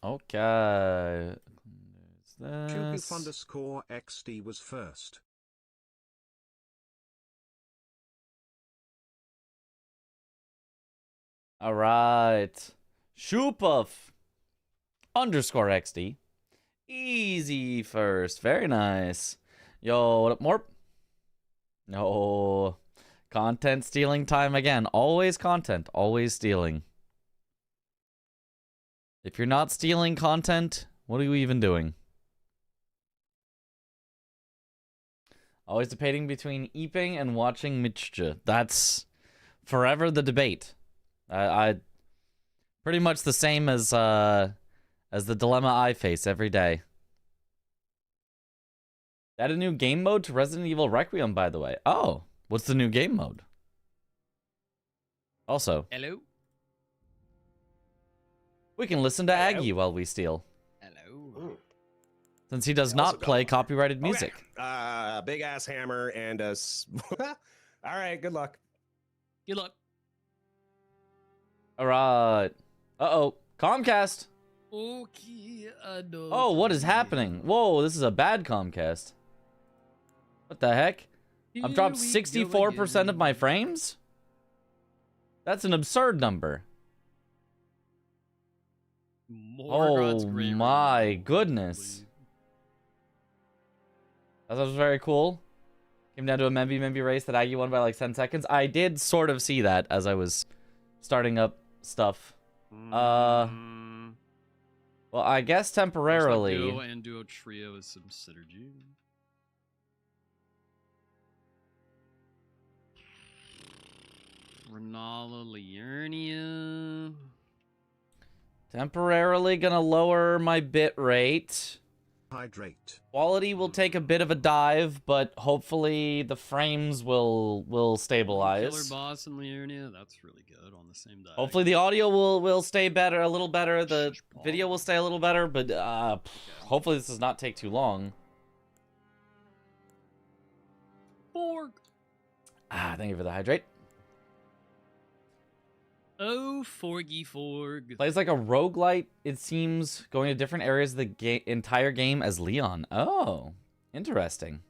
Okay. Chugoof underscore XD was first. All right. Shoopuff underscore XD. Easy first. Very nice. Yo, what up, Morp? No. Content stealing time again. Always content. Always stealing. If you're not stealing content, what are you even doing? Always debating between eeping and watching Mitchja. That's forever the debate. I pretty much the same as the dilemma I face every day. Add a new game mode to Resident Evil Requiem, by the way. Oh, what's the new game mode? Also, Hello. We can listen to Aggie while we steal. Hello. Since he does not play copyrighted music. Okay. Big ass hammer and a. All right. Good luck. Good luck. All right. Uh-oh. Comcast. Okay. Oh, what is happening? Whoa, this is a bad Comcast. What the heck? I've dropped 64% of my frames? That's an absurd number. Oh my goodness. That was very cool. Came down to a Memby race that Aggie won by like 10 seconds. I did sort of see that as I was starting up stuff. Well, I guess temporarily. Duo and duo trio is some synergy. Renala Liurnia. Temporarily gonna lower my bit rate. Hydrate. Quality will take a bit of a dive, but hopefully the frames will stabilize. Killer Boss and Liurnia, that's really good on the same dive. Hopefully the audio will stay better, a little better. The video will stay a little better, but hopefully this does not take too long. Borg. Thank you for the hydrate. Oh, Forgy Forg. Plays like a roguelite, it seems, going to different areas of the entire game as Leon. Oh, interesting.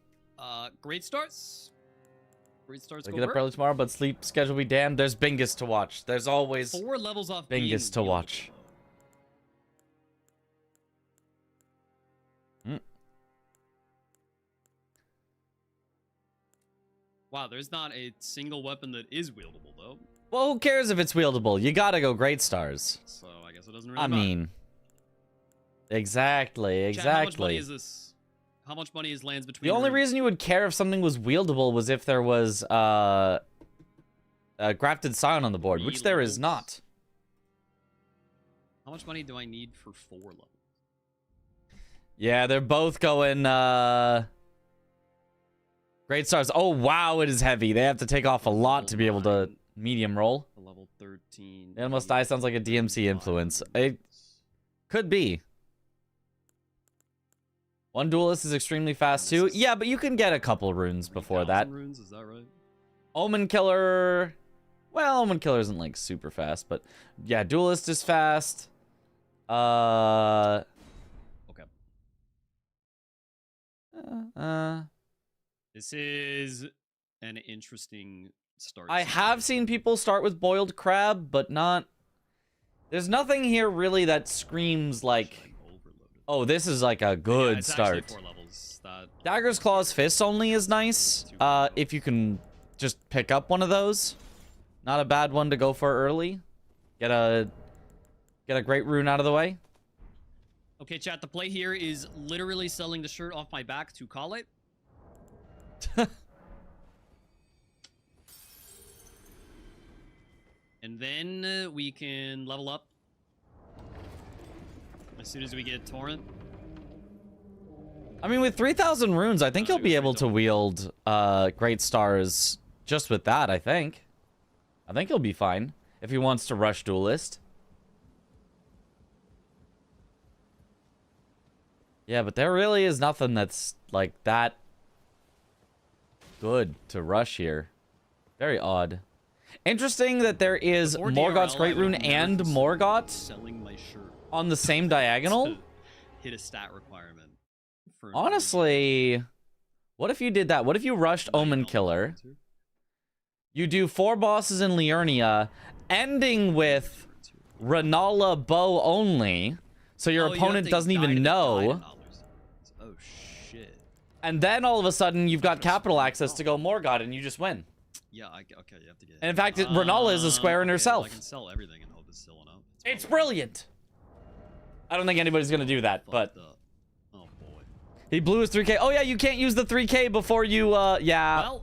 Great starts. Great starts. I get up early tomorrow, but sleep schedule be damned. There's Bingus to watch. There's always 4 levels off Bingus to watch. Wow, there's not a single weapon that is wieldable, though. Well, who cares if it's wieldable? You gotta go great stars. So I guess it doesn't really I matter. mean, exactly. Chat, how much money is this? How much money is lands between? The only reason you would care if something was wieldable was if there was a grafted scion on the board, which there is not. How much money do I need for 4 levels? Yeah, they're both going great stars. Oh wow, it is heavy. They have to take off a lot to be able to medium roll. Level 13. Animal Die sounds like a DMC influence. It could be. One duelist is extremely fast too. Yeah, but you can get a couple runes before that. Runes, is that right? Omen Killer. Well, Omen Killer isn't like super fast, but yeah, duelist is fast. Okay. This is an interesting start. I have seen people start with boiled crab, but not. There's nothing here really that screams like, oh, this is like a good start. 4 levels. Dagger's Claw's Fist only is nice. If you can just pick up one of those. Not a bad one to go for early. Get a great rune out of the way. Okay, chat, the play here is literally selling the shirt off my back to call it. And then we can level up as soon as we get Torrent. I mean, with 3,000 runes, I think you'll be able to wield great stars just with that, I think. I think he'll be fine if he wants to rush duelist. Yeah, but there really is nothing that's like that good to rush here. Very odd. Interesting that there is Morgoth's Great Rune and Morgoth. Selling my shirt. On the same diagonal? to hit a stat requirement. For Honestly, what if you did that? What if you rushed Omen Killer? You do 4 bosses in Liurnia, ending with Renala bow only, so your opponent doesn't even know. Oh shit. And then all of a sudden, you've got capital access to go Morgott, and you just win. Yeah, okay, you have to get it. And in fact, Renala is a square in herself. Well, I can sell everything and hope it's still enough. It's brilliant. I don't think anybody's gonna do that, but oh boy, he blew his 3K. Oh yeah, you can't use the 3K before you. Yeah.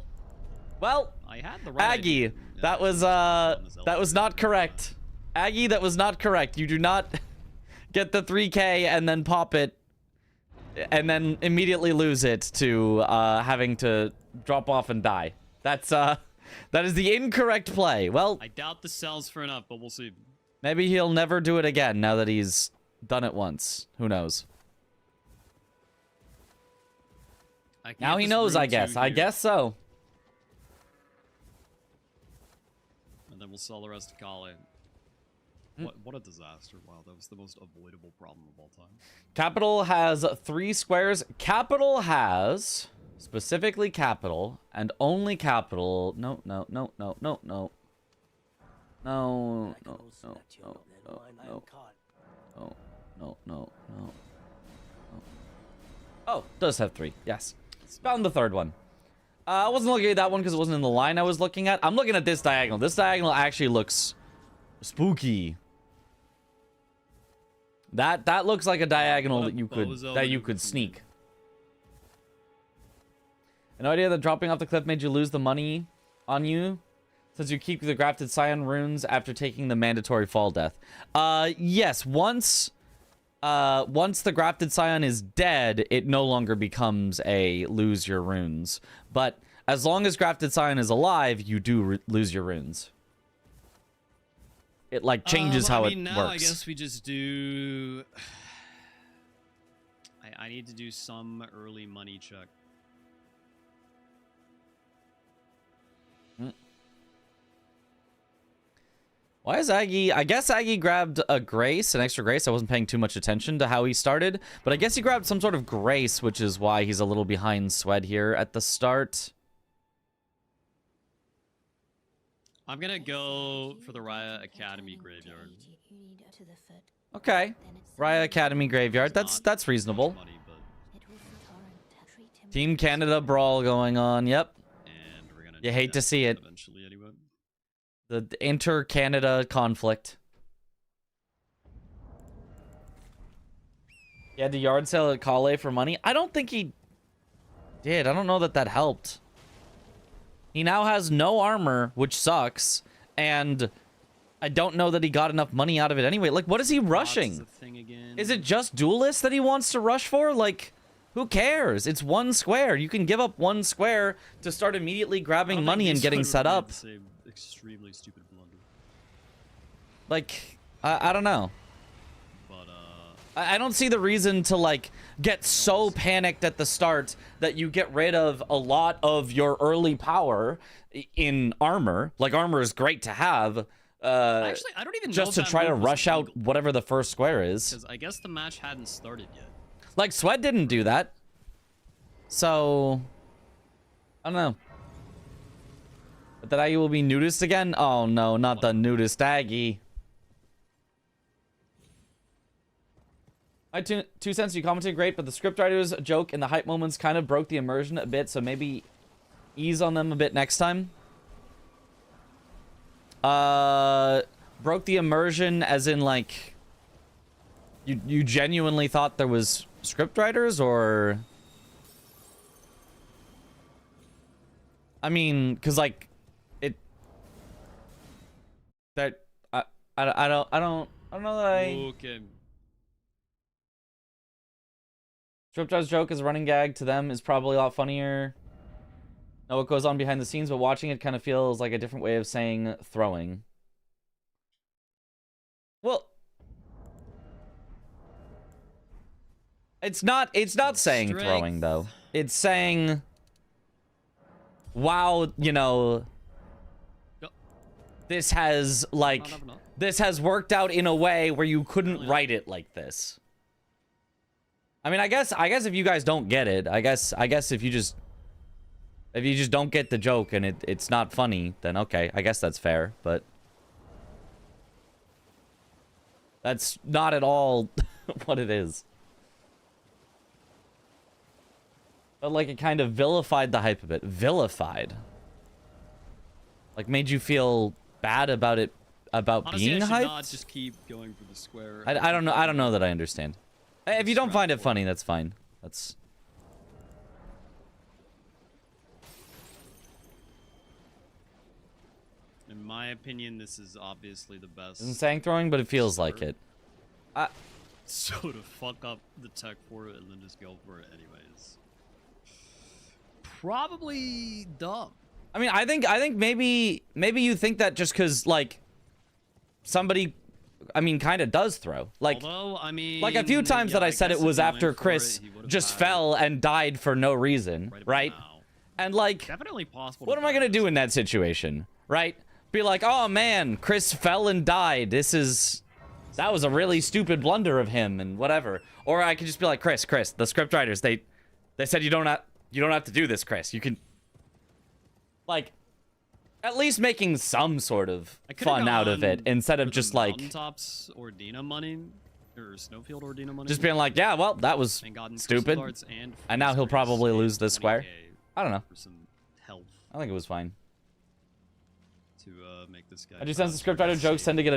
Well, I had the right Aggie, idea. that was not correct. Aggie, that was not correct. You do not get the 3K and then pop it, and then immediately lose it to having to drop off and die. That's that is the incorrect play. Well, I doubt this sells for enough, but we'll see. maybe he'll never do it again now that he's done it once. Who knows? Now he knows, I guess. I guess so. And then we'll sell the rest to Kale. What a disaster. Wow, that was the most avoidable problem of all time. Capital has 3 squares. Capital has, specifically Capital, and only Capital. No. No, no, no, no, no. No, no, no, no, no, no. No, no, no, no. Oh, does have 3. Yes. Found the 3rd one. I wasn't looking at that one because it wasn't in the line I was looking at. I'm looking at this diagonal. This diagonal actually looks spooky. That looks like a diagonal that you could sneak. No idea that dropping off the cliff made you lose the money on you, since you keep the grafted scion runes after taking the mandatory fall death. Yes, once the grafted scion is dead, it no longer becomes a lose your runes. But as long as grafted scion is alive, you do lose your runes. It like changes how it now works. I guess we just do. I need to do some early money check. Why is Aggie? I guess Aggie grabbed a grace, an extra grace. I wasn't paying too much attention to how he started, but I guess he grabbed some sort of grace, which is why he's a little behind Swed here at the start. I'm gonna go for the Raya Academy graveyard. Okay, Raya Academy graveyard. That's reasonable. Money, Team Canada brawl going on. Yep. and we're gonna You hate to see it. eventually, anyway. The inter-Canada conflict. He had to yard sale at Kale for money. I don't think he did. I don't know that helped. He now has no armor, which sucks, and I don't know that he got enough money out of it anyway. Like, what is he rushing? Is it just duelist that he wants to rush for? Like, who cares? It's 1 square. You can give up 1 square to start immediately grabbing money and getting set up. Extremely stupid blunder. Like, I don't know. But I don't see the reason to, like, get so panicked at the start that you get rid of a lot of your early power in armor. Like, armor is great to have. actually, I don't even know just if to try to rush out whatever the first square is. Because I guess the match hadn't started yet. Like, Swed didn't do that. So, I don't know. But that Aggie will be nudist again? Oh no, not the nudist Aggie. My 2 cents, you commented great, but the scriptwriter's joke in the hype moments kind of broke the immersion a bit, so maybe ease on them a bit next time. Broke the immersion as in, like, you genuinely thought there was scriptwriters, or... I mean, cause like, that I don't know that I. Okay. Stripjar's joke as a running gag to them is probably a lot funnier. Know what goes on behind the scenes, but watching it kind of feels like a different way of saying throwing. Well, it's not saying Strength. throwing though. It's saying, wow, you know, this has like this has worked out in a way where you couldn't write it like this. I mean, I guess if you guys don't get it, I guess if you just don't get the joke and it's not funny, then okay, I guess that's fair, but that's not at all what it is. But like it kind of vilified the hype a bit. Vilified. Like made you feel bad about it, about Honestly, being I should hyped? not just keep going for the square. I don't know that I understand. If you don't find it funny, that's fine. That's... In my opinion, this is obviously the best. Isn't saying throwing, but it feels like it. So to fuck up the tech for it and then just go for it anyways. Probably dumb. I mean, I think maybe you think that just because like somebody, I mean, kind of does throw. Like, although, I mean, like a few times yeah, that I said guess it was if he went after for Chris it, he would've just died fell and died for no reason, about right? now. And like, Definitely possible. what am I gonna do in that situation, right? Be like, oh man, Chris fell and died. That was a really stupid blunder of him and whatever. Or I could just be like, Chris, the script writers, they said you don't have to do this, Chris. You can, like, at least making some sort of fun out of it instead of just like Mountaintops Ordina money or Snowfield Ordina money. just being like, yeah, well, that was stupid. And now he'll probably lose this square. I don't know. For some health I think it was fine. to make this guy. I just sense the scriptwriter jokes tend to get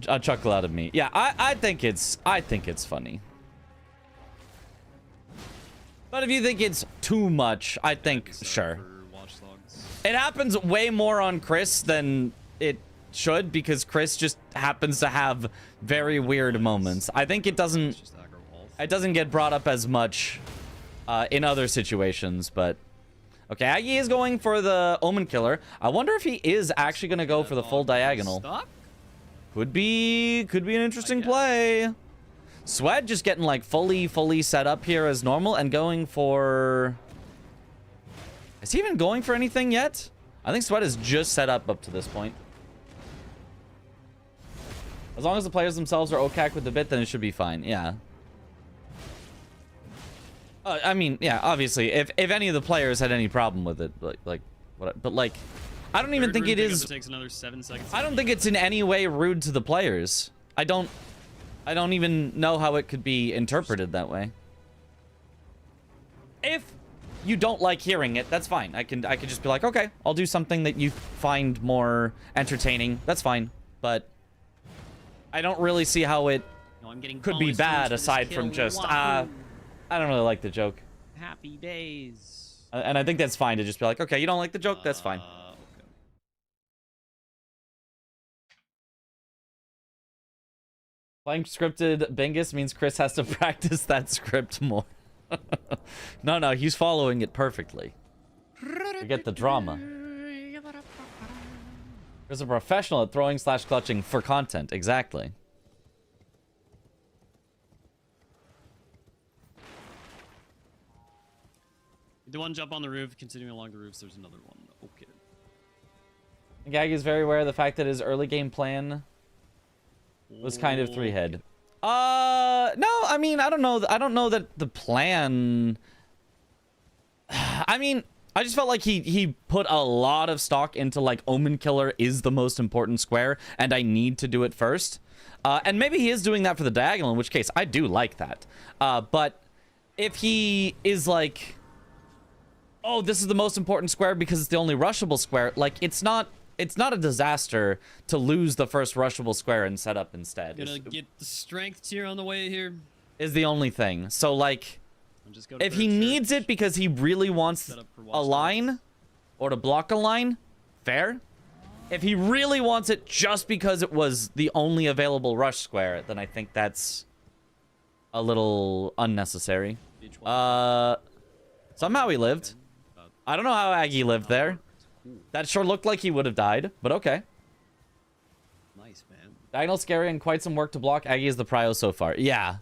a chuckle out of me. Yeah, I think it's funny. But if you think it's too much, I think sure. It happens way more on Chris than it should because Chris just happens to have very weird moments. I think it doesn't get brought up as much in other situations, but okay, Aggie is going for the Omen Killer. I wonder if he is actually going to go for the full diagonal. Could be an interesting play. Sweat just getting like fully set up here as normal and going for... Is he even going for anything yet? I think Sweat is just set up to this point. As long as the players themselves are OCAC with the bit, then it should be fine. Yeah. I mean, yeah, obviously, if any of the players had any problem with it, like, what? But like, I don't even think it is. Takes another 7 seconds. I don't think it's in any way rude to the players. I don't even know how it could be interpreted that way. If you don't like hearing it, that's fine. I could just be like, okay, I'll do something that you find more entertaining. That's fine. But I don't really see how it could be bad aside from just I don't really like the joke. Happy days. And I think that's fine to just be like, okay, you don't like the joke, that's fine. Okay. Playing scripted Bingus means Chris has to practice that script more. No, he's following it perfectly. You get the drama. Chris is a professional at throwing / clutching for content. Exactly. The one jump on the roof, continuing along the roofs, there's another one. Okay. Gag is very aware of the fact that his early game plan was kind of three-head. No, I mean, I don't know that the plan... I mean, I just felt like he put a lot of stock into, like, Omen Killer is the most important square, and I need to do it first. And maybe he is doing that for the diagonal, in which case, I do like that. But if he is, like... Oh, this is the most important square because it's the only rushable square. Like, it's not a disaster to lose the first rushable square and set up instead. Gonna get the strength tier on the way here. Is the only thing. So, like, if he needs it because he really wants a line or to block a line, fair. If he really wants it just because it was the only available rush square, then I think that's a little unnecessary. Somehow he lived. I don't know how Aggie lived there. That sure looked like he would have died, but okay. Nice, man. Diagonal scary and quite some work to block. Aggie is the prio so far. Yeah.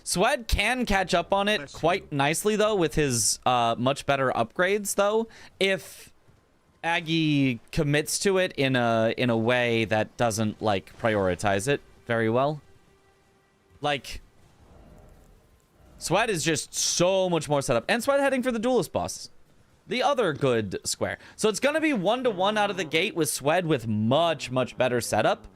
Swed can catch up on it quite nicely, though, with his much better upgrades, though, if Aggie commits to it in a way that doesn't like prioritize it very well. Like Sweat is just so much more setup, and Sweat heading for the duelist boss, the other good square. So it's gonna be 1-to-1 out of the gate with Sweat with much better setup.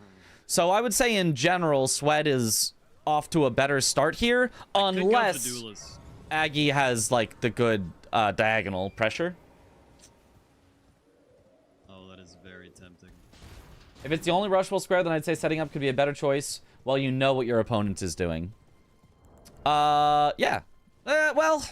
So I would say in general, Sweat is off to a better start here, unless Aggie has like the good diagonal pressure. Oh, that is very tempting. If it's the only rushable square, then I'd say setting up could be a better choice while you know what your opponent is doing. Yeah. Well,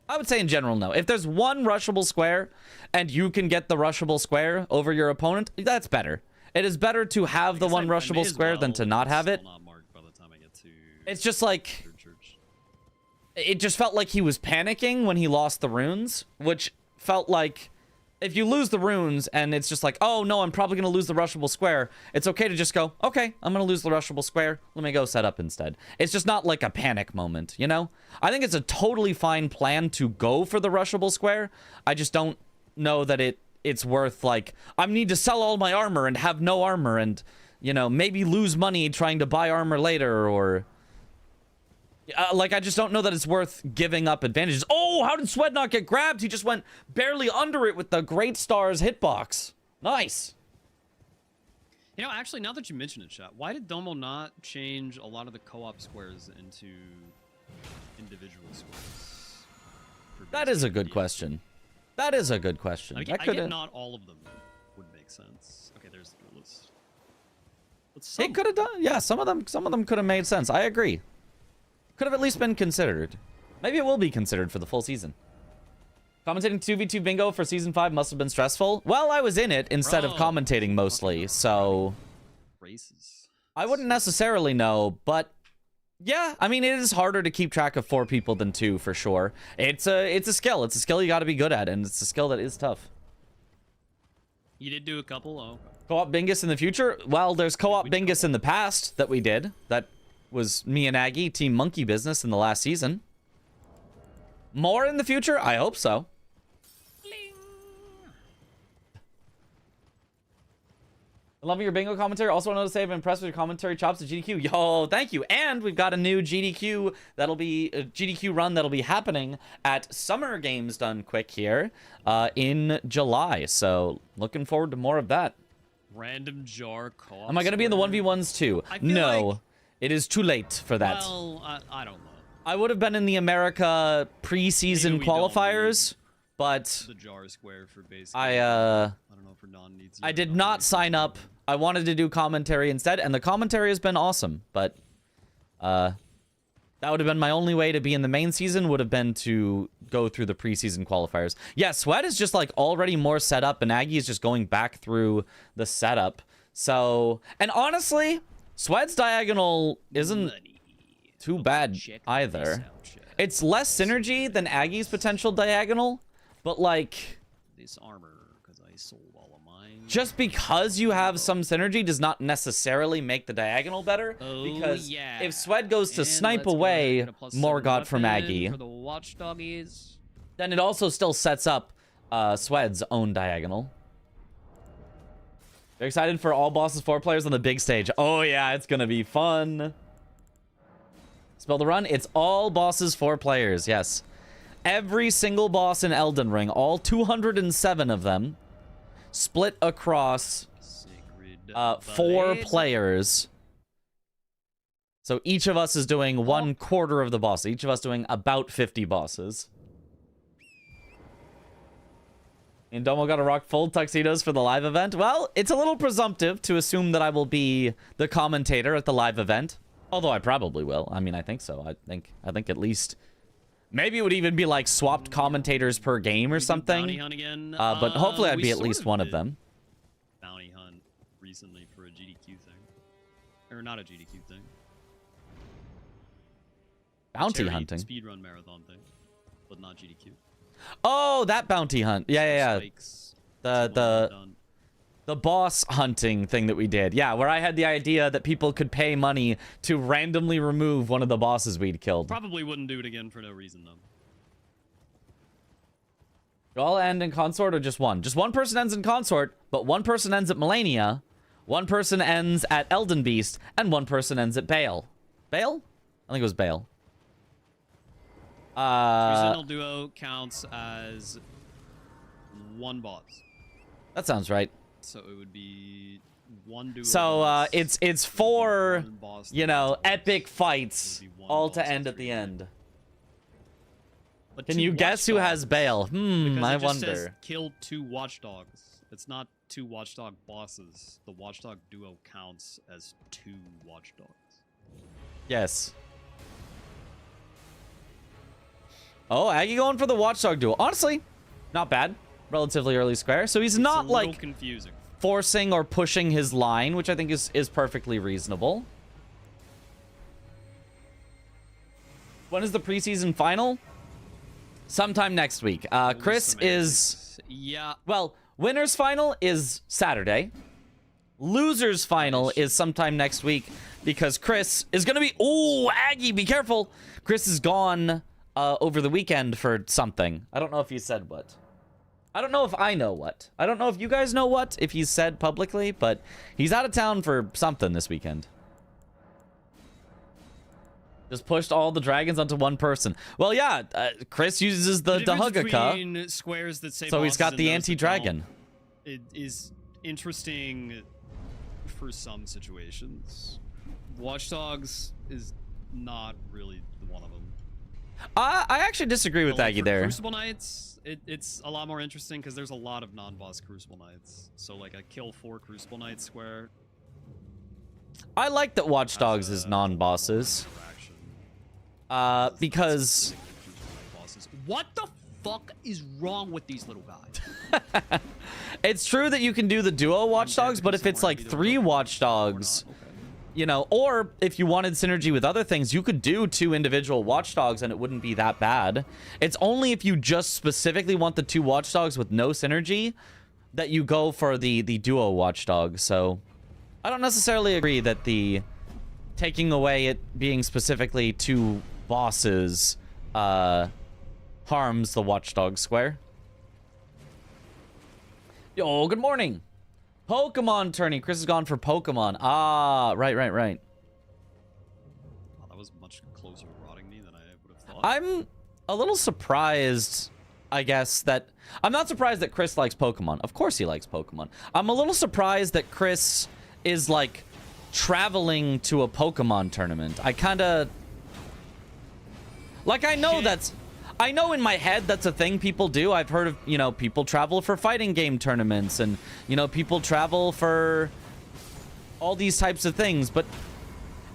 I would say in general, no. If there's one rushable square and you can get the rushable square over your opponent, that's better. It is better to have the one rushable square than to not have it. It's just like... It just felt like he was panicking when he lost the runes, which felt like... If you lose the runes and it's just like, oh no, I'm probably going to lose the rushable square, it's okay to just go, okay, I'm going to lose the rushable square. Let me go set up instead. It's just not like a panic moment, you know? I think it's a totally fine plan to go for the rushable square. I just don't know that it's worth, like, I need to sell all my armor and have no armor and, you know, maybe lose money trying to buy armor later, or... like, I just don't know that it's worth giving up advantages. Oh, how did Sweat not get grabbed? He just went barely under it with the Great Stars hitbox. Nice. You know, actually, now that you mention it, chat, why did Domo not change a lot of the co-op squares into individual squares? That is a good question. That is a good question. I get not all of them would make sense. Okay, there's the duelist. But it could have done. Yeah, some of them could have made sense. I agree. Could have at least been considered. Maybe it will be considered for the full season. Commentating 2v2 bingo for season 5 must have been stressful. Well, I was in it instead of commentating mostly, so... Races. I wouldn't necessarily know, but... Yeah, I mean, it is harder to keep track of 4 people than 2, for sure. It's a skill. It's a skill you gotta be good at, and it's a skill that is tough. You did do a couple? Oh. Co-op bingus in the future? Well, there's co-op bingus in the past that we did. That was me and Aggie, Team Monkey Business in the last season. More in the future? I hope so. I love your bingo commentary. Also wanted to say I'm impressed with your commentary chops at GDQ. Yo, thank you. And we've got a new GDQ that'll be a GDQ run that'll be happening at Summer Games Done Quick here in July. So looking forward to more of that. Random jar co-op. Am I going to be in the 1v1s too? No. Like... It is too late for that. Well, I don't know. I would have been in the America preseason qualifiers, but the jar square for basic. I don't know for non-needs. I did not sign up. I wanted to do commentary instead, and the commentary has been awesome. But that would have been my only way to be in the main season. Would have been to go through the preseason qualifiers. Yeah, Sweat is just like already more set up, and Aggie is just going back through the setup. So, and honestly, Sweat's diagonal isn't too bad either. It's less synergy than Aggie's potential diagonal, but like this armor because I sold all of mine. Just because you have some synergy does not necessarily make the diagonal better. Because if Sweat goes to snipe away Morgoth from Aggie, for the watchdoggies, then it also still sets up Sweat's own diagonal. They're excited for all bosses 4 players on the big stage. Oh yeah, it's gonna be fun. Spell the run. It's all bosses 4 players. Yes, every single boss in Elden Ring, all 207 of them, split across 4 players. So each of us is doing 1/4 of the boss. Each of us doing about 50 bosses. And Domo got to rock full tuxedos for the live event. Well, it's a little presumptive to assume that I will be the commentator at the live event. Although I probably will. I mean, I think so. I think at least... Maybe it would even be like swapped commentators per game or something. Bounty hunt again? But hopefully I'd be at least one of them. Bounty hunt recently for a GDQ thing. Or not a GDQ thing. Bounty hunting? Speedrun marathon thing. But not GDQ. Oh, that bounty hunt. Yeah. The boss hunting thing that we did. Yeah, where I had the idea that people could pay money to randomly remove one of the bosses we'd killed. Probably wouldn't do it again for no reason, though. Do all end in consort or just one? Just one person ends in consort, but one person ends at Melania, one person ends at Elden Beast, and one person ends at Bale. Bale? I think it was Bale. Seasonal duo counts as one boss. That sounds right. So it would be one duo. So boss, it's 4, one boss, you one know, boss. epic fights, It would be one all to boss end and at the 3 end. But Can 2 you guess who has watchdogs, Bale? because I it just says wonder. kill 2 watchdogs. It's not 2 watchdog bosses. The watchdog duo counts as 2 watchdogs. Yes. Oh, Aggie going for the watchdog duel. Honestly, not bad. Relatively early square. So he's not It's a little like confusing. forcing or pushing his line, which I think is perfectly reasonable. When is the preseason final? Sometime next week. Chris is... Yeah. Well, winner's final is Saturday. Loser's final is sometime next week because Chris is going to be... Ooh, Aggie, be careful. Chris is gone over the weekend for something. I don't know if he said what. I don't know if I know what. I don't know if you guys know what, if he's said publicly, but he's out of town for something this weekend. Just pushed all the dragons onto one person. Well, yeah, Chris uses the Hugaka, between squares that say so he's bosses got and the those that anti-dragon. don't, it is interesting for some situations. Watchdogs is not really one of them. I actually disagree with But, like, Aggie for there. Crucible Knights, it's a lot more interesting because there's a lot of non-boss Crucible Knights. So like a kill 4 Crucible Knight square. I like that Watch Dogs is non-bosses. Because... What the fuck is wrong with these little guys? It's true that you can do the duo Watch Dogs, but if it's like 3 Watch Dogs, you know, or if you wanted synergy with other things, you could do 2 individual Watch Dogs and it wouldn't be that bad. It's only if you just specifically want the 2 Watch Dogs with no synergy that you go for the duo Watch Dog. So I don't necessarily agree that the taking away it being specifically 2 bosses harms the Watchdog square. Yo, good morning. Pokemon tourney. Chris has gone for Pokemon. Ah, right. Wow, that was much closer to rotting me than I would have thought. I'm a little surprised, I guess, that... I'm not surprised that Chris likes Pokemon. Of course he likes Pokemon. I'm a little surprised that Chris is, like, traveling to a Pokemon tournament. I kind of... Like, I know that's... I know in my head that's a thing people do. I've heard of, you know, people travel for fighting game tournaments and, you know, people travel for all these types of things. But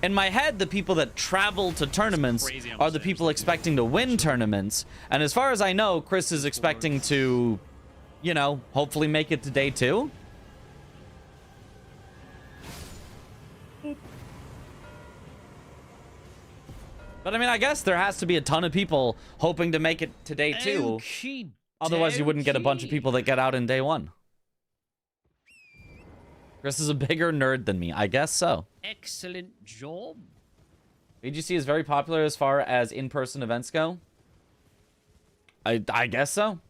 in my head, the people that travel to tournaments are the people expecting to win tournaments. And as far as I know, Chris is expecting to, you know, hopefully make it to day 2. But I mean, I guess there has to be a ton of people hoping to make it to day 2. Otherwise, you wouldn't get a bunch of people that get out in day 1. Chris is a bigger nerd than me. I guess so. Excellent job. VGC is very popular as far as in-person events go. I guess so.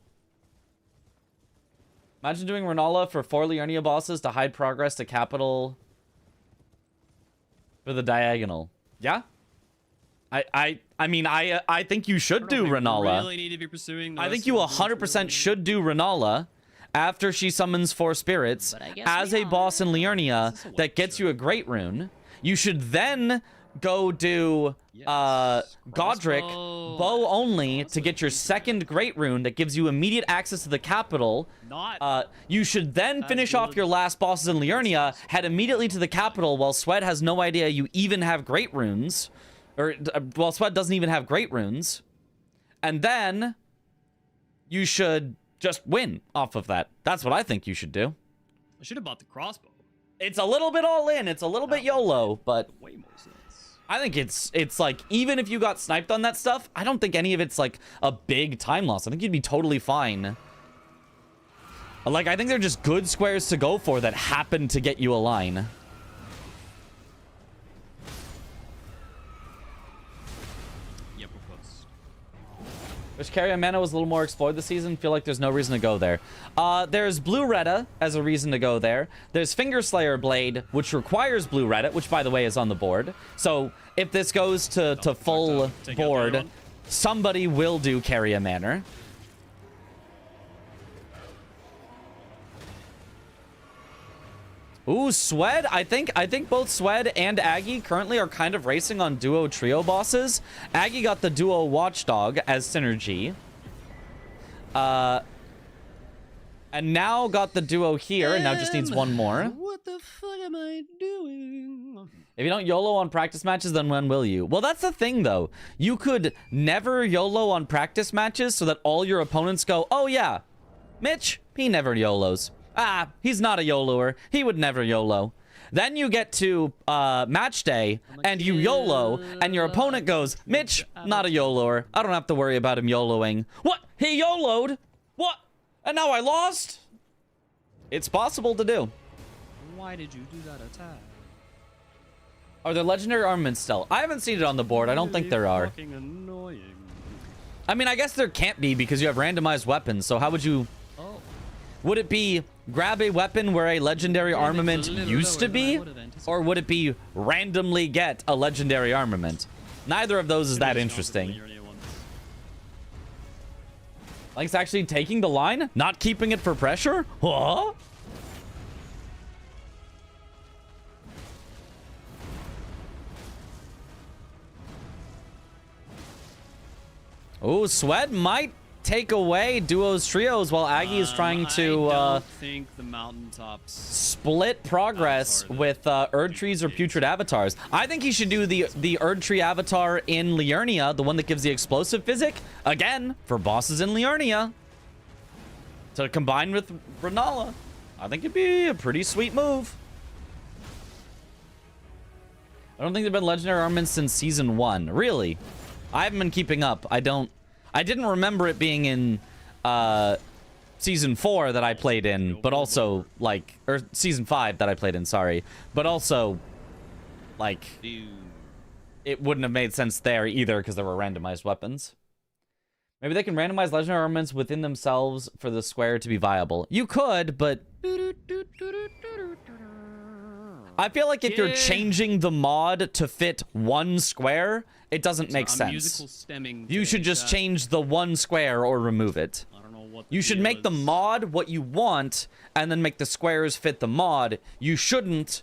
Imagine doing Renala for 4 Liurnia bosses to hide progress to capital for the diagonal. Yeah? I mean, I think you should do Renala. Really need to be pursuing I think you 100% should do Renala after she summons 4 spirits as a boss in Liurnia that gets you a great rune. You should then go do Godric bow only to get your 2nd great rune that gives you immediate access to the capital. You should then finish off your last bosses in Liurnia, head immediately to the capital while Sweat has no idea you even have great runes. Or, well, Sweat doesn't even have great runes. And then you should just win off of that. That's what I think you should do. I should have bought the crossbow. It's a little bit all in. It's a little bit YOLO, but Way more sense. I think it's like, even if you got sniped on that stuff, I don't think any of it's like a big time loss. I think you'd be totally fine. Like, I think they're just good squares to go for that happen to get you a line. Wish Carrier Mana was a little more explored this season. Feel like there's no reason to go there. There's Blue Retta as a reason to go there. There's Finger Slayer Blade, which requires Blue Retta, which, by the way, is on the board. So if this goes to full board, somebody will do Carrier Manor. Ooh, Swed. I think both Swed and Aggie currently are kind of racing on duo trio bosses. Aggie got the duo Watchdog as synergy. And now got the duo here, and now just needs one more. What the fuck am I doing? If you don't YOLO on practice matches, then when will you? Well, that's the thing, though. You could never YOLO on practice matches so that all your opponents go, oh, yeah, Mitch, he never YOLOs. Ah, he's not a YOLOer. He would never YOLO. Then you get to match day, and you YOLO, and your opponent goes, Mitch, not a YOLOer. I don't have to worry about him YOLOing. What? He YOLO'd? What? And now I lost? It's possible to do. Why did you do that attack? Are there legendary armaments still? I haven't seen it on the board. I don't think there are. Fucking annoying. I mean, I guess there can't be because you have randomized weapons. So how would you... Oh. Would it be grab a weapon where a legendary armament used to be? Or would it be randomly get a legendary armament? Neither of those is that interesting. Link's actually taking the line? Not keeping it for pressure? Huh? Ooh, Swed might take away duos trios while Aggie is trying to I don't think the mountaintops split progress with Erdtrees or Putrid Avatars. I think he should do the Erdtree Avatar in Liurnia, the one that gives the explosive physic, again, for bosses in Liurnia. To combine with Renala. I think it'd be a pretty sweet move. I don't think there've been legendary armaments since season 1. Really? I haven't been keeping up. I didn't remember it being in season 4 that I played in, but also like, or season 5 that I played in, sorry. But also, like, it wouldn't have made sense there either because there were randomized weapons. Maybe they can randomize legendary armaments within themselves for the square to be viable. You could, but I feel like if you're changing the mod to fit one square, it doesn't make sense. You should just change the one square or remove it. I don't know what you should make the mod what you want and then make the squares fit the mod. You shouldn't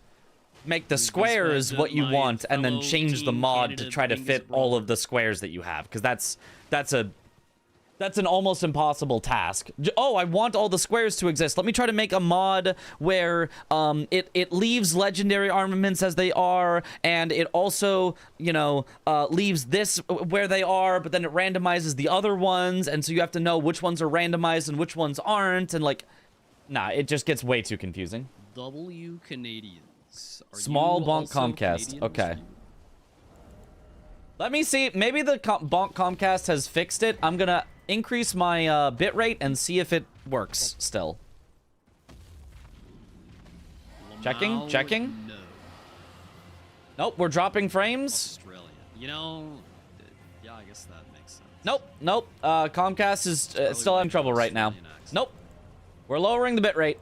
make the squares what you want and then change the mod to try to fit all of the squares that you have, because that's an almost impossible task. Oh, I want all the squares to exist. Let me try to make a mod where it leaves legendary armaments as they are, and it also, you know, leaves this where they are, but then it randomizes the other ones, and so you have to know which ones are randomized and which ones aren't, and like, nah, it just gets way too confusing. W Canadians. Small bonk Comcast. Okay. Let me see. Maybe the bonk Comcast has fixed it. I'm gonna increase my bitrate and see if it works still. Checking? No. Nope, we're dropping frames. Australia. You know, yeah, I guess that makes sense. Nope. Comcast is still having trouble right now. Nope. We're lowering the bitrate.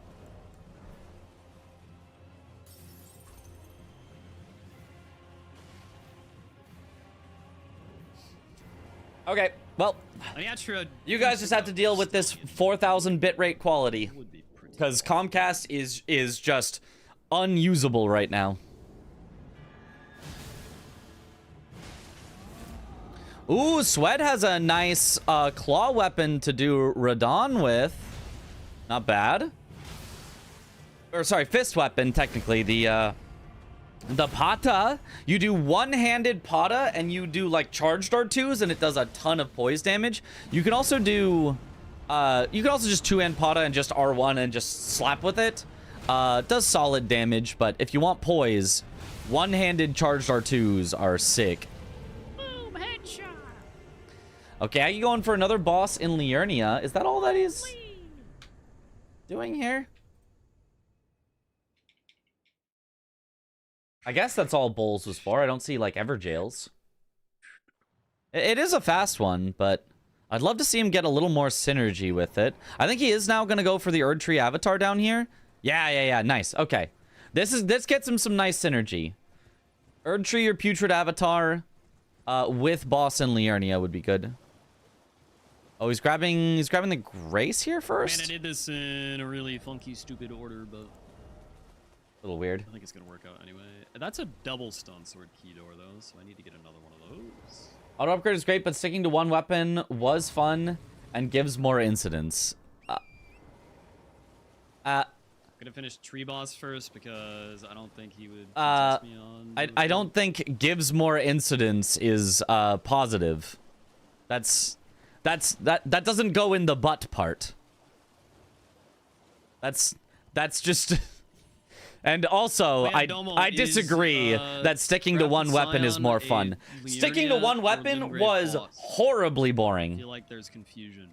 Okay, well, you guys just have to deal with this 4,000 bitrate quality, because Comcast is just unusable right now. Ooh, Swed has a nice claw weapon to do Radon with. Not bad. Or sorry, fist weapon, technically. The Pata, you do one-handed Pata and you do like charged R2s and it does a ton of poise damage. You can also do, just two-hand Pata and just R1 and just slap with it. It does solid damage, but if you want poise, one-handed charged R2s are sick. Boom, headshot. Okay, are you going for another boss in Liurnia? Is that all that he's doing here? I guess that's all Bowls was for. I don't see, like, ever jails. It is a fast one, but I'd love to see him get a little more synergy with it. I think he is now going to go for the Erd Tree avatar down here. Yeah. Nice. Okay. This gets him some nice synergy. Erd Tree or Putrid avatar with Boss and Liurnia would be good. Oh, he's grabbing the Grace here first? Man, I did this in a really funky, stupid order, but... A little weird. I think it's going to work out anyway. That's a double stun sword key door, though, so I need to get another one of those. Auto upgrade is great, but sticking to one weapon was fun and gives more incidence. I'm gonna finish Tree Boss first because I don't think he would contest me on... I don't think gives more incidence is positive. That doesn't go in the butt part. That's just... And also, I disagree that sticking to one weapon is more fun. Sticking to one weapon was horribly I boring. feel like there's confusion.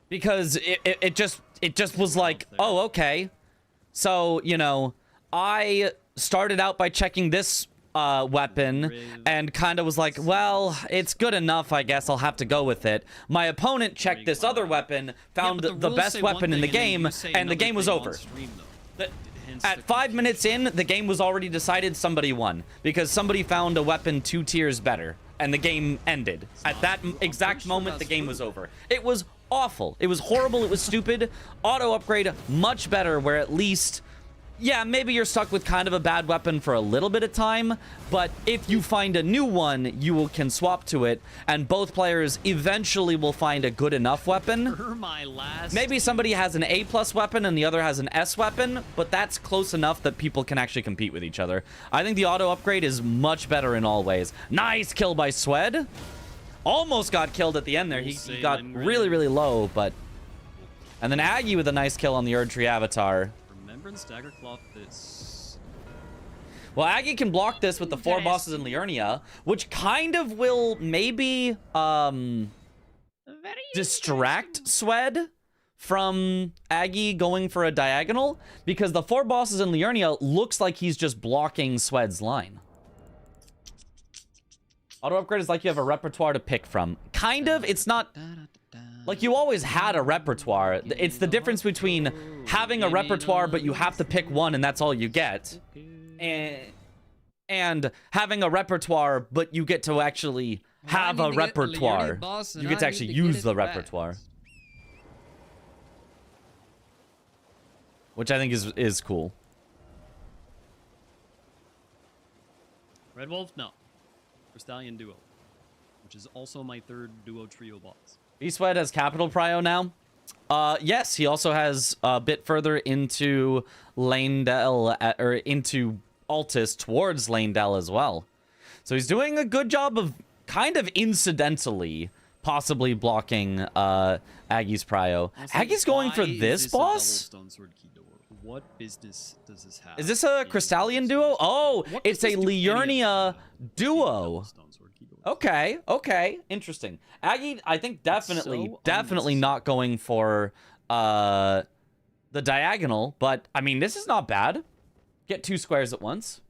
Because it just was like, oh, okay. So, you know, I started out by checking this weapon and kind of was like, well, it's good enough, I guess I'll have to go with it. My opponent checked this other weapon, found the best weapon in the game, and the game was over. At 5 minutes in, the game was already decided somebody won because somebody found a weapon 2 tiers better and the game ended. At that exact moment, the game was over. It was awful. It was horrible. It was stupid. Auto upgrade, much better, where at least... Yeah, maybe you're stuck with kind of a bad weapon for a little bit of time, but if you find a new one, you can swap to it, and both players eventually will find a good enough weapon. Maybe somebody has an A+ weapon and the other has an S weapon, but that's close enough that people can actually compete with each other. I think the auto upgrade is much better in all ways. Nice kill by Swed. Almost got killed at the end there. He got really, really low, but... And then Aggie with a nice kill on the Erd Tree avatar. Remembrance, Dagger Claw fits. Well, Aggie can block this with the 4 bosses in Liurnia, which kind of will maybe distract Swed from Aggie going for a diagonal, because the 4 bosses in Liurnia looks like he's just blocking Swed's line. Auto upgrade is like you have a repertoire to pick from. Kind of. It's not... Like, you always had a repertoire. It's the difference between having a repertoire, but you have to pick one and that's all you get. And having a repertoire, but you get to actually have a repertoire. You get to actually use the repertoire. Which I think is cool. Red Wolf? No. Stallion Duo. Which is also my 3rd duo trio boss. B-Swed has capital prio now. Yes, he also has a bit further into Lanedell, or into Altus towards Lanedell as well. So he's doing a good job of kind of incidentally possibly blocking Aggie's prio. Aggie's going for this boss? What business does this have? Is this a Crystallian duo? Oh, it's a Liurnia duo. Okay, interesting. Aggie, I think definitely not going for the diagonal, but I mean, this is not bad. Get 2 squares at once.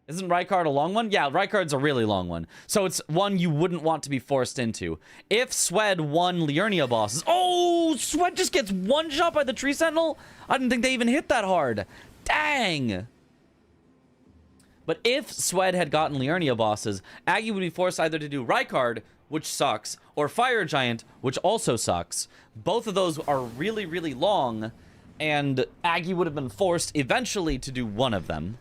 Isn't Rykard a long one? Yeah, Rykard's a really long one. So it's one you wouldn't want to be forced into. If Swed won Liurnia bosses... Oh, Swed just gets one shot by the Tree Sentinel? I didn't think they even hit that hard. Dang. But if Swed had gotten Liurnia bosses, Aggie would be forced either to do Rykard, which sucks, or Fire Giant, which also sucks. Both of those are really, really long, and Aggie would have been forced eventually to do one of them.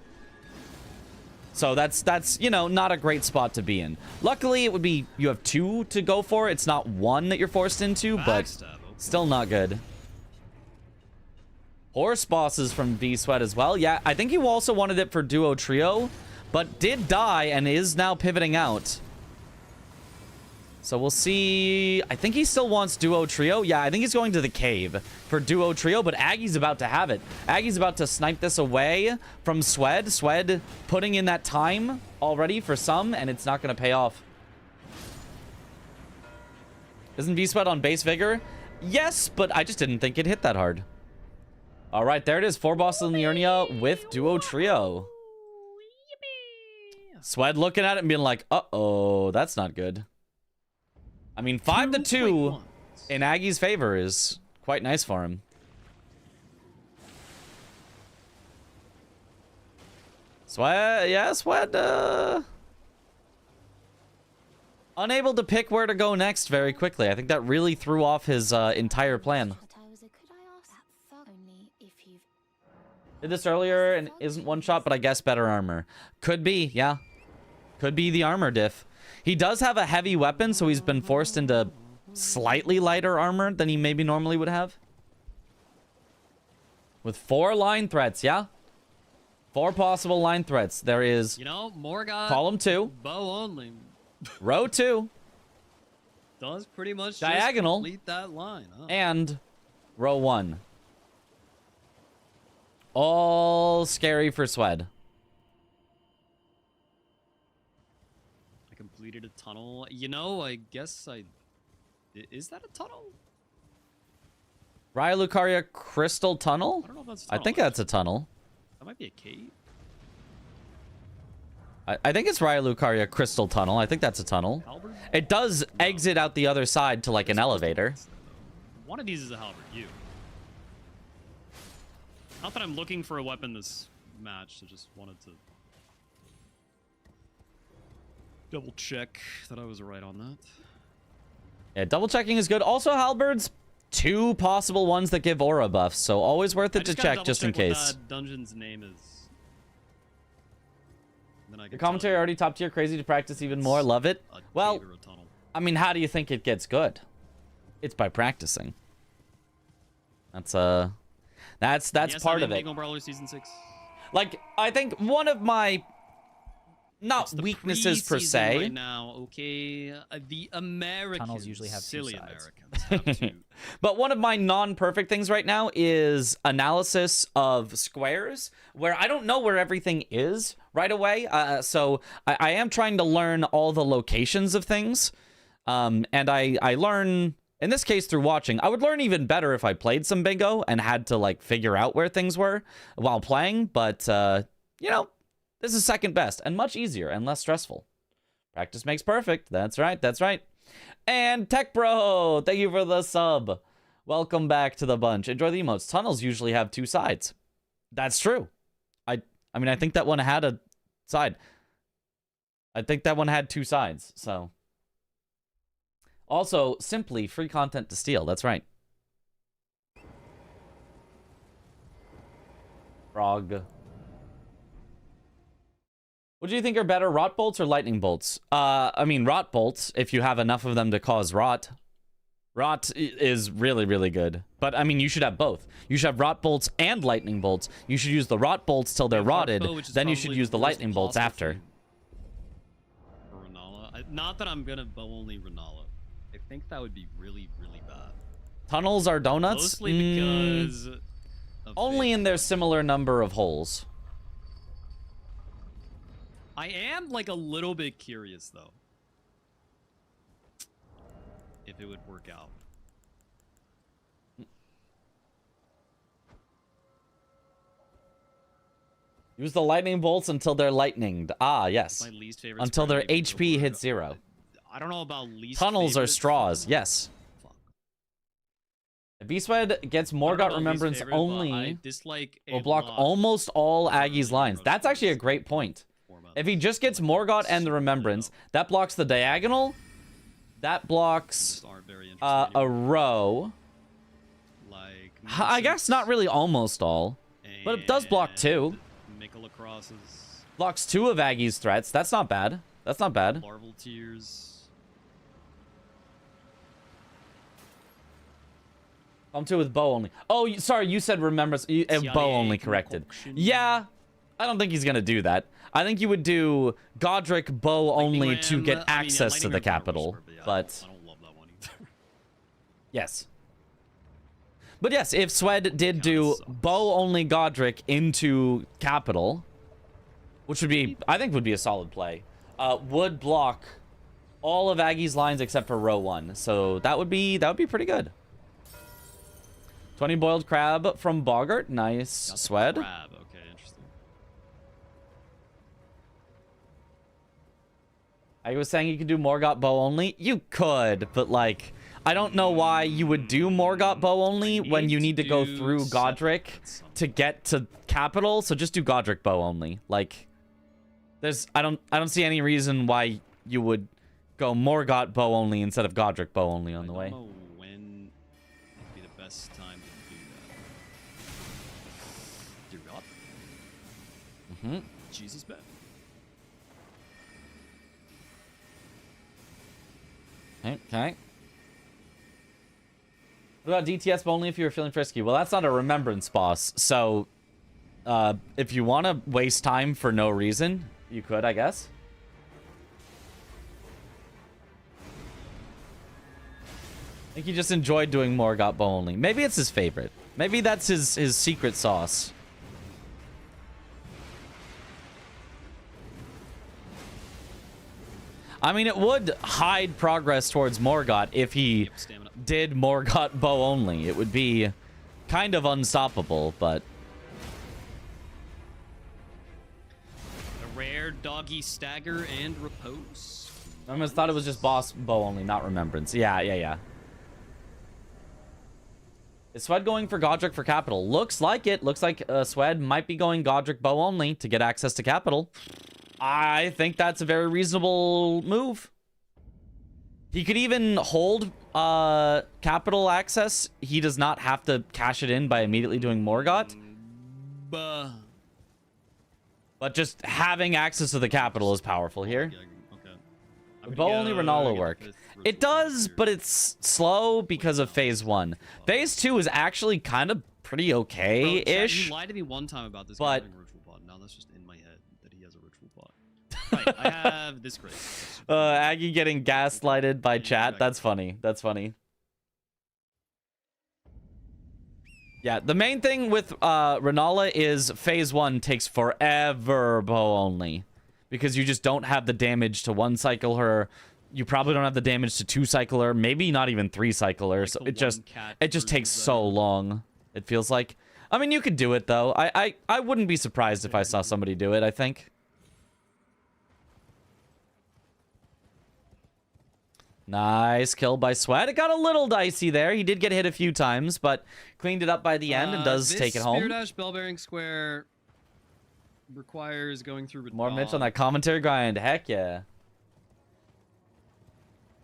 So that's you know, not a great spot to be in. Luckily, it would be you have 2 to go for. It's not 1 that you're forced into, but still not good. Horse bosses from V-Sweat as well. Yeah, I think he also wanted it for duo trio, but did die and is now pivoting out. So we'll see. I think he still wants duo trio. Yeah, I think he's going to the cave for duo trio, but Aggie's about to have it. Aggie's about to snipe this away from Swed. Swed putting in that time already for some, and it's not going to pay off. Isn't V-Sweat on base vigor? Yes, but I just didn't think it hit that hard. All right, there it is. 4 bosses in Liurnia with duo trio. Swed looking at it and being like, uh-oh, that's not good. I mean, 5-2 in Aggie's favor is quite nice for him. Swed, yeah, Swed, unable to pick where to go next very quickly. I think that really threw off his entire plan. Did this earlier and isn't one shot, but I guess better armor. Could be, yeah. Could be the armor diff. He does have a heavy weapon, so he's been forced into slightly lighter armor than he maybe normally would have. With 4 line threats, yeah? 4 possible line threats. There is, You know, Morgoth. column 2, Bow only. row 2, Does pretty much Diagonal. just complete that line. Huh? and row 1. All scary for Swed. I completed a tunnel. You know, I guess is that a tunnel? Raya Lucaria Crystal Tunnel? I don't know if that's a I tunnel. think that's a tunnel. That might be a cave. I think it's Raya Lucaria Crystal Tunnel. I think that's a tunnel. Halberd? It does exit out the other side to like an elevator. One of these is a halberd. You. Not that I'm looking for a weapon this match. I just wanted to double check that I was right on that. Yeah, double checking is good. Also, halberds, 2 possible ones that give aura buffs, so always worth I it to just gotta check just in double-check case. what that dungeon's name is. Then I The can commentary tell you already top tier, crazy to practice even more. Love it. a Well, cave or a tunnel. I mean, how do you think it gets good? It's by practicing. That's Yes, part I'm of in it. Lego Brawlers Season 6. Like, I think one of my not It's the weaknesses per pre-season se. right now, okay? The Americans, usually have 2 silly sides. Americans, have 2. But one of my non-perfect things right now is analysis of squares, where I don't know where everything is right away. So I am trying to learn all the locations of things. And I learn, in this case, through watching. I would learn even better if I played some bingo and had to, like, figure out where things were while playing. But, you know, this is second best and much easier and less stressful. Practice makes perfect. That's right. That's right. And Tech Bro, thank you for the sub. Welcome back to the bunch. Enjoy the emotes. Tunnels usually have 2 sides. That's true. I mean, I think that one had a side. I think that one had 2 sides, so. Also, simply free content to steal. That's right. Frog. What do you think are better, rot bolts or lightning bolts? I mean, rot bolts, if you have enough of them to cause rot. Rot is really, really good. But, I mean, you should have both. You should have rot bolts and lightning bolts. You should use the rot bolts till they're rotted. Bow, which is Then you should probably use the worst lightning bolts possible after. thing for Renala. Not that I'm going to bow only Renala. I think that would be really, really bad. Tunnels are donuts? Mostly because... of Only in their similar number of holes. I am, like, a little bit curious, though. If it would work out. Use the lightning bolts until they're lightninged. Ah, yes. My least favorite. Until their spread, HP maybe hits 0. I don't know about least Tunnels are favorite. straws. Yes. Fuck. If Beastwed gets I don't know Morgott about least Remembrance favorite, but I only, dislike will a block lot almost all Aggie's the lines. Rush That's actually a Force great point. format. If he just gets Morgott and the Remembrance, that blocks the diagonal. That blocks Just aren't very a interesting row. like I guess not really almost all, but it does block 2. Mikola crosses, Blocks 2 of Aggie's threats. That's not bad. That's not bad. larval tears. I'm 2 with bow only. Oh, sorry, you said Remembrance. Bow only corrected. Yeah, I don't think he's going to do that. I think you would do Godric bow only Lightning to Ram, get access to Lightning the Ram Power capital. Whisper, yeah, But I don't love that one either. yes. But yes, if Swed did do sucks. bow only Godric into capital, which would be, I think would be a solid play, would block all of Aggie's lines except for row 1. So that would be pretty good. 20 boiled crab from Boggart. Nice. Got the Swed. crab. Okay, interesting. I was saying you could do Morgott bow only. You could, but like, I don't know why you would do Morgott bow only when you need to go through Godric to get to capital. So just do Godric bow only. Like, I don't see any reason why you would go Morgott bow only instead of Godric bow only on the way. I don't know when would be the best time to do that. Dear God. Jesus, man. Okay. What about DTS bow only if you were feeling frisky? Well, that's not a remembrance boss, so if you want to waste time for no reason, you could, I guess. I think he just enjoyed doing Morgott bow only. Maybe it's his favorite. Maybe that's his secret sauce. I mean, it would hide progress towards Morgott if he did Morgott bow only. It would be kind of unstoppable, but... A rare doggy stagger and repose. I almost thought it was just boss bow only, not remembrance. Yeah. Is Swed going for Godric for capital? Looks like it. Looks like Swed might be going Godric bow only to get access to capital. I think that's a very reasonable move. He could even hold capital access. He does not have to cash it in by immediately doing Morgott. But just having access to the capital is powerful here. Okay. Bow only Renala work. It does, but it's slow because of phase 1. Phase 2 is actually kind of pretty okay-ish. You lied to me one time about this but guy having a ritual pod. Now that's just in my head that he has a ritual pod. Right, I have this grace. Aggie getting gaslighted by chat. That's funny. That's funny. Yeah, the main thing with Renala is phase 1 takes forever bow only. Because you just don't have the damage to 1 cycle her. You probably don't have the damage to 2 cycle her. Maybe not even 3 cycle her. Like So the it just takes so long. It feels like. I mean, you could do it though. I wouldn't be surprised if I saw somebody do it, I think. Nice kill by Sweat. It got a little dicey there. He did get hit a few times, but cleaned it up by the end and does take it home. Spear Dash Bellbearing Square requires going through More Mitch on that commentary grind. Heck yeah.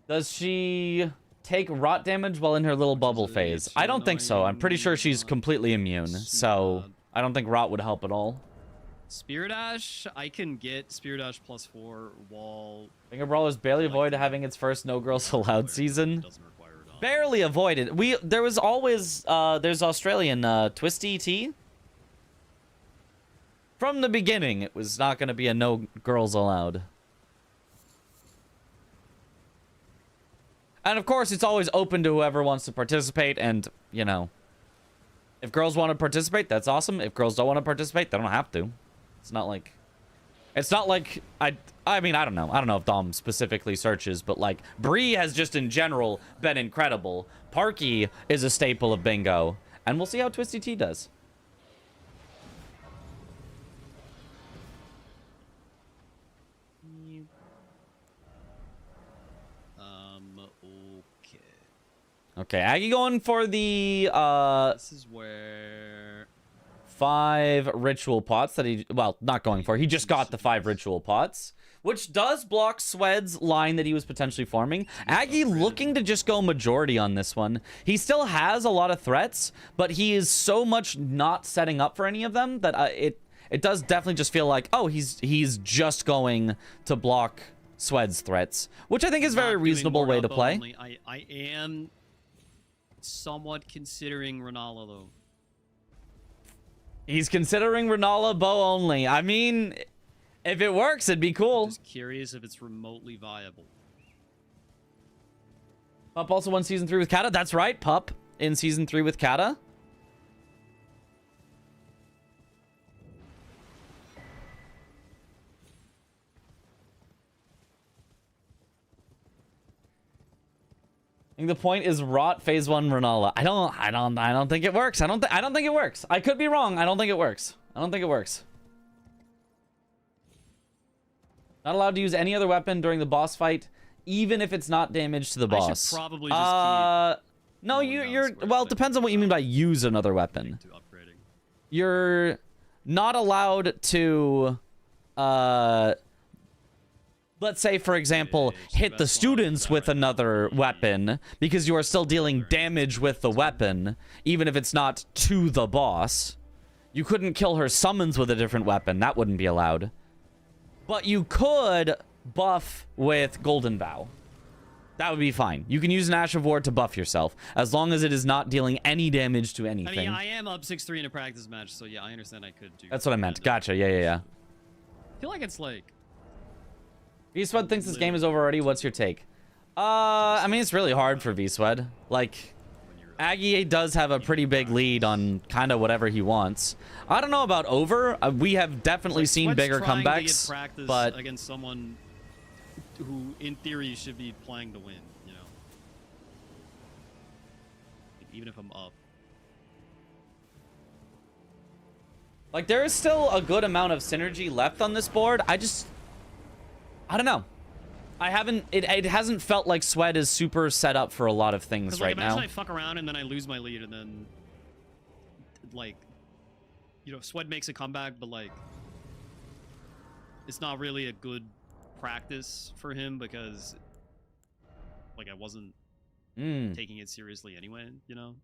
Does she take rot damage while in her little bubble phase? I don't think so. I'm pretty sure she's completely immune, so I don't think rot would help at all. Spear Dash, I can get Spear Dash +4 wall. Finger Brawlers barely avoided having its first No Girls Allowed season. Doesn't require it on. Barely avoided. There was always there's Australian Twisty T. From the beginning, it was not going to be a No Girls Allowed. And of course, it's always open to whoever wants to participate, and, you know, if girls want to participate, that's awesome. If girls don't want to participate, they don't have to. It's not like I mean, I don't know. I don't know if Dom specifically searches, but like Bree has just in general been incredible. Parky is a staple of bingo, and we'll see how Twisty T does. Okay. Okay, Aggie going for the This is where 5 ritual pots that he, well, not going for. He just got the 5 ritual pots, which does block Swed's line that he was potentially forming. Aggie looking to just go majority on this one. He still has a lot of threats, but he is so much not setting up for any of them that it does definitely just feel like, oh, he's just going to block Swed's threats, which I think is a very reasonable way to play. Only. I am somewhat considering Renala, though. He's considering Renala bow only. I mean, if it works, it'd be cool. Just curious if it's remotely viable. Pup also won season 3 with Kata. That's right, Pup in season 3 with Kata. I think the point is rot phase 1 Renala. I don't think it works. I don't think it works. I could be wrong. I don't think it works. I don't think it works. Not allowed to use any other weapon during the boss fight, even if it's not damage to the boss. I should probably just keep no, going you're down well, it square depends on what you mean by use another weapon. to upgrading. You're not allowed to let's say, for example, hit the students with another weapon because you are still dealing damage with the weapon, even if it's not to the boss. You couldn't kill her summons with a different weapon. That wouldn't be allowed. But you could buff with Golden Vow. That would be fine. You can use an Ash of War to buff yourself, as long as it is not dealing any damage to anything. I mean, I am up 6-3 in a practice match, so yeah, I understand I could do. That's what I meant. Gotcha. Yeah. I feel like it's like. V-Swed thinks this game is over already. What's your take? I mean, it's really hard for V-Swed. Like, Aggie does have a pretty big lead on kind of whatever he wants. I don't know about over. We have definitely seen Sweat's bigger trying to get comebacks, practice but against someone who, in theory, should be playing to win. You know, like, even if I'm up. like there is still a good amount of synergy left on this board. I don't know. It hasn't felt like Swed is super set up for a lot of things right now. Imagine I fuck around and then I lose my lead and then, like, you know, Swed makes a comeback, but like, it's not really a good practice for him because, like, I wasn't taking it seriously anyway, you know?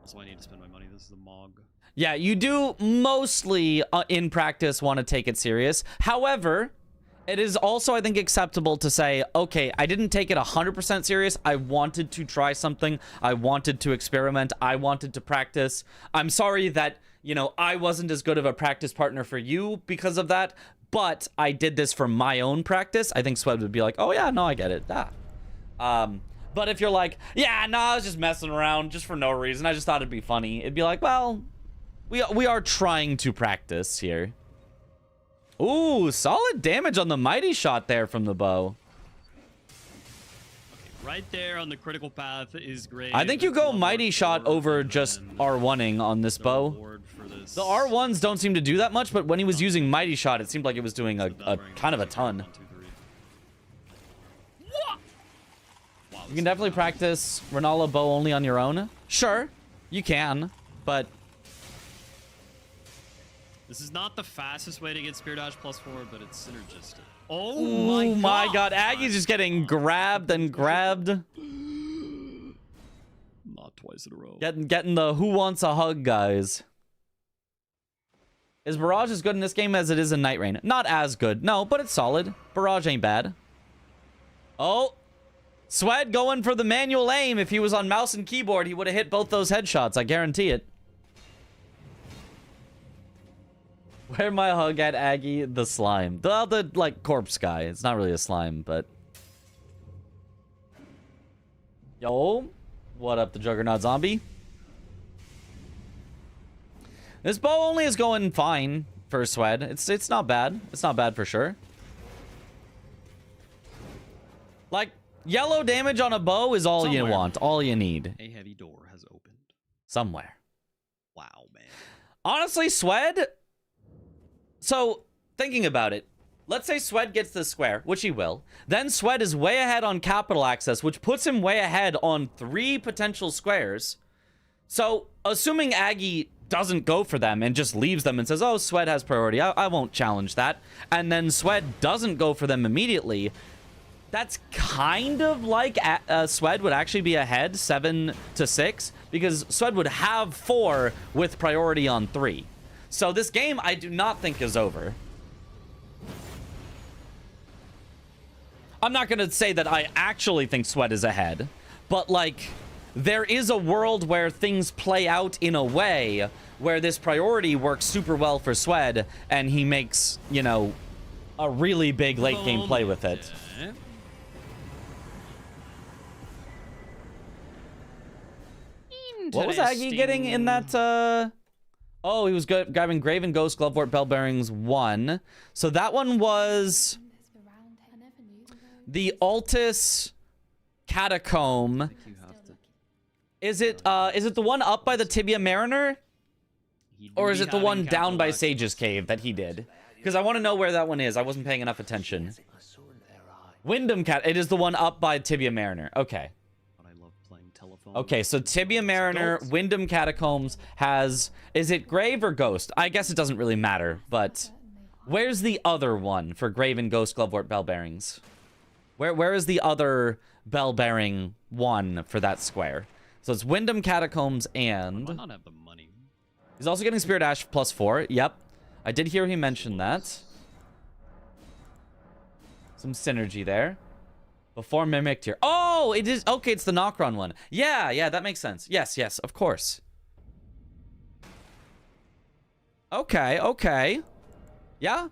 Also, I need to spend my money. This is a Mog. Yeah, you do mostly in practice want to take it serious. However, it is also, I think, acceptable to say, okay, I didn't take it 100% serious. I wanted to try something. I wanted to experiment. I wanted to practice. I'm sorry that, you know, I wasn't as good of a practice partner for you because of that, but I did this for my own practice. I think Swed would be like, oh, yeah, no, I get it. But if you're like, yeah, no, I was just messing around just for no reason. I just thought it'd be funny. It'd be like, well, we are trying to practice here. Ooh, solid damage on the mighty shot there from the bow. Okay, right there on the critical path is great. I think you go mighty shot over just R1ing on this bow. The R1s don't seem to do that much, but when he was using mighty shot, it seemed like it was doing a kind of a ton. You can definitely practice Renala bow only on your own. Sure, you can, but this is not the fastest way to get Spear Dodge +4, but it's synergistic. Oh ooh, my god. Aggie's just getting grabbed and grabbed. Not twice in a row. Getting the who wants a hug, guys. Is Barrage as good in this game as it is in Night Rain? Not as good, no, but it's solid. Barrage ain't bad. Oh, Swed going for the manual aim. If he was on mouse and keyboard, he would have hit both those headshots. I guarantee it. Where my hug at Aggie? The slime. The like, corpse guy. It's not really a slime, but... Yo. What up, the Juggernaut Zombie? This bow only is going fine for Swed. It's not bad. It's not bad for sure. Like, yellow damage on a bow is all you want. All you need. A heavy door has opened. Somewhere. Wow, man. Honestly, Swed... So, thinking about it, let's say Swed gets the square, which he will. Then Swed is way ahead on capital access, which puts him way ahead on 3 potential squares. So, assuming Aggie doesn't go for them and just leaves them and says, oh, Swed has priority, I won't challenge that. And then Swed doesn't go for them immediately. That's kind of like Swed would actually be ahead 7-6, because Swed would have 4 with priority on 3. So this game, I do not think is over. I'm not going to say that I actually think Swed is ahead, but, like, there is a world where things play out in a way where this priority works super well for Swed, and he makes, you know, a really big late game play with it. What was Aggie getting in that, Oh, he was grabbing Graven Ghost, Glovewort, Bell Bearings 1. So that one was the Altus Catacomb. Is it the one up by the Tibia Mariner? Or is it the one down by Sage's Cave that he did? Because I want to know where that one is. I wasn't paying enough attention. Wyndham Cat. It is the one up by Tibia Mariner. Okay. But I love playing telephone. Okay, so Tibia Mariner, Wyndham Catacombs has... Is it Grave or Ghost? I guess it doesn't really matter, but... Where's the other one for Grave and Ghost Glovewort Bell Bearings? Where is the other bell bearing one for that square? So it's Wyndham Catacombs and... Why not have the money? He's also getting Spirit Ash +4. Yep. I did hear he mentioned that. Some synergy there. Before Mimicked here. Oh, it is... Okay, it's the Nokron one. Yeah, that makes sense. Yes, of course. Okay. Yeah.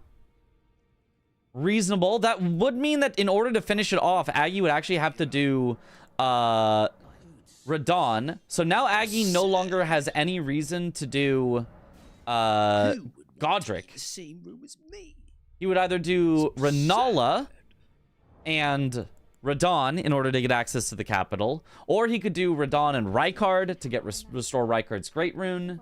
Reasonable. That would mean that in order to finish it off, Aggie would actually have to do Radon. So now Aggie no longer has any reason to do Godric. The same room as me. He would either do Renala and Radon in order to get access to the capital, or he could do Radon and Rykard to get restore Rykard's Great Rune.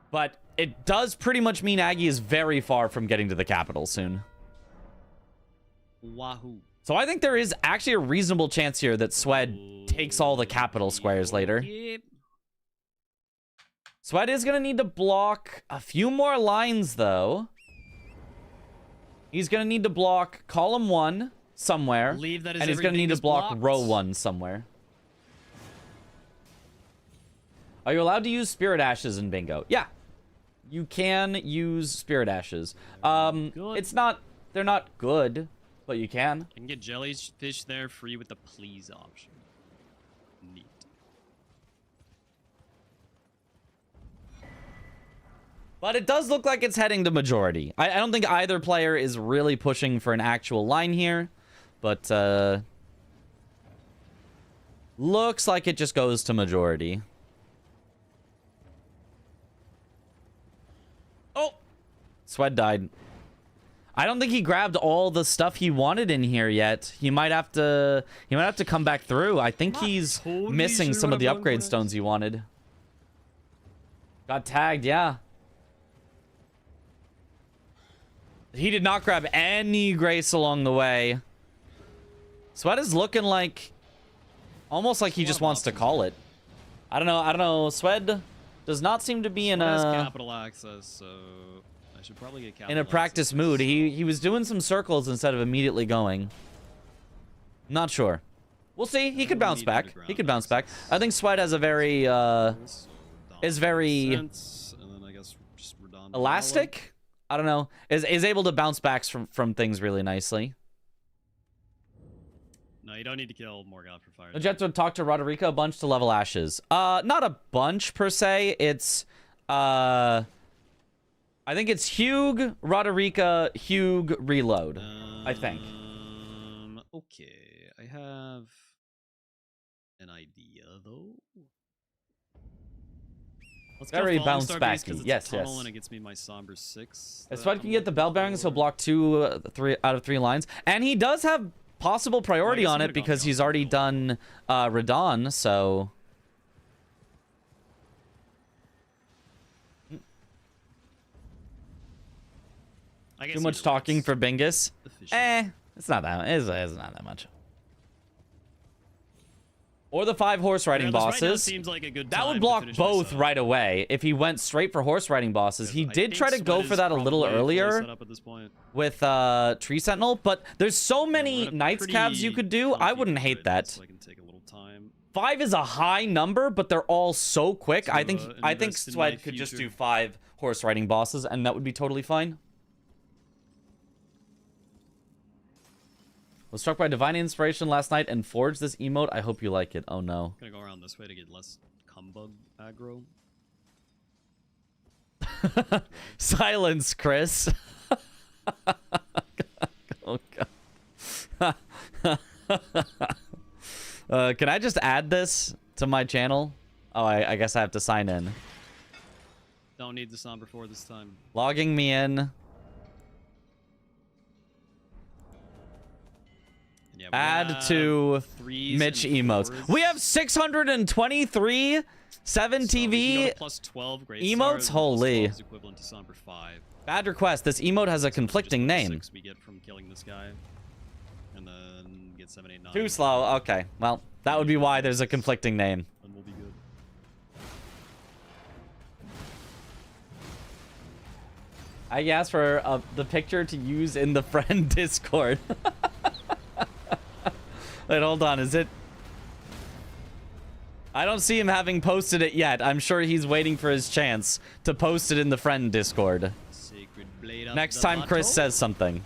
But it does pretty much mean Aggie is very far from getting to the capital soon. Wahoo. So I think there is actually a reasonable chance here that Swed takes all the capital squares later. Yep. Swed is going to need to block a few more lines, though. He's going to need to block column 1 somewhere. Believe that is and he's going to everything need to is block blocked. row 1 somewhere. Are you allowed to use Spirit Ashes in Bingo? Yeah. You can use Spirit Ashes. Good. It's not... They're not good, but you can. I can get jellyfish there free with the please option. Neat. But it does look like it's heading to majority. I don't think either player is really pushing for an actual line here. But, looks like it just goes to majority. Oh! Swed died. I don't think he grabbed all the stuff he wanted in here yet. He might have to come back through. I think he's totally missing sure some of the what I'm upgrade gonna- stones he wanted. Got tagged, yeah. He did not grab any grace along the way. Swed is looking like... Almost like he just wants to call it. I don't know. Swed does not seem to be in Has a... capital access, so I should probably get capital in a practice access. mood. He was doing some circles instead of immediately going. Not sure. We'll see. He could bounce need back. underground He could bounce back. access. I think Swed has a very So, is Dom very- makes sense, and then I guess just Radon elastic. I don't know. Is able to bounce back from things really nicely. No, you don't need to kill Morgoth for fire. Did you have to talk to Roderica a bunch to level Ashes? Not a bunch per se. It's I think it's Hugh, Roderica, Hugh, Reload. I think. Okay, I have an idea though. Let's go Very Falling bounce Star backy. Beast 'cause it's a Yes, tunnel yes. And it gets me my Somber 6. If that Swed can I'm get the bell bearings, he'll looking block 2, 3 out of 3 lines, and he does have possible priority guess on he it could've gone because beyond he's the already middle. done Radon. So for. I guess too much either talking one's for Bingus. efficient. It's not that. It's not that much. Or the 5 horse riding Regardless, right now bosses. seems like a good That time would to block finish both myself. right away if he went straight for horse riding bosses. He I did think try to Sweat go is for that a little probably fully earlier set up at this point. with Tree Sentinel, but there's so many We're at a Knights Calves you pretty could do. I comfy wouldn't grid hate now, that. So I can take a little time. 5 is a high number, but they're all so quick. To, I think invest in my Swed could just future. do 5 horse riding bosses, and that would be totally fine. Was struck by divine inspiration last night and forged this emote. I hope you like it. Oh no. Gonna go around this way to get less cumbug aggro. Silence, Chris. Oh god. Can I just add this to my channel? Oh, I guess I have to sign in. Don't need the Somber 4 this time. Logging me in. Yeah, Add have to threes Mitch and emotes. fours. We have 623 7 So we can go TV to plus 12 great emotes? stars, and plus Holy. 12 is equivalent to Somber 5. Bad request. This emote has a So conflicting just name. 6 we get from killing this guy. And then get 7, 8, 9. Too slow. Okay. Well, that would be why there's a conflicting name. And we'll be good. I asked for the picture to use in the friend Discord. Wait, hold on. Is it? I don't see him having posted it yet. I'm sure he's waiting for his chance to post it in the friend Discord. Sacred blade up Next the time Chris butthole. says something.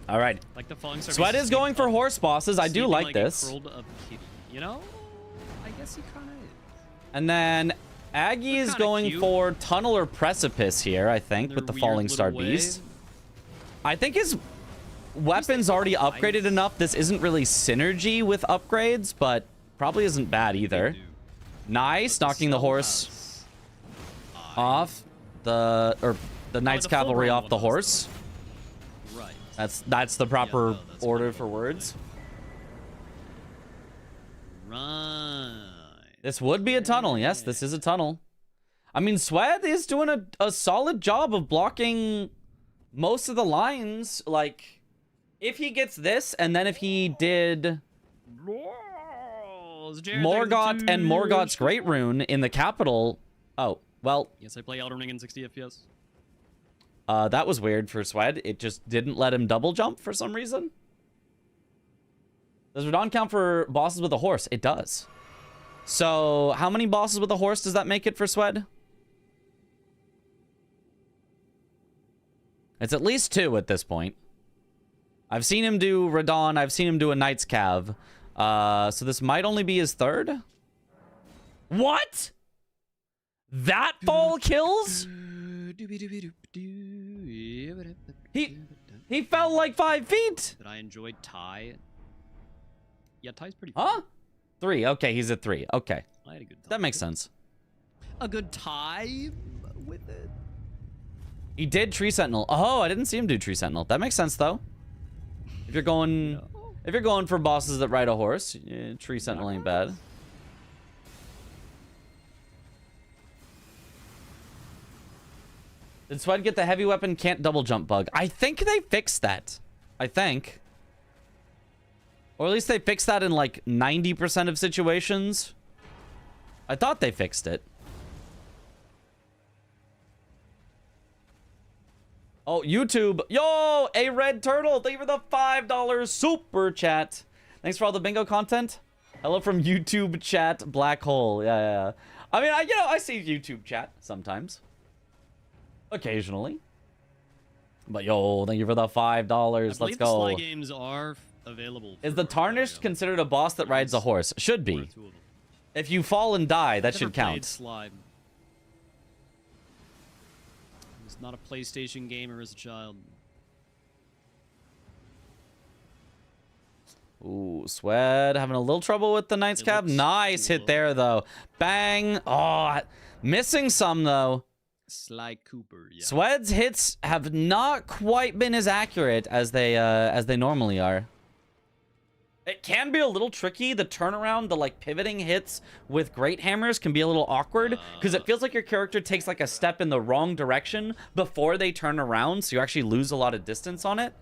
All right. Like the falling surface Sweat is going for horse bosses. I do sleeping like a this. curled up kitty. You know? I guess he kind of is. And then Aggie is kinda going cute. for tunnel or precipice here, I think, Their with the weird falling little star way. beast. I think his weapon's already upgraded nice. enough. This isn't really synergy with upgrades, but probably isn't bad either. They do. Nice, But knocking the cell horse has off the Knight's the full Cavalry grown off one the does, horse. though. Right. That's the proper no, that's order what for I would words. think. Right. This would be a tunnel. Yes, this is a tunnel. I mean, Sweat is doing a solid job of blocking most of the lines. Like, if he gets this, and then if he did Morgoth and Morgoth's Great Rune in the capital. Oh, well, Yes, I play Elden Ring in 60 FPS. that was weird for Sweat. It just didn't let him double jump for some reason. Does Radon count for bosses with a horse? It does. So, how many bosses with a horse does that make it for Swed? It's at least 2 at this point. I've seen him do Radon. I've seen him do a Knight's Cav. So this might only be his 3rd. What? That fall kills? He fell like 5 feet. That I enjoyed Ty. Yeah, Ty's pretty. Huh? 3. Okay, he's at 3. Okay. I had a good time. That makes sense. A good time with it. He did Tree Sentinel. Oh, I didn't see him do Tree Sentinel. That makes sense, though. If you're going... If you're going for bosses that ride a horse, yeah, Tree Sentinel ain't bad. Did Swed get the heavy weapon can't double jump bug? I think they fixed that. I think. Or at least they fixed that in like 90% of situations. I thought they fixed it. Oh, YouTube. Yo, a red turtle. Thank you for the $5 super chat. Thanks for all the bingo content. Hello from YouTube chat, black hole. Yeah. I mean, I see YouTube chat sometimes. Occasionally. But yo, thank you for the $5. Let's go. Sly games are available. Is the Tarnished considered a boss that rides a horse? Should be. If you fall and die, that should count. Slide. I was not a PlayStation gamer as a child. Ooh, Swed having a little trouble with the Knight's It Cab. looks Nice hit cool. there, though. Bang. Oh, missing some, though. Sly Cooper, yeah. Swed's hits have not quite been as accurate as they normally are. It can be a little tricky. The turnaround, the like pivoting hits with great hammers can be a little awkward because it feels like your character takes like a step in the wrong direction before they turn around, so you actually lose a lot of distance on it.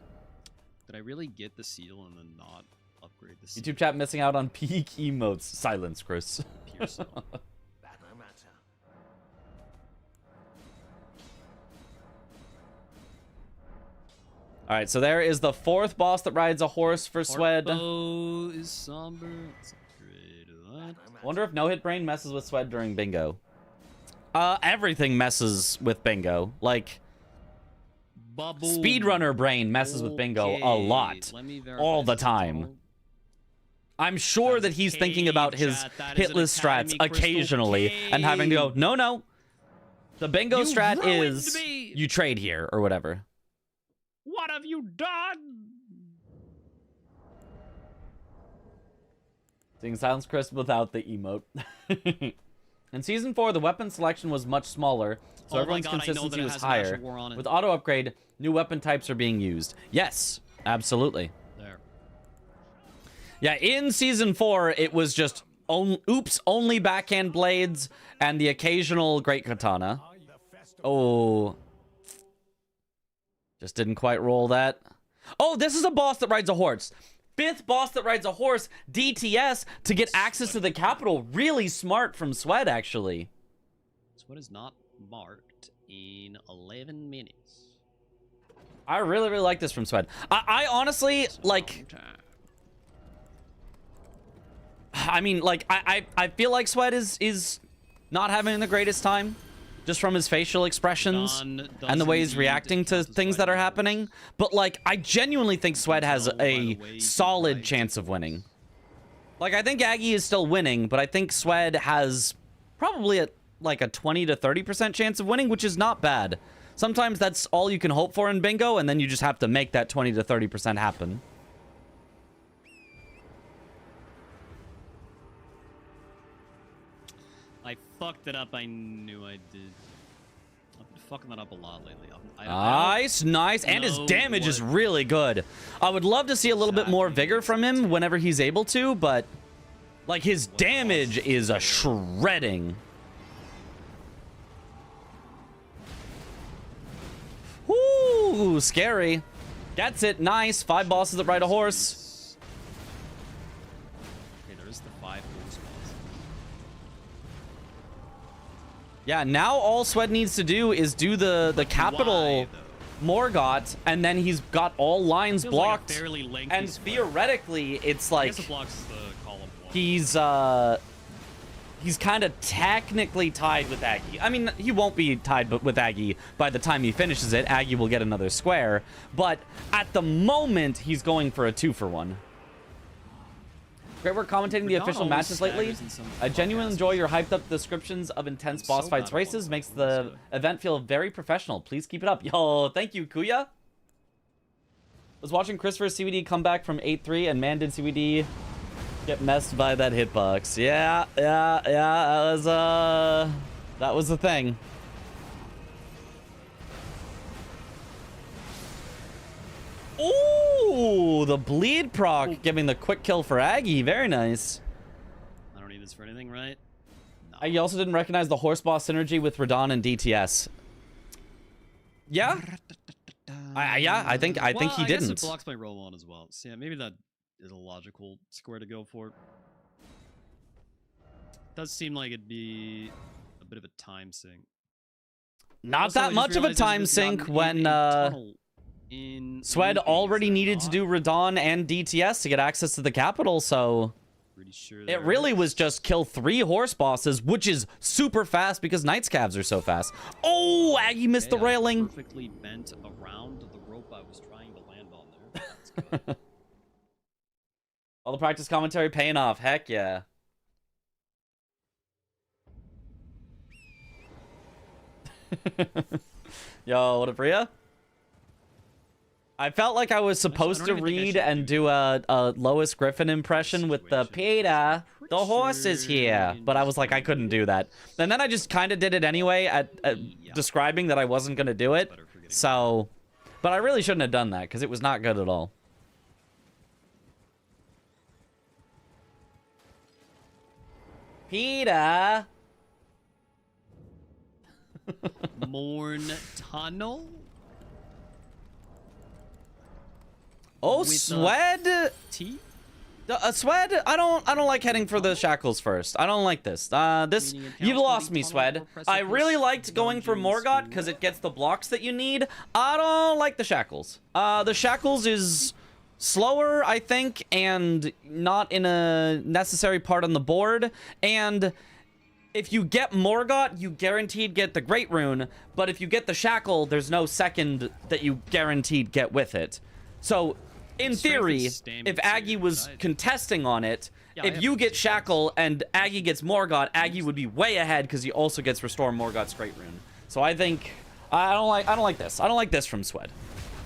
Did I really get the seal and then not upgrade the seal? YouTube chat missing out on peak emotes. Silence, Chris. Pearson. All right, so there is the 4th boss that rides a horse for Swed. Harpo is somber. Let's upgrade that. Wonder if no-hit brain messes with Swed during bingo. Everything messes with bingo. Like, Bubble. speedrunner brain messes with bingo a lot. Let me verify All the this time. tunnel. I'm sure that he's thinking about his Chat, that is an hitless strats Academy Crystal occasionally and having to go, Cave. no. The bingo You strat ruined is me! you trade here or whatever. What have you done? Seeing Silence Crisp without the emote. In Season 4, the weapon selection was much smaller, so Oh my everyone's God, I know consistency that it was has an actual higher. war on it. With auto upgrade, new weapon types are being used. Yes, absolutely. There. Yeah, in Season 4, it was just only backhand blades and the occasional great katana. Oh. Just didn't quite roll that. Oh, this is a boss that rides a horse. 5th boss that rides a horse, DTS, to get access to the capital. Really smart from Sweat, actually. Sweat is not marked in 11 minutes. I really, really like this from Sweat. I honestly, like... I mean, like, I feel like Sweat is not having the greatest time. Just from his facial expressions and the way he's reacting to things that are happening. But, like, I genuinely think Sweat has a solid chance of winning. Like, I think Aggie is still winning, but I think Sweat has probably like a 20 to 30% chance of winning, which is not bad. Sometimes that's all you can hope for in bingo, and then you just have to make that 20 to 30% happen. I fucked it up. I knew I did. I've been fucking that up a lot lately. Nice, nice. And his damage is really good. I would love to see a little bit more vigor from him whenever he's able to, but like his damage is a shredding. Woo, scary. Gets it. Nice. 5 bosses that ride a horse. Okay, there is the 5 horse boss. Yeah, now all Sweat needs to do is do the capital Morgott, and then he's got all lines Feels like a blocked. fairly lengthy And square. theoretically, it's I like guess it blocks the column block. he's kind of technically tied with Aggie. I mean, he won't be tied with Aggie by the time he finishes it. Aggie will get another square, but at the moment, he's going for a 2-for-1. Great work commentating the official matches lately. I genuinely enjoy your hyped up descriptions of intense boss fights races. Makes the event feel very professional. Please keep it up. Yo, thank you, Kuya. Was watching Christopher's CVD come back from 8-3, and man, did CVD get messed by that hitbox. Yeah, that was the thing. Ooh, the bleed proc giving the quick kill for Aggie. Very nice. I don't need this for anything, right? No. Aggie also didn't recognize the horse boss synergy with Radon and DTS. Yeah? I think he I guess didn't. it blocks my roll on as well. So yeah, maybe that is a logical square to go for. Does seem like it'd be a bit of a time sink. Not Also, I that just much of a realized there's time not sink an when tunnel in Swed Looping, already is there needed to not? do Radon and DTS to get access to the capital, so Pretty sure it there really is. was just kill 3 horse bosses, which is super fast because Night Scavs are so fast. Oh, Aggie missed the Okay, I railing. perfectly bent around the rope I was trying to land on there. That's good. All the practice commentary paying off. Heck yeah. Yo, what up, Rhea? I felt like I was supposed to even think I read should and do do a Lois Griffin impression with the Peter, the horse is here, but I was like, I couldn't do that. And then I just kind of did it anyway at describing that I wasn't going to do it. So, but I really shouldn't have done that because it was not good at all. Peter. Morn Tunnel? Oh, With, Swed. T? Swed, I don't like heading for the shackles first. I don't like this. This Meaning it you've counts for lost the me, tunnel Swed. or I precipice really liked going for dungeons Morgott to because it gets the blocks that you need. I don't like the shackles. The shackles is slower, I think, and not in a necessary part on the board. And if you get Morgott, you guaranteed get the Great Rune. But if you get the shackle, there's no second that you guaranteed get with it. So in Strength and theory, stamina if Aggie too, was right? contesting on it, Yeah, I if have you those get defense. Shackle and Aggie gets Morgott, Aggie would be way ahead because he also gets Restore Morgott's Great Rune. So I think I don't like this. I don't like this from Swed.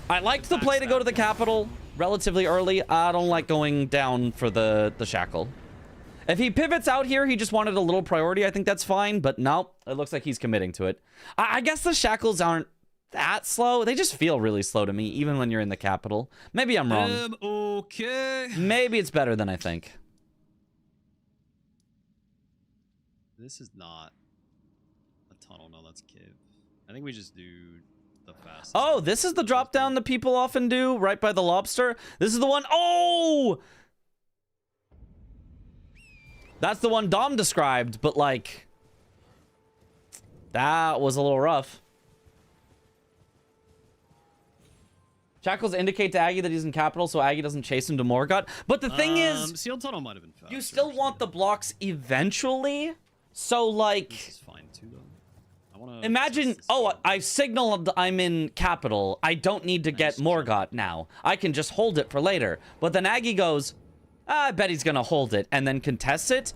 I liked the play to go to the capital relatively early. I don't like going down for the shackle. If he pivots out here, he just wanted a little priority. I think that's fine, but no, it looks like he's committing to it. I guess the shackles aren't that slow. They just feel really slow to me, even when you're in the capital. Maybe I'm wrong. Okay. Maybe it's better than I think. This is not a tunnel. No, that's cave. I think we just do the fastest. Oh, this is the drop down that people often do right by the lobster. This is the one. Oh! That's the one Dom described, but like, that was a little rough. Shackles indicate to Aggie that he's in capital, so Aggie doesn't chase him to Morgott. But the thing is, sealed tunnel might have been faster. you still want the blocks eventually. So like, This is fine too, though. I wanna imagine, oh, I signaled I'm in capital. I don't need to get Morgott now. I can just hold it for later. But then Aggie goes, I bet he's gonna hold it, and then contests it.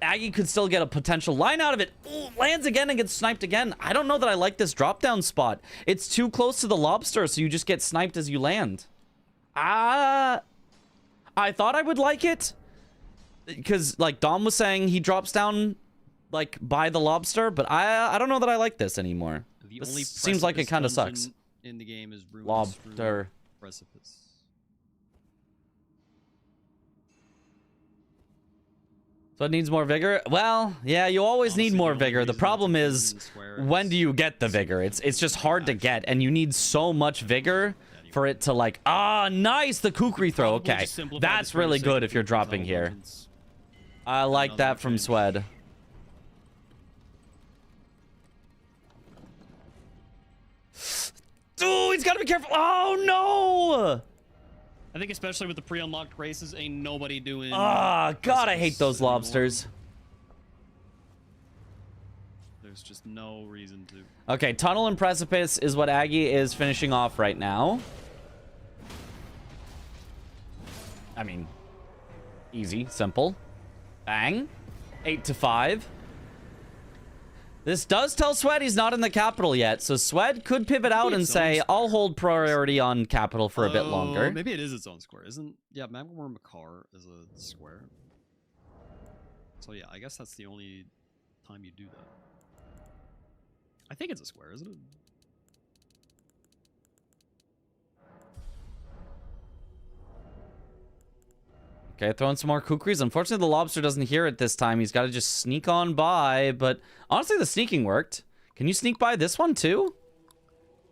Aggie could still get a potential line out of it. Ooh, lands again and gets sniped again. I don't know that I like this drop down spot. It's too close to the lobster, so you just get sniped as you land. I thought I would like it, because like Dom was saying, he drops down like by the lobster, but I don't know that I like this anymore. The This only seems like it precipice kind of dungeon sucks. in the game is Ruins Lobster. through Precipice. So it needs more vigor? Well, yeah, you always need Honestly, more the only vigor. The reason problem it's is, in Square when is do you get the vigor? It's just hard to get, and you need so much vigor for it to like, nice, the kukri throw. Probably Okay, just simplify that's this for the really sake good of if you're keeping dropping tunnel here. dungeons. I like Nothing that from changed. Swed. Ooh, he's gotta be careful. Oh no! I think especially with the pre-unlocked races, ain't nobody doing. Ah, God, I hate those anymore. lobsters. There's just no reason to. Okay, tunnel and precipice is what Aggie is finishing off right now. I mean, easy, simple. Bang. 8-5. This does tell Swed he's not in the capital yet, so Swed could pivot out and its say, own I'll hold priority on capital for a bit longer. Maybe it is its own square, isn't? Yeah, Magmar Makar is a square. So yeah, I guess that's the only time you do that. I think it's a square, isn't it? Okay, throwing some more kukris. Unfortunately, the lobster doesn't hear it this time. He's got to just sneak on by, but honestly, the sneaking worked. Can you sneak by this one too?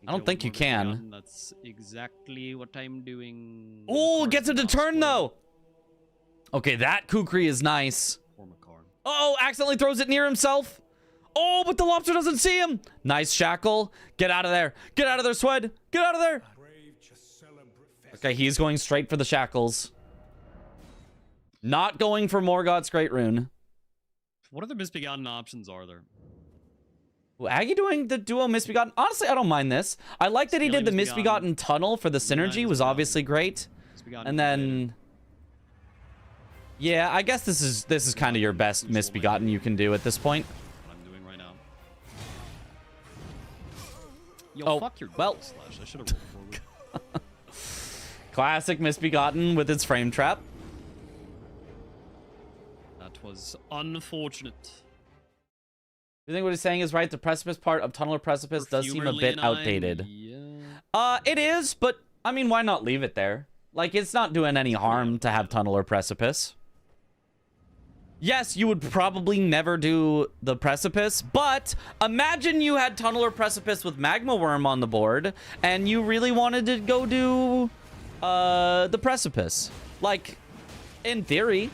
I don't think you can. That's exactly what I'm doing. Oh, Makar's gets him to not turn square. though. Okay, that kukri is nice. Or Makar. Oh, accidentally throws it near himself. Oh, but the lobster doesn't see him. Nice shackle. Get out of there. Get out of there, Swed. Get out of there. Okay, he's going straight for the shackles. Not going for Morgott's Great Rune. What other misbegotten options are there? Well, Aggie doing the duo Misbegotten. Honestly, I don't mind this. I like that he did the Scaling Misbegotten. Misbegotten tunnel for the synergy. Was Misbegotten. obviously great. Misbegotten And then, yeah, I guess this is kind of your best Misbegotten you can do at this point. What I'm doing right now. Yo, Oh, fuck your well. double slash. I should have rolled forward. Classic Misbegotten with its frame trap. That was unfortunate. You think what he's saying is right? The precipice part of Tunnel or Precipice does seem a bit Perfumerly outdated. Yeah. It is, but I mean, why not leave it there? Like, it's not doing any harm to have Tunnel or Precipice. Yes, you would probably never do the Precipice, but imagine you had Tunnel or Precipice with Magma Worm on the board, and you really wanted to go do the Precipice. Like, in theory.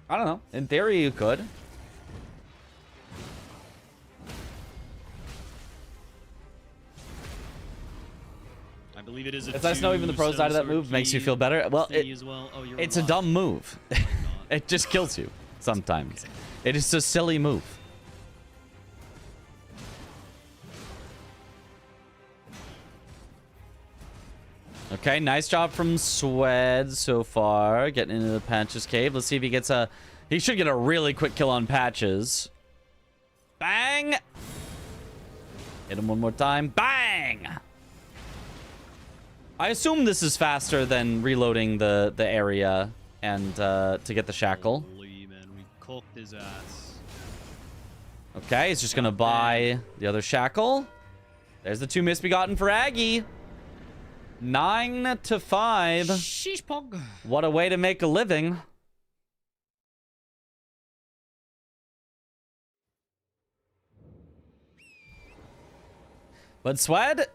I don't know. In theory, you could. I believe it is. It's nice to know even the pro side of that move makes you feel better. Well, as well. Oh, you're it's a alive. dumb move. Why not? It just kills you sometimes. It is a silly move. Okay, nice job from Swed so far, getting into the Patches cave. Let's see if he gets a... He should get a really quick kill on Patches. Bang! Hit him one more time. Bang! I assume this is faster than reloading the area and to get the shackle. Holy man, we cooked his ass. Okay, he's just gonna buy the other shackle. There's the 2 misbegotten for Aggie. 9 to 5. Sheesh pog. What a way to make a living. But Swed,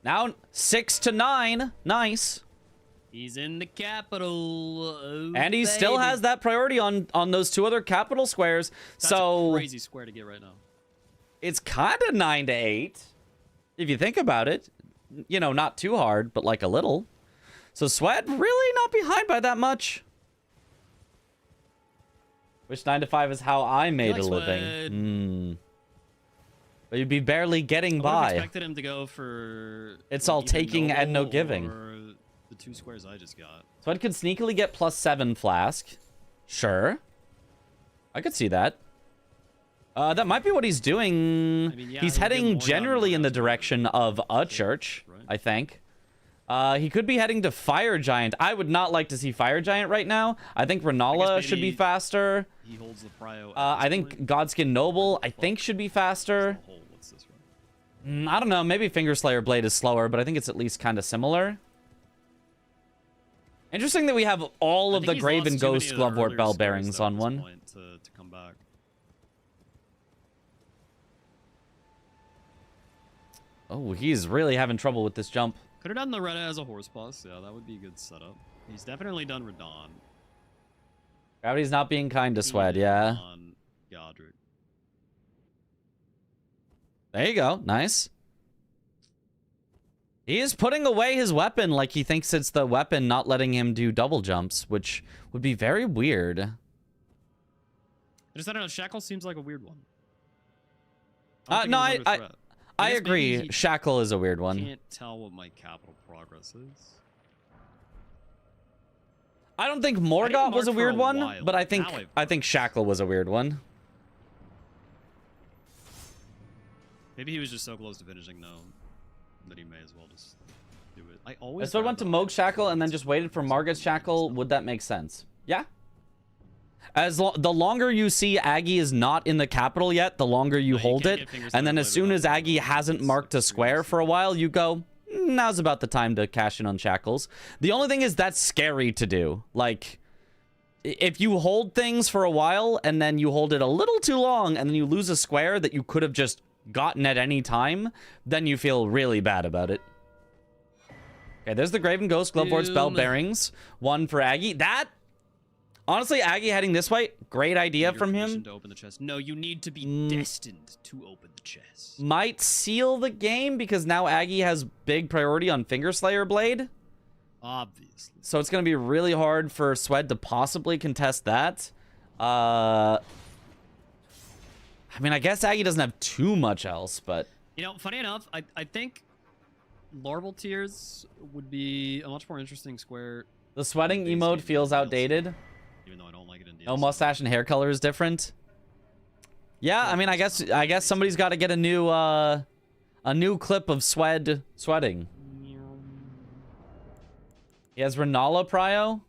now 6 to 9. Nice. He's in the capital. Oh, And he still baby. has that priority on those 2 other capital squares. That's so a crazy square to get right now. it's kind of 9 to 8. If you think about it. You know, not too hard, but like a little. So Swed really not behind by that much. Wish 9 to 5 is how I made a living. But you'd be barely getting I by. expected him to go for. It's all either taking and no Noble giving. Or the 2 squares I just got. Swed could sneakily get +7 flask. Sure. I could see that. That might be what he's doing. I mean, yeah, he's he'll get heading more generally down in the routes, direction of a church, right? I think. He could be heading to Fire Giant. I would not like to see Fire Giant right now. I think Renala should be maybe faster. He holds the prio. I think Godskin Noble, I think, should be faster. What's this one? I don't know. Maybe Fingerslayer Blade is slower, but I think it's at least kind of similar. Interesting that we have all of the Graven Ghost Glovewort Bell bearings on one. To come back. Oh, he's really having trouble with this jump. Could have done the Retta as a horse boss. Yeah, that would be a good setup. He's definitely done Radon. Gravity's not being kind to Swed, yeah. On Godric. There you go. Nice. He is putting away his weapon like he thinks it's the weapon not letting him do double jumps, which would be very weird. I don't know. Shackle seems like a weird one. No, I agree. Shackle is a weird one. Can't tell what my capital progress is. I don't think Morgott was a weird one, but I think Shackle was a weird one. Maybe he was just so close to finishing though that he may as well just do it. I always. If I went to Moog Shackle and then just waited for Margot's Shackle, would that make sense? Yeah. The longer you see Aggie is not in the capital yet, the longer you hold it, and then as soon as Aggie hasn't marked a square for a while, you go, now's about the time to cash in on Shackles. The only thing is that's scary to do. Like, if you hold things for a while and then you hold it a little too long and then you lose a square that you could have just gotten at any time, then you feel really bad about it. Okay, there's the Graven Ghost Glovewort Bell bearings. 1 for Aggie. Honestly, Aggie heading this way, great idea from him. To open the chest. No, you need to be destined to open the chest. Might seal the game because now Aggie has big priority on Fingerslayer Blade. Obviously. So it's going to be really hard for Swed to possibly contest that. I mean, I guess Aggie doesn't have too much else, but... You know, funny enough, I think Lorble Tears would be a much more interesting square. The sweating emote feels outdated. Even though I don't like it in DLC. No, mustache and hair color is different. Yeah, I mean, I guess somebody's got to get a new clip of Swed sweating. He has Renala Prio.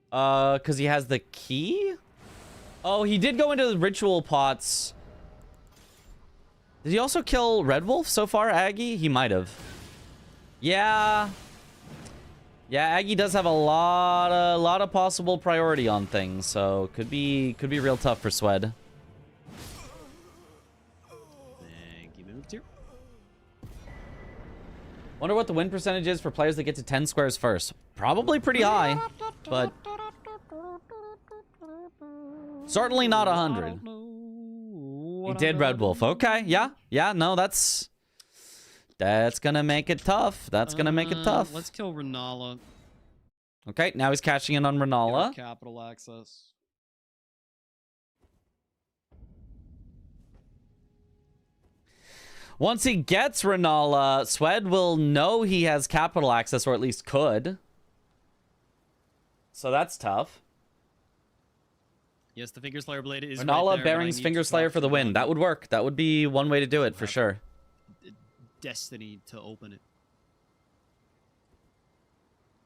Because he has the key? Oh, he did go into the ritual pots. Did he also kill Red Wolf so far, Aggie? He might have. Yeah. Yeah, Aggie does have a lot of possible priority on things, so could be real tough for Swed. Thank you, moved here. Wonder what the win percentage is for players that get to 10 squares first. Probably pretty high, but certainly not 100. He did Red Wolf. Okay, yeah, no, that's gonna make it tough. That's gonna make it tough. Let's kill Renala. Okay, now he's cashing in on Renala. Capital access. Once he gets Renala, Swed will know he has capital access, or at least could. So that's tough. Yes, the Finger Slayer blade is Renala, right there, Bearings, but I need Finger to Slayer talk for the to win. That would work. That would be one way to do it for sure. Destiny to open it.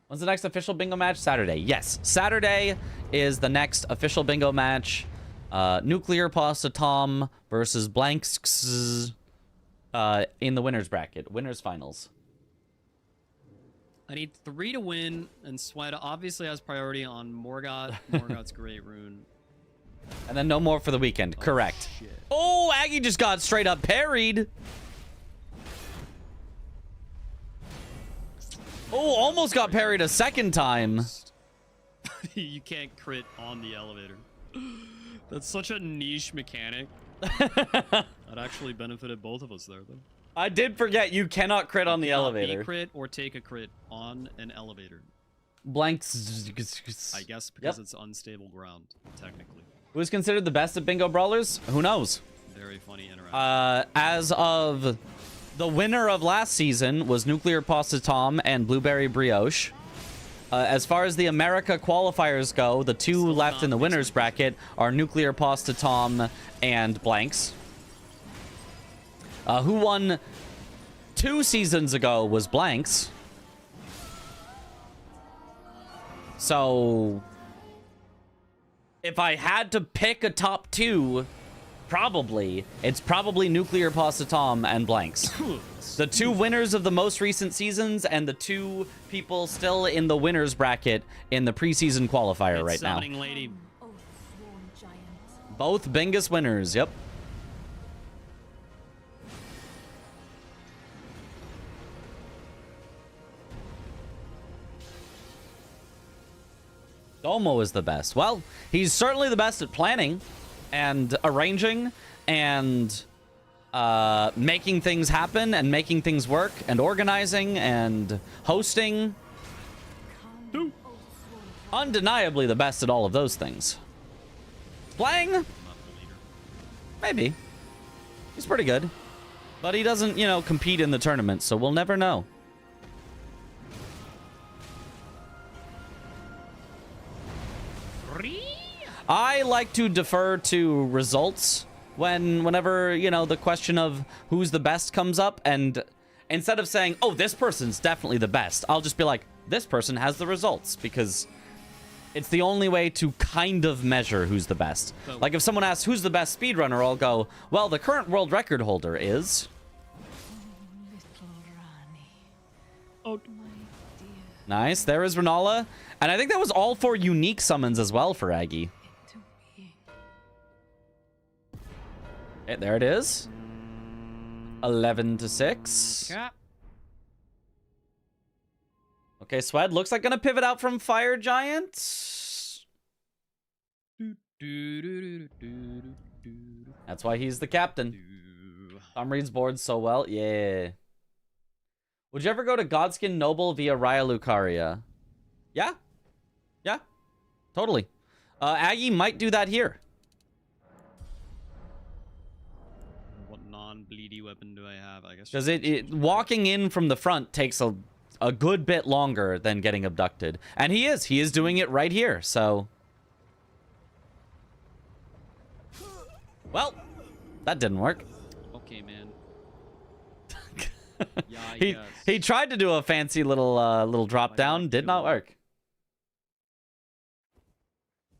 When's the next official bingo match? Saturday. Yes, Saturday is the next official bingo match. Nuclear Pasta Tom versus Blanks in the winners bracket. Winners finals. I need 3 to win, and Sweat obviously has priority on Morgoth. Morgoth's great rune. And then no more for the weekend. Correct. Shit. Oh, Aggie just got straight up parried. Oh, almost got parried a second time. You can't crit on the elevator. That's such a niche mechanic. That actually benefited both of us there, though. I did forget you cannot crit on the Cannot elevator. be crit or take a crit on an elevator. Blanks. I guess because it's unstable ground, technically. Who's considered the best at bingo brawlers? Who knows? Very funny interaction. As of the winner of last season was Nuclear Pasta Tom and Blueberry Brioche. As far as the America qualifiers go, the two left in the winners bracket are Nuclear Pasta Tom and Blanks. Who won 2 seasons ago was Blanks. So if I had to pick a top 2, it's probably Nuclear Pasta Tom and Blanks. The 2 winners of the most recent seasons and the 2 people still in the winners bracket in the preseason qualifier right now. Lady. Both Bingus winners, yep. Domo is the best. Well, he's certainly the best at planning and arranging and making things happen and making things work and organizing and hosting. Undeniably the best at all of those things. Playing? Maybe. He's pretty good. But he doesn't, you know, compete in the tournament, so we'll never know. I like to defer to results whenever, you know, the question of who's the best comes up, and instead of saying, oh, this person's definitely the best, I'll just be like, this person has the results, because it's the only way to kind of measure who's the best. Like if someone asks who's the best speedrunner, I'll go, well, the current world record holder is... Oh, Nice, there is Renala. And I think that was all 4 unique summons as well for Aggie. Okay, there it is. 11-6. yeah. Okay, Swed looks like gonna pivot out from Fire Giant. That's why he's the captain. Tom reads boards so well. Yeah. Would you ever go to Godskin Noble via Raya Lucaria? Yeah. Yeah. Totally. Aggie might do that here. What non-bleedy weapon do I have? I guess Because walking in from the front takes a good bit longer than getting abducted. And he is doing it right here, so... Well, that didn't work. Okay, man. Yeah, I he guess. he tried to do a fancy little drop down, did not work.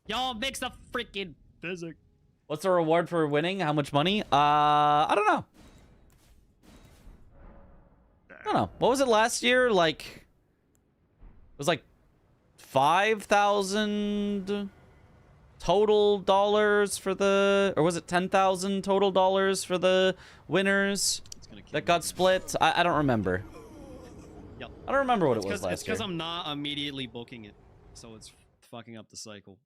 Y'all mix the freaking physics. What's the reward for winning? How much money? I don't know. I don't know. What was it last year? Like, it was like 5,000 total dollars for the, or was it 10,000 total dollars for the winners that got split? I don't remember. Yep. I don't remember what it was It's last year. because I'm not immediately booking it, so it's fucking up the cycle.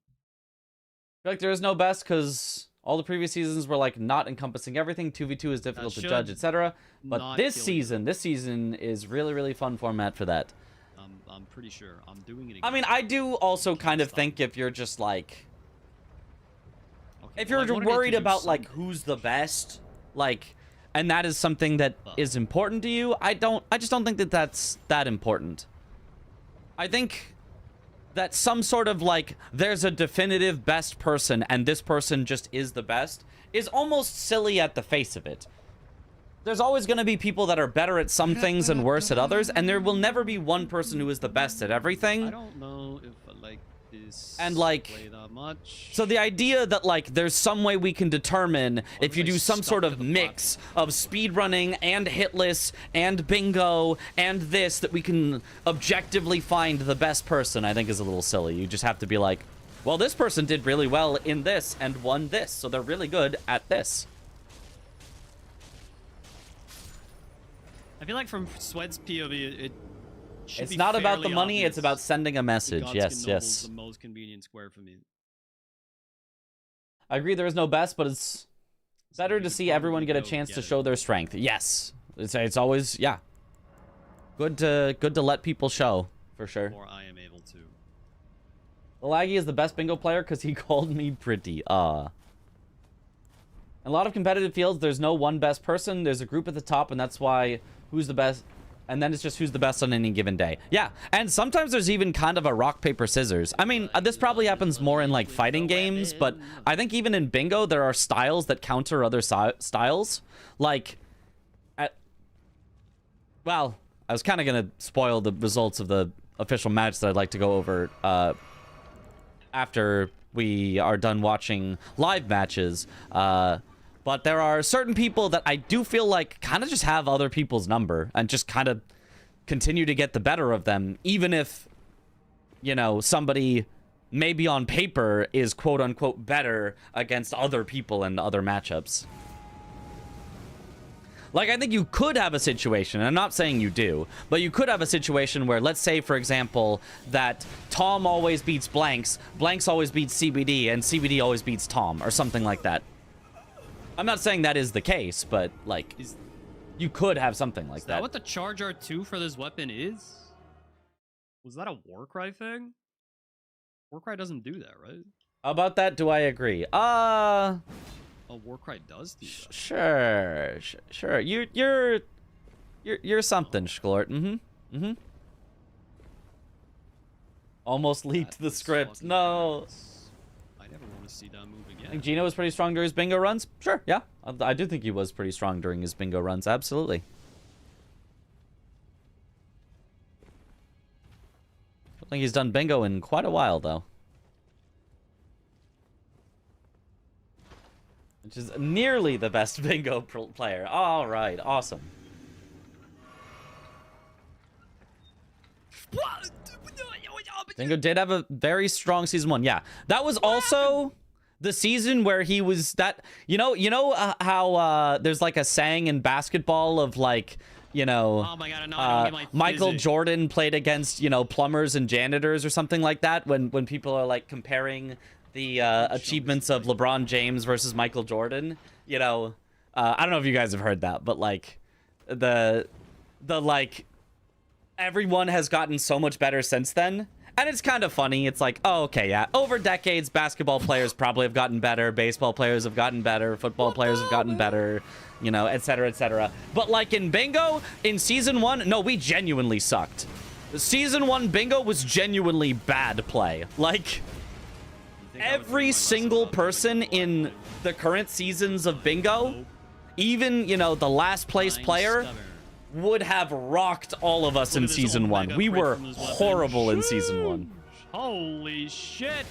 I feel like there is no best because all the previous seasons were like not encompassing everything. 2v2 is difficult to judge, etc. But not this kill you. season is really fun format for that. I'm pretty sure I'm doing it again. I mean, I do also kind of think if you're just like, Okay, if well, you're I wanted it to worried do about like something. who's the best, like, and that is something that is important to you, I just don't think that that's that important. I think that some sort of like there's a definitive best person and this person just is the best is almost silly at the face of it. There's always going to be people that are better at some things and worse at others, and there will never be one person who is the best at everything. I don't know if I like this And like, play that much. so the idea that like there's some way we can determine if you do some sort of mix of speedrunning and hitless and bingo and this, that we can objectively find the best person, I think is a little silly. You just have to be like, well, this person did really well in this and won this, so they're really good at this. I feel like from Sweat's POV, it should It's be not about the fairly money, obvious it's about sending a that message. Godskin Yes, Noble's yes. the most convenient square for me. I agree there is no best, but it's better you to could see everyone probably get a go chance get to it. show their strength. Yes. It's always, yeah. Good to let people show, for sure. Or I am able to. The Laggy is the best bingo player because he called me pretty. In a lot of competitive fields, there's no one best person. There's a group at the top, and that's why who's the best. And then it's just who's the best on any given day. Yeah, and sometimes there's even kind of a rock, paper, scissors. I mean, this probably happens more in, like, fighting games, but I think even in bingo, there are styles that counter other styles. Like, well, I was kind of going to spoil the results of the official match that I'd like to go over after we are done watching live matches. But there are certain people that I do feel like kind of just have other people's number and just kind of continue to get the better of them, even if, you know, somebody maybe on paper is quote unquote better against other people in other matchups. Like, I think you could have a situation, and I'm not saying you do, but you could have a situation where, let's say, for example, that Tom always beats Blanks, Blanks always beats CBD, and CBD always beats Tom, or something like that. I'm not saying that is the case, but, like, you could have something like Is that what the Charge R2 for this weapon is? Was that a Warcry thing? Warcry doesn't do that, right? About that, do I agree? Oh, Warcry does do that. Sure. You're something, Sklort. Almost leaked the That is script. fucking No. badass. I never want to see that move I think again. Gino was pretty strong during his bingo runs. Sure, yeah. I do think he was pretty strong during his bingo runs. Absolutely. I don't think he's done bingo in quite a while, though. Which is nearly the best bingo player. All right, awesome. Bingo did have a very strong season 1. Yeah, that was also the season where he was that. You know how there's like a saying in basketball of like, you know, Oh my god, no, I don't get my Michael physics. Jordan played against, you know, plumbers and janitors or something like that when people are like comparing the achievements of LeBron James versus Michael Jordan. You know, I don't know if you guys have heard that, but like the like everyone has gotten so much better since then. And it's kind of funny. It's like, oh, okay, yeah. Over decades, basketball players probably have gotten better. Baseball players have gotten better. Football players have gotten better. You know, et cetera, et cetera. But like in bingo, in season 1, no, we genuinely sucked. Season 1 bingo was genuinely bad play. Like, every single person in the current seasons of bingo, even, you know, the last place player, would have rocked all of us in season 1. We were horrible in season 1. Holy shit!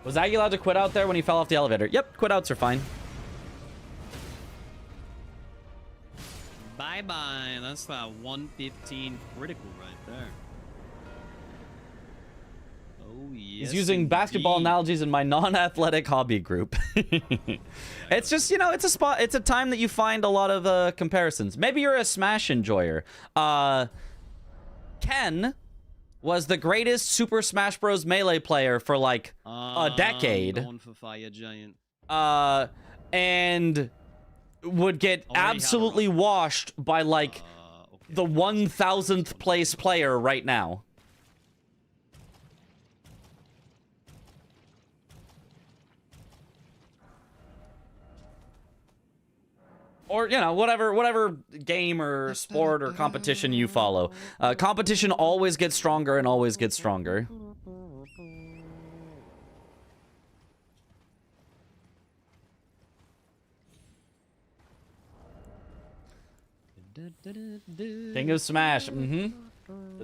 Was Aggie allowed to quit out there when he fell off the elevator? Yep, quit outs are fine. Bye bye. That's that 115 critical right there. Oh yes. He's using basketball indeed. analogies in my non-athletic hobby group. It's just, you know, it's a time that you find a lot of comparisons. Maybe you're a Smash enjoyer. Ken was the greatest Super Smash Bros. Melee player for like a decade. Going for Fire Giant. And would get Already had a absolutely run. washed by like Okay. the 1000th place player right now. Or, you know, whatever game or sport or competition you follow. Competition always gets stronger and always gets stronger. King of Smash. Didn't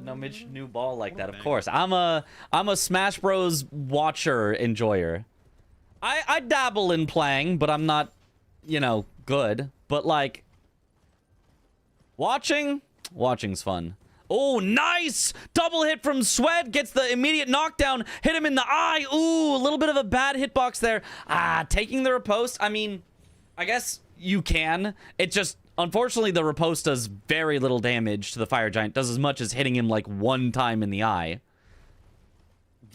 know Mitch knew ball like that. Of course. I'm a Smash Bros. Watcher enjoyer. I dabble in playing, but I'm not, you know, good. But like watching's fun. Oh, nice! Double hit from Swed, gets the immediate knockdown, hit him in the eye. Ooh, a little bit of a bad hitbox there. Taking the riposte. I mean, I guess you can. It just, unfortunately, the riposte does very little damage to the Fire Giant. Does as much as hitting him like one time in the eye.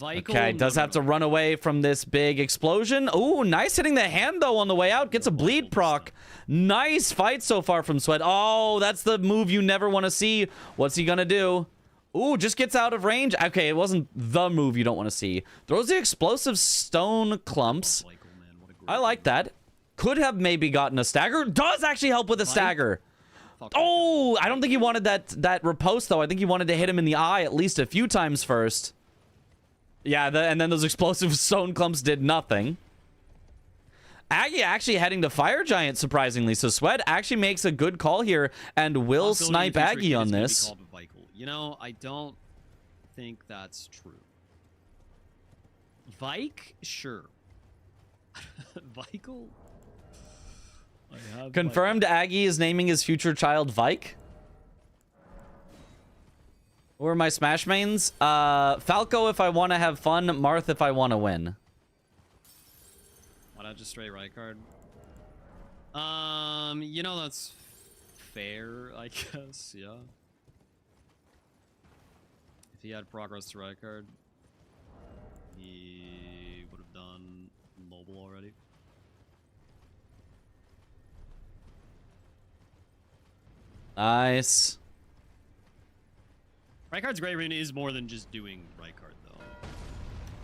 Okay, does have to run away from this big explosion. Ooh, nice hitting the hand, though, on the way out. Gets a bleed proc. Nice fight so far from Sweat. Oh, that's the move you never want to see. What's he gonna do? Ooh, just gets out of range. Okay, it wasn't the move you don't want to see. Throws the explosive stone clumps. I like that. Could have maybe gotten a stagger. Does actually help with a stagger. Oh, I don't think he wanted that riposte, though. I think he wanted to hit him in the eye at least a few times first. Yeah, and then those explosive stone clumps did nothing. Aggie actually heading to Fire Giant, surprisingly. So Swed actually makes a good call here and will snipe Aggie on this. You know, I don't think that's true. Vike? Sure. Vikel? Confirmed Aggie is naming his future child Vike. Who are my Smash mains? Falco if I want to have fun, Marth if I want to win. Why not just straight right card? You know, that's fair, I guess, yeah. If he had progress to right card, he would have done mobile already. Nice. Right card's great rune is more than just doing right card, though.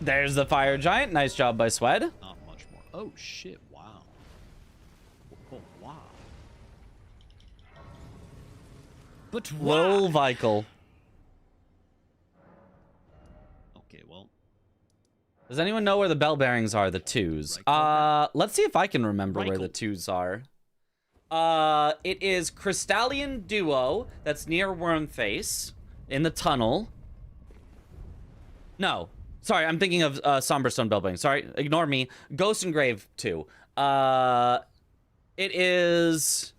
There's the Fire Giant. Nice job by Swed. Not much more. Oh, shit. Wow. Oh, wow. But why? Lil Vikel. Okay, well. Does anyone know where the bell bearings are? The twos. Let's see if I can remember where the twos are. It is Crystallian Duo. That's near Wormface. In the tunnel. No. Sorry, I'm thinking of Somberstone Bellbang. Sorry, ignore me. Ghost and Grave 2. It is...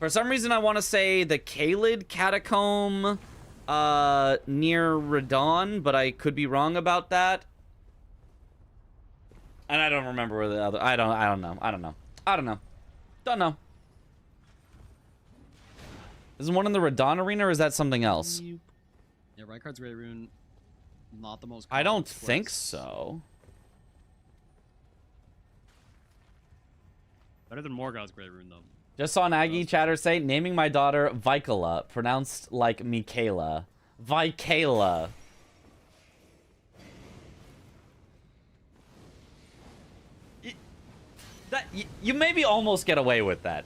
For some reason, I want to say the Kalid Catacomb near Radon, but I could be wrong about that. And I don't remember where the other... I don't know. Don't know. Is one in the Radon arena or is that something else? Yeah, right card's great rune. Not the most. I don't think so. Better than Morgoth's great rune though. Just saw an Aggie chatter say, naming my daughter Vikala, pronounced like Michaela. Vikala. You maybe almost get away with that.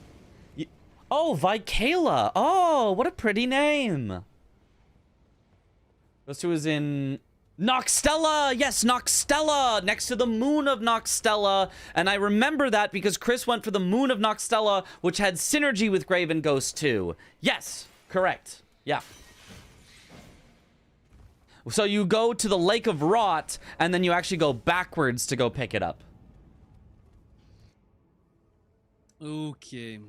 Oh, Vikala. Oh, what a pretty name. Those two is in Noxtella. Yes, Noxtella. Next to the moon of Noxtella. And I remember that because Chris went for the moon of Noxtella, which had synergy with Grave and Ghost 2. Yes, correct. Yeah. So you go to the Lake of Rot, and then you actually go backwards to go pick it up. Okay.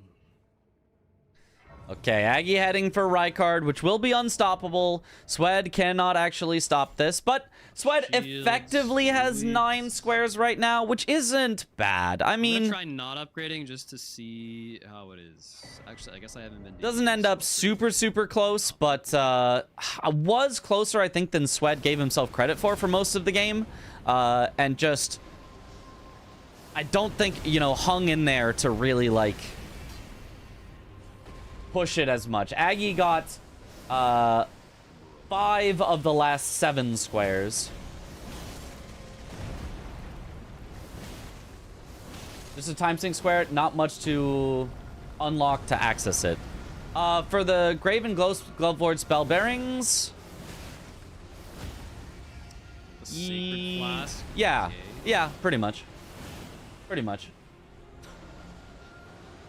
Okay, Aggie heading for Rykard, which will be unstoppable. Swed cannot actually stop this, but Swed effectively has 9 squares right now, which isn't bad. I mean... I'm gonna try not upgrading just to see how it is. Actually, I guess I haven't been... Doesn't end up super close, but was closer, I think, than Swed gave himself credit for most of the game. And just... I don't think, you know, hung in there to really, like... push it as much. Aggie got 5 of the last 7 squares. Just a time sink square, not much to unlock to access it. For the Graven Glove Lord spell bearings. The sacred flask. Yeah, Okay. yeah, pretty much. Pretty much.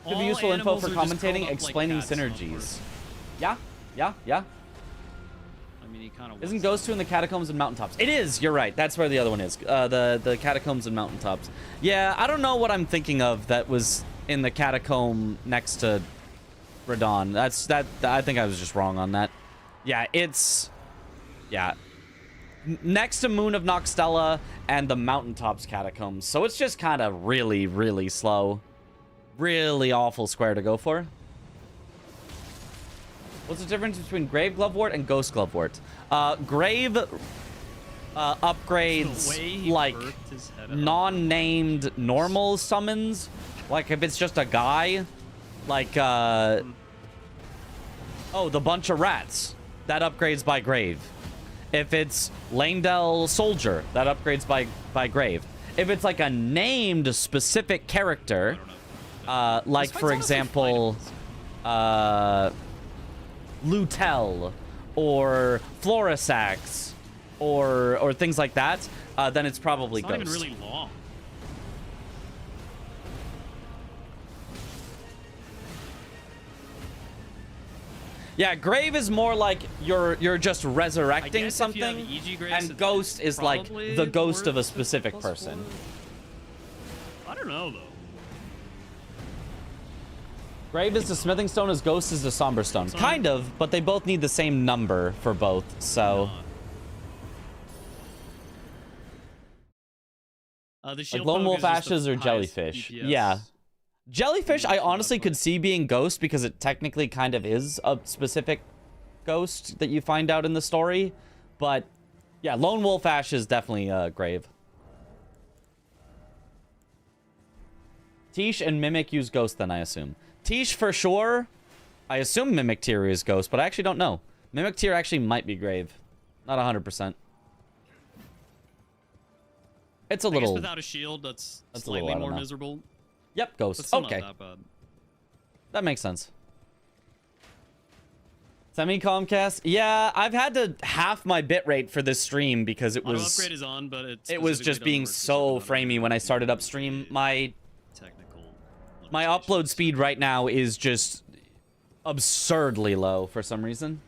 Could be All useful info animals for are just commentating, curled up like explaining cats, of synergies. course. Yeah, yeah, yeah. I mean, he kind of. Isn't Ghost 2 in the Catacombs and Mountaintops? It is, you're right. That's where the other one is. The Catacombs and Mountaintops. Yeah, I don't know what I'm thinking of that was in the catacomb next to Radon. I think I was just wrong on that. Yeah, it's... Yeah. Next to Moon of Noxtella and the Mountaintops Catacombs. So it's just kind of really, really slow. Really awful square to go for. What's the difference between Grave Glovewort and Ghost Glovewort? Grave upgrades like non-named normal summons. Like if it's just a guy, like oh, the bunch of rats, that upgrades by Grave. If it's Langdell Soldier, that upgrades by Grave. If it's like a named specific character, like for example, Lutel or Florisax or things like that, then it's probably It's not Ghost. even really long. Yeah, Grave is more like you're just resurrecting guess if you have something, EG Graves, and it's Ghost is like probably the ghost of a worth specific +4. person. I don't know though. Grave is the smithing stone as Ghost is the somber stone. So- Kind of, but they both need the same number for both, so... The Like shield Lone poke Wolf is just the Ashes or highest Jellyfish. DPS. Yeah. Jellyfish, I Shield honestly up could fight. see being Ghost because it technically kind of is a specific ghost that you find out in the story. But, yeah, Lone Wolf Ash is definitely Grave. Tish and Mimic use Ghost then, I assume. Tish for sure. I assume Mimic Tier is Ghost, but I actually don't know. Mimic Tier actually might be Grave. Not 100%. It's a I guess little... without a shield, that's a little, I slightly don't more know. miserable. Yep, But Ghost. still Okay. not that bad. That makes sense. Semi-Comcast? Yeah, I've had to half my bitrate for this stream because it Auto was upgrade is on, but it was specifically just doesn't being work for so 700 framey when I started upstream. My technical upload limitations. speed right now is just absurdly low for some reason.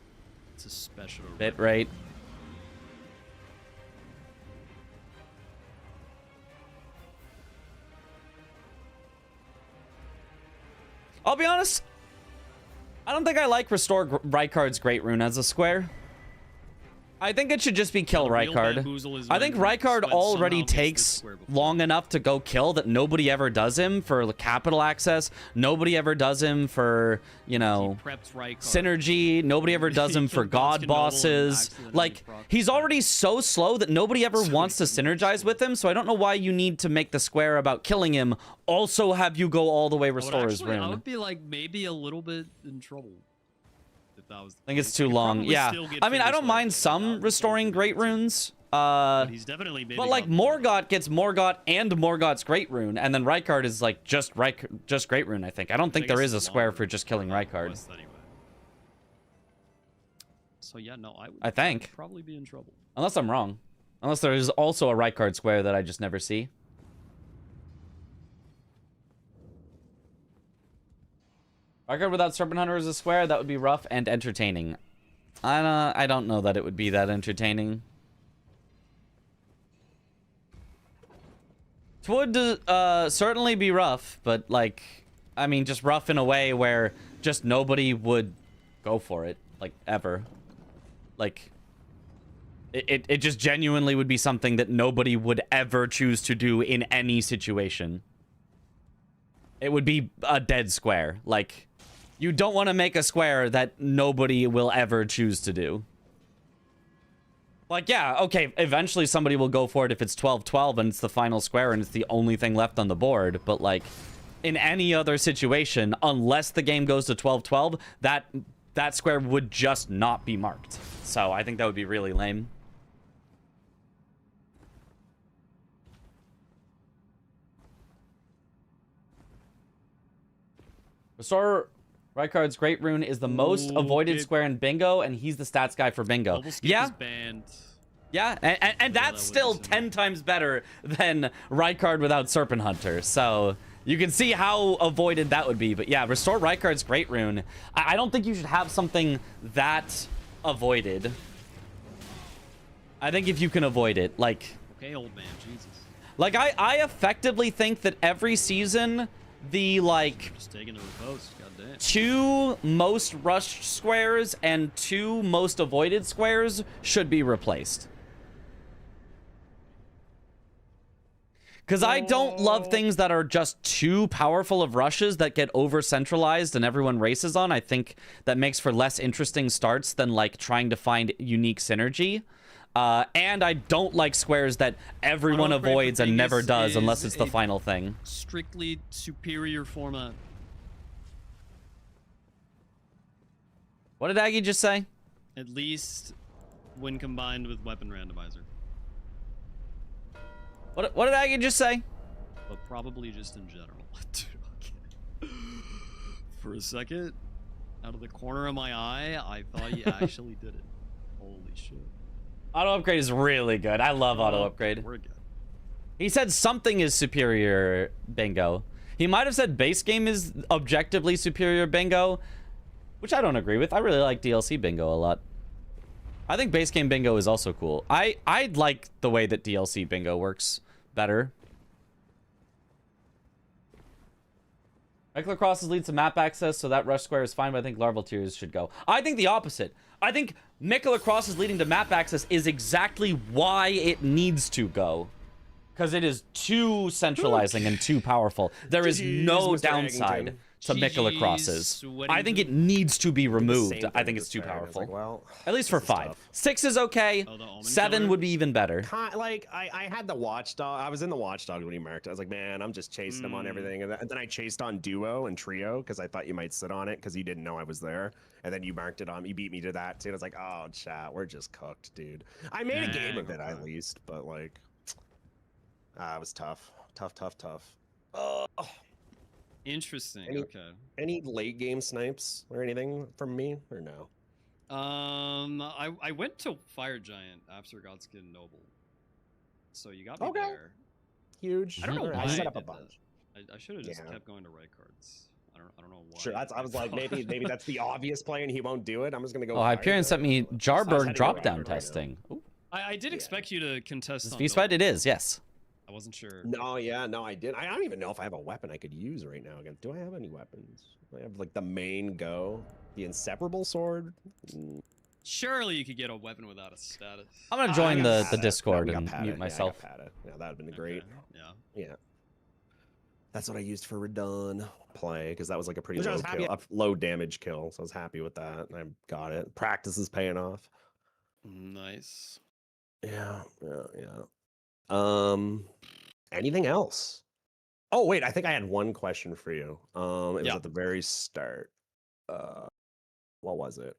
It's a special Bitrate. I'll be honest, I don't think I like Restore Rykard's Great Rune as a square. I think it should just be kill The real Rykard. bamboozle is I think when Rykard Sven already somehow gets this takes square before. long enough to go kill that nobody ever does him for capital access. Nobody ever does him for, you know, He preps Rykard. synergy. Nobody ever does him He for killed god Gonska Noble and bosses. accidentally Like, proc- he's already so slow that nobody ever So wants to he can synergize with him, so I don't know why you need to make the square about killing him also have you go all the way restore his I rune. would be like maybe a little bit in trouble if that was. I think it's too long. Yeah. I mean, I don't mind some restoring great runes. He's definitely maybe But like Morgott gets Morgott and Morgott's Great Rune, and then Rykard is like just Great Rune, I think. I don't think there is a square for just killing Rykard. Anyway. So yeah, no, I think. I'd probably be in trouble. Unless I'm wrong. Unless there is also a Rykard square that I just never see. Rykard without Serpent Hunter as a square, that would be rough and entertaining. I don't know that it would be that entertaining. It would certainly be rough, but like, I mean, just rough in a way where just nobody would go for it, like, ever. Like, it just genuinely would be something that nobody would ever choose to do in any situation. It would be a dead square. Like, you don't want to make a square that nobody will ever choose to do. Like, yeah, okay, eventually somebody will go for it if it's 12-12 and it's the final square and it's the only thing left on the board. But, like, in any other situation, unless the game goes to 12-12, that square would just not be marked. So I think that would be really lame. Restore Rykard's Great Rune is the most Ooh, avoided okay. square in bingo, and he's the stats guy for bingo. Double skip Yeah, is banned. yeah, and that that's still wouldn't seem- 10 times better than Rykard without Serpent Hunter. So you can see how avoided that would be. But yeah, Restore Rykard's Great Rune. I don't think you should have something that avoided. I think if you can avoid it, like... Okay, old man, Jesus. Like, I effectively think that every season, the, like... Just taking the riposte, goddamn. 2 most rushed squares and 2 most avoided squares should be replaced. Because I don't love things that are just too powerful of rushes that get over-centralized and everyone races on. I think that makes for less interesting starts than, like, trying to find unique synergy. And I don't like squares that everyone Auto-upgrade for avoids and never Dingus does unless is it's the a final thing. Strictly superior format. What did Aggie just say? At least when combined with weapon randomizer. What did Aggie just say? But probably just in general. Okay. For a second, out of the corner of my eye, I thought you actually did it. Holy shit. Auto upgrade is really good. I love auto upgrade. We're good. He said something is superior, bingo. He might have said base game is objectively superior, bingo, which I don't agree with. I really like DLC bingo a lot. I think base game bingo is also cool. I like the way that DLC bingo works better. Regular crosses lead to map access, so that rush square is fine, but I think larval tiers should go. I think the opposite. I think Mikula crosses leading to map access is exactly why it needs to go. Because it is too centralizing and too powerful. There is GGs, no Mr. downside Eggington. to Mikula GGs, crosses. what do I you think do? it needs to be removed. Same I thing think as it's too this guy. I was powerful. like, well, At least for this is 5. tough. 6 is okay. Oh, the Omen 7 killer? would be even better. Like I had the Watchdog. I was in the Watchdog when he marked. I was like, man, I'm just chasing him on everything. And then I chased on Duo and Trio because I thought you might sit on it because you didn't know I was there. And then you marked it on. You beat me to that too. And I was like, oh, chat, we're just cooked, dude. I made a game of it at least, but like, it was tough, tough. Oh, Interesting. Any- Okay. any late game snipes or anything from me or no? I went to Fire Giant after Godskin Noble, so you got me Okay. there. Huge. I don't know Alright, why I set I up a did that. bunch. I should have just Yeah. kept going to right cards. I don't know why. Sure, I was like, maybe that's the obvious play and he won't do it. I'm just gonna go. Oh, Hyperion sent me heading Jarburg to drop Rockford down right now. testing. Ooh, I did Yeah. expect you to contest. this on V-Spite Noble. it is, yes. I wasn't sure. No, yeah, no, I did. I don't even know if I have a weapon I could use right now. Again, do I have any weapons? I have like the main go, the inseparable sword. Surely you could get a weapon without a status. I'm gonna I join got the Pata. Discord No, we got and Pata. mute Yeah, myself. I got Pata. Yeah, that would have been great. Okay, Yeah. Yeah. That's what I used for Radon play because that was like a pretty Which I low was happy kill, a low damage kill. So I was happy with that, and I got it. Practice is paying off. Nice. Yeah. Anything else? Oh wait, I think I had one question for you. It was Yeah. at the very start. What was it?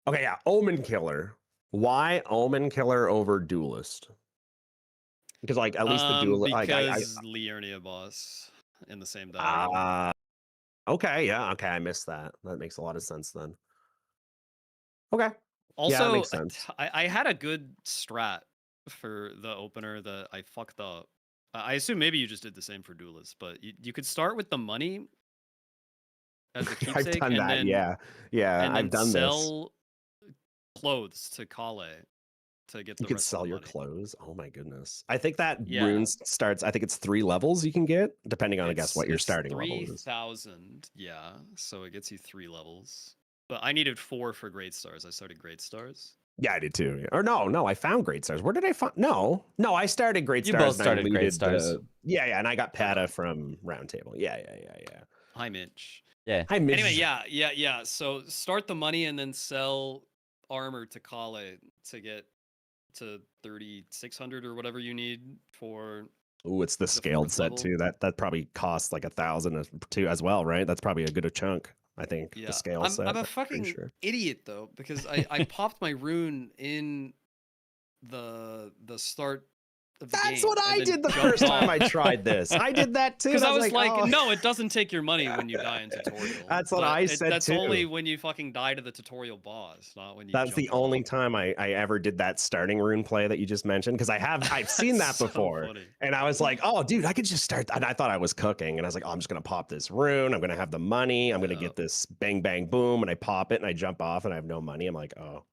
Okay, yeah, Omen Killer. Why Omen Killer over Duelist? Because like at least the Duelist. Because Liurnia boss in the same deck. Okay, yeah, okay, I missed that. That makes a lot of sense then. Okay. Also, makes sense. I had a good strat for the opener that I fucked up. I assume maybe you just did the same for Duelist, but you could start with the money as a I've keepsake, done and that, then, yeah. and I've then done this. sell clothes to Kale to get the You could rest of sell the your money. clothes. Oh my goodness. I think that Yeah. rune starts, I think it's 3 levels you can get, depending on I guess what your It's starting level is. 3,000, yeah. So it gets you 3 levels. But I needed 4 for Great Stars. I started Great Stars. Yeah, I did too. Yeah. Or no, I found Great Stars. Where did I find? No, I started Great You Stars. both and I started Great looted Stars. Yeah, and I got Pata from Roundtable. Yeah. Hi, Mitch. Yeah. I missed. Anyway, yeah. So start the money and then sell armor to Kale to get to 3,600 or whatever you need for. Ooh, it's the scaled fourth set level. too. That probably costs like 1,000 too as well, right? That's probably a good chunk. I think Yeah, the scale I'm, set. I'm a pretty fucking sure. idiot though because I popped my rune in the start of the That's game. what I and then did the jump first time I off. tried this. I did that too. Because and I was like, oh. no, it doesn't take your money when you die in tutorial. That's what But I said that's too. only when you fucking die to the tutorial boss, not when you. That's jump the only off. time I ever did that starting rune play that you just mentioned, because I've seen that So before, funny. and I was like, oh dude, I could just start. And I thought I was cooking, and I was like, oh, I'm just gonna pop this rune. I'm gonna have the money. I'm gonna Yep. get this bang bang boom, and I pop it, and I jump off, and I have no money. I'm like, oh,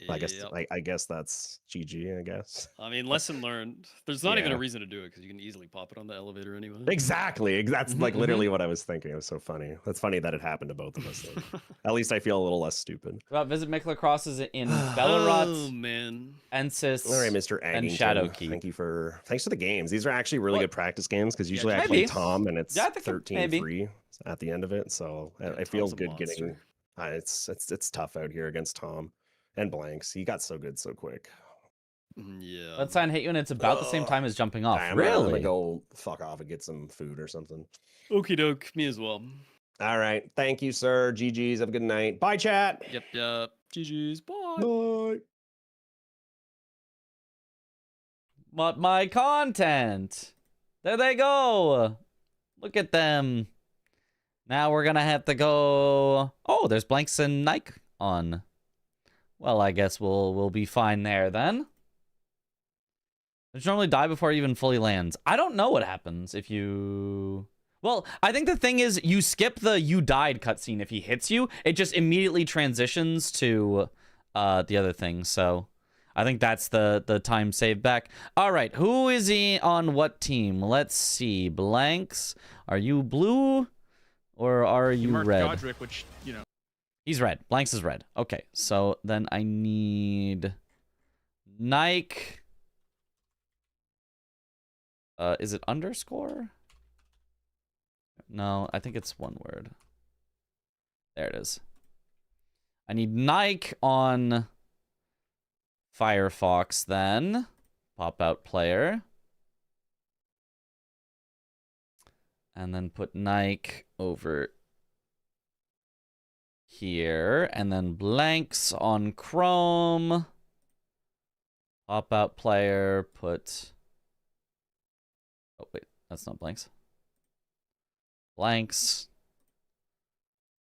I guess Yep. I guess that's GG. I guess. I mean, lesson learned. There's not even Yeah. a reason to do it because you can easily pop it on the elevator anyway. Exactly. That's Mhm, like literally what I was thinking. It was so funny. That's funny that it happened to both of us. Though. At least I feel a little less stupid. About visit Mikla crosses in Oh Bellerot, man. Ensis, All right, Mr. and Aggington. Shadowkeep. Thanks for the games. These are actually really What? good practice games because Yeah, usually I play maybe. Tom and it's Yeah, I think maybe. 13-3 at the end of it. So Yeah, it feels Tom's a good getting. monster. It's tough out here against Tom and Blanks. He got so good so quick. Yeah. Let's sign hit you, and it's about the same time as jumping off. I'm gonna Really? go fuck off and get some food or something. Okie doke. Me as well. All right. Thank you, sir. GG's. Have a good night. Bye, chat. Yep. GG's. Bye. Bye. But my content. There they go. Look at them. Now we're gonna have to go. Oh, there's Blanks and Nike on. Well, I guess we'll be fine there then. Does normally die before it even fully lands. I don't know what happens if you. Well, I think the thing is you skip the you died cutscene if he hits you. It just immediately transitions to the other thing. So I think that's the time saved back. All right, who is he on what team? Let's see. Blanks, are you blue or are you marked red? Godric, which, you know. He's red. Blanks is red. Okay, so then I need Nike. Is it underscore? No, I think it's one word. There it is. I need Nike on Firefox then. Pop out player. And then put Nike over here. And then Blanks on Chrome. Pop out player. Put... Oh, wait. That's not Blanks. Blanks.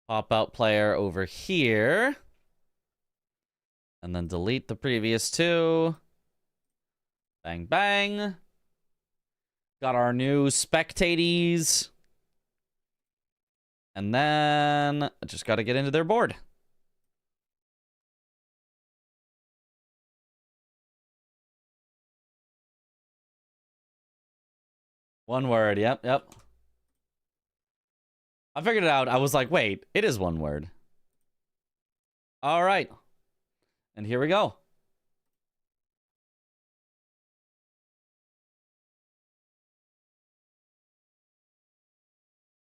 Pop out player over here. And then delete the previous two. Bang, bang. Got our new spectaties. And then I just got to get into their board. One word. Yep. I figured it out. I was like, wait, it is one word. All right. And here we go.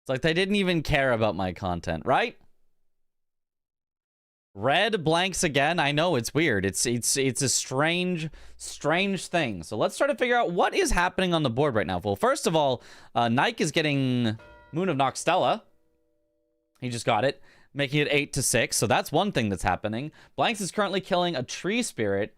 It's like they didn't even care about my content, right? Red Blanks again. I know it's weird. It's a strange thing. So let's try to figure out what is happening on the board right now. Well, first of all, Nike is getting Moon of Noxtella. He just got it, making it 8-6. So that's one thing that's happening. Blanks is currently killing a tree spirit.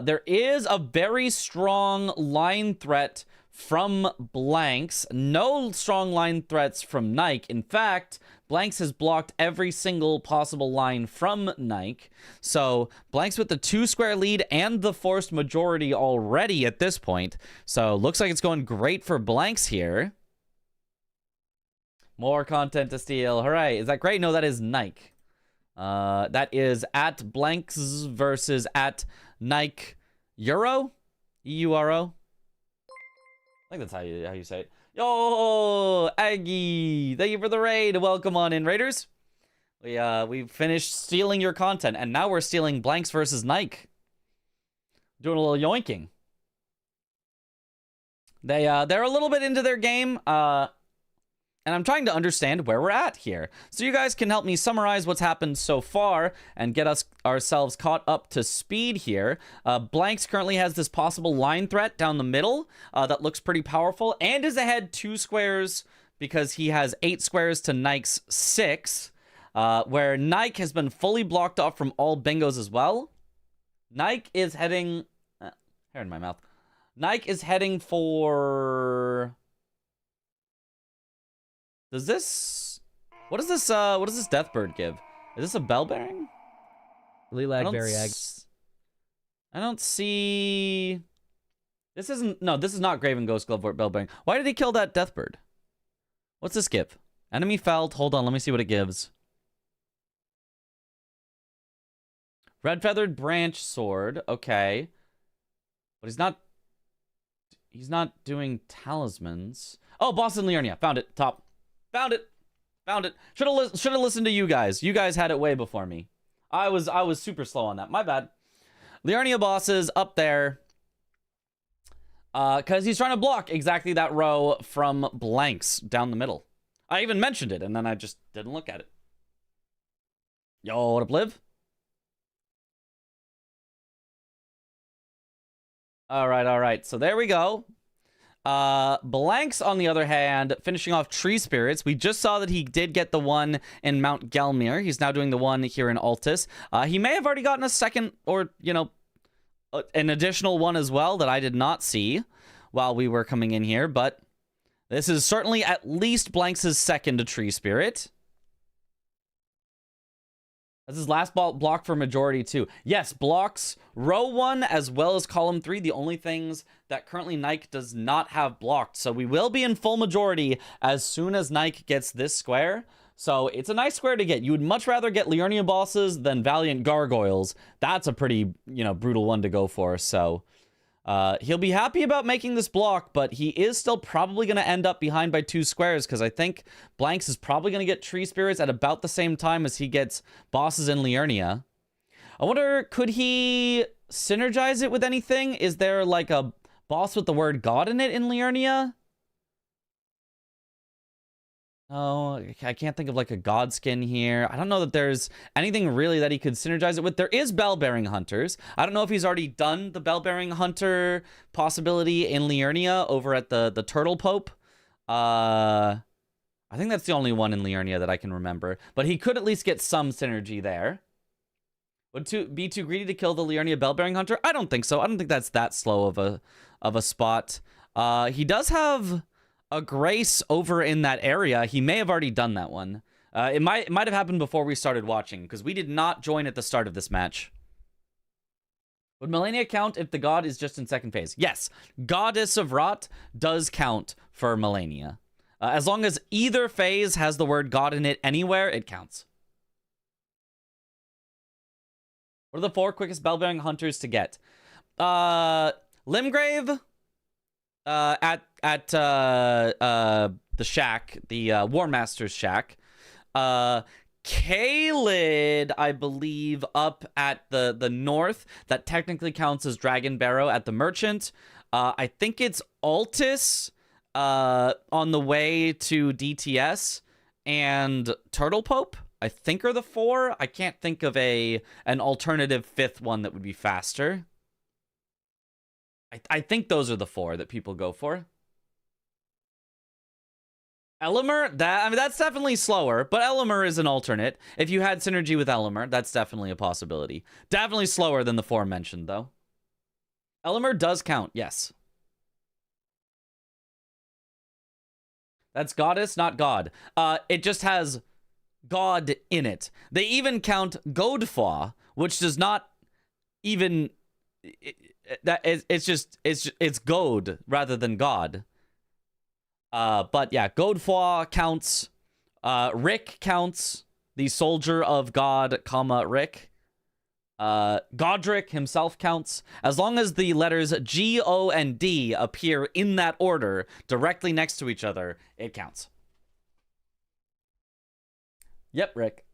There is a very strong line threat from Blanks. No strong line threats from Nike. In fact, Blanks has blocked every single possible line from Nike. So Blanks with the 2-square lead and the forced majority already at this point. So looks like it's going great for Blanks here. More content to steal. Hooray. Is that great? No, that is Nike. That is at Blanks versus at Nike Euro? EURO? I think that's how you say it. Yo, Aggie, thank you for the raid. Welcome on in, Raiders. We finished stealing your content, and now we're stealing Blanks versus Nike. Doing a little yoinking. They're a little bit into their game, and I'm trying to understand where we're at here. So you guys can help me summarize what's happened so far and get ourselves caught up to speed here. Blanks currently has this possible line threat down the middle that looks pretty powerful and is ahead 2 squares because he has 8 squares to Nike's 6, where Nike has been fully blocked off from all bingos as well. Nike is heading... hair in my mouth. Nike is heading for... Does this... What does this Deathbird give? Is this a bell bearing? Lilag Berry Egg. I don't see... This isn't... No, this is not Graven Ghost Glove or bell bearing. Why did he kill that Deathbird? What's this give? Enemy felled. Hold on, let me see what it gives. Red Feathered Branch Sword. Okay. But he's not doing talismans. Oh, Boston Liurnia. Found it. Top. Found it. Found it. Should have listened to you guys. You guys had it way before me. I was super slow on that. My bad. Liurnia bosses up there. Because he's trying to block exactly that row from blanks down the middle. I even mentioned it, and then I just didn't look at it. Yo, what up, Liv? All right. So there we go. Blanks, on the other hand, finishing off Tree Spirits. We just saw that he did get the one in Mount Gelmir. He's now doing the one here in Altus. He may have already gotten a second or, an additional one as well that I did not see while we were coming in here, but this is certainly at least Blanks' second Tree Spirit. That's his last block for majority too. Yes, blocks row 1 as well as column 3. The only things that currently Nike does not have blocked. So we will be in full majority as soon as Nike gets this square. So it's a nice square to get. You would much rather get Liurnia bosses than Valiant Gargoyles. That's a pretty, brutal one to go for. So he'll be happy about making this block, but he is still probably going to end up behind by 2 squares because I think Blanks is probably going to get Tree Spirits at about the same time as he gets bosses in Liurnia. I wonder, could he synergize it with anything? Is there like a boss with the word God in it in Liurnia? Oh, I can't think of like a God skin here. I don't know that there's anything really that he could synergize it with. There is Bell-Bearing Hunters. I don't know if he's already done the Bell-Bearing Hunter possibility in Liurnia over at the Turtle Pope. I think that's the only one in Liurnia that I can remember. But he could at least get some synergy there. Would be too greedy to kill the Liurnia Bell-Bearing Hunter? I don't think so. I don't think that's that slow of a spot. He does have a Grace over in that area. He may have already done that one. It might have happened before we started watching, because we did not join at the start of this match. Would Malenia count if the god is just in second phase? Yes, Goddess of Rot does count for Malenia. As long as either phase has the word God in it anywhere, it counts. What are the 4 quickest Bell-Bearing Hunters to get? Limgrave, at the shack, the War Master's shack. Kaled, I believe, up at the north. That technically counts as Dragon Barrow at the Merchant. I think it's Altus on the way to DTS, and Turtle Pope, I think, are the 4. I can't think of an alternative 5th one that would be faster. I think those are the 4 that people go for. Elimer, that's definitely slower, but Elimer is an alternate. If you had synergy with Elimer, that's definitely a possibility. Definitely slower than the 4 mentioned, though. Elimer does count, yes. That's Goddess, not God. It just has God in it. They even count Godfa, which does not even... It's God rather than God. But yeah, Godfa counts. Rick counts. The soldier of God, Rick. Godric himself counts. As long as the letters G, O, and D appear in that order directly next to each other, it counts. Yep, Rick.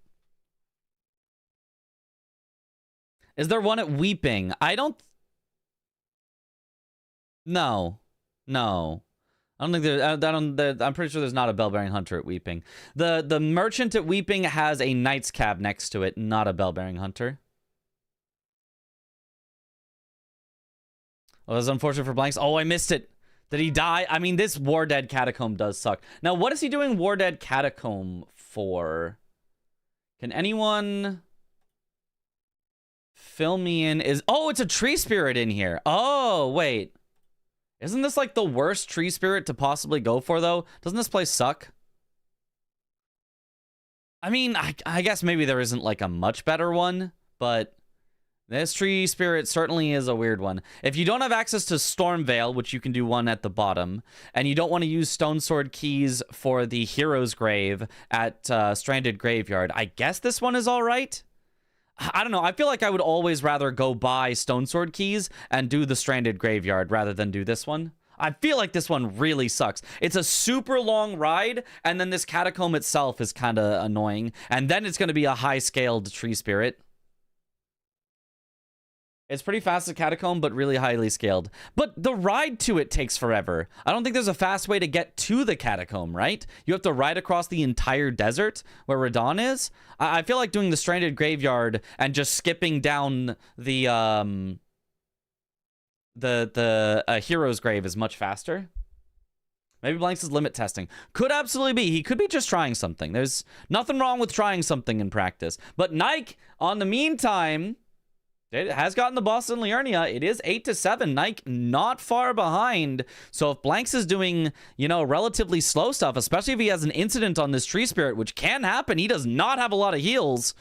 Is there one at Weeping? I don't... No. I don't think there. I'm pretty sure there's not a Bell-Bearing Hunter at Weeping. The Merchant at Weeping has a Knight's Cab next to it, not a Bell-Bearing Hunter. Oh, that's unfortunate for Blanks. Oh, I missed it. Did he die? I mean, this War Dead Catacomb does suck. Now, what is he doing War Dead Catacomb for? Can anyone fill me in? Oh, it's a Tree Spirit in here. Oh, wait. Isn't this like the worst tree spirit to possibly go for, though? Doesn't this place suck? I mean, I guess maybe there isn't like a much better one, but this tree spirit certainly is a weird one. If you don't have access to Stormveil, which you can do one at the bottom, and you don't want to use Stone Sword keys for the Hero's Grave at Stranded Graveyard, I guess this one is all right. I don't know. I feel like I would always rather go buy Stone Sword keys and do the Stranded Graveyard rather than do this one. I feel like this one really sucks. It's a super long ride, and then this catacomb itself is kind of annoying. And then it's going to be a high-scaled tree spirit. It's pretty fast as catacomb, but really highly scaled. But the ride to it takes forever. I don't think there's a fast way to get to the catacomb, right? You have to ride across the entire desert where Radon is. I feel like doing the Stranded Graveyard and just skipping down the Hero's Grave is much faster. Maybe Blanks is limit testing. Could absolutely be. He could be just trying something. There's nothing wrong with trying something in practice. But Nike, on the meantime, it has gotten the Boston Liurnia. It is 8-7. Nike not far behind. So if Blanks is doing, you know, relatively slow stuff, especially if he has an incident on this tree spirit, which can happen. He does not have a lot of heals.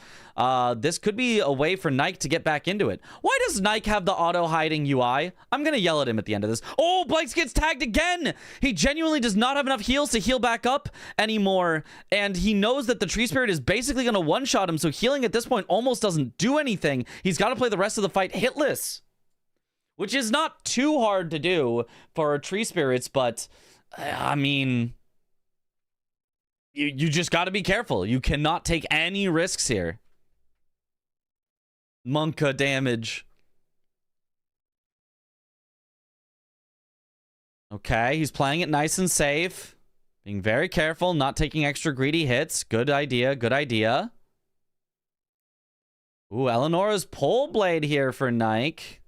This could be a way for Nike to get back into it. Why does Nike have the auto hiding UI? I'm going to yell at him at the end of this. Oh, Blanks gets tagged again. He genuinely does not have enough heals to heal back up anymore. And he knows that the tree spirit is basically going to one-shot him. So healing at this point almost doesn't do anything. He's got to play the rest of the fight hitless, which is not too hard to do for tree spirits. But I mean, you just got to be careful. You cannot take any risks here. Monka damage. Okay, he's playing it nice and safe. Being very careful, not taking extra greedy hits. Good idea, good idea. Ooh, Eleonora's pole blade here for Nike.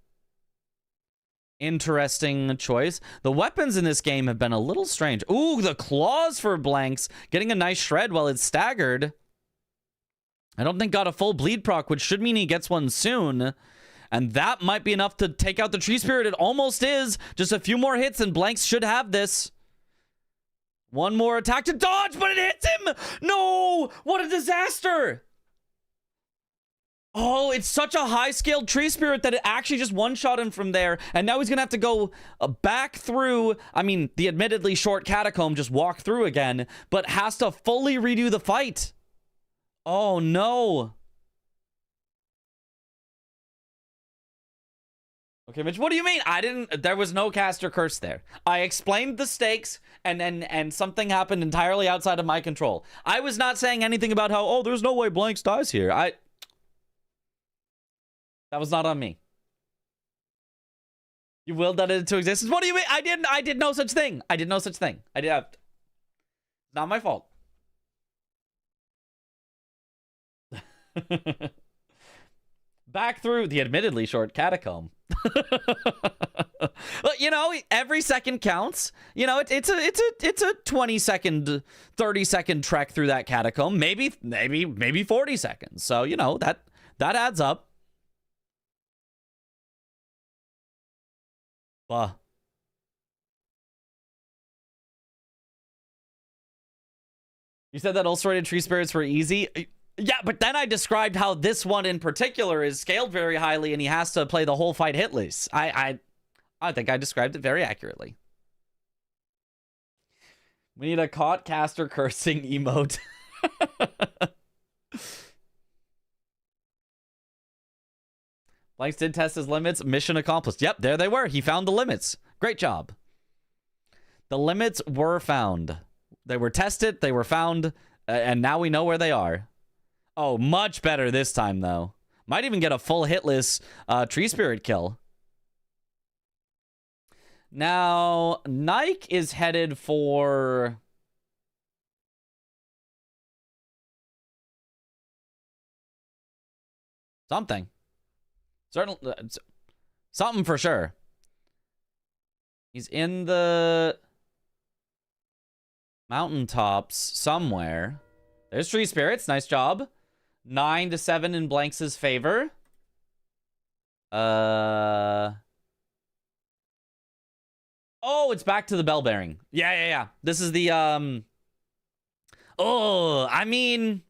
Interesting choice. The weapons in this game have been a little strange. Ooh, the claws for Blanks. Getting a nice shred while it's staggered. I don't think got a full bleed proc, which should mean he gets one soon. And that might be enough to take out the tree spirit. It almost is. Just a few more hits and Blanks should have this. One more attack to dodge, but it hits him! No! What a disaster! Oh, it's such a high-scaled tree spirit that it actually just one-shot him from there. And now he's going to have to go back through, I mean, the admittedly short catacomb, just walk through again, but has to fully redo the fight. Oh, no. Okay, Mitch, what do you mean? There was no caster curse there. I explained the stakes, and something happened entirely outside of my control. I was not saying anything about how, oh, there's no way Blanks dies here. That was not on me. You willed that into existence? What do you mean? I did no such thing. I did no such thing. It's not my fault. Back through the admittedly short catacomb. But you know, every second counts. You know, it's a 20-second, 30-second trek through that catacomb. Maybe 40 seconds. So you know that adds up. You said that ulcerated tree spirits were easy. Yeah, but then I described how this one in particular is scaled very highly and he has to play the whole fight hitless. I think I described it very accurately. We need a caught caster cursing emote. Blanks did test his limits. Mission accomplished. Yep, there they were. He found the limits. Great job. The limits were found. They were tested. They were found. And now we know where they are. Oh, much better this time, though. Might even get a full hitless tree spirit kill. Now, Nike is headed for... something. Certainly, something for sure. He's in the mountaintops somewhere. There's tree spirits. Nice job. 9-7 in Blanks' favor. Oh, it's back to the bell bearing. Yeah. This is the, oh, I mean,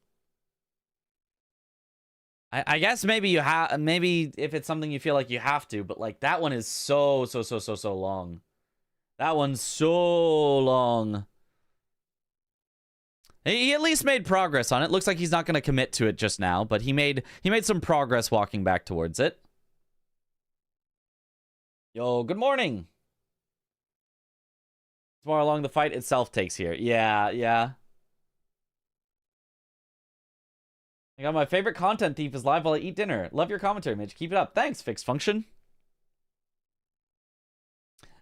I guess maybe you have, maybe if it's something you feel like you have to, but like that one is so long. That one's so long. He at least made progress on it. Looks like he's not going to commit to it just now, but he made some progress walking back towards it. Yo, good morning. It's more along the fight itself takes here. Yeah. I got my favorite content thief is live while I eat dinner. Love your commentary, Mitch. Keep it up. Thanks, Fixed Function.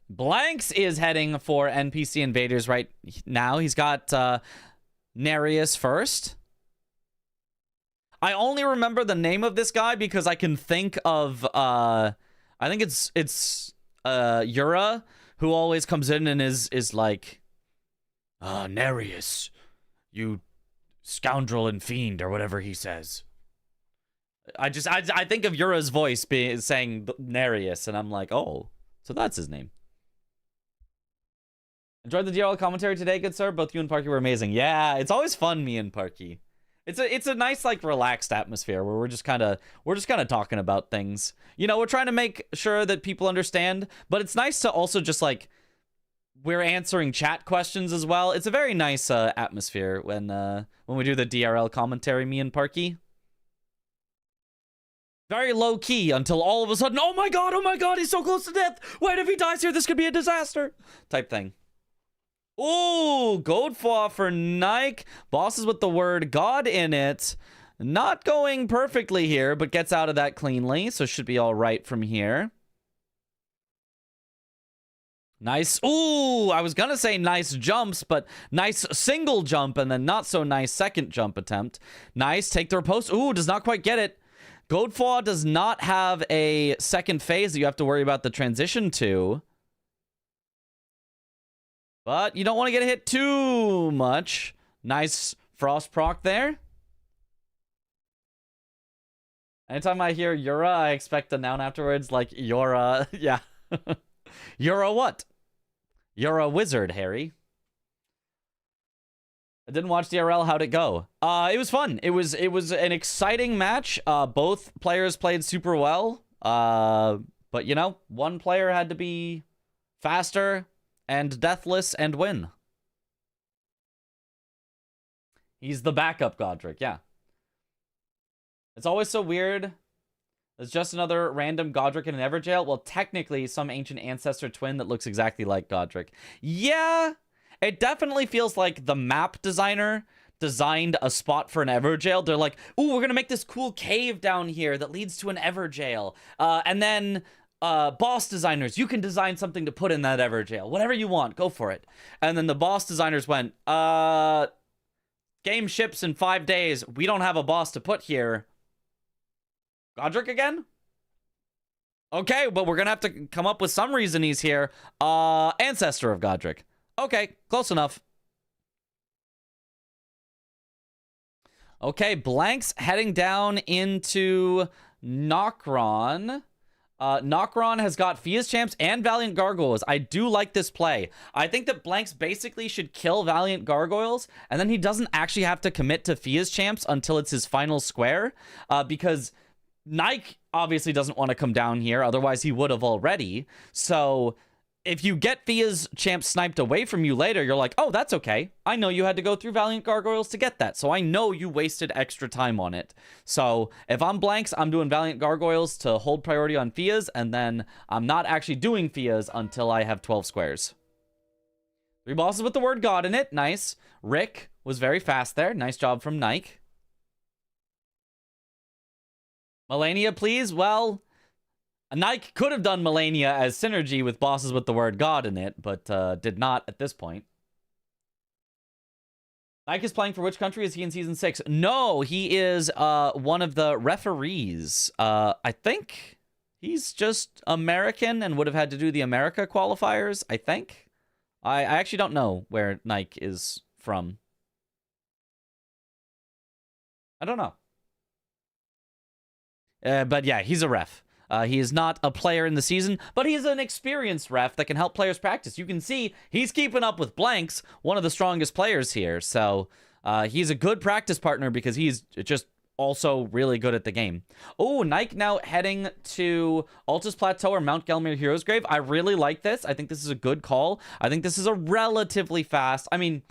Blanks is heading for NPC invaders right now. He's got Nereus first. I only remember the name of this guy because I can think of I think it's Yura, who always comes in and is like, Nereus, you scoundrel and fiend, or whatever he says. I think of Yura's voice saying Nereus, and I'm like, oh, so that's his name. Enjoyed the DRL commentary today, good sir. Both you and Parky were amazing. Yeah, it's always fun, me and Parky. It's a nice, like, relaxed atmosphere where we're just kind of talking about things. You know, we're trying to make sure that people understand, but it's nice to also just, like, we're answering chat questions as well. It's a very nice atmosphere when we do the DRL commentary, me and Parky. Very low key until all of a sudden, oh my god, he's so close to death. Wait, if he dies here, this could be a disaster. Type thing. Ooh, Godflaw for Nike. Bosses with the word God in it. Not going perfectly here, but gets out of that cleanly, so should be all right from here. Nice. Ooh, I was going to say nice jumps, but nice single jump and then not so nice second jump attempt. Nice. Take the riposte. Ooh, does not quite get it. Godflaw does not have a second phase that you have to worry about the transition to. But you don't want to get hit too much. Nice frost proc there. Anytime I hear Yura, I expect a noun afterwards, like Yura. Yeah. You're a what? You're a wizard, Harry. I didn't watch DRL. How'd it go? It was fun. It was an exciting match. Both players played super well. But you know, one player had to be faster and deathless and win. He's the backup Godric, yeah. It's always so weird. It's just another random Godric in an Everjail. Well, technically, some ancient ancestor twin that looks exactly like Godric. Yeah, it definitely feels like the map designer designed a spot for an Everjail. They're like, ooh, we're going to make this cool cave down here that leads to an Everjail. And then boss designers, you can design something to put in that Everjail. Whatever you want, go for it. And then the boss designers went, game ships in 5 days. We don't have a boss to put here. Godric again? Okay, but we're gonna have to come up with some reason he's here. Ancestor of Godric. Okay, close enough. Okay, Blanks heading down into Nokron. Nokron has got Fia's Champs and Valiant Gargoyles. I do like this play. I think that Blanks basically should kill Valiant Gargoyles, and then he doesn't actually have to commit to Fia's Champs until it's his final square, because Nike obviously doesn't want to come down here, otherwise he would have already. So if you get Fia's Champ sniped away from you later, you're like, oh, that's okay. I know you had to go through Valiant Gargoyles to get that, so I know you wasted extra time on it. So if I'm Blanks, I'm doing Valiant Gargoyles to hold priority on Fia's, and then I'm not actually doing Fia's until I have 12 squares. 3 bosses with the word God in it. Nice. Rick was very fast there. Nice job from Nike. Melania, please. Well, Nike could have done Melania as synergy with bosses with the word God in it, but did not at this point. Nike is playing for which country? Is he in Season 6? No, he is one of the referees. I think he's just American and would have had to do the America qualifiers, I think. I actually don't know where Nike is from. I don't know. But yeah, he's a ref. He is not a player in the season, but he's an experienced ref that can help players practice. You can see he's keeping up with Blanks, one of the strongest players here. So he's a good practice partner because he's just also really good at the game. Oh, Nike now heading to Altus Plateau or Mount Gelmir Heroes Grave. I really like this. I think this is a good call. I think this is a relatively fast... I mean...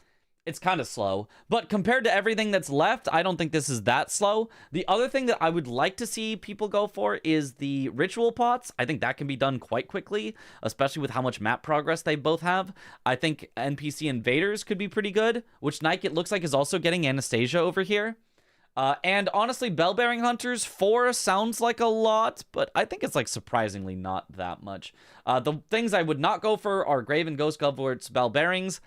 It's kind of slow, but compared to everything that's left, I don't think this is that slow. The other thing that I would like to see people go for is the ritual pots. I think that can be done quite quickly, especially with how much map progress they both have. I think NPC invaders could be pretty good, which Nike, it looks like, is also getting Anastasia over here. And honestly, bell-bearing hunters, 4 sounds like a lot, but I think it's like surprisingly not that much. The things I would not go for are Grave and Ghost Govert's bell-bearings.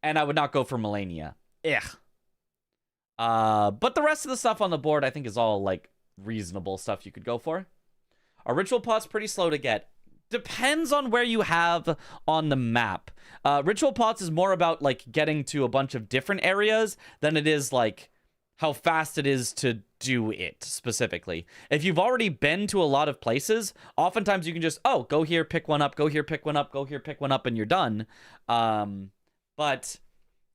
And I would not go for Melania. But the rest of the stuff on the board, I think, is all, like, reasonable stuff you could go for. A ritual pot's pretty slow to get. Depends on where you have on the map. Ritual pots is more about, like, getting to a bunch of different areas than it is, like, how fast it is to do it, specifically. If you've already been to a lot of places, oftentimes you can just, oh, go here, pick one up, go here, pick one up, go here, pick one up, and you're done. But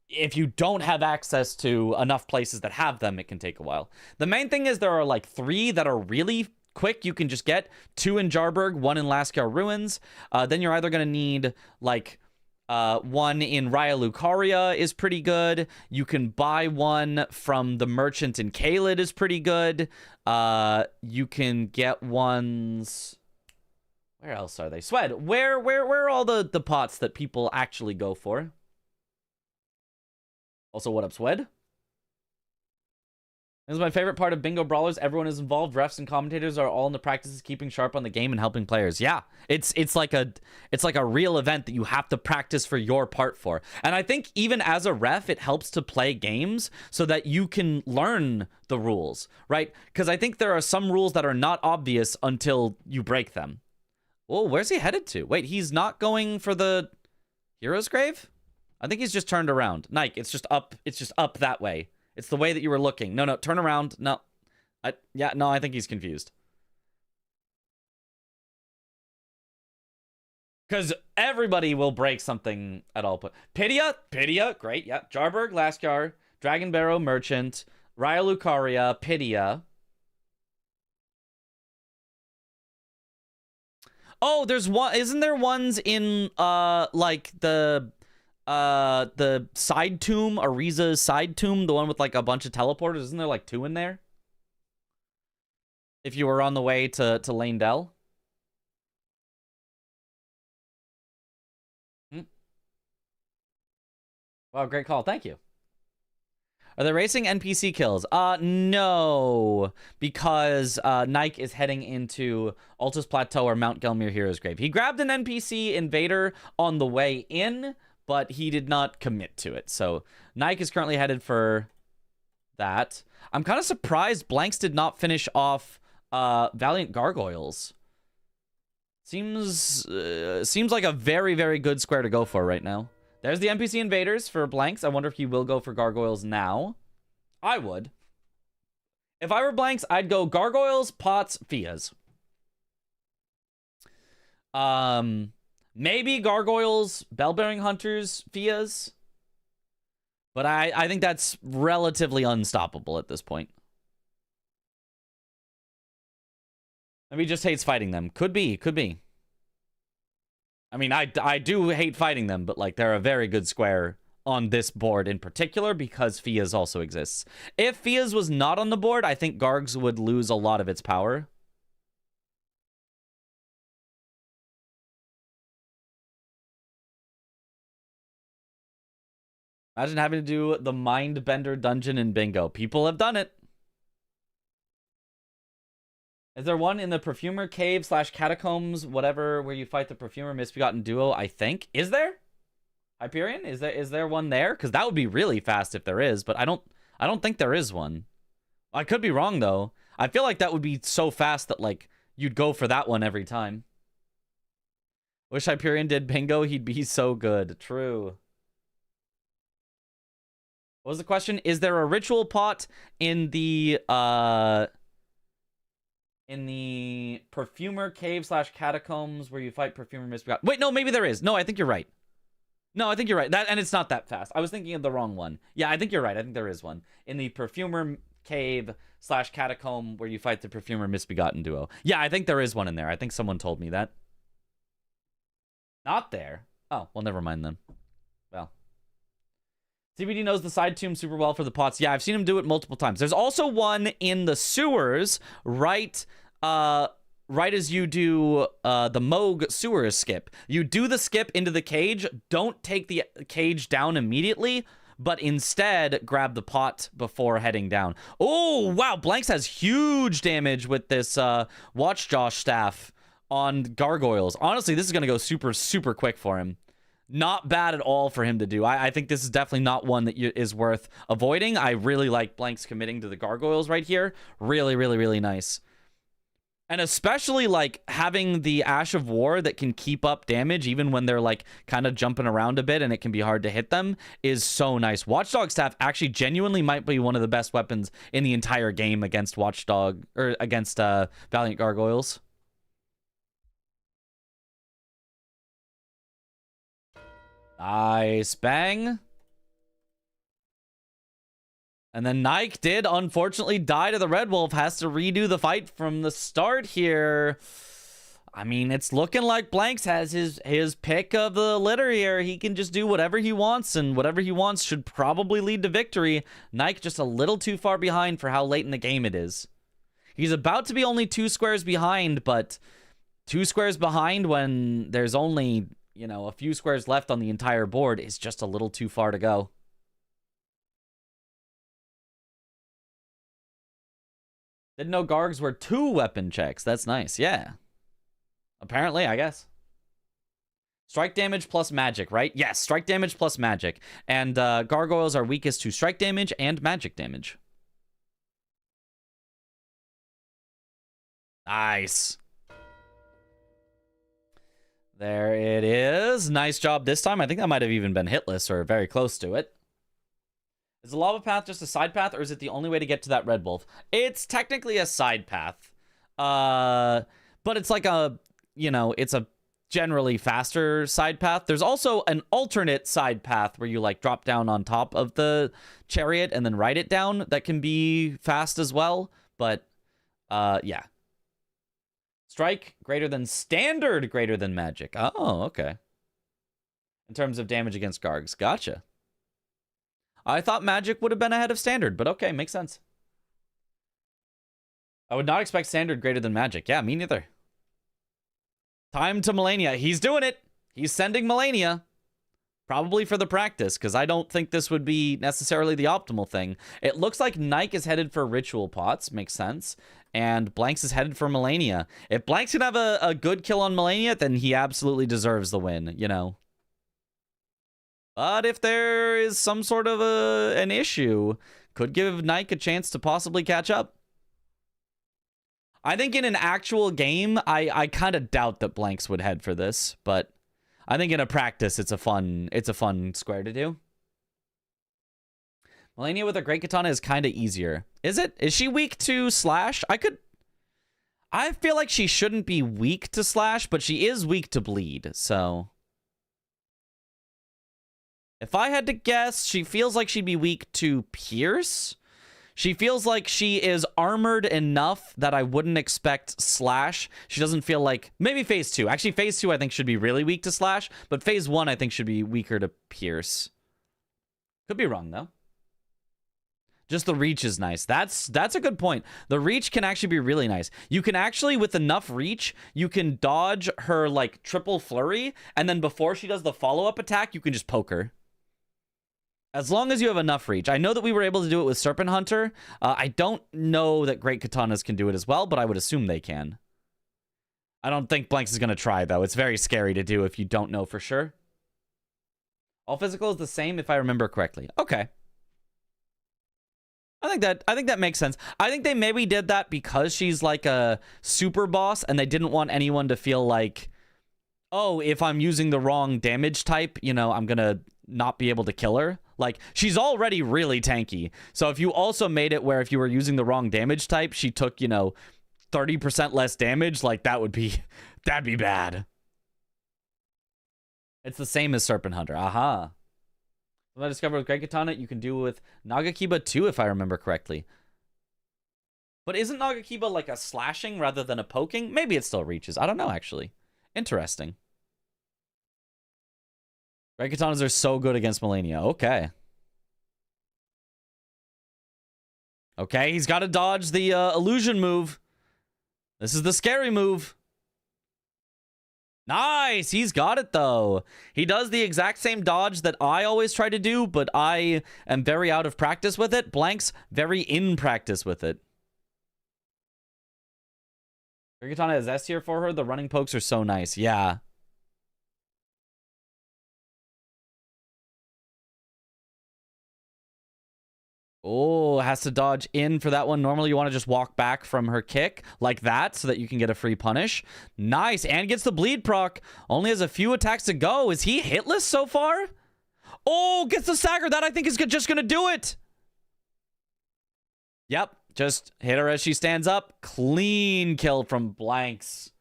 if you don't have access to enough places that have them, it can take a while. The main thing is there are like 3 that are really quick. You can just get 2 in Jarburg, 1 in Lascar Ruins. Then you're either going to need like 1 in Raya Lucaria is pretty good. You can buy 1 from the merchant in Caelid is pretty good. You can get ones... Where else are they? Swed, where are all the pots that people actually go for? Also, what up, Swed? This is my favorite part of Bingo Brawlers. Everyone is involved. Refs and commentators are all in the practices, keeping sharp on the game and helping players. Yeah, it's like a real event that you have to practice for your part for. And I think even as a ref, it helps to play games so that you can learn the rules, right? Because I think there are some rules that are not obvious until you break them. Oh, where's he headed to? Wait, he's not going for the Hero's Grave? I think he's just turned around. Nike, it's just up that way. It's the way that you were looking. No, turn around. No. I think he's confused. Because everybody will break something at all. Pydia, great, yeah. Jarburg, Lascar, Dragon Barrow, Merchant, Raya Lucaria, Pydia. Oh, there's one. Isn't there ones in like the side tomb, Ariza's side tomb, the one with like a bunch of teleporters? Isn't there like 2 in there? If you were on the way to Lane Dell. Wow, great call. Thank you. Are they racing NPC kills? No, because Nike is heading into Altus Plateau or Mount Gelmir Heroes Grave. He grabbed an NPC invader on the way in, but he did not commit to it. So Nike is currently headed for that. I'm kind of surprised Blanks did not finish off Valiant Gargoyles. Seems like a very, very good square to go for right now. There's the NPC invaders for Blanks. I wonder if he will go for Gargoyles now. I would. If I were Blanks, I'd go Gargoyles, Pots, Fias. Maybe Gargoyles, Bell-bearing Hunters, Fias. But I think that's relatively unstoppable at this point. Maybe he just hates fighting them. Could be. I mean, I do hate fighting them, but like they're a very good square on this board in particular because Fias also exists. If Fias was not on the board, I think Gargs would lose a lot of its power. Imagine having to do the Mindbender dungeon in Bingo. People have done it. Is there one in the Perfumer Cave / Catacombs, whatever, where you fight the Perfumer Misbegotten Duo, I think? Is there? Hyperion? Is there one there? Because that would be really fast if there is, but I don't think there is one. I could be wrong, though. I feel like that would be so fast that, like, you'd go for that one every time. Wish Hyperion did Bingo, he'd be so good. True. What was the question? Is there a ritual pot in the, in the Perfumer Cave / Catacombs where you fight Perfumer Misbegotten. Wait, no, maybe there is. No, I think you're right. No, I think you're right. And it's not that fast. I was thinking of the wrong one. Yeah, I think you're right. I think there is one. In the Perfumer Cave / Catacomb where you fight the Perfumer Misbegotten duo. Yeah, I think there is one in there. I think someone told me that. Not there. Oh, well, never mind then. Well. CBD knows the side tomb super well for the pots. Yeah, I've seen him do it multiple times. There's also one in the sewers, right as you do the Moog sewer skip. You do the skip into the cage. Don't take the cage down immediately, but instead grab the pot before heading down. Oh, wow. Blanks has huge damage with this Watchjaw staff on gargoyles. Honestly, this is going to go super, super quick for him. Not bad at all for him to do. I think this is definitely not one that is worth avoiding. I really like Blanks committing to the gargoyles right here. Really, really, really nice. And especially, like, having the Ash of War that can keep up damage even when they're, like, kind of jumping around a bit and it can be hard to hit them is so nice. Watchdog Staff actually genuinely might be one of the best weapons in the entire game against Watchdog, or against Valiant Gargoyles. Nice. Bang. And then Nike did, unfortunately, die to the Red Wolf. Has to redo the fight from the start here. I mean, it's looking like Blanks has his pick of the litter here. He can just do whatever he wants, and whatever he wants should probably lead to victory. Nike just a little too far behind for how late in the game it is. He's about to be only 2 squares behind, but 2 squares behind when there's only, you know, a few squares left on the entire board is just a little too far to go. Didn't know Gargs were 2 weapon checks. That's nice. Yeah. Apparently, I guess. Strike damage plus magic, right? Yes, strike damage plus magic. And gargoyles are weakest to strike damage and magic damage. Nice. There it is. Nice job this time. I think that might have even been hitless or very close to it. Is the lava path just a side path, or is it the only way to get to that red wolf? It's technically a side path. But it's like a, you know, it's a generally faster side path. There's also an alternate side path where you like drop down on top of the chariot and then ride it down that can be fast as well. But yeah. Strike greater than standard, greater than magic. Oh, okay. In terms of damage against Gargs. Gotcha. I thought magic would have been ahead of standard, but okay, makes sense. I would not expect standard greater than magic. Yeah, me neither. Time to Melania. He's doing it. He's sending Melania. Probably for the practice, because I don't think this would be necessarily the optimal thing. It looks like Nike is headed for ritual pots. Makes sense. And Blanks is headed for Melania. If Blanks can have a good kill on Melania, then he absolutely deserves the win, you know. But if there is some sort of an issue, could give Nike a chance to possibly catch up. I think in an actual game, I kind of doubt that Blanks would head for this, but I think in a practice, it's a fun square to do. Melania with a great katana is kind of easier. Is it? Is she weak to slash? I feel like she shouldn't be weak to slash, but she is weak to bleed, so if I had to guess, she feels like she'd be weak to pierce. She feels like she is armored enough that I wouldn't expect slash. She doesn't feel like... Maybe phase 2. Actually, phase 2 I think should be really weak to slash, but phase 1 I think should be weaker to pierce. Could be wrong, though. Just the reach is nice. That's a good point. The reach can actually be really nice. You can actually, with enough reach, you can dodge her, like, triple flurry, and then before she does the follow-up attack, you can just poke her. As long as you have enough reach. I know that we were able to do it with Serpent Hunter. I don't know that Great Katanas can do it as well, but I would assume they can. I don't think Blanks is going to try, though. It's very scary to do if you don't know for sure. All physical is the same, if I remember correctly. Okay. I think that makes sense. I think they maybe did that because she's like a super boss, and they didn't want anyone to feel like, oh, if I'm using the wrong damage type, you know, I'm going to not be able to kill her. Like, she's already really tanky. So if you also made it where if you were using the wrong damage type, she took, you know, 30% less damage, like that'd be bad. It's the same as Serpent Hunter. Aha. What I discovered with Great Katana, you can do with Nagakiba too, if I remember correctly. But isn't Nagakiba like a slashing rather than a poking? Maybe it still reaches. I don't know, actually. Interesting. Great Katanas are so good against Melania. Okay. Okay, he's got to dodge the illusion move. This is the scary move. Nice! He's got it, though. He does the exact same dodge that I always try to do, but I am very out of practice with it. Blank's very in practice with it. Katana has S tier for her. The running pokes are so nice. Yeah. Oh, has to dodge in for that one. Normally, you want to just walk back from her kick like that so that you can get a free punish. Nice. And gets the bleed proc. Only has a few attacks to go. Is he hitless so far? Oh, gets the stagger. That, I think, is just going to do it. Yep. Just hit her as she stands up. Clean kill from Blanks.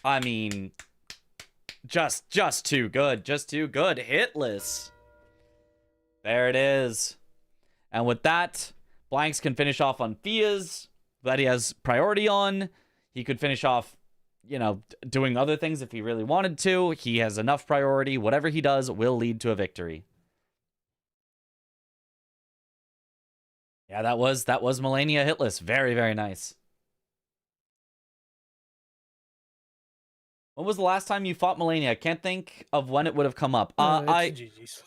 I mean, just too good. Just too good. Hitless. There it is. And with that, Blanks can finish off on Fia's that he has priority on. He could finish off, you know, doing other things if he really wanted to. He has enough priority. Whatever he does will lead to a victory. Yeah, that was Melania hitless. Very, very nice. When was the last time you fought Melania? I can't think of when it would have come up. GG's.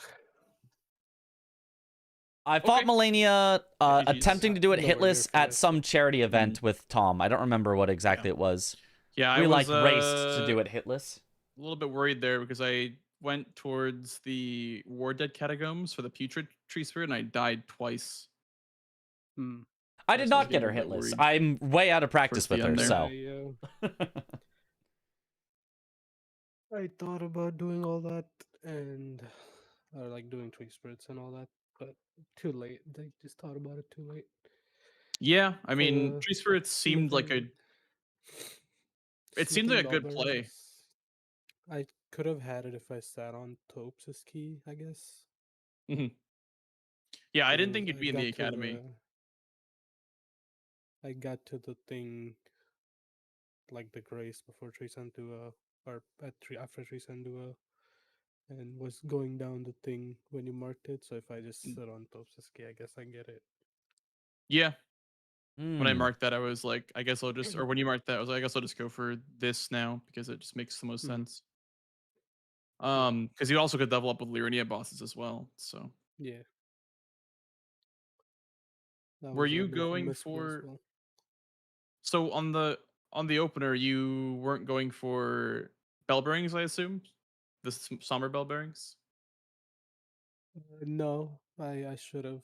I fought Melania attempting to do it Nowhere hitless near at some charity event with Tom. I don't remember what exactly it was. Yeah, We I like was raced to do it hitless. a little bit worried there because I went towards the War Dead Catacombs for the Putrid Tree Spirit and I died twice. I did That's not just get her getting a bit hitless. worried. I'm way out of practice Towards with the her, end so. I thought about doing all that and like doing tree spirits and all that, but too late. They just thought about it too late. Yeah, I mean, the- Tree Spirits seemed like a Sleeping good play. Barbarians, I could have had it if I sat on Topes' key, I guess. Yeah, I But didn't think you'd be in the got to academy. I got to the thing, like the grace before Treesan Duo, or after Treesan Duo, and was going down the thing when you marked it. So if I just sit on Topes' key, I guess I get it. Yeah. When I Hmm. marked that, I was like, I guess I'll just, or when you marked that, I was like, I guess I'll just go for this now because it just makes the most sense. Because you also could level up with Lyrinia bosses as well. So Yeah. That were was a you bit of a going miss as for? well. So on the opener, you weren't going for bell bearings, I assume. The somber bell bearings. No, I should have.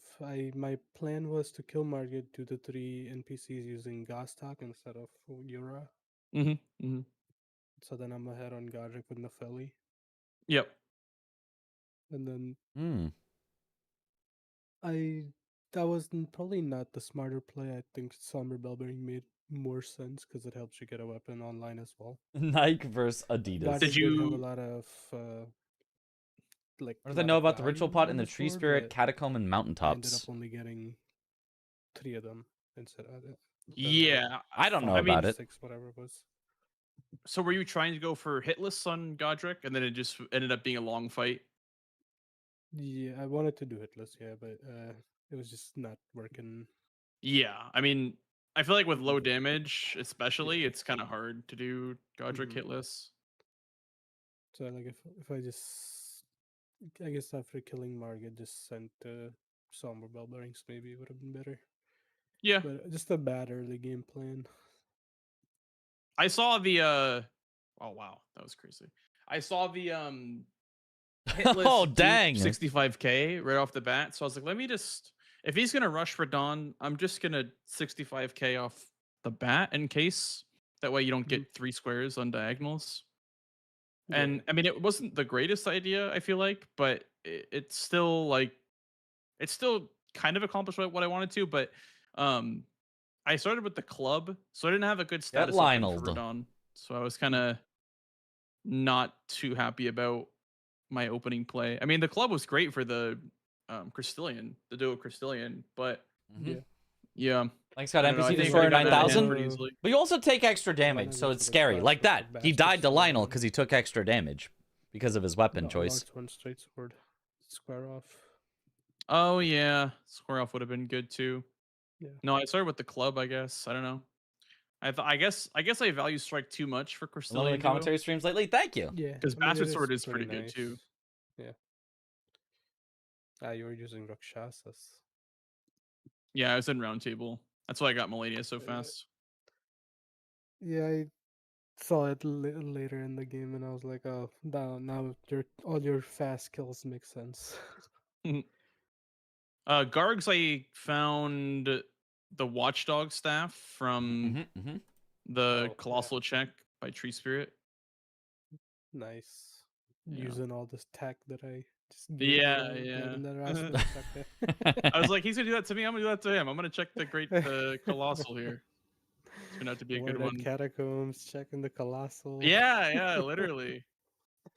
My plan was to kill Margit, do the 3 NPCs using Gostok instead of Yura. So then I'm ahead on Godric with Nefeli. Yep. And then Hmm. that was probably not the smarter play. I think Somber Bellbearing made more sense because it helps you get a weapon online as well. Nike versus Adidas. Godric Did did have a you- lot of like. What do they lot know of about the ritual value pot on in the the Tree sword, Spirit, but Catacomb, and I ended Mountaintops? up only getting 3 of them instead of Yeah, I don't know five or about it. 6, whatever it was. So were you trying to go for hitless on Godric, and then it just ended up being a long fight? Yeah, I wanted to do hitless, yeah, but it was just not working. Yeah, I mean, I feel like with low damage, especially, it's kind of hard to do Godric hitless. So like if I just, I guess after killing Margit, just sent Somber Bell Bearings, maybe it would have been better. Yeah, But just a bad early game plan. I saw the oh wow, that was crazy. I saw the hitless Oh, deep dang. 65k right off the bat. So I was like, let me just, if he's gonna rush for Dawn, I'm just gonna 65k off the bat in case. That way you don't get 3 squares on diagonals. And I mean, it wasn't the greatest idea, I feel like, but it's still like, it's still kind of accomplished what I wanted to. But I started with the club, so I didn't have a good Get status open Lionel'd. for Radon. So I was kind of not too happy about my opening play. I mean, the club was great for the Crystallian, the duo Crystallian, but Mhm. yeah, Thanks, God. I don't know, I NPC think I Destroyer could've gotten out of hand 9000. pretty easily. But you also take extra damage, Mana so goes it's to the scary. class Like with the that. He bastard died to sword Lionel and because he took extra damage because of his weapon the choice. large one straight sword. Square off. Oh yeah, square off would have been good too. Yeah. No, I started with the club. I guess I don't know. I guess I value strike too much for Alone in Crystallian the commentary streams lately. Thank you. Yeah. because I mean, Bastard it Sword is pretty pretty good too. nice. Yeah. Ah, you were using Rakshasas. Yeah, I was in round table. That's why I got Melania so fast. Yeah, I saw it later in the game, and I was like, oh, now all your fast kills make sense. Gargs, I found the Watchdog staff from the Oh, yeah. Colossal Check by Tree Spirit. Nice. Yeah. Using all this tech that I just gave Yeah, you yeah. in that aspect. Okay. I was like, he's gonna do that to me. I'm gonna do that to him. I'm gonna check the Colossal here. It's gonna have to be a good one. Catacombs, checking the Colossal. Yeah, yeah, literally. I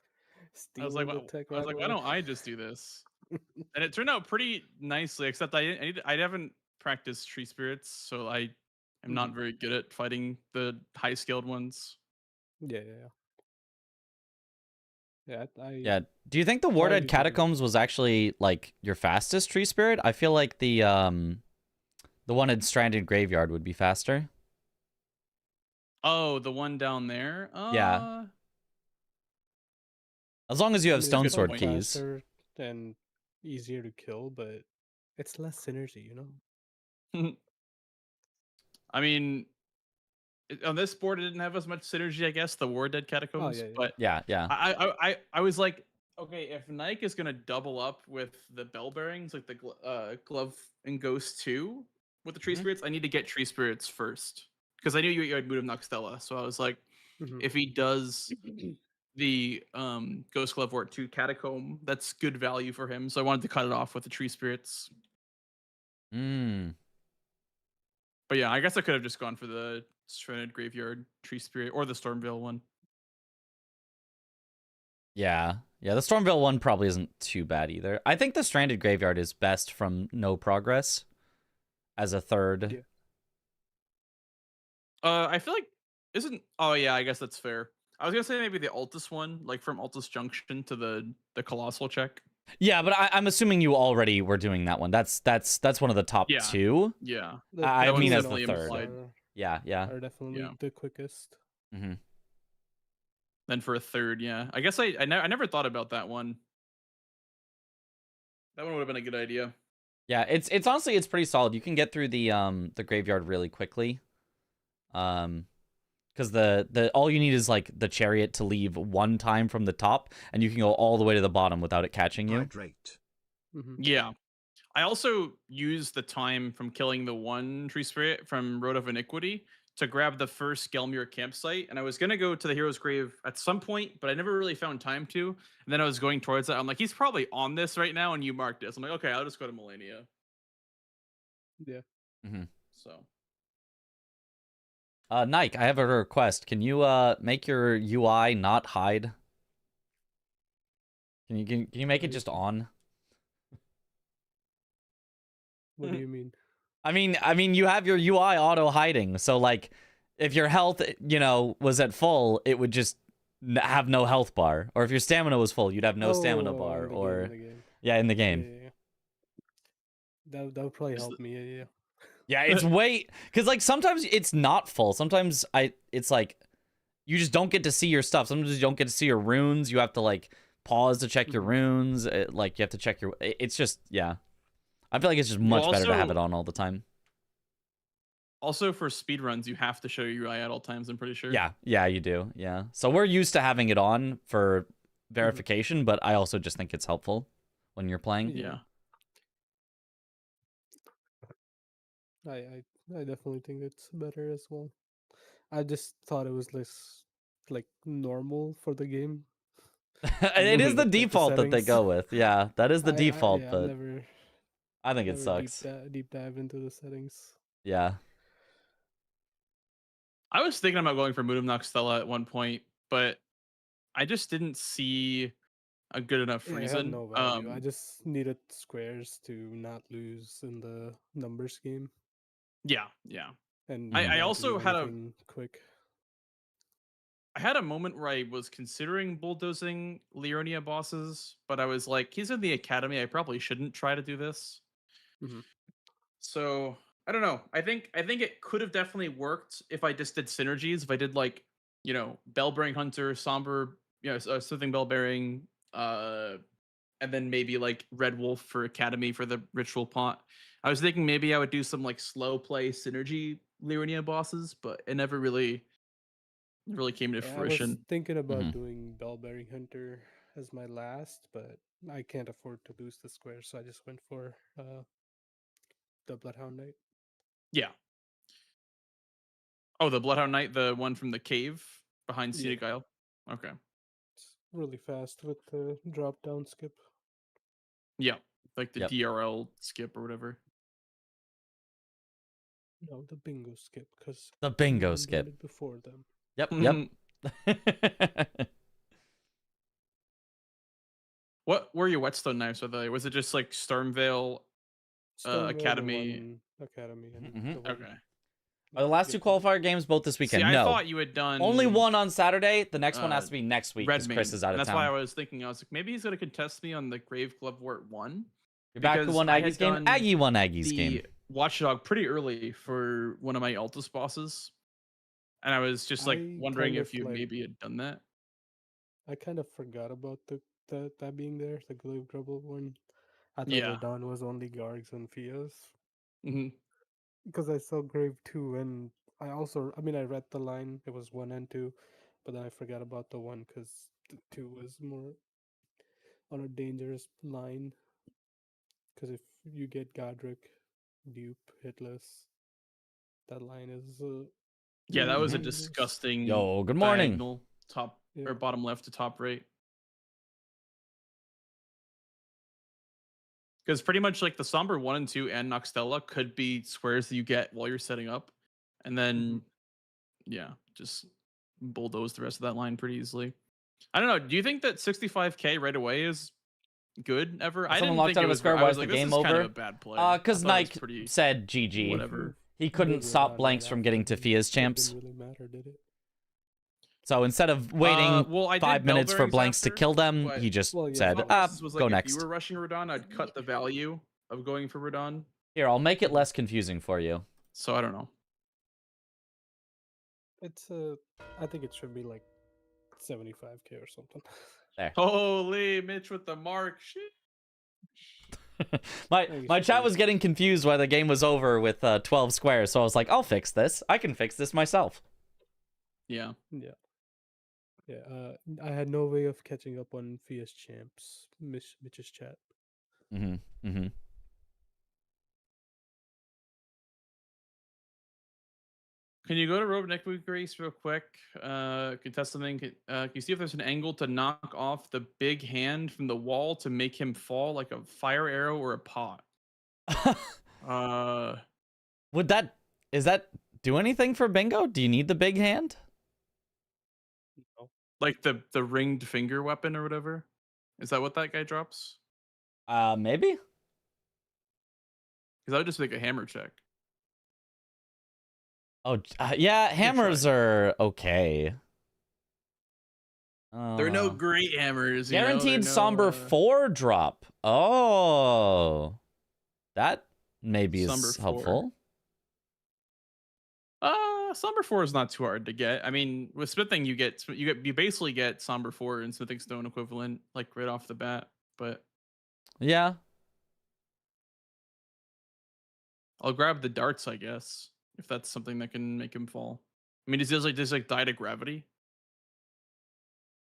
was Stealing like, the tech I was right like, why away. don't I just do this? And it turned out pretty nicely, except I haven't practiced Tree Spirits, so I am not very good at fighting the high skilled ones. Yeah. Yeah. Do you think the Warded usually do. Catacombs was actually like your fastest tree spirit? I feel like the one in Stranded Graveyard would be faster. Oh, the one down there? Yeah. As long as you have That's a Stone good Sword point. keys. Faster and easier to kill, but it's less synergy, you know? I mean, on this board, it didn't have as much synergy, I guess, the War Dead Catacombs. yeah. But Yeah. I was like, okay, if Nike is gonna double up with the bell bearings, like the glove and ghost 2 with the tree spirits, I need to get tree spirits first because I knew you had Mood of Noxtella. So I was like, if he does the Ghost Glove Wart 2 Catacomb, that's good value for him. So I wanted to cut it off with the tree spirits. But yeah, I guess I could have just gone for the Stranded Graveyard Tree Spirit or the Stormveil one. Yeah. The Stormveil one probably isn't too bad either. I think the Stranded Graveyard is best from no progress as a third. Yeah. I feel like isn't. Oh yeah, I guess that's fair. I was gonna say maybe the Altus one, like from Altus Junction to the Colossal Check. Yeah, but I'm assuming you already were doing that one. That's one of the top two. Yeah. I mean, as definitely the third. implied. Yeah. Are definitely the quickest. Then for a third, yeah. I guess I never thought about that one. That one would have been a good idea. Yeah, it's honestly it's pretty solid. You can get through the graveyard really quickly. Because the all you need is like the chariot to leave one time from the top, and you can go all the way to the bottom without it catching you. Hydrate. Yeah. I also used the time from killing the one tree spirit from Road of Iniquity to grab the first Gelmir campsite, and I was gonna go to the hero's grave at some point, but I never really found time to. And then I was going towards it. I'm like, he's probably on this right now, and you marked this. I'm like, okay, I'll just go to Melania. Yeah. So. Nike, I have a request. Can you make your UI not hide? Can you make it just on? What do you mean? I mean, you have your UI auto hiding, so like, if your health, was at full, it would just have no health bar, or if your stamina was full, you'd have no stamina bar, or in the game. in the game. Yeah. That would probably help me. Yeah. Yeah, it's because like sometimes it's not full. Sometimes it's like you just don't get to see your stuff. Sometimes you don't get to see your runes. You have to like pause to check your runes. Like you have to check your. It's just I feel like it's just much better to have it on all the time. Also, for speedruns, you have to show your UI at all times, I'm pretty sure. Yeah, you do. Yeah. So we're used to having it on for verification, but I also just think it's helpful when you're playing. Yeah. I definitely think it's better as well. I just thought it was less like normal for the game. It is the default that they settings. go with. Yeah, that is the default, yeah, but I think it sucks. Deep dive into the settings. Yeah. I was thinking about going for Moon of Noxtella at one point, but I just didn't see a good enough Yeah, I have reason. no value. I just needed squares to not lose in the numbers game, Yeah, yeah. and Mhm. I not also do had anything quick. a moment where I was considering bulldozing Leonia bosses, but I was like, he's in the academy. I probably shouldn't try to do this. Mhm. So I don't know. I think it could have definitely worked if I just did synergies. If I did like, Bellbearing Hunter, Somber, Soothing Bellbearing, and then maybe like Red Wolf for Academy for the ritual pot. I was thinking maybe I would do some like slow play synergy Lyria bosses, but it never really came to Yeah, I was fruition. thinking about Mhm. doing Bellbearing Hunter as my last, but I can't afford to lose the square, so I just went for the Bloodhound Knight. Yeah. Oh, the Bloodhound Knight, the one from the cave behind Yeah, Scenic Isle. Okay. it's really fast with the drop down skip. Yeah. Like the Yep. DRL skip or whatever. No, the bingo skip, because The bingo done skip. it before them. Yep. Yep. What were your whetstone knives? Was it just like Stormvale, Stormvale, Academy? the one Academy, and Mhm. the one. Okay. Are the last two Gifted. qualifier games both this See, weekend? I No. thought you had done Only one on Saturday. The next one has uh, to be next week Red because Chris is out of That's town. why I was thinking. I was like, maybe he's gonna contest me on the Grave Glovewort 1. You're back to because one I had Aggies game. done Aggie won Aggies the game. Watchdog pretty early for one of my Altus bosses, and I was just like I wondering kind if of, you like- maybe had done that. I kind of forgot about that being there, the Glaive Grubble one. I thought Yeah. Radon was only Gargs and Fias. hmm Because I saw Grave 2, and I read the line, it was 1 and 2, but then I forgot about the 1 because the 2 was more on a dangerous line. Because if you get Godric, Dupe, Hitless, that line is. Yeah, that really was a dangerous. disgusting Yo, good morning. diagonal top Yeah. or bottom left to top right. Because pretty much like the Somber 1 and 2 and Noxtella could be squares that you get while you're setting up. And then, yeah, just bulldoze the rest of that line pretty easily. I don't know. Do you think that 65k right away is good ever? If I someone didn't locked think out it of a was. square, I why was is like, the this game is kind of over? a bad play. I Because thought it was Nike pretty said GG. whatever. He couldn't Good stop Radon blanks right from after getting to it Fia's champs. Didn't really matter, did it? So instead of waiting Well, I did 5 minutes for Bellbearings blanks to after, kill them, but he just Well, yeah. said, thought process was go like, if next. you were rushing Radon, I'd cut the value of going for Radon. Here, I'll make it less confusing for you. So I don't know. It's I think it should be like 75k or something. There. Holy Mitch with the mark. Shit. my chat was getting confused why the game was over with 12 squares, so I was like, I'll fix this. I can fix this myself. Yeah. Yeah. I had no way of catching up on Fia's champs. Mitch's chat. Mm-hmm. Can you go to Rope Neck Week Race real quick? Contest something. Can you see if there's an angle to knock off the big hand from the wall to make him fall like a fire arrow or a pot? Is that do anything for bingo? Do you need the big hand? No. Like the ringed finger weapon or whatever? Is that what that guy drops? Maybe. Because that would just make a hammer check. Oh, yeah, hammers are okay. They're no great hammers. Guaranteed They're Somber 4 drop. Oh. That maybe is Somber 4. helpful. Somber 4 is not too hard to get. I mean, with smithing, you basically get Somber 4 and smithing stone equivalent like right off the bat. But Yeah. I'll grab the darts, I guess, if that's something that can make him fall. I mean, does he die to gravity?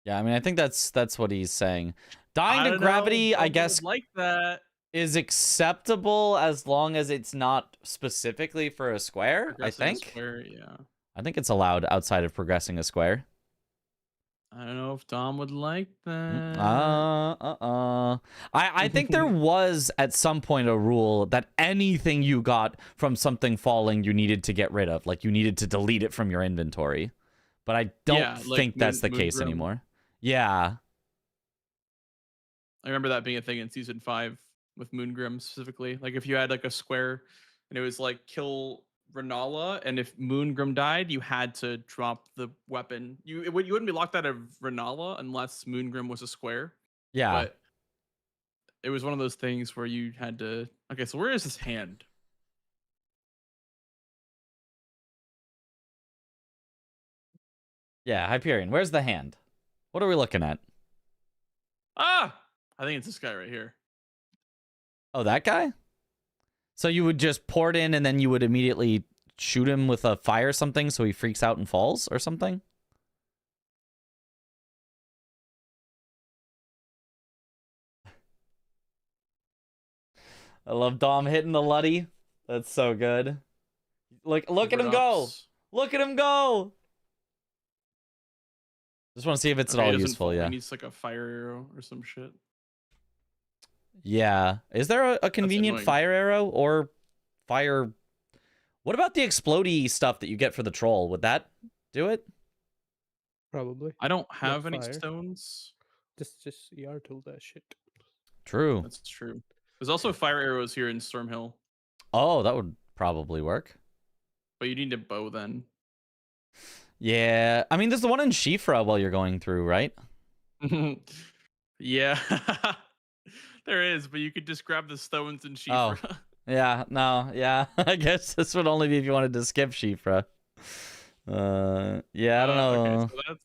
Yeah, I mean, I think that's what he's saying. Dying to don't know, gravity, I some guess, would like that. is acceptable as long as it's not specifically for a square, I Progressing a think. square, yeah. I think it's allowed outside of progressing a square. I don't know if Dom would like that. I think there was at some point a rule that anything you got from something falling you needed to get rid of. Like you needed to delete it from your inventory. But I don't Yeah, like think that's the Moon case Grim. anymore. Yeah. I remember that being a thing in season 5 with Moongrim specifically. Like if you had like a square and it was like kill Renala, and if Moongrim died, you had to drop the weapon. You wouldn't be locked out of Renala unless Moongrim was a square. Yeah. But it was one of those things where you had to. Okay, so where is his hand? Yeah, Hyperion. Where's the hand? What are we looking at? Ah, I think it's this guy right here. Oh, that guy? So you would just pour it in and then you would immediately shoot him with a fire or something so he freaks out and falls or something? I love Dom hitting the Luddy. That's so good. Look at him go. Overdrops. Look at him go. Just want to see if it's Okay, at he all doesn't useful, fall. yeah. He needs like a fire arrow or some shit. Yeah. Is there a convenient annoying. fire arrow or fire? What about the explodey stuff that you get for the troll? Would that do it? Probably. I don't have any fire. stones. Just ER tool that shit. True. That's true. There's also fire arrows here in Stormhill, Oh, that would probably work. but you need a bow then. Yeah. I mean, there's the one in Shifra while you're going through, right? Yeah, there is, but you could just grab the stones and Oh. Shifra. Yeah, no, yeah. I guess this would only be if you wanted to skip Shifra. Yeah, I don't know. Okay, so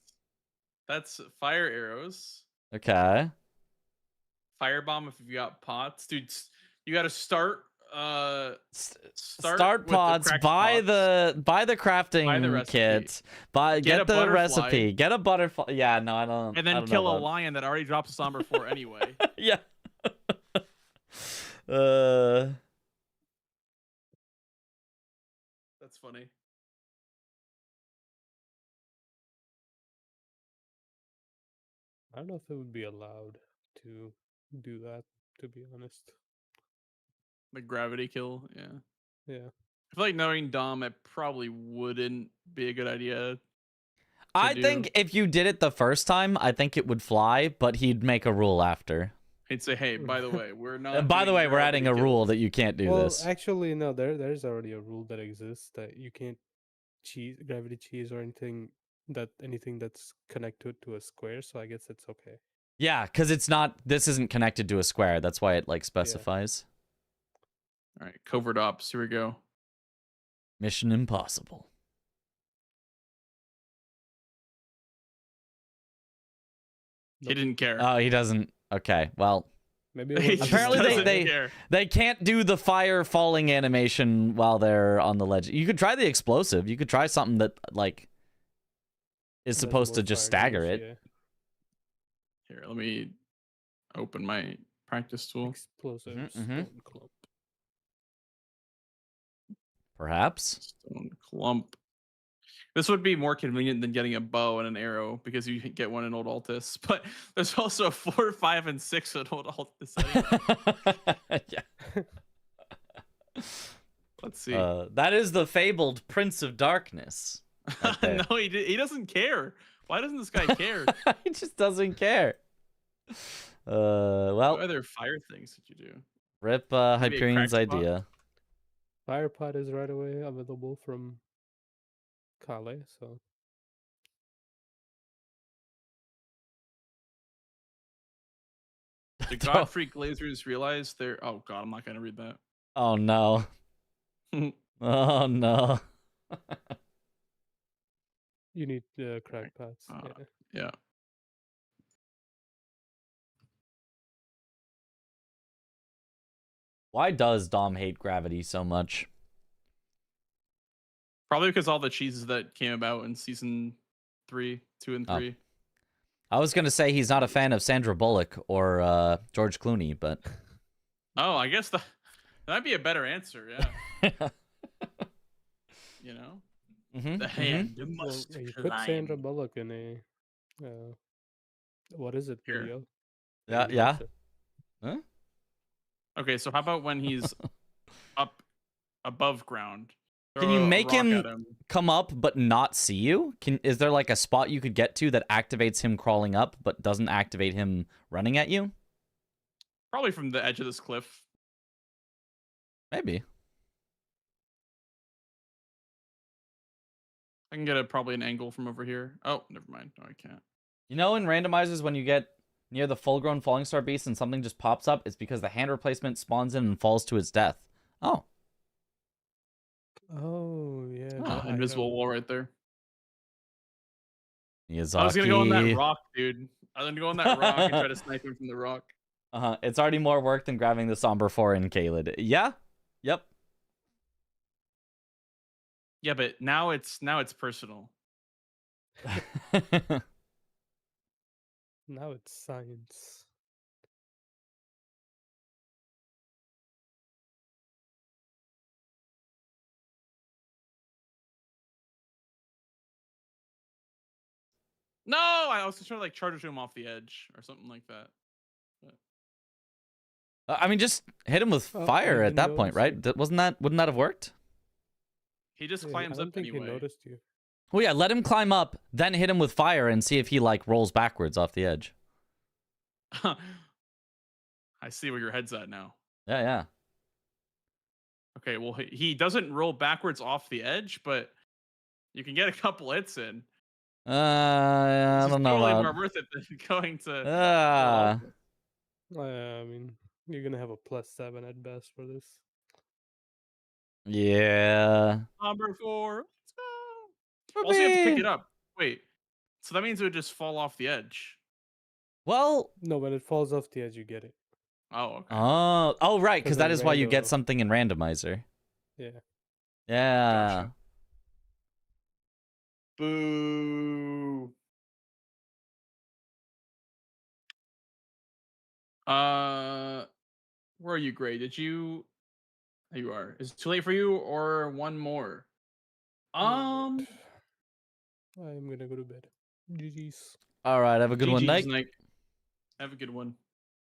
that's fire arrows. Okay. Firebomb if you got pots, dude. You got to start. Start with the pots. cracked Buy pots. the crafting recipe. kit. Get Get a the butterfly. recipe. Get a butterfly. Yeah, no, I don't. And I then don't kill know a about- lion that already drops a somber 4 anyway. Yeah. That's funny. I don't know if it would be allowed to do that, to be honest. The gravity kill, yeah. Yeah. I feel like knowing Dom, it probably wouldn't be a good idea. I do. think if you did it the first time, I think it would fly, but he'd make a rule after. He'd say, "Hey, by the way, we're not." By the doing way, we're adding a gravity rule kills." that you can't do Well, this. actually, no. There's already a rule that exists that you can't gravity cheese or anything that's connected to a square. So I guess it's okay. Yeah, because it's not. This isn't connected to a square. That's why it like specifies. All right, covert ops. Here we go. Mission impossible. He didn't care. Oh, he doesn't. Okay, well, Maybe it He was just Apparently doesn't they- care. they can't do the fire falling animation while they're on the ledge. You could try the explosive. You could try something that like is does supposed to more just fire stagger damage, it. yeah. Here, let me open my practice tool. Explosive Mhm. stone clump. Perhaps. Stone clump. This would be more convenient than getting a bow and an arrow because you get one in Old Altus. But there's also 4, 5, and 6 in Old Altus. Anyway. Yeah. Let's see. That is the fabled Prince of Darkness. right there. No, he doesn't care. Why doesn't this guy care? He just doesn't care. What Well, other fire things did you do? rip Maybe a Hyperion's cracked spot? idea. Fire pot is right away available from Kale, so The Godfrey Glazers realize they're. Oh god, I'm not gonna read that. Oh no. Oh no. you need crack pots. Uh, Yeah. Yeah. Why does Dom hate gravity so much? Probably because all the cheeses that came about in season 3, 2, and Oh. 3. I was gonna say he's not a fan of Sandra Bullock or George Clooney, but Oh, I guess that might be a better answer. Yeah. You know, Mhm, the mhm. hand Well, must you put climb. Sandra Bullock in What is it, Here. Leo? Yeah, You yeah. watch it. Huh? Okay, so how about when he's up above ground? Can you Throw a make rock him at him. come up but not see you? Is there like a spot you could get to that activates him crawling up but doesn't activate him running at you? Probably from the edge of this cliff. Maybe. I can get probably an angle from over here. Oh, never mind. No, I can't. You know, in randomizers, when you get near the full-grown Falling Star Beast and something just pops up, it's because the hand replacement spawns in and falls to its death. Oh. Oh yeah. Oh, I Invisible know. wall right there. Miyazaki. I was gonna go on that rock, dude. I was gonna go on that rock and try to snipe him from the rock. It's already more work than grabbing the Somber 4 in Kaled. Yeah? Yep. Yeah, but now it's personal. Now it's science. No, I was trying to like charge him off the edge or something like that. I mean, just hit him with Oh, I fire at didn't that point, notice right? you. Wouldn't that have worked? He just Yeah, climbs I don't up think he anyway. noticed you. Well, yeah, let him climb up, then hit him with fire and see if he, like, rolls backwards off the edge. I see where your head's at now. Yeah, yeah. Okay, well he doesn't roll backwards off the edge, but you can get a couple hits in. I This is don't know totally about... more worth it than going to. I mean, you're gonna have a +7 at best for this. Yeah. Number 4. Let's go. Also, you have to pick it up. Wait, so that means it would just fall off the edge. Well... No, when it falls off the edge, you get it. Oh, okay. Oh, right, because 'Cause that in is why you get rando- something in randomizer. Yeah. Yeah. Gotcha. Boo. Where are you, Gray? Did you? There you are. Is it too late for you, or one more? I'm gonna go to bed. GG's. All right, have a good one, GG's, Nike. Nike. Have a good one.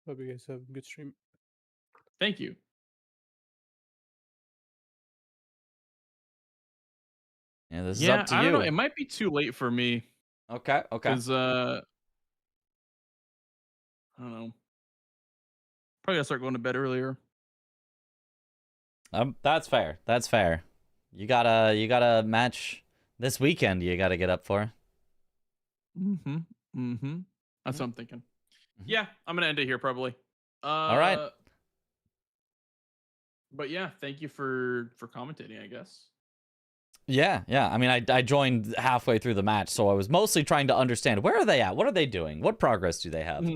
Hope you guys have a good stream. Thank you. Yeah, this is up to I you. don't know. It might be too late for me. Okay, okay. Because I don't know. Probably gotta start going to bed earlier. That's fair. That's fair. You gotta match this weekend. You gotta get up for. That's what I'm thinking. Yeah, I'm gonna end it here probably. All right. But yeah, thank you for commentating, I guess. Yeah, yeah. I mean, I joined halfway through the match, so I was mostly trying to understand where are they at? What are they doing? What progress do they have?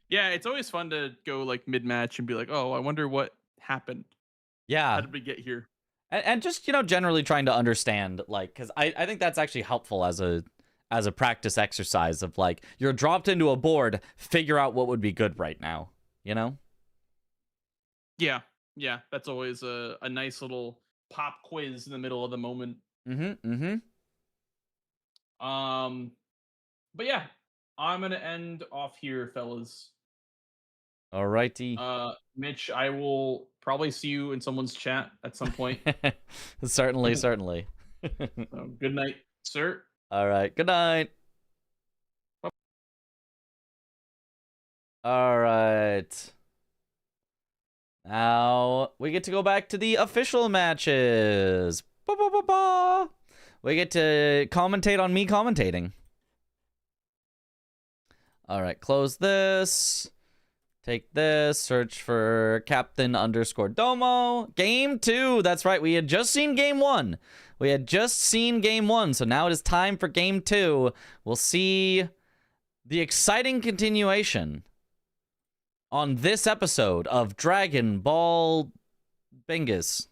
Yeah, it's always fun to go like mid-match and be like, oh, I wonder what happened. Yeah. How did we get here? And just, generally trying to understand, like, because I think that's actually helpful as a practice exercise of, like, you're dropped into a board, figure out what would be good right now, you know? Yeah, that's always a nice little pop quiz in the middle of the moment. But yeah, I'm gonna end off here, fellas. Alrighty. Mitch, I will probably see you in someone's chat at some point. Certainly, certainly. So, good night, sir. All right. Good night. All right. Now we get to go back to the official matches. Ba-ba-ba-ba. We get to commentate on me commentating. All right. Close this. Take this. Search for Captain_Domo. Game 2. That's right. We had just seen Game 1. So now it is time for Game 2. We'll see the exciting continuation on this episode of Dragon Ball Bingus.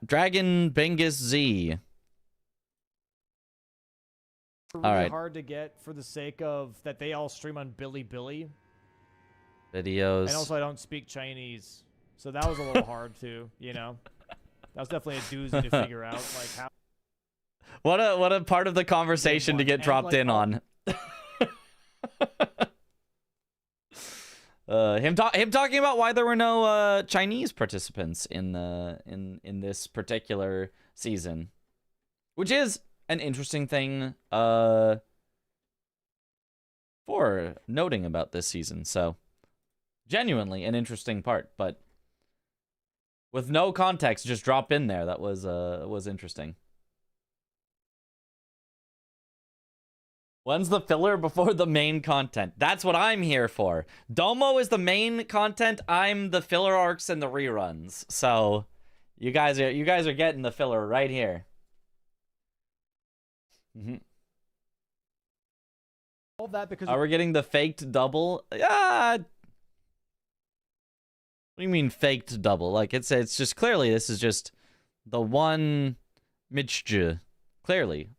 Dragon Bingus Z. Really all right. hard to get for the sake of that they all stream on Bilibili. Videos. And also I don't speak Chinese. So that was a little hard too, That was definitely a doozy to figure out. Like how What a part of the conversation to get And, dropped like, in on. Him talking about why there were no Chinese participants in this particular season, which is an interesting thing for noting about this season. So genuinely an interesting part, but with no context, just drop in there. That was interesting. When's the filler before the main content? That's what I'm here for. Domo is the main content. I'm the filler arcs and the reruns. So you guys are getting the filler right here. All that because Are we getting the faked double? What do you mean faked double? Like it's just clearly this is just the one Mitchj. Clearly.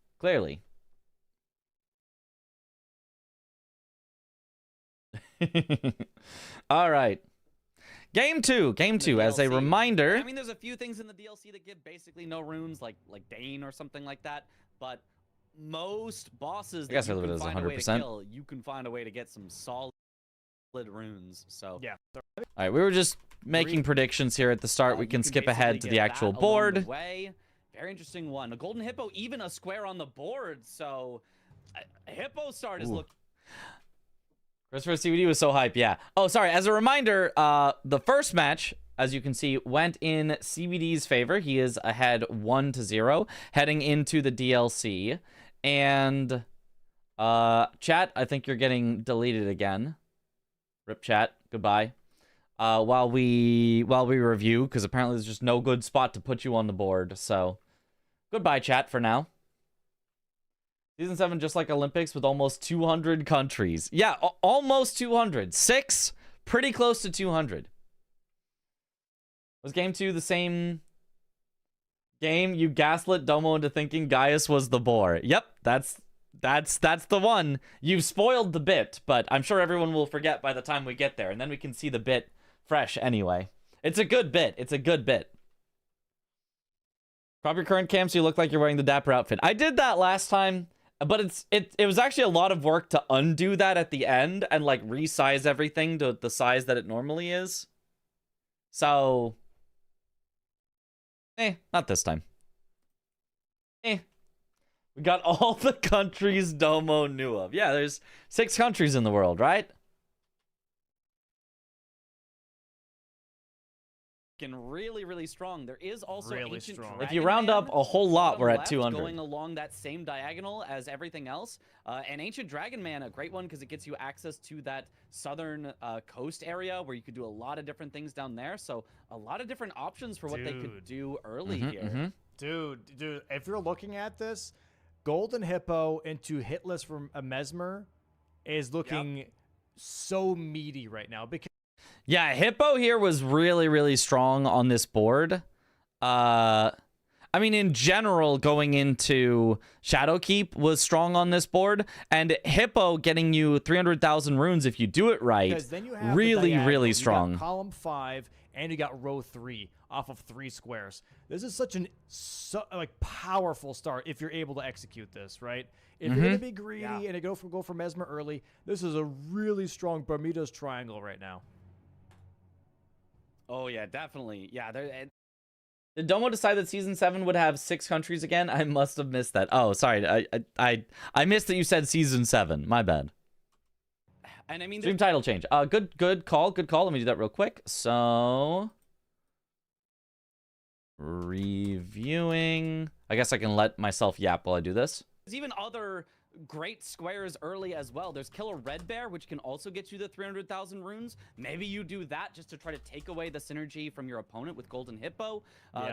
All right. Game two. As a reminder. I mean, there's a few things in the DLC that give basically no runes, like Dane or something like that. But most bosses I guess that I you leave it can as find a way to 100%. kill, you can find a way to get some solid runes. So yeah. All right, we were just making predictions here at the start. We you can skip ahead to basically the get actual that along the board. way. Very interesting one. A golden hippo, even a square on the board. So hippo start is looking. Christopher CBD was so hype, yeah. Oh, sorry. As a reminder, the first match, as you can see, went in CBD's favor. He is ahead 1-0 heading into the DLC. And chat, I think you're getting deleted again. Rip chat. Goodbye. While we review, because apparently there's just no good spot to put you on the board. So goodbye, chat, for now. Season 7, just like Olympics, with almost 200 countries. Yeah, almost 200. 6, pretty close to 200. Was Game 2 the same game? You gaslit Domo into thinking Gaius was the boar. Yep, that's the one. You've spoiled the bit, but I'm sure everyone will forget by the time we get there, and then we can see the bit fresh anyway. It's a good bit. Crop your current cam so you look like you're wearing the Dapper outfit. I did that last time. But it was actually a lot of work to undo that at the end and like resize everything to the size that it normally is. So, not this time. We got all the countries Domo knew of. Yeah, there's 6 countries in the world, right? Really strong. There is also Really ancient strong. If you round up a whole lot, we're at left, 200. Going along that same diagonal as everything else. And Ancient Dragon Man, a great one because it gets you access to that southern coast area where you could do a lot of different things down there. So a lot of different options for what they could do early here. Dude, if you're looking at this, Golden Hippo into Hitless from a Mesmer is looking so meaty right now because Yeah, Hippo here was really strong on this board. I mean, in general, going into Shadowkeep was strong on this board, and Hippo getting you 300,000 runes if you do it right. because then you have really the diagonal. You strong. got column 5 and you got row 3 off of 3 squares. This is such an powerful start if you're able to execute this, right? If you're gonna be greedy and go for Mesmer early, this is a really strong Bermuda's Triangle right now. Oh yeah, definitely. Yeah, Did Domo decide that season 7 would have 6 countries again? I must have missed that. Oh, sorry. I missed that you said season 7. My bad. and I mean, Stream title change. Good call. Let me do that real quick. So, reviewing. I guess I can let myself yap while I do this. there's even other great squares early as well. There's Killer Red Bear, which can also get you the 300,000 runes. Maybe you do that just to try to take away the synergy from your opponent with Golden Hippo.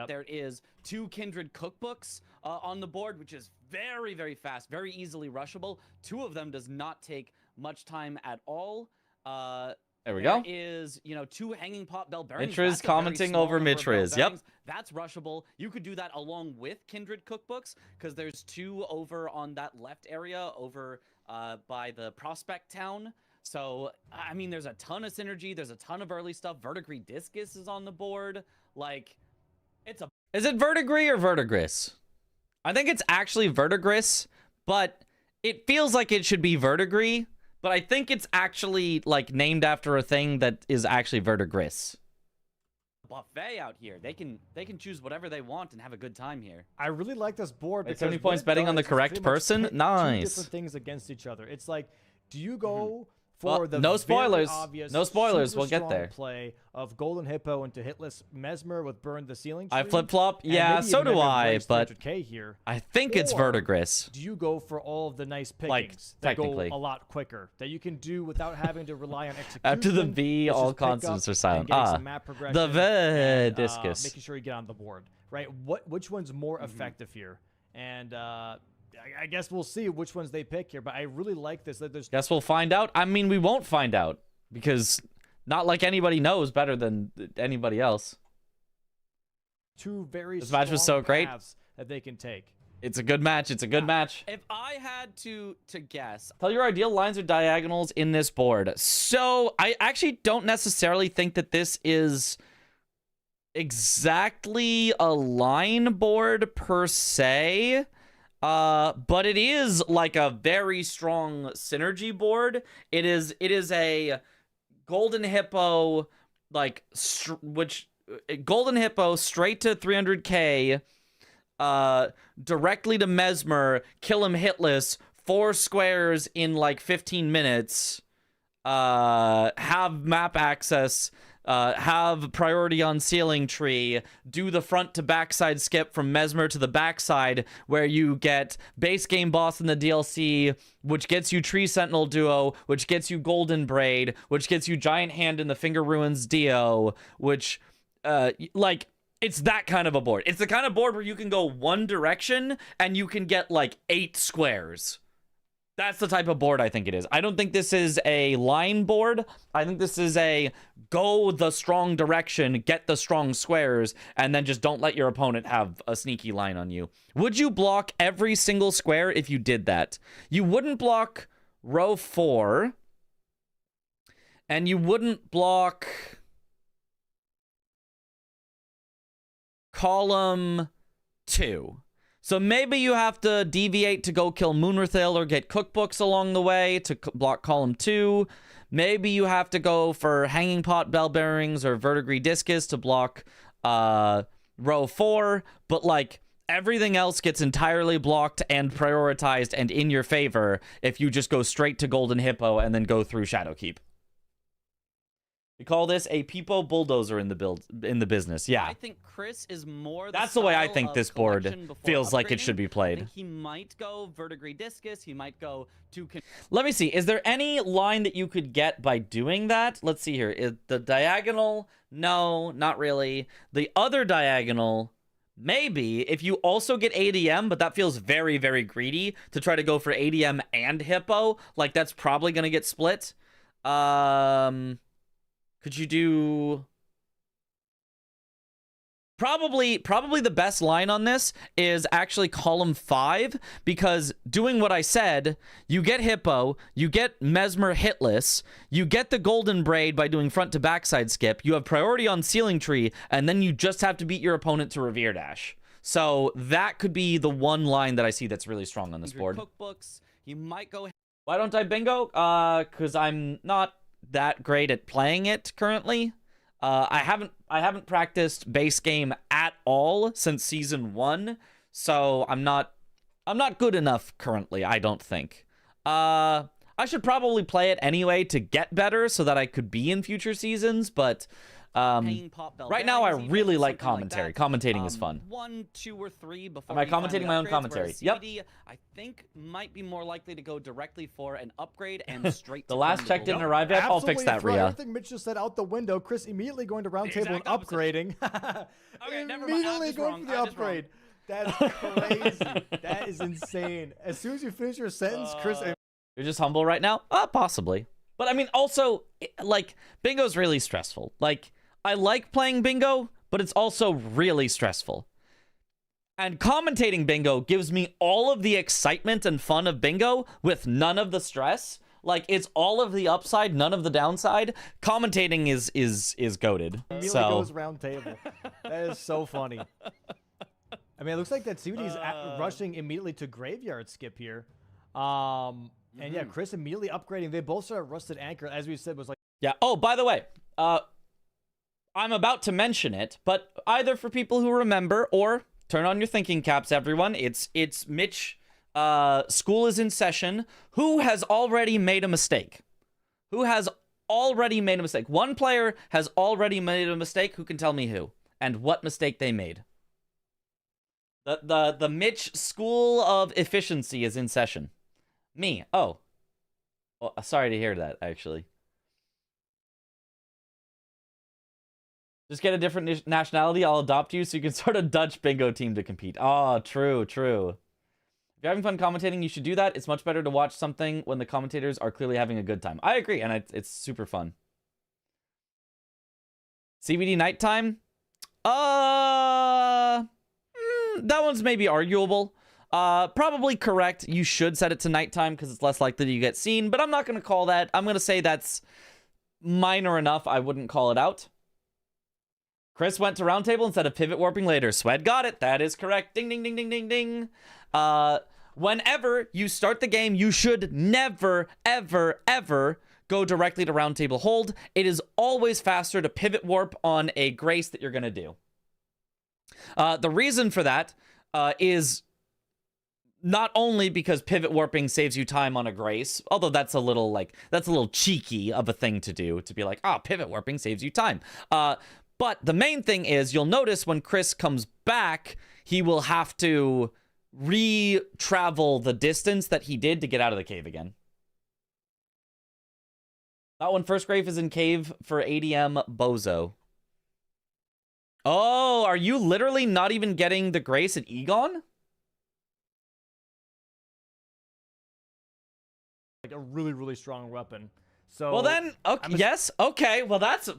There is 2 Kindred Cookbooks on the board, which is very fast, very easily rushable. 2 of them does not take much time at all. There we go. There is, 2 Hanging Pot Bell Bearings. Mitriz That's a very commenting small over number of bell Mitriz. Yep. bearings. That's rushable. You could do that along with Kindred Cookbooks because there's 2 over on that left area over by the Prospect Town. So, I mean, there's a ton of synergy. There's a ton of early stuff. Verdigris Discus is on the board. Like, it's a... Is it Verdigris or Verdigris? I think it's actually verdigris, but it feels like it should be verdigris. But I think it's actually like named after a thing that is actually verdigris. Buffet out here. They can choose whatever they want and have a good time here. I really like this board Wait, because 70 what points it betting on the does is correct pretty much person? pit Nice. Two different things against each other. It's like, do you go for Well, the no very spoilers. obvious, No spoilers. super We'll get strong there. play of Golden Hippo into hitless Mesmer with Burn the Ceiling I Tree? flip-flop? And Yeah, maybe so even do end up I, raise but 300K here. I think it's Or verdigris. do you go for all of the nice pickings Like, that go technically. a lot quicker, that you can do without having to rely on execution? After the V, which is all pick consonants up are silent. and getting Ah, some map the progression and, discus. making sure you get on the board, right? Which one's more effective here? And I guess we'll see which ones they pick here. But I really like this. That there's Guess we'll find out. I mean, we won't find out because not like anybody knows better than anybody else. two very This match was strong so great. paths that they can take. It's a good match. It's a good match. If I had to guess, Tell your ideal lines or diagonals in this board. So I actually don't necessarily think that this is exactly a line board per se. But it is like a very strong synergy board. It is a Golden Hippo like Golden Hippo straight to 300k, directly to Mesmer, kill him hitless, 4 squares in like 15 minutes, have map access, have priority on ceiling tree, do the front to backside skip from Mesmer to the backside, where you get base game boss in the DLC, which gets you Tree Sentinel Duo, which gets you Golden Braid, which gets you Giant Hand in the Finger Ruins Dio, which, like, it's that kind of a board. It's the kind of board where you can go one direction and you can get like 8 squares. That's the type of board I think it is. I don't think this is a line board. I think this is a go the strong direction, get the strong squares, and then just don't let your opponent have a sneaky line on you. Would you block every single square if you did that? You wouldn't block row 4, and you wouldn't block column 2. So maybe you have to deviate to go kill Moonrathale or get cookbooks along the way to block column 2. Maybe you have to go for Hanging Pot, Bell Bearings, or Verdigris Discus to block row 4. But like everything else gets entirely blocked and prioritized and in your favor if you just go straight to Golden Hippo and then go through Shadowkeep. We call this a Peepo bulldozer in the business. Yeah. I think Chris is more. That's the way I style think of this board collection before feels like it upgrading. should be I played. think he might go Verdigris Discus. He might go to. Let me see. Is there any line that you could get by doing that? Let's see here. Is the diagonal? No, not really. The other diagonal, maybe. If you also get ADM, but that feels very, very greedy to try to go for ADM and Hippo. Like, that's probably going to get split. Could you do... Probably the best line on this is actually column 5, because doing what I said, you get Hippo, you get Mesmer hitless, you get the Golden Braid by doing front to backside skip, you have priority on Ceiling Tree, and then you just have to beat your opponent to Revere Dash. So that could be the one line that I see that's really strong on this board. Cookbooks. He might go. Why don't I bingo? Because I'm not that great at playing it currently. I haven't practiced base game at all since season 1, so I'm not good enough currently, I don't think. I should probably play it anyway to get better so that I could be in future seasons, but right now I really like commentary. Commentating is fun. 1, 2, or 3 before. Am I we find commentating the my own upgrades, commentary? whereas Yep. CBD, I think might be more likely to go directly for an upgrade and straight. The to last Golden check didn't Gold. arrive yet. I'll fix Absolutely that, throw Rhea. Everything Mitch just said out the window. Chris immediately going to roundtable and exact opposite. upgrading. Okay, never mind. I'm Immediately just going wrong. for the I'm just wrong. upgrade. That's crazy. That is insane. As soon as you finish your sentence, Chris. You're just humble right now? Possibly. But I mean, also, like, bingo's really stressful. Like, I like playing bingo, but it's also really stressful. And commentating bingo gives me all of the excitement and fun of bingo with none of the stress. Like, it's all of the upside, none of the downside. Commentating is goated. Immediately So goes round table. That is so funny. I mean, it looks like that CBD's rushing immediately to Graveyard Skip here. And yeah, Chris immediately upgrading. They both started Rusted Anchor, as we said, was like... Yeah. Oh, by the way, I'm about to mention it, but either for people who remember or turn on your thinking caps, everyone. It's Mitch. School is in session. Who has already made a mistake? Who has already made a mistake? One player has already made a mistake. Who can tell me who and what mistake they made? The Mitch School of Efficiency is in session. Me. Oh. Well, sorry to hear that, actually. Just get a different nationality, I'll adopt you so you can start a Dutch bingo team to compete. Oh, true, true. If you're having fun commentating, you should do that. It's much better to watch something when the commentators are clearly having a good time. I agree, and it's super fun. CBD nighttime? That one's maybe arguable. Probably correct. You should set it to nighttime because it's less likely you get seen, but I'm not going to call that. I'm going to say that's minor enough. I wouldn't call it out. Chris went to roundtable instead of pivot warping later. Swed got it. That is correct. Ding, ding, ding, ding, ding, ding. Whenever you start the game, you should never, ever, ever go directly to roundtable hold. It is always faster to pivot warp on a grace that you're going to do. The reason for that is not only because pivot warping saves you time on a grace, although that's a little cheeky of a thing to do, to be like, pivot warping saves you time. But the main thing is, you'll notice when Chris comes back, he will have to re-travel the distance that he did to get out of the cave again. That one, first grave is in cave for ADM Bozo. Oh, are you literally not even getting the grace at Egon? Like a really, really strong weapon. So well then, okay, yes, okay. Well, that's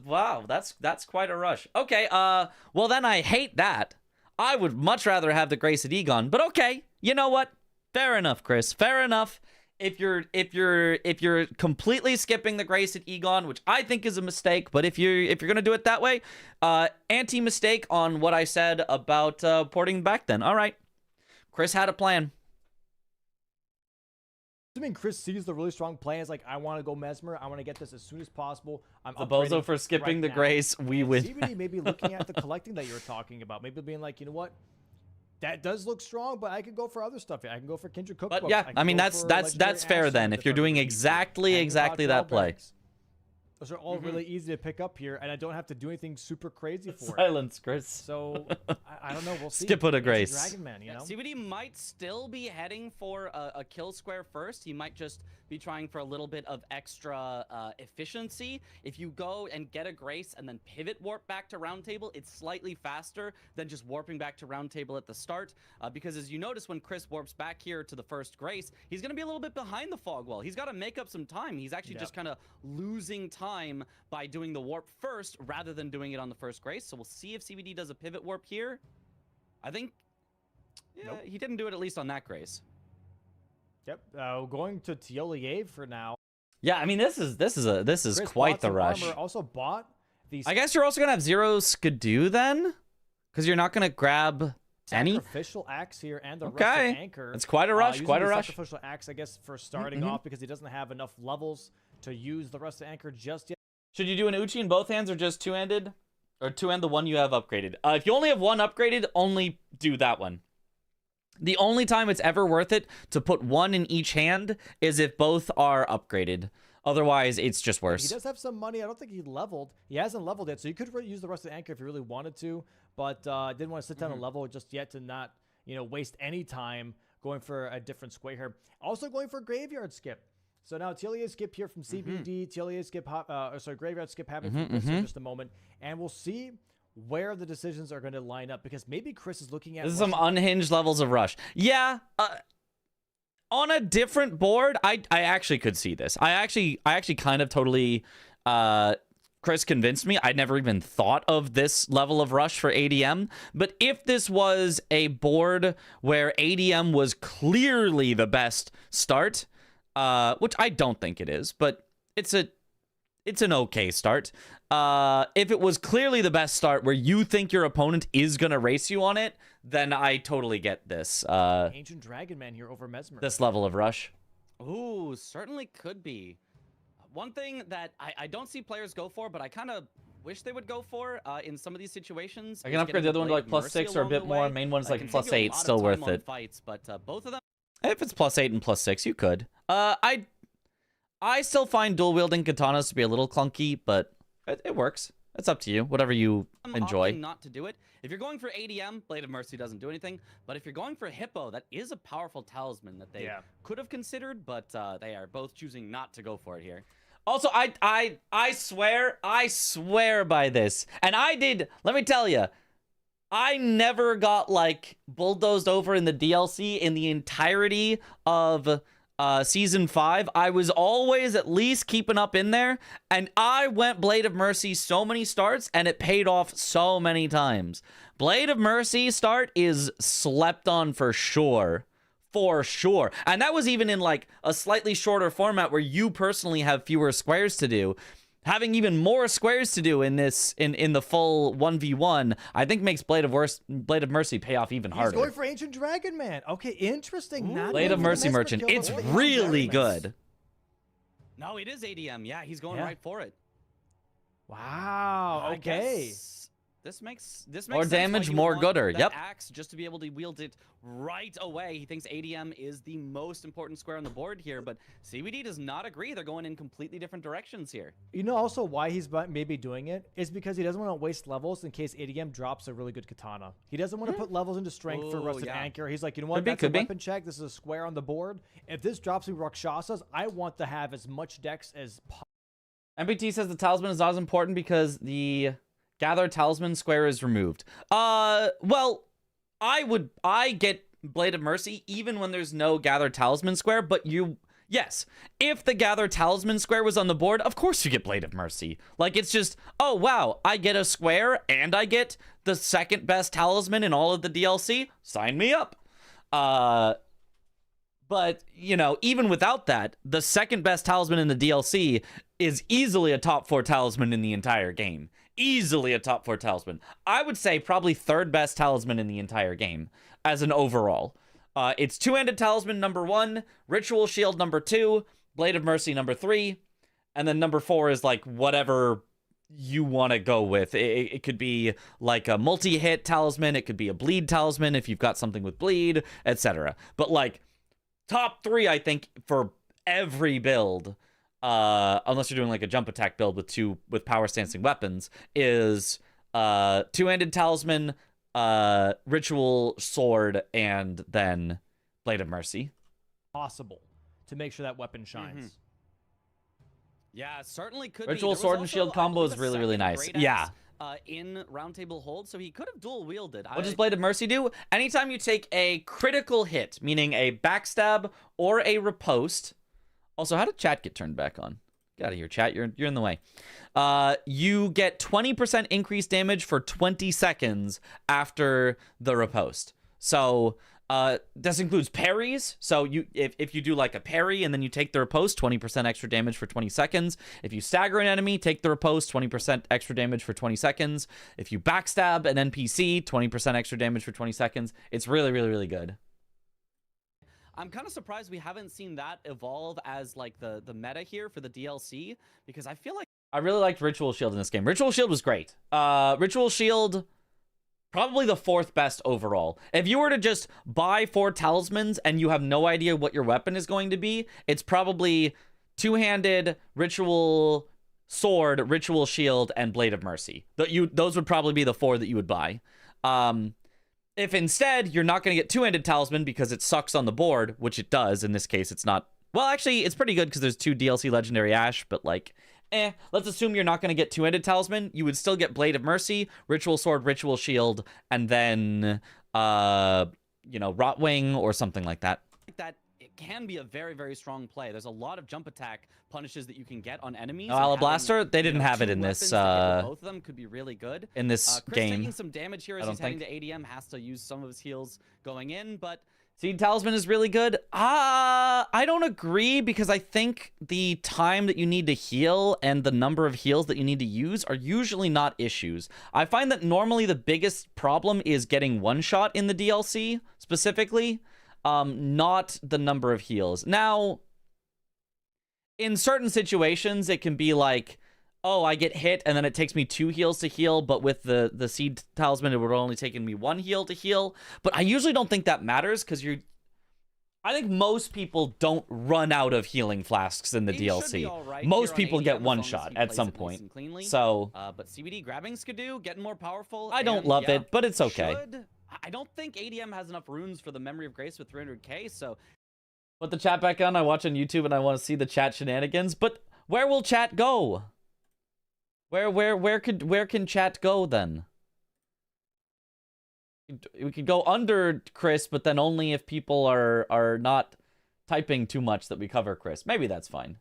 quite a rush. Okay, well then I hate that. I would much rather have the grace at Egon, but okay. You know what? Fair enough, Chris. Fair enough. If you're completely skipping the grace at Egon, which I think is a mistake, but if you're gonna do it that way, anti-mistake on what I said about porting back. Then all right, Chris had a plan. Assuming Chris sees the really strong plan, is like, I want to go Mesmer. I want to get this as soon as possible. I'm the bozo for skipping the grace. We win. CBD may be looking at the collecting that you were talking about. Maybe being like, you know what? That does look strong, but I could go for other stuff. I can go for Kindred Cookbooks. But yeah, I mean that's fair then. If you're doing exactly that play. Those are all really easy to pick up here, and I don't have to do anything super crazy for it. Silence, Chris. So, I don't know. We'll see. Skip with a grace. Dragon Man, you know? CBD might still be heading for a kill square first. He might just be trying for a little bit of extra efficiency. If you go and get a grace and then pivot warp back to roundtable, it's slightly faster than just warping back to roundtable at the start. Because as you notice, when Chris warps back here to the first grace, he's going to be a little bit behind the fog wall. He's got to make up some time. He's actually just kind of losing time by doing the warp first rather than doing it on the first grace. So we'll see if CBD does a pivot warp here. I think he didn't do it, at least on that grace. Yep. Going to Tiolier for now. Yeah, I mean this is Chris quite the rush. Also bought these. I guess you're also gonna have 0 Skidoo then, because you're not gonna grab any sacrificial axe here and the rusted anchor. It's quite a rush. Quite a rush. Sacrificial axe, I guess, for starting off because he doesn't have enough levels to use the rusted anchor just yet. Should you do an Uchi in both hands or just two-handed? Or two-hand the one you have upgraded? If you only have one upgraded, only do that one. The only time it's ever worth it to put one in each hand is if both are upgraded. Otherwise, it's just worse. He does have some money. I don't think he leveled. He hasn't leveled yet, so you could use the rusted anchor if you really wanted to, but didn't want to sit down and level just yet to not, waste any time going for a different square here. Also going for graveyard skip. So now Tiolier skip here from CBD, Tiolier skip, graveyard skip happening from Chris in just a moment, and we'll see where the decisions are going to line up because maybe Chris is looking at. This is some unhinged levels of rush. Yeah, on a different board, I actually could see this. I actually kind of totally. Chris convinced me. I never even thought of this level of rush for ADM. But if this was a board where ADM was clearly the best start. Which I don't think it is, but it's it's an okay start. If it was clearly the best start where you think your opponent is gonna race you on it, then I totally get this. Ancient Dragon Man here over Mesmer. This level of rush. Ooh, certainly could be. One thing that I don't see players go for, but I kind of wish they would go for in some of these situations. I can upgrade the other one to like +6 or a bit more. Main one's like +8, still worth it. Fights, but both of them. If it's +8 and +6, you could. I still find dual wielding katanas to be a little clunky, but it works. It's up to you. Whatever you enjoy. Opting not to do it. If you're going for ADM, Blade of Mercy doesn't do anything. But if you're going for Hippo, that is a powerful talisman that they could have considered, but they are both choosing not to go for it here. Also, I swear by this. And I did, let me tell you, I never got like bulldozed over in the DLC in the entirety of Season 5. I was always at least keeping up in there, and I went Blade of Mercy so many starts, and it paid off so many times. Blade of Mercy start is slept on for sure. For sure. And that was even in like a slightly shorter format where you personally have fewer squares to do. Having even more squares to do in this in the full 1v1, I think makes Blade of Mercy pay off even harder. He's going for Ancient Dragon Man. Okay, interesting. Blade of Mercy Merchant. It's really good. No, it is ADM. Yeah, he's going right for it. Wow. Okay. This makes more sense damage, why you more want gooder. that Yep. axe just to be able to wield it right away. He thinks ADM is the most important square on the board here, but CBD does not agree. They're going in completely different directions here. You know also why he's maybe doing it is because he doesn't want to waste levels in case ADM drops a really good katana. He doesn't want to put levels into strength for Rusted Anchor. He's like, you know what? That's a weapon check. This is a square on the board. If this drops me Rakshasas, I want to have as much dex as possible. MPT says the talisman is not as important because the Gather Talisman square is removed. Well, I get Blade of Mercy even when there's no Gather Talisman square, but yes, if the Gather Talisman square was on the board, of course you get Blade of Mercy. Like, it's just, oh wow, I get a square and I get the second best talisman in all of the DLC. Sign me up. But, you know, even without that, the second best talisman in the DLC is easily a top 4 talisman in the entire game. Easily a top 4 talisman. I would say probably third best talisman in the entire game as an overall. It's two-handed talisman number 1, ritual shield number 2, blade of mercy number 3, and then number 4 is like whatever you want to go with. It could be like a multi-hit talisman, it could be a bleed talisman if you've got something with bleed, etc. But like top 3, I think, for every build, unless you're doing like a jump attack build with power stancing weapons, is two-handed talisman, ritual sword, and then blade of mercy. Possible to make sure that weapon shines. Yeah, certainly could Ritual be. sword and shield combo is really, really nice. Yeah. In roundtable hold, so he could have dual wielded. What does Blade of Mercy do? Anytime you take a critical hit, meaning a backstab or a riposte. Also, how did chat get turned back on? Get out of here, chat. You're in the way. You get 20% increased damage for 20 seconds after the riposte. So this includes parries. So if you do like a parry and then you take the riposte, 20% extra damage for 20 seconds. If you stagger an enemy, take the riposte, 20% extra damage for 20 seconds. If you backstab an NPC, 20% extra damage for 20 seconds. It's really, really, really good. I'm kind of surprised we haven't seen that evolve as like the meta here for the DLC, because I feel like I really liked Ritual Shield in this game. Ritual Shield was great. Ritual Shield, probably the 4th best overall. If you were to just buy 4 talismans and you have no idea what your weapon is going to be, it's probably two-handed, ritual sword, ritual shield, and blade of mercy. Those would probably be the 4 that you would buy. If instead you're not going to get two-handed talisman because it sucks on the board, which it does in this case, it's not. Well, actually, it's pretty good because there's 2 DLC legendary Ash, but like, let's assume you're not going to get two-handed talisman. You would still get blade of mercy, ritual sword, ritual shield, and then Rotwing or something like that. That it can be a very, very strong play. There's a lot of jump attack punishes that you can get on enemies. Oh, Alablaster? They didn't have it in this. Both of them could be really good in this Chris game. Taking some damage here as he's heading to ADM, has to use some of his heals going in, but Seed Talisman is really good. I don't agree because I think the time that you need to heal and the number of heals that you need to use are usually not issues. I find that normally the biggest problem is getting one shot in the DLC specifically, not the number of heals. Now, in certain situations, it can be like, oh, I get hit and then it takes me 2 heals to heal, but with the Seed Talisman, it would only taken me 1 heal to heal. But I usually don't think that matters because I think most people don't run out of healing flasks in the DLC. Most people get one shot at some point. So, but CBD grabbing Skidoo, getting more powerful. I don't love it, but it's okay. I don't think ADM has enough runes for the Memory of Grace with 300k, so... Put the chat back on. I watch on YouTube and I want to see the chat shenanigans, but where will chat go? Where can chat go then? We could go under Chris, but then only if people are not typing too much that we cover Chris. Maybe that's fine.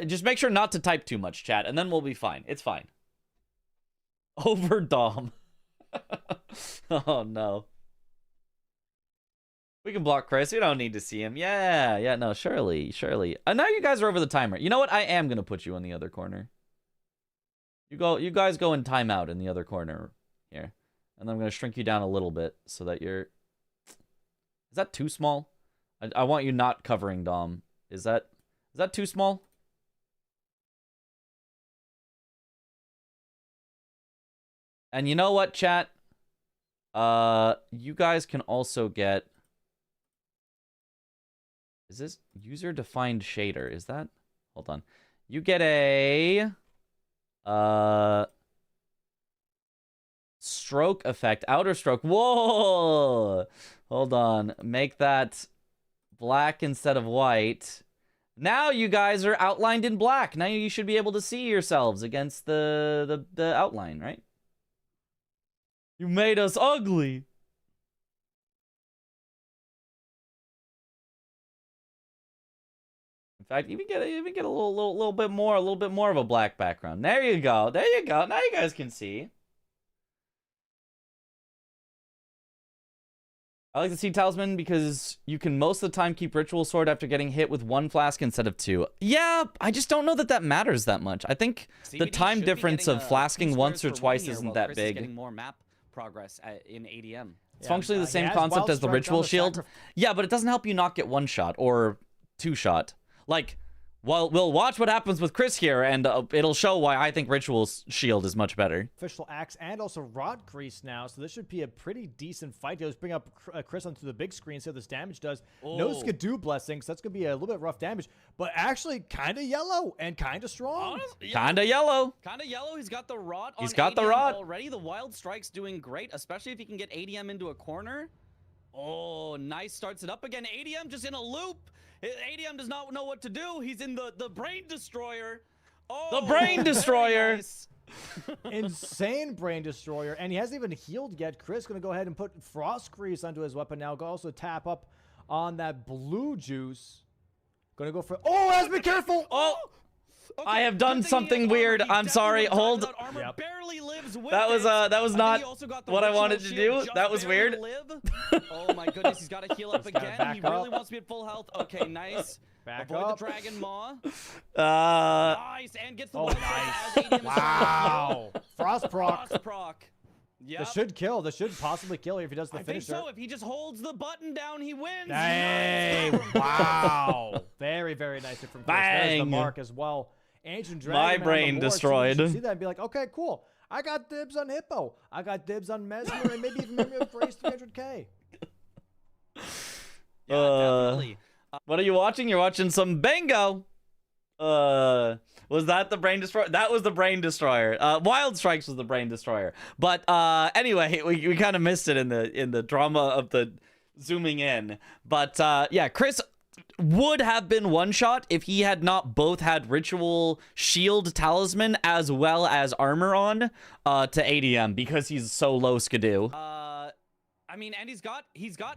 Just make sure not to type too much, chat, and then we'll be fine. It's fine. Over Dom. Oh no. We can block Chris. We don't need to see him. Yeah, no, surely. Now you guys are over the timer. You know what? I am gonna put you in the other corner. You guys go in timeout in the other corner here. And then I'm going to shrink you down a little bit so that you're... Is that too small? I want you not covering Dom. Is that too small? And you know what, chat? You guys can also get... Is this user-defined shader? Is that... Hold on. You get a... stroke effect, outer stroke. Whoa! Hold on. Make that black instead of white. Now you guys are outlined in black. Now you should be able to see yourselves against the outline, right? You made us ugly. In fact, even get a little bit more of a black background. There you go. Now you guys can see. I like the Seed Talisman because you can most of the time keep Ritual Sword after getting hit with 1 flask instead of 2. Yeah, I just don't know that matters that much. I think the time difference of flasking once or twice isn't that big. Getting more map progress in ADM. It's functionally the same concept as the Ritual Shield. Yeah, but it doesn't help you not get 1 shot or 2 shot. Like, well, we'll watch what happens with Chris here, and it'll show why I think Ritual's Shield is much better. Official axe and also Rod Grease now, so this should be a pretty decent fight. Let's bring up Chris onto the big screen, see how this damage does. Oh. No Skidoo Blessing, so that's going to be a little bit rough damage, but actually kind of yellow and kind of strong. Kind of yellow. Kind of yellow. He's got the Rod on He's got ADM the Rod. already. The Wild Strike's doing great, especially if he can get ADM into a corner. Oh, nice. Starts it up again. ADM just in a loop. ADM does not know what to do. He's in the Brain Destroyer. Oh, the Brain Destroyer. Nice. Insane Brain Destroyer. And he hasn't even healed yet. Chris going to go ahead and put Frost Grease onto his weapon now. Go also tap up on that blue juice. Going to go for... Oh, has to be careful. Oh. Okay, I have done something weird. I'm sorry. Hold. Yep. Barely lives with that was not what I wanted to do. That was weird. Oh my goodness, he's got to heal up again. He really wants to be at full health. Okay, nice. Avoid the Dragon Maw. Nice, and gets the nice. Wow. Frost proc. Frost proc. Yep. This should kill. This should possibly kill if he does the finisher. I think so. If he just holds the button down, he wins. Hey, wow. Very, very nice from Chris. There's the mark as well. Ancient Dragon. My brain destroyed. So you see that and be like, okay, cool. I got dibs on Hippo. I got dibs on Mesmer, and maybe even Memory of Grace 300k. Yeah, definitely. What are you watching? You're watching some bingo. Was that the Brain Destroyer? That was the Brain Destroyer. Wild Strikes was the Brain Destroyer. But anyway, we kind of missed it in the drama of the zooming in. But yeah, Chris would have been one shot if he had not both had Ritual Shield Talisman as well as armor on to ADM because he's so low Skidoo. I mean, and he's got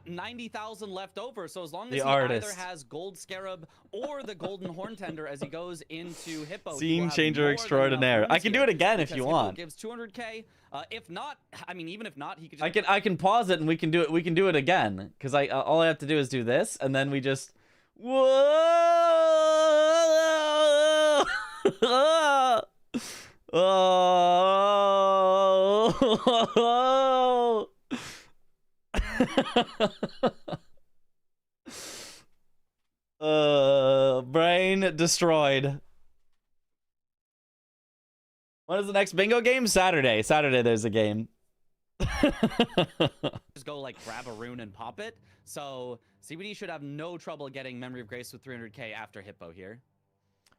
90,000 left over. So as long as The he artist. either has Gold Scarab or the Golden Horn Tender as he goes into Hippo, he will Scene have changer more than enough extraordinaire. rooms I can do here it again if because you Hippo want. gives 200k. If not, I mean, even if not, he could just I can pause it and we can do it. We can do it again because all I have to do is do this and then we just whoa. Oh. Brain destroyed. When is the next bingo game? Saturday. Saturday there's a game. just go like grab a rune and pop it. So CBD should have no trouble getting Memory of Grace with 300k after Hippo here.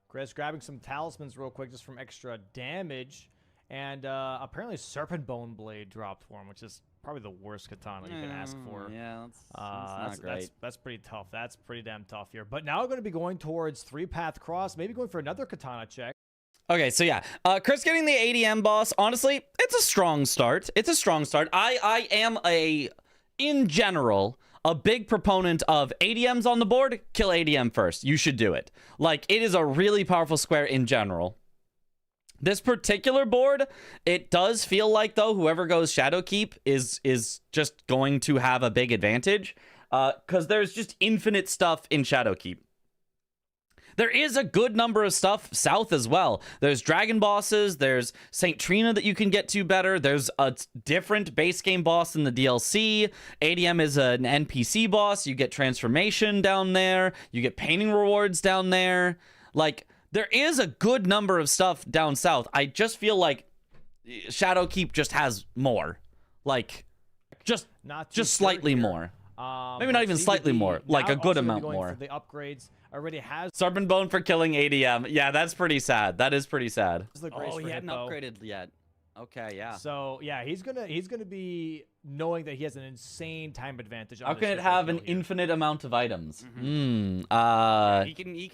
Chris grabbing some talismans real quick just from extra damage. And apparently Serpent Bone Blade dropped for him, which is probably the worst katana you can ask for. Yeah, that's not great. That's pretty tough. That's pretty damn tough here. But now we're going to be going towards 3-path cross, maybe going for another katana check. Okay, so yeah, Chris getting the ADM boss, honestly, it's a strong start. It's a strong start. I am in general, a big proponent of ADMs on the board. Kill ADM first. You should do it. Like, it is a really powerful square in general. This particular board, it does feel like, though, whoever goes Shadowkeep is just going to have a big advantage. Because there's just infinite stuff in Shadowkeep. There is a good number of stuff south as well. There's dragon bosses. There's St. Trina that you can get to better. There's a different base game boss in the DLC. ADM is an NPC boss. You get transformation down there. You get painting rewards down there. Like, there is a good number of stuff down south. I just feel like Shadowkeep just has more. Like, just slightly more. Maybe not even slightly more. Like, a good amount more. The upgrades already has Serpent Bone for killing ADM. Yeah, that's pretty sad. That is pretty sad. Oh, he hadn't upgraded yet. Okay, yeah. So yeah, he's gonna be knowing that he has an insane time advantage. How can it have an infinite amount of items? He can do it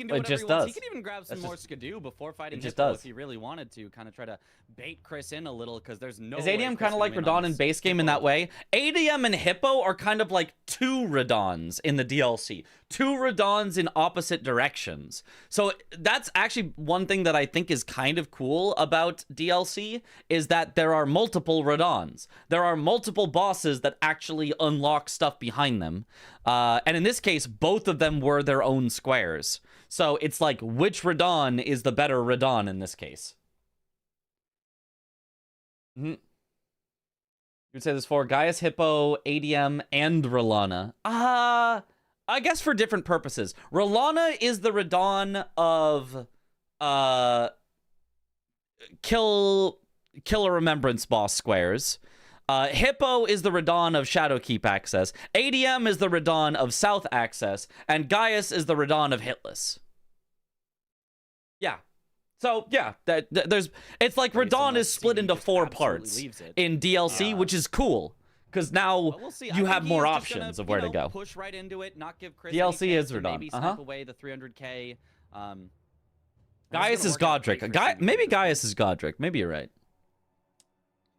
whatever just he wants. does. He can even grab some more Skidoo before fighting just Hippo does. if he really wanted to, kind of try to bait Chris in a little, because there's no Is way ADM Chris kind of can like win on Radon in this base game in Hippo. that way? ADM and Hippo are kind of like two Radons in the DLC. Two Radons in opposite directions. So that's actually one thing that I think is kind of cool about DLC, is that there are multiple Radons. There are multiple bosses that actually unlock stuff behind them. And in this case, both of them were their own squares. So it's like, which Radon is the better Radon in this case? You would say there's 4: Gaius, Hippo, ADM, and R'Lana. I guess for different purposes. R'Lana is the Radon of kill a remembrance boss squares. Hippo is the Radon of Shadowkeep access. ADM is the Radon of South access, and Gaius is the Radon of Hitless. Yeah. So yeah, it's like Radon is split into 4 parts in DLC, which is cool. Because now We'll see. you I have think more he's just options gonna, of where to go. Push right into it, not give Chris DLC any is chance to Radon. maybe snipe away the 300k. Gaius is Godric. Maybe Gaius is Godric. Maybe you're right.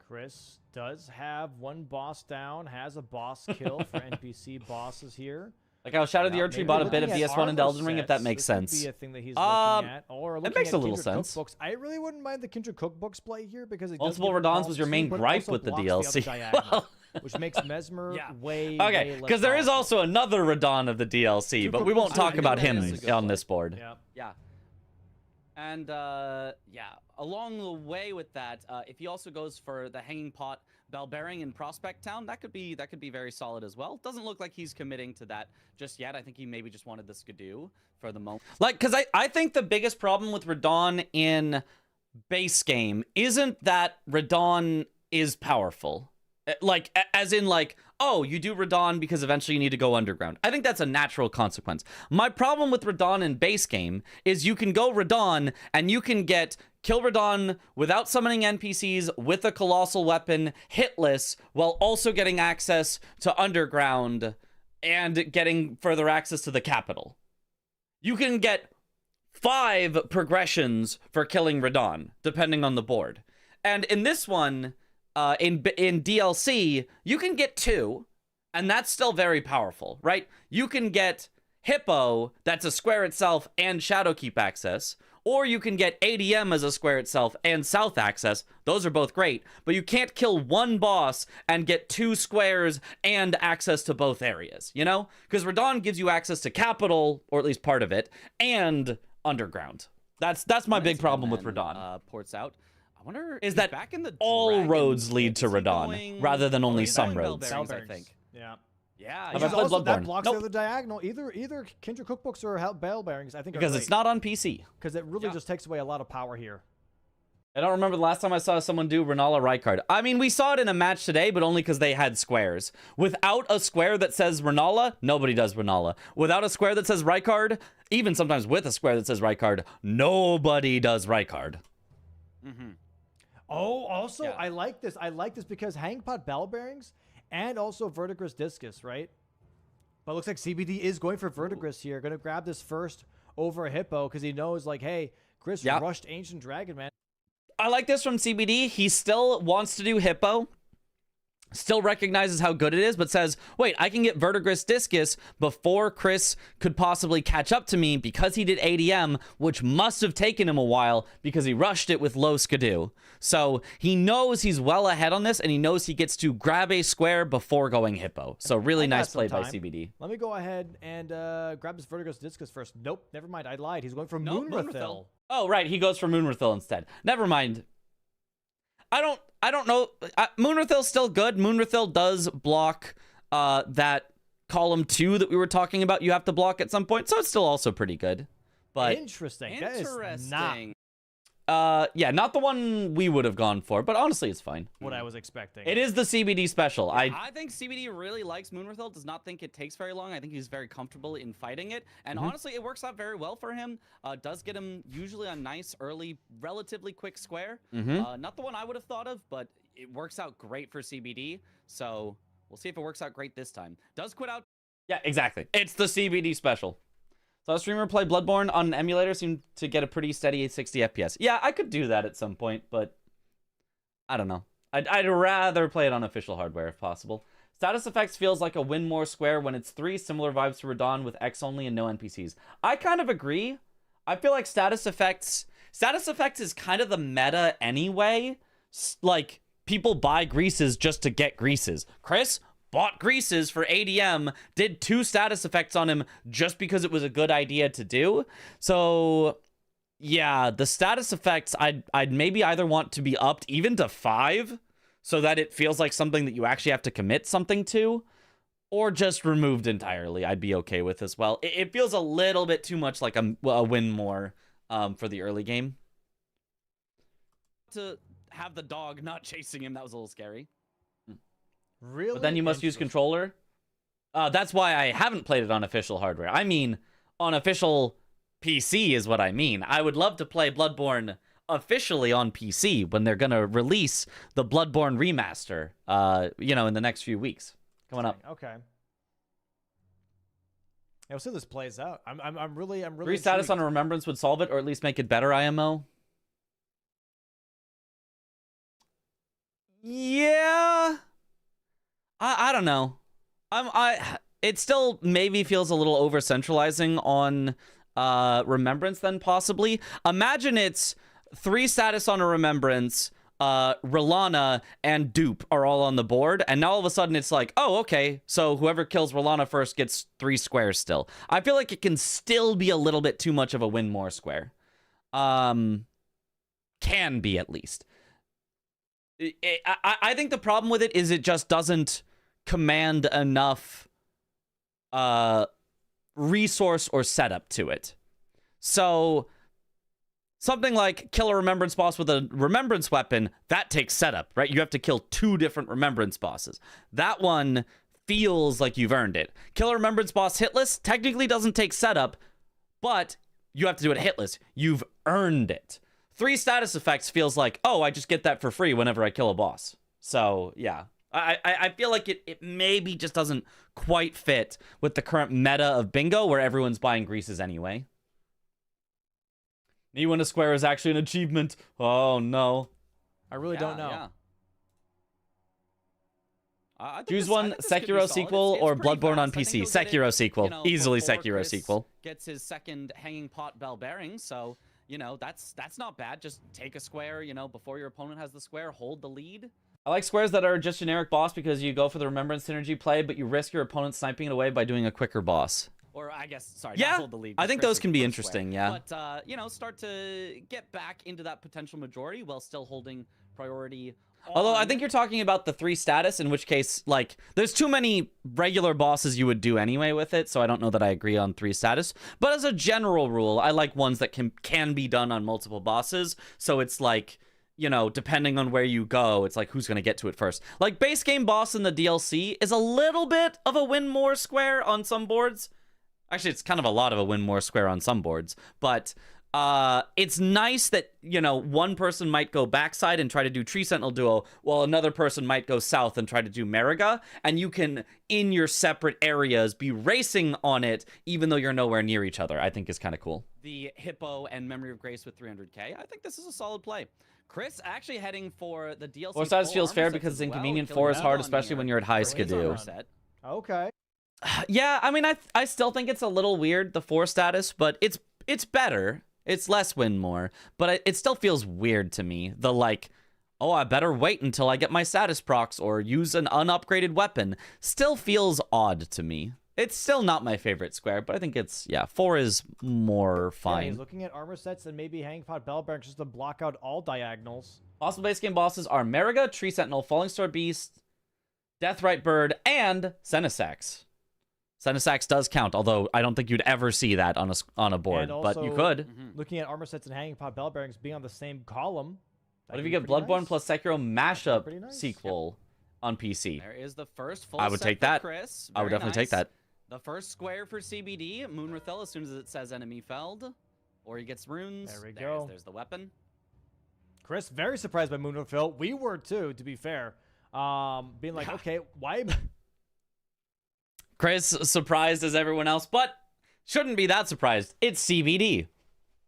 Chris does have one boss down, has a boss kill for NPC bosses here. Like how Shadow the Erdtree bought a bit of Looking at DS1 and armor Elden Ring, if that sets, makes this could sense. be a thing that he's looking at, or It looking makes at a little Kindred sense. Cookbooks. I really wouldn't mind the Kindred Cookbooks play here because it does Multiple give it Radons cost was your too, main but it gripe also with the blocks DLC. other diagonal, which makes Mesmer way Okay, way because less there is powerful. also another Radon of the DLC, but we won't talk about him on this board. Yeah. Yeah. And yeah, along the way with that, if he also goes for the Hanging Pot, Bellbearing in Prospect Town, that could be very solid as well. Doesn't look like he's committing to that just yet. I think he maybe just wanted the Skidoo for the moment. Like, because I think the biggest problem with Radon in base game isn't that Radon is powerful. Like, as in, like, oh, you do Radon because eventually you need to go underground. I think that's a natural consequence. My problem with Radon in base game is you can go Radon and you can get kill Radon without summoning NPCs with a colossal weapon, hitless, while also getting access to underground and getting further access to the capital. You can get 5 progressions for killing Radon, depending on the board. And in this one, in DLC, you can get 2, And that's still very powerful, right? You can get Hippo, that's a square itself and Shadowkeep access, or you can get ADM as a square itself and South access. Those are both great, but you can't kill one boss and get 2 squares and access to both areas, you know? Because Radahn gives you access to Capital, or at least part of it, and Underground. That's my big problem with Radahn. Ports out. I wonder is he's that back in the all Dragon roads lead pit. to Is he Radahn, going- rather than only he's some going Bell roads. Bearings, I think. Yeah. Yeah. Have Which I is played also, that Bloodborne? blocks Nope. the other diagonal. Either Kindred Cookbooks or Bell Bearings, I think, Because it's not on PC. Because it really just takes away a lot of power here. I don't remember the last time I saw someone do Renala Rykard. I mean, we saw it in a match today, but only because they had squares. Without a square that says Renala, nobody does Renala. Without a square that says Rykard, even sometimes with a square that says Rykard, nobody does Rykard. Mm-hmm. Oh, also, Yeah. I like this. I like this because Hangpot Bell Bearings and also Verdigris Discus, right? But it looks like CBD is going for Verdigris here. Going to grab this first over a Hippo because he knows, like, hey, Chris rushed Ancient Dragon, man. I like this from CBD. He still wants to do Hippo. Still recognizes how good it is, but says, wait, I can get Verdigris Discus before Chris could possibly catch up to me because he did ADM, which must have taken him a while because he rushed it with low Skidoo. So he knows he's well ahead on this, and he knows he gets to grab a square before going Hippo. So really nice play by CBD. Let me go ahead and grab this Verdigris Discus first. Nope, never mind. I lied. He's going for Nope, Moonrathil. Oh, right. He goes for Moonrathil instead. Never mind. I don't know. Moonrathil's still good. Moonrathil does block that column 2 that we were talking about. You have to block at some point, so it's still also pretty good. But Interesting. That is not yeah, not the one we would have gone for, but honestly, it's fine. what I was expecting. It is the CBD special. I think CBD really likes Moonrathil, does not think it takes very long. I think he's very comfortable in fighting it. And honestly, it works out very well for him. Does get him usually a nice, early, relatively quick square. Not the one I would have thought of, but it works out great for CBD. So we'll see if it works out great this time. Does quit out. Yeah, exactly. It's the CBD special. So a streamer play Bloodborne on an emulator, seemed to get a pretty steady 60 FPS. Yeah, I could do that at some point, but I don't know. I'd rather play it on official hardware if possible. Status Effects feels like a win more square when it's 3 similar vibes to Radahn with X only and no NPCs. I kind of agree. I feel like Status Effects is kind of the meta anyway. Like, people buy greases just to get greases. Chris bought greases for ADM, did 2 status effects on him just because it was a good idea to do. So yeah, the status effects I'd maybe either want to be upped even to 5 so that it feels like something that you actually have to commit something to, or just removed entirely. I'd be okay with as well. It feels a little bit too much like a win more for the early game. To have the dog not chasing him, that was a little scary. Really? But then you must use controller. That's why I haven't played it on official hardware. I mean, on official PC is what I mean. I would love to play Bloodborne officially on PC when they're going to release the Bloodborne remaster, you know, in the next few weeks. Coming up. Okay. Yeah, we'll see how this plays out. I'm really 3 status on a remembrance would solve it, or at least make it better, IMO. Yeah. I don't know. It still maybe feels a little over centralizing on remembrance then possibly. Imagine it's 3 status on a remembrance, Rolana and Dupe are all on the board, and now all of a sudden it's like, oh, okay, so whoever kills Rolana first gets 3 squares still. I feel like it can still be a little bit too much of a win more square. Can be, at least. I think the problem with it is it just doesn't command enough resource or setup to it. So something like kill a remembrance boss with a remembrance weapon, that takes setup, right? You have to kill 2 different remembrance bosses. That one feels like you've earned it. Kill a remembrance boss hitless technically doesn't take setup, but you have to do it hitless. You've earned it. 3 status effects feels like, oh, I just get that for free whenever I kill a boss. So yeah, I feel like it maybe just doesn't quite fit with the current meta of bingo where everyone's buying greases anyway. Me win a square is actually an achievement. Oh no. I really don't know. Yeah. I think Choose this- I one: think this could be Sekiro solid. sequel It's or pretty Bloodborne on fast. I think PC. he'll get it, Sekiro sequel, you know, easily before Sekiro Chris sequel. Gets his second hanging pot bell bearing, so you know that's not bad. Just take a square, you know, before your opponent has the square, hold the lead. I like squares that are just generic boss because you go for the remembrance synergy play, but you risk your opponent sniping it away by doing a quicker boss. Or I guess, sorry, Yeah, not hold the lead. I 'cause think Chris those is can be first interesting, square. yeah. But you know, start to get back into that potential majority while still holding priority. Although I on- think you're talking about the 3 status, in which case, like, there's too many regular bosses you would do anyway with it, so I don't know that I agree on 3 status. But as a general rule, I like ones that can be done on multiple bosses, so it's like, you know, depending on where you go, it's like who's going to get to it first. Like, base game boss in the DLC is a little bit of a win more square on some boards. Actually, it's kind of a lot of a win more square on some boards, but it's nice that, you know, one person might go backside and try to do Tree Sentinel Duo, while another person might go south and try to do Mariga, and you can, in your separate areas, be racing on it, even though you're nowhere near each other. I think is kind of cool. The Hippo and Memory of Grace with 300k. I think this is a solid play. Chris actually heading for the DLC. 4 status full feels armor fair sets because as it's well, inconvenient. killing 4 is out hard, on especially here when you're at high for his armor skidoo. set. Okay. Yeah, I mean, I still think it's a little weird, the 4 status, but it's better. It's less win more, but it still feels weird to me. The like, oh, I better wait until I get my status procs or use an unupgraded weapon still feels odd to me. It's still not my favorite square, but I think it's, yeah, 4 is more Yeah, fine. he's looking at armor sets and maybe hanging pot bell bearings just to block out all diagonals. Possible base game bosses are Mariga, Tree Sentinel, Falling Star Beast, Deathrite Bird, and Senesax. Senesax does count, although I don't think you'd ever see that on a board, And but you also, could. Looking at armor sets and hanging pot bell bearings being on the same column. What if you get Bloodborne plus Sekiro mashup pretty nice. sequel on PC? There is the first full I would set take for that. Chris. I would Very definitely take nice. that. The first square for CBD, Moonrathel, as soon as it says enemy felled. Or he gets runes. There we go. There's the weapon. Chris, very surprised by Moonfield. We were too, to be fair. Being like, okay, why? Chris, surprised as everyone else, but shouldn't be that surprised. It's CBD.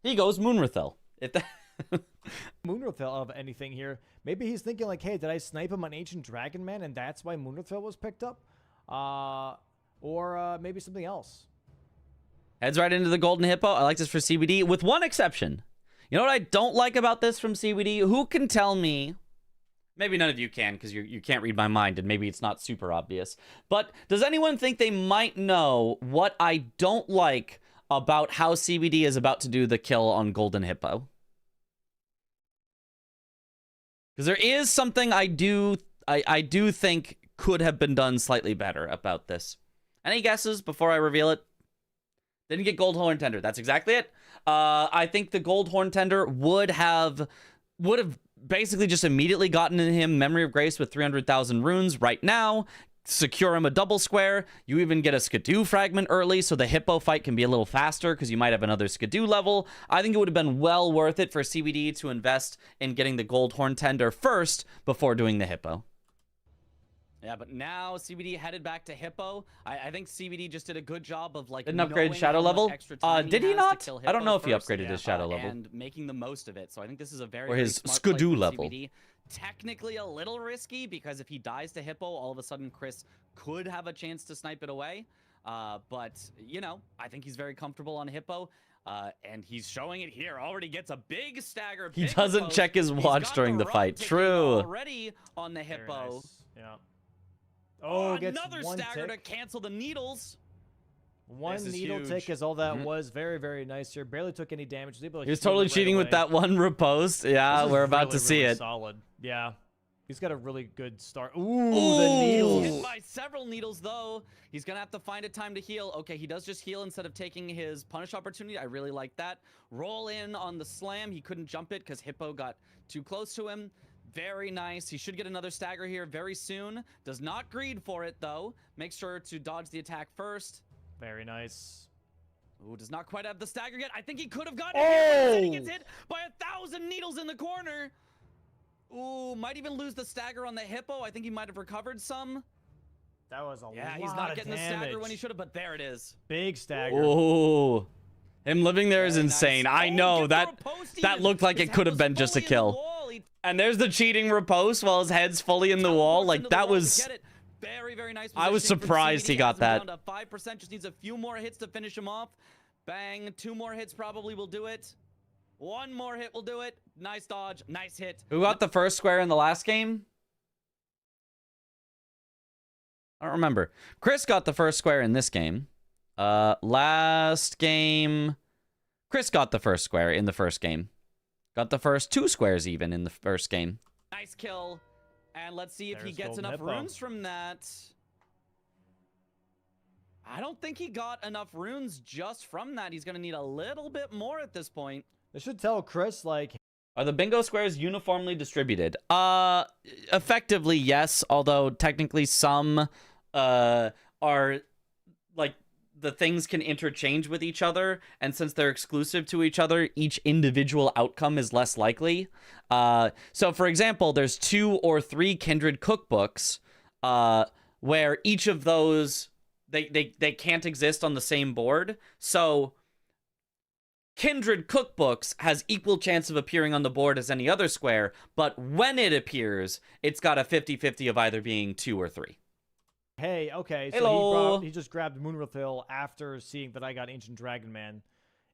He goes Moonrathel. Moonrathel of anything here. Maybe he's thinking like, hey, did I snipe him on Ancient Dragon Man and that's why Moonrathel was picked up? Or maybe something else. Heads right into the Golden Hippo. I like this for CBD, with one exception. You know what I don't like about this from CBD? Who can tell me? Maybe none of you can, because you can't read my mind, and maybe it's not super obvious. But does anyone think they might know what I don't like about how CBD is about to do the kill on Golden Hippo? Because there is something I do think could have been done slightly better about this. Any guesses before I reveal it? Didn't get Gold Horn Tender. That's exactly it. I think the Gold Horn Tender would have basically just immediately gotten him Memory of Grace with 300,000 runes right now. Secure him a double square. You even get a Skidoo fragment early, so the Hippo fight can be a little faster because you might have another Skidoo level. I think it would have been well worth it for CBD to invest in getting the Gold Horn Tender first before doing the Hippo. Yeah, but now CBD headed back to Hippo. I think CBD just did a good job of like Didn't upgrade knowing Shadow how much level? extra time Did he has to not? kill I don't Hippo know if he first, upgraded his Shadow level. and making the most of it. So I think this is a very, Or very his smart play Skidoo from level. CBD. Technically a little risky because if he dies to Hippo, all of a sudden Chris could have a chance to snipe it away. But you know, I think he's very comfortable on Hippo. And he's showing it here. Already gets a big stagger. He big doesn't riposte. check his He's watch got during the run fight. ticking True. Already on the Very Hippo. nice. Yeah. Oh, gets another one stagger tick. to cancel the needles. One This is needle huge. tick is all that was. Very, very nice here. Barely took any damage. Was able to He was heal totally right cheating with away. that one riposte. Yeah, This is we're about really, to see really it. Solid. Yeah. He's got a really good start. Ooh, Ooh. the Hit needles. by several needles, though. He's going to have to find a time to heal. Okay, he does just heal instead of taking his punish opportunity. I really like that. Roll in on the slam. He couldn't jump it because Hippo got too close to him. Very nice. He should get another stagger here very soon. Does not greed for it, though. Make sure to dodge the attack first. Very nice. Ooh, does not quite have the stagger yet. I think he could have gotten it. Here, but instead he gets Oh! hit by 1,000 needles in the corner. Ooh, might even lose the stagger on the Hippo. I think he might have recovered some. That was a Yeah, lot he's not of getting the damage. stagger when he should have, but there it is. Big stagger. Ooh. Him living there is Very insane. nice. I Oh, know gets that the riposte that even. looked like His it could head have was been just a fully in the kill. wall. He And there's the cheating riposte while his head's fully in the wall. teleports Like into the that wall to was get it. Very, very nice. I was positioning from surprised he CBD, got has him that. Down to 5%. Just needs a few more hits to finish him off. Bang. 2 more hits probably will do it. 1 more hit will do it. Nice dodge. Nice hit. Who got the first square in the last game? I don't remember. Chris got the first square in this game. Last game, Chris got the first square in the first game. Got the first 2 squares even in the first game. Nice kill. And let's see if he There's gets Golden enough Hippo. runes from that. I don't think he got enough runes just from that. He's going to need a little bit more at this point. They should tell Chris, like, Are the bingo squares uniformly distributed? Effectively, yes. Although technically some are like the things can interchange with each other, and since they're exclusive to each other, each individual outcome is less likely. So for example, there's 2 or 3 kindred cookbooks where each of those they can't exist on the same board. So Kindred Cookbooks has equal chance of appearing on the board as any other square, but when it appears, it's got a 50-50 of either being 2 or 3. hey, okay, so Hello. he just grabbed Moonrith Hill after seeing that I got Ancient Dragon Man,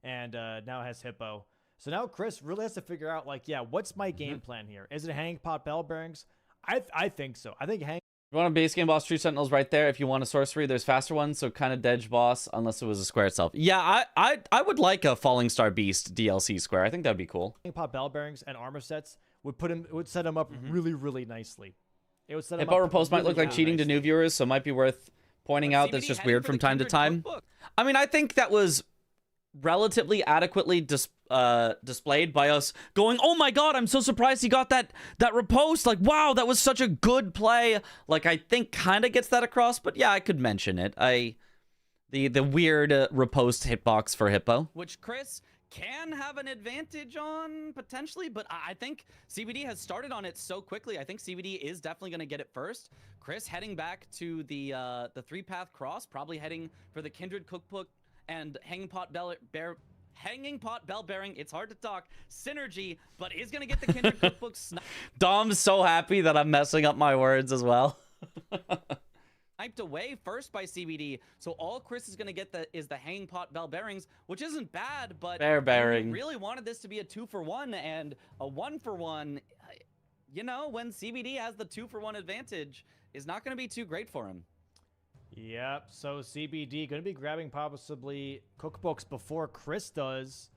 and now has Hippo. So now Chris really has to figure out, like, yeah, what's my game plan here? Is it Hanging Pot Bell Bearings? I think so. I think If you want a base game boss, True Sentinel's right there. If you want a sorcery, there's faster ones, so kind of Dedge boss, unless it was a square itself. Yeah, I would like a Falling Star Beast DLC square. I think that'd be cool. Hanging Pot Bell Bearings and armor sets would set him up really, really nicely. It would set him Hippo up Repulse might look really, like really cheating to nicely. new viewers, so it might be worth pointing out that's CBD just heading weird for from the time to Kindred time. Cookbook. I mean, I think that was relatively adequately displayed by us going, oh my god, I'm so surprised he got that riposte. Like, wow, that was such a good play. Like, I think kind of gets that across, but yeah, I could mention it. The weird riposte hitbox for Hippo. Which Chris can have an advantage on, potentially, but I think CBD has started on it so quickly. I think CBD is definitely going to get it first. Chris heading back to the 3-path cross, probably heading for the Kindred Cookbook and Hanging Pot Bell Bearing. It's hard to talk. Synergy, but is going to get the Kindred Cookbook Dom's so happy that I'm messing up my words as well. sniped away first by CBD. So all Chris is going to get is the Hanging Pot Bell Bearings, which isn't bad, but Bear bearing. he really wanted this to be a 2-for-1 and a 1-for-1. You know, when CBD has the 2-for-1 advantage, is not going to be too great for him. Yep, so CBD going to be grabbing possibly cookbooks before Chris does.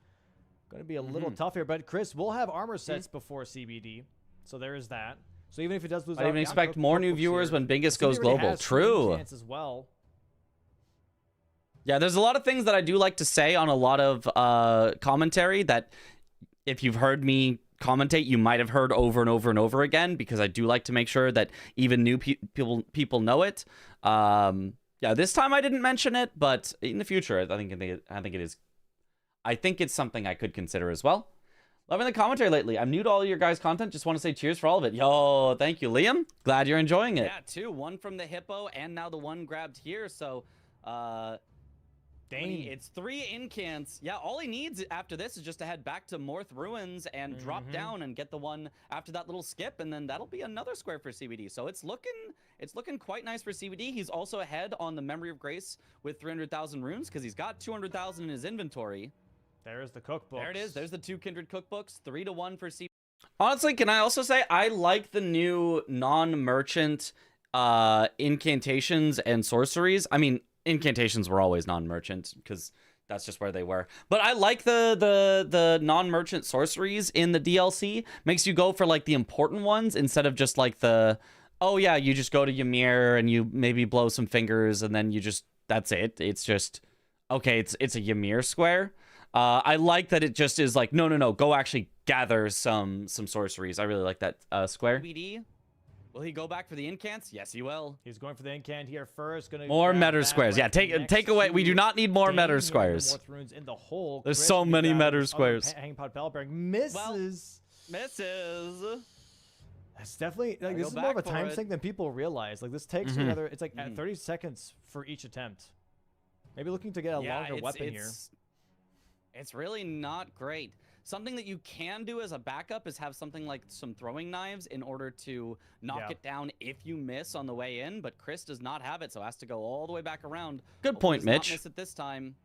Going to be a little tough here, but Chris will have armor sets before CBD, so there is that. So even if he does lose, I even expect more new viewers when Bingus goes CBD already global. has True. chance as well. Yeah, there's a lot of things that I do like to say on a lot of commentary that if you've heard me commentate, you might have heard over and over and over again, because I do like to make sure that even new people know it. Yeah, this time I didn't mention it, but in the future, I think it is. I think it's something I could consider as well. Loving the commentary lately. I'm new to all your guys' content. Just want to say cheers for all of it. Yo, thank you, Liam. Glad you're enjoying it. Yeah, 2. 1 from the Hippo, and now the 1 grabbed here. So, Dang. it's 3 incants. Yeah, all he needs after this is just to head back to Morth Ruins and drop down and get the 1 after that little skip, and then that'll be another square for CBD. So it's looking quite nice for CBD. He's also ahead on the Memory of Grace with 300,000 runes because he's got 200,000 in his inventory. There's the cookbook. There it is. There's the 2 Kindred Cookbooks. 3-1 for CBD. Honestly, can I also say I like the new non-merchant incantations and sorceries. I mean, incantations were always non-merchant because that's just where they were. But I like the non-merchant sorceries in the DLC. Makes you go for like the important ones instead of just like the, oh yeah, you just go to Ymir and you maybe blow some fingers and then you just, that's it. It's just, okay, it's a Ymir square. I like that it just is like, no, go actually gather some sorceries. I really like that square. CBD, will he go back for the incants? Yes, he will. He's going for the incant here first. Gonna More grab meta that squares. Yeah, right next take away. We do to not need more Dane, meta one of the squares. Morth runes in the hole. There's Chris so gonna many grab meta his other squares. Hanging Pot Bell Bearing misses. Misses. That's definitely like, Gotta this go is more of a back for time it. sink than people realize. Like this takes another. It's like at 30 seconds for each attempt. Maybe looking to get a longer weapon here. It's really not great. Something that you can do as a backup is have something like some throwing knives in order to knock it down if you miss on the way in, but Chris does not have it, so has to go all the way back around. Good point, Hopefully does Mitch. not miss it this time.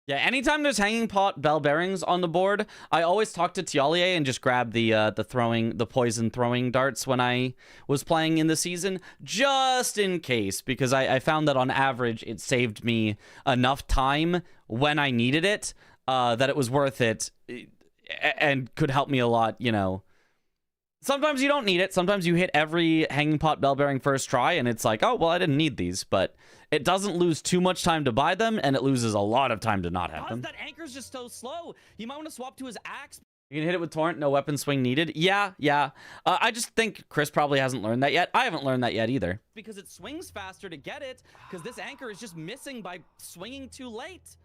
Yeah, anytime there's hanging pot bell bearings on the board, I always talk to Tialier and just grab the poison throwing darts when I was playing in the season, just in case, because I found that on average it saved me enough time when I needed it, that it was worth it and could help me a lot, you know. Sometimes you don't need it. Sometimes you hit every hanging pot bell bearing first try and it's like, oh, well, I didn't need these, but it doesn't lose too much time to buy them and it loses a lot of time to not have them. That anchor's just so slow. You might want to swap to his axe. You can hit it with Torrent, no weapon swing needed. Yeah. I just think Chris probably hasn't learned that yet. I haven't learned that yet either. Because it swings faster to get it, because this anchor is just missing by swinging too late.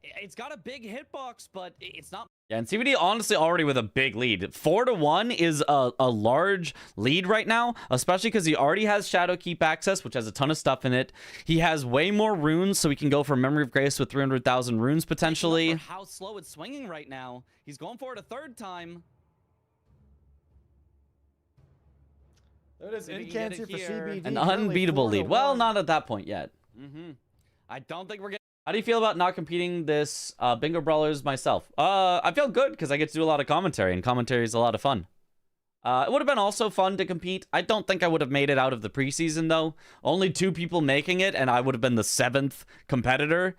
It's got a big hitbox, but it's not. Yeah, and CBD honestly already with a big lead. 4-1 is a large lead right now, especially because he already has Shadow Keep access, which has a ton of stuff in it. He has way more runes, so he can go for Memory of Grace with 300,000 runes potentially. How slow it's swinging right now. He's going for it a third time. There it is. Incans here for CBD. An unbeatable lead. Well, not at that point yet. I don't think we're getting. How do you feel about not competing this Bingo Brawlers myself? I feel good because I get to do a lot of commentary, and commentary is a lot of fun. It would have been also fun to compete. I don't think I would have made it out of the preseason, though. Only 2 people making it, and I would have been the 7th competitor.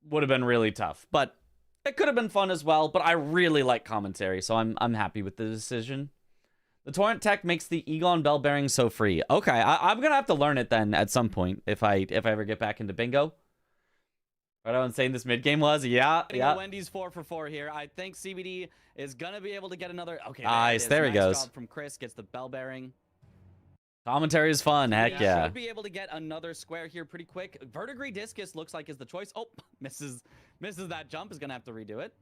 Would have been really tough. But it could have been fun as well, but I really like commentary, so I'm happy with the decision. The Torrent tech makes the Egon bell bearing so free. Okay, I'm going to have to learn it then at some point if I ever get back into Bingo. Right, how insane this mid game was. Yeah. Wendy's 4 for 4 here. I think CBD is gonna be able to get another. Okay, nice. There he goes. Job from Chris, gets the bell bearing. Commentary is fun. Heck yeah. Should be able to get another square here pretty quick. Verdigris Discus looks like is the choice. Oh, misses that jump. Is gonna have to redo it.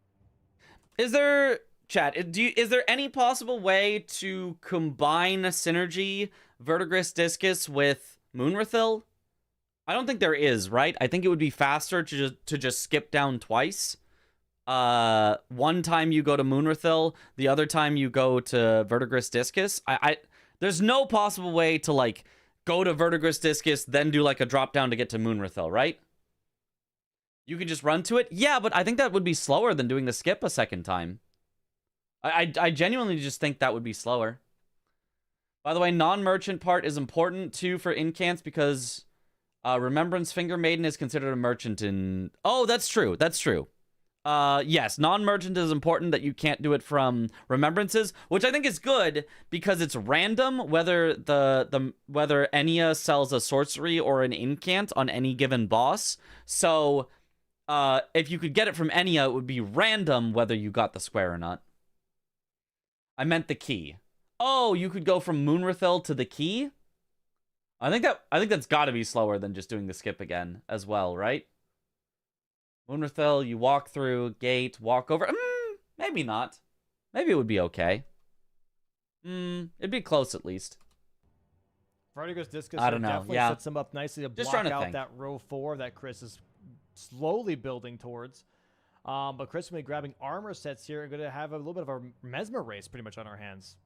Is there is there any possible way to combine synergy Verdigris Discus with Moonrathil? I don't think there is, right? I think it would be faster to just skip down twice. One time you go to Moonrathil, the other time you go to Verdigris Discus. There's no possible way to like go to Verdigris Discus, then do like a drop down to get to Moonrathil, right? You can just run to it. Yeah, but I think that would be slower than doing the skip a second time. I genuinely just think that would be slower. By the way, non-merchant part is important too for incants because Remembrance Finger Maiden is considered a merchant in... Oh, that's true. That's true. Yes, non-merchant is important that you can't do it from Remembrances, which I think is good because it's random whether whether Enya sells a sorcery or an incant on any given boss. So if you could get it from Enya, it would be random whether you got the square or not. I meant the key. Oh, you could go from Moonrathil to the key? I think that's got to be slower than just doing the skip again as well, right? Moonrathil, you walk through, gate, walk over. Maybe not. Maybe it would be okay. It'd be close at least. Verdigris Discus I don't know. definitely Yeah. sets them up nicely to Just block trying to out think. that row 4 that Chris is slowly building towards. But Chris will be grabbing armor sets here and going to have a little bit of a Mesmer race pretty much on our hands.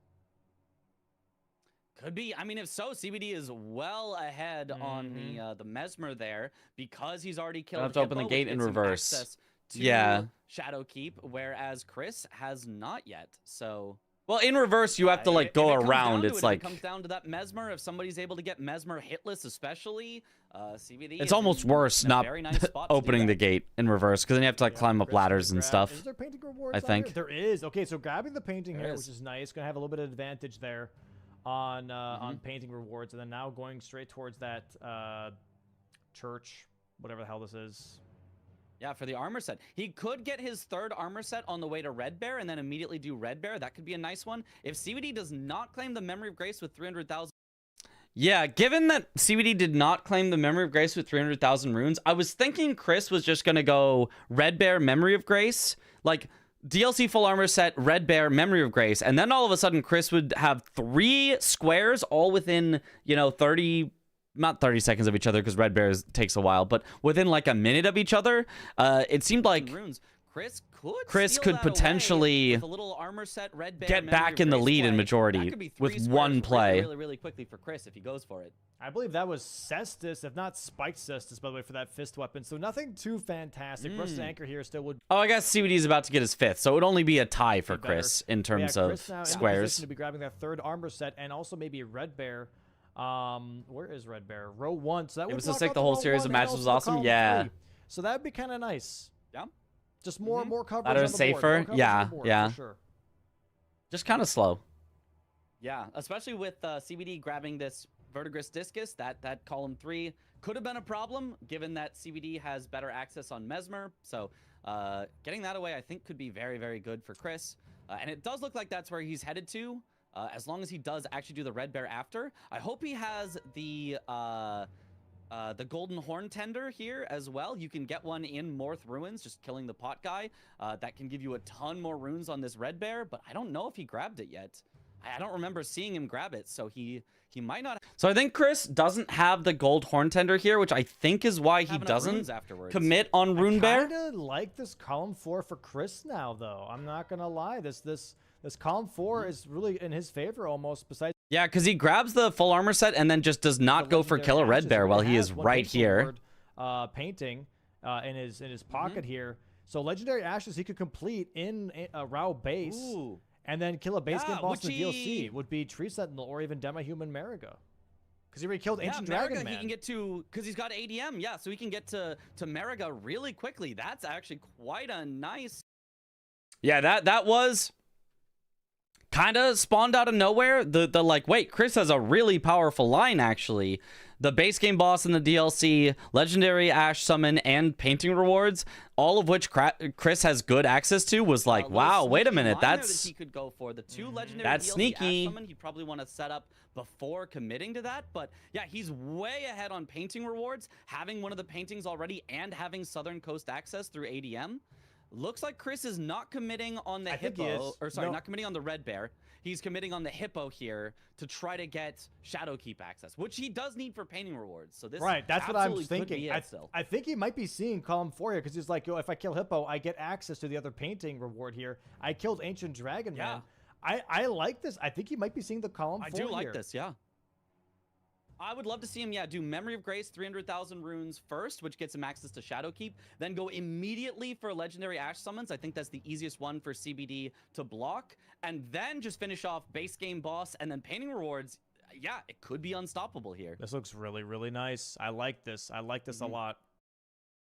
Could be. I mean, if so, CBD is well ahead on the Mesmer there because he's already killed. I'll have to open the Hippo, gate which in gets him reverse. access to Yeah. Shadow Keep, whereas Chris has not yet. So. Well, in reverse, you have to like go around. It's like it comes down to that Mesmer. If somebody's able to get Mesmer hitless, especially CBD. it's almost worse not opening the gate in reverse because then you have to like climb up Chris ladders gonna and grab- stuff. Is there painting rewards I on think. here? There is. Okay, so grabbing the painting There here, is. which is nice. Going to have a little bit of advantage there on painting rewards. And then now going straight towards that church, whatever the hell this is. Yeah, for the armor set. He could get his 3rd armor set on the way to Red Bear and then immediately do Red Bear. That could be a nice one. If CBD does not claim the Memory of Grace with 300,000... Yeah, given that CBD did not claim the Memory of Grace with 300,000 runes, I was thinking Chris was just going to go Red Bear, Memory of Grace, like DLC full armor set, Red Bear, Memory of Grace, and then all of a sudden Chris would have 3 squares all within, 30... Not 30 seconds of each other because Red Bears takes a while, but within like a minute of each other, it seemed like runes. Chris steal could that away potentially with a little armor set, red bear, get Memory back of in the Grace lead in play. majority That could be with 3 squares one really, play. really, really quickly for Chris if he goes for it. I believe that was Cestus, if not Spiked Cestus, by the way, for that fist weapon. So nothing too fantastic. Versus Anchor here still would Oh, I guess CBD is about to get his 5th, so it would only be a tie for be better. Chris in But terms yeah, of Chris now in the squares. position to be grabbing that 3rd armor set and also maybe a red bear. Where is red bear? Row 1. So that would was to block stick out the whole row series 1 of and matches also was the awesome. column Yeah. 3. So that would be kind of nice. Yeah. Just more coverage Better on and the board. safer. More coverage Yeah, on the board, yeah. for sure. Just kind of slow. Yeah, especially with CBD grabbing this Verdigris Discus, that column 3 could have been a problem, given that CBD has better access on Mesmer. So getting that away, I think, could be very, very good for Chris. And it does look like that's where he's headed to, as long as he does actually do the Red Bear after. I hope he has the Golden Horn Tender here as well. You can get one in Morth Ruins, just killing the pot guy. That can give you a ton more runes on this Red Bear, but I don't know if he grabbed it yet. I don't remember seeing him grab it, so he might not So I think Chris doesn't have the gold horn tender here, which I think is why he have enough doesn't runes afterwards. commit on Rune I Bear. kind of like this column 4 for Chris now, though. I'm not gonna lie. This column 4 is really in his favor almost. Besides, Yeah, because he grabs the full armor set and then just does not the go for legendary Killer Red ashes, Bear while he has is one right painting here. reward, painting in his pocket here. So legendary ashes he could complete in a Rao base. Ooh. And then kill a base game boss in the which DLC he- would be Tree Sentinel or even Demi-Human Mariga. Because he already killed Ancient yeah, Dragon Mariga, Man. he can get to, because he's got ADM, yeah, so he can get to Mariga really quickly. That's actually quite a nice... Yeah, that was kind of spawned out of nowhere. The like, wait, Chris has a really powerful line, actually. The base game boss in the DLC, legendary Ash summon, and painting rewards, all of which Chris has good access to, was like, little wow, wait a sneaky minute, line there that's... that he could go for. The 2 legendary That's DLC sneaky. Ash summon, he'd probably want to set up before committing to that. But yeah, he's way ahead on painting rewards, having one of the paintings already and having Southern Coast access through ADM. Looks like Chris is not committing on the I think he hippo, is. or sorry, No. not committing on the red bear. He's committing on the hippo here to try to get Shadowkeep access, which he does need for painting rewards. So this Right, that's what I'm absolutely could be thinking. it still. I think he might be seeing column 4 here because he's like, yo, if I kill Hippo, I get access to the other painting reward here. I killed Ancient Dragon Man. I like this. I think he might be seeing the column 4 I do like here. this, yeah. I would love to see him, do Memory of Grace, 300,000 runes first, which gets him access to Shadowkeep, then go immediately for Legendary Ash Summons. I think that's the easiest one for CBD to block, and then just finish off base game boss and then painting rewards. Yeah, it could be unstoppable here. This looks really, really nice. I like this. I like this a lot.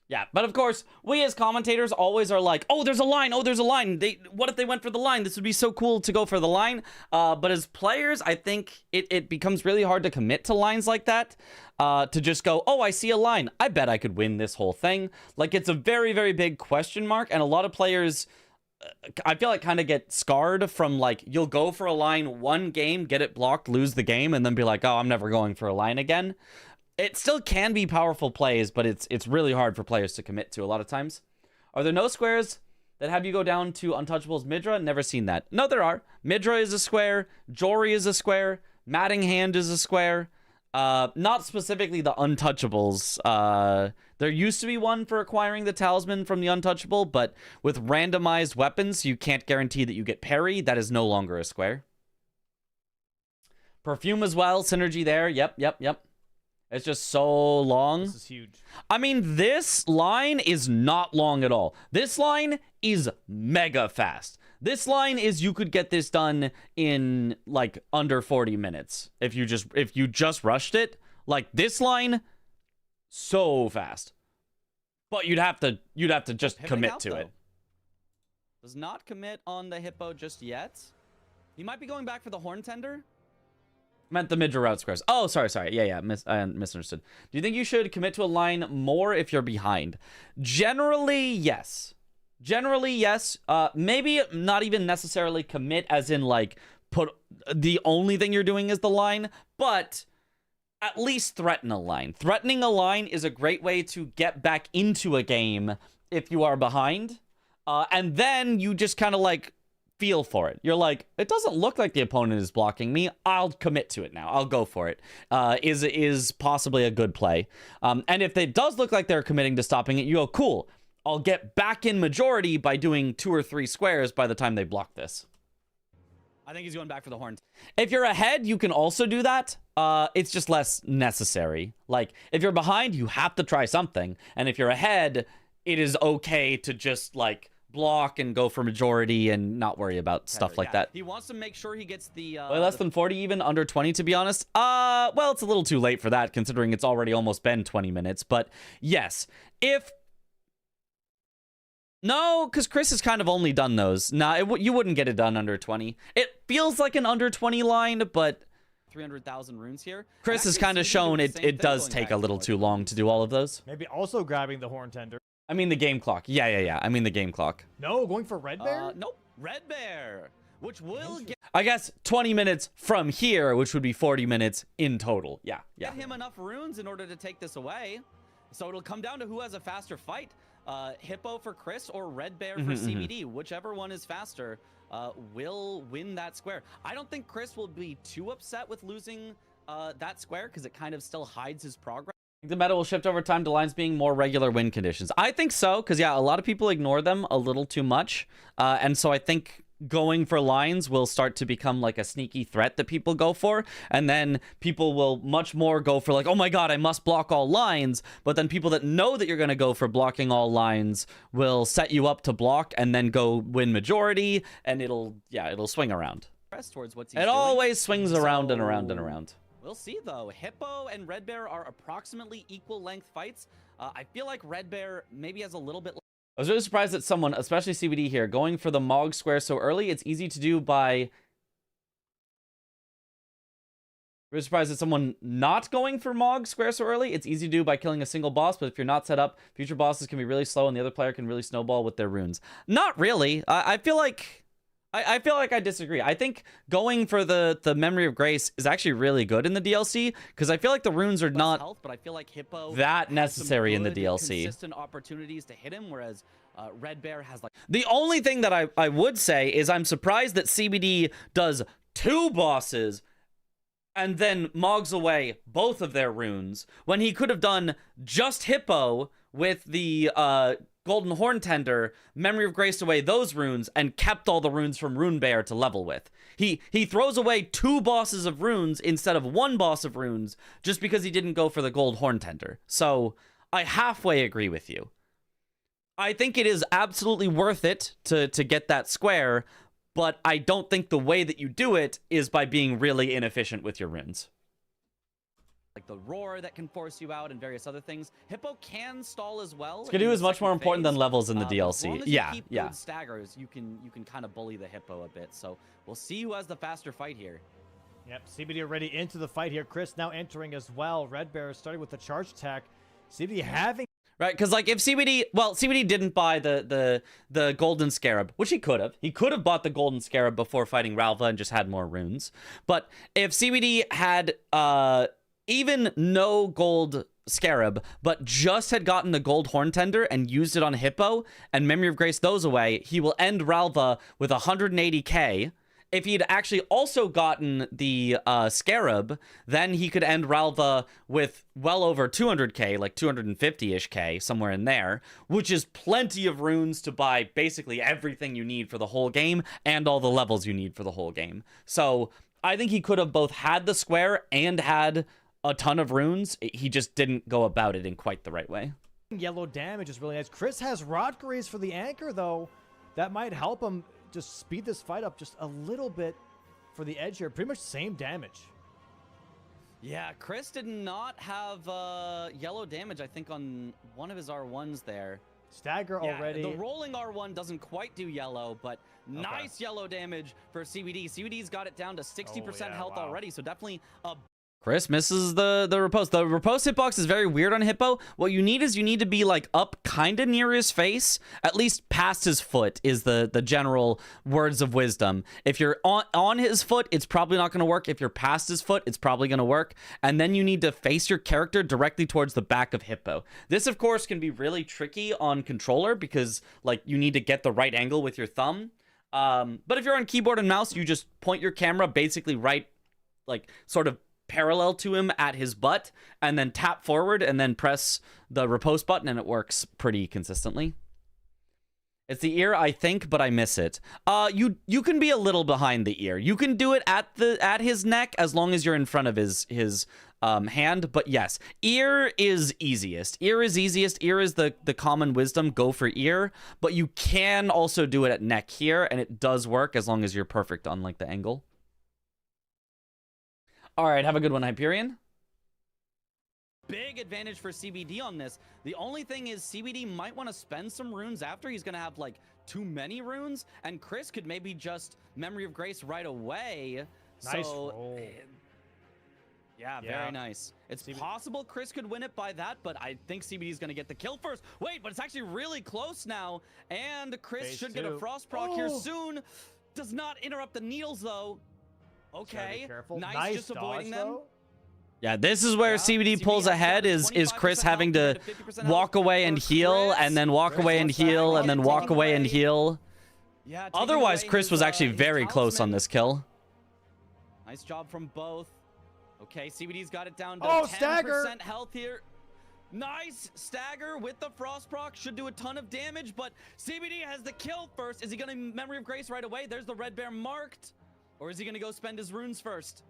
Yeah, but of course, we as commentators always are like, oh, there's a line, oh, there's a line. What if they went for the line? This would be so cool to go for the line. But as players, I think it becomes really hard to commit to lines like that. To just go, oh, I see a line. I bet I could win this whole thing. Like, it's a very, very big question mark. And a lot of players, I feel like, kind of get scarred from, like, you'll go for a line one game, get it blocked, lose the game, and then be like, oh, I'm never going for a line again. It still can be powerful plays, but it's really hard for players to commit to a lot of times. Are there no squares that have you go down to Untouchable's Midra? Never seen that. No, there are. Midra is a square. Jory is a square. Matting Hand is a square. Not specifically the Untouchables. There used to be one for acquiring the Talisman from the Untouchable, but with randomized weapons, you can't guarantee that you get parry. That is no longer a square. Perfume as well. Synergy there. Yep. It's just so long. This is huge. I mean, this line is not long at all. This line is mega fast. This line is, you could get this done in like under 40 minutes if you just rushed it. Like, this line, so fast. But you'd have to just Pivoting commit out, to though. it. Does not commit on the hippo just yet. He might be going back for the horn tender. Meant the Midra route squares. Oh, sorry. Yeah, I misunderstood. Do you think you should commit to a line more if you're behind? Generally, yes. Maybe not even necessarily commit as in, like, put the only thing you're doing is the line, but at least threaten a line. Threatening a line is a great way to get back into a game if you are behind. And then you just kind of, like, feel for it. You're like, it doesn't look like the opponent is blocking me. I'll commit to it now. I'll go for it. Is possibly a good play. And if it does look like they're committing to stopping it, you go, cool. I'll get back in majority by doing 2 or 3 squares by the time they block this. I think he's going back for the horn. If you're ahead, you can also do that. It's just less necessary. Like, if you're behind, you have to try something. And if you're ahead, it is okay to just, like, block and go for majority and not worry about stuff like that. He wants to make sure he gets the... Way less than 40 even, under 20 to be honest. Well, it's a little too late for that considering it's already almost been 20 minutes. But yes, if... No, because Chris has kind of only done those. Nah, you wouldn't get it done under 20. It feels like an under 20 line, but... 300,000 runes here. Chris has kind of shown it does take a little too long to do all of those. Maybe also grabbing the horn tender. I mean the game clock. Yeah. I mean the game clock. No, going for Red Bear? Nope. Red Bear, which will get... I guess 20 minutes from here, which would be 40 minutes in total. Yeah. Get him enough runes in order to take this away. So it'll come down to who has a faster fight. Hippo for Chris or Red Bear for CBD. Whichever one is faster will win that square. I don't think Chris will be too upset with losing that square because it kind of still hides his progress. The meta will shift over time to lines being more regular win conditions. I think so, because yeah, a lot of people ignore them a little too much. And so I think going for lines will start to become like a sneaky threat that people go for. And then people will much more go for like, oh my god, I must block all lines. But then people that know that you're going to go for blocking all lines will set you up to block and then go win majority. And it'll swing around. Towards what it always swings around and around and around. We'll see, though. Hippo and Red Bear are approximately equal length fights. I feel like Red Bear maybe has a little bit... I was really surprised that someone, especially CBD here, going for the Mog square so early. It's easy to do by... Really surprised that someone not going for Mog square so early. It's easy to do by killing a single boss, but if you're not set up, future bosses can be really slow and the other player can really snowball with their runes. Not really. I feel like... I feel like I disagree. I think going for the Memory of Grace is actually really good in the DLC because I feel like the runes are not health, but I feel like Hippo that necessary in the DLC. Consistent opportunities to hit him, whereas Red Bear has like... The only thing that I would say is I'm surprised that CBD does 2 bosses and then mogs away both of their runes when he could have done just Hippo with the Golden Horn Tender, Memory of Grace away those runes, and kept all the runes from Rune Bear to level with. He throws away 2 bosses of runes instead of 1 boss of runes just because he didn't go for the Gold Horn Tender. So I halfway agree with you. I think it is absolutely worth it to get that square, but I don't think the way that you do it is by being really inefficient with your runes. Like the roar that can force you out and various other things. Hippo can stall as well. Skidoo is much more important than levels in the DLC. As long as yeah, you keep good staggers, you can kind of bully the Hippo a bit. So we'll see who has the faster fight here. Yep, CBD already into the fight here. Chris now entering as well. Red Bear starting with the charge attack. CBD having... Right, because like if CBD... Well, CBD didn't buy the Golden Scarab, which he could have. He could have bought the Golden Scarab before fighting Ralva and just had more runes. But if CBD had... even no gold scarab, but just had gotten the gold horn tender and used it on Hippo and Memory of Grace those away, he will end Ralva with 180k. If he'd actually also gotten the scarab, then he could end Ralva with well over 200k, like 250-ish k, somewhere in there, which is plenty of runes to buy basically everything you need for the whole game and all the levels you need for the whole game. So I think he could have both had the square and had a ton of runes. He just didn't go about it in quite the right way. Yellow damage is really nice. Chris has Rotgraze for the anchor, though. That might help him just speed this fight up just a little bit for the edge here. Pretty much same damage. Yeah, Chris did not have yellow damage, I think, on one of his R1s there. Stagger already. The rolling R1 doesn't quite do yellow, but nice yellow damage for CBD. CBD's got it down to 60% health already, so definitely a... Chris misses the riposte. The riposte hitbox is very weird on Hippo. What you need is you need to be like up kind of near his face, at least past his foot is the general words of wisdom. If you're on his foot, it's probably not going to work. If you're past his foot, it's probably going to work. And then you need to face your character directly towards the back of Hippo. This, of course, can be really tricky on controller because like you need to get the right angle with your thumb. But if you're on keyboard and mouse, you just point your camera basically right, like sort of parallel to him at his butt and then tap forward and then press the riposte button and it works pretty consistently. It's the ear, I think, but I miss it. You can be a little behind the ear. You can do it at his neck as long as you're in front of his hand. But yes, ear is easiest. Ear is easiest. Ear is the common wisdom. Go for ear. But you can also do it at neck here, and it does work as long as you're perfect on like the angle. All right, have a good one, Hyperion. Big advantage for CBD on this. The only thing is CBD might want to spend some runes after. He's going to have like too many runes, and Chris could maybe just Memory of Grace right away. Nice so, roll. Yeah, very nice. It's possible Chris could win it by that, but I think CBD is going to get the kill first. Wait, but it's actually really close now, and Chris Phase should get a two. Frost proc here soon. Does not interrupt the needles, though. Okay, nice just avoiding them. Though. Yeah, this is where CBD pulls ahead, is Chris having to walk away and heal, and then walk away and heal, and then walk away and heal. Yeah, Otherwise, Chris was actually very close on this kill. Nice job from both. Okay, CBD's got it down to 10% health here. Nice stagger with the Frost proc. Should do a ton of damage, but CBD has the kill first. Is he going to Memory of Grace right away? There's the red bear marked. Or is he going to go spend his runes first?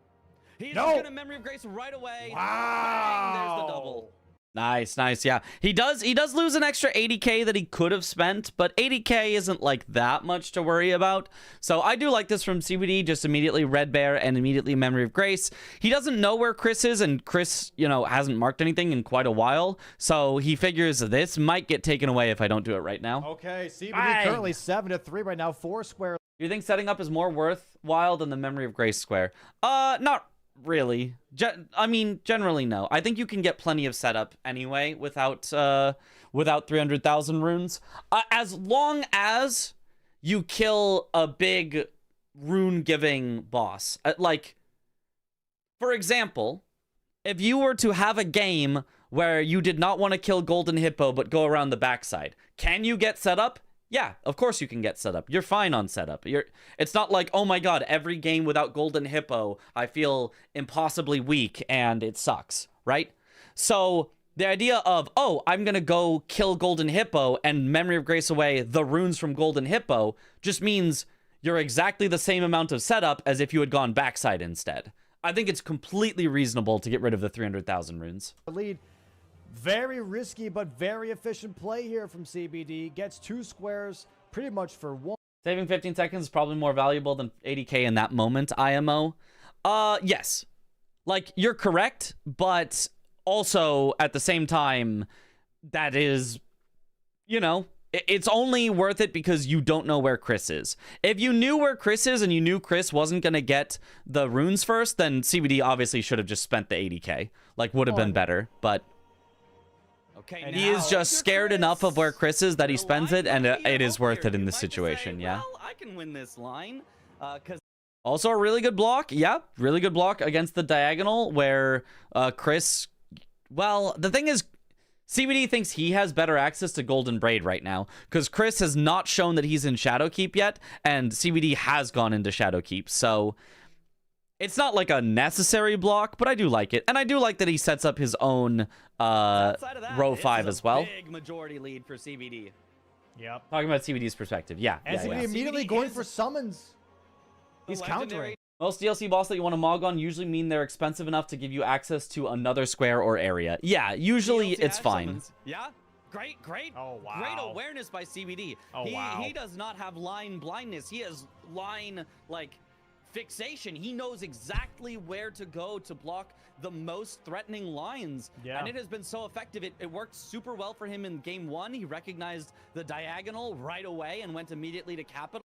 He's going to Memory of Grace right away. Wow. Bang, there's the double. Nice, nice. Yeah, he does lose an extra 80k that he could have spent, but 80k isn't like that much to worry about. So I do like this from CBD, just immediately Red Bear and immediately Memory of Grace. He doesn't know where Chris is, and Chris, you know, hasn't marked anything in quite a while. So he figures this might get taken away if I don't do it right now. Okay, CBD currently 7-3 right now, 4 square. Do you think setting up is more worthwhile than the Memory of Grace square? Not really. I mean, generally no. I think you can get plenty of setup anyway without 300,000 runes. As long as you kill a big rune-giving boss. Like, for example, if you were to have a game where you did not want to kill Golden Hippo but go around the backside, can you get set up? Yeah, of course you can get set up. You're fine on setup. It's not like, oh my god, every game without Golden Hippo, I feel impossibly weak and it sucks, right? So the idea of, oh, I'm going to go kill Golden Hippo and Memory of Grace away the runes from Golden Hippo just means you're exactly the same amount of setup as if you had gone backside instead. I think it's completely reasonable to get rid of the 300,000 runes. Lead. Very risky, but very efficient play here from CBD. Gets 2 squares pretty much for 1. Saving 15 seconds is probably more valuable than 80k in that moment, IMO. Yes. Like, you're correct, but also, at the same time, that is, you know, it's only worth it because you don't know where Chris is. If you knew where Chris is and you knew Chris wasn't going to get the runes first, then CBD obviously should have just spent the 80k. Like, would have been better, but... Okay, he is just scared enough of where Chris is that he spends it, and it is worth it in this situation, yeah. Well, I can win this line, because... Also a really good block, yeah, really good block against the diagonal where Chris... Well, the thing is, CBD thinks he has better access to Golden Braid right now, because Chris has not shown that he's in Shadowkeep yet, and CBD has gone into Shadowkeep, so... It's not like a necessary block, but I do like it. And I do like that he sets up his own row 5 as well. Big majority lead for CBD. Yep. Talking about CBD's perspective, yeah. And CBD immediately going for summons. He's countering. Most DLC boss that you want to mog on usually mean they're expensive enough to give you access to another square or area. Yeah, usually it's fine. Summons. Yeah? Great. Oh, wow. Great awareness by CBD. He does not have line blindness. He has line, like... fixation. He knows exactly where to go to block the most threatening lines. Yeah. And it has been so effective. It worked super well for him in game 1. He recognized the diagonal right away and went immediately to capital.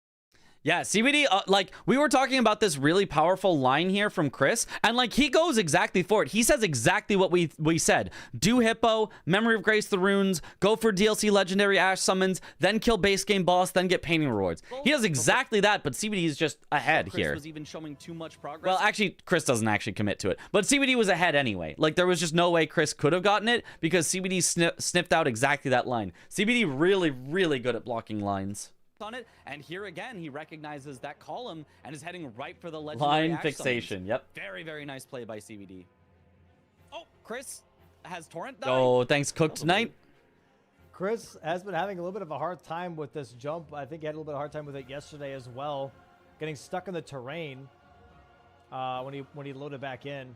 Yeah, CBD, like, we were talking about this really powerful line here from Chris, and, like, he goes exactly for it. He says exactly what we said. Do Hippo, Memory of Grace the runes, go for DLC Legendary Ash summons, then kill base game boss, then get painting rewards. He does exactly that, but CBD is just ahead Chris here. Was even showing too much progress. Well, actually, Chris doesn't actually commit to it, but CBD was ahead anyway. Like, there was just no way Chris could have gotten it, because CBD sniffed out exactly that line. CBD really, really good at blocking lines. On it, and here again he recognizes that column and is heading right for the legendary line fixation summons. Yep, very nice play by CBD. Oh, Chris has torrent died. Oh, thanks Cook tonight. Chris has been having a little bit of a hard time with this jump. I think he had a little bit of a hard time with it yesterday as well. Getting stuck in the terrain when he loaded back in.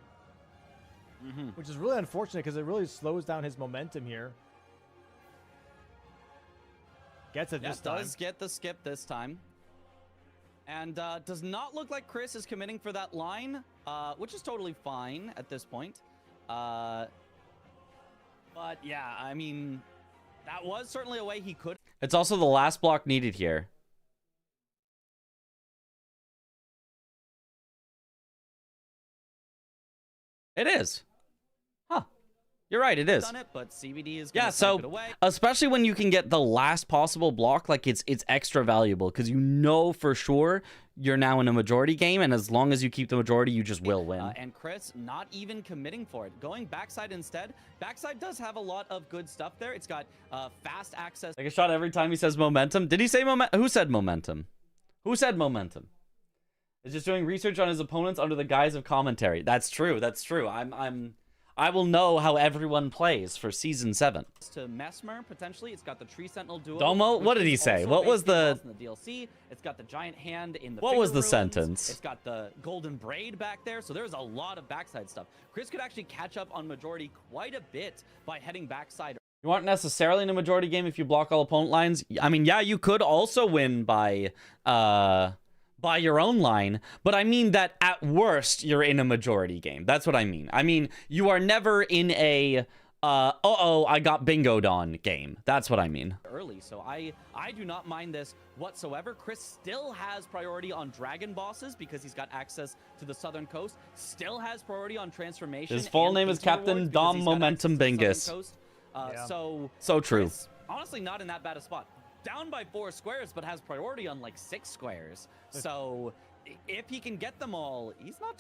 Which is really unfortunate because it really slows down his momentum here. Gets it this time. Does get the skip this time. And does not look like Chris is committing for that line, which is totally fine at this point. But yeah, I mean, that was certainly a way he could. It's also the last block needed here. It is. Huh. You're right, it is. Done it, but CBD is Yeah, it so away. especially when you can get the last possible block, like it's extra valuable because you know for sure you're now in a majority game, and as long as you keep the majority, you just will win. And Chris not even committing for it. Going backside instead. Backside does have a lot of good stuff there. It's got fast access. Like a shot every time he says momentum. Did he say momentum? Who said momentum? Who said momentum? Is just doing research on his opponents under the guise of commentary. That's true. That's true. I will know how everyone plays for season 7. To Mesmer potentially. It's got the Tree Sentinel duo. Domo, what did he say? What was the in the DLC? It's got the giant hand in the. What was the ruins. sentence? It's got the golden braid back there. So there's a lot of backside stuff. Chris could actually catch up on majority quite a bit by heading backside. You aren't necessarily in a majority game if you block all opponent lines. I mean, yeah, you could also win by your own line, but I mean that at worst you're in a majority game. That's what I mean. I mean, you are never in a I got bingoed on game. That's what I mean. Early, so I do not mind this whatsoever. Chris still has priority on dragon bosses because he's got access to the southern coast. Still has priority on transformation. His full name is Captain Dom Momentum Bingus. So true. Chris, honestly, not in that bad a spot. Down by 4 squares, but has priority on like 6 squares. So if he can get them all, he's not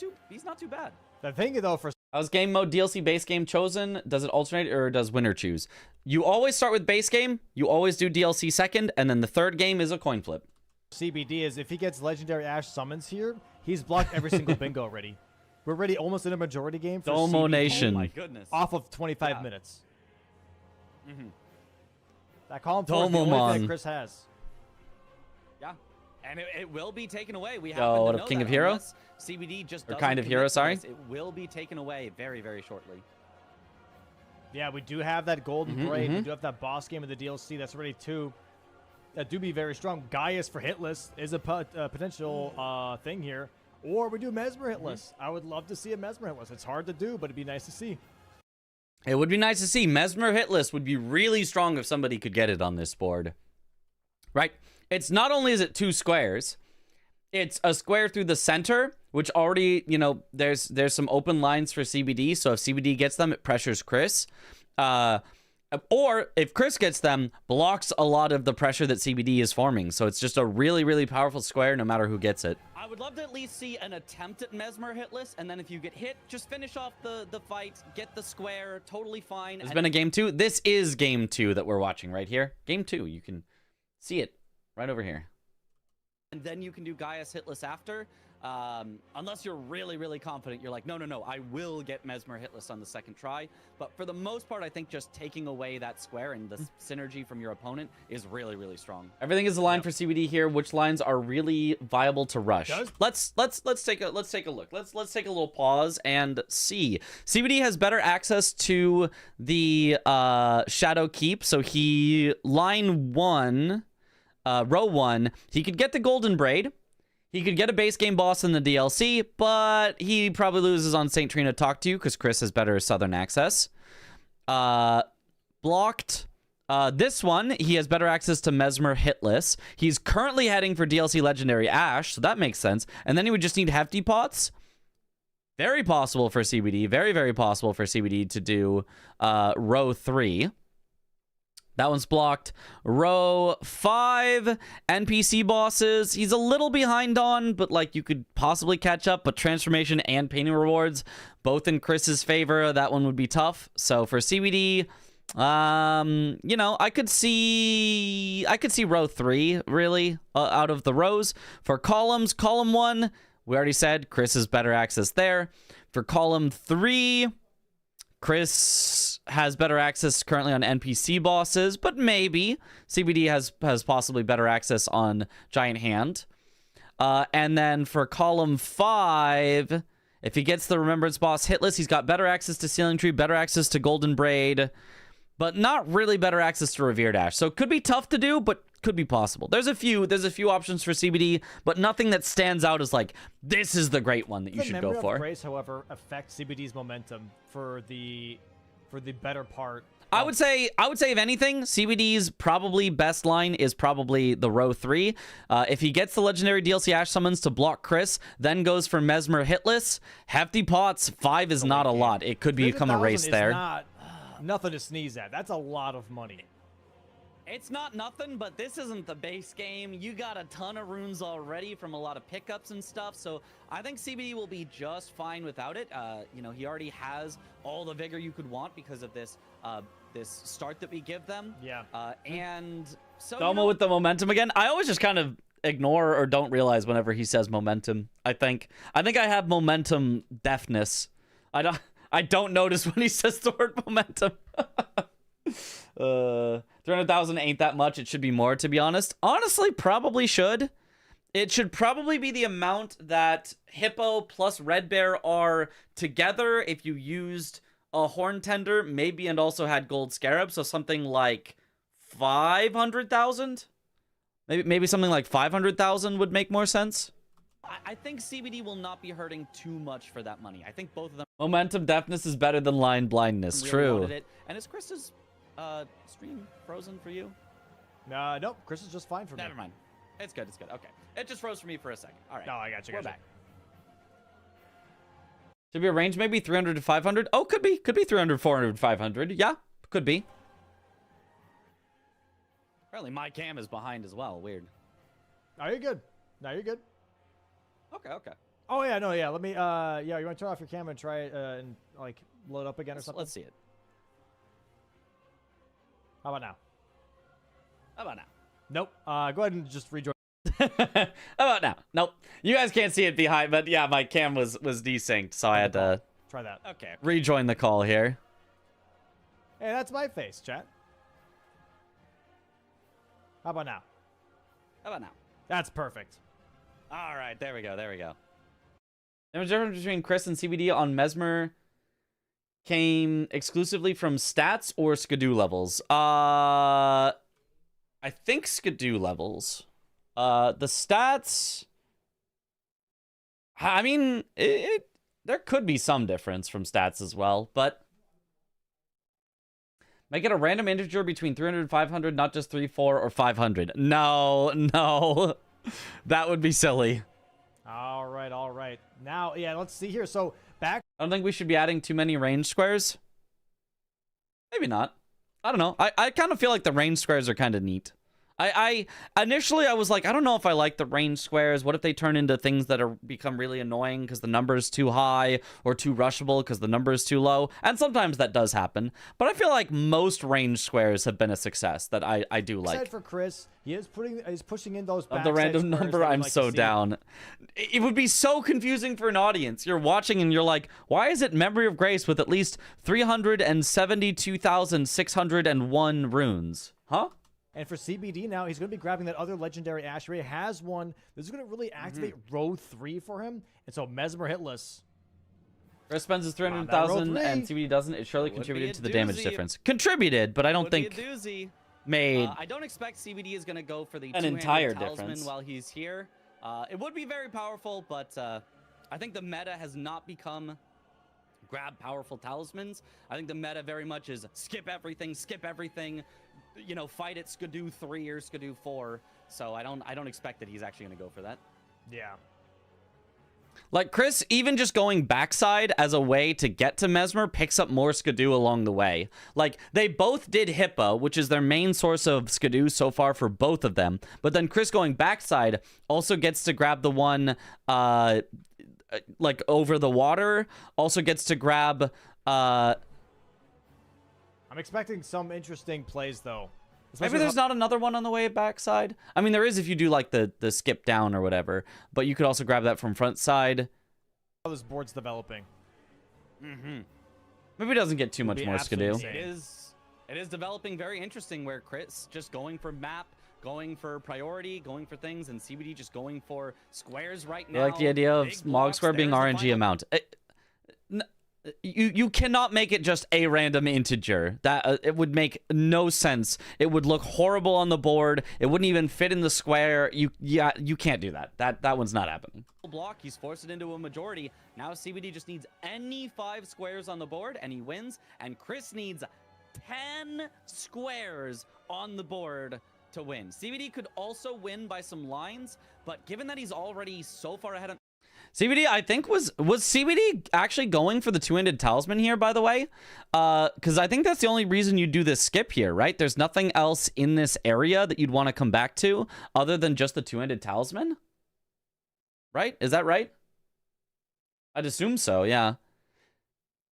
too bad. The thing though, for how's game mode DLC base game chosen? Does it alternate or does winner choose? You always start with base game. You always do DLC second, and then the third game is a coin flip. CBD is if he gets legendary Ash summons here, he's blocked every single bingo already. We're already almost in a majority game for Domo CBD. Nation. Oh my goodness. Off of 25 minutes. That column 4 is the Domomon. only thing that Chris has. Yeah, and it will be taken away. We Yo, happen what to up, know King that of Hero? unless CBD just Or doesn't Kind of commit Hero, to sorry? this, it will be taken away very, very shortly. Yeah, we do have that golden braid. We do have that boss game of the DLC. That's already 2. That do be very strong. Gaius for hitless is a potential thing here. Or we do Mesmer hitless. I would love to see a Mesmer hitless. It's hard to do, but it'd be nice to see. It would be nice to see. Mesmer hitless would be really strong if somebody could get it on this board. Right? It's not only is it 2 squares, it's a square through the center, which already, you know, there's some open lines for CBD. So if CBD gets them, it pressures Chris. Or if Chris gets them, blocks a lot of the pressure that CBD is forming. So it's just a really, really powerful square no matter who gets it. I would love to at least see an attempt at Mesmer hitless, and then if you get hit, just finish off the fight, get the square, totally fine. There's been a game 2. This is game 2 that we're watching right here. Game 2. You can see it right over here. And then you can do Gaius hitless after. Unless you're really, really confident. You're like, no, I will get Mesmer hitless on the second try. But for the most part, I think just taking away that square and the synergy from your opponent is really, really strong. Everything is aligned for CBD here. Which lines are really viable to rush? Let's take a look. Let's take a little pause and see. CBD has better access to the Shadow Keep, so he line 1, row 1. He could get the Golden Braid. He could get a base game boss in the DLC, but he probably loses on St. Trina Talk to You because Chris has better southern access. Blocked. This one, he has better access to Mesmer hitless. He's currently heading for DLC Legendary Ash, so that makes sense. And then he would just need Hefty Pots. Very possible for CBD. Very, very possible for CBD to do row 3. That one's blocked. Row 5, NPC bosses. He's a little behind on, but like you could possibly catch up. But transformation and painting rewards, both in Chris's favor. That one would be tough. So for CBD, you know, I could see row 3 really out of the rows. For columns, column 1, we already said Chris has better access there. For column 3, Chris has better access currently on NPC bosses, but maybe CBD has possibly better access on Giant Hand. And then for column 5, if he gets the Remembrance boss hitless, he's got better access to Sealing Tree, better access to Golden Braid, but not really better access to Revere Dash. So it could be tough to do, but could be possible. There's a few options for CBD, but nothing that stands out as like, this is the great one that you should go for. Of Grace, however, affects CBD's momentum for the better part. I would say if anything, CBD's probably best line is probably the row 3. If he gets the legendary DLC Ash summons to block Chris, then goes for Mesmer hitless, hefty pots, 5 is not a lot. It could become a race there. Nothing to sneeze at. That's a lot of money. It's not nothing, but this isn't the base game. You got a ton of runes already from a lot of pickups and stuff, so I think CBD will be just fine without it. You know, he already has all the vigor you could want because of this this start that we give them. Yeah. And so Domo with the momentum again. I always just kind of ignore or don't realize whenever he says momentum. I think I have momentum deafness. I don't notice when he says the word momentum. 300,000 ain't that much. It should be more, to be honest. Honestly, probably should. It should probably be the amount that Hippo plus Red Bear are together if you used a Horn Tender, maybe, and also had Gold Scarab. So something like 500,000? Maybe something like 500,000 would make more sense. I think CBD will not be hurting too much for that money. I think both of them. Momentum deafness is better than line blindness. Really True. wanted it. And is Chris's stream frozen for you? Nope. Chris is just fine for me. Never mind. It's good. It's good. Okay. It just froze for me for a second. All right. No, I got you. We're back. Should be a range maybe 300 to 500. Oh, could be 300, 400, 500. Yeah, could be. Apparently my cam is behind as well. Weird. Are you good? No, you're good. Okay. Okay. Oh yeah, no, yeah. Let me. Yeah, you want to turn off your camera and try it and like load up again or something? Let's see it. How about now? How about now? Nope. Go ahead and just rejoin. How about now? Nope. You guys can't see it behind, but yeah, my cam was desynced, so I had to try that. Okay. rejoin the call here. Hey, that's my face, chat. How about now? How about now? That's perfect. All right. There we go. There we go. The difference between Chris and CBD on Mesmer came exclusively from stats or Skidoo levels. I think Skidoo levels. The stats, I mean, there could be some difference from stats as well, but make it a random integer between 300 and 500, not just 3, 4, or 500. No. That would be silly. All right. Now, yeah, let's see here. So, back. I don't think we should be adding too many range squares. Maybe not. I don't know. I kind of feel like the range squares are kind of neat. Initially I was like, I don't know if I like the range squares. What if they turn into things that are become really annoying because the number is too high, or too rushable because the number is too low? And sometimes that does happen. But I feel like most range squares have been a success that I do like. Except for Chris, he's pushing in those of the random number. I'm so down. It would be so confusing for an audience. You're watching and you're like, why is it Memory of Grace with at least 372,601 runes? Huh? And for CBD now, he's going to be grabbing that other legendary Ash Ray. Has one. This is going to really activate row 3 for him. And so Mesmer hitless. Chris spends his 300,000 and CBD doesn't. It surely contributed to the damage difference. Contributed, but I don't think made. I don't expect CBD is going to go for the an entire talisman difference while he's here. It would be very powerful, but I think the meta has not become grab powerful talismans. I think the meta very much is skip everything, you know, fight at Skidoo 3 or Skidoo 4. So I don't expect that he's actually going to go for that. Yeah. Like Chris, even just going backside as a way to get to Mesmer picks up more Skidoo along the way. Like, they both did Hippo, which is their main source of Skidoo so far for both of them. But then Chris going backside also gets to grab the one, like, over the water. Also gets to grab, I'm expecting some interesting plays, though. Maybe there's not another one on the way backside. I mean, there is if you do like the skip down or whatever, but you could also grab that from front side. How this board's developing. Maybe it doesn't get too Would much be more absolutely Skidoo. insane. It is developing very interesting where Chris just going for map, going for priority, going for things, and CBD just going for squares right now. I like the idea of Big Mog blocks, Square being there's the RNG final- amount. You cannot make it just a random integer. That it would make no sense. It would look horrible on the board. It wouldn't even fit in the square. You can't do that. That one's not happening. Block, he's forced it into a majority. Now CBD just needs any 5 squares on the board and he wins, and Chris needs 10 squares on the board to win. CBD could also win by some lines, but given that he's already so far ahead on CBD, I think, was CBD actually going for the two-handed talisman here, by the way? Because I think that's the only reason you do this skip here, right? There's nothing else in this area that you'd want to come back to other than just the two-handed talisman? Right? Is that right? I'd assume so, yeah.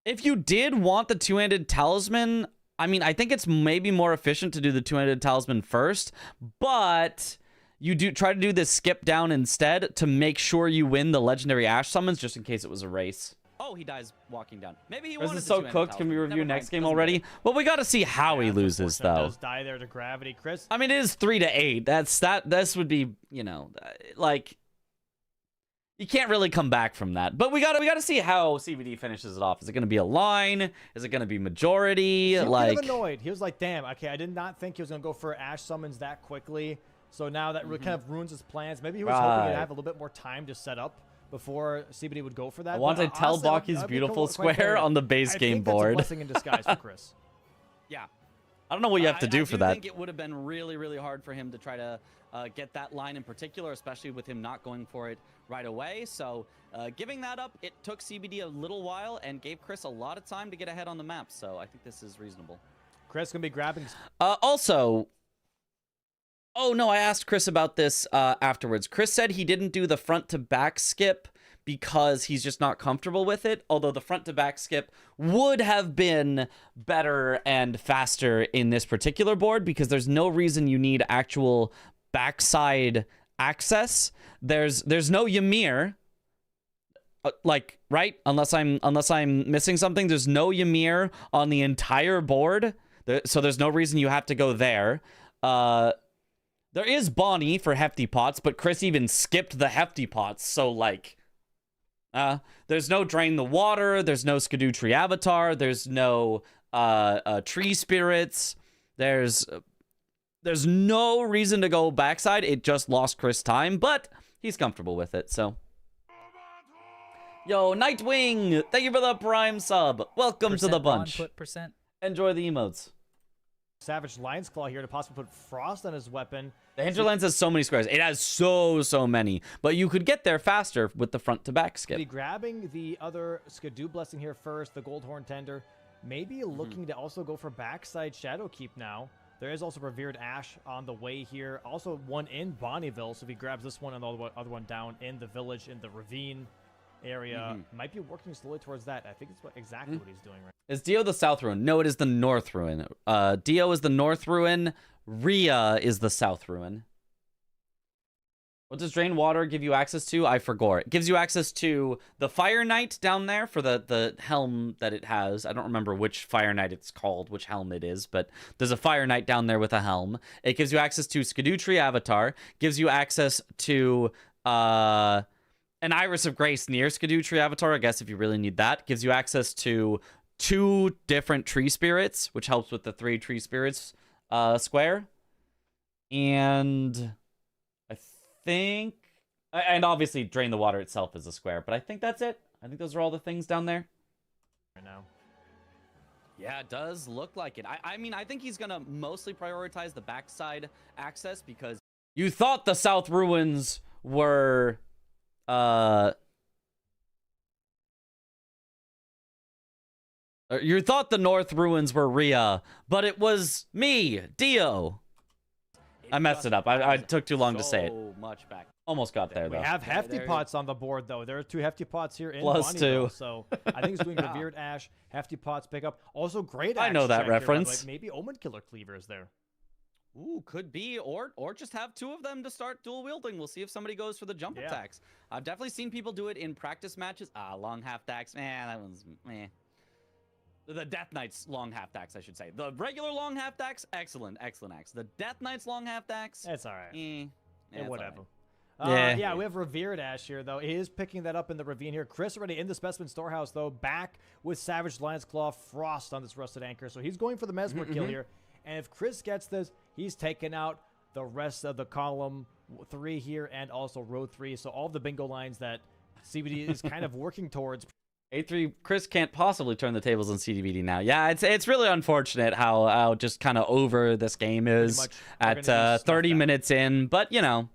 If you did want the two-handed talisman, I mean, I think it's maybe more efficient to do the two-handed talisman first, but you do try to do this skip down instead to make sure you win the legendary Ash summons just in case it was a race. Oh, he dies walking down. Maybe he This wanted is the so two-handed cooked. Can we talisman. review Never next mind, game doesn't already? matter. Well, we got to see how he Yeah, it's loses, unfortunate. though. Does die there to gravity. Chris, I mean, it is 3-8. This would be, you know, like, you can't really come back from that. But we gotta see how CBD finishes it off. Is it gonna be a line? Is it gonna be majority? he was Like, kind of annoyed. He was like, damn, okay, I did not think he was going to go for Ash summons that quickly. So now that really kind of ruins his plans. Maybe he was hoping Right. to have a little bit more time to set up before CBD would go for that. I want But to tell honestly, Baki's I'd be beautiful quite square fair. on the base I game think that's a board. blessing in disguise for Chris. Yeah. I don't know what you have to do I for that. I think it would have been really, really hard for him to try to get that line in particular, especially with him not going for it right away. So giving that up, it took CBD a little while and gave Chris a lot of time to get ahead on the map. So I think this is reasonable. Chris going to be grabbing. Also, oh no, I asked Chris about this afterwards. Chris said he didn't do the front to back skip because he's just not comfortable with it. Although the front to back skip would have been better and faster in this particular board because there's no reason you need actual backside access. There's no Ymir. Like, right? Unless I'm missing something, there's no Ymir on the entire board. So there's no reason you have to go there. There is Bonnie for Hefty Pots, but Chris even skipped the Hefty Pots. So, like, there's no Drain the Water. There's no Skidoo Tree Avatar. There's no Tree Spirits. There's no reason to go backside. It just lost Chris time, but he's comfortable with it, so. Yo, Nightwing! Thank you for the Prime sub. Welcome to the bunch. Put percent. Enjoy the emotes. Savage Lion's Claw here to possibly put Frost on his weapon. The Hinterlands has so many squares. It has so many. But you could get there faster with the front to back skip. Be grabbing the other Skidoo Blessing here first, the Goldhorn Tender. Maybe looking to also go for backside Shadowkeep now. There is also Revered Ash on the way here. Also one in Bonneville, so if he grabs this one and the other one down in the village, in the ravine area, might be working slowly towards that. I think it's exactly what he's doing right now. Is Dio the South Ruin? No, it is the North Ruin. Dio is the North Ruin. Rhea is the South Ruin. What does Drain Water give you access to? I forgot. It gives you access to the Fire Knight down there for the helm that it has. I don't remember which Fire Knight it's called, which helm it is, but there's a Fire Knight down there with a helm. It gives you access to Skidoo Tree Avatar. Gives you access to an Iris of Grace near Skidoo Tree Avatar, I guess if you really need that. Gives you access to 2 different Tree Spirits, which helps with the 3 Tree Spirits square. And I think, and obviously Drain the Water itself is a square, but I think that's it. I think those are all the things down there Right now. Yeah, it does look like it. I mean, I think he's going to mostly prioritize the backside access because you thought the South Ruins were you thought the North Ruins were Rhea, but it was me, Dio. I messed it up. I took too long to say it. so much back. Almost got there, We though. have Hefty there- Pots on the board, though. There are 2 Hefty Pots here in Plus Bonneville, 2. so I think he's doing Revered Ash, Hefty Pots pick up. Also, great I Axe know that check here, by the way. reference. Maybe Omen Killer Cleaver is there. Ooh, could be, or just have 2 of them to start dual wielding. We'll see if somebody goes for the jump Yeah. attacks. I've definitely seen people do it in practice matches. Long half stacks, man, that one's meh. The Death Knight's long half dax, I should say. The regular long half dax, excellent axe. The Death Knight's long half dax, That's all right. it's Whatever. all right. Yeah, we have Revered Ash here, though. He is picking that up in the ravine here. Chris already in the Specimen Storehouse, though, back with Savage Lion's Claw Frost on this Rusted Anchor. So he's going for the Mesmer kill here. And if Chris gets this, he's taking out the rest of the column 3 here and also row 3. So all the bingo lines that CBD is kind of working towards. A3 Chris can't possibly turn the tables on CDVD now. Yeah, it's really unfortunate how just kind of over this game is at 30 minutes in, but you know,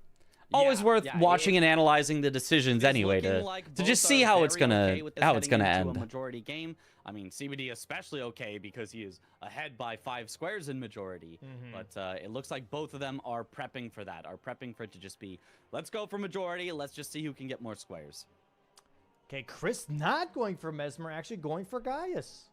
always worth watching and analyzing the decisions anyway to just see how it's gonna end. A majority game. I mean, CBD especially okay because he is ahead by 5 squares in majority. But it looks like both of them are prepping for that. Are prepping for it to just be, let's go for majority. Let's just see who can get more squares. Okay, Chris not going for Mesmer, actually going for Gaius.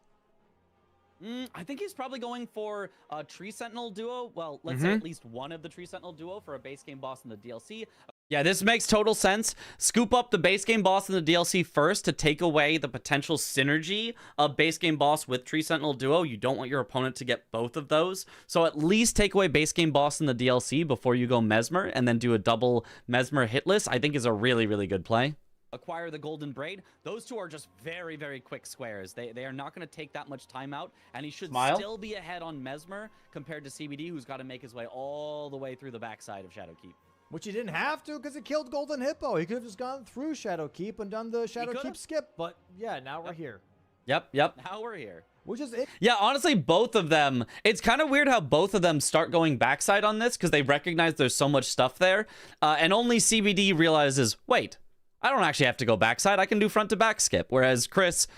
I think he's probably going for a Tree Sentinel duo. Well, let's say at least one of the Tree Sentinel duo for a base game boss in the DLC. Yeah, this makes total sense. Scoop up the base game boss in the DLC first to take away the potential synergy of base game boss with Tree Sentinel duo. You don't want your opponent to get both of those. So at least take away base game boss in the DLC before you go Mesmer and then do a double Mesmer hitless, I think is a really, really good play. Acquire the Golden Braid. Those two are just very, very quick squares. They are not going to take that much time out, and he should still be ahead on Mesmer compared to CBD, who's got to make his way all the way through the backside of Shadowkeep. Which he didn't have to because he killed Golden Hippo. He could have just gone through Shadowkeep and done the Shadowkeep skip, but yeah, now we're here. Yep. Now we're here. Which is it. Yeah, honestly, both of them, it's kind of weird how both of them start going backside on this because they recognize there's so much stuff there, and only CBD realizes, wait, I don't actually have to go backside. I can do front to back skip. Whereas Chris,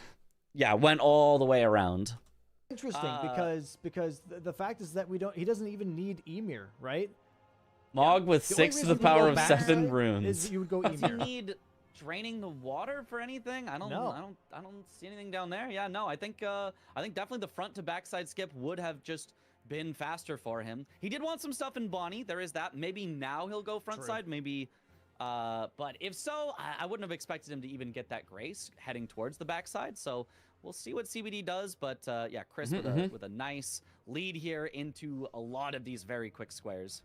went all the way around. Interesting because the fact is that he doesn't even need Emir, right? Mog with 6 to the power of 7 runes. You would go Does he Emir. need draining the water for anything? I don't see anything down there. Yeah, no, I think definitely the front to backside skip would have just been faster for him. He did want some stuff in Bonnie. There is that. Maybe now he'll go front side. Maybe. But if so, I wouldn't have expected him to even get that grace heading towards the backside. So we'll see what CBD does. But yeah, Chris with a nice lead here into a lot of these very quick squares.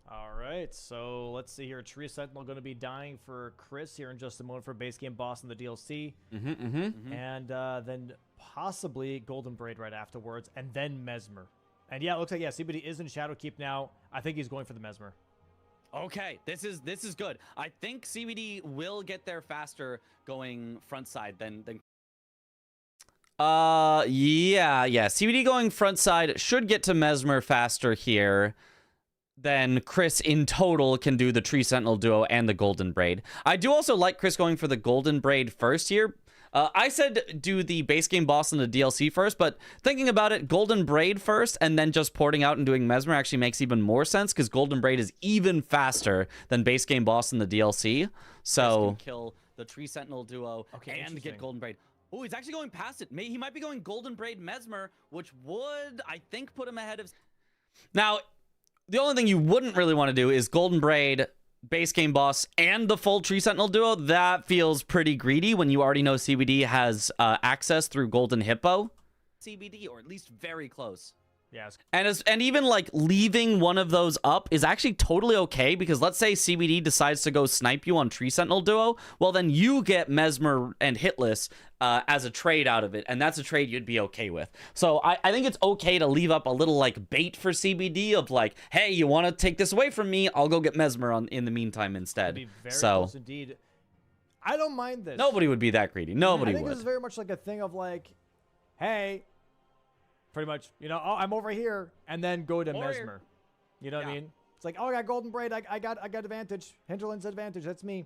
All right, so let's see here. Tree Sentinel going to be dying for Chris here in just a moment for base game boss in the DLC. And then possibly Golden Braid right afterwards, and then Mesmer. And yeah, it looks like, CBD is in Shadowkeep now. I think he's going for the Mesmer. Okay, this is good. I think CBD will get there faster going front side than CBD going front side should get to Mesmer faster here. Then Chris in total can do the Tree Sentinel duo and the Golden Braid. I do also like Chris going for the Golden Braid first here. I said do the base game boss in the DLC first, but thinking about it, Golden Braid first and then just porting out and doing Mesmer actually makes even more sense because Golden Braid is even faster than base game boss in the DLC. So Chris can kill the Tree Sentinel duo and get Golden Braid. Oh, he's actually going past it. He might be going Golden Braid Mesmer, which would, I think, put him ahead of... Now, the only thing you wouldn't really want to do is Golden Braid, base game boss, and the full Tree Sentinel duo. That feels pretty greedy when you already know CBD has access through Golden Hippo. CBD, or at least very close. Yes. And even like leaving one of those up is actually totally okay because let's say CBD decides to go snipe you on Tree Sentinel duo, well then you get Mesmer and Hitless as a trade out of it, and that's a trade you'd be okay with. So I think it's okay to leave up a little like bait for CBD of like, hey, you want to take this away from me? I'll go get Mesmer in the meantime instead. Be very close indeed. I don't mind this. Nobody would be that greedy. Nobody would. I think this is very much like a thing of like, hey, pretty much, I'm over here, and then go to Mesmer. You know what I mean? It's like, oh, I got Golden Braid. I got advantage. Hinterland's advantage. That's me.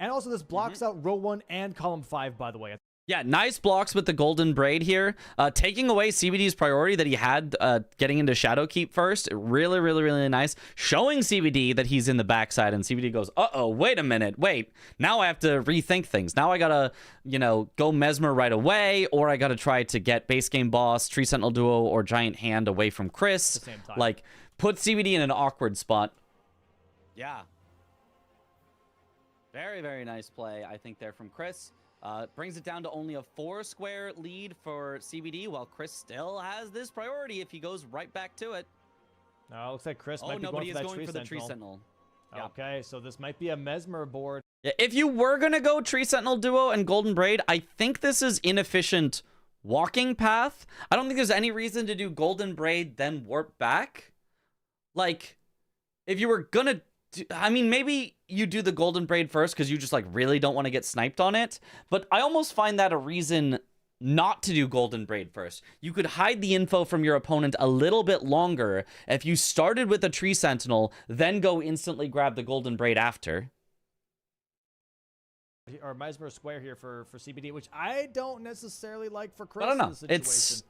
And also, this blocks out row 1 and column 5, by the way. Yeah, nice blocks with the Golden Braid here. Taking away CBD's priority that he had getting into Shadowkeep first. Really, really, really nice. Showing CBD that he's in the backside, and CBD goes, uh-oh, wait a minute. Wait, now I have to rethink things. Now I gotta, go Mesmer right away, or I gotta try to get base game boss, Tree Sentinel duo, or Giant Hand away from Chris. At the same time. Like, put CBD in an awkward spot. Yeah. Very, very nice play, I think, there from Chris. Brings it down to only a 4-square lead for CBD, while Chris still has this priority if he goes right back to it. No, looks like Chris Oh, might be nobody going is for that going tree for the Tree sentinel. Sentinel. Yeah. Okay, so this might be a Mesmer board. Yeah, if you were going to go Tree Sentinel Duo and Golden Braid, I think this is inefficient walking path. I don't think there's any reason to do Golden Braid, then warp back. Like, if you were going to... I mean, maybe you do the Golden Braid first because you just, like, really don't want to get sniped on it. But I almost find that a reason not to do Golden Braid first. You could hide the info from your opponent a little bit longer if you started with a Tree Sentinel, then go instantly grab the Golden Braid after. Or Mesmer Square here for CBD, which I don't necessarily like for Chris. I don't know. In this situation.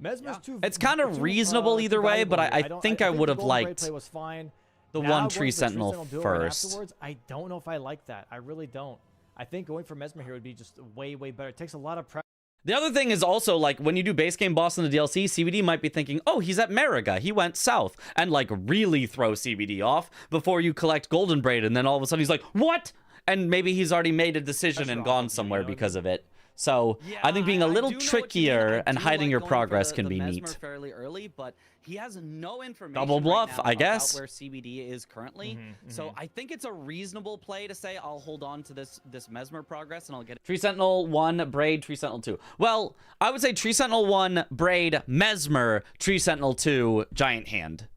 Mesmer's too. It's kind of too, reasonable either too way, but valuable I here. think I would the have Golden Braid liked play was fine. the Now one going Tree for the Sentinel duo right first. afterwards, I don't know if I like that. I really don't. I think going for Mesmer here would be just way, way better. It takes a lot of pressure. The other thing is also, like, when you do base game boss in the DLC, CBD might be thinking, oh, he's at Mariga. He went south. And, like, really throw CBD off before you collect Golden Braid. And then all of a sudden he's like, what? And maybe he's already made a decision and gone somewhere because of it. So Yeah, I think being a little do know what you mean. trickier I and do hiding like your going for progress the can be Mesmer neat. fairly early, but he has no information Double bluff, right now I guess. about where CBD is currently. So I think it's a reasonable play to say I'll hold on to this Mesmer progress and I'll get it. Tree Sentinel 1, Braid, Tree Sentinel 2. Well, I would say Tree Sentinel 1, Braid, Mesmer, Tree Sentinel 2, Giant Hand.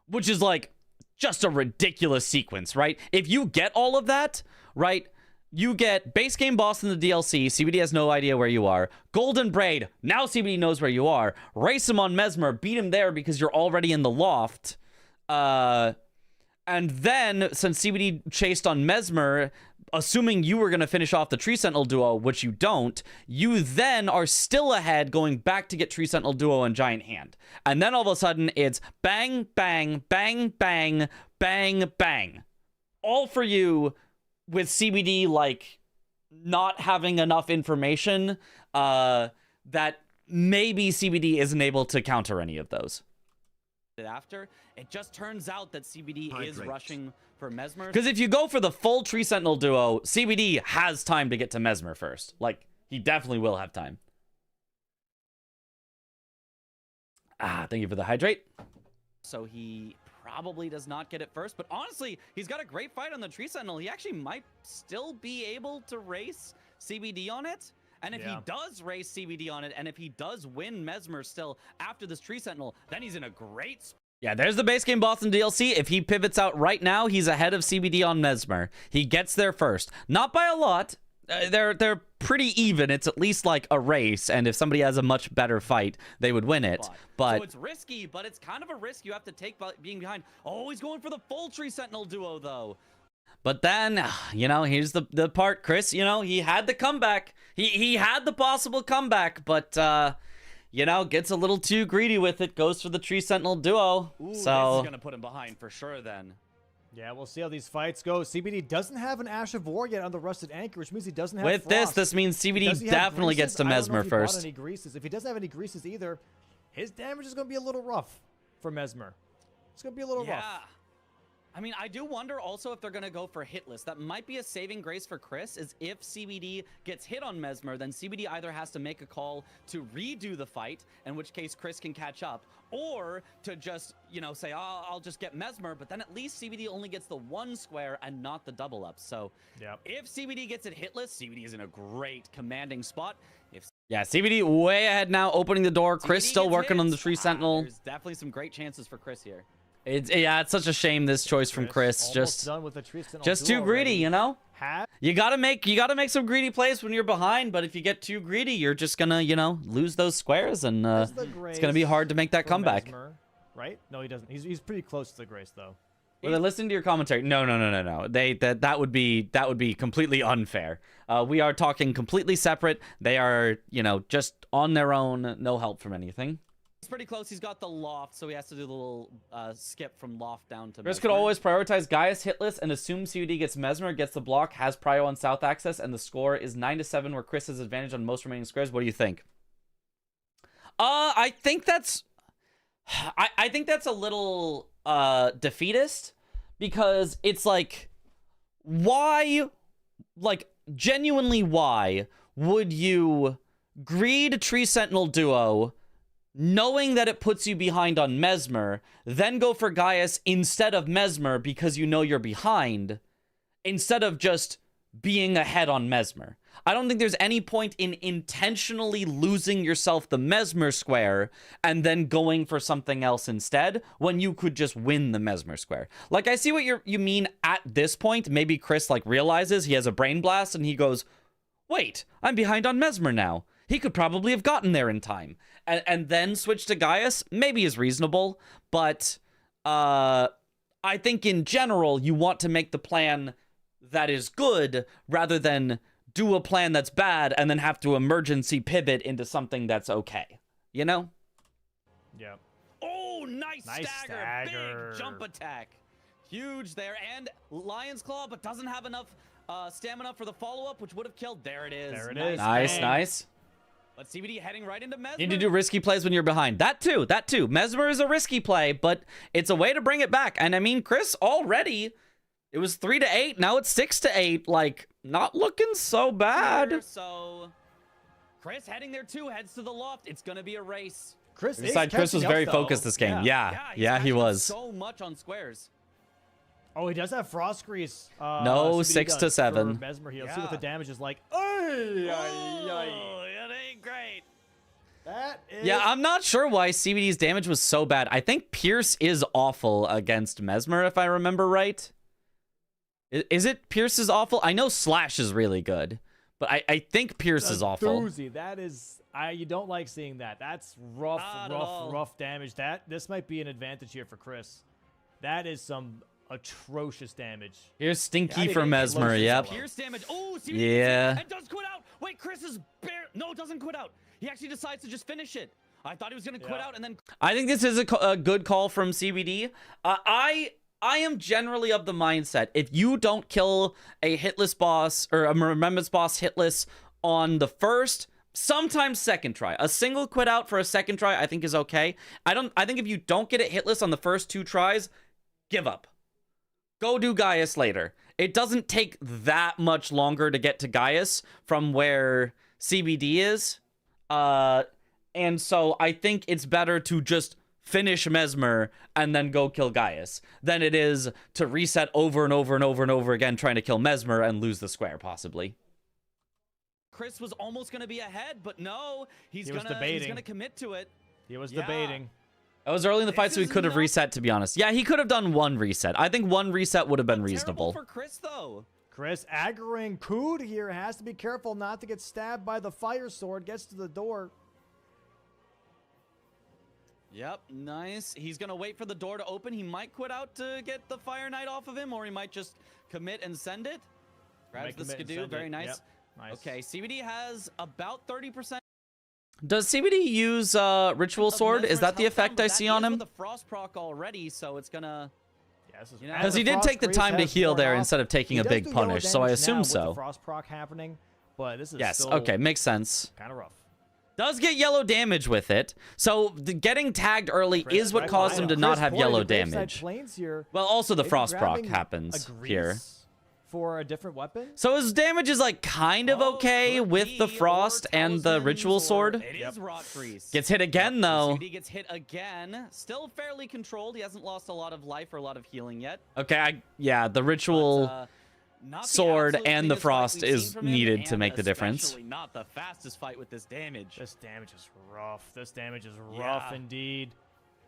Which is, like, just a ridiculous sequence, right? If you get all of that, right, you get base game boss in the DLC, CBD has no idea where you are. Golden Braid, now CBD knows where you are. Race him on Mesmer, beat him there because you're already in the loft. And then, since CBD chased on Mesmer, assuming you were going to finish off the Tree Sentinel duo, which you don't, you then are still ahead going back to get Tree Sentinel duo and Giant Hand. And then all of a sudden, it's bang, bang, bang, bang, bang, bang. All for you with CBD, like, not having enough information that maybe CBD isn't able to counter any of those. After, it just turns out that CBD is Hydrate. rushing for Mesmer. Because if you go for the full Tree Sentinel duo, CBD has time to get to Mesmer first. Like, he definitely will have time. Thank you for the hydrate. So he probably does not get it first, but honestly, he's got a great fight on the Tree Sentinel. He actually might still be able to race CBD on it. And if he does race CBD on it, and if he does win Mesmer still after this Tree Sentinel, then he's in a great spot. Yeah, there's the base game Boston DLC. If he pivots out right now, he's ahead of CBD on Mesmer. He gets there first. Not by a lot. They're pretty even. It's at least like a race, and if somebody has a much better fight, they would win it. But so it's risky, but it's kind of a risk you have to take by being behind. Oh, he's going for the full Tree Sentinel duo, though. But then, you know, here's the part, Chris. You know, he had the comeback. He had the possible comeback, but, you know, gets a little too greedy with it. Goes for the Tree Sentinel duo. Ooh, so this is going to put him behind for sure, then. Yeah, we'll see how these fights go. CBD doesn't have an Ash of War yet on the Rusted Anchor, which means he doesn't have with Frost. this means CBD Does he have definitely greases? gets to I don't know Mesmer if he bought first. any greases. If he doesn't have any greases either, his damage is going to be a little rough for Mesmer. It's going to be a little rough. I mean, I do wonder also if they're going to go for hitless. That might be a saving grace for Chris, is if CBD gets hit on Mesmer, then CBD either has to make a call to redo the fight, in which case Chris can catch up, or to just, you know, say, oh, I'll just get Mesmer, but then at least CBD only gets the one square and not the double up. So if CBD gets it hitless, CBD is in a great commanding spot. Yeah, CBD way ahead now, opening the door. Chris CBD still gets working on the hits, Tree Sentinel. There's definitely some great chances for Chris here. It's such a shame this choice from Chris. Almost Just done with the Tree Sentinel just duo too greedy, already. you know? Had You gotta make some greedy plays when you're behind, but if you get too greedy, you're just gonna, you know, lose those squares, and it's gonna be hard to make that for comeback. Mesmer, right? No, he doesn't. He's pretty close to the grace though. Well, then listen to your commentary. No. That would be completely unfair. We are talking completely separate. They are, you know, just on their own, no help from anything. He's pretty close. He's got the loft, so he has to do the little skip from loft down to Chris Mesmer. could always prioritize Gaius hitless and assume CUD gets Mesmer, gets the block, has prio on south access, and the score is 9-7, where Chris has advantage on most remaining squares. What do you think? I think that's a little defeatist, because it's like, why, like, genuinely why would you greed Tree Sentinel duo, knowing that it puts you behind on Mesmer, then go for Gaius instead of Mesmer because you know you're behind, instead of just being ahead on Mesmer? I don't think there's any point in intentionally losing yourself the Mesmer square and then going for something else instead when you could just win the Mesmer square. Like, I see what you mean at this point. Maybe Chris, like, realizes he has a brain blast and he goes, wait, I'm behind on Mesmer now. He could probably have gotten there in time. And then switch to Gaius, maybe is reasonable, but I think in general, you want to make the plan that is good rather than do a plan that's bad and then have to emergency pivot into something that's okay. You know? Yeah. Oh, nice stagger. Big jump attack. Huge there. And Lion's Claw, but doesn't have enough stamina for the follow-up, which would have killed. There it is. There it is. Nice, nice. But CBD heading right into Mesmer. You need to do risky plays when you're behind. That too. Mesmer is a risky play, but it's a way to bring it back. And I mean, Chris already, it was 3-8. Now it's 6-8. Like, not looking so bad. So Chris heading there too, heads to the loft. It's gonna be a race. Chris was very focused this game. Yeah, he was. So much on squares. Oh, he does have Frost Grease. No, CBD 6 to does 7. for Mesmer here. Let's Yeah. see what the damage is like. Oh, it ain't great. That is... Yeah, I'm not sure why CBD's damage was so bad. I think Pierce is awful against Mesmer, if I remember right. Is it Pierce is awful? I know Slash is really good, but I think Pierce is awful. Doozy. That is... you don't like seeing that. That's Not at all. rough damage. This might be an advantage here for Chris. That is some atrocious damage. Here's Stinky Yeah, for it Mesmer, closes yep. well. Pierce damage. Oh, CBD Yeah. and does quit out. Wait, Chris is no, doesn't quit out. He actually decides to just finish it. I thought he was gonna quit out and then. I think this is a good call from CBD. I am generally of the mindset, if you don't kill a hitless boss or a remembrance boss hitless on the first, sometimes second try, a single quit out for a second try, I think is okay. I think if you don't get it hitless on the first 2 tries, give up. Go do Gaius later. It doesn't take that much longer to get to Gaius from where CBD is. And so I think it's better to just finish Mesmer and then go kill Gaius than it is to reset over and over and over and over again trying to kill Mesmer and lose the square, possibly. Chris was almost gonna be ahead, but no, he's was gonna debating. commit to it. He was Yeah. debating. It was early in the fight, so he is could have not- reset, to be honest. Yeah, he could have done 1 reset. I think 1 reset would have been reasonable. Terrible for Chris though. Chris aggroing Cood here. Has to be careful not to get stabbed by the fire sword. Gets to the door. Yep, nice. He's gonna wait for the door to open. He might quit out to get the Fire Knight off of him, or he might just commit and send it. Grabs the skidoo, very nice. Yep. Nice. Okay, CBD has about 30%. Does CBD use Ritual Sword? Is that the effect I see on him? The frost proc already, so it's gonna. Yeah, this is You know, Because the he did Frost take the Grease time to has heal worn there off. instead of taking He a does big do yellow punish, so I damage now assume with so. the Frost proc happening, but this is Yes, still okay, makes sense. kind of rough. Does get yellow damage with it, so getting tagged early Chris, is what right caused behind him to not Chris have pointing yellow to Graveside damage. Plains here. Well, also the Maybe frost proc grabbing happens a here. grease for a different weapon. So his damage is like kind of Oh, okay could with the be, frost or and the talismans, ritual or- sword. It is Rot Grease. Gets hit again though. CBD gets hit again. Still fairly controlled. He hasn't lost a lot of life or a lot of healing yet. Okay, yeah, the ritual But, not the sword absolute and the cleanest fight frost we've is seen from him, needed to and make the difference. especially not the fastest fight with this damage. This damage is rough. This damage is rough Yeah. indeed.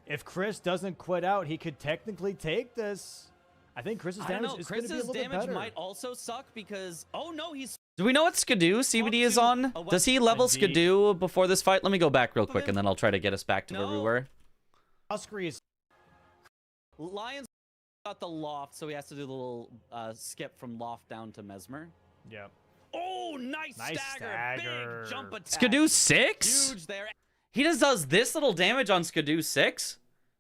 If Chris doesn't quit out, he could technically take this. I think Chris's I don't damage know. is going to be a Chris's little bit damage better. might also suck because no, he's Do we know what Skidoo CBD is on? Does he level Indeed. Skidoo before this fight? Let me go back real quick and then I'll try to get us back to where we No. were. Oscar is Lion's got the loft, so he has to do the little skip from loft down to Mesmer. yeah. Oh, nice stagger. Big jump attack. Skidoo 6? Huge there. He just does this little damage on Skidoo 6?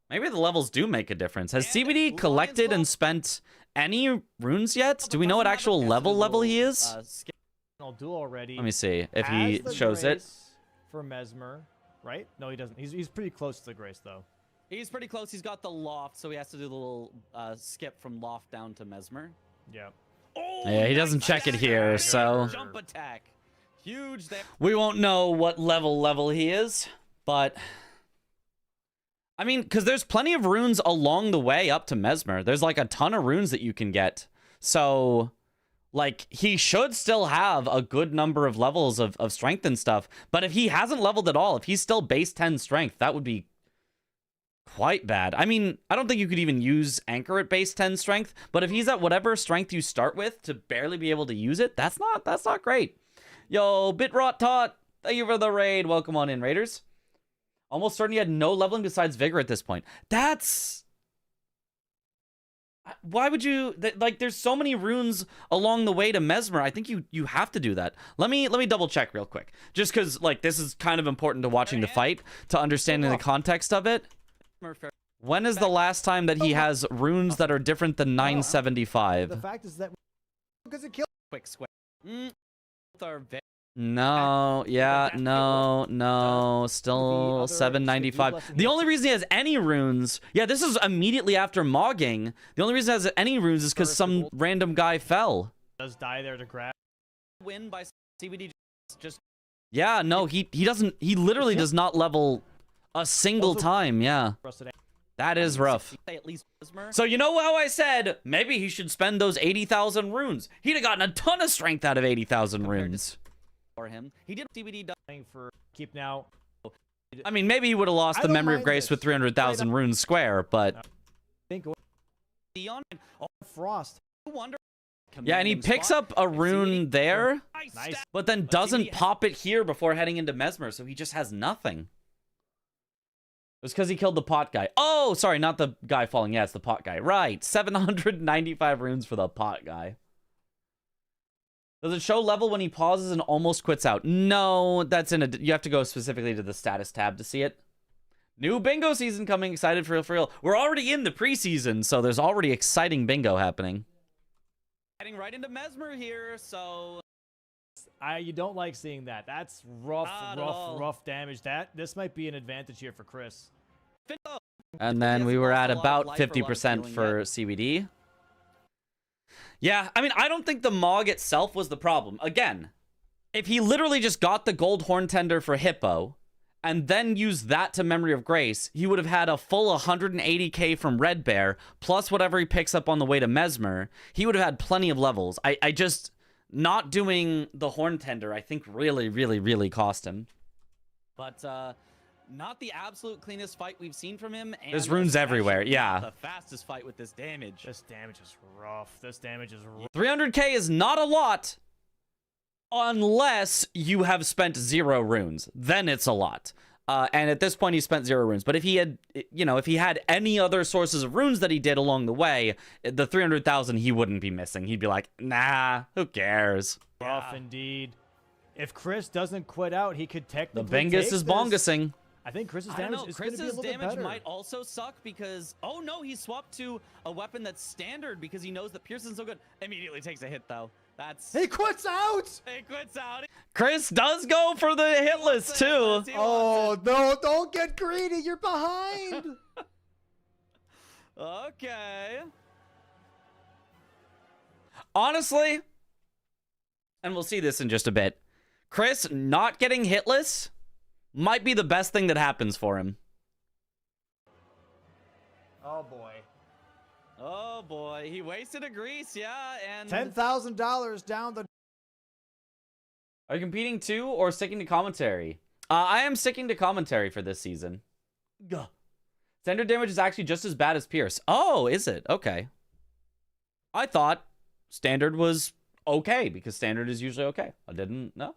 Maybe the levels do make a difference. Has And CBD Lion's collected Claw- and spent any runes yet? Do we know what Doesn't have actual it. level he is? Skip. I'll do already. Let me see if Has he the shows it. Grace for Mesmer, right? No, he doesn't. He's pretty close to the Grace though. He's pretty close. He's got the loft, so he has to do the little skip from loft down to Mesmer. Yeah. Oh, Yeah, he doesn't check it here, big so- jump attack. Huge there. We won't know what level he is, but I mean, because there's plenty of runes along the way up to Mesmer. There's like a ton of runes that you can get. So, like, he should still have a good number of levels of strength and stuff. But if he hasn't leveled at all, if he's still base 10 strength, that would be quite bad. I mean, I don't think you could even use Anchor at base 10 strength. But if he's at whatever strength you start with to barely be able to use it, that's not great. Yo, Bitrot Tot, thank you for the raid. Welcome on in, Raiders. Almost certain he had no leveling besides Vigor at this point. That's... Why would you... Like, there's so many runes along the way to Mesmer. I think you have to do that. Let me double check real quick. Just because, like, this is kind of important to watching the fight, to understanding the context of it. When is the last time that he has runes that are different than 975? The fact is that because it killed Quick square. Are very No, yeah, no, still 795. The only reason he has any runes, yeah, this is immediately after mogging. The only reason he has any runes is because some random guy fell. does die there to grab. win by CBD. Just Yeah, no, he doesn't. He literally does not level a single time. Yeah, that is rough. at least Mesmer. So you know how I said maybe he should spend those 80,000 runes. He'd have gotten a ton of strength out of 80,000 runes. For him, he did CBD Dying for keep now. I mean, maybe he would have lost I the don't memory of mind grace this. with 300,000 runes square, but Think Dion. Oh, Frost. no wonder. yeah, and he Commanding picks spot. up a rune there, Nice. but then doesn't pop it here before heading into Mesmer, so he just has nothing. It was because he killed the pot guy. Oh, sorry, not the guy falling. Yeah, it's the pot guy. Right, 795 runes for the pot guy. Does it show level when he pauses and almost quits out? No, that's in a... You have to go specifically to the status tab to see it. New bingo season coming. Excited for real. We're already in the preseason, so there's already exciting bingo happening. Heading right into Mesmer here, so You don't like seeing that. That's rough, Not at all. rough damage. This might be an advantage here for Chris. And then He we hasn't were lost at a lot of about life or a lot of 50% healing for yet. CBD. Yeah, I mean, I don't think the Mog itself was the problem. Again, if he literally just got the gold horn tender for Hippo and then used that to Memory of Grace, he would have had a full 180k from Red Bear, plus whatever he picks up on the way to Mesmer. He would have had plenty of levels. I just... Not doing the horn tender, I think, really cost him. but not the absolute cleanest fight we've seen from him. And There's runes everywhere, especially yeah. not the fastest fight with this damage. This damage is rough. This damage is rough. 300k is not a lot unless you have spent 0 runes. Then it's a lot. And at this point, he spent 0 runes. But if he had, if he had any other sources of runes that he did along the way, the 300,000 he wouldn't be missing. He'd be like, nah, who cares? Rough indeed. If Chris doesn't quit out, he could The technically Bingus take is this. bongusing. I think Chris's I don't damage know. is going to be a Chris's little bit damage better. might also suck because no, he swapped to a weapon that's standard because he knows that Pearson's so good. Immediately takes a hit though. That's He quits out! he quits out. Chris does go for the hit list, too. He wants No, don't get greedy. You're behind. it. Okay. Honestly, and we'll see this in just a bit, Chris not getting hitless might be the best thing that happens for him. Oh, boy. Oh boy, he wasted a grease, yeah, and $10,000 down the... Are you competing too or sticking to commentary? I am sticking to commentary for this season. Gah. Standard damage is actually just as bad as Pierce. Oh, is it? Okay. I thought standard was okay because standard is usually okay. I didn't know.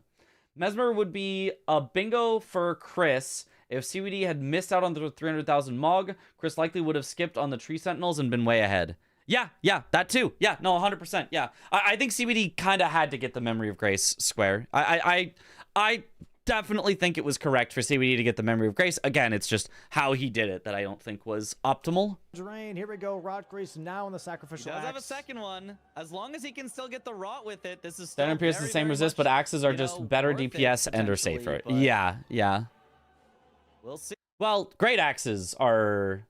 Mesmer would be a bingo for Chris. If CBD had missed out on the 300,000 Mog, Chris likely would have skipped on the Tree Sentinels and been way ahead. Yeah, that too. Yeah, no, 100%. Yeah, I think CBD kind of had to get the Memory of Grace square. I definitely think it was correct for CBD to get the Memory of Grace. Again, it's just how he did it that I don't think was optimal. Drain. Here we go. Rot Grace now in the sacrificial he does have a axe. second one. As long as he can still get the rot with it, this is still Standard and Pierce is very, the same very resist, much, but axes are you just know, better worth it, DPS and are potentially, safer. but Yeah. We'll see. Well, great axes are...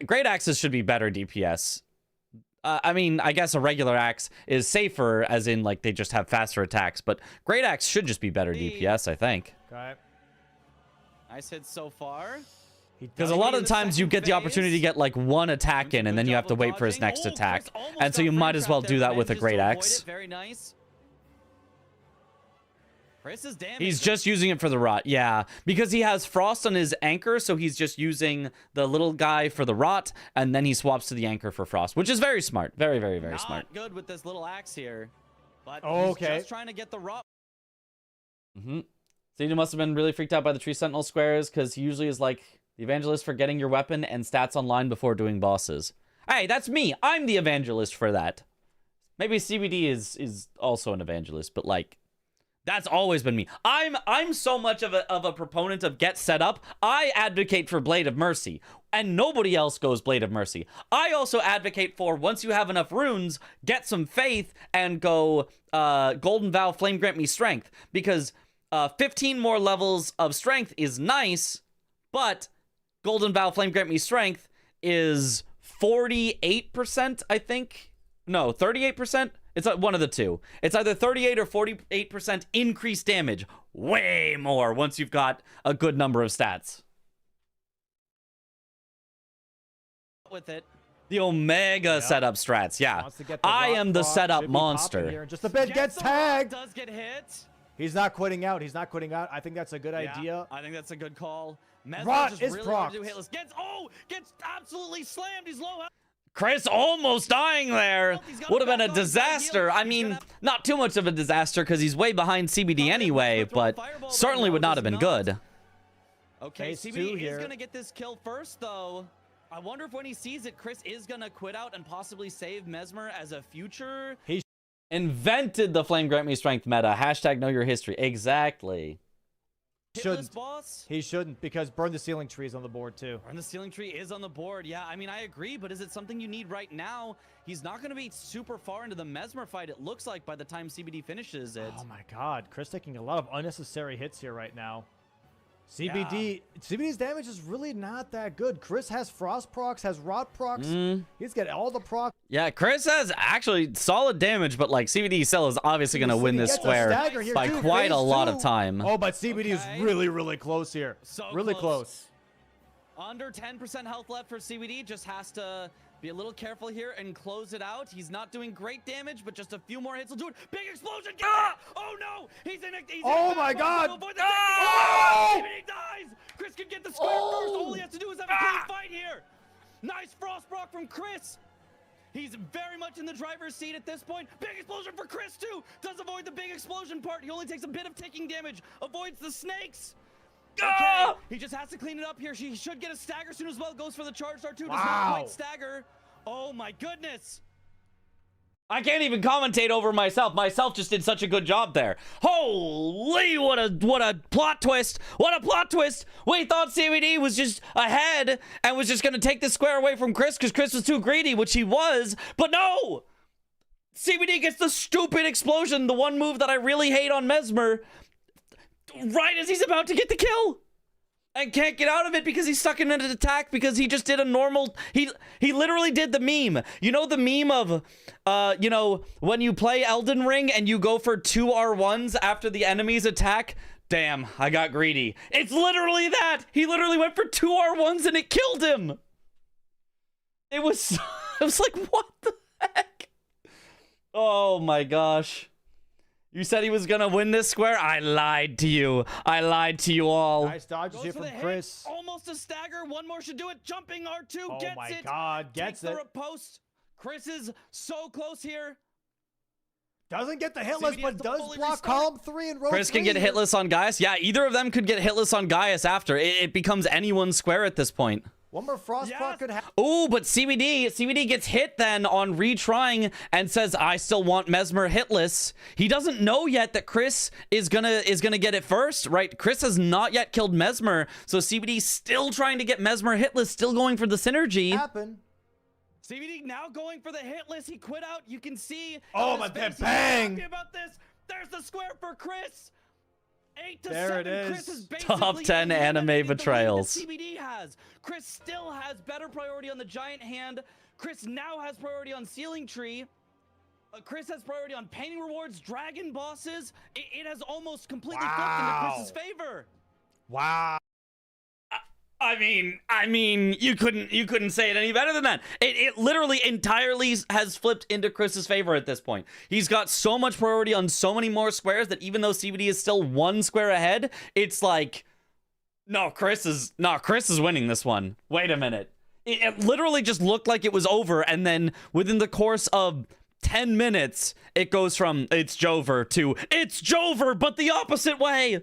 Great axes should be better DPS. I mean, I guess a regular axe is safer, as in, like, they just have faster attacks, but great axe should just be better DPS, I think. Okay. Nice hit so far. Because a lot of the times you get the opportunity to get, like, one attack in, and then you have to wait for his next attack. And so you might as well do that with a great axe. Very nice. Chris is damaged. He's just using it for the rot, yeah. Because he has frost on his anchor, so he's just using the little guy for the rot, and then he swaps to the anchor for frost, which is very smart. Very, very, very smart. Not good with this little axe here. But okay. He's just trying to get the rot. Mm-hmm. So he must have been really freaked out by the tree sentinel squares, because he usually is like the evangelist for getting your weapon and stats online before doing bosses. Hey, that's me. I'm the evangelist for that. Maybe CBD is also an evangelist, but like, that's always been me. I'm so much of a proponent of get set up. I advocate for Blade of Mercy, and nobody else goes Blade of Mercy. I also advocate for, once you have enough runes, get some faith and go Golden Vow, Flame Grant Me Strength, because 15 more levels of strength is nice, but Golden Vow, Flame Grant Me Strength is 48%, I think. No, 38%. It's one of the two. It's either 38 or 48% increased damage. Way more once you've got a good number of stats. With it. The Omega setup strats, yeah. I am the setup monster. Just a bit, gets tagged. Does get hit. He's not quitting out. He's not quitting out. I think that's a good idea. I think that's a good call. Rot just is really procced. hitless. Gets absolutely slammed. He's low. Chris almost dying there. Would have been a disaster. I mean, not too much of a disaster because he's way behind CBD anyway, but certainly would not have been good. Okay, Phase two CBD here. is going to get this kill first, though. I wonder if when he sees it, Chris is going to quit out and possibly save Mesmer as a future. He invented the Flame Grant Me Strength meta. Hashtag know your history. Exactly. Hitless boss? He shouldn't, because Burn the Ceiling Tree is on the board too. Burn the Ceiling Tree is on the board. Yeah, I mean, I agree, but is it something you need right now? He's not going to be super far into the Mesmer fight, it looks like, by the time CBD finishes it. Oh my god, Chris taking a lot of unnecessary hits here right now. CBD's damage is really not that good. Chris has frost procs, has rot procs. He's got all the procs. Yeah, Chris has actually solid damage, but like CBD Cell is obviously going to win this square by quite a lot of time. Oh, but CBD is really, really close here. So really close. Under 10% health left for CBD. Just has to be a little careful here and close it out. He's not doing great damage, but just a few more hits will do it. Big explosion! Oh no! He's in it! Oh my god! CBD dies! Chris can get the square first. All he has to do is have a clean fight here. Nice frost proc from Chris. He's very much in the driver's seat at this point. Big explosion for Chris too. Does avoid the big explosion part. He only takes a bit of ticking damage. Avoids the snakes. Okay, he just has to clean it up here. He should get a stagger soon as well. Goes for the charge start too. Does not quite stagger. Oh my goodness. I can't even commentate over myself. Myself just did such a good job there. Holy, what a plot twist. What a plot twist. We thought CBD was just ahead and was just going to take the square away from Chris because Chris was too greedy, which he was. But no! CBD gets the stupid explosion, the one move that I really hate on Mesmer, right as he's about to get the kill. And can't get out of it because he's stuck in an attack because he just did a normal... He literally did the meme. You know the meme of, you know, when you play Elden Ring and you go for 2 R1s after the enemy's attack? Damn, I got greedy. It's literally that. He literally went for 2 R1s and it killed him. It was like, what the heck? Oh my gosh. You said he was gonna win this square? I lied to you. I lied to you all. Nice dodges here from Chris. Almost a stagger. One more should do it. Jumping R2 gets it. Oh my god, gets it. Takes the riposte. Chris is so close here. Doesn't get the hitless, but does block column 3 and row 3. Chris can get hitless on Gaius. Yeah, either of them could get hitless on Gaius after. It becomes anyone's square at this point. One more frost proc could happen. Oh, but CBD gets hit then on retrying and says, I still want Mesmer hitless. He doesn't know yet that Chris is gonna get it first, right? Chris has not yet killed Mesmer, so CBD still trying to get Mesmer hitless, still going for the synergy. Happen. CBD now going for the hitless. He quit out. You can see. Oh, but then bang! Happy about this. There's the square for Chris. 8 to There 7. it Chris is. is basically Top 10 anime eliminating the lead that betrayals. CBD has. Chris still has better priority on the giant hand. Chris now has priority on ceiling tree. Chris has priority on painting rewards, dragon bosses. It has almost completely flipped into Chris's favor. Wow. I mean, you couldn't say it any better than that. It literally entirely has flipped into Chris's favor at this point. He's got so much priority on so many more squares that even though CBD is still 1 square ahead, it's like, no, Chris is winning this one. Wait a minute. It literally just looked like it was over, and then within the course of 10 minutes, it goes from it's Jover to it's Jover, but the opposite way.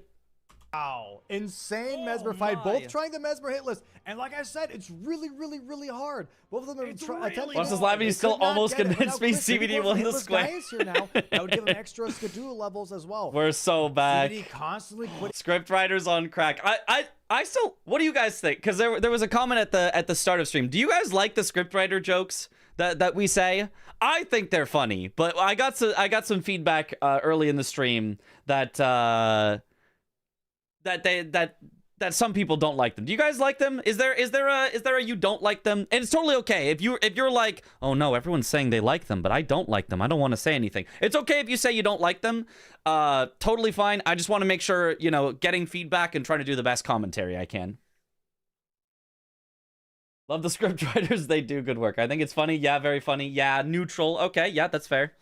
Wow. Insane Mesmer my. fight. Both trying the Mesmer hit list. And like I said, it's really, really, really hard. Both of them are attempting. Once it. this live, They you still could not almost get it. convinced Now me Chris, if he CBD goes won for the hitless square. guys here now, that would give him extra Skidoo levels as well. We're so back. CBD constantly quitting. Script writers on crack. I still. What do you guys think? Because there was a comment at the start of stream. Do you guys like the script writer jokes that we say? I think they're funny, but I got some feedback early in the stream that that some people don't like them. Do you guys like them? Is there a you don't like them? And it's totally okay if you're like, oh no, everyone's saying they like them, but I don't like them. I don't want to say anything. It's okay if you say you don't like them. Totally fine. I just want to make sure, getting feedback and trying to do the best commentary I can. Love the script writers. They do good work. I think it's funny. Yeah, very funny. Yeah, neutral. Okay, yeah, that's fair.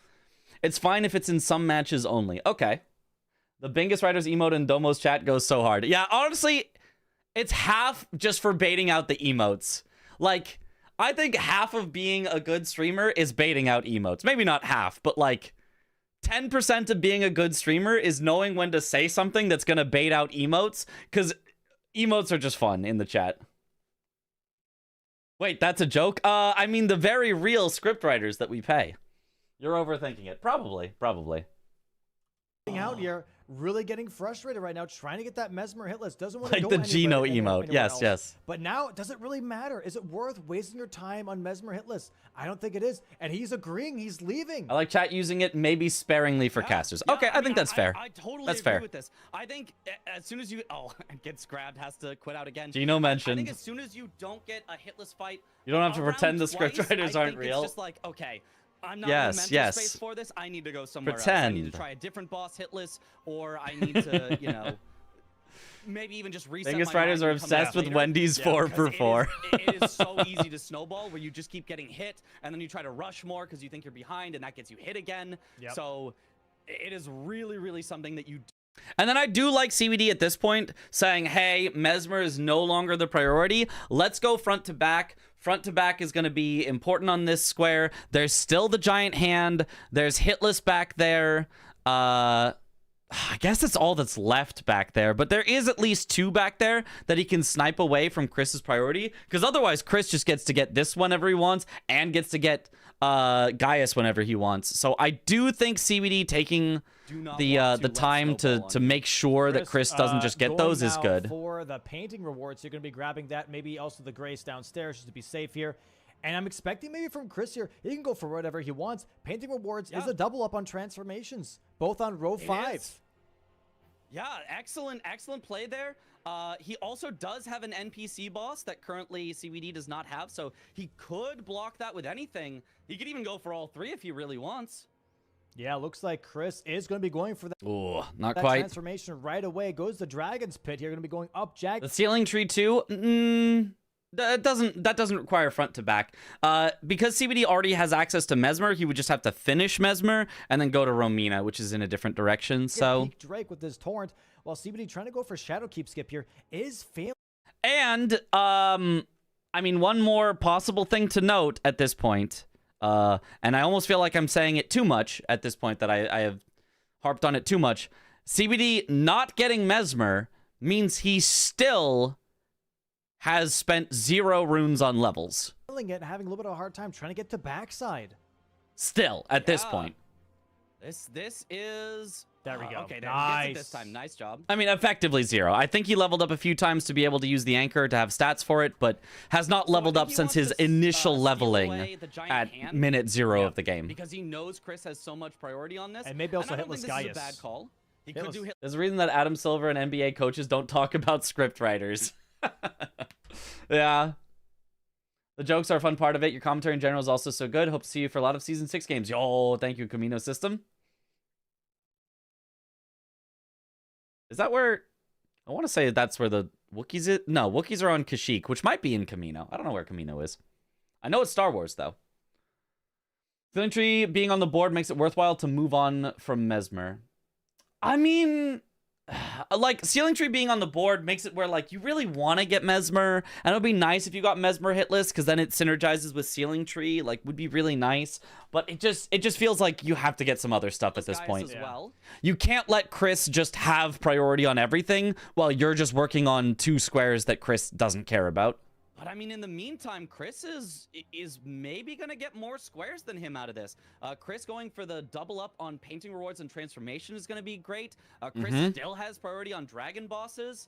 It's fine if it's in some matches only. Okay. The Bingus Writers emote in Domo's chat goes so hard. Yeah, honestly, it's half just for baiting out the emotes. Like, I think half of being a good streamer is baiting out emotes. Maybe not half, but like 10% of being a good streamer is knowing when to say something that's going to bait out emotes, because emotes are just fun in the chat. Wait, that's a joke? I mean, the very real scriptwriters that we pay. You're overthinking it. Probably. Out here, really getting frustrated right now, trying to get that Mesmer hit list. Doesn't want to Like go the anywhere, Geno anywhere emote. Yes, else. yes. But now, does it really matter? Is it worth wasting your time on Mesmer hit list? I don't think it is. And he's agreeing. He's leaving. I like chat using it maybe sparingly for casters. Okay, I think that's fair. I totally That's agree fair. with this. I think as soon as you and gets grabbed, has to quit out again. Gino I mentioned. think as soon as you don't get a hitless fight, You don't have to around pretend the twice, scriptwriters I aren't think real. It's just like, okay, I'm not in Yes, the mental yes. space for this. I need to go somewhere else. I need to Pretend. try a different boss hitless, or I need to, maybe even just reset Biggest my writers mind are and come back obsessed with later. Wendy's 4 Because for 4. it is so easy to snowball where you just keep getting hit, and then you try to rush more because you think you're behind, and that gets you hit again. Yep. So it is really, really something that you And then I do like CBD at this point saying, hey, Mesmer is no longer the priority. Let's go front to back. Front to back is going to be important on this square. There's still the giant hand. There's hitless back there. I guess that's all that's left back there. But there is at least 2 back there that he can snipe away from Chris's priority. Because otherwise, Chris just gets to get this whenever he wants and gets to get Gaius whenever he wants. So I do think CBD taking the time to make sure that Chris doesn't just get going those is now good. For the painting rewards, you're going to be grabbing that. Maybe also the grace downstairs just to be safe here. And I'm expecting maybe from Chris here, he can go for whatever he wants. Painting rewards is a double up on transformations, both on row 5. Yeah, excellent play there. He also does have an NPC boss that currently CBD does not have, so he could block that with anything. He could even go for all 3 if he really wants. Yeah, looks like Chris is going to be going for that. Ooh, not that quite. Transformation right away. Goes the Dragon's Pit here. Going to be going up Jack. The ceiling tree too. That doesn't require front to back. Because CBD already has access to Mesmer, he would just have to finish Mesmer and then go to Romina, which is in a different direction. So Peak Drake with this torrent, while CBD trying to go for Shadow Keep skip here is failing. And I mean, one more possible thing to note at this point, and I almost feel like I'm saying it too much at this point, that I have harped on it too much. CBD not getting Mesmer means he still has spent 0 runes on levels. It and having a little bit of a hard time trying to get to backside. Still, at this point. This is... There we go. Okay, nice. this time. Nice job. I mean, effectively 0. I think he leveled up a few times to be able to use the anchor to have stats for it, but has not leveled up since his initial leveling at minute 0 of the game. Because he knows Chris has so much priority on this. And maybe also I don't hitless think this is Gaius. a bad call. He could do hit. There's a reason that Adam Silver and NBA coaches don't talk about script writers. Yeah. The jokes are a fun part of it. Your commentary in general is also so good. Hope to see you for a lot of Season 6 games. Yo, thank you, Camino System. Is that where... I want to say that's where the Wookiees is. No, Wookiees are on Kashyyyk, which might be in Camino. I don't know where Camino is. I know it's Star Wars, though. Feeling Tree being on the board makes it worthwhile to move on from Mesmer. I mean... like, Ceiling Tree being on the board makes it where, like, you really want to get Mesmer, and it would be nice if you got Mesmer hitless, because then it synergizes with Ceiling Tree, like, would be really nice, but it just feels like you have to get some other stuff at this point. As well. You can't let Chris just have priority on everything, while you're just working on 2 squares that Chris doesn't care about. But I mean, in the meantime, Chris is maybe gonna get more squares than him out of this. Chris going for the double up on painting rewards and transformation is gonna be great. Chris still has priority on dragon bosses.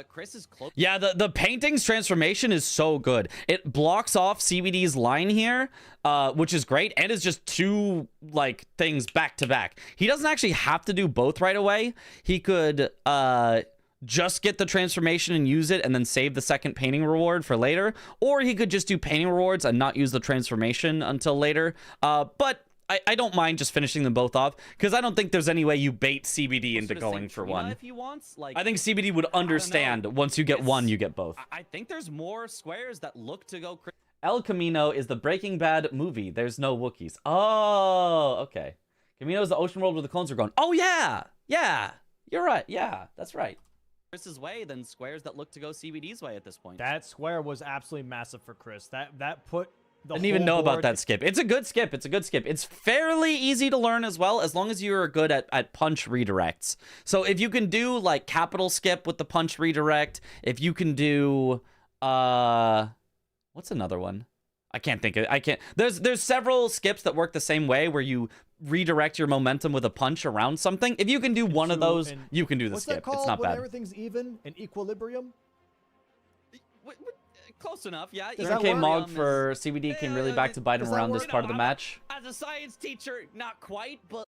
Chris is close. Yeah, the paintings transformation is so good. It blocks off CBD's line here, which is great, and is just 2 like things back to back. He doesn't actually have to do both right away. He could just get the transformation and use it and then save the second painting reward for later, or he could just do painting rewards and not use the transformation until later. But I don't mind just finishing them both off, because I don't think there's any way you bait CBD into going for one. If he wants, like, I think CBD would understand once you get one, you get both. I think there's more squares that look to go. El Camino is the Breaking Bad movie. There's no Wookiees. Oh, okay. Camino is the ocean world where the clones are going. Oh, yeah. Yeah. You're right. Yeah, that's right. Chris's way than squares that look to go CBD's way at this point. That square was absolutely massive for Chris. That put the I didn't even know whole about board- that skip. It's a good skip. It's a good skip. It's fairly easy to learn as well, as long as you're good at punch redirects. So if you can do like capital skip with the punch redirect, if you can do what's another one? I can't think of it. I can't. There's several skips that work the same way, where you redirect your momentum with a punch around something. If you can do one of those, you can do the What's skip. that called It's not when bad. everything's even in equilibrium? Close enough, yeah. Okay, Mog for CBD came really back to bite him around this part of the match. As a science teacher, not quite, but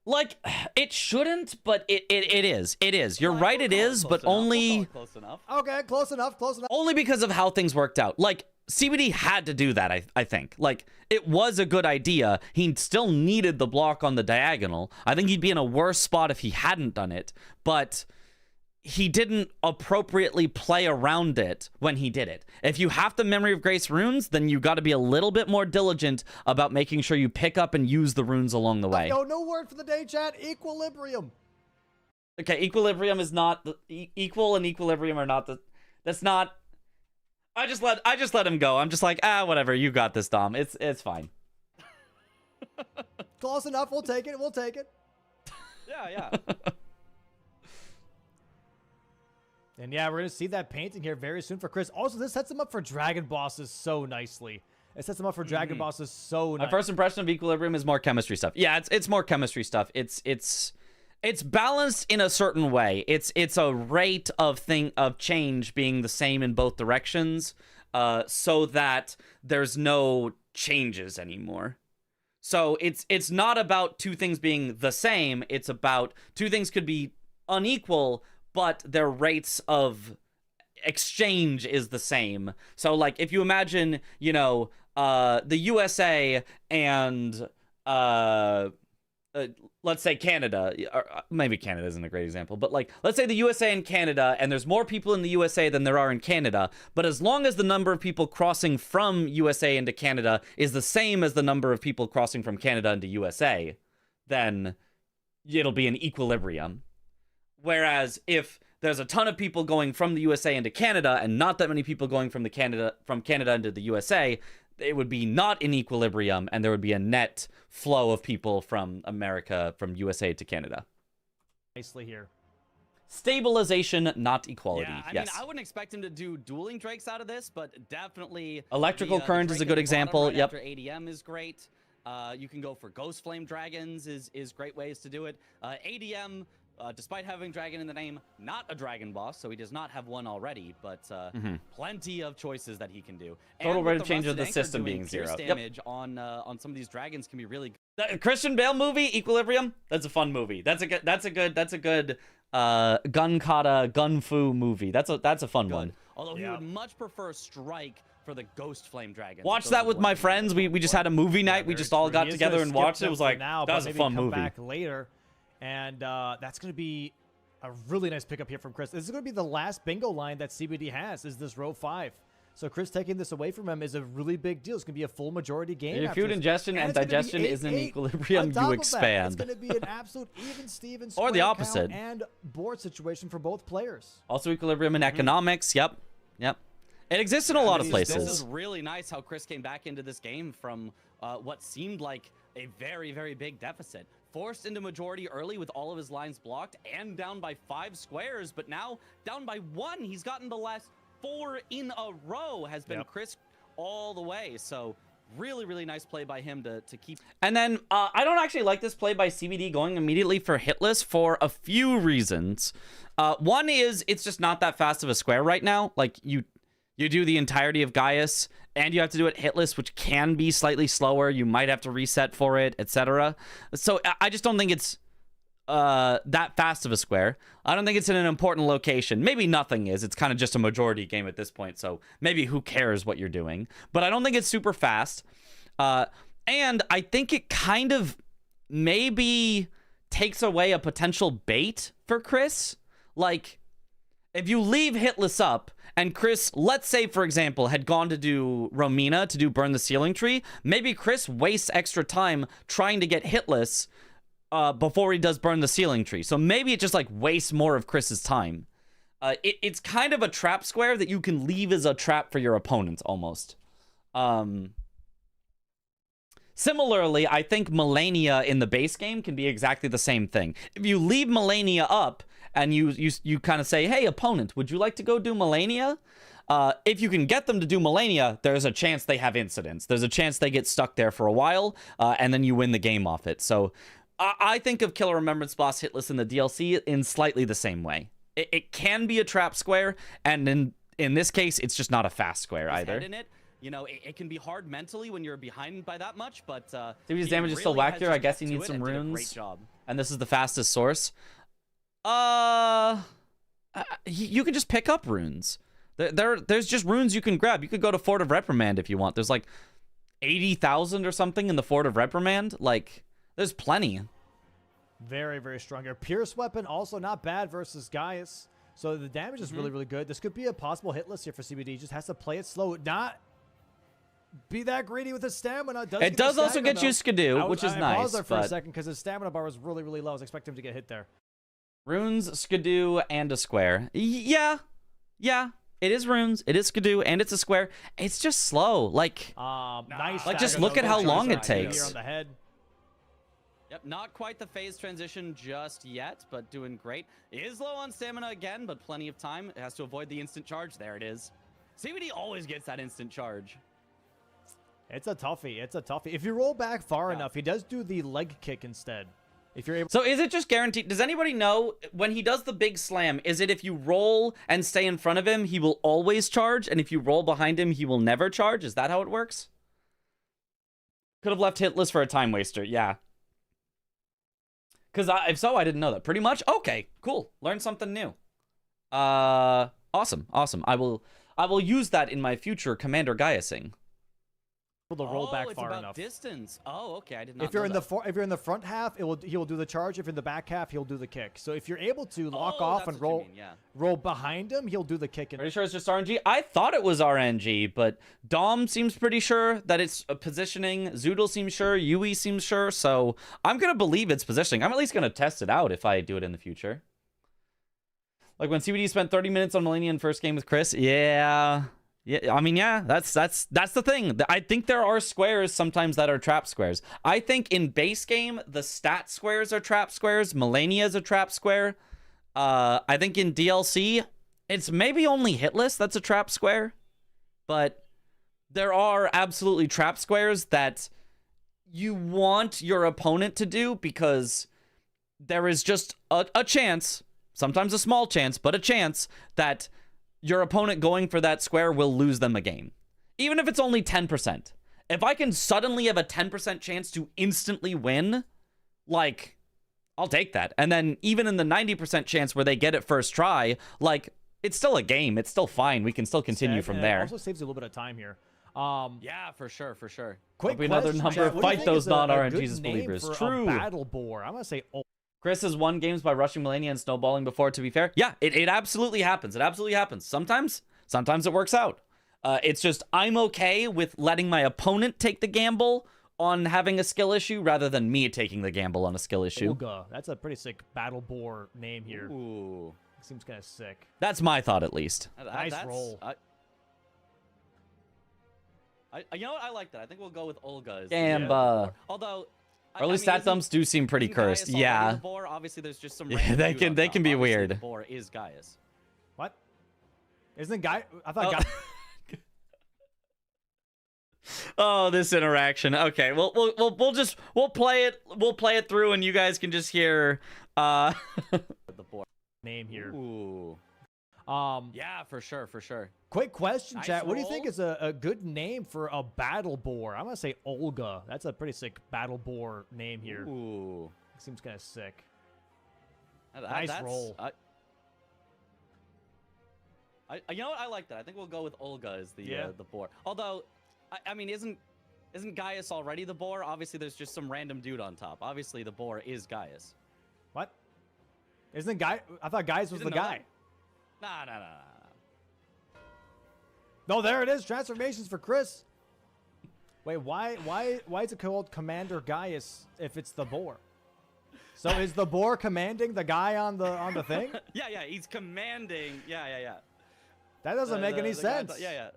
like, it shouldn't, but it is. It is. You're right, it is, but only close enough. Okay, close enough. only because of how things worked out. Like, CBD had to do that, I think. Like, it was a good idea. He still needed the block on the diagonal. I think he'd be in a worse spot if he hadn't done it, but he didn't appropriately play around it when he did it. If you have the Memory of Grace runes, then you got to be a little bit more diligent about making sure you pick up and use the runes along the way. No word for the day, chat. Equilibrium. Okay, equilibrium is not the equal, and equilibrium are not the. That's not. I just let him go. I'm just like, whatever. You got this, Dom. It's fine. Close enough. We'll take it. We'll take it. Yeah. And yeah, we're going to see that painting here very soon for Chris. Also, this sets him up for Dragon Bosses so nicely. It sets him up for Dragon Bosses so nicely. My first impression of equilibrium is more chemistry stuff. Yeah, it's more chemistry stuff. It's balanced in a certain way. It's a rate of change being the same in both directions, so that there's no changes anymore. So it's not about 2 things being the same. It's about 2 things could be unequal, but their rates of exchange is the same. So, like, if you imagine, the USA and let's say Canada, or maybe Canada isn't a great example, but like, let's say the USA and Canada, and there's more people in the USA than there are in Canada, but as long as the number of people crossing from USA into Canada is the same as the number of people crossing from Canada into USA, then it'll be an equilibrium. Whereas if there's a ton of people going from the USA into Canada and not that many people going from Canada into the USA, it would be not in equilibrium, and there would be a net flow of people from America, from USA to Canada. Nicely here. Stabilization, not equality. Yeah, I yes. mean, I wouldn't expect him to do dueling drakes out of this, but definitely Electrical current is a Drake good at the bottom example. right Yep. After ADM is great. You can go for Ghost Flame Dragons is great ways to do it. ADM despite having dragon in the name, not a dragon boss, so he does not have one already, but plenty of choices that he can do. Total And rate with of change the of the Rusted Anchor system doing being pierce 0. Yep. damage on some of these dragons can be really good. The Christian Bale movie, Equilibrium, that's a fun movie. That's a good gun kata, gun fu movie. That's a fun one. Although he would much prefer Strike for the Ghost Flame Dragon. Watch that with my friends. We just had a movie night. We just all got together and watched it. It was like, that was a fun movie. Back later, and that's going to be a really nice pickup here from Chris. This is going to be the last bingo line that CBD has, is this row 5. So Chris taking this away from him is a really big deal. It's going to be a full majority game. If your food ingestion and digestion is in equilibrium, you expand. It's going to be an absolute even Steven or the opposite. And board situation for both players. Also equilibrium in economics. Yep. It exists in a lot of places. This is really nice how Chris came back into this game from what seemed like a very, very big deficit. Forced into majority early with all of his lines blocked and down by 5 squares, but now down by 1. He's gotten the last 4 in a row, has been Chris all the way. So really, really nice play by him to keep. And then I don't actually like this play by CBD going immediately for hitless for a few reasons. One is it's just not that fast of a square right now. Like you do the entirety of Gaius and you have to do it hitless, which can be slightly slower. You might have to reset for it, etc. So I just don't think it's that fast of a square. I don't think it's in an important location. Maybe nothing is. It's kind of just a majority game at this point, so maybe who cares what you're doing. But I don't think it's super fast. And I think it kind of maybe takes away a potential bait for Chris. Like, if you leave hitless up, and Chris, let's say, for example, had gone to do Romina to do Burn the Ceiling Tree, maybe Chris wastes extra time trying to get hitless before he does Burn the Ceiling Tree. So maybe it just like wastes more of Chris's time. It's kind of a trap square that you can leave as a trap for your opponent almost. Similarly, I think Melania in the base game can be exactly the same thing. If you leave Melania up and you kind of say, hey, opponent, would you like to go do Melania? If you can get them to do Melania, there's a chance they have incidents. There's a chance they get stuck there for a while, and then you win the game off it. So I think of Killer Remembrance Boss hitless in the DLC in slightly the same way. It can be a trap square, and in this case, it's just not a fast square either. In it, you know, it can be hard mentally when you're behind by that much, but his damage is still wackier. I guess he needs some runes. Great job. And this is the fastest source. You could just pick up runes. There's just runes you can grab. You could go to Fort of Reprimand if you want. There's like 80,000 or something in the Fort of Reprimand. Like, there's plenty. Very, very strong here. Pierce weapon also not bad versus Gaius. So the damage is really, really good. This could be a possible hitless here for CBD. He just has to play it slow. Not be that greedy with his stamina. It does also get you Skidoo, which is nice. I paused there for a second because his stamina bar was really, really low. I was expecting him to get hit there. Runes, Skidoo, and a square. Yeah. It is runes, it is Skidoo, and it's a square. It's just slow. Like, nice. Like, just look at how long it takes. Here on the head. Yep, not quite the phase transition just yet, but doing great. Is low on stamina again, but plenty of time. It has to avoid the instant charge. There it is. CBD always gets that instant charge. It's a toughie. It's a toughie. If you roll back far enough, he does do the leg kick instead. If you're able. So is it just guaranteed? Does anybody know when he does the big slam, is it if you roll and stay in front of him, he will always charge, and if you roll behind him, he will never charge? Is that how it works? Could have left hitless for a time waster. Yeah. Because if so, I didn't know that. Pretty much. Okay, cool. Learned something new. Awesome. I will use that in my future Commander Gaiusing. To roll back it's far about enough. Distance. Oh, okay. I did not. If you're know in that. if you're in the front half, he will do the charge. If you're in the back half, he'll do the kick. So if you're able to lock off that's and what you roll mean, yeah. roll behind him, he'll do the kick. Pretty sure it's just RNG. I thought it was RNG, but Dom seems pretty sure that it's a positioning. Zoodle seems sure. Yui seems sure. So I'm gonna believe it's positioning. I'm at least gonna test it out if I do it in the future. Like when CBD spent 30 minutes on Millennium first game with Chris. Yeah. I mean, yeah, that's the thing. I think there are squares sometimes that are trap squares. I think in base game, the stat squares are trap squares. Melania is a trap square. I think in DLC, it's maybe only hitless that's a trap square. But there are absolutely trap squares that you want your opponent to do because there is just a chance, sometimes a small chance, but a chance that your opponent going for that square will lose them a game. Even if it's only 10%. If I can suddenly have a 10% chance to instantly win, like, I'll take that. And then even in the 90% chance where they get it first try, like, it's still a game. It's still fine. We can still continue from there. It also saves you a little bit of time here. Yeah, for sure. Quick another question, number. chat. What do you Fight think those is a non-RNGs good as name believers. for a True. battle boar. I'm gonna say Chris has won games by rushing Melania and snowballing before, to be fair. Yeah, it absolutely happens. It absolutely happens. Sometimes it works out. It's just I'm okay with letting my opponent take the gamble on having a skill issue rather than me taking the gamble on a skill issue. Olga. That's a pretty sick battle boar name here. Ooh. Seems kind of sick. That's my thought, at least. Nice roll. You know what? I like that. I think we'll go with Olga. As Gamba. Although, Early stat thumbs do seem pretty cursed. Yeah. The boar? Obviously, there's just some. Yeah, they can be Obviously, weird. The boar is Gaius. What? Isn't Guy? I thought Guy. Oh, this interaction. Okay, we'll play it through, and you guys can just hear The boar name here. Ooh. Yeah, for sure. Quick question, Nice chat. What do you think roll. is a good name for a battle boar? I'm gonna say Olga. That's a pretty sick battle boar name here. Ooh. Seems kind of sick. Nice roll. You know what? I like that. I think we'll go with Olga as the Yeah. the boar. Although, I mean, isn't Gaius already the boar? Obviously, there's just some random dude on top. Obviously, the boar is Gaius. What? Isn't Guy? I thought Gaius was You the didn't know guy. that? Nah. No, there it is. Transformations for Chris. Wait, why is it called Commander Gaius if it's the boar? So is the boar commanding the guy on the thing? Yeah. He's commanding. Yeah. That doesn't make any the guy sense. yeah.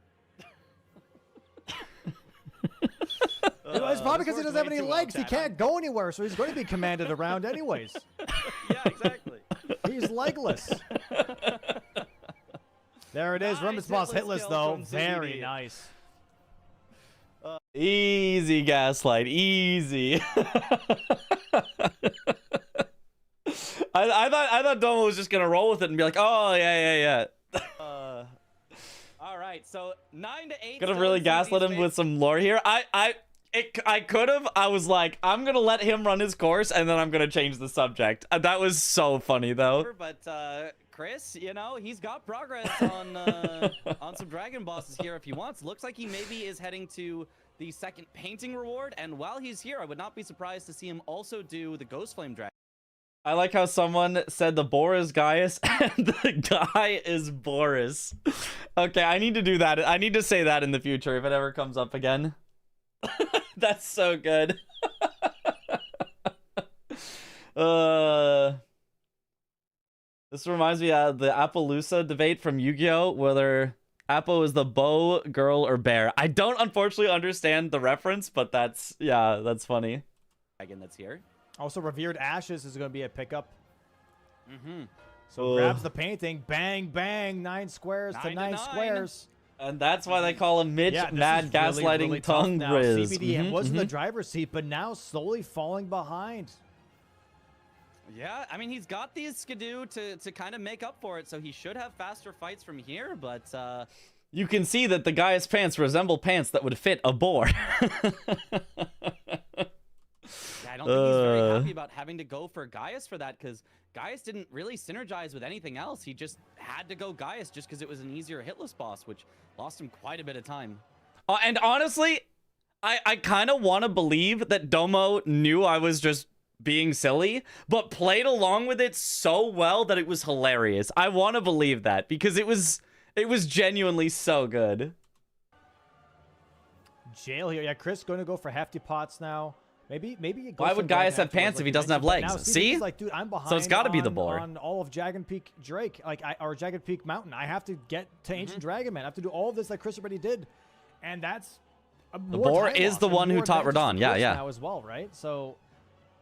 It's probably because he this doesn't have worked any way too well, legs. He chat. can't go anywhere, so he's going to be commanded around anyways. Yeah, exactly. He's legless. There it is. Nice Rumpus Boss hitless hitless kill though. from Very CBD. nice. Easy, Gaslight. Easy. I thought Domo was just gonna roll with it and be like, oh yeah. All right, so 9 to 8. Gonna still really in gaslight CBD's him with some lore here. I could have. I was like, I'm gonna let him run his course, and then I'm gonna change the subject. That was so funny though. favor, but Chris, you know, he's got progress on some dragon bosses here if he wants. Looks like he maybe is heading to the second painting reward, and while he's here, I would not be surprised to see him also do the Ghost Flame Dragon. I like how someone said the boar is Gaius and the guy is Boris. Okay, I need to do that. I need to say that in the future if it ever comes up again. That's so good. This reminds me of the Appaloosa debate from Yu-Gi-Oh! Whether Appo is the bow, girl, or bear. I don't unfortunately understand the reference, but that's funny. Dragon that's here. Also, Revered Ashes is going to be a pickup. Mm-hmm. So grabs the painting. Bang, bang. 9 squares to 9 to 9 9. squares. And that's why they call him Mitch Yeah, this Mad is Gaslighting really tough Tongue now. Riz. CBD was in the driver's seat, but now slowly falling behind. Yeah, I mean, he's got these Skidoo to kind of make up for it, so he should have faster fights from here, but... You can see that the guy's pants resemble pants that would fit a boar. I don't think he's very happy about having to go for Gaius for that, because Gaius didn't really synergize with anything else. He just had to go Gaius just because it was an easier hitless boss, which lost him quite a bit of time. And honestly, I kind of want to believe that Domo knew I was just being silly, but played along with it so well that it was hilarious. I want to believe that because it was genuinely so good. Jail here. Yeah, Chris going to go for hefty pots now. Maybe. Why would Gaius have pants if he doesn't have legs? Now, See? He's like, dude, I'm behind. So it's got to be the boar. On all of Jagged Peak Drake, or Jagged Peak Mountain. I have to get to Ancient Dragon Man. I have to do all of this like Chris already did, and that's The boar is the one who taught Radon. Yeah. Now as well, right? So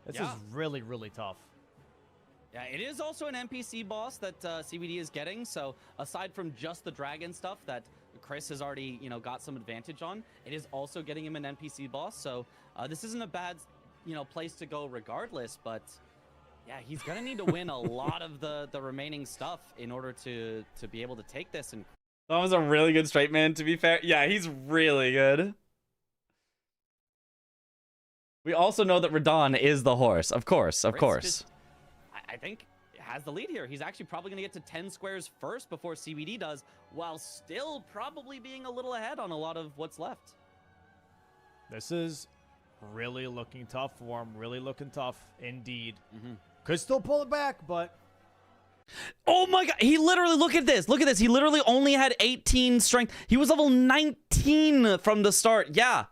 this is really, really tough. Yeah, it is also an NPC boss that CBD is getting. So aside from just the dragon stuff that Chris has already, got some advantage on, it is also getting him an NPC boss. So this isn't a bad, place to go regardless. But Yeah, he's gonna need to win a lot of the remaining stuff in order to be able to take this. And That was a really good straight man, to be fair. Yeah, he's really good. We also know that Radon is the horse. Of course, of Chris course. just, I think has the lead here. He's actually probably gonna get to 10 squares first before CBD does, while still probably being a little ahead on a lot of what's left. This is really looking tough for him. Really looking tough indeed. Mm-hmm. Could still pull it back, but Oh my god, he literally, look at this. Look at this. He literally only had 18 strength. He was level 19 from the start. Yeah.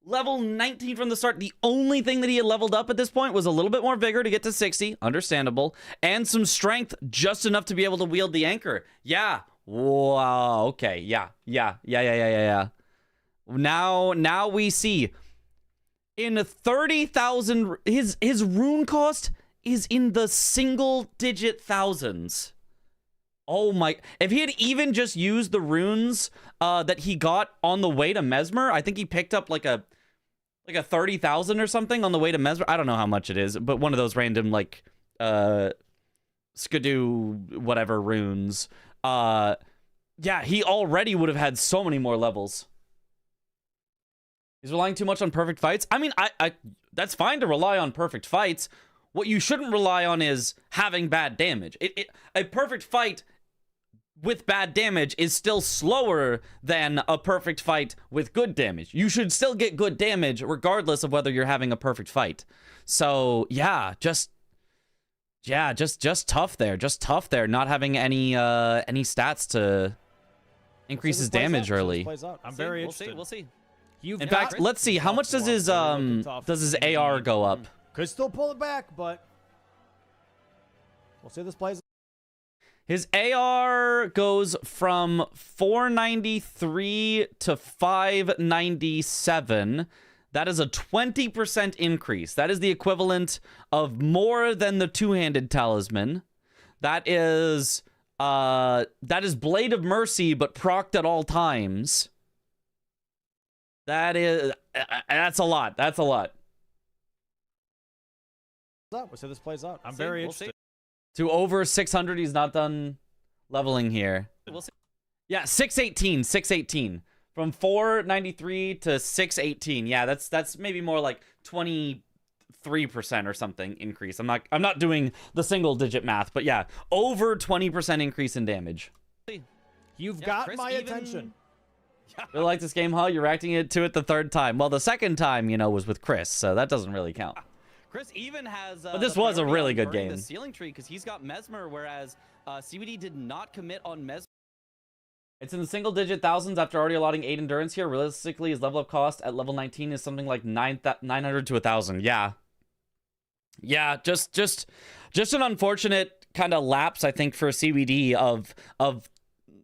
Level 19 from the start. The only thing that he had leveled up at this point was a little bit more vigor to get to 60. Understandable. And some strength, just enough to be able to wield the anchor. Yeah. Wow. Okay. Yeah. Now we see in 30,000, his rune cost is in the single digit thousands. Oh my, if he had even just used the runes that he got on the way to Mesmer, I think he picked up like a 30,000 or something on the way to Mesmer. I don't know how much it is, but one of those random like skidoo whatever runes. Yeah, he already would have had so many more levels. He's relying too much on perfect fights. I mean, I that's fine to rely on perfect fights. What you shouldn't rely on is having bad damage. A perfect fight with bad damage is still slower than a perfect fight with good damage. You should still get good damage regardless of whether you're having a perfect fight. So yeah, just tough there. Just tough there. Not having any stats to increase his damage early. I'm very interested. We'll see. In fact, let's see. How much does his AR go up? Could still pull it back, but we'll see this plays. His AR goes from 493 to 597. That is a 20% increase. That is the equivalent of more than the two-handed talisman. That is Blade of Mercy, but procced at all times. That's a lot. That's a lot. We'll see this plays out. I'm very interested. To over 600, he's not done leveling here. We'll see. Yeah, 618. From 493 to 618. Yeah, that's maybe more like 23% or something increase. I'm not doing the single digit math, but yeah, over 20% increase in damage. You've got my attention. Really like this game, huh? You're reacting to it the third time. Well, the second time, was with Chris, so that doesn't really count. Chris even has. But this was a really good game. The ceiling tree because he's got Mesmer, whereas CBD did not commit on Mesmer. It's in the single digit thousands after already allotting 8 endurance here. Realistically, his level up cost at level 19 is something like 900 to 1,000. Yeah. Yeah, just an unfortunate kind of lapse, I think, for CBD of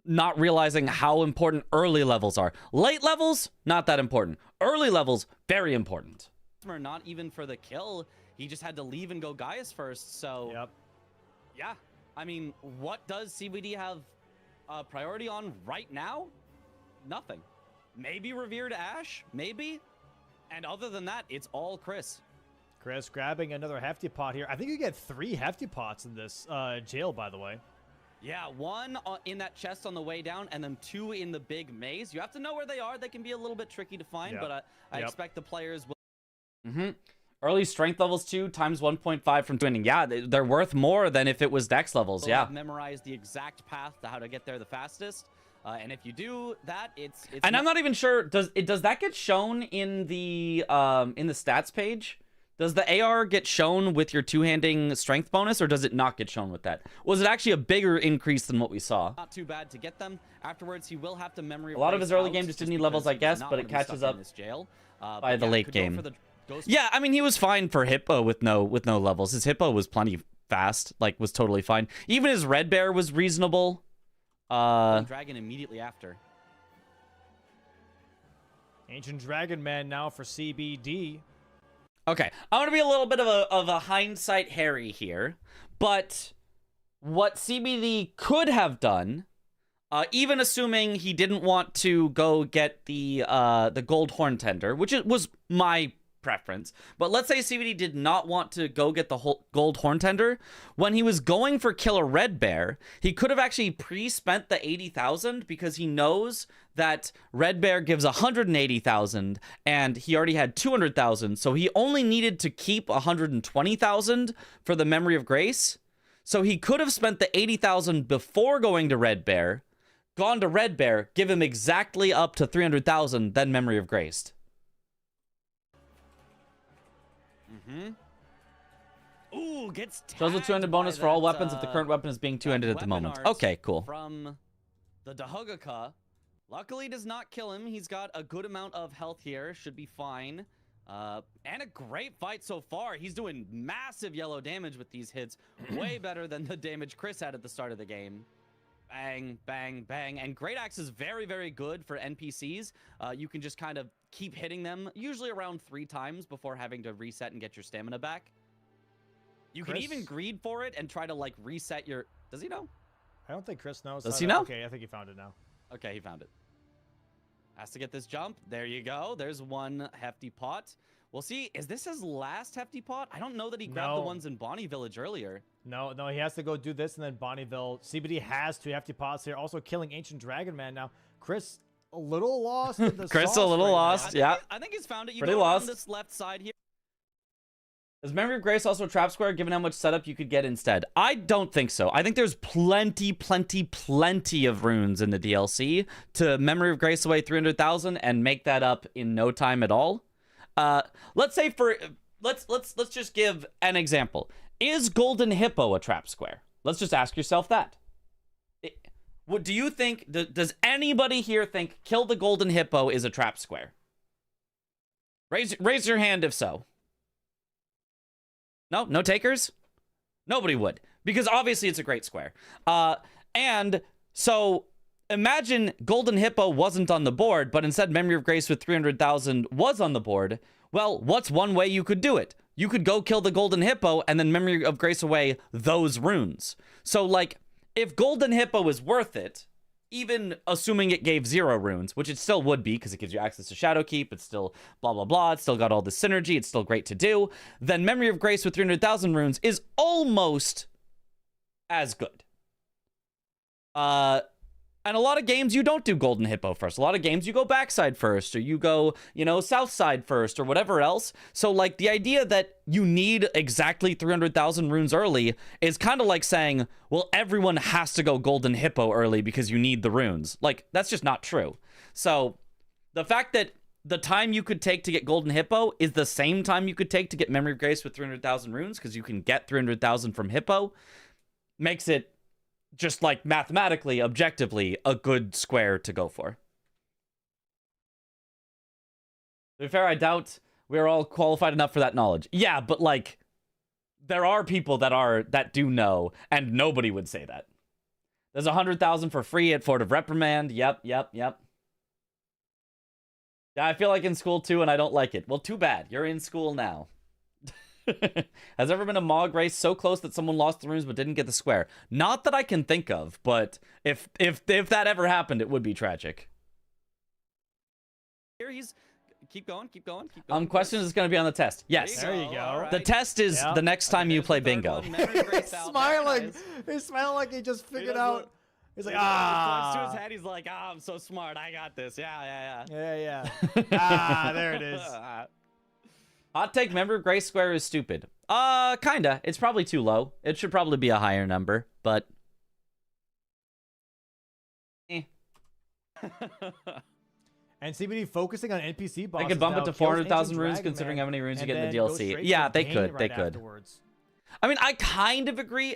not realizing how important early levels are. Late levels, not that important. Early levels, very important. Not even for the kill. He just had to leave and go Gaius first. So, yep. Yeah. I mean, what does CBD have priority on right now? Nothing. Maybe Revered Ash, maybe. And other than that, it's all Chris. Chris grabbing another hefty pot here. I think you get 3 hefty pots in this jail, by the way. Yeah, 1 in that chest on the way down, and then 2 in the big maze. You have to know where they are. They can be a little bit tricky to find, but I expect the players will. Early strength levels too, times 1.5 from twinning. Yeah, they're worth more than if it was dex levels. Yeah. Memorize the exact path to how to get there the fastest. And if you do that, it's and I'm not even sure. Does that get shown in the stats page? Does the AR get shown with your two-handing strength bonus, or does it not get shown with that? Was it actually a bigger increase than what we saw? Not too bad to get them. Afterwards, he will have to memory. A lot of his early game just didn't need levels, I guess, but it catches up by the late game. Yeah, I mean, he was fine for Hippo with no levels. His Hippo was plenty fast, like was totally fine. Even his Red Bear was reasonable. Dragon immediately after. Ancient Dragon Man now for CBD. Okay, I'm gonna be a little bit of a hindsight Harry here, but what CBD could have done, even assuming he didn't want to go get the gold horn tender, which was my preference. But let's say CBD did not want to go get the whole gold horn tender. When he was going for Killer Red Bear, he could have actually pre-spent the 80,000 because he knows that Red Bear gives 180,000 and he already had 200,000. So he only needed to keep 120,000 for the Memory of Grace. So he could have spent the 80,000 before going to Red Bear, gone to Red Bear, give him exactly up to 300,000, then Memory of Grace. Ooh, gets Shows a tagged 200 bonus by for all that, weapons if the current weapon is being two-handed at the weapon moment. art Okay, cool. From the Dahugaka. Luckily does not kill him. He's got a good amount of health here. Should be fine. And a great fight so far. He's doing massive yellow damage with these hits. Way better than the damage Chris had at the start of the game. Bang, bang, bang. And Great Axe is very, very good for NPCs. You can just kind of keep hitting them, usually around 3 times before having to reset and get your stamina back. You can even greed for it and try to, like, reset your... Does he know? I don't think Chris knows. Does he know? Okay, I think he found it now. Okay, he found it. Has to get this jump. There you go. There's one hefty pot. We'll see. Is this his last hefty pot? I don't know that he grabbed the ones in Bonnie Village earlier. No, he has to go do this and then Bonnieville. CBD has 2 hefty pots here. Also killing Ancient Dragon Man now. Chris, a little lost. In the Chris, sauce a little right lost. now. Yeah. I think he's found it. You Pretty go lost. around this left side here. Is Memory of Grace also a trap square, given how much setup you could get instead? I don't think so. I think there's plenty of runes in the DLC to Memory of Grace away 300,000 and make that up in no time at all. Let's say let's just give an example. Is Golden Hippo a trap square? Let's just ask yourself that. What do you think? Does anybody here think Kill the Golden Hippo is a trap square? Raise your hand if so. No takers? Nobody would, because obviously it's a great square. And so imagine Golden Hippo wasn't on the board, but instead Memory of Grace with 300,000 was on the board. Well, what's one way you could do it? You could go kill the Golden Hippo and then Memory of Grace away those runes. So, like, if Golden Hippo is worth it, even assuming it gave 0 runes, which it still would be because it gives you access to Shadowkeep, it's still blah, blah, blah, it's still got all this synergy, it's still great to do, then Memory of Grace with 300,000 runes is almost as good. And a lot of games you don't do Golden Hippo first. A lot of games you go backside first, or you go, south side first, or whatever else. So, like, the idea that you need exactly 300,000 runes early is kind of like saying, well, everyone has to go Golden Hippo early because you need the runes. Like, that's just not true. So, the fact that the time you could take to get Golden Hippo is the same time you could take to get Memory of Grace with 300,000 runes, because you can get 300,000 from Hippo, makes it just, like, mathematically, objectively, a good square to go for. To be fair, I doubt we're all qualified enough for that knowledge. Yeah, but, like, there are people that do know, and nobody would say that. There's 100,000 for free at Fort of Reprimand. Yep. Yeah, I feel like in school too, and I don't like it. Well, too bad. You're in school now. Has ever been a Mog race so close that someone lost the runes but didn't get the square? Not that I can think of, but if that ever happened, it would be tragic. Here he's keep going. Question is going to be on the test. Yes. There you go. All right. The test is the next time you play bingo. He's smiling. He's smiling like he just figured out. He's like, He points to his head. He's like, I'm so smart. I got this. Yeah. There it is. Hot take, Memory of Grace square is stupid. Kinda. It's probably too low. It should probably be a higher number, but... And CBD focusing on NPC bosses. They could bump now it to kills 400,000 Ancient runes, Dragon considering Man, how many runes you and get in the then go DLC. straight Yeah, to they Gain could. right They could. afterwards. I mean, I kind of agree.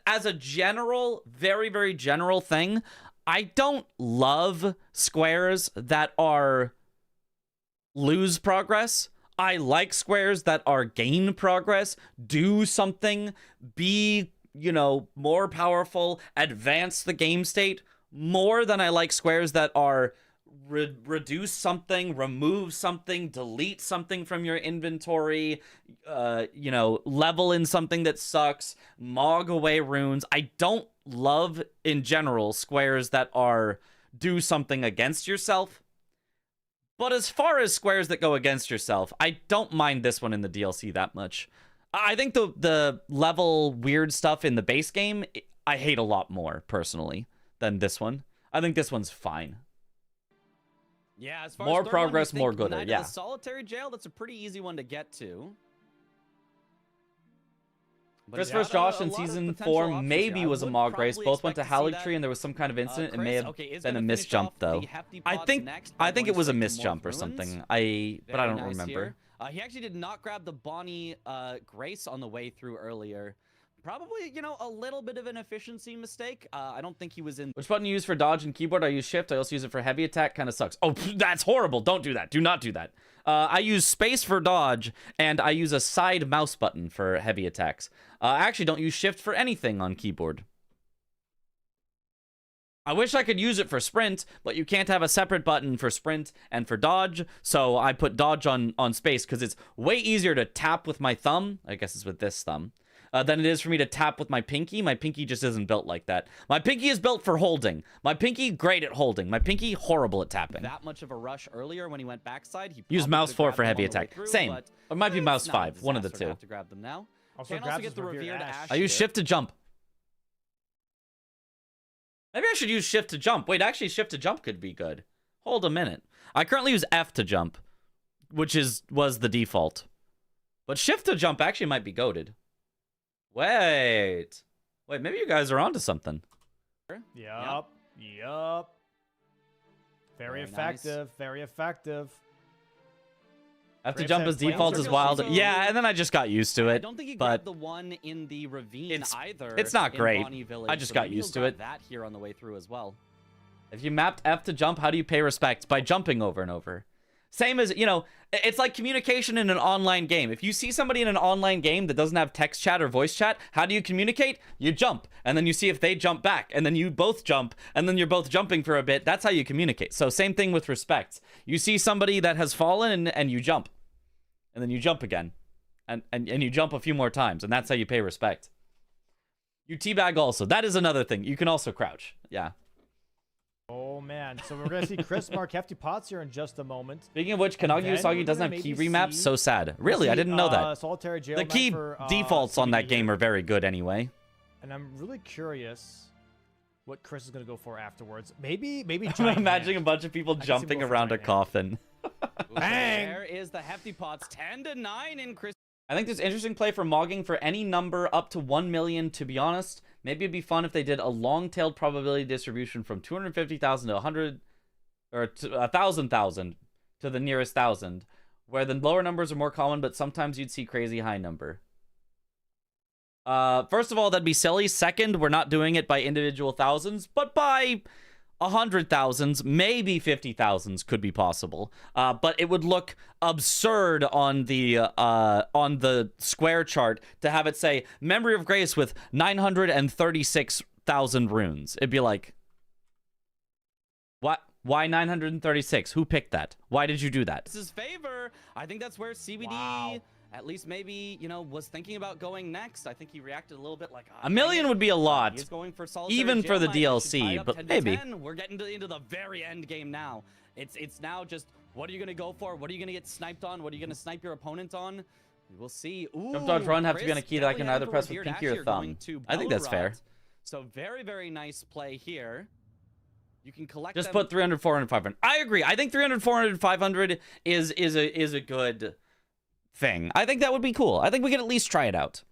As a general, very, very general thing, I don't love squares that are lose progress. I like squares that are gain progress, do something, be, more powerful, advance the game state, more than I like squares that are reduce something, remove something, delete something from your inventory, level in something that sucks, mog away runes. I don't love, in general, squares that are do something against yourself. But as far as squares that go against yourself, I don't mind this one in the DLC that much. I think the level weird stuff in the base game, I hate a lot more, personally, than this one. I think this one's fine. Yeah, as far More as third progress, one, you more think gooder, Night of yeah. the Solitary Jail, that's a pretty easy one to get to. But he's Christopher's got Josh a in lot of Season potential 4 options maybe here. I was a would Mog race. probably Both went to expect see Halley that. Tree and there was some kind of incident. It may Chris, have okay, is been a gonna finish misjump, off though. the Hefty I Pots think next by I think going it was a straight to misjump or Morph something. Ruins. But I Very don't nice remember. here. He actually did not grab the Bonnie Grace on the way through earlier. Probably, you know, a little bit of an efficiency mistake. I don't think he was in. Which button you use for dodge and keyboard? I use shift. I also use it for heavy attack. Kind of sucks. Oh, that's horrible. Don't do that. Do not do that. I use space for dodge, and I use a side mouse button for heavy attacks. I actually don't use shift for anything on keyboard. I wish I could use it for sprint, but you can't have a separate button for sprint and for dodge, so I put dodge on space because it's way easier to tap with my thumb. I guess it's with this thumb. Than it is for me to tap with my pinky. My pinky just isn't built like that. My pinky is built for holding. My pinky, great at holding. My pinky, horrible at tapping. That much of a rush earlier when he went backside. He Use probably mouse could've 4 grabbed for them heavy on the way attack. through, Same. but It might be it's mouse not a 5. One of the disaster to two. have to grab them now. Also Can also grabs get his the revered Ash. I use here. shift to jump. Maybe I should use shift to jump. Wait, actually, shift to jump could be good. Hold a minute. I currently use F to jump, which was the default. But shift to jump actually might be goated. Wait, maybe you guys are onto something. Yup. Yup. Very Very nice. effective. Very effective. F to Graves jump had as default flames is or wild. something. Yeah, and then I just got used to I it. don't think he but grabbed the one in the ravine it's- either. it's not in great. Bonnie Village, I just so got maybe used he'll to grab it. that here on the way through as well. If you mapped F to jump, how do you pay respect? By jumping over and over. Same as, you know, it's like communication in an online game. If you see somebody in an online game that doesn't have text chat or voice chat, how do you communicate? You jump, and then you see if they jump back, and then you both jump, and then you're both jumping for a bit. That's how you communicate. So same thing with respect. You see somebody that has fallen, and you jump, and then you jump again, and you jump a few more times, and that's how you pay respect. You teabag also. That is another thing. You can also crouch. Yeah. Oh, man. So we're going to see Chris mark Hefty Pots here in just a moment. Speaking of which, And Kanagi then Usagi we're doesn't gonna have key maybe remaps. see- So sad. Really, I see, didn't know that. Solitary Jail The Knight key for, defaults on that CBD game here. are very good anyway. And I'm really curious what Chris is going to go for afterwards. Maybe I'm Giant imagining a Hand. bunch of people I can see him jumping go for around a Giant Hand. coffin. Bang! There is the Hefty Pots, 10-9 in Chris. I think there's interesting play for mogging for any number up to 1 million, to be honest. Maybe it'd be fun if they did a long-tailed probability distribution from 250,000 to 100, or to 1,000,000 to the nearest 1,000, where the lower numbers are more common, but sometimes you'd see crazy high number. First of all, that'd be silly. Second, we're not doing it by individual thousands, but by 100,000s, maybe 50,000s could be possible. But it would look absurd on the square chart to have it say Memory of Grace with 936,000 runes. It'd be like, what? Why 936? Who picked that? Why did you do that? His favor. I think that's where CBD, Wow. at least maybe, you know, was thinking about going next. I think he reacted a little bit like, A million would be a lot, He is going for Solitary even for Jail the Knight. He should DLC, tie it up but 10 to maybe. 10. We're getting into the very end game now. It's now just, what are you going to go for? What are you going to get sniped on? What are you going to snipe your opponent on? We'll see. Ooh, Jump, dodge, run have to be on a Chris key that I can definitely either had press the with revered pinky or Ash here going thumb. to I think that's fair. Belrod. So very, very nice play here. You can collect Just them. put 300, 400, 500. I agree. I think 300, 400, 500 is a good thing. I think that would be cool. I think we could at least try it out.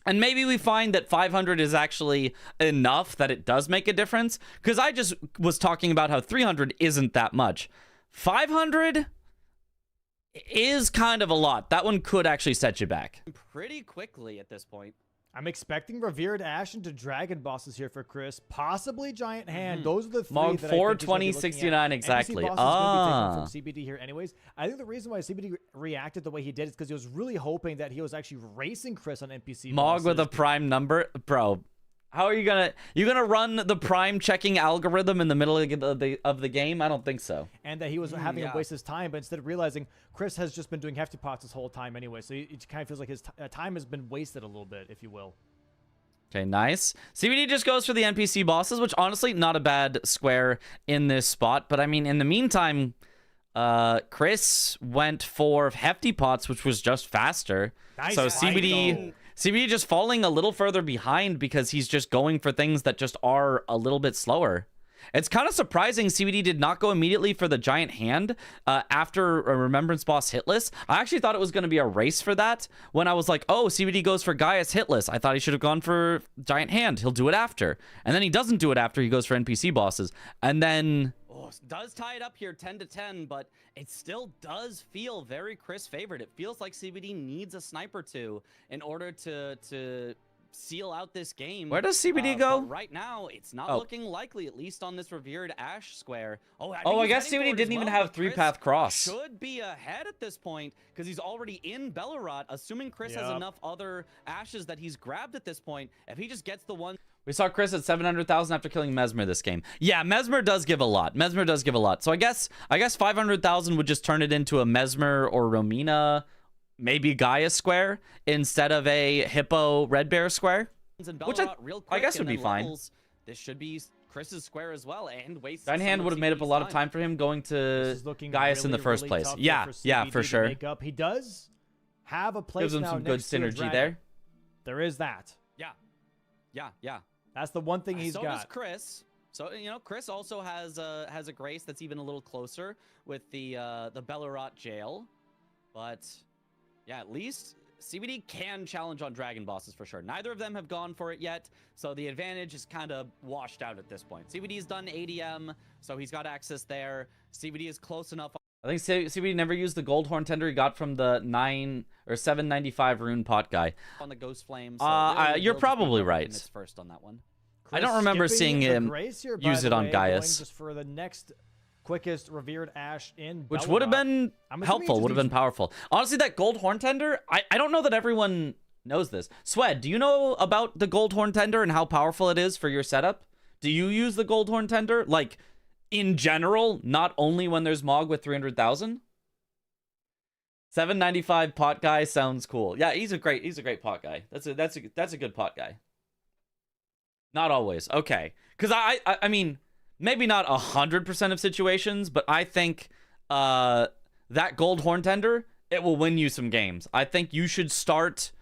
And maybe we find that 500 is actually enough that it does make a difference. Because I just was talking about how 300 isn't that much. 500 is kind of a lot. That one could actually set you back. pretty quickly at this point. I'm expecting Revered Ash into Dragon Bosses here for Chris. Possibly Giant Hand. Mm-hmm. Those are the three Mog that 4, I think he's gonna be 20, looking 69 at. exactly. NPC bosses gonna be Ah. taken from CBD here anyways. I think the reason why CBD reacted the way he did is because he was really hoping that he was actually racing Chris on NPC Mog with a bosses. prime number? Bro, how are you gonna run the prime checking algorithm in the middle of the game? I don't think so. And that he was having yeah. to waste his time, but instead of realizing Chris has just been doing Hefty Pots this whole time anyway. So it kind of feels like his time has been wasted a little bit, if you will. Okay, nice. CBD just goes for the NPC bosses, which honestly, not a bad square in this spot. But I mean, in the meantime, Chris went for Hefty Pots, which was just faster. Nice So fight, CBD just falling a little further behind because he's just going for things that just are a little bit slower. It's kind of surprising CBD did not go immediately for the Giant Hand after a Remembrance Boss hitless. I actually thought it was going to be a race for that when I was like, oh, CBD goes for Gaius hitless. I thought he should have gone for Giant Hand. He'll do it after. And then he doesn't do it after. He goes for NPC bosses. And then... Oh, does tie it up here 10-10, but it still does feel very Chris favored. It feels like CBD needs a sniper two in order to seal out this game. Where does CBD go? But right now, it's not looking likely, at least on this revered Ash square. I guess CBD didn't even have 3-path cross. Should be ahead at this point because he's already in Bellerot, assuming Chris has enough other Ashes that he's grabbed at this point. If he just gets the one... We saw Chris at 700,000 after killing Mesmer this game. Yeah, Mesmer does give a lot. Mesmer does give a lot. So I guess 500,000 would just turn it into a Mesmer or Romina, maybe Gaia square instead of a Hippo Red Bear square, which I guess would be fine. This should be Chris's square as well, and waste. Giant Hand would have made up a lot of time for him going to Gaius in the first place. Yeah, for sure. He does have a place Gives him now some good next to a synergy dragon. there. There is that. Yeah. That's the one thing he's so got. Does Chris. So Chris also has a Grace that's even a little closer with the Bellerot jail, but yeah, at least CBD can challenge on dragon bosses for sure. Neither of them have gone for it yet, so the advantage is kind of washed out at this point. CBD's done ADM, so he's got access there. CBD is close enough. I think CBD never used the gold horn tender he got from the 795 rune pot guy. On the Ghost Flames. You're probably right. It's first on that one. I don't remember seeing him here, use it on Gaius. Just for the next quickest revered Ash in Which Bellerot. would have been helpful, would have been needs- powerful. Honestly, that gold horn tender, I don't know that everyone knows this. Swed, do you know about the gold horn tender and how powerful it is for your setup? Do you use the gold horn tender? Like, in general, not only when there's Mog with 300,000? 795 pot guy sounds cool. Yeah, he's a great pot guy. That's a good pot guy. Not always. Okay. Because I mean, maybe not 100% of situations, but I think that gold horn tender, it will win you some games. I think you should start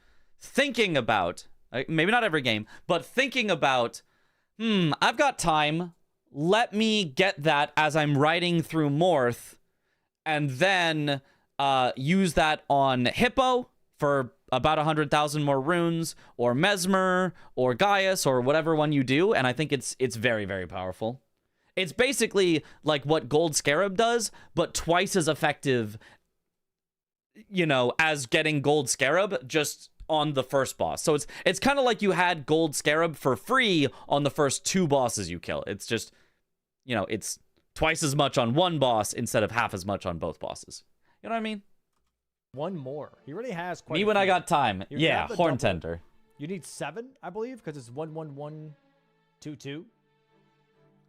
thinking about, maybe not every game, but thinking about, I've got time. Let me get that as I'm riding through Morth, and then use that on Hippo for about 100,000 more runes, or Mesmer, or Gaius, or whatever one you do, and I think it's very, very powerful. It's basically like what Gold Scarab does, but twice as effective, as getting Gold Scarab just on the first boss. So it's kind of like you had Gold Scarab for free on the first 2 bosses you kill. It's just, it's twice as much on one boss instead of half as much on both bosses. You know what I mean? One more. He already has quite Me a when few. I got time. You Yeah, grab the horn double. tender. You need 7, I believe, because it's 11122.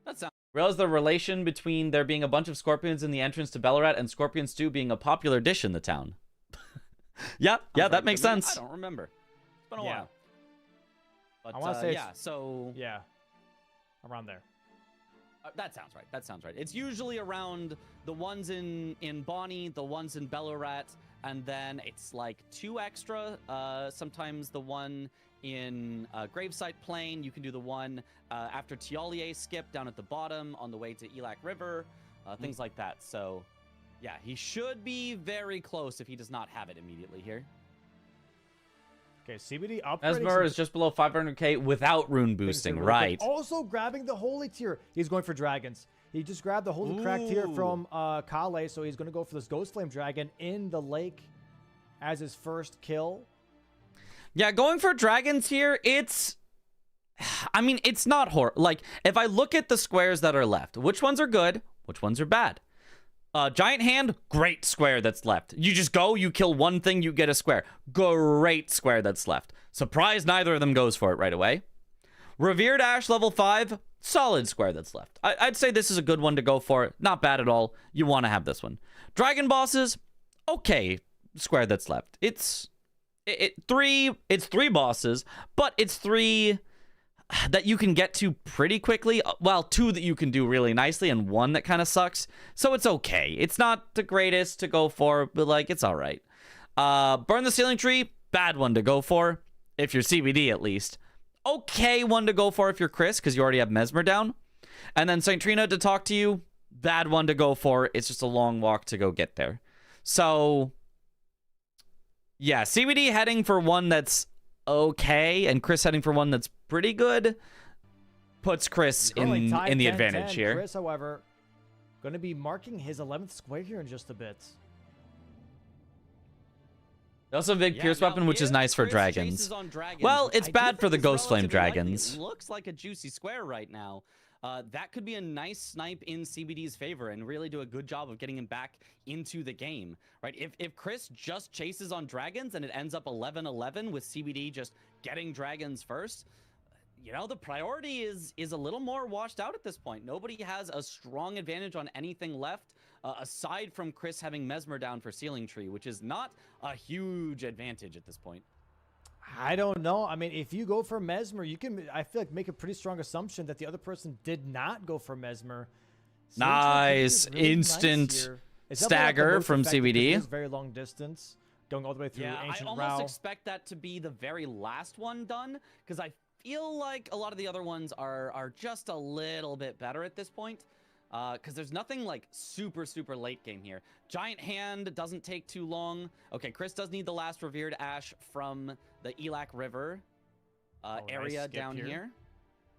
That sounds. Realize the relation between there being a bunch of scorpions in the entrance to Bellerot and Scorpion Stew being a popular dish in the town. yeah, that makes sense. I don't remember. It's been a while. But I want to say yeah, so yeah, around there. That sounds right. It's usually around the ones in Bonnie, the ones in Bellerot, and then it's like 2 extra. Sometimes the one in Gravesite Plain. You can do the one after Tialier skip down at the bottom on the way to Elac River, things like that. So, yeah, he should be very close if he does not have it immediately here. Okay, CBD upgrading. Mesmer is just below 500k without rune boosting, right? Also grabbing the Holy Tier. He's going for dragons. He just grabbed the Holy Crack Tier from Kale, so he's going to go for this Ghost Flame Dragon in the lake as his first kill. Yeah, going for dragons here, it's not horrible. Like, if I look at the squares that are left, which ones are good, which ones are bad? Giant Hand, great square that's left. You just go, you kill one thing, you get a square. Great square that's left. Surprised neither of them goes for it right away. Revered Ash level 5, solid square that's left. I'd say this is a good one to go for. Not bad at all. You want to have this one. Dragon bosses, okay square that's left. It's 3 bosses, but it's 3 that you can get to pretty quickly. Well, 2 that you can do really nicely and 1 that kind of sucks. So it's okay. It's not the greatest to go for, but like it's all right. Burn the Ceiling Tree, bad one to go for if you're CBD at least. Okay one to go for if you're Chris because you already have Mesmer down. And then St. Trina to talk to you, bad one to go for. It's just a long walk to go get there. So yeah, CBD heading for one that's okay, and Chris heading for one that's pretty good puts Chris in the advantage here. Chris, however, going to be marking his 11th square here in just a bit. Also a big Pierce weapon, which is nice for dragons. Well, it's bad for the Ghost Flame dragons. It looks like a juicy square right now. That could be a nice snipe in CBD's favor and really do a good job of getting him back into the game, right? If Chris just chases on dragons and it ends up 11-11 with CBD just getting dragons first, you know, the priority is a little more washed out at this point. Nobody has a strong advantage on anything left aside from Chris having Mesmer down for Ceiling Tree, which is not a huge advantage at this point. I don't know. I mean, if you go for Mesmer, you can, I feel like, make a pretty strong assumption that the other person did not go for Mesmer. Nice. Really instant nice stagger from CBD. It's very long distance, going all the way through Ancient I Row. almost expect that to be the very last one done, because I feel like a lot of the other ones are just a little bit better at this point. Because there's nothing like super late game here. Giant Hand doesn't take too long. Okay, Chris does need the last Revered Ash from the Elac River area nice down here.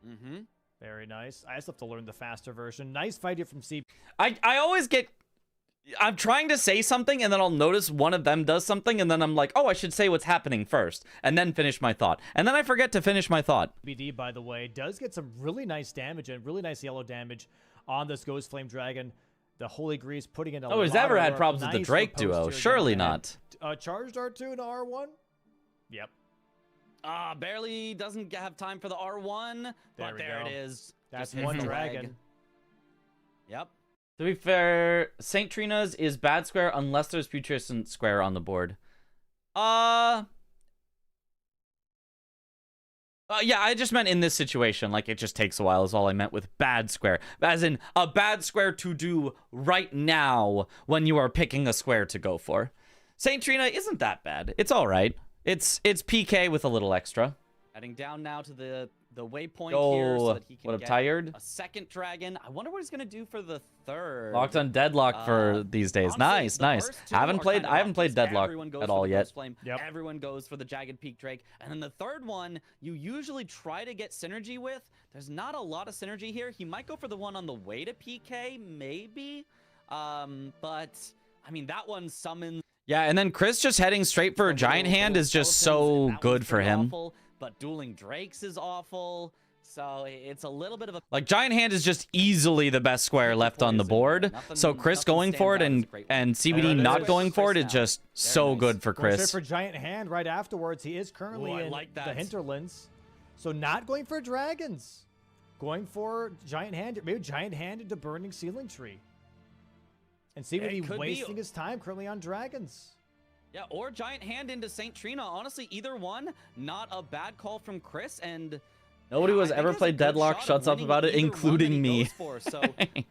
Mm-hmm. Very nice. I just have to learn the faster version. Nice fight here from CB. I always get... I'm trying to say something, and then I'll notice one of them does something, and then I'm like, oh, I should say what's happening first, and then finish my thought. And then I forget to finish my thought. BD, by the way, does get some really nice damage and really nice yellow damage on this Ghost Flame Dragon. The Holy Grease putting in a Oh, he's ever had problems with the Drake duo? Surely not. Charged R2 to R1? Yep. Barely doesn't have time for the R1, but there it is. That's Just one hits the dragon. leg. Yep. To be fair, St. Trina's is bad square unless there's Putrescent square on the board. Yeah, I just meant in this situation, like it just takes a while is all I meant with bad square. As in a bad square to do right now when you are picking a square to go for. St. Trina isn't that bad. It's all right. It's PK with a little extra. Heading down now to the waypoint here so that he can get tired. a second dragon. I wonder what he's going to do for the third. Locked on Deadlock for these days. Honestly, Nice. I haven't played Deadlock at all yet. Everyone goes for the Jagged Peak Drake. And then the third one, you usually try to get synergy with. There's not a lot of synergy here. He might go for the one on the way to PK, maybe. But, I mean, that one summons... Yeah, and then Chris just heading straight for a Giant Hand is just so good for him. Awful, but Dueling Drakes is awful. So it's a little bit of a... Like, Giant Hand is just easily the best square left on the board. So Chris going for it and CBD not going for it is just so good for Going Chris. straight for Giant Hand right afterwards. He is currently in the hinterlands. So not going for dragons. Going for Giant Hand. Maybe Giant Hand into Burning Ceiling Tree. And CBD wasting his time currently on dragons. Yeah, or Giant Hand into St. Trina. Honestly, either one, not a bad call from Chris. And nobody who has ever played Deadlock shuts up about it, including me. So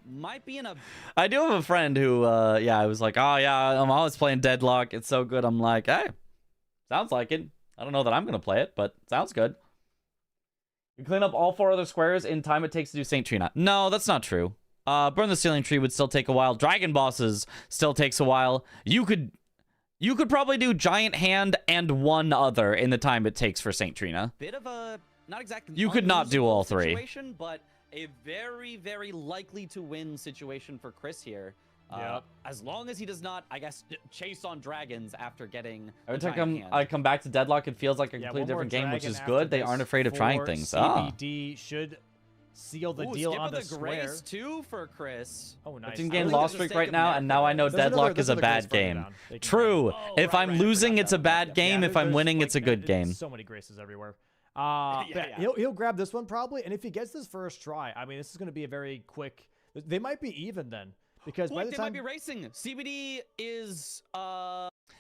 might be in a... I do have a friend who, yeah, I was like, oh yeah, I'm always playing Deadlock. It's so good. I'm like, hey, sounds like it. I don't know that I'm going to play it, but sounds good. You clean up all 4 other squares in time it takes to do St. Trina. No, that's not true. Burn the Ceiling Tree would still take a while. Dragon Bosses still takes a while. You could probably do Giant Hand and one other in the time it takes for St. Trina. Bit of a, not exactly... You could not do all 3. But a very, very likely to win situation for Chris here. As long as he does not, I guess, chase on dragons after getting Every time I come back to Deadlock, it feels like a completely different game, which is good. They aren't afraid of trying things. CBD should seal the deal on the square. Grace too for Chris. Oh, nice. 15-game loss streak right now, and now I know Deadlock is a bad game. True. If I'm losing, it's a bad game. If I'm winning, it's a good game. So many graces everywhere. He'll grab this one probably, and if he gets this first try, I mean, this is going to be a very quick... They might be even then, because by the they time... might be racing. CBD is...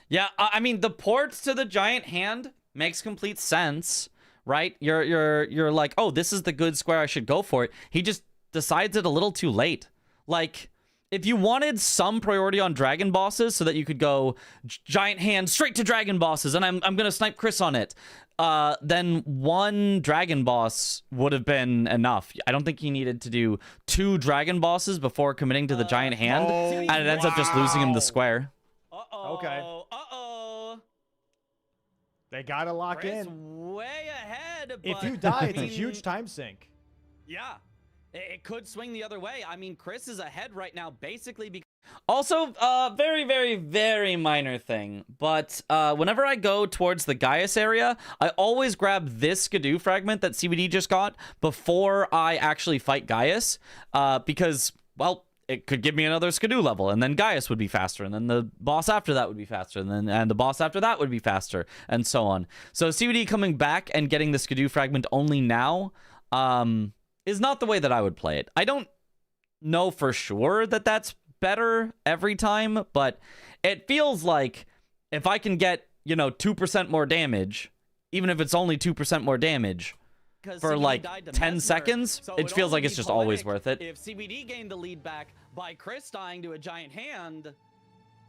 Yeah, I mean, the ports to the Giant Hand makes complete sense, right? You're like, oh, this is the good square, I should go for it. He just decides it a little too late. Like, if you wanted some priority on dragon bosses so that you could go giant hand straight to dragon bosses, and I'm gonna snipe Chris on it, then one dragon boss would have been enough. I don't think he needed to do 2 dragon bosses before committing to the giant hand, and it ends up just losing him the square. Okay. Uh-oh. They gotta lock Chris in. way ahead. If but, you die, it's I a mean, huge time sink. Yeah. It could swing the other way. I mean, Chris is ahead right now, basically because Also, very, very, very minor thing, but whenever I go towards the Gaius area, I always grab this Skidoo fragment that CBD just got before I actually fight Gaius, because, well, it could give me another Skidoo level, and then Gaius would be faster, and then the boss after that would be faster, and the boss after that would be faster, and so on. So CBD coming back and getting the Skidoo fragment only now, is not the way that I would play it. I don't know for sure that that's better every time, but it feels like if I can get, 2% more damage, even if it's only 2% more damage for CBD like died to 10 Mesmer, seconds, so it would feels only like it's be just always poetic worth it. If CBD gained the lead back by Chris dying to a giant hand,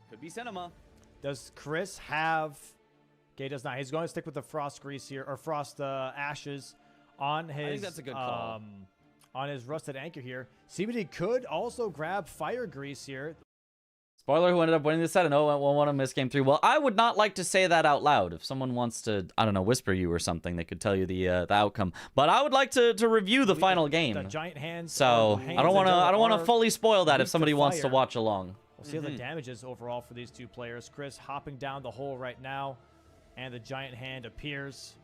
could be cinema. Does Chris have... Okay, does not. He's going to stick with the Frost Grease here, or Frost Ashes on his... I think that's a good call. On his Rusted Anchor here. CBD could also grab Fire Grease here. Spoiler, who ended up winning this set, and 0-1 on Miss Game 3. Well, I would not like to say that out loud. If someone wants to, I don't know, whisper you or something, they could tell you the outcome. But I would like to review the final game. The giant hands. So I don't want to fully spoil that if somebody wants to fire. watch along. We'll see how the damage is overall for these two players. Chris hopping down the hole right now, and the giant hand appears.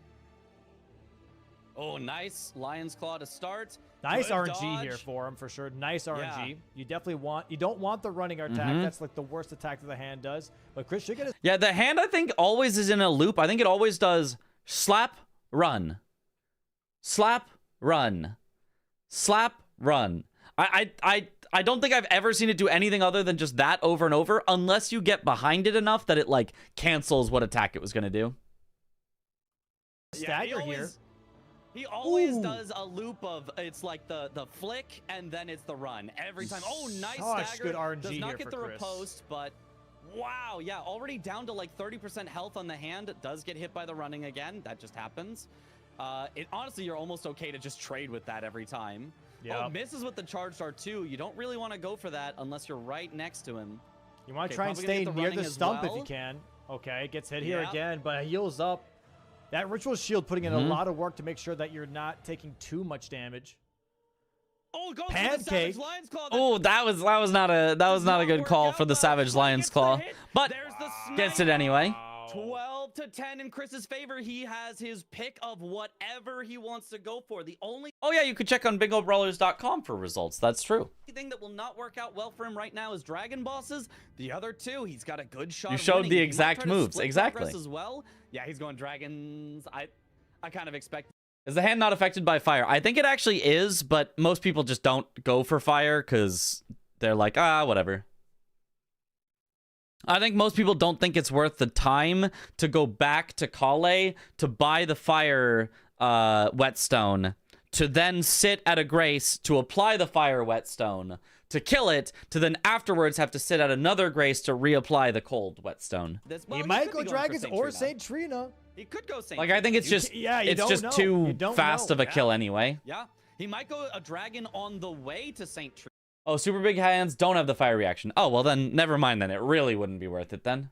Oh, nice Lion's Claw to start. Nice Good RNG here dodge. for him, for sure. Nice RNG. Yeah. You definitely you don't want the running attack. That's like the worst attack that the hand does. But Chris should get his... Yeah, the hand, I think, always is in a loop. I think it always does slap, run. Slap, run. Slap, run. I don't think I've ever seen it do anything other than just that over and over, unless you get behind it enough that it, like, cancels what attack it was going to do. Stagger here. He always does a loop of, it's like the flick and then it's the run every time. Oh, nice Such stagger. good RNG Does not here get for the Chris. riposte, but wow, yeah, already down to like 30% health on the hand. Does get hit by the running again. That just happens. Honestly, you're almost okay to just trade with that every time. Yeah. Oh, misses with the charge dart too. You don't really want to go for that unless you're right next to him. You want to Okay, try and probably gonna stay get the near running the as stump if well. you can. Okay, gets hit here Yeah. again, but heals up. That Ritual Shield putting in a lot of work to make sure that you're not taking too much damage. Oh, goes Pancake. for the Savage Lion's Claw. Oh, that was not a good call for the Savage Lion's Claw, but There's the gets it anyway. 12 to 10 in Chris's favor. He has his pick of whatever he wants to go for. The only Oh yeah, you could check on bingobrawlers.com for results. That's true. thing that will not work out well for him right now is dragon bosses. The other two, he's got a good shot. You of showed winning. the He might exact try to moves, split exactly. progress as well. Yeah, he's going dragons. I kind of expect. Is the hand not affected by fire? I think it actually is, but most people just don't go for fire because they're like, whatever. I think most people don't think it's worth the time to go back to Kale to buy the fire whetstone, to then sit at a grace to apply the fire whetstone, to kill it, to then afterwards have to sit at another grace to reapply the cold whetstone. He might go dragons or Saint Trina. He could go Saint. Like, I think it's just, it's don't just know. too You don't fast know. of a kill anyway. Yeah, he might go a dragon on the way to Saint Trina. Oh, super big hands don't have the fire reaction. Oh, well then, never mind then. It really wouldn't be worth it then.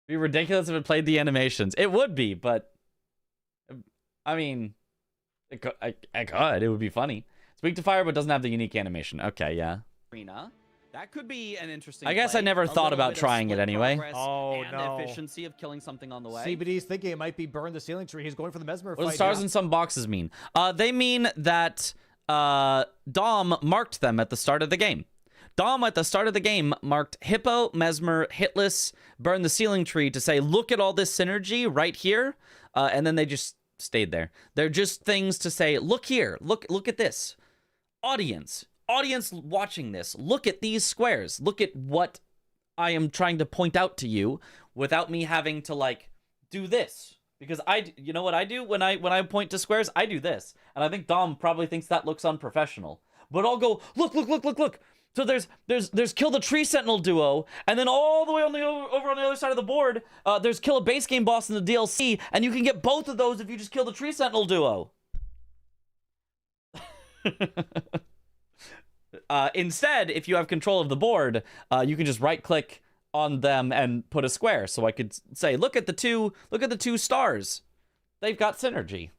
It'd be ridiculous if it played the animations. It would be, but... I mean... It could. It would be funny. It's weak to fire, but doesn't have the unique animation. Okay, yeah. Trina. That could be an interesting I guess I play. never A thought little about bit of trying it split anyway. progress Oh, and no. efficiency of killing something on the way. CBD's thinking it might be burn the ceiling tree. He's going for the Mesmer What do fight. the stars here. in some boxes mean? They mean that Dom marked them at the start of the game. Dom at the start of the game marked Hippo, Mesmer, Hitless, Burn the Ceiling Tree to say, look at all this synergy right here. And then they just stayed there. They're just things to say, look here, look at this. Audience watching this, look at these squares. Look at what I am trying to point out to you without me having to, like, do this Because you know what I do when I point to squares? I do this. And I think Dom probably thinks that looks unprofessional. But I'll go, look. So there's kill the tree sentinel duo, and then all the way over on the other side of the board, there's kill a base game boss in the DLC, and you can get both of those if you just kill the tree sentinel duo. Instead, if you have control of the board, you can just right click on them and put a square. So I could say, look at the two stars. They've got synergy.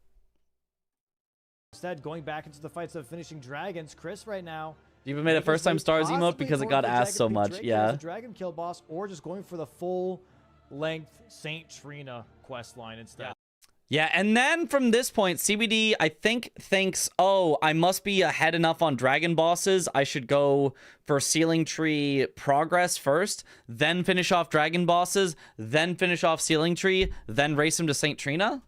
Instead, going back into the fights of finishing dragons, Chris right now. You even made a first time stars emote because it got asked so much. Yeah. Dragon kill boss, or just going for the full length Saint Trina quest line instead. Yeah, and then from this point, CBD, I think, thinks, oh, I must be ahead enough on dragon bosses. I should go for ceiling tree progress first, then finish off dragon bosses, then finish off ceiling tree, then race him to Saint Trina.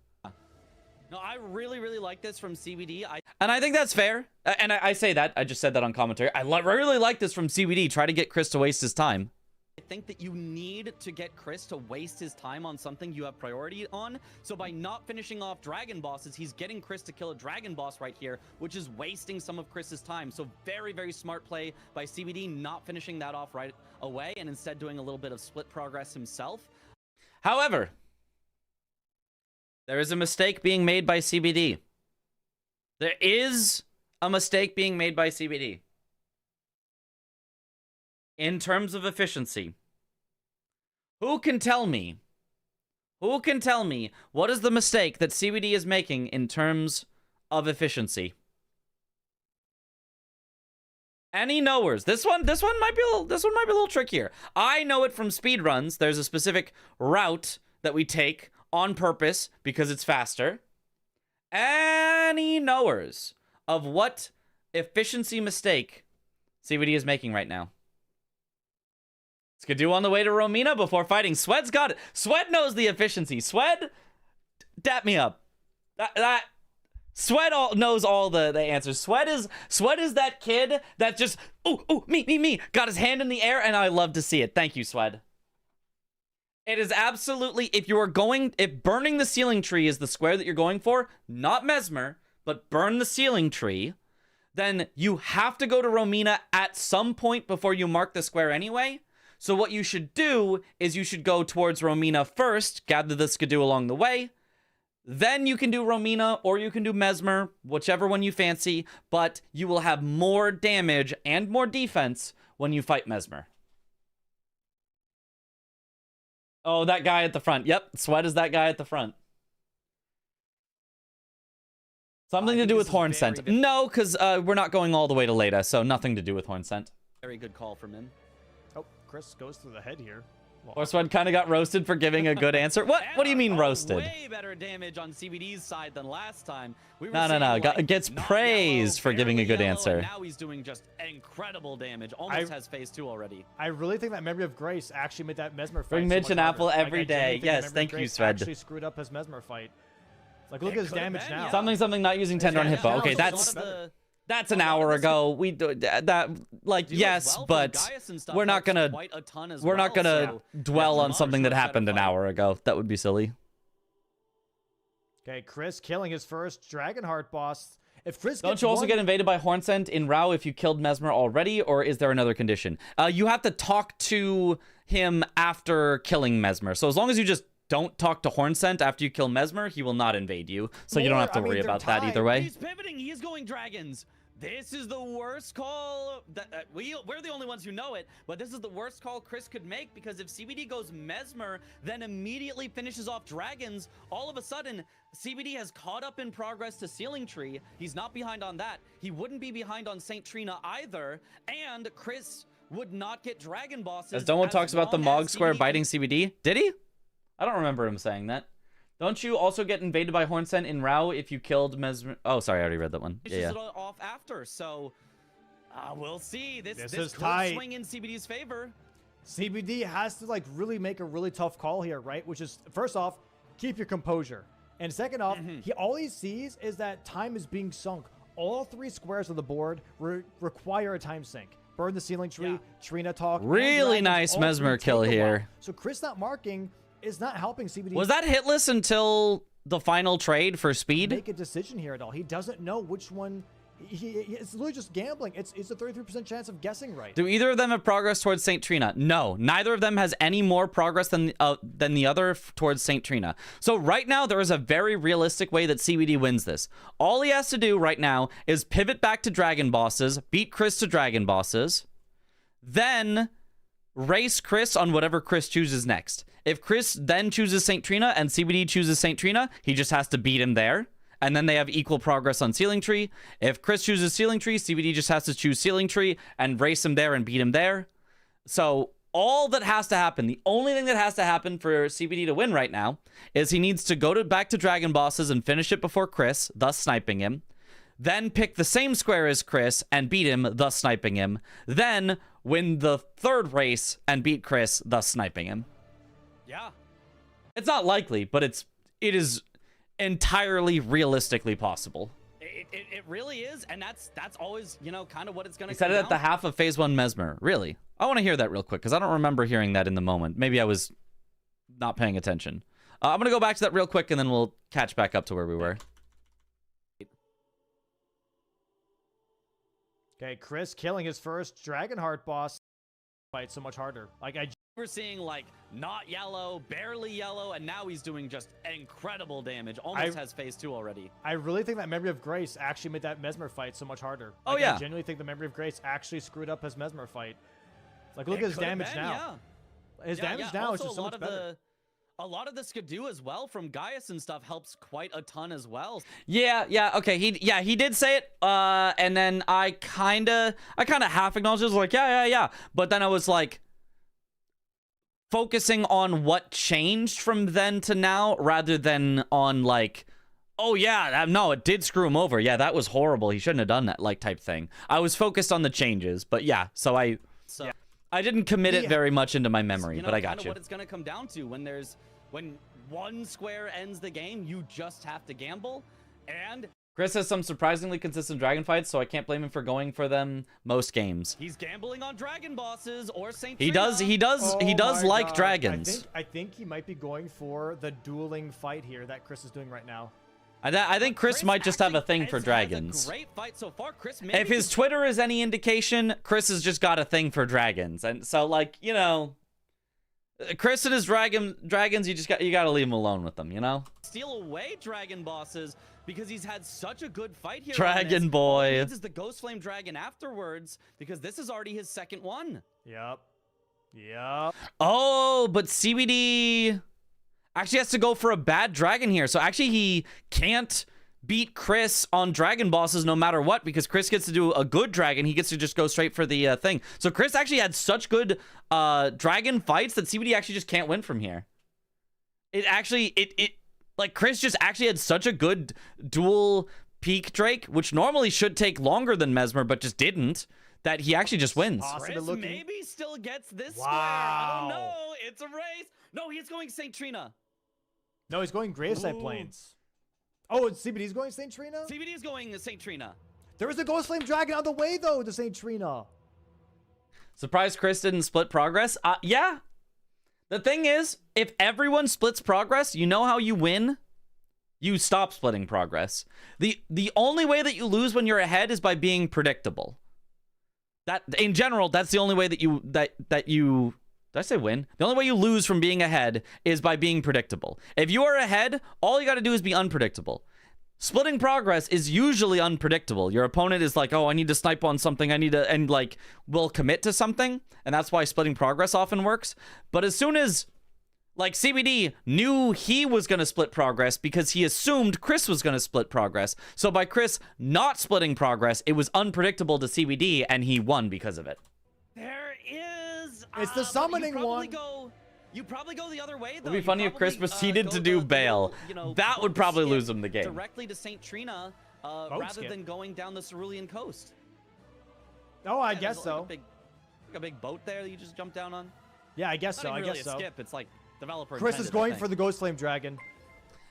No, I really like this from CBD. And I think that's fair. And I say that. I just said that on commentary. I really like this from CBD. Try to get Chris to waste his time. I think that you need to get Chris to waste his time on something you have priority on. So by not finishing off dragon bosses, he's getting Chris to kill a dragon boss right here, which is wasting some of Chris's time. So very smart play by CBD, not finishing that off right away and instead doing a little bit of split progress himself. However, there is a mistake being made by CBD. There is a mistake being made by CBD. In terms of efficiency, who can tell me what is the mistake that CBD is making in terms of efficiency? Any knowers? This one might be a little trickier. I know it from speedruns. There's a specific route that we take on purpose because it's faster. Any knowers of what efficiency mistake CBD is making right now? Skidoo on the way to Romina before fighting. Swed's got it. Swed knows the efficiency. Swed, dap me up. That Swed knows all the answers. Swed is that kid that just me got his hand in the air, and I love to see it. Thank you, Swed. It is absolutely, if burning the ceiling tree is the square that you're going for, not Mesmer, but burn the ceiling tree, then you have to go to Romina at some point before you mark the square anyway. So what you should do is you should go towards Romina first, gather the Skidoo along the way. Then you can do Romina or you can do Mesmer, whichever one you fancy, but you will have more damage and more defense when you fight Mesmer. Oh, that guy at the front. Yep, Sweat is that guy at the front. Something to do with Horn Scent. No, because we're not going all the way to Leda, so nothing to do with Horn Scent. Very good call from him. Oh, Chris goes through the head here. Or Sweat kind of got roasted for giving a good answer. What do you mean roasted? Way better damage on CBD's side than last time. No. Gets praised for giving a good answer. Now he's doing just incredible damage. Almost has phase 2 already. I really think that Memory of Grace actually made that Mesmer fight. Bring Mitch so an apple every day. Yes, thank you, Sved. Actually screwed up his Mesmer fight. Like, look at his damage now. Yeah. Something not using tender on Hippo. Okay, that's an hour ago. We do that, like, yes, but we're not gonna dwell on something that happened an hour ago. That would be silly. Okay, Chris killing his first Dragonheart boss. If Chris don't you also get invaded by Hornscent in Rao if you killed Mesmer already, or is there another condition? You have to talk to him after killing Mesmer. So as long as you just don't talk to Hornscent after you kill Mesmer, he will not invade you. So you don't have to worry about that either way. He's pivoting. He's going dragons. This is the worst call. We're the only ones who know it, but this is the worst call Chris could make, because if CBD goes Mesmer, then immediately finishes off dragons, all of a sudden, CBD has caught up in progress to Ceiling Tree. He's not behind on that. He wouldn't be behind on Saint Trina either, and Chris would not get dragon bosses. As Domo talks about the Mog Square biting CBD, did he? I don't remember him saying that. Don't you also get invaded by Hornscent in Rao if you killed Mesmer? Oh, sorry, I already read that one. Yeah. Off after, so we'll see. This is could tight. Swing in CBD's favor. CBD has to like really make a really tough call here, right? Which is, first off, keep your composure, and second off, all he sees is that time is being sunk. All 3 squares of the board require a time sink. Burn the Ceiling Tree, Trina talk. Really nice Mesmer kill here. So Chris not marking is not helping CBD. Was that hitless until the final trade for speed? Make a decision here at all? He doesn't know which one. It's literally just gambling. It's a 33% chance of guessing right. Do either of them have progress towards St. Trina? No, neither of them has any more progress than the other towards St. Trina. So right now, there is a very realistic way that CBD wins this. All he has to do right now is pivot back to Dragon Bosses, beat Chris to Dragon Bosses, then race Chris on whatever Chris chooses next. If Chris then chooses St. Trina and CBD chooses St. Trina, he just has to beat him there. And then they have equal progress on Ceiling Tree. If Chris chooses Ceiling Tree, CBD just has to choose Ceiling Tree and race him there and beat him there. So all that has to happen, the only thing that has to happen for CBD to win right now is he needs to go back to Dragon Bosses and finish it before Chris, thus sniping him. Then pick the same square as Chris and beat him, thus sniping him. Then win the third race and beat Chris, thus sniping him. Yeah. It's not likely, but it is entirely realistically possible. It really is, and that's always, you know, kind of what it's going to He said it at the half of Phase 1 Mesmer. Really? I want to hear that real quick, because I don't remember hearing that in the moment. Maybe I was not paying attention. I'm going to go back to that real quick, and then we'll catch back up to where we were. Okay, Chris killing his first Dragonheart boss fight so much harder. Like, we're seeing like not yellow, barely yellow, and now he's doing just incredible damage. Almost has phase 2 already. I really think that Memory of Grace actually made that Mesmer fight so much harder. Oh, like, yeah. I genuinely think the Memory of Grace actually screwed up his Mesmer fight. Like, look at his damage now. Yeah. His damage now is just so much better. A lot of the Skidoo as well from Gaius and stuff helps quite a ton as well. Yeah, okay. He did say it, and then I kinda half acknowledged it. I was like, yeah. But then I was like, focusing on what changed from then to now rather than on like, oh yeah, no, it did screw him over. Yeah, that was horrible. He shouldn't have done that, like type thing. I was focused on the changes, but yeah, so I didn't commit it very much into my memory, you know, but I got kind of you. What it's gonna come down to when one square ends the game, you just have to gamble, and Chris has some surprisingly consistent dragon fights, so I can't blame him for going for them most games. he's gambling on dragon bosses or Saint He Trina. he does my like God. dragons. I think he might be going for the dueling fight here that Chris is doing right now. I think Chris might just have a thing for has dragons. a great fight so far. Chris, If his Twitter is any indication, Chris has just got a thing for dragons, and so like, you know, Chris and his dragons, you gotta leave him alone with them, you know. Steal away dragon bosses because he's had such a good fight here. Dragon All boy. he needs is the Ghost Flame Dragon afterwards because this is already his second one. Yep. Oh, but CBD actually has to go for a bad dragon here, so actually he can't beat Chris on dragon bosses no matter what, because Chris gets to do a good dragon. He gets to just go straight for the thing. So Chris actually had such good dragon fights that CBD actually just can't win from here. Like Chris just actually had such a good dual peak Drake, which normally should take longer than Mesmer, but just didn't, that he actually just wins. Chris maybe still gets this square. I don't know. It's a race. No, he's going Saint Trina. No, he's going Graveside Plains. Oh, CBD's going St. Trina? CBD is going to Saint Trina. There is a Ghost Flame Dragon on the way, though, to St. Trina. Surprised Chris didn't split progress? Yeah. The thing is, if everyone splits progress, you know how you win? You stop splitting progress. The only way that you lose when you're ahead is by being predictable. That, in general, that's the only way that you did I say win? The only way you lose from being ahead is by being predictable. If you are ahead, all you got to do is be unpredictable. Splitting progress is usually unpredictable. Your opponent is like, oh, I need to snipe on something. And like, will commit to something. And that's why splitting progress often works. But as soon as, like, CBD knew he was going to split progress because he assumed Chris was going to split progress. So by Chris not splitting progress, it was unpredictable to CBD, and he won because of it. There is. It's the summoning one. You probably go the other way, though. It would be funny if Chris proceeded to do bail. That would probably lose him the game. Directly to St. Trina, rather than going down the Cerulean coast. Oh, I guess so. Like a big boat there that you just jump down on. Yeah, I guess so. Not I even really guess a so. skip. It's like developer. Chris is going for the Ghost Flame Dragon.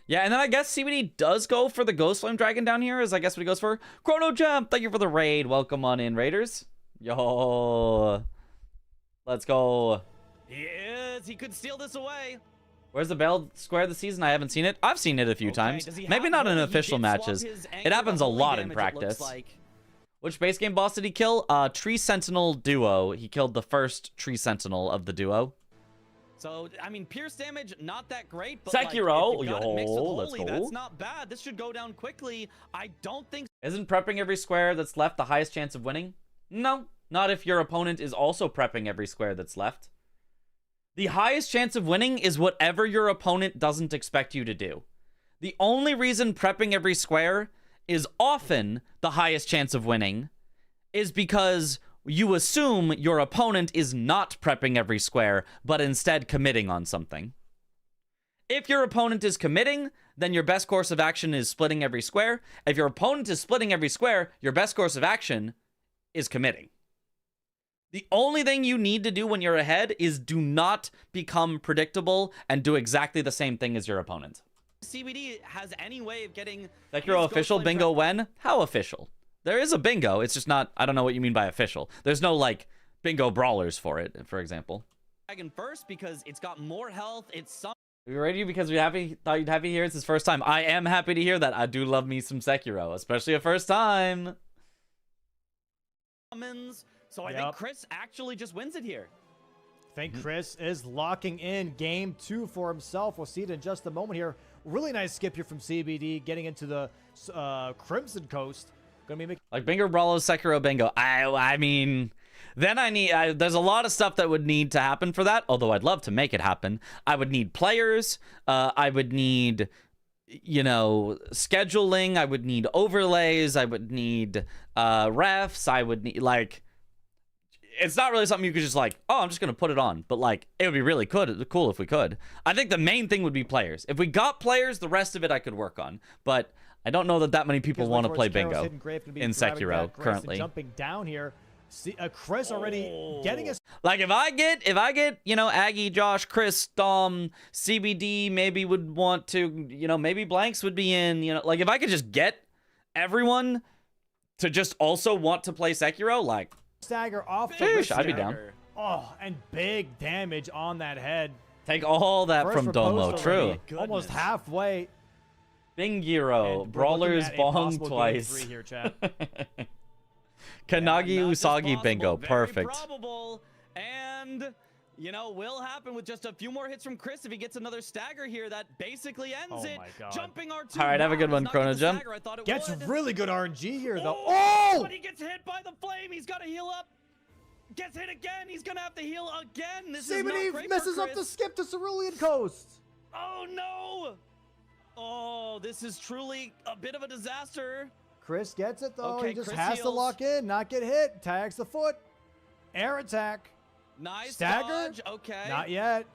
Yeah, and then I guess CBD does go for the Ghost Flame Dragon down here, is I guess what he goes for. Chrono Jump, thank you for the raid. Welcome on in, Raiders. Yo. Let's go. He is. He could steal this away. Where's the Bell Square this season? I haven't seen it. I've seen it a few times. Maybe not in official matches. It happens a lot in practice. Which base game boss did he kill? Tree Sentinel duo. He killed the first Tree Sentinel of the duo. So, I mean, pierce damage, not that great, but Sekiro, like, if you got it mixed with let's Holy, go. that's not bad. This should go down quickly. I don't think... Isn't prepping every square that's left the highest chance of winning? No, not if your opponent is also prepping every square that's left. The highest chance of winning is whatever your opponent doesn't expect you to do. The only reason prepping every square is often the highest chance of winning is because you assume your opponent is not prepping every square, but instead committing on something. If your opponent is committing, then your best course of action is splitting every square. If your opponent is splitting every square, your best course of action is committing. The only thing you need to do when you're ahead is do not become predictable and do exactly the same thing as your opponent. CBD has any way of getting... Sekiro official bingo when? How official? There is a bingo. It's just not... I don't know what you mean by official. There's no, like, bingo brawlers for it, for example. Dragon first because it's got more health. It's some... Are you ready? Because thought you'd happy to hear it's his first time. I am happy to hear that. I do love me some Sekiro, especially a first time. So I think Chris actually just wins it here. I think Chris is locking in game 2 for himself. We'll see it in just a moment here. Really nice skip here from CBD, getting into the Crimson Coast. Gonna be like Bingo Brawlers, Sekiro Bingo. I mean, then I need... there's a lot of stuff that would need to happen for that, although I'd love to make it happen. I would need players. I would need, you know, scheduling. I would need overlays. I would need refs. I would need, like... It's not really something you could just like, oh, I'm just going to put it on. But, like, it would be really cool if we could. I think the main thing would be players. If we got players, the rest of it I could work on. But I don't know that many people want to play bingo in Sekiro currently. Jumping down here. See, Chris already getting us. Like, if I get, you know, Aggie, Josh, Chris, Dom, CBD maybe would want to, you know, maybe Blanks would be in, you know. Like, if I could just get everyone to just also want to play Sekiro, like... Stagger off the Sheesh, I'd be down. Oh, and big damage on that head. Take all that from Domo. True. Almost halfway. Bingiro. Brawlers bong twice. Here, chat. Kanagi Usagi bingo. Perfect. Probable, and you know, will happen with just a few more hits from Chris if he gets another stagger here. That basically ends it. Jumping R2. All right, have a good one, Chrono Jump. Gets really good RNG here, though. Oh! But he gets hit by the flame. He's got to heal up. Gets hit again. He's gonna have to heal again. This is not great messes for up the Chris. skip to Cerulean Coast. Oh no! Oh, this is truly a bit of a disaster. Chris gets it though. Okay, He just Chris has to heals. lock in, not get hit. Tags the foot. Air attack. Nice Stagger. dodge. Okay. Not yet.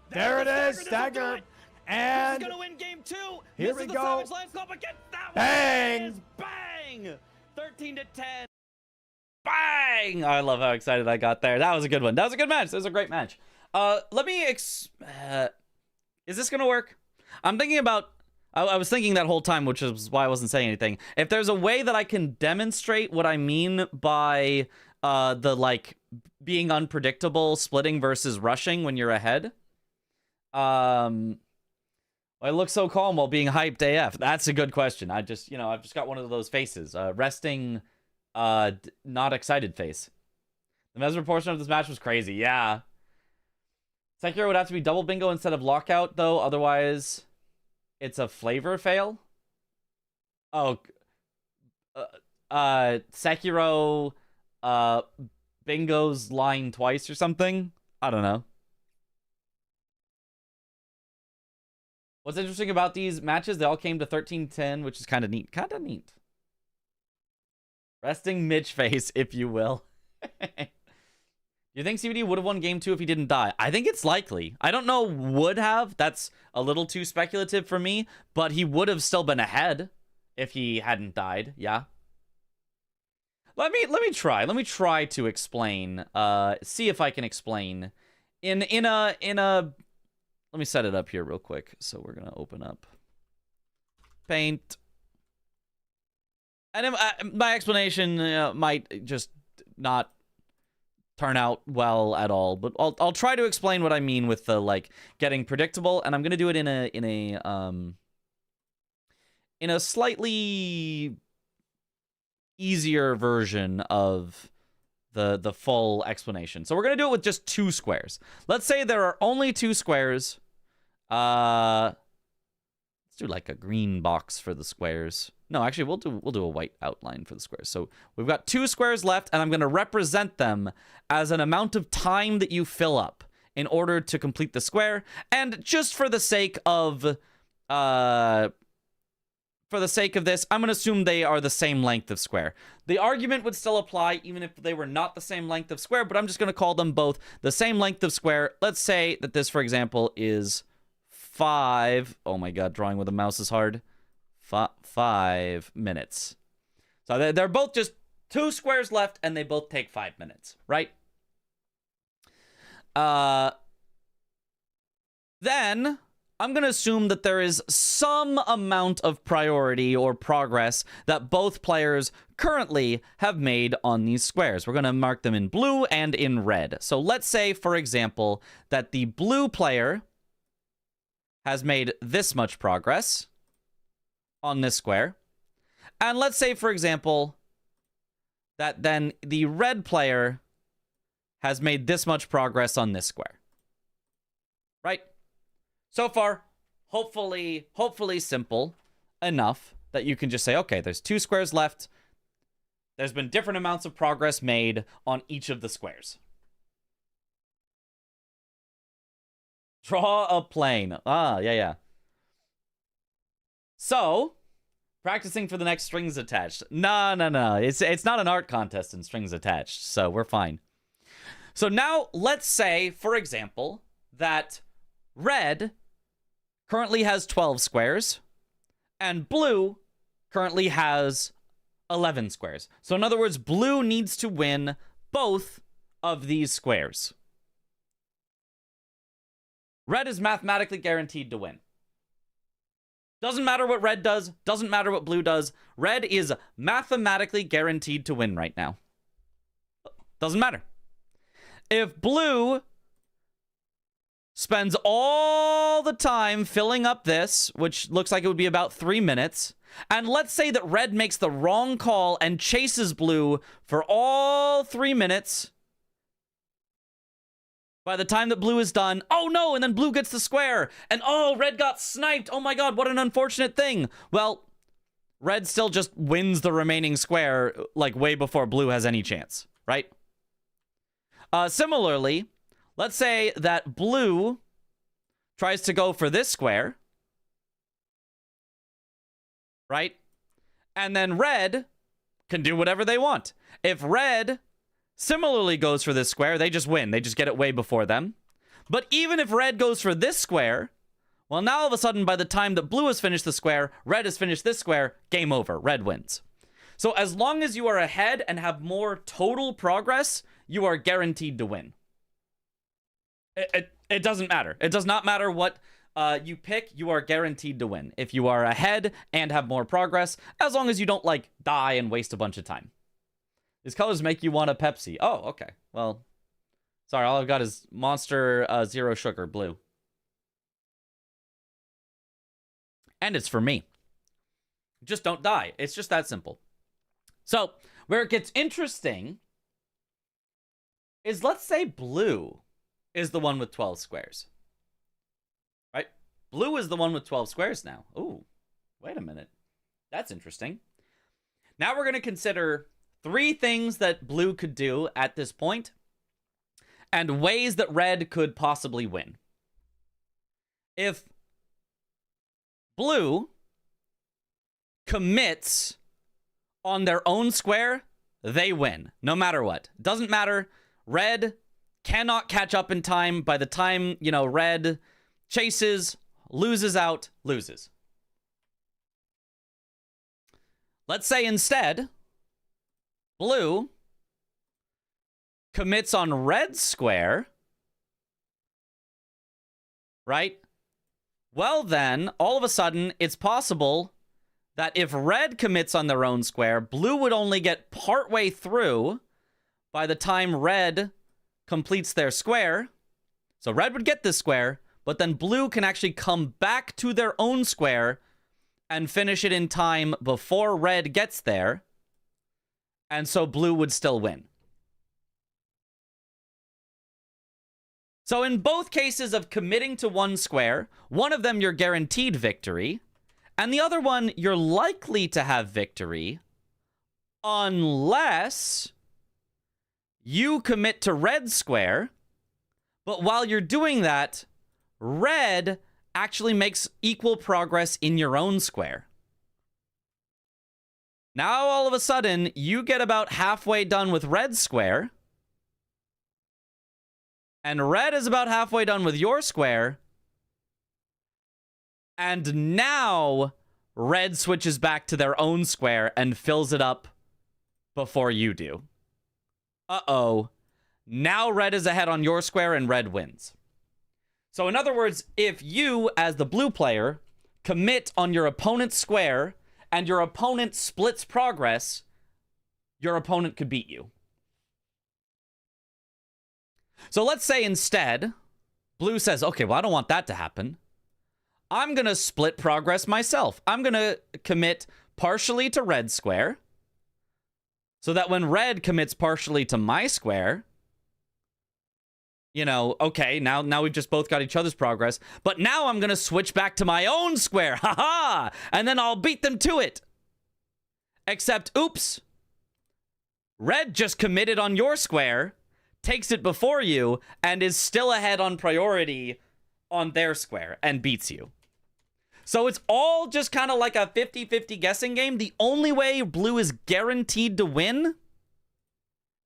There's There it the is. This will do Stagger. it. And Chris is gonna win game 2. Here Misses we the go. Savage Landslide, but gets that Bang! one. Is bang. 13-10. Bang! I love how excited I got there. That was a good one. That was a good match. That was a great match. Let me is this gonna work? I'm thinking about... I was thinking that whole time, which is why I wasn't saying anything. If there's a way that I can demonstrate what I mean by the, like, being unpredictable, splitting versus rushing when you're ahead. I look so calm while being hyped AF. That's a good question. I've just got one of those faces. Resting, not excited face. The Mesmer portion of this match was crazy. Yeah. Sekiro would have to be double bingo instead of lockout, though. Otherwise, it's a flavor fail. Oh. Sekiro, bingo's line twice or something. I don't know. What's interesting about these matches, they all came to 13-10, which is kind of neat. Kind of neat. Resting Mitch face, if you will. You think CBD would have won game 2 if he didn't die? I think it's likely. I don't know would have. That's a little too speculative for me. But he would have still been ahead if he hadn't died. Yeah. Let me try. Let me try to explain. See if I can explain. In a. Let me set it up here real quick. So we're gonna open up Paint. And my explanation might just not turn out well at all. But I'll try to explain what I mean with the like getting predictable, and I'm gonna do it in a slightly easier version of the full explanation. So we're gonna do it with just 2 squares. Let's say there are only 2 squares. Let's do like a green box for the squares. No, actually, we'll do a white outline for the squares. So we've got 2 squares left, and I'm going to represent them as an amount of time that you fill up in order to complete the square. And just for the sake of this, I'm going to assume they are the same length of square. The argument would still apply even if they were not the same length of square, but I'm just going to call them both the same length of square. Let's say that this, for example, is 5. Oh my god, drawing with a mouse is hard. 5 minutes. So they're both just 2 squares left, and they both take 5 minutes, right? Then I'm going to assume that there is some amount of priority or progress that both players currently have made on these squares. We're going to mark them in blue and in red. So let's say, for example, that the blue player has made this much progress on this square. And let's say, for example, that then the red player has made this much progress on this square. Right? So far, hopefully simple enough that you can just say, okay, there's 2 squares left. There's been different amounts of progress made on each of the squares. Draw a plane. Yeah. So, practicing for the next strings attached. No. It's not an art contest in strings attached, so we're fine. So now, let's say, for example, that red currently has 12 squares, and blue currently has 11 squares. So in other words, blue needs to win both of these squares. Red is mathematically guaranteed to win. Doesn't matter what red does, doesn't matter what blue does. Red is mathematically guaranteed to win right now. Doesn't matter. If blue spends all the time filling up this, which looks like it would be about 3 minutes, and let's say that red makes the wrong call and chases blue for all 3 minutes, by the time that blue is done, oh no, and then blue gets the square, and oh, red got sniped, oh my god, what an unfortunate thing. Well, red still just wins the remaining square, like, way before blue has any chance, right? Similarly, let's say that blue tries to go for this square, right? And then red can do whatever they want. If red similarly goes for this square, they just win. They just get it way before them. But even if red goes for this square, well, now all of a sudden, by the time that blue has finished the square, red has finished this square, game over. Red wins. So as long as you are ahead and have more total progress, you are guaranteed to win. It doesn't matter. It does not matter what you pick. You are guaranteed to win if you are ahead and have more progress, as long as you don't, like, die and waste a bunch of time. These colors make you want a Pepsi. Oh, okay. Well, sorry, all I've got is Monster Zero Sugar Blue. And it's for me. Just don't die. It's just that simple. So, where it gets interesting is, let's say blue is the one with 12 squares. Right? Blue is the one with 12 squares now. Ooh, wait a minute. That's interesting. Now we're going to consider 3 things that blue could do at this point, and ways that red could possibly win. If blue commits on their own square, they win, no matter what. Doesn't matter. Red cannot catch up in time. By the time, red chases, loses out, loses. Let's say instead, blue commits on red square, right? Well then, all of a sudden, it's possible that if red commits on their own square, blue would only get partway through by the time red completes their square, so red would get this square, but then blue can actually come back to their own square and finish it in time before red gets there, and so blue would still win. So in both cases of committing to one square, one of them you're guaranteed victory, and the other one you're likely to have victory unless you commit to red square, but while you're doing that, red actually makes equal progress in your own square. Now all of a sudden, you get about halfway done with red square, and red is about halfway done with your square, and now red switches back to their own square and fills it up before you do. Uh-oh. Now red is ahead on your square and red wins. So in other words, if you, as the blue player, commit on your opponent's square and your opponent splits progress, your opponent could beat you. So let's say instead, blue says, okay, well, I don't want that to happen. I'm going to split progress myself. I'm going to commit partially to red square, so that when red commits partially to my square, you know, okay, now we've just both got each other's progress, but now I'm going to switch back to my own square, haha, and then I'll beat them to it. Except, oops, red just committed on your square, takes it before you, and is still ahead on priority on their square, and beats you. So it's all just kind of like a 50-50 guessing game. The only way blue is guaranteed to win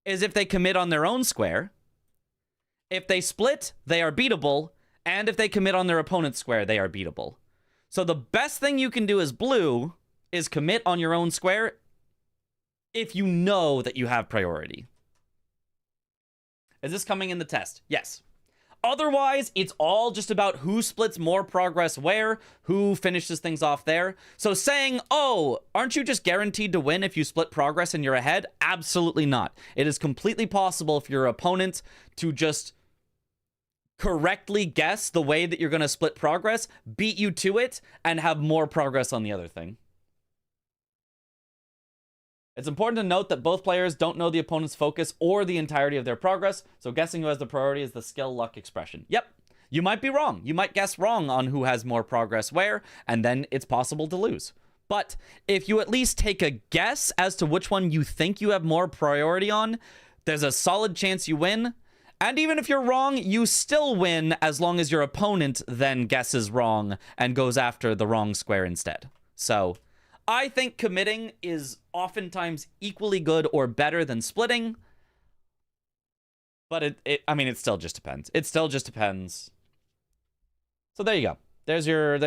is if they commit on their own square. If they split, they are beatable. And if they commit on their opponent's square, they are beatable. So the best thing you can do as blue is commit on your own square if you know that you have priority. Is this coming in the test? Yes. Otherwise, it's all just about who splits more progress where, who finishes things off there. So saying, oh, aren't you just guaranteed to win if you split progress and you're ahead? Absolutely not. It is completely possible for your opponent to just correctly guess the way that you're going to split progress, beat you to it, and have more progress on the other thing. It's important to note that both players don't know the opponent's focus or the entirety of their progress, so guessing who has the priority is the skill luck expression. Yep, you might be wrong. You might guess wrong on who has more progress where, and then it's possible to lose. But if you at least take a guess as to which one you think you have more priority on, there's a solid chance you win. And even if you're wrong, you still win as long as your opponent then guesses wrong and goes after the wrong square instead. So I think committing is oftentimes equally good or better than splitting. But I mean, it still just depends. It still just depends. So there you go. There's your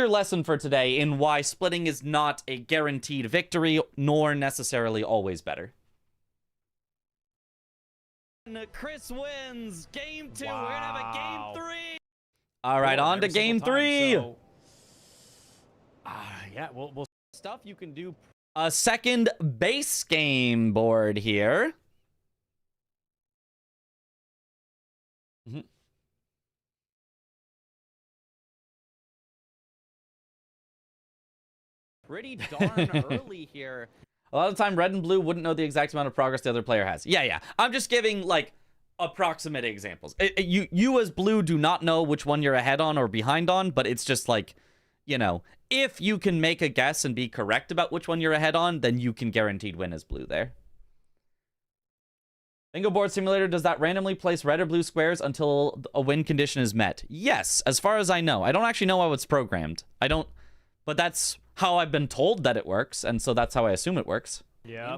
lesson for today in why splitting is not a guaranteed victory, nor necessarily always better. Chris wins game 2. Wow. We're gonna have a game 3. All right, on to game 3. So, yeah, we'll stuff you can do. A second base game board here. Mm-hmm. Pretty darn early here. A lot of the time, red and blue wouldn't know the exact amount of progress the other player has. Yeah. I'm just giving, like, approximate examples. You as blue do not know which one you're ahead on or behind on, but it's just like, you know, if you can make a guess and be correct about which one you're ahead on, then you can guaranteed win as blue there. Bingo board simulator, does that randomly place red or blue squares until a win condition is met? Yes, as far as I know. I don't actually know how it's programmed. But that's how I've been told that it works, and so that's how I assume it works. Yeah,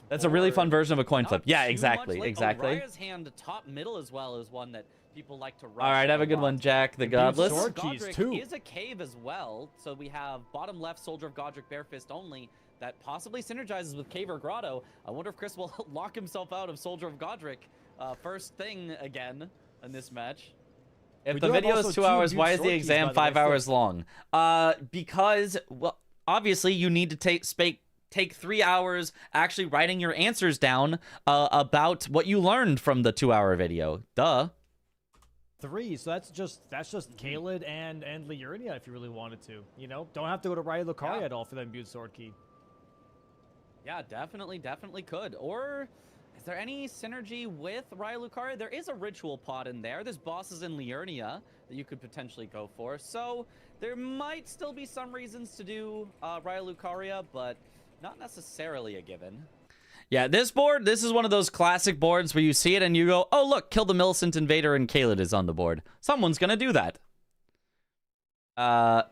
that's a really fun version of a coin flip. Yeah, exactly, like exactly. Araya's hand top middle as well is one that people like to rush. All right, have a good one, Jack the Godless. Sword keys too. Is a cave as well, so we have bottom left Soldier of Godric bare fist only that possibly synergizes with Cave or Grotto. I wonder if Chris will lock himself out of Soldier of Godric first thing again in this match. If the video is 2 hours, why is the exam 5 hours long? Because, well, obviously you need to take take 3 hours actually writing your answers down about what you learned from the 2-hour video. Duh. 3, so that's just Kaled and Liurnia if you really wanted to. You know, don't have to go to Ryu Lucaria at all for that imbued sword key. Yeah, definitely could. Or is there any synergy with Ryu Lucaria? There is a ritual pod in there. There's bosses in Liurnia that you could potentially go for. So there might still be some reasons to do Ryu Lucaria, but not necessarily a given. Yeah, this board, this is one of those classic boards where you see it and you go, oh, look, kill the Millicent Invader and Kaled is on the board. Someone's going to do that. And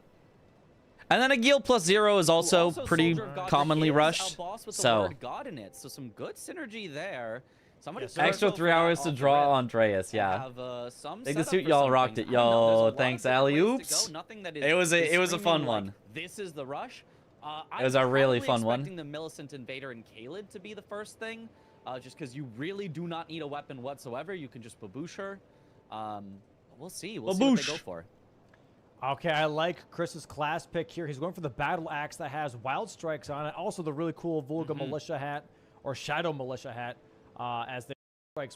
then a Gil plus 0 is also pretty commonly rushed. So God in it, so some good synergy there. Somebody extra 3 hours to draw Andreas, yeah. Think the suit y'all rocked it, yo. Thanks, alley oops. It was a fun one. This is the rush. It was a really fun one. I'm expecting the Millicent Invader and Kaled to be the first thing, just because you really do not need a weapon whatsoever. You can just baboosh her. We'll see. We'll see what they go for. Okay, I like Chris's class pick here. He's going for the battle axe that has wild strikes on it. Also, the really cool Vulga Militia hat or Shadow Militia hat as the strikes.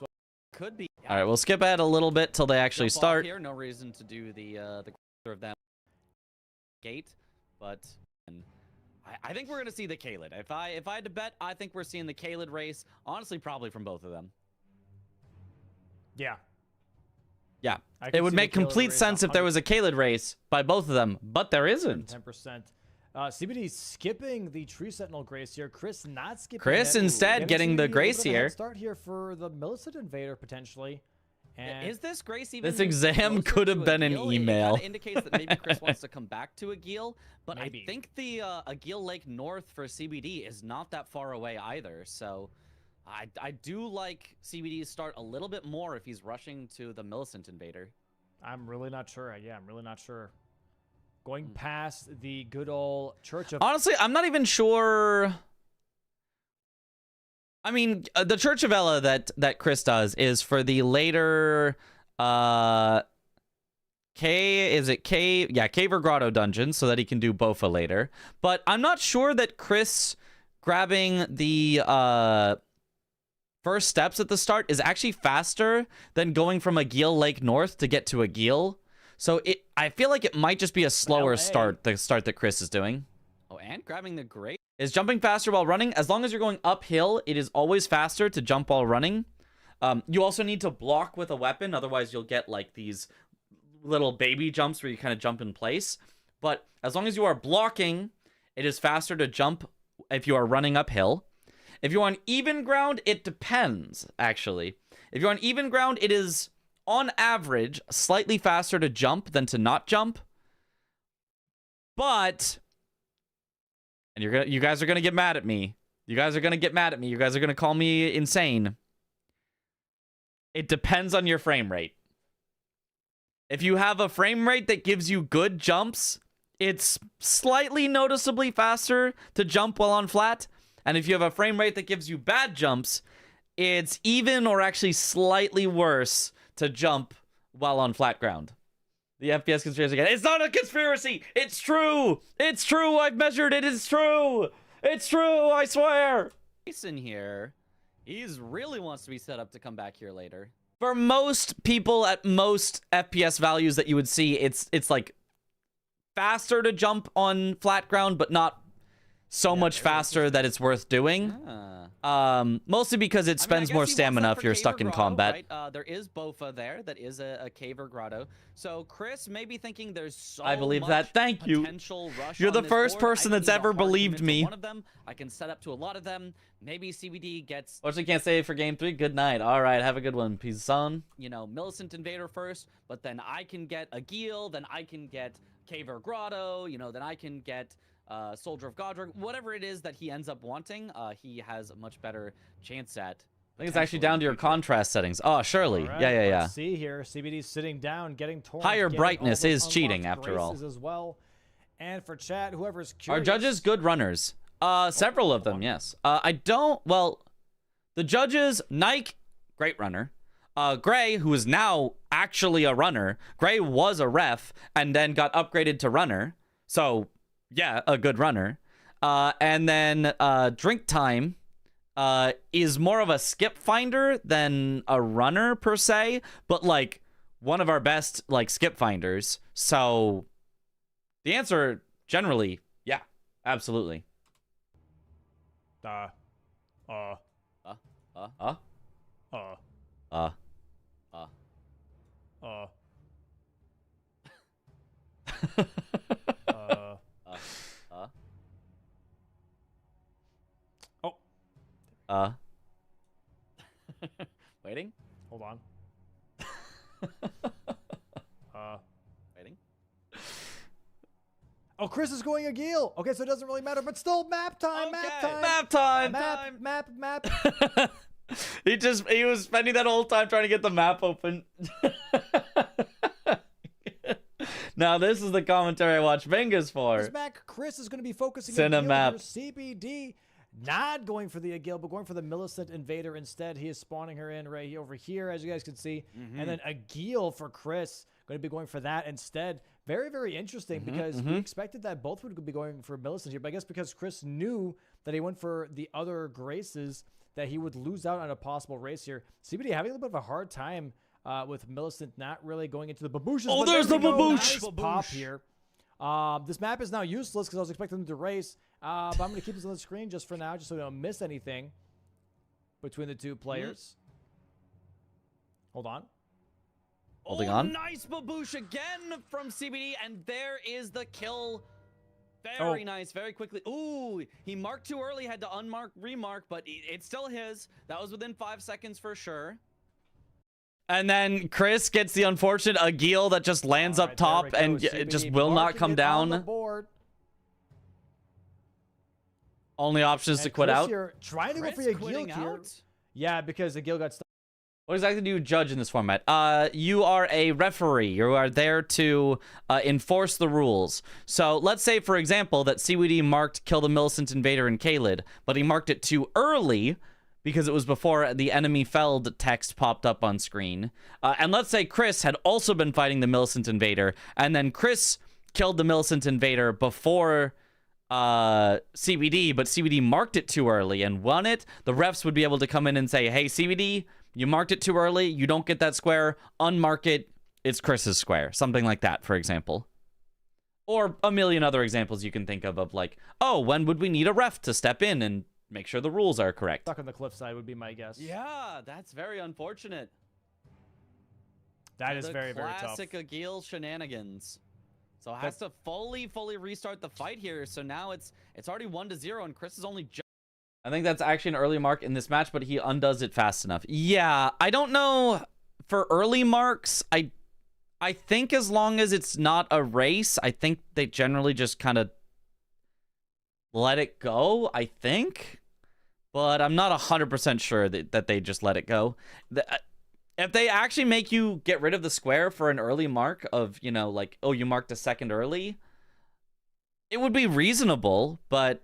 Could be. All right, we'll skip ahead a little bit till they actually start. Here, no reason to do the of them gate, but. I think we're gonna see the Kaled. If I had to bet, I think we're seeing the Kaled race. Honestly, probably from both of them. Yeah. Yeah. It would make complete sense if there was a Kaled race by both of them, but there isn't. 10%. CBD skipping the Tree Sentinel Grace here. Chris not skipping. Chris instead getting the Grace here. Start here for the Millicent Invader potentially. And is this Grace even? This exam could have been an email. It indicates that maybe Chris wants to come back to Agil, but Maybe. I think the Agil Lake North for CBD is not that far away either. So I do like CBD's start a little bit more if he's rushing to the Millicent Invader. I'm really not sure. Yeah, I'm really not sure. Going past the good old Church of... Honestly, I'm not even sure... I mean, the Church of Ella that Chris does is for the later, Cave or Grotto dungeon, so that he can do Bofa later. But I'm not sure that Chris grabbing the first steps at the start is actually faster than going from Agil Lake North to get to Agil. So I feel like it might just be a slower start, the start that Chris is doing. Oh, and grabbing the Great. Is jumping faster while running? As long as you're going uphill, it is always faster to jump while running. You also need to block with a weapon, otherwise you'll get like these little baby jumps where you kind of jump in place. But as long as you are blocking, it is faster to jump if you are running uphill. If you're on even ground, it depends, actually. If you're on even ground, it is, on average, slightly faster to jump than to not jump. But... and you guys are gonna get mad at me. You guys are gonna get mad at me. You guys are gonna call me insane. It depends on your frame rate. If you have a frame rate that gives you good jumps, it's slightly noticeably faster to jump while on flat. And if you have a frame rate that gives you bad jumps, it's even or actually slightly worse to jump while on flat ground. The FPS conspiracy again. It's not a conspiracy. It's true. It's true. I've measured it. It's true. It's true. I swear. Jason here, he's really wants to be set up to come back here later. For most people at most FPS values that you would see, it's like faster to jump on flat ground, but not so much faster that it's worth doing. Mostly because it spends more stamina if you're stuck in combat. Right? There is Bofa there. That is a cave or grotto. So Chris may be thinking there's so I believe much that. Thank you. potential rush You're on the this first board. person I that's can ever either hard believed commit to me. One of them. I can set up to a lot of them. Maybe CBD gets... Unfortunately, can't say it for game 3. Good night. All right, have a good one. Peace on. You know, Millicent Invader first, but then I can get a Gil, then I can get Cave or Grotto, you know, then I can get... Soldier of Godric, whatever it is that he ends up wanting, he has a much better chance at. I think it's actually down to your contrast settings. Oh, surely. Right, Yeah. let's see here. CBD's sitting down, getting torn. Higher brightness is cheating, after all. As well. And for chat, whoever's curious. Are judges good runners? Several of them, yes. Well, the judges, Nike, great runner. Gray, who is now actually a runner. Gray was a ref and then got upgraded to runner. So... yeah, a good runner. And then drink time is more of a skip finder than a runner per se, but like one of our best like skip finders. So the answer generally, yeah, absolutely. Uh. Waiting? Hold on. Waiting? Oh, Chris is going Agil. Okay, so it doesn't really matter, but still map time, map Okay. time. Map time! Map. He was spending that whole time trying to get the map open. Now this is the commentary I watch Vengas for. This back, Chris is going to be focusing Cinna on map. CBD, not going for the Agil, but going for the Millicent Invader instead. He is spawning her in right over here, as you guys can see. And then Agil for Chris, going to be going for that instead. Very, very interesting because we expected that both would be going for Millicent here, but I guess because Chris knew that he went for the other Graces, that he would lose out on a possible race here. CBD having a little bit of a hard time with Millicent not really going into the babooshes. Oh, but there's there the we go. baboosh! Nice pop here. This map is now useless because I was expecting them to race, but I'm going to keep this on the screen just for now, just so we don't miss anything between the two players. Hold on. Holding on. Nice baboosh again from CBD, and there is the kill. Very nice, very quickly. Ooh, he marked too early, had to unmark, remark, but it's still his. That was within 5 seconds for sure. And then Chris gets the unfortunate Agil that just lands up top and it just will not come down. Only option is to quit out. Here, trying to go for Chris Agil quitting here. out? Yeah, because Agil got stuck. What exactly do you judge in this format? You are a referee. You are there to enforce the rules. So let's say, for example, that CWD marked Kill the Millicent Invader and Kaled, but he marked it too early because it was before the enemy felled text popped up on screen. And let's say Chris had also been fighting the Millicent Invader, and then Chris killed the Millicent Invader before CBD, but CBD marked it too early and won it. The refs would be able to come in and say, hey, CBD, you marked it too early. You don't get that square. Unmark it. It's Chris's square. Something like that, for example. Or a million other examples you can think of like, oh, when would we need a ref to step in and make sure the rules are correct? Stuck on the cliffside would be my guess. Yeah, that's very unfortunate. That is very, very tough. Classic Agil shenanigans. So has to fully restart the fight here. So now it's already 1-0, and Chris is only just. I think that's actually an early mark in this match, but he undoes it fast enough. Yeah, I don't know. For early marks, I think as long as it's not a race, I think they generally just kind of let it go, I think. But I'm not 100% sure that they just let it go. If they actually make you get rid of the square for an early mark of, you know, like, oh, you marked a second early, it would be reasonable, but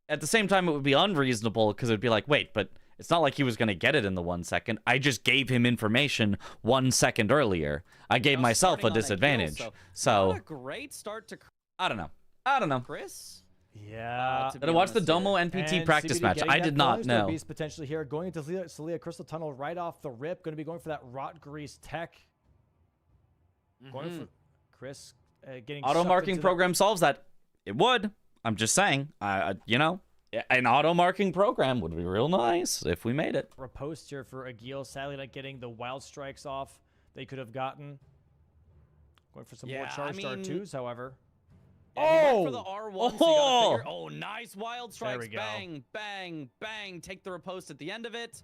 at the same time, it would be unreasonable because it would be like, wait, but it's not like he was going to get it in the 1 second. I just gave him information 1 second earlier. I gave myself a disadvantage. So not a great start to. I don't know. Chris. Yeah. Did I watch the Domo NPT practice CBD match? I did not know. Beast potentially here, going into Celia Crystal Tunnel right off the rip. Going to be going for that Rot Grease tech. Going for Chris getting auto marking program solves that. It would. I'm just saying. You know, an auto marking program would be real nice if we made it. Riposte here for Agil, sadly not getting the wild strikes off they could have gotten. Going for some more charged R2s, however. Yeah, for the R1, so you gotta figure, nice wild strikes. There we go. Bang, bang, bang. Take the riposte at the end of it.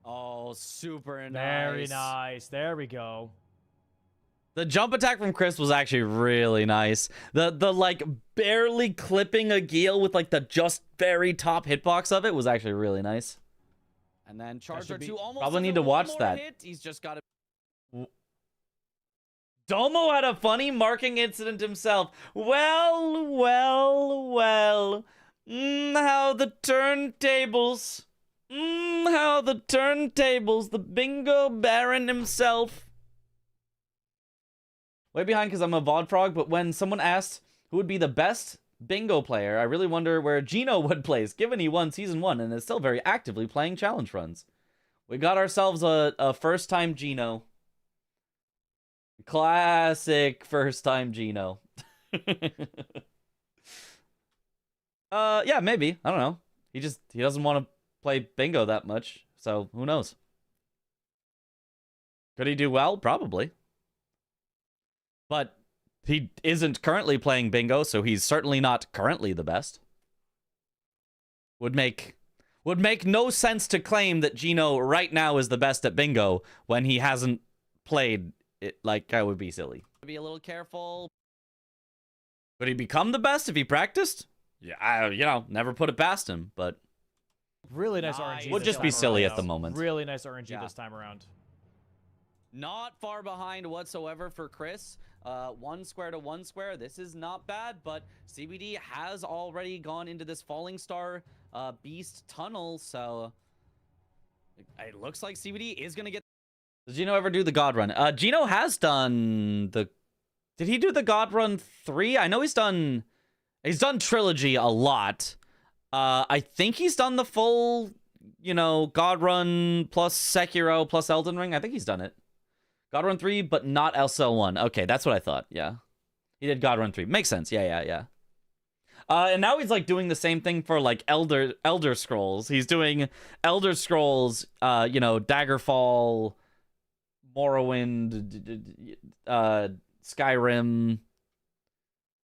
Oh, super nice. Very nice. There we go. The jump attack from Chris was actually really nice. The like barely clipping Agil with like the just very top hitbox of it was actually really nice. And then Charger 2 almost probably need to watch that. He's just got to. Domo had a funny marking incident himself. Well. How the turntables. How the turntables. The bingo baron himself. Way behind because I'm a VOD frog, but when someone asked who would be the best bingo player, I really wonder where Gino would place, given he won Season 1 and is still very actively playing challenge runs. We got ourselves a first-time Gino. Classic first-time Gino. Yeah, maybe. I don't know. He doesn't want to play bingo that much, so who knows? Could he do well? Probably. But he isn't currently playing bingo, so he's certainly not currently the best. Would make no sense to claim that Gino right now is the best at bingo when he hasn't played it. Like, that would be silly. Be a little careful. Could he become the best if he practiced? Yeah, never put it past him, but Really nice Nice. RNG. would this just be time silly around, at the though. moment. Really nice RNG Yeah. this time around. Not far behind whatsoever for Chris. 1 square to 1 square. This is not bad, but CBD has already gone into this Falling Star Beast tunnel, so it looks like CBD is going to get... Does Gino ever do the God Run? Gino has done the... Did he do the God Run 3? I know he's done Trilogy a lot. I think he's done the full, God Run plus Sekiro plus Elden Ring. I think he's done it. God Run 3, but not SL1. Okay, that's what I thought. Yeah. He did God Run 3. Makes sense. Yeah. And now he's like doing the same thing for like Elder Scrolls. He's doing Elder Scrolls, Daggerfall, Morrowind, Skyrim,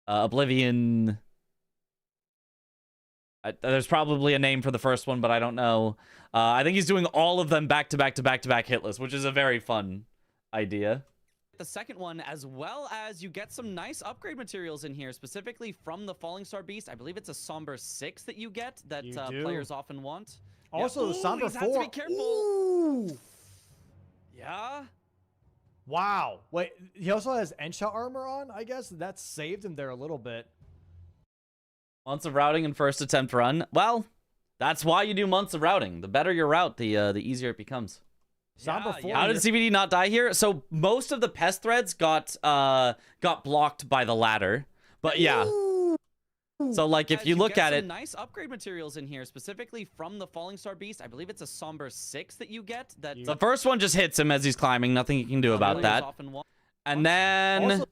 Oblivion. There's probably a name for the first one, but I don't know. I think he's doing all of them back to back hit list, which is a very fun idea. The second one, as well as you get some nice upgrade materials in here, specifically from the Falling Star Beast. I believe it's a Somber 6 that you get that You do. players often want. Also, the Somber Has to 4. be careful. Ooh. Yeah. Wow. Wait, he also has Ensha armor on, I guess? That saved him there a little bit. Months of routing and first attempt run. Well, that's why you do months of routing. The better your route, the easier it becomes. Somber 4. How did CBD not die here? So most of the pest threads got blocked by the ladder. But yeah. So like if you look get at some it, nice upgrade materials in here, specifically from the Falling Star Beast. I believe it's a Somber 6 that you get. That the first one just hits him as he's climbing. Nothing you can do about players that. often want. And then Also-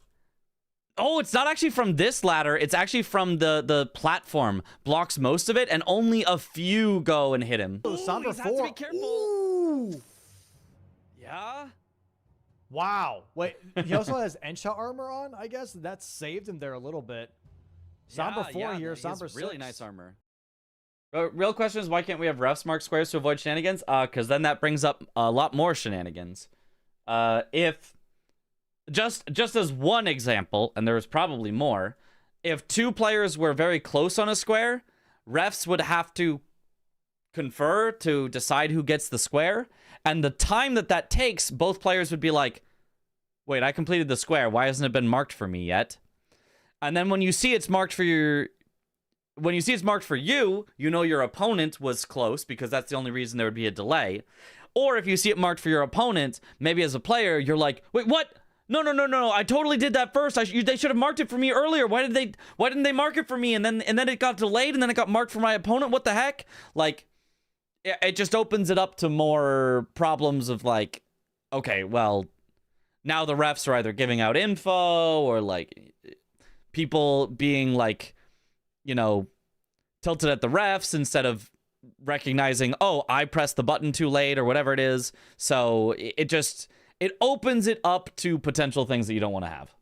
oh, it's not actually from this ladder. It's actually from the platform. Blocks most of it, and only a few go and hit him. Somber Has 4. to be careful. Ooh. Yeah. Wow. Wait, he also has Ensha armor on, I guess? That saved him there a little bit. Somber 4 here, he has Somber 6. really nice armor. Real question is, why can't we have refs mark squares to avoid shenanigans? Because then that brings up a lot more shenanigans. If just as one example, and there's probably more, if 2 players were very close on a square, refs would have to confer to decide who gets the square, and the time that takes, both players would be like, wait, I completed the square, why hasn't it been marked for me yet? And then when you see it's marked for you, you know your opponent was close because that's the only reason there would be a delay. Or if you see it marked for your opponent, maybe as a player, you're like, wait, what? No, I totally did that first. They should have marked it for me earlier. Why didn't they mark it for me? And then it got delayed, and then it got marked for my opponent. What the heck? Like, it just opens it up to more problems of like, okay, well, now the refs are either giving out info or like people being like, tilted at the refs instead of recognizing, oh, I pressed the button too late or whatever it is. So it opens it up to potential things that you don't want to have.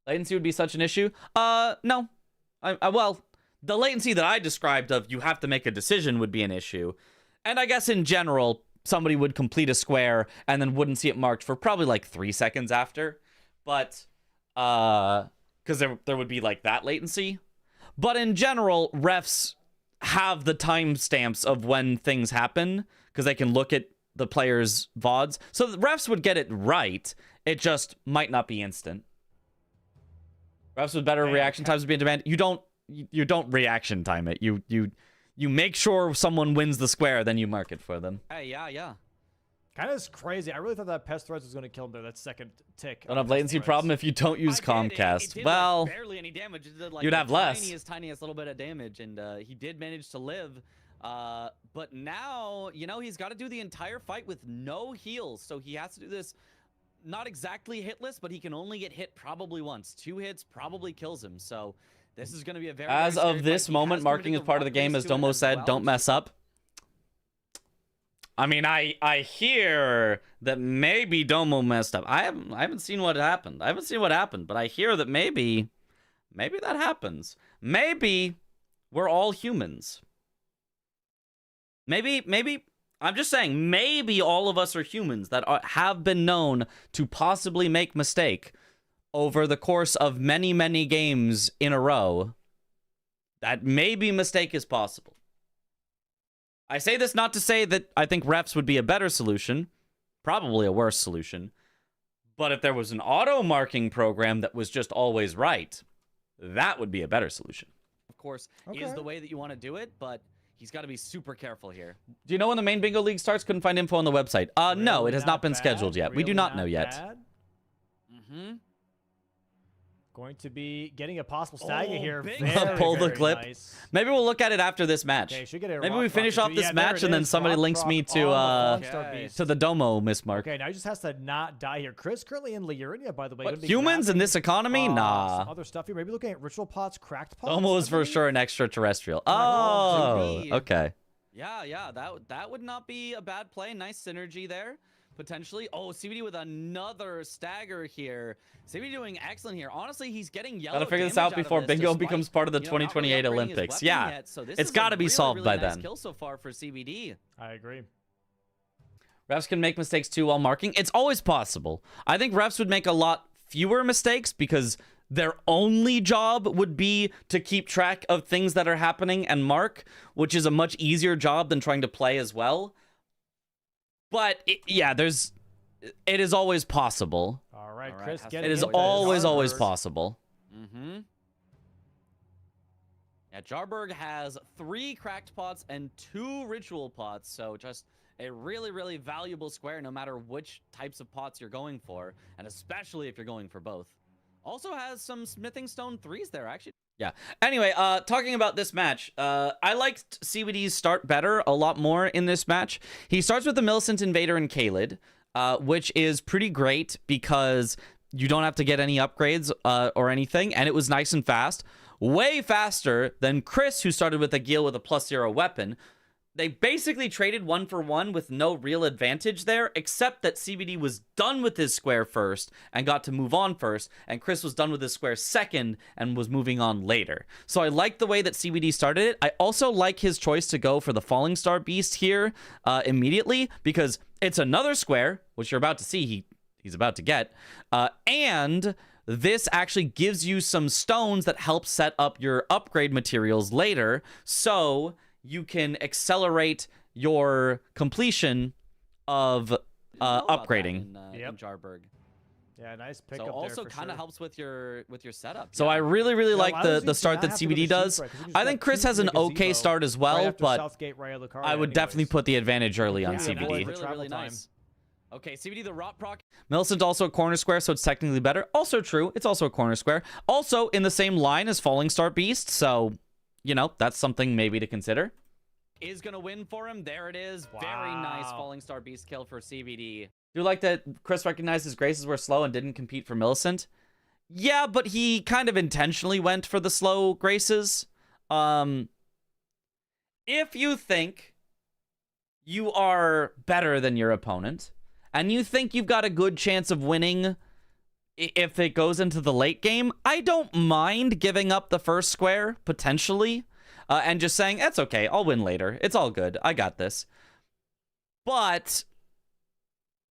Latency would be such an issue? No. Well, the latency that I described of you have to make a decision would be an issue. And I guess in general, somebody would complete a square and then wouldn't see it marked for probably like 3 seconds after. But, because there would be like that latency. But in general, refs have the timestamps of when things happen because they can look at the players' VODs. So the refs would get it right. It just might not be instant. Refs with better reaction times would be in demand. You don't reaction time it. You make sure someone wins the square, then you mark it for them. Hey, yeah. Kind of crazy. I really thought that pest threads was going to kill him there. That second tick. Don't have latency problem if you don't use Comcast. It did, Well, like, barely any damage. It did, like, you'd the have less. Tiniest little bit of damage, and he did manage to live. But now, you know, he's got to do the entire fight with no heals, so he has to do this not exactly hitless, but he can only get hit probably once. 2 hits probably kills him, so this is going to be a very, as very of scary this fight. He moment, has marking committed is part of the rock game, race as to it Domo as said. well, Don't mess up. I mean, I hear that maybe Domo messed up. I haven't seen what happened. But I hear that maybe that happens. Maybe we're all humans. Maybe I'm just saying, maybe all of us are humans that have been known to possibly make mistake over the course of many, many games in a row. That maybe mistake is possible. I say this not to say that I think refs would be a better solution, probably a worse solution, but if there was an auto-marking program that was just always right, that would be a better solution. Of course, is the way that you want to do it, but he's got to be super careful here. Do you know when the main bingo league starts? Couldn't find info on the website. No, it has not been scheduled yet. We do not know yet. Mm-hmm. Going to be getting a possible stagger here. big Very, stagger. Pull the very clip. Nice. Maybe we'll look at it after this match. Okay, should get a Maybe rock we finish proc. off this Yeah, there match it and then is. somebody Rock links proc me to on the Fallen Star Okay. Beast. to the Domo Miss Mark. Okay, now he just has to not die here. Chris currently in Liurnia, by the way. What, gonna be humans in grabbing, this economy? Nah. Some other stuff here. Maybe looking at ritual pots, cracked pots. Domo is I for believe. sure an extraterrestrial. Oh, Oh, to be. okay. Yeah, that would not be a bad play. Nice synergy there, potentially. Oh, CBD with another stagger here. CBD doing excellent here. Honestly, he's getting yellow. Gotta figure this damage out before of this, bingo despite, becomes part of the you know, not really 2028 upgrading his Olympics. weapon Yeah, yet. So this it's is gotta a be really, solved really by nice then. kill so far for CBD. I agree. Refs can make mistakes too while marking. It's always possible. I think refs would make a lot fewer mistakes because their only job would be to keep track of things that are happening and mark, which is a much easier job than trying to play as well. But it is always possible. All right, All right, Chris, has get to It be is able to always Jarberg. possible. Mm-hmm. Yeah, Jarberg has 3 cracked pots and 2 ritual pots, so just a really, really valuable square no matter which types of pots you're going for, and especially if you're going for both. Also has some smithing stone 3s there, actually. Yeah. Anyway, talking about this match, I liked CBD's start better, a lot more in this match. He starts with the Millicent Invader and Kaled, which is pretty great because you don't have to get any upgrades or anything, and it was nice and fast. Way faster than Chris, who started with a Gil with a +0 weapon. They basically traded 1 for 1 with no real advantage there, except that CBD was done with his square first and got to move on first, and Chris was done with his square second and was moving on later. So I like the way that CBD started it. I also like his choice to go for the Falling Star Beast here immediately, because it's another square, which you're about to see he's about to get, and this actually gives you some stones that help set up your upgrade materials later, so you can accelerate your completion of upgrading. In Jarberg. Yeah, nice So pickup there also for kind of sure. helps with your setup. So I really, really Yeah, like allows the you to start not that have to go CBD to does. Sheep, right? 'Cause you can just I grab think Chris 2 has from an the okay gazebo start as right well, after but Southgate, Raya Lucario I would definitely anyways. put the advantage early on Yeah, CBD. avoid the really, travel really time. nice. Okay, CBD the Rot Proc. Millicent's also a corner square, so it's technically better. Also true, it's also a corner square. Also in the same line as Falling Star Beast, so, you know, that's something maybe to consider. Is going to win for him. There it is. Very nice Wow. Falling Star Beast kill for CBD. Do you like that Chris recognized his graces were slow and didn't compete for Millicent? Yeah, but he kind of intentionally went for the slow graces. If you think you are better than your opponent, and you think you've got a good chance of winning if it goes into the late game, I don't mind giving up the first square, potentially, and just saying, that's okay, I'll win later. It's all good. I got this. But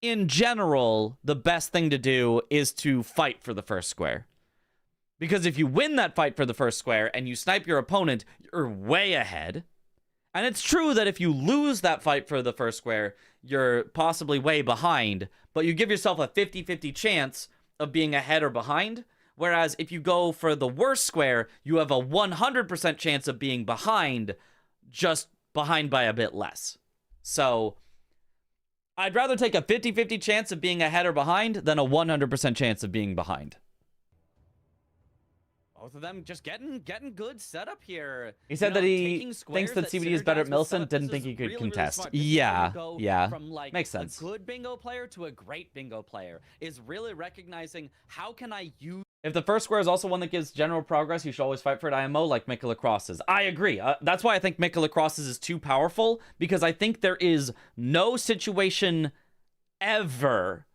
in general, the best thing to do is to fight for the first square. Because if you win that fight for the first square and you snipe your opponent, you're way ahead. And it's true that if you lose that fight for the first square, you're possibly way behind, but you give yourself a 50-50 chance of being ahead or behind. Whereas if you go for the worst square, you have a 100% chance of being behind, just behind by a bit less. So I'd rather take a 50-50 chance of being ahead or behind than a 100% chance of being behind. Both of them just getting good setup here. He said that he thinks that CBD is better at Millicent, didn't think he could contest. Yeah, yeah. From like Makes sense. a good bingo player to a great bingo player is really recognizing how can I use. If the first square is also one that gives general progress, you should always fight for it IMO like Mika Lacrosse's. I agree. That's why I think Mika Lacrosse's is too powerful, because I think there is no situation ever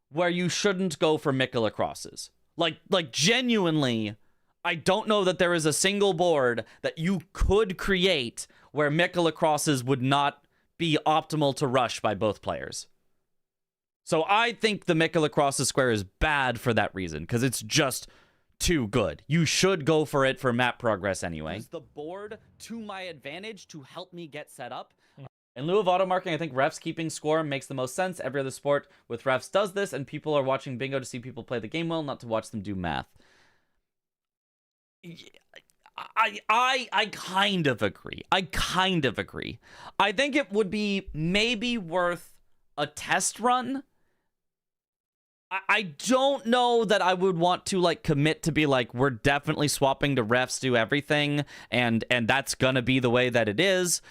where you shouldn't go for Mika Lacrosse's. Like genuinely, I don't know that there is a single board that you could create where Mika Lacrosse's would not be optimal to rush by both players. So I think the Mika Lacrosse's square is bad for that reason, because it's just too good. You should go for it for map progress anyway. Use the board to my advantage to help me get set up. In lieu of auto marking, I think refs keeping score makes the most sense. Every other sport with refs does this, and people are watching bingo to see people play the game well, not to watch them do math. I kind of agree. I think it would be maybe worth a test run. I don't know that I would want to like commit to be like, we're definitely swapping to refs do everything, and that's gonna be the way that it is.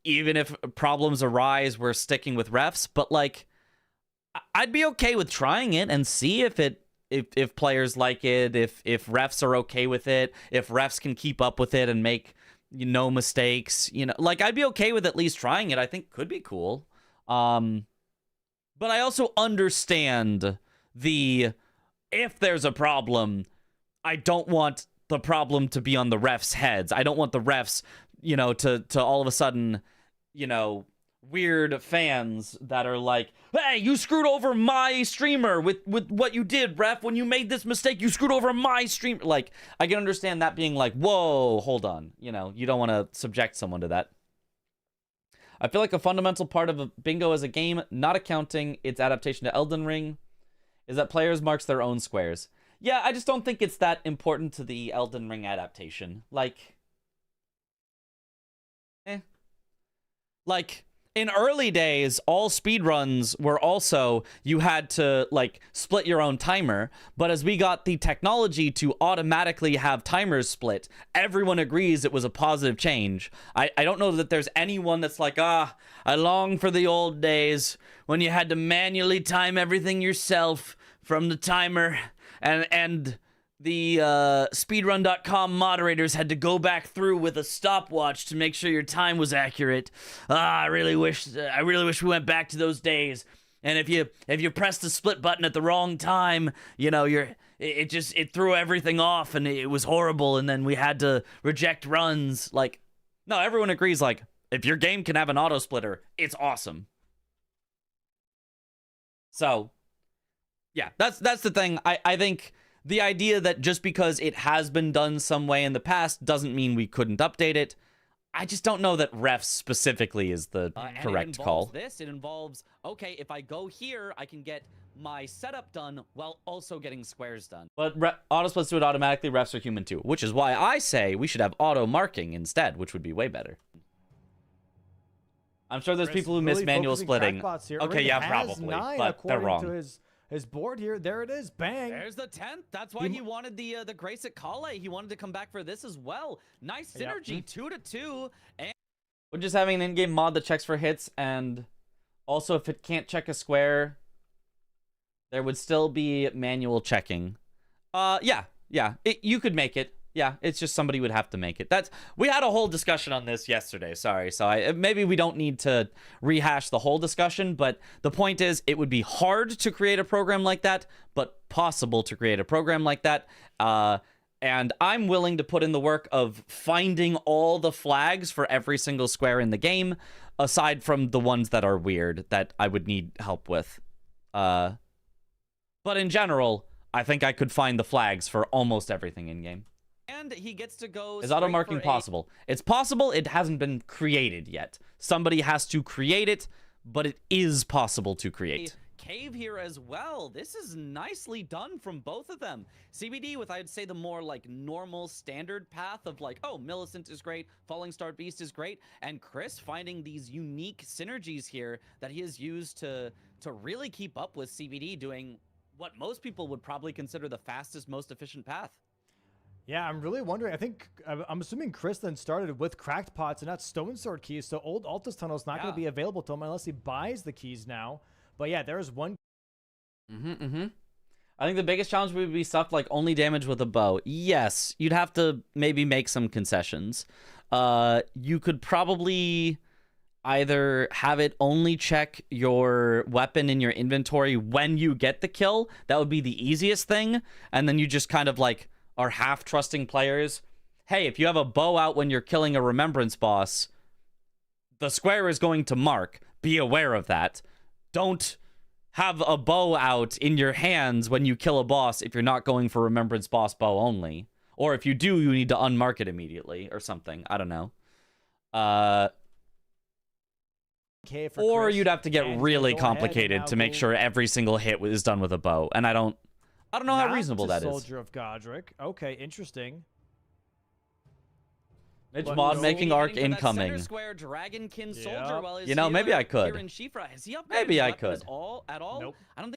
Even if problems arise, we're sticking with refs. But like, I'd be okay with trying it and see if players like it, if refs are okay with it, if refs can keep up with it and make no mistakes, you know, like I'd be okay with at least trying it. I think could be cool. But I also understand if there's a problem, I don't want the problem to be on the refs' heads. I don't want the refs, you know, to all of a sudden, you know, weird fans that are like, hey, you screwed over my streamer with what you did, ref. When you made this mistake, you screwed over my stream. Like, I can understand that being like, whoa, hold on. You know, you don't want to subject someone to that. I feel like a fundamental part of bingo as a game, not accounting its adaptation to Elden Ring, is that players marks their own squares. Yeah, I just don't think it's that important to the Elden Ring adaptation. Like, Like, in early days, all speedruns were also, you had to, like, split your own timer. But as we got the technology to automatically have timers split, everyone agrees it was a positive change. I don't know that there's anyone that's like, I long for the old days when you had to manually time everything yourself from the timer, and the speedrun.com moderators had to go back through with a stopwatch to make sure your time was accurate. I really wish we went back to those days. And if you pressed the split button at the wrong time, you know, it threw everything off and it was horrible, and then we had to reject runs. Like, no, everyone agrees, like, if your game can have an auto splitter, it's awesome. So, yeah, that's the thing. I think the idea that just because it has been done some way in the past doesn't mean we couldn't update it. I just don't know that refs specifically is the correct call. It involves, okay, if I go here, I can get my setup done while also getting squares done. But auto splits do it automatically. Refs are human too, which is why I say we should have auto marking instead, which would be way better. I'm sure there's people who miss manual splitting. Okay, yeah, probably, but they're wrong. His board here, there it is, bang. There's the 10th. That's why he wanted the Grace at Kale. He wanted to come back for this as well. Nice synergy, 2-2. And we're just having an in-game mod that checks for hits, and also if it can't check a square, there would still be manual checking. Yeah, you could make it. Yeah, it's just somebody would have to make it. We had a whole discussion on this yesterday. Sorry, so maybe we don't need to rehash the whole discussion, but the point is, it would be hard to create a program like that, but possible to create a program like that. And I'm willing to put in the work of finding all the flags for every single square in the game, aside from the ones that are weird that I would need help with. But in general, I think I could find the flags for almost everything in game. And he gets to go. Is auto marking possible? It's possible. It hasn't been created yet. Somebody has to create it, but it is possible to create. Cave here as well. This is nicely done from both of them. CBD with, I'd say, the more like normal standard path of like, oh, Millicent is great, Falling Star Beast is great, and Chris finding these unique synergies here that he has used to to really keep up with CBD doing what most people would probably consider the fastest, most efficient path. Yeah, I'm really wondering. I think I'm assuming Chris then started with cracked pots and not stone sword keys. So old Altus Tunnel is not going to be available to him unless he buys the keys now. But yeah, there's one. I think the biggest challenge would be stuff like only damage with a bow. Yes, you'd have to maybe make some concessions. You could probably either have it only check your weapon in your inventory when you get the kill. That would be the easiest thing. And then you just kind of like are half trusting players. Hey, if you have a bow out when you're killing a remembrance boss, the square is going to mark. Be aware of that. Don't have a bow out in your hands when you kill a boss if you're not going for remembrance boss bow only. Or if you do, you need to unmark it immediately or something. I don't know. Or you'd have to get really complicated to make sure every single hit is done with a bow. And I don't know how reasonable that is. Soldier of Godric. Okay, interesting. Midge mod making arc incoming. Square Dragonkin Soldier while you know, maybe I could. Has he maybe I could. At all? Nope. I don't think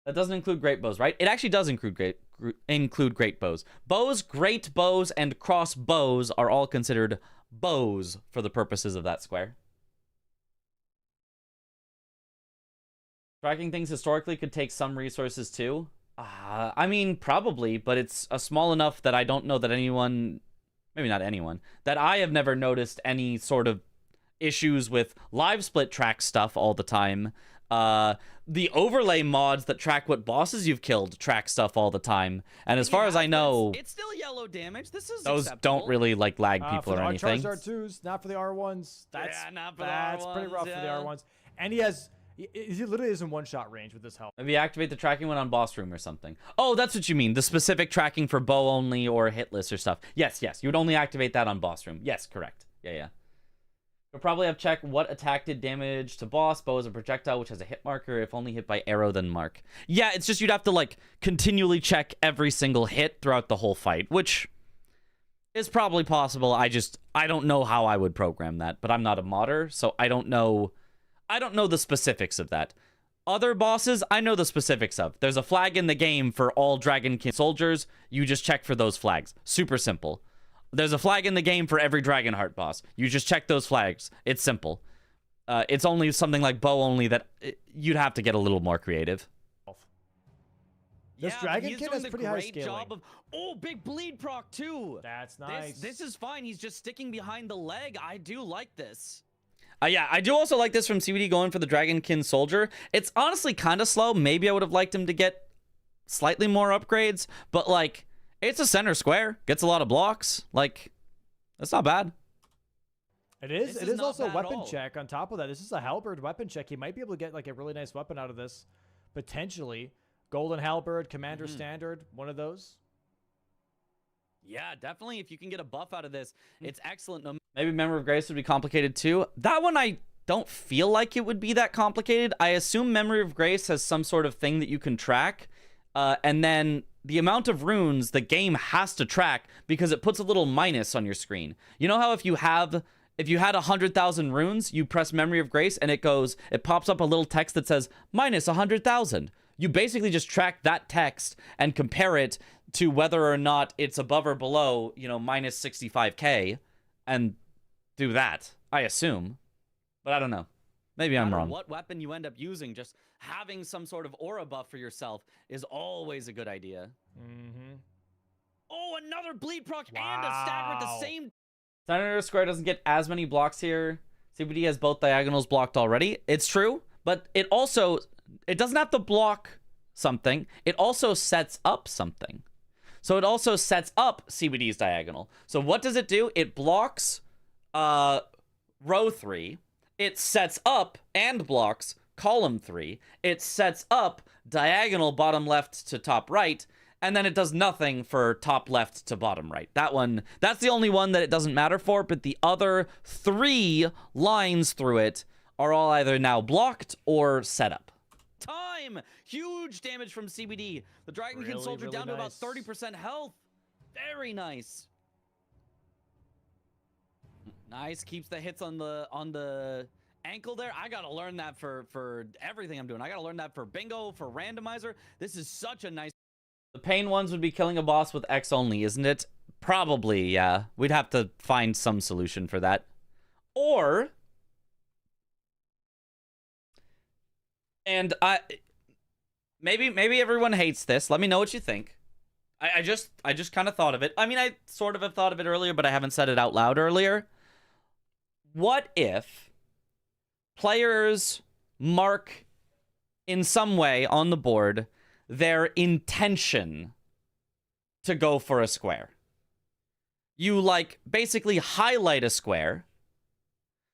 that doesn't include great bows, right? It actually does include great bows. Bows, great bows, and cross bows are all considered bows for the purposes of that square. Tracking things historically could take some resources too. I mean, probably, but it's small enough that I don't know that anyone, maybe not anyone, that I have never noticed any sort of issues with live split track stuff all the time. The overlay mods that track what bosses you've killed track stuff all the time. And as far as I know, it's still yellow damage. This is those don't really like lag people or anything. For the R2s, not for the R1s. That's not for the R1s. That's pretty rough for the R1s. And he literally is in one-shot range with this help. Maybe activate the tracking when on boss room or something. Oh, that's what you mean. The specific tracking for bow only or hitless or stuff. Yes. You would only activate that on boss room. Yes, correct. Yeah. You'll probably have check what attack did damage to boss. Bow is a projectile which has a hit marker. If only hit by arrow, then mark. Yeah, it's just you'd have to like continually check every single hit throughout the whole fight, which is probably possible. I don't know how I would program that, but I'm not a modder, so I don't know the specifics of that. Other bosses, I know the specifics of. There's a flag in the game for all Dragonkin soldiers. You just check for those flags. Super simple. There's a flag in the game for every Dragonheart boss. You just check those flags. It's simple. It's only something like bow only that you'd have to get a little more creative. This Dragonkin has pretty high scaling. Big bleed proc too. That's nice. This is fine. He's just sticking behind the leg. I do like this. Yeah, I do also like this from CBD going for the Dragonkin Soldier. It's honestly kind of slow. Maybe I would have liked him to get slightly more upgrades, but like, it's a center square. Gets a lot of blocks. Like, that's not bad. It is. It is also a weapon check on top of that. This is a halberd weapon check. He might be able to get like a really nice weapon out of this, potentially. Golden halberd, commander standard, one of those. Yeah, definitely. If you can get a buff out of this, it's excellent. Maybe Memory of Grace would be complicated too. That one I don't feel like it would be that complicated. I assume Memory of Grace has some sort of thing that you can track, and then the amount of runes the game has to track because it puts a little minus on your screen. You know how if you had 100,000 runes, you press Memory of Grace and it pops up a little text that says minus 100,000. You basically just track that text and compare it to whether or not it's above or below, minus 65k, and do that, I assume. But I don't know. Maybe I'm wrong. What weapon you end up using, just having some sort of aura buff for yourself is always a good idea. Oh, another bleed proc and a stagger at the same. Senator Square doesn't get as many blocks here. CBD has both diagonals blocked already. It's true, but it doesn't have to block something. It also sets up something. So it also sets up CBD's diagonal. So what does it do? It blocks row 3. It sets up and blocks column 3. It sets up diagonal bottom left to top right. And then it does nothing for top left to bottom right. That's the only one that it doesn't matter for. But the other 3 lines through it are all either now blocked or set up. Time! Huge damage from CBD. The Dragonkin Soldier down to about 30% health. Very nice. Nice, keeps the hits on the ankle there. I gotta learn that for everything I'm doing. I gotta learn that for bingo, for randomizer. This is such a nice. The pain ones would be killing a boss with X only, isn't it? Probably, yeah. We'd have to find some solution for that. Or, and maybe everyone hates this. Let me know what you think. I just kind of thought of it. I mean, I sort of have thought of it earlier, but I haven't said it out loud earlier. What if players mark in some way on the board their intention to go for a square? You, like, basically highlight a square.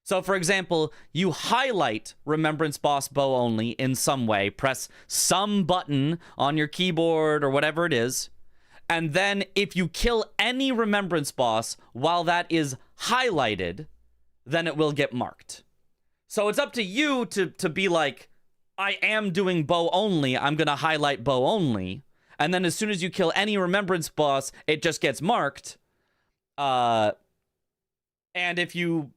So, for example, you highlight Remembrance Boss Bow only in some way. Press some button on your keyboard or whatever it is. And then if you kill any Remembrance Boss while that is highlighted, then it will get marked. So it's up to you to be like, I am doing bow only. I'm going to highlight bow only. And then as soon as you kill any Remembrance Boss, it just gets marked. And if you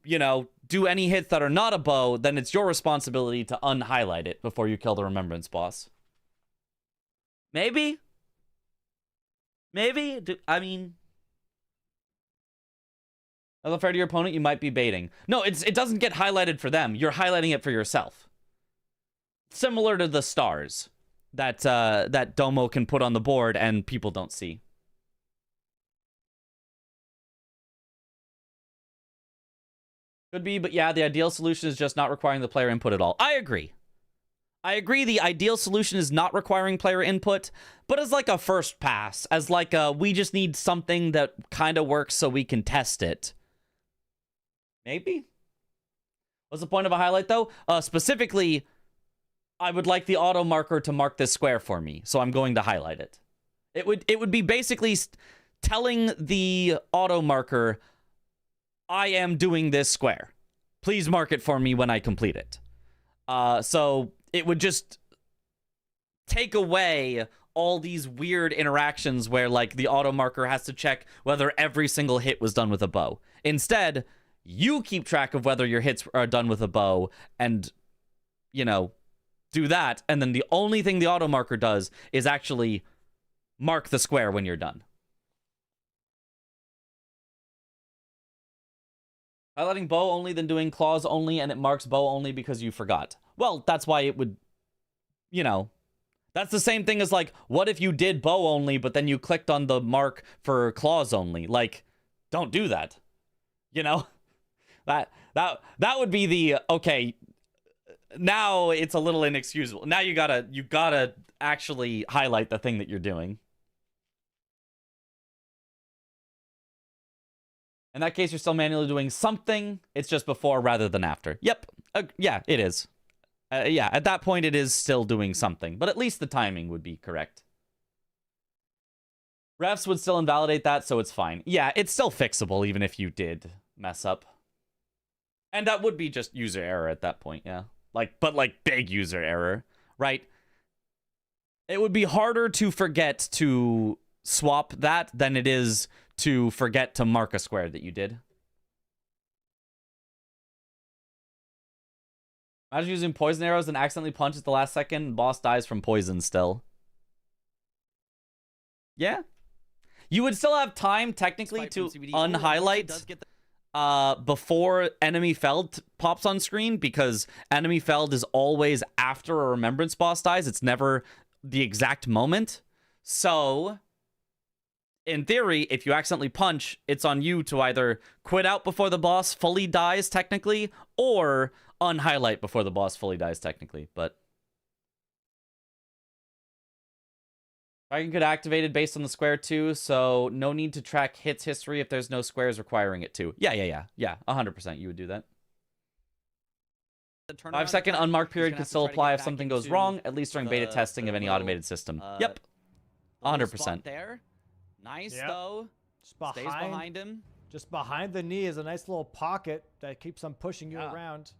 do any hits that are not a bow, then it's your responsibility to unhighlight it before you kill the Remembrance Boss. Maybe? Maybe? I mean... Unfair to your opponent, you might be baiting. No, it doesn't get highlighted for them. You're highlighting it for yourself. Similar to the stars that Domo can put on the board and people don't see. Could be, but yeah, the ideal solution is just not requiring the player input at all. I agree. I agree the ideal solution is not requiring player input, but as like a first pass, as like a, we just need something that kind of works so we can test it. Maybe? What's the point of a highlight, though? Specifically, I would like the auto marker to mark this square for me, so I'm going to highlight it. It would be basically telling the auto marker, I am doing this square. Please mark it for me when I complete it. So it would just take away all these weird interactions where, like, the auto marker has to check whether every single hit was done with a bow. Instead, you keep track of whether your hits are done with a bow and, do that. And then the only thing the auto marker does is actually mark the square when you're done. Highlighting bow only, then doing claws only, and it marks bow only because you forgot. Well, that's why it would, that's the same thing as, like, what if you did bow only, but then you clicked on the mark for claws only? Like, don't do that. That would be the, okay, now it's a little inexcusable. Now you gotta actually highlight the thing that you're doing. In that case, you're still manually doing something. It's just before rather than after. Yep. Yeah, it is. Yeah, at that point, it is still doing something. But at least the timing would be correct. Refs would still invalidate that, so it's fine. Yeah, it's still fixable, even if you did mess up. And that would be just user error at that point, yeah. But big user error, right? It would be harder to forget to swap that than it is to forget to mark a square that you did. Imagine using poison arrows and accidentally punch at the last second, boss dies from poison still. Yeah. You would still have time, technically, to unhighlight before enemy felled pops on screen, because enemy felled is always after a remembrance boss dies. It's never the exact moment. So, in theory, if you accidentally punch, it's on you to either quit out before the boss fully dies, technically, or unhighlight before the boss fully dies, technically. But Dragon could activate it based on the square too, so no need to track hits history if there's no squares requiring it to. Yeah, 100% you would do that. 5-second unmarked period could still apply if something goes wrong, at least during beta testing of any automated system. Yep, 100%. There, nice Yep. though. Stays behind him. Just behind the knee is a nice little pocket that keeps on pushing you around.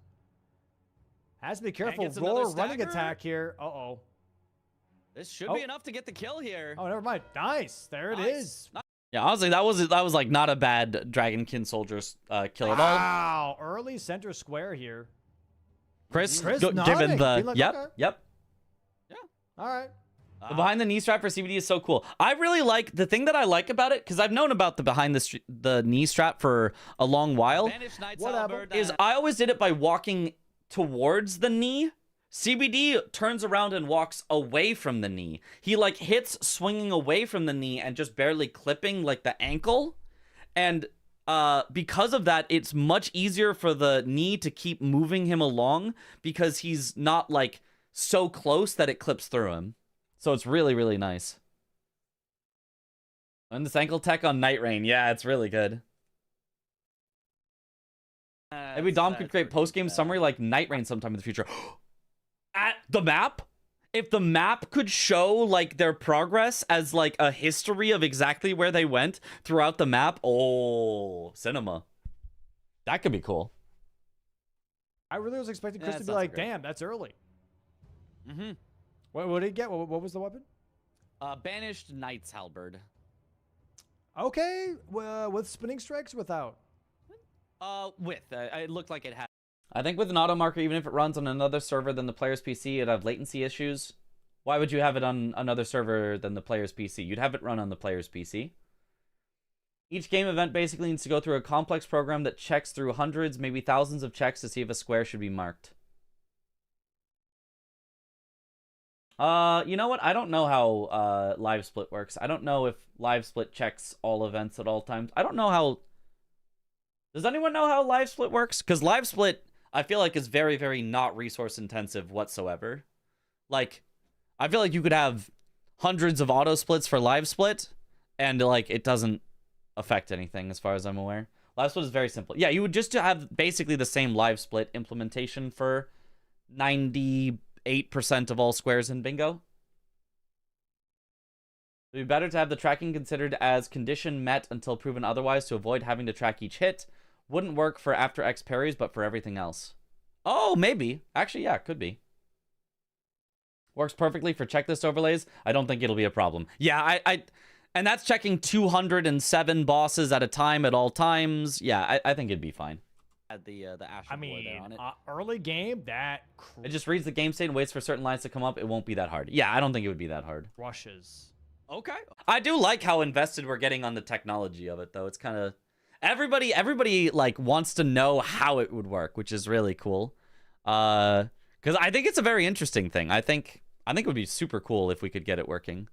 Has to be careful. gets another Roar running stagger. attack here. Uh-oh. This should be enough to get the kill here. Oh, never mind. Nice. There it is. Yeah, honestly, that was like not a bad Dragonkin Soldier's kill at all. Wow. Early center square here. Chris, Chris given nodding, the being like, yep, okay. yep. All right. The behind the knee strap for CBD is so cool. I really like the thing that I like about it, because I've known about the behind the knee strap for a long while. Whatever. Is I always did it by walking towards the knee. CBD turns around and walks away from the knee. He like hits swinging away from the knee and just barely clipping like the ankle. And because of that, it's much easier for the knee to keep moving him along because he's not like so close that it clips through him. So it's really, really nice. And this ankle tech on Night Rain. Yeah, it's really good. Maybe Dom could create post-game summary like Night Rain sometime in the future. At the map? If the map could show like their progress as like a history of exactly where they went throughout the map. Oh, cinema. That could be cool. I really was expecting Chris Yeah, to that be like, sounds great. damn, that's early. Mm-hmm. What did he get? What was the weapon? Banished Knight's Halberd. Okay, with spinning strikes or without? It looked like it had. I think with an auto marker, even if it runs on another server than the player's PC, it'd have latency issues. Why would you have it on another server than the player's PC? You'd have it run on the player's PC. Each game event basically needs to go through a complex program that checks through hundreds, maybe thousands of checks to see if a square should be marked. You know what? I don't know how live split works. I don't know if live split checks all events at all times. I don't know how... Does anyone know how live split works? Because live split, I feel like, is very, very not resource intensive whatsoever. Like, I feel like you could have hundreds of auto splits for live split, and like it doesn't affect anything as far as I'm aware. Live split is very simple. Yeah, you would just have basically the same live split implementation for 98% of all squares in bingo. It would be better to have the tracking considered as condition met until proven otherwise to avoid having to track each hit. Wouldn't work for after X parries, but for everything else. Oh, maybe. Actually, yeah, could be. Works perfectly for checklist overlays. I don't think it'll be a problem. Yeah, and that's checking 207 bosses at a time at all times. Yeah, I think it'd be fine. Had the Asher I Boy there on mean, it. early game, that It just reads the game state and waits for certain lines to come up. It won't be that hard. Yeah, I don't think it would be that hard. crushes. Okay. I do like how invested we're getting on the technology of it, though. It's kind of... Everybody, like, wants to know how it would work, which is really cool. Because I think it's a very interesting thing. I think it would be super cool if we could get it working.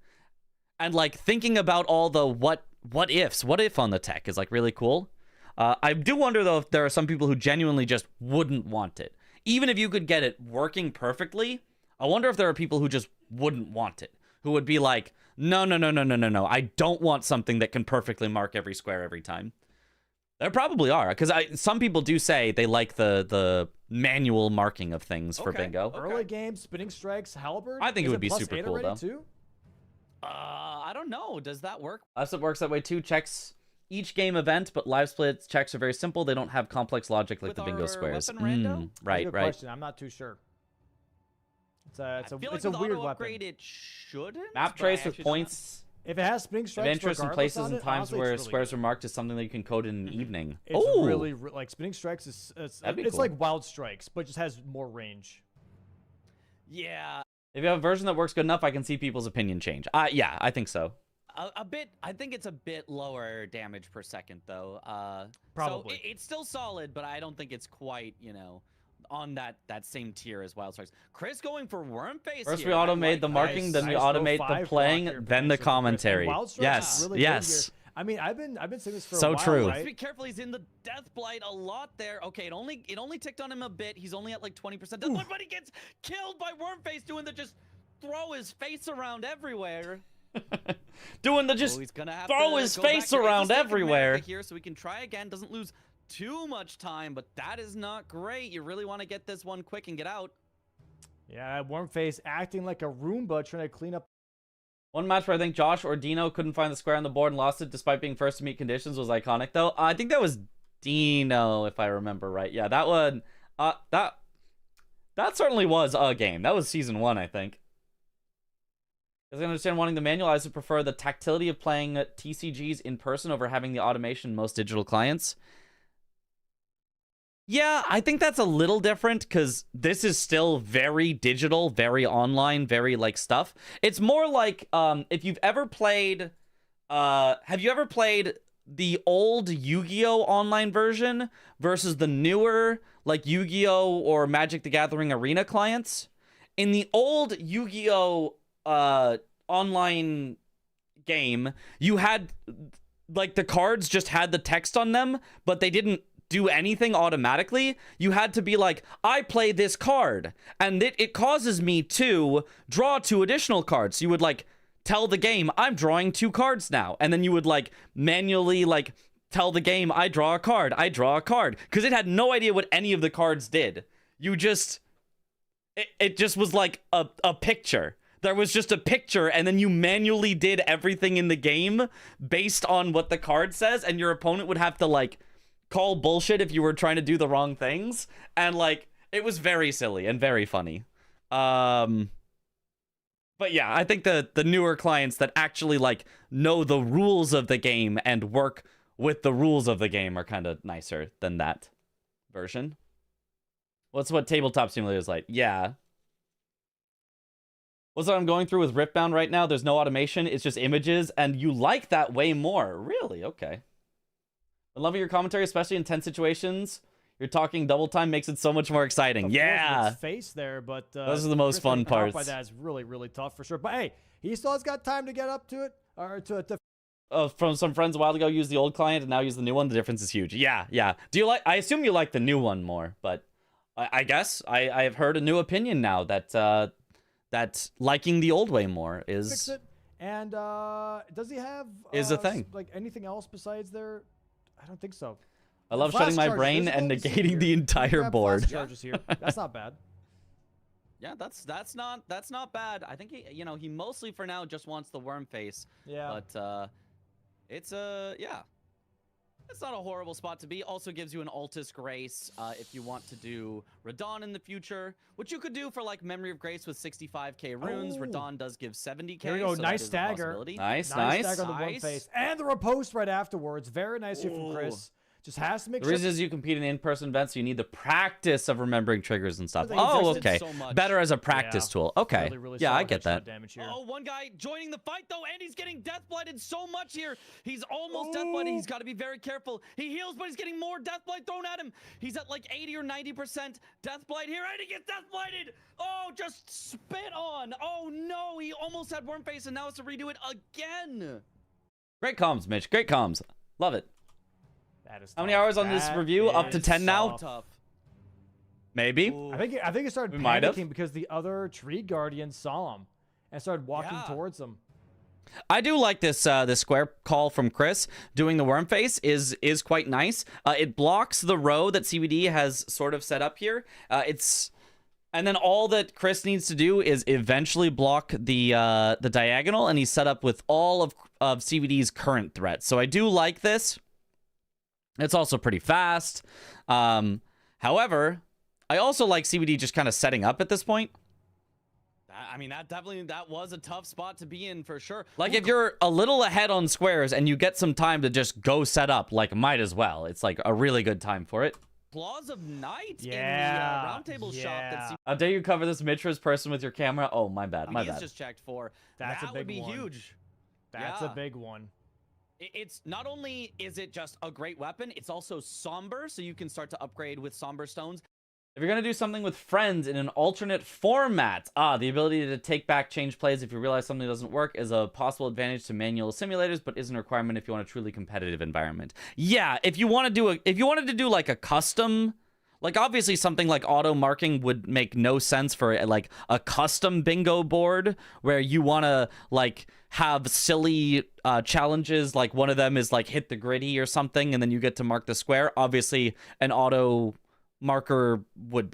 And, like, thinking about all the what ifs, what if on the tech is, like, really cool. I do wonder, though, if there are some people who genuinely just wouldn't want it. Even if you could get it working perfectly, I wonder if there are people who just wouldn't want it. Who would be like, no. I don't want something that can perfectly mark every square every time. There probably are, because some people do say they like the manual marking of things for bingo. Early game, spinning strikes, halberd. I think it Is would be plus super 8 cool, already, though. Too? I don't know. Does that work? Live split works that way too. Checks each game event, but live split checks are very simple. They don't have complex logic like With the bingo our squares. weapon rando? That's a Right, good right. question. I'm not too sure. It's I feel like it's a with weird auto weapon. upgrade, it shouldn't. Map but trace I with actually don't know. points If it has spinning of strikes, interest in regardless places on and it, times honestly, where it's really squares good. are marked is something that you can code in an evening. It's Oh, really like spinning strikes is That'd be it's cool. like wild strikes, but just has more range. Yeah, if you have a version that works good enough, I can see people's opinion change. Yeah, I think so. a bit. I think it's a bit lower damage per second, though. Probably. So it's still solid, but I don't think it's quite, on that same tier as Wild Strikes. Chris going for Worm Face. First here. we I automate like the that. marking, then we Nice. Go automate the 5 playing, block here, then the potentially for Chris. And commentary. Wild strikes Yes, is really yes. Good here. I mean, I've been saying this for So a while, true. right? Be careful. He's in the Death Blight a lot there. Okay, it only ticked on him a bit. He's only at like 20%. But he gets killed by Wormface doing the just throw his face around everywhere. Doing the just He's gonna have throw to his go back face to around Ace of everywhere. America here, so we can try again. Doesn't lose too much time, but that is not great. You really want to get this one quick and get out. Yeah, Wormface acting like a Roomba trying to clean up. One match where I think Josh or Dino couldn't find the square on the board and lost it despite being first to meet conditions was iconic, though. I think that was Dino, if I remember right. Yeah, that one. That certainly was a game. That was season 1, I think. As I understand wanting the manual, I also prefer the tactility of playing TCGs in person over having the automation in most digital clients. Yeah, I think that's a little different because this is still very digital, very online, very like stuff. It's more like if you've ever played, have you ever played the old Yu-Gi-Oh online version versus the newer like Yu-Gi-Oh or Magic the Gathering Arena clients? In the old Yu-Gi-Oh online game, you had like the cards just had the text on them, but they didn't do anything automatically. You had to be like, I play this card and it causes me to draw 2 additional cards. So you would like tell the game, I'm drawing 2 cards now, and then you would like manually like tell the game, I draw a card, because it had no idea what any of the cards did. You just it just was like a picture. There was just a picture, and then you manually did everything in the game based on what the card says, and your opponent would have to like call bullshit if you were trying to do the wrong things, and like it was very silly and very funny. But yeah, I think the newer clients that actually like know the rules of the game and work with the rules of the game are kind of nicer than that version. What's what Tabletop Simulator is like? Yeah. What's what I'm going through with Riftbound right now? There's no automation. It's just images, and you like that way more. Really? Okay. I love your commentary, especially in tense situations. You're talking double time makes it so much more exciting. Yeah. Face there, but those are the most fun parts. By that is really, really tough for sure. But hey, he still has got time to get up to it, or to from some friends a while ago used the old client and now use the new one. The difference is huge. Yeah. Do you like? I assume you like the new one more, but I guess I have heard a new opinion now that that liking the old way more is fix it. And does he have is a thing like anything else besides there? I don't think so. I love shutting my brain and negating the entire board. Charges here. That's not bad. Yeah, that's not bad. I think he mostly for now just wants the worm face. Yeah. But it's it's not a horrible spot to be. Also gives you an Altus Grace if you want to do Radon in the future, which you could do for like Memory of Grace with 65k runes. Oh. Radon does give 70k. There we go. So nice stagger. Nice. Stagger on the one face. And the riposte right afterwards. Very nice here from Chris. Just has to make the sure. reason is you compete in in-person events, so you need the practice of remembering triggers and stuff. They Oh, invested okay. so much. Better as a practice tool. Okay. Really, really yeah, I solid get headshot that. damage here. Oh, one guy joining the fight though, and he's getting death blighted so much here. He's almost death blighted. He's got to be very careful. He heals, but he's getting more death blight thrown at him. He's at like 80 or 90% death blight here, and he gets death blighted. Oh, just spit on. Oh no, he almost had worm face, and now has to redo it again. Great comms, Mitch. Great comms. Love it. That is How many tough. hours on this That review? Up to is 10 now? tough. Tough. Maybe. Ooh. I think it started We might have. panicking because the other tree guardian saw him and started walking Yeah. towards him. I do like this this square call from Chris. Doing the worm face is quite nice. It blocks the row that CBD has sort of set up here. And then all that Chris needs to do is eventually block the diagonal, and he's set up with all of CBD's current threats. So I do like this. It's also pretty fast. However, I also like CBD just kind of setting up at this point. I mean, that was a tough spot to be in for sure. Like, if you're a little ahead on squares and you get some time to just go set up, like, might as well. It's like a really good time for it. Claws of Night in the Yeah. roundtable shop. That's How dare you cover this Mitra's person with your camera? Oh, my bad, my he's bad. just checked for. That's a that big would be one. huge. That's Yeah. a big one. It's not only is it just a great weapon, it's also somber, so you can start to upgrade with somber stones. If you're going to do something with friends in an alternate format, the ability to take back change plays if you realize something doesn't work is a possible advantage to manual simulators, but isn't a requirement if you want a truly competitive environment. Yeah, if you want to if you wanted to do like a custom, like obviously something like auto marking would make no sense for like a custom bingo board where you want to like have silly challenges, like one of them is like hit the gritty or something and then you get to mark the square. Obviously an auto marker would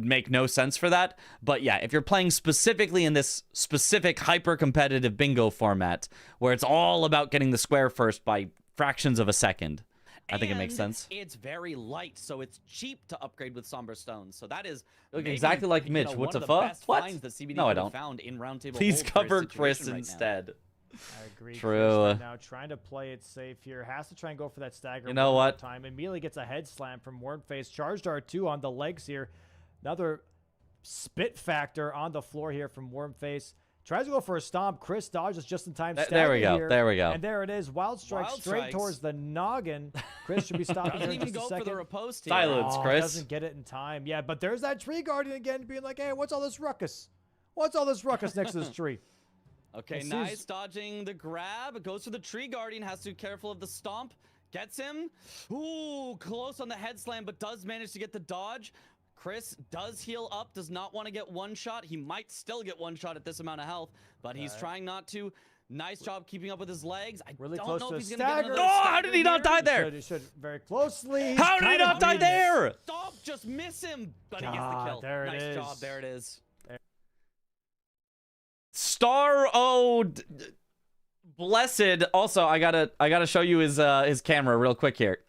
make no sense for that. But yeah, if you're playing specifically in this specific hyper competitive bingo format where it's all about getting the square first by fractions of a second, I think it makes sense. It's very light, so it's cheap to upgrade with somber stones. So that is exactly like Mitch. What's a fuck? What? That CBD No, I could have don't. Found in roundtable. Please Hold for his cover Chris situation right now. instead. I agree. Chris True. right now trying to play it safe here. Has to try and go for that stagger. You know one more what? Time. Immediately gets a head slam from Wormface. Charge dart 2 on the legs here. Another spit factor on the floor here from Wormface. Tries to go for a stomp. Chris dodges just in time. There we go. Here. There we go. And there it is. Wild strike Wild straight strikes. towards the noggin. Chris should be stopping Doesn't here in even just go a for second. the riposte here. Silence, Oh, Chris. Doesn't get it in time. Yeah, but there's that tree guardian again being like, hey, what's all this ruckus? What's all this ruckus next to this tree? Okay, This nice is- dodging the grab. Goes for the tree guardian. Has to be careful of the stomp. Gets him. Ooh, close on the head slam, but does manage to get the dodge. Chris does heal up. Does not want to get one shot. He might still get one shot at this amount of health, but he's trying not to. Nice job keeping up with his legs. I Really don't close know to if a he's gonna get stagger. another Oh, how stagger did he not here. die there? Should very closely. He's How did he kind of not die bleeding it. there? Stop, just miss him. But he gets the God, kill. there it Nice job. is. There it is. Star O Blessed. Also, I gotta show you his camera real quick here.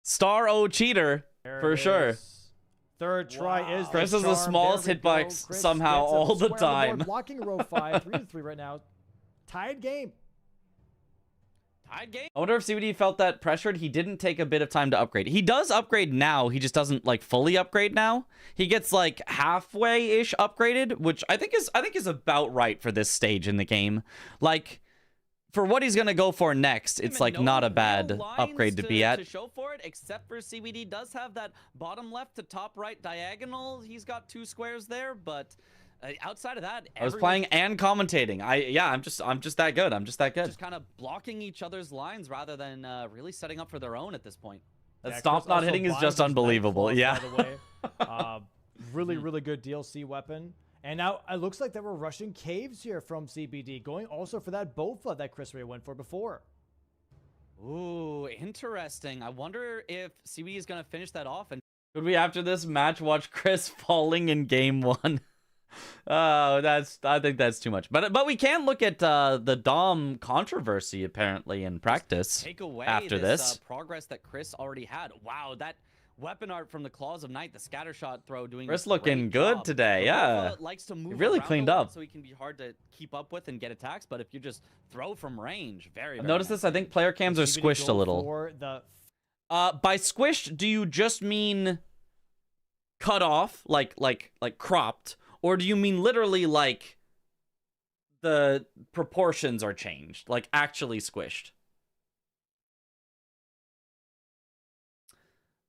Star O Cheater There for it sure. is. Third try is Chris the is the charm. smallest There we hitbox go. Chris somehow gets up all the square on board, time. blocking row 5, 3-3 right now. Tied game. Tied game. I wonder if CBD felt that pressured. He didn't take a bit of time to upgrade. He does upgrade now. He just doesn't like fully upgrade now. He gets like halfway-ish upgraded, which I think is about right for this stage in the game. Like for what he's gonna go for next, it's like No not a real bad lines upgrade to be at. To show for it, except for CBD does have that bottom left to top right diagonal. He's got 2 squares there, but outside of that, I was playing and commentating. I'm just that good. I'm just that good. just kind of blocking each other's lines rather than really setting up for their own at this point. That Yeah, stomp Chris not also hitting is binds just his unbelievable. Nightclaws, Yeah. By the way, really good DLC weapon. And now it looks like that we're rushing caves here from CBD, going also for that Bofa that Chris Ray went for before. Ooh, interesting. I wonder if CBD is going to finish that off. And Could we after this match watch Chris falling in game 1? Oh, I think that's too much. But we can look at the Dom controversy apparently in practice take away after this. progress that Chris already had. Wow, that weapon art from the Claws of Night, the scatter shot throw doing Chris a looking great good job. today, The yeah. Bofa likes to move really around a cleaned lot, up. so he can be hard to keep up with and get attacks, but if you just throw from range, very Notice nice. this, I think player cams are CBD squished a go little. for the By squished, do you just mean cut off, like cropped, or do you mean literally like the proportions are changed, like actually squished?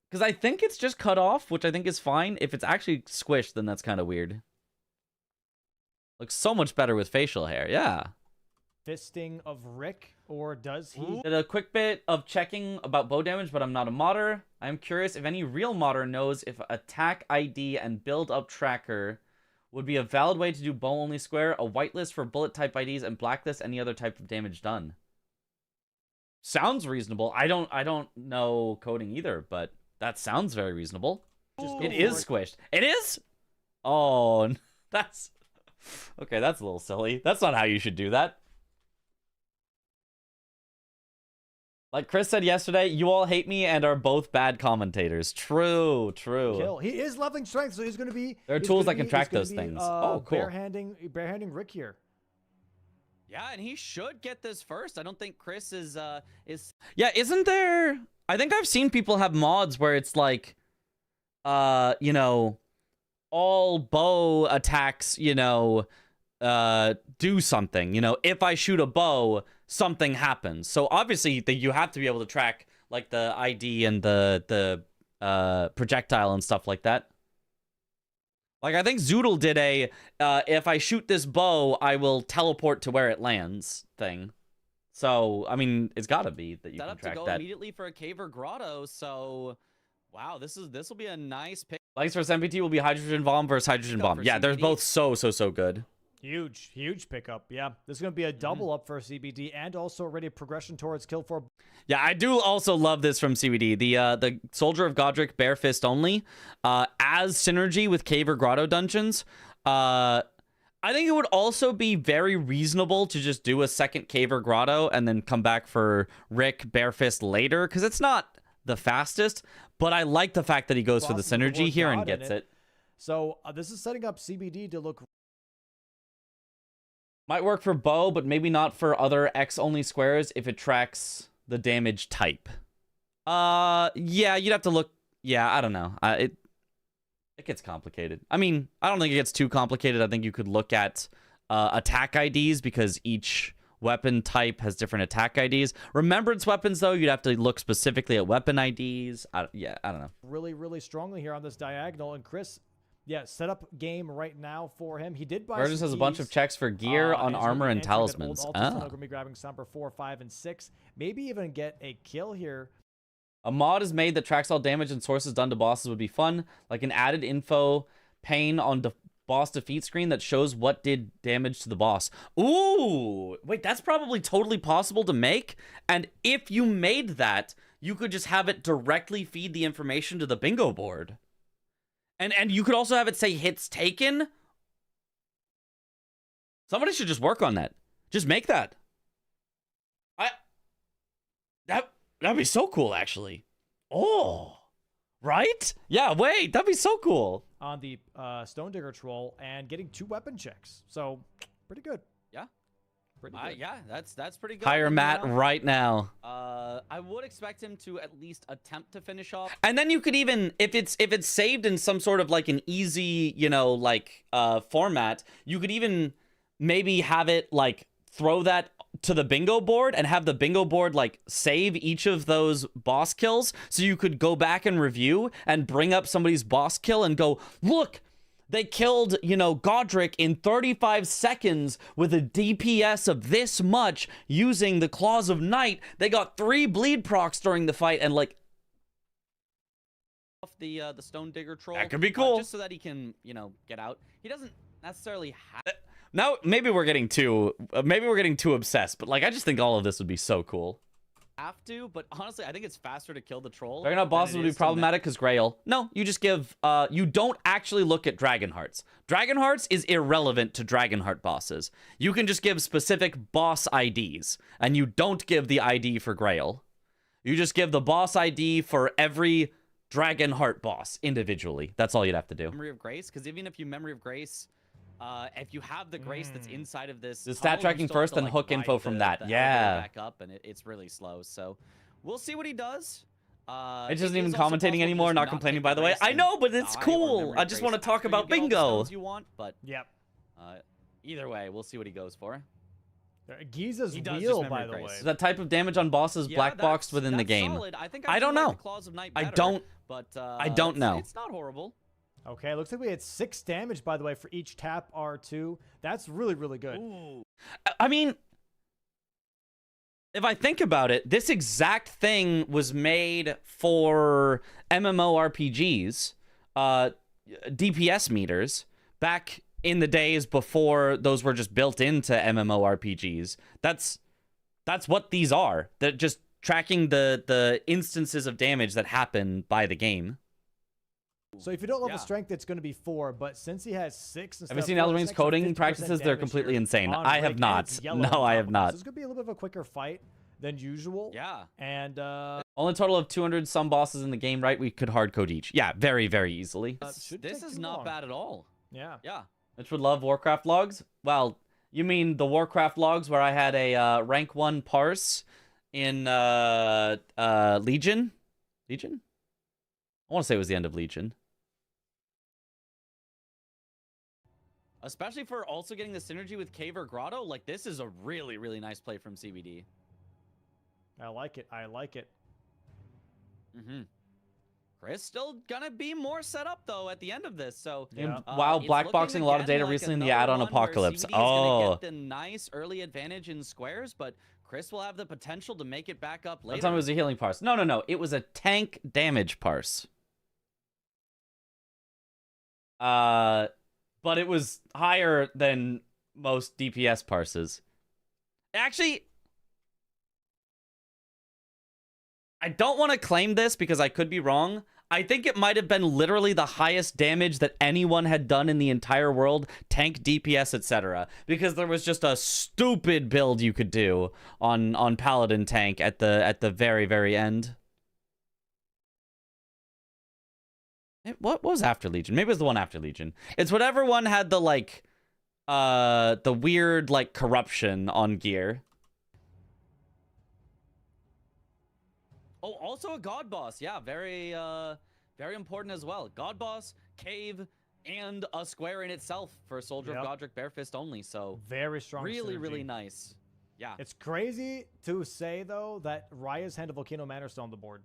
Because I think it's just cut off, which I think is fine. If it's actually squished, then that's kind of weird. Looks so much better with facial hair, yeah. fisting of Rick, or does he? Did a quick bit of checking about bow damage, but I'm not a modder. I'm curious if any real modder knows if attack ID and build up tracker would be a valid way to do bow only square, a whitelist for bullet type IDs, and blacklist any other type of damage done. Sounds reasonable. I don't know coding either, but that sounds very reasonable. It is squished. It is? Oh, that's... Okay, that's a little silly. That's not how you should do that. Like Chris said yesterday, you all hate me and are both bad commentators. True. Kill. He is leveling strength, so he's going to be. There are he's tools gonna that can be- track he's gonna those be, things. Oh, cool. Barehanding Rick here. Yeah, and he should get this first. I don't think Chris is Yeah, isn't there... I think I've seen people have mods where it's like, you know, all bow attacks, you know, do something. You know, if I shoot a bow, something happens. So obviously you have to be able to track like the ID and the projectile and stuff like that. Like I think Zoodle did a if I shoot this bow, I will teleport to where it lands thing. So I mean, it's got to be that you set can up to track go that. immediately for a cave or grotto. So, wow, this will be a nice pick. Likes versus MPT will be hydrogen bomb versus hydrogen Pick up bomb. for Yeah, they're CBD. both so good. Huge pickup. Yeah, this is going to be a double up for CBD, and also already a progression towards kill for. Yeah, I do also love this from CBD. The Soldier of Godric bare fist only, as synergy with cave or grotto dungeons. I think it would also be very reasonable to just do a second cave or grotto and then come back for Rick bare fist later, because it's not the fastest. But I like the fact that he goes for the Crosses the synergy board here and God, gets and it. So this is setting up CBD to look. Might work for bow, but maybe not for other X-only squares if it tracks the damage type. Yeah, you'd have to look. Yeah, I don't know. It gets complicated. I mean, I don't think it gets too complicated. I think you could look at attack IDs because each weapon type has different attack IDs. Remembrance weapons, though, you'd have to look specifically at weapon IDs. Yeah, I don't know. Really, really strongly here on this diagonal. And Chris, yeah, set up game right now for him. He did buy Burgess has a bunch of checks for gear on armor and talismans. Going to be grabbing Somber 4, 5, and 6. Maybe even get a kill here. A mod is made that tracks all damage and sources done to bosses would be fun. Like an added info pane on boss defeat screen that shows what did damage to the boss. Ooh, wait, that's probably totally possible to make. And if you made that, you could just have it directly feed the information to the bingo board. And you could also have it say hits taken. Somebody should just work on that. Just make that. That'd be so cool, actually. Oh, right? Yeah, wait, that'd be so cool. On the Stone Digger Troll and getting 2 weapon checks. So, pretty good. Yeah. Pretty good. Yeah, that's pretty good. Hire Matt right now. I would expect him to at least attempt to finish off. And then you could even, if it's saved in some sort of like an easy, format, you could even maybe have it like throw that to the bingo board and have the bingo board like save each of those boss kills, so you could go back and review and bring up somebody's boss kill and go, look, they killed, Godric in 35 seconds with a DPS of this much using the Claws of Night. They got 3 bleed procs during the fight, and like off the Stone Digger Troll. That could be cool. Just so that he can, get out. He doesn't necessarily have. Now maybe we're getting too obsessed, but like I just think all of this would be so cool. Have to, but honestly, I think it's faster to kill the troll. Dragon Heart bosses would be problematic because Grail. No, you just give. You don't actually look at Dragon Hearts. Dragon Hearts is irrelevant to Dragon Heart bosses. You can just give specific boss IDs, and you don't give the ID for Grail. You just give the boss ID for every Dragon Heart boss individually. That's all you'd have to do. Memory of Grace, because even if you Memory of Grace. If you have the grace that's inside of this, the stat tracking first, then hook info from that. Yeah. Back up, and it's really slow. So we'll see what he does. It isn't even commentating anymore, not complaining, by the way. I know, but it's cool. I just want to talk about bingo. You want, but yep. Either way, we'll see what he goes for. Giza's wheel, by the way. Is that type of damage on bosses black boxed within the game? Solid. I don't know. I don't know. It's not horrible. Okay, looks like we had 6 damage, by the way, for each tap R2. That's really, really good. Ooh. I mean, if I think about it, this exact thing was made for MMORPGs, DPS meters, back in the days before those were just built into MMORPGs. That's what these are. They're just tracking the instances of damage that happen by the game. So if you don't love the strength, it's going to be 4. But since he has 6, have you seen Elden Ring's coding practices? They're completely insane. I have not. No, I have not. So it's going to be a little bit of a quicker fight than usual. Yeah. And only a total of 200 some bosses in the game, right? We could hard code each. Yeah, very, very easily. This is not bad at all. Yeah. Yeah. Mitch would love Warcraft logs. Well, you mean the Warcraft logs where I had a rank 1 parse in Legion? Legion? I want to say it was the end of Legion. Especially for also getting the synergy with Cave or Grotto. Like, this is a really, really nice play from CBD. I like it. I like it. Chris still gonna be more set up, though, at the end of this. So, yeah. Wow, blackboxing a lot of data recently in the add-on Apocalypse. Oh. Get the nice early advantage in squares, but Chris will have the potential to make it back up later. That time it was a healing parse. No. It was a tank damage parse. But it was higher than most DPS parses. Actually, I don't want to claim this because I could be wrong. I think it might have been literally the highest damage that anyone had done in the entire world, tank, DPS, etc. Because there was just a stupid build you could do on Paladin tank at the very, very end. What was after Legion? Maybe it was the one after Legion. It's whatever one had the like the weird like corruption on gear. Oh, also a god boss. Yeah, very very important as well. God boss, cave, and a square in itself for Soldier of Godric Barefist only. So very strong. Really, synergy. really nice. Yeah. It's crazy to say though that Raya's Hand of Volcano Man are still on the board.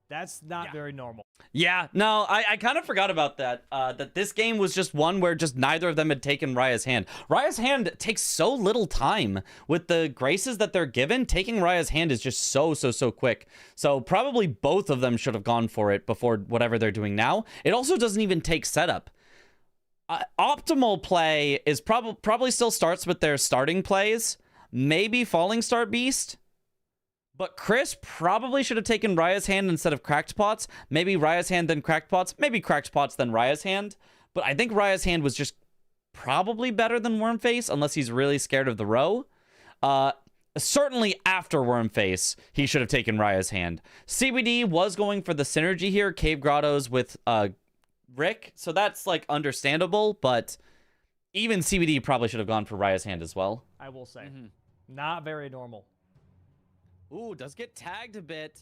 That's not very normal. Yeah, no, I kind of forgot about that. That this game was just one where just neither of them had taken Raya's Hand. Raya's Hand takes so little time. With the graces that they're given, taking Raya's Hand is just so quick. So probably both of them should have gone for it before whatever they're doing now. It also doesn't even take setup. Optimal play is probably still starts with their starting plays. Maybe Falling Star Beast. But Chris probably should have taken Raya's Hand instead of Cracked Pots. Maybe Raya's Hand then Cracked Pots. Maybe Cracked Pots then Raya's Hand. But I think Raya's Hand was just probably better than Wormface, unless he's really scared of the row. Certainly after Wormface, he should have taken Raya's Hand. CBD was going for the synergy here, Cave Grottos with Rick. So that's like understandable, but even CBD probably should have gone for Raya's Hand as well. I will say. Not very normal. Ooh, does get tagged a bit.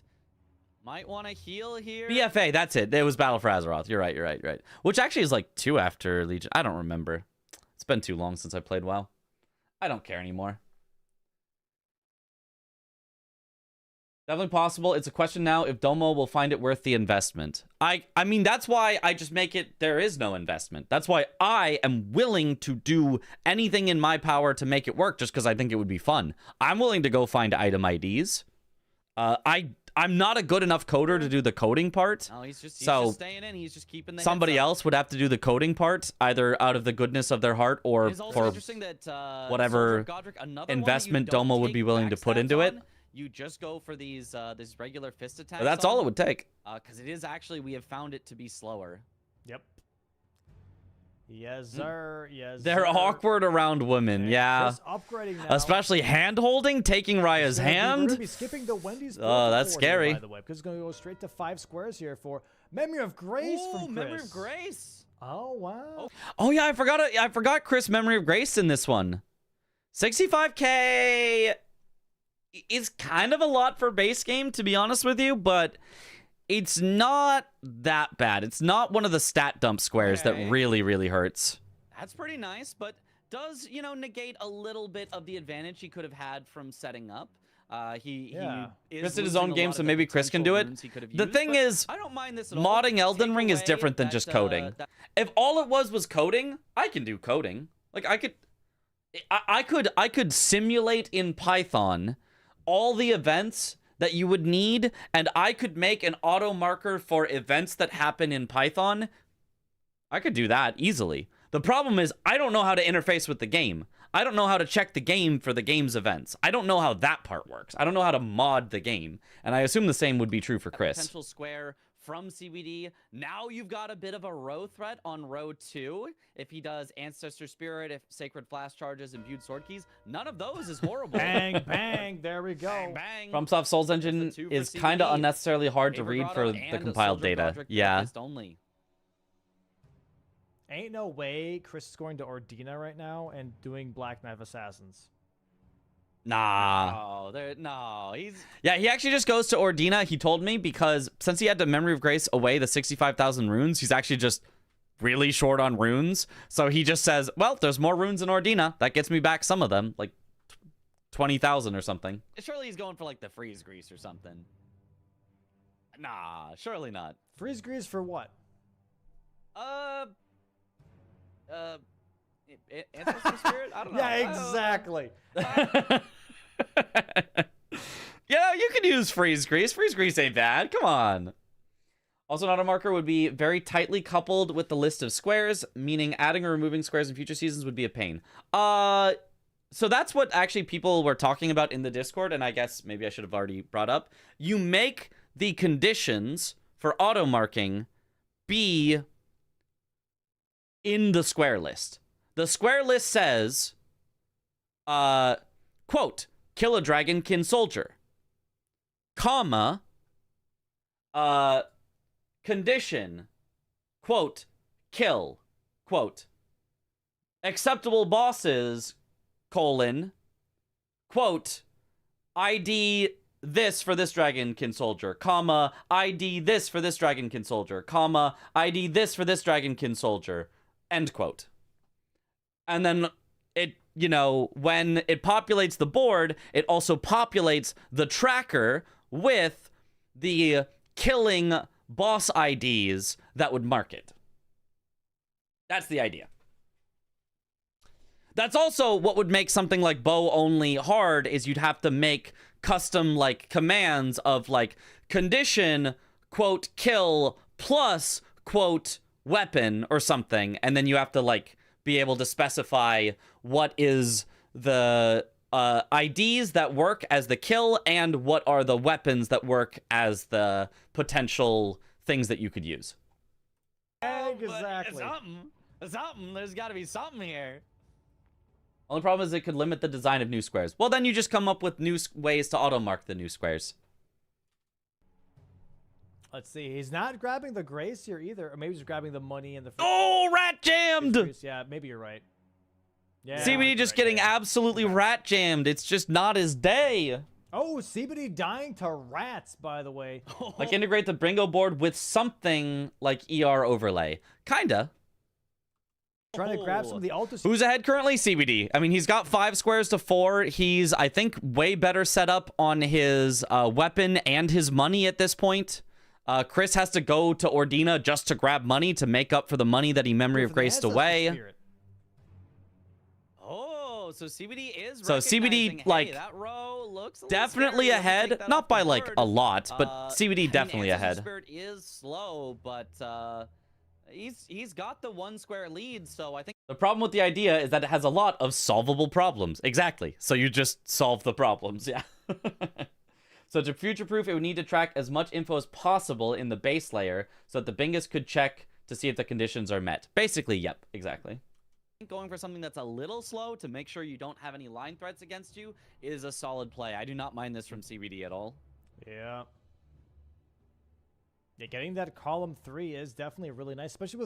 Might want to heal here. BFA, that's it. It was Battle for Azeroth. You're right. Which actually is like 2 after Legion. I don't remember. It's been too long since I played WoW. I don't care anymore. Definitely possible. It's a question now if Domo will find it worth the investment. I mean, that's why I just make it there is no investment. That's why I am willing to do anything in my power to make it work just because I think it would be fun. I'm willing to go find item IDs. I'm not a good enough coder to do the coding part. No, he's just so staying in. He's just keeping the somebody else would have to do the coding part, either out of the goodness of their heart or for whatever investment Domo would be willing to put into it. You just go for these this regular fist attacks. That's all it would take. Because it is actually, we have found it to be slower. Yep. Yes, sir. Yes, They're awkward around women, yeah. Just upgrading now. Especially hand-holding, taking Raya's hand. We're going to be skipping the Wendy's. Oh, that's scary. Here, by the way, because it's going to go straight to 5 squares here for Memory of Grace from Chris. Memory of Grace. Oh, wow. Oh, yeah, I forgot Chris Memory of Grace in this one. 65K is kind of a lot for base game, to be honest with you, but it's not that bad. It's not one of the stat dump squares that really hurts. That's pretty nice, but does, negate a little bit of the advantage he could have had from setting up. He is Chris did his own game, so maybe Chris can do it. The thing is, I don't mind this at all. Modding Elden Ring is different than just coding. If all it was coding, I can do coding. Like I could simulate in Python all the events that you would need, and I could make an auto marker for events that happen in Python. I could do that easily. The problem is I don't know how to interface with the game. I don't know how to check the game for the game's events. I don't know how that part works. I don't know how to mod the game, and I assume the same would be true for Chris. Potential square from CBD. Now you've got a bit of a row threat on row 2. If he does Ancestor Spirit, if Sacred Flash charges, Imbued Sword Keys, none of those is horrible. Bang, bang, there we go. Bang, bang. FromSoft Souls Engine is kind of unnecessarily hard to read for the compiled data. Yeah. Only. Ain't no way Chris is going to Ordina right now and doing Black Knife Assassins. Nah. No, he's... Yeah, he actually just goes to Ordina, he told me, because since he had the Memory of Grace away the 65,000 runes, he's actually just really short on runes. So he just says, well, there's more runes in Ordina. That gets me back some of them, like 20,000 or something. Surely he's going for, like, the Freeze Grease or something. Nah, surely not. Freeze Grease for what? Ancestor Spirit? I don't know. Yeah, exactly. Yeah, you can use Freeze Grease. Freeze Grease ain't bad. Come on. Also, an auto marker would be very tightly coupled with the list of squares, meaning adding or removing squares in future seasons would be a pain. So that's what actually people were talking about in the Discord, and I guess maybe I should have already brought up. You make the conditions for auto marking be in the square list. The square list says, quote, kill a dragonkin soldier, comma, condition, quote, kill, quote, acceptable bosses, colon, quote, ID this for this Dragonkin soldier, comma, ID this for this Dragonkin soldier, comma, ID this for this Dragonkin soldier, end quote. And then it, you know, when it populates the board, it also populates the tracker with the killing boss IDs that would mark it. That's the idea. That's also what would make something like bow only hard, is you'd have to make custom like commands of like condition, quote, kill plus, quote, weapon or something. And then you have to like be able to specify what is the IDs that work as the kill and what are the weapons that work as the potential things that you could use. Exactly. Something. There's got to be something here. Only problem is it could limit the design of new squares. Well, then you just come up with new ways to auto-mark the new squares. Let's see. He's not grabbing the grace here either. Or maybe he's grabbing the money and the... Oh, rat jammed! Yeah, maybe you're right. Yeah, CBD just getting absolutely rat jammed. It's just not his day. Oh, CBD dying to rats, by the way. Like integrate the Bringo board with something like ER overlay. Kinda. Trying to grab some of the altar. Who's ahead currently? CBD. I mean, he's got 5 squares to 4. He's, I think, way better set up on his weapon and his money at this point. Chris has to go to Ordina just to grab money to make up for the money that he Memory of Graced away. Oh, so CBD is So CBD, hey, like, that row looks a little definitely scary. Let me take ahead. that Not off the by, like, board. a lot, but CBD I mean, definitely Ancestor ahead. Spirit is slow, but he's got the 1 square lead, so I think... The problem with the idea is that it has a lot of solvable problems. Exactly. So you just solve the problems, yeah. So to future-proof, it would need to track as much info as possible in the base layer so that the Bingus could check to see if the conditions are met. Basically, yep, exactly. Going for something that's a little slow to make sure you don't have any line threats against you is a solid play. I do not mind this from CBD at all. Yeah. Yeah, getting that column 3 is definitely really nice, especially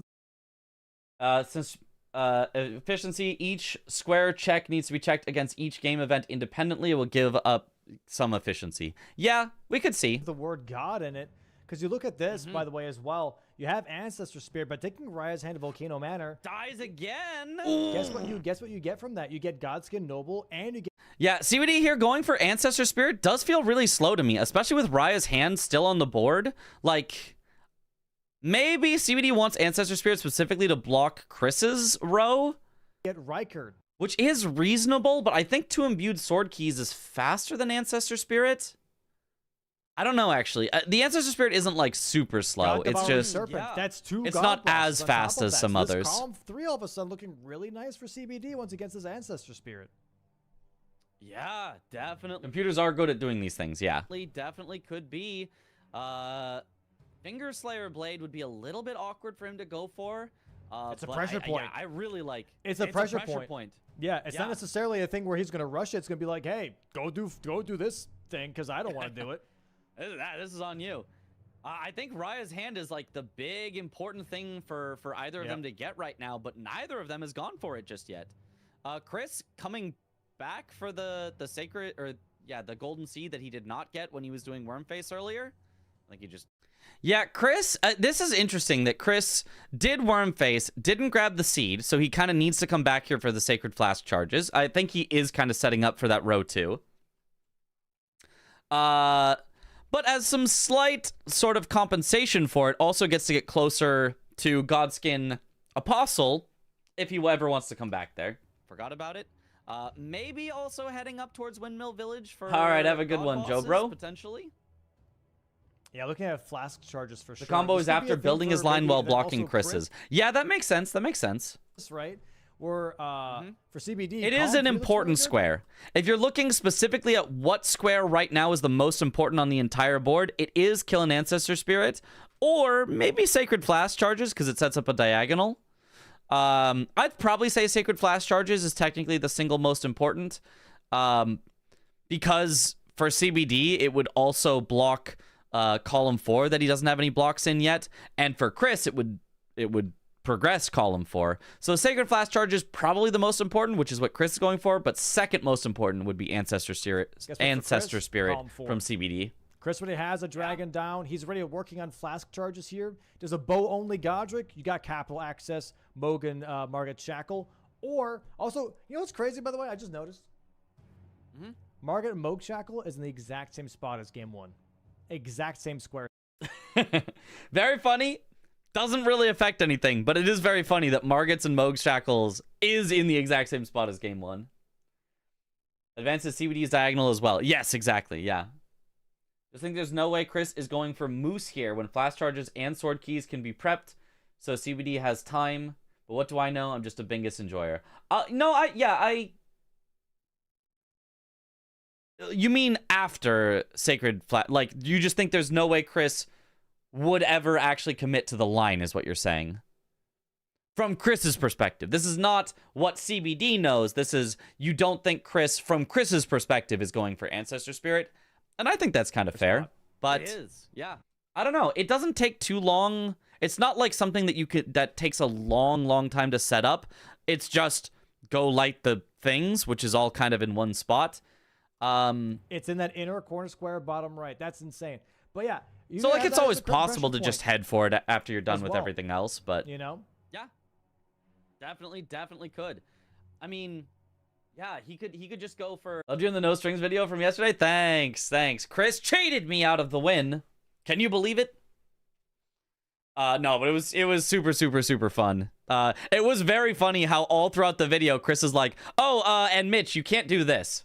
with... Since efficiency, each square check needs to be checked against each game event independently. It will give up some efficiency. Yeah, we could see. The word God in it. Because you look at this, by the way, as well. You have Ancestor Spirit, but taking Raya's Hand to Volcano Manor... Dies again! Guess what you get from that? You get Godskin Noble, and you get... Yeah, CBD here going for Ancestor Spirit does feel really slow to me, especially with Raya's Hand still on the board. Like, maybe CBD wants Ancestor Spirit specifically to block Chris's row? Get Rykard. Which is reasonable, but I think 2 Imbued Sword Keys is faster than Ancestor Spirit. I don't know, actually. The Ancestor Spirit isn't, like, super slow. It's just... Serpent. That's 2 It's God not bosses as on fast top of as that. some So this others. column 3 all of a sudden looking really nice for CBD once against his Ancestor Spirit. Yeah, definitely. Computers are good at doing these things, yeah. Definitely could be. Finger Slayer Blade would be a little bit awkward for him to go for. It's a but pressure point. Yeah, I really like. It's a pressure point. Yeah, it's not necessarily a thing where he's gonna rush it. It's gonna be like, hey, go do this thing because I don't want to do it. This is on you. I think Raya's Hand is like the big important thing for either of them to get right now, but neither of them has gone for it just yet. Chris coming back for the sacred, or yeah, the golden seed that he did not get when he was doing Wormface earlier. I think he just... Yeah, Chris, this is interesting that Chris did Wormface, didn't grab the seed, so he kind of needs to come back here for the Sacred Flask charges. I think he is kind of setting up for that row too. But as some slight sort of compensation for it, also gets to get closer to Godskin Apostle if he ever wants to come back there. Forgot about it. Maybe also heading up towards Windmill Village for... All right, have a good God one, Joe bosses, Bro. Potentially. Yeah, looking at flask charges for sure. The combo This is could be a after thing building his for line maybe while then blocking also Chris's. Yeah, that makes sense. That makes sense. Chris, right? Or for CBD, It is an important square. If you're looking specifically at what square right now is the most important on the entire board, it is kill an Ancestor Spirit, or maybe Sacred Flask charges because it sets up a diagonal. I'd probably say Sacred Flask charges is technically the single most important, because for CBD it would also block column 4 that he doesn't have any blocks in yet, and for Chris it would it would progress column 4. So Sacred Flash Charge is probably the most important, which is what Chris is going for, but second most important would be Ancestor Spirit, Column 4. from CBD. Chris already has a dragon down. He's already working on flask charges here. There's a bow-only Godric. You got capital access, Mogan, Margaret Shackle. Or, also, you know what's crazy, by the way? I just noticed. Margaret Moog Shackle is in the exact same spot as game 1. Exact same square. Very funny. Doesn't really affect anything, but it is very funny that Margaret's and Moog Shackles is in the exact same spot as game 1. Advances CBD's diagonal as well. Yes, exactly. Yeah. I think there's no way Chris is going for Moose here when flash charges and sword keys can be prepped, so CBD has time. But what do I know? I'm just a Bingus enjoyer. You mean after Sacred Flash? Like, you just think there's no way Chris would ever actually commit to the line, is what you're saying? From Chris's perspective. This is not what CBD knows. This is, you don't think Chris, from Chris's perspective, is going for Ancestor Spirit. And I think that's kind of fair. But It is, yeah. I don't know. It doesn't take too long. It's not like something that takes a long time to set up. It's just go light the things, which is all kind of in one spot. It's in that inner corner square, bottom right. That's insane. But yeah. So, like, it's always possible to just head for it after you're done with everything else, but... You know? Yeah. Definitely could. I mean, yeah, he could just go for... Loved you in the No Strings video from yesterday? Thanks. Chris cheated me out of the win. Can you believe it? No, but it was super fun. It was very funny how all throughout the video, Chris is like, and Mitch, you can't do this.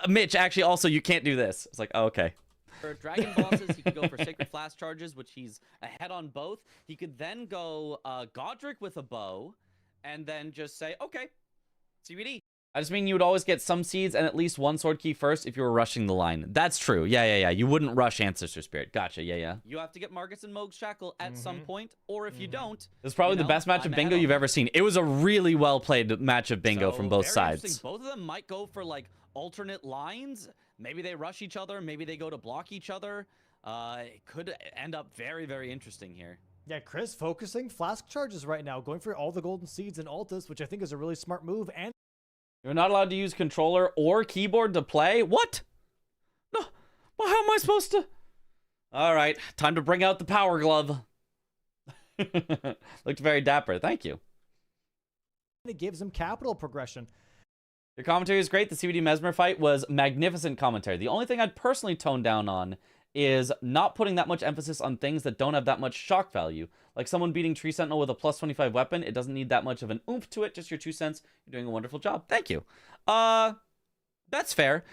Mitch, actually, also, you can't do this. It's like, oh, okay. For Dragon Bosses, he could go for Sacred Flash Charges, which he's ahead on both. He could then go Godric with a bow, and then just say, okay, CBD. I just mean you would always get some seeds and at least one sword key first if you were rushing the line. That's true. Yeah. You wouldn't rush Ancestor Spirit. Gotcha. Yeah. You have to get Margits and Moog Shackle at some point, or if you don't... It's probably the best match of bingo you've ever seen. It was a really well-played match of bingo from both sides. Both of them might go for, like, alternate lines. Maybe they rush each other. Maybe they go to block each other. It could end up very interesting here. Yeah, Chris focusing flask charges right now, going for all the golden seeds and Altus, which I think is a really smart move. And you're not allowed to use controller or keyboard to play? What? No. Well, how am I supposed to? All right, time to bring out the power glove. Looked very dapper. Thank you. It gives him capital progression. Your commentary is great. The CBD Mesmer fight was magnificent commentary. The only thing I'd personally tone down on is not putting that much emphasis on things that don't have that much shock value. Like someone beating Tree Sentinel with a plus 25 weapon. It doesn't need that much of an oomph to it. Just your 2 cents. You're doing a wonderful job. Thank you. That's fair.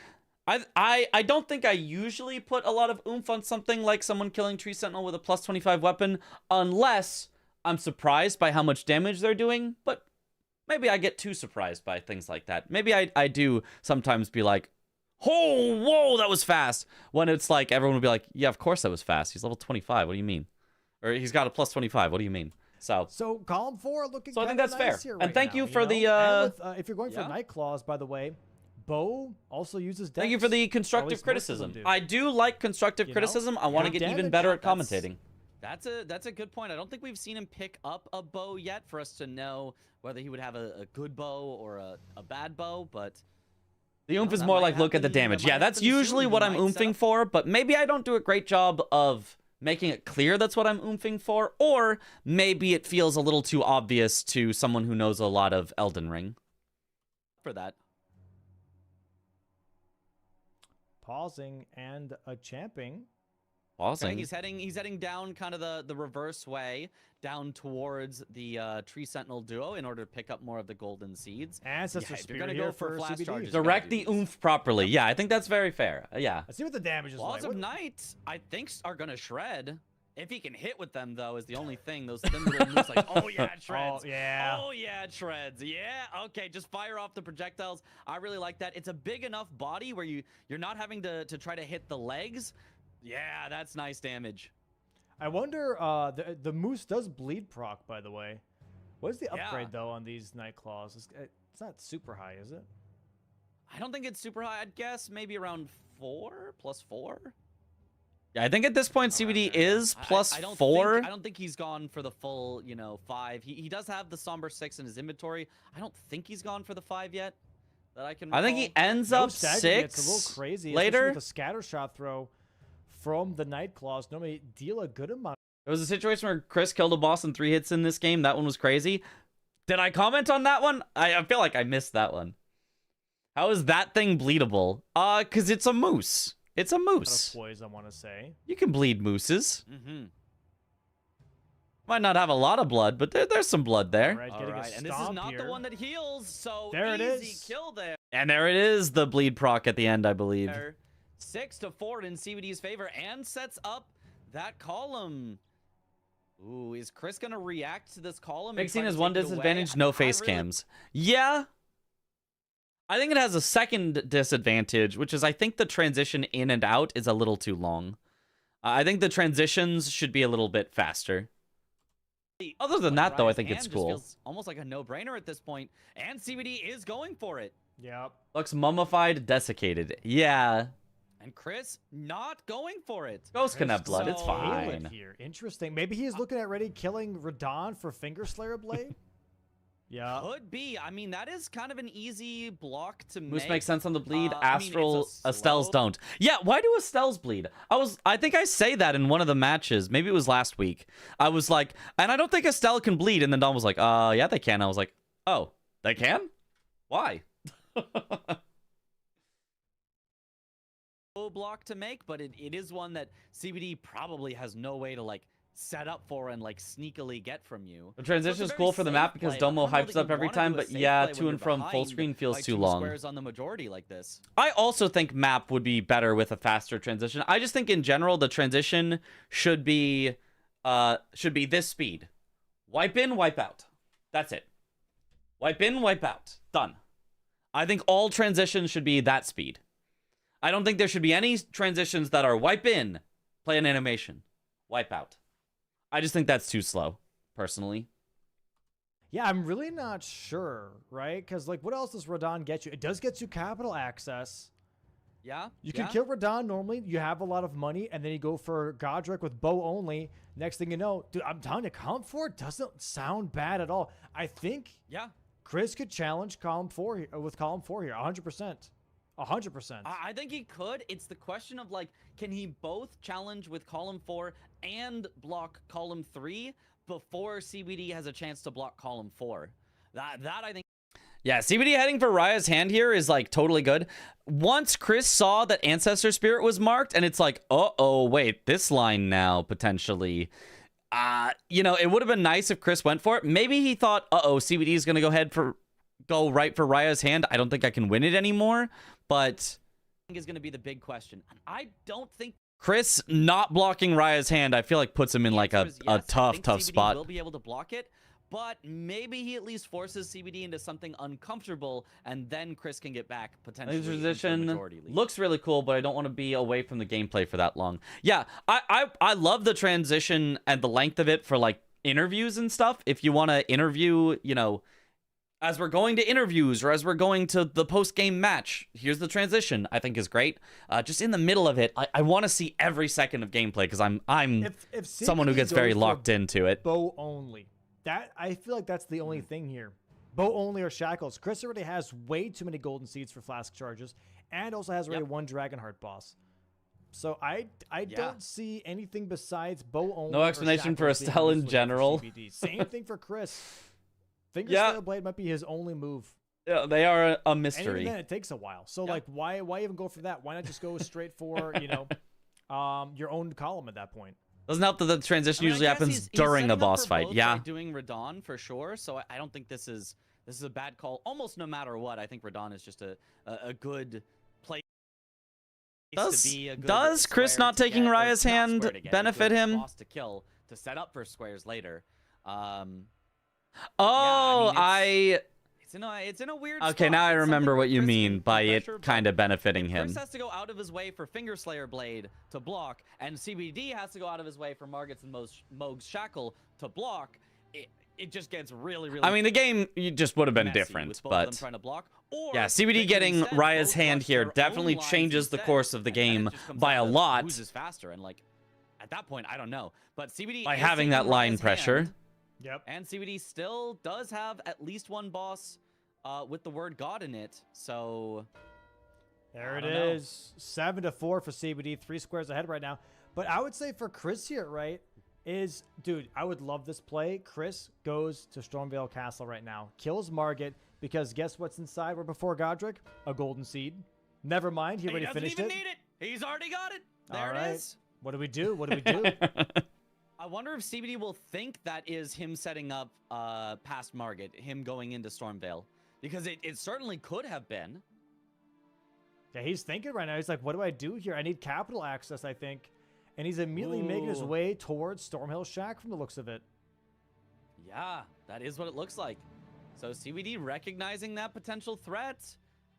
I don't think I usually put a lot of oomph on something like someone killing Tree Sentinel with a plus 25 weapon, unless I'm surprised by how much damage they're doing, but maybe I get too surprised by things like that. Maybe I do sometimes be like, oh, whoa, that was fast. When it's like, everyone would be like, yeah, of course that was fast. He's level 25. What do you mean? Or he's got a plus 25. What do you mean? So column 4 looking. So I think that's nice fair. Right and thank now, you for the. If you're going for Night Claws, by the way, Bo also uses Dex. Thank you for the constructive criticism. I do like constructive criticism. I want to get even better at commentating. That's a good point. I don't think we've seen him pick up a bow yet for us to know whether he would have a good bow or a bad bow, but... The oomph is more like, look at the damage. Yeah, that's usually what I'm oomping for, but maybe I don't do a great job of making it clear that's what I'm oomping for, or maybe it feels a little too obvious to someone who knows a lot of Elden Ring. For that. Pausing and a champing. Pausing. He's heading down kind of the reverse way, down towards the Tree Sentinel duo in order to pick up more of the golden seeds. Ancestor Spirit, you're gonna go for flash charges. Direct the oomph properly. Yeah, I think that's very fair. Yeah. Let's see what the damage is Laws like. of Night, I think, are gonna shred. If he can hit with them, though, is the only thing. Those thin little moves, like, oh yeah, it shreds. Oh yeah. Oh yeah, it shreds. Yeah. Okay, just fire off the projectiles. I really like that. It's a big enough body where you're not having to try to hit the legs. Yeah, that's nice damage. I wonder, the Moose does bleed proc, by the way. What is the upgrade, though, on these Night Claws? It's not super high, is it? I don't think it's super high. I'd guess maybe around 4 + 4. Yeah, I think at this point CBD is plus I don't 4. I don't think he's gone for the full, 5. He does have the Somber 6 in his inventory. I don't think he's gone for the 5 yet. That I can recall. I think he ends No up stagger, 6 it's a little crazy, especially later. with a scatter shot throw from the Night Claws. Normally deal a good amount. There was a situation where Chris killed a boss in 3 hits in this game. That one was crazy. Did I comment on that one? I feel like I missed that one. How is that thing bleedable? Because it's a moose. It's a moose. Poise, I want to say. You can bleed mooses. Mm-hmm. Might not have a lot of blood, but there's some blood there. All right, All getting right, a and this is stomp not here. the one that heals, so There it easy is. kill there. And there it is, the bleed proc at the end, I believe. 6-4 in CBD's favor and sets up that column. Ooh, is Chris gonna react to this column? Big and scene try to has one take it away? disadvantage, no I face really- cams. Yeah. I think it has a second disadvantage, which is I think the transition in and out is a little too long. I think the transitions should be a little bit faster. Other than that, though, I think it's Hand just cool. feels almost like a no-brainer at this point, and CBD is going for it. Yep. Looks mummified, desiccated. Yeah. And Chris not going for it. Ghost can have blood, it's So- fine. Here. Interesting. Maybe he's looking at ready killing Radon for Finger Slayer Blade? Yeah. Could be. I mean, that is kind of an easy block to Moose make. makes sense on the bleed. I mean, it's a Astral Estelles slow- don't. Yeah, why do Estelles bleed? I think I say that in one of the matches. Maybe it was last week. I was like, and I don't think Estelle can bleed. And then Don was like, yeah, they can. I was like, oh, they can? Why? Block to make, but it is one that CBD probably has no way to like set up for and like sneakily get from you. The So transition it's is a cool very for the safe map because play, but I Domo don't know hypes that up you every wanna do time, a but safe yeah, play to when and you're from full behind screen feels by too 2 long. squares on the majority like this. I also think map would be better with a faster transition. I just think in general the transition should be this speed. Wipe in, wipe out. That's it. Wipe in, wipe out. Done. I think all transitions should be that speed. I don't think there should be any transitions that are wipe in, play an animation, wipe out. I just think that's too slow, personally. Yeah, I'm really not sure, right? Because, like, what else does Radon get you? It does get you capital access. Yeah. You can kill Radon normally. You have a lot of money, and then you go for Godric with bow only. Next thing you know, dude, I'm telling you, Column 4 doesn't sound bad at all. I think Chris could challenge Column 4 here, with Column 4 here, 100%. 100%. I think he could. It's the question of like, can he both challenge with column 4 and block column 3 before CBD has a chance to block column 4? That I think. Yeah, CBD heading for Raya's hand here is like totally good. Once Chris saw that Ancestor Spirit was marked, and it's like, wait, this line now potentially. It would have been nice if Chris went for it. Maybe he thought, CBD is gonna go right for Raya's hand. I don't think I can win it anymore. But is going to be the big question. I don't think Chris not blocking Raya's hand, I feel like puts him in like a tough CBD spot. will be able to block it, but maybe he at least forces CBD into something uncomfortable, and then Chris can get back potentially. The into a transition majority lead. looks really cool, but I don't want to be away from the gameplay for that long. Yeah, I love the transition and the length of it for like interviews and stuff. If you want to interview, as we're going to interviews or as we're going to the post-game match, here's the transition. I think is great. Just in the middle of it, I want to see every second of gameplay because I'm if someone who CBD gets very goes for locked into it. Bow only. That I feel like that's the only thing here. Bow only or shackles. Chris already has way too many golden seeds for flask charges, and also has already one Dragonheart boss. So I don't see anything besides bow only. No or explanation for shackles being Estelle in useful for general. CBD. Same thing for Chris. Finger Yeah. Slayer Blade might be his only move. Yeah, they are a And mystery. even then, it takes a while. So like, why even go for that? Why not just go straight for your own column at that point? Doesn't help that the transition I usually guess happens he's during setting a up boss for fight. both Yeah. by doing Radon for sure. So I don't think this is a bad call. Almost no matter what, I think Radon is just a good place to be. A good Does Chris square not to taking get, or Raya's not hand square to get, a benefit good him? Boss to kill to set up for squares later. It's in a weird Okay, spot. now I It's something remember where what you Chris mean can by put it pressure, kind of benefiting him. Chris has to go out of his way for Finger Slayer Blade to block, and CBD has to go out of his way for Margits and Moog's Shackle to block. it just gets really. I mean, the game just would have been messy different, with both of them but trying to block. Or yeah, they CBD could getting instead Raya's both hand rush here their own definitely lines changes the instead, course of the and then it game just comes by a down to lot Whose is faster? And like, at that point, I don't know. But CBD by is having that taking line Raya's pressure. hand, Yep. and CBD still does have at least one boss with the word God in it. So There I it don't know. is. 7-4 for CBD. 3 squares ahead right now. But I would say for Chris here, right, is, dude, I would love this play. Chris goes to Stormvale Castle right now. Kills Margit, because guess what's inside right before Godric? A golden seed. Never mind, he already finished doesn't it. even need it. He's already got it. There All it right. is. What do we do? What do we do? I wonder if CBD will think that is him setting up past Margit, him going into Stormvale. Because it certainly could have been. Yeah, he's thinking right now. He's like, what do I do here? I need capital access, I think. And he's immediately making his Ooh. way towards Stormhill Shack from the looks of it. Yeah, that is what it looks like. So CBD recognizing that potential threat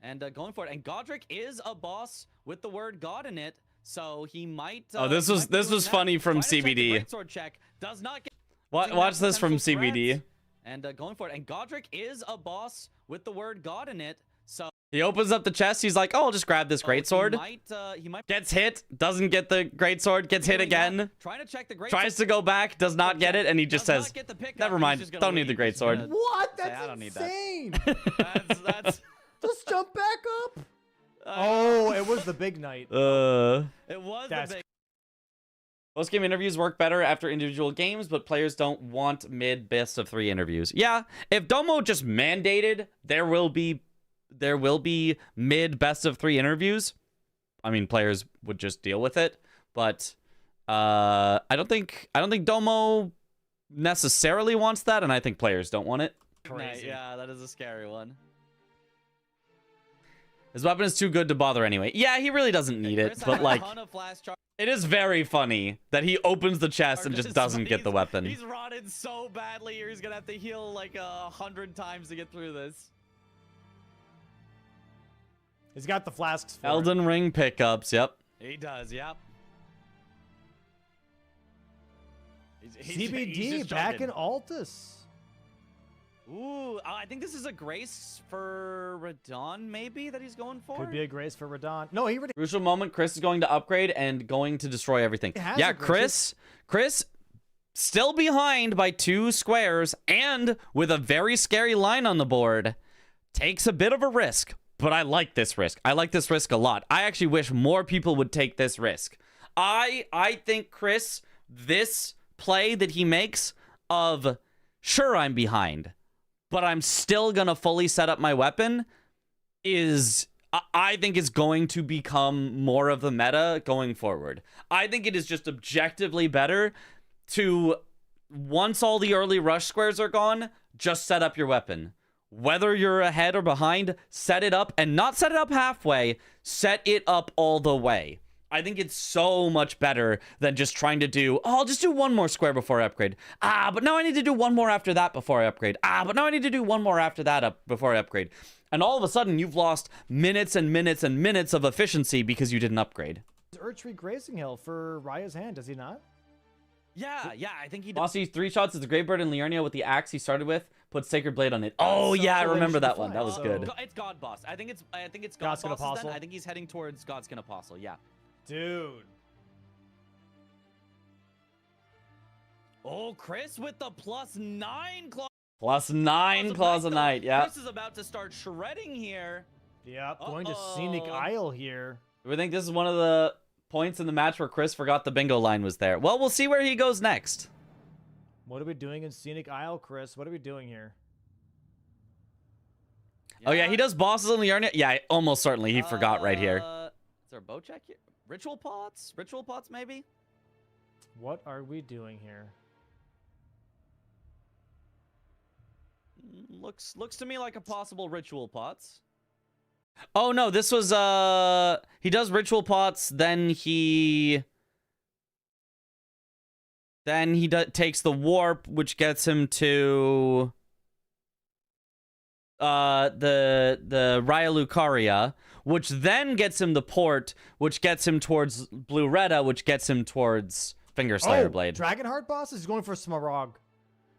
and going for it. And Godric is a boss with the word God in it, so he might. Oh, this he was might be this doing was that. funny from Trying to check the CBD. greatsword check does not get. Watch this from CBD. And going for it. And Godric is a boss with the word God in it, so. He opens up the chest. He's like, "Oh, I'll just grab this greatsword." He might Gets hit. Doesn't get the greatsword. Gets hit doing that, again. Trying to check the greatsword. Tries to go back. Does not get it, and he just Does not says, get the pickup, "Never and he's mind. just gonna Don't need the leave. He's just greatsword." gonna What? say, That's I don't need that. insane. That's Just jump back up. Oh, it was the big night. it was That's the big. Post game interviews work better after individual games, but players don't want mid best of 3 interviews. Yeah, if Domo just mandated there will be mid best of 3 interviews, I mean players would just deal with it. But I don't think Domo necessarily wants that, and I think players don't want it. Crazy. Yeah, that is a scary one. His weapon is too good to bother anyway. Yeah, he really doesn't need it, Chris but has a like ton of flash it is very funny that he opens the chest and just doesn't get the weapon. He's rotted so badly here. He's gonna have to heal like 100 times to get through this. He's got the flasks for it. Elden Ring pickups, yep. He does, yep. CBD just back in chugging. Altus. Ooh, I think this is a grace for Radon, maybe, that he's going for. Could be a grace for Radon. No, he already. Crucial moment, Chris is going to upgrade and going to destroy everything. He has Yeah, a grace. Chris still behind by 2 squares and with a very scary line on the board. Takes a bit of a risk, but I like this risk. I like this risk a lot. I actually wish more people would take this risk. I think Chris, this play that he makes of, sure, I'm behind, but I'm still going to fully set up my weapon is, I think, is going to become more of the meta going forward. I think it is just objectively better to, once all the early rush squares are gone, just set up your weapon. Whether you're ahead or behind, set it up, and not set it up halfway, set it up all the way. I think it's so much better than just trying to do, oh, I'll just do 1 more square before I upgrade. But now I need to do 1 more after that before I upgrade. But now I need to do 1 more after that before I upgrade. And all of a sudden, you've lost minutes and minutes and minutes of efficiency because you didn't upgrade. Urtree Gracing Hill for Raya's hand, does he not? Yeah, I think he does. Mossy 3 shots at the Greybird in Liurnia with the axe he started with. Put Sacred Blade on it. Oh, yeah, I remember that one. That was good. It's God Boss. I think it's Godskin God Boss. Apostle? I think he's heading towards Godskin Apostle, yeah. Dude. Oh, Chris with the +9 claw. +9 claws a night, yeah. Chris is about to start shredding here. Yep, going to Scenic Isle here. Do we think this is one of the points in the match where Chris forgot the bingo line was there? Well, we'll see where he goes next. What are we doing in Scenic Isle, Chris? What are we doing here? Oh, yeah, he does bosses in Liurnia. Yeah, almost certainly he forgot right here. Is there a bow check here? Ritual pots? Ritual pots, maybe? What are we doing here? Looks to me like a possible ritual pots. Oh, no, this was, he does ritual pots, then he takes the warp, which gets him to the Raya Lucaria, which then gets him the port, which gets him towards Blue Retta, which gets him towards Finger Slayer Blade. Dragonheart boss is going for Smaragd.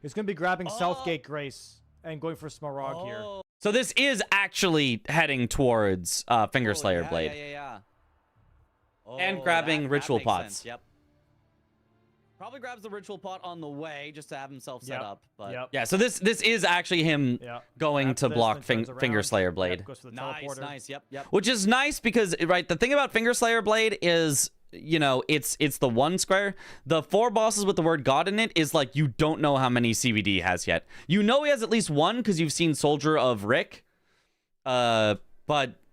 He's going to be grabbing Southgate Grace and going for Smaragd here. So this is actually heading towards Finger Slayer Blade. Yeah. And grabbing Ritual makes Pots. sense, Yep. Probably grabs the Ritual Pot on the way just to have himself set up. But Yeah, so this is actually him going to block Finger Slayer Blade. Goes for the nice, teleporter. nice. Yep. Which is nice because, right, the thing about Finger Slayer Blade is, you know, it's the one square. The 4 bosses with the word God in it is like you don't know how many CVD he has yet. You know he has at least one because you've seen Soldier of Rick. But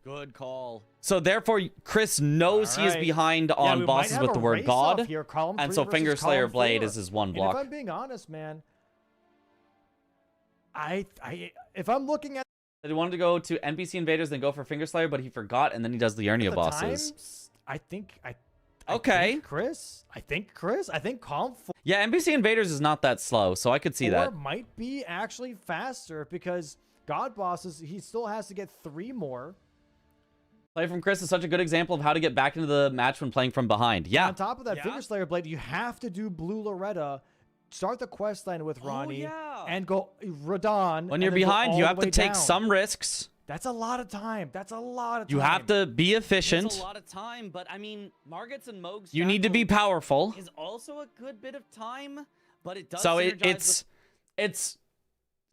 Good call. so therefore, Chris knows he is behind on we bosses might with have the a word race God, off here, column and 3 so versus Finger Slayer column Blade 4. is his one And block. if I'm being honest, man, if I'm looking at He wanted to go to NPC Invaders, then go for Finger Slayer, but he forgot, and then he does Liurnia the bosses. times, I think Okay. Chris. I think column 4 Yeah, NPC Invaders is not that slow, so I could see that. might be actually faster because God bosses, he still has to get 3 more. Play from Chris is such a good example of how to get back into the match when playing from behind. Yeah. On top of that, Finger Slayer Blade, you have to do Blue Loretta, start the quest line with Ronnie, and go Radon. When you're behind, you have to take some risks. That's a lot of time. You have to be efficient. It's a lot of time, but I mean, Margits and Moog's You need to be powerful. is also a good bit of time, but it does So synergize it's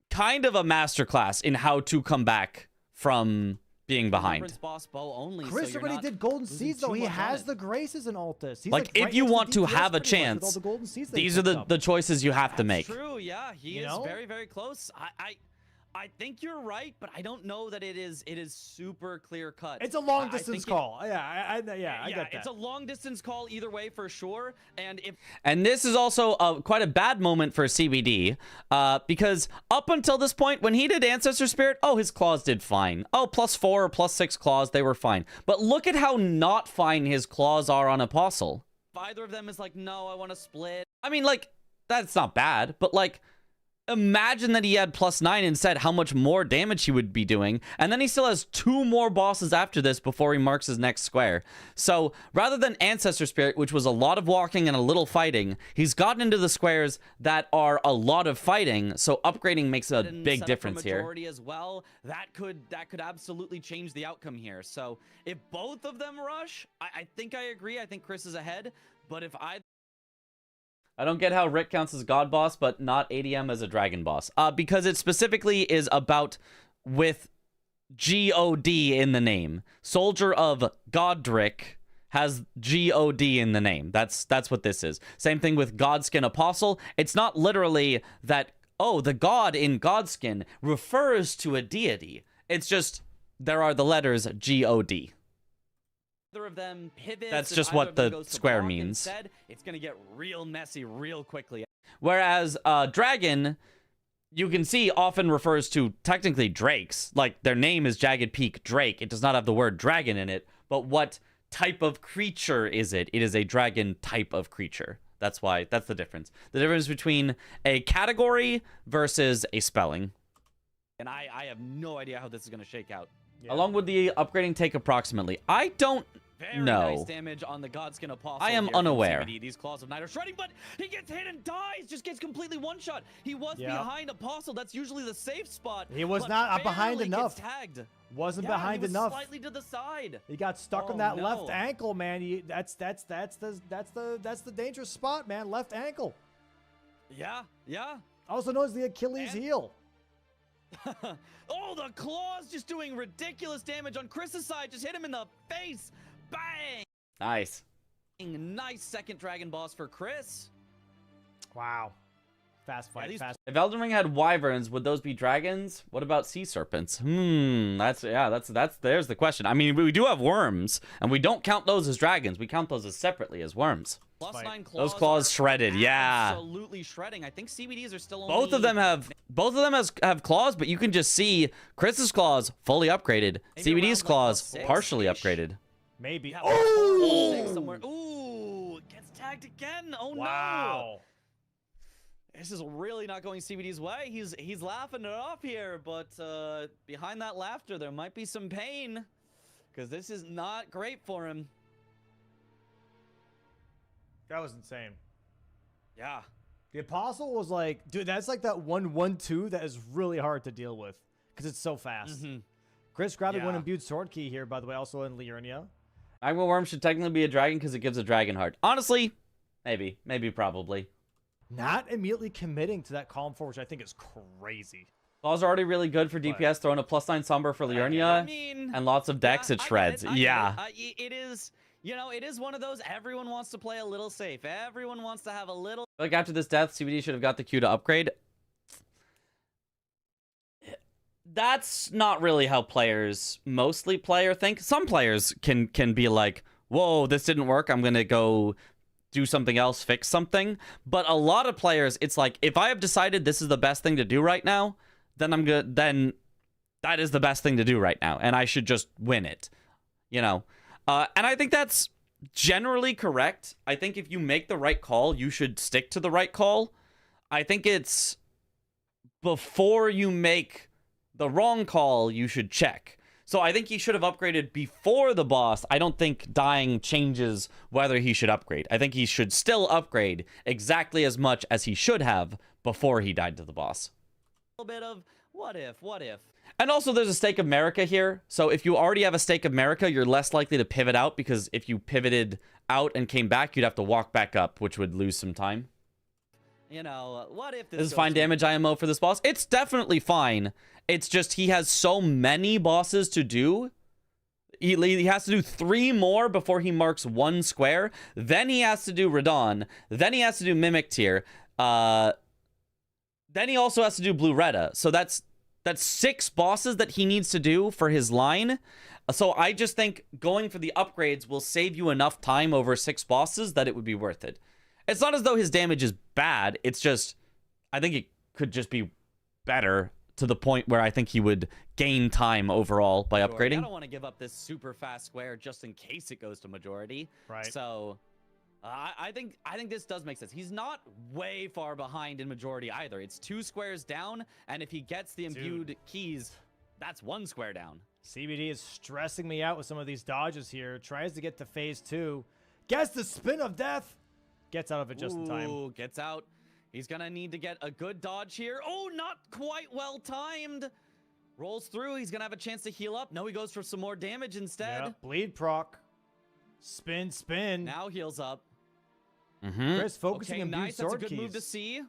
kind of a masterclass in how to come back from being behind. Prince Boss Bow only. Chris so you're already not did Golden losing Seeds, though. too He much on has it. the Graces in Altus. He's Like, if right you next to want to DPS have a pretty much with all chance, the Golden Seeds that he these are picked up. the choices you have to make. True, yeah, he You is know? very, very close. I think you're right, but I don't know that it is super clear cut. It's a long distance call. I get that. It's a long distance call either way for sure. And this is also quite a bad moment for CBD because up until this point, when he did Ancestor Spirit, his claws did fine. +4 or +6 claws, they were fine. But look at how not fine his claws are on Apostle. If either of them is like, no, I want to split. I mean, like, that's not bad, but like, imagine that he had +9 instead, how much more damage he would be doing. And then he still has 2 more bosses after this before he marks his next square. So rather than Ancestor Spirit, which was a lot of walking and a little fighting, he's gotten into the squares that are a lot of fighting. So upgrading makes a big difference here. Majority as well. That could absolutely change the outcome here. So if both of them rush, I think I agree. I think Chris is ahead. But if I don't get how Rick counts as God boss, but not ADM as a dragon boss. Because it specifically is about with G-O-D in the name. Soldier of Godric has G-O-D in the name. That's what this is. Same thing with Godskin Apostle. It's not literally that, the God in Godskin refers to a deity. It's just, there are the letters G-O-D. either of them pivots, That's if just either what of them the goes to square block means. Instead, it's gonna get real messy real quickly. Whereas Dragon, you can see, often refers to technically drakes. Like, their name is Jagged Peak Drake. It does not have the word dragon in it. But what type of creature is it? It is a dragon type of creature. That's the difference. The difference between a category versus a spelling. And I have no idea how this is gonna shake out. How long would the upgrading take approximately? I don't Very know. nice damage on the Godskin Apostle. I am here from unaware. CBD. These Claws of Night are shredding, but he gets hit and dies. Just gets completely one-shot. He was behind Apostle. That's usually the safe spot. He was but not behind barely enough. Gets tagged. Wasn't Yeah, behind he was enough. Slightly to the side. He got stuck Oh, on that no. left ankle, man. That's the dangerous spot, man. Left ankle. Yeah. Also known as the Achilles heel. Oh, the claws just doing ridiculous damage on Chris's side. Just hit him in the face. Bang. Nice. Nice second dragon boss for Chris. Wow. Fast fight. Fast. If Elden Ring had wyverns, would those be dragons? What about sea serpents? There's the question. I mean, we do have worms, and we don't count those as dragons. We count those as separately as worms. +9 claws. Those claws shredded, yeah. Absolutely shredding. I think CBDs are still only... Both of them have claws, but you can just see Chris's claws fully upgraded. Maybe CBD's around, like, claws +6-ish. partially upgraded. Maybe. Yeah, Oh! +6 somewhere. Ooh, gets tagged again. Oh Wow. no. This is really not going CBD's way. He's laughing it off here, but behind that laughter, there might be some pain, because this is not great for him. That was insane. Yeah. The Apostle was like, dude, that's like that 1/1/2 that is really hard to deal with because it's so fast. Chris grabbing one imbued sword key here, by the way, also in Liurnia. Magma Worm should technically be a dragon because it gives a dragon heart. Honestly, maybe, probably. Not immediately committing to that column 4, which I think is crazy. Claws are already really good for DPS. Throwing a +9 Somber for Liurnia and lots of decks, it shreds. It is, you know, it is one of those, everyone wants to play a little safe. Everyone wants to have a little... Like after this death, CBD should have got the Q to upgrade. That's not really how players mostly play or think. Some players can be like, whoa, this didn't work. I'm going to go do something else, fix something. But a lot of players, it's like, if I have decided this is the best thing to do right now, then I'm good. Then that is the best thing to do right now. And I should just win it, you know? And I think that's generally correct. I think if you make the right call, you should stick to the right call. I think it's before you make the wrong call, you should check. So I think he should have upgraded before the boss. I don't think dying changes whether he should upgrade. I think he should still upgrade exactly as much as he should have before he died to the boss. A little bit of what if. And also there's a Stake of America here. So if you already have a Stake of America, you're less likely to pivot out, because if you pivoted out and came back, you'd have to walk back up, which would lose some time. You know, what if this is fine damage IMO for this boss? It's definitely fine. It's just he has so many bosses to do. He has to do 3 more before he marks 1 square. Then he has to do Radon. Then he has to do Mimic Tier. Then he also has to do Blue Retta. So that's 6 bosses that he needs to do for his line. So I just think going for the upgrades will save you enough time over 6 bosses that it would be worth it. It's not as though his damage is bad. It's just, I think it could just be better to the point where I think he would gain time overall by upgrading. I don't want to give up this super fast square just in case it goes to majority. Right. So I think this does make sense. He's not way far behind in majority either. It's 2 squares down, and if he gets the imbued keys, that's 1 square down. CBD is stressing me out with some of these dodges here. Tries to get to phase 2. Gets the spin of death. Gets out of it just in time. Ooh, gets out. He's going to need to get a good dodge here. Oh, not quite well timed. Rolls through. He's going to have a chance to heal up. No, he goes for some more damage instead. Yep. Bleed proc. Spin. Now heals up. Chris focusing on nice. sword That's a good keys. move to see.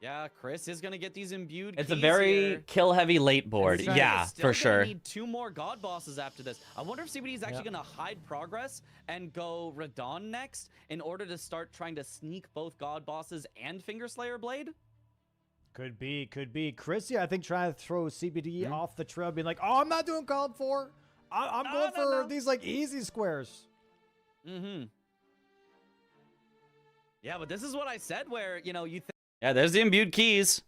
Yeah, Chris is going to get these imbued It's a keys very here. kill-heavy late board. Yeah, for sure. Need 2 more god bosses after this. I wonder if CBD is actually going to hide progress and go Radon next in order to start trying to sneak both god bosses and Finger Slayer Blade. Could be. Chris, I think trying to throw CBD off the trail, being like, oh, I'm not doing called for. I'm going for these like easy squares. Yeah, but this is what I said where, you know, you think. Yeah, there's the imbued keys.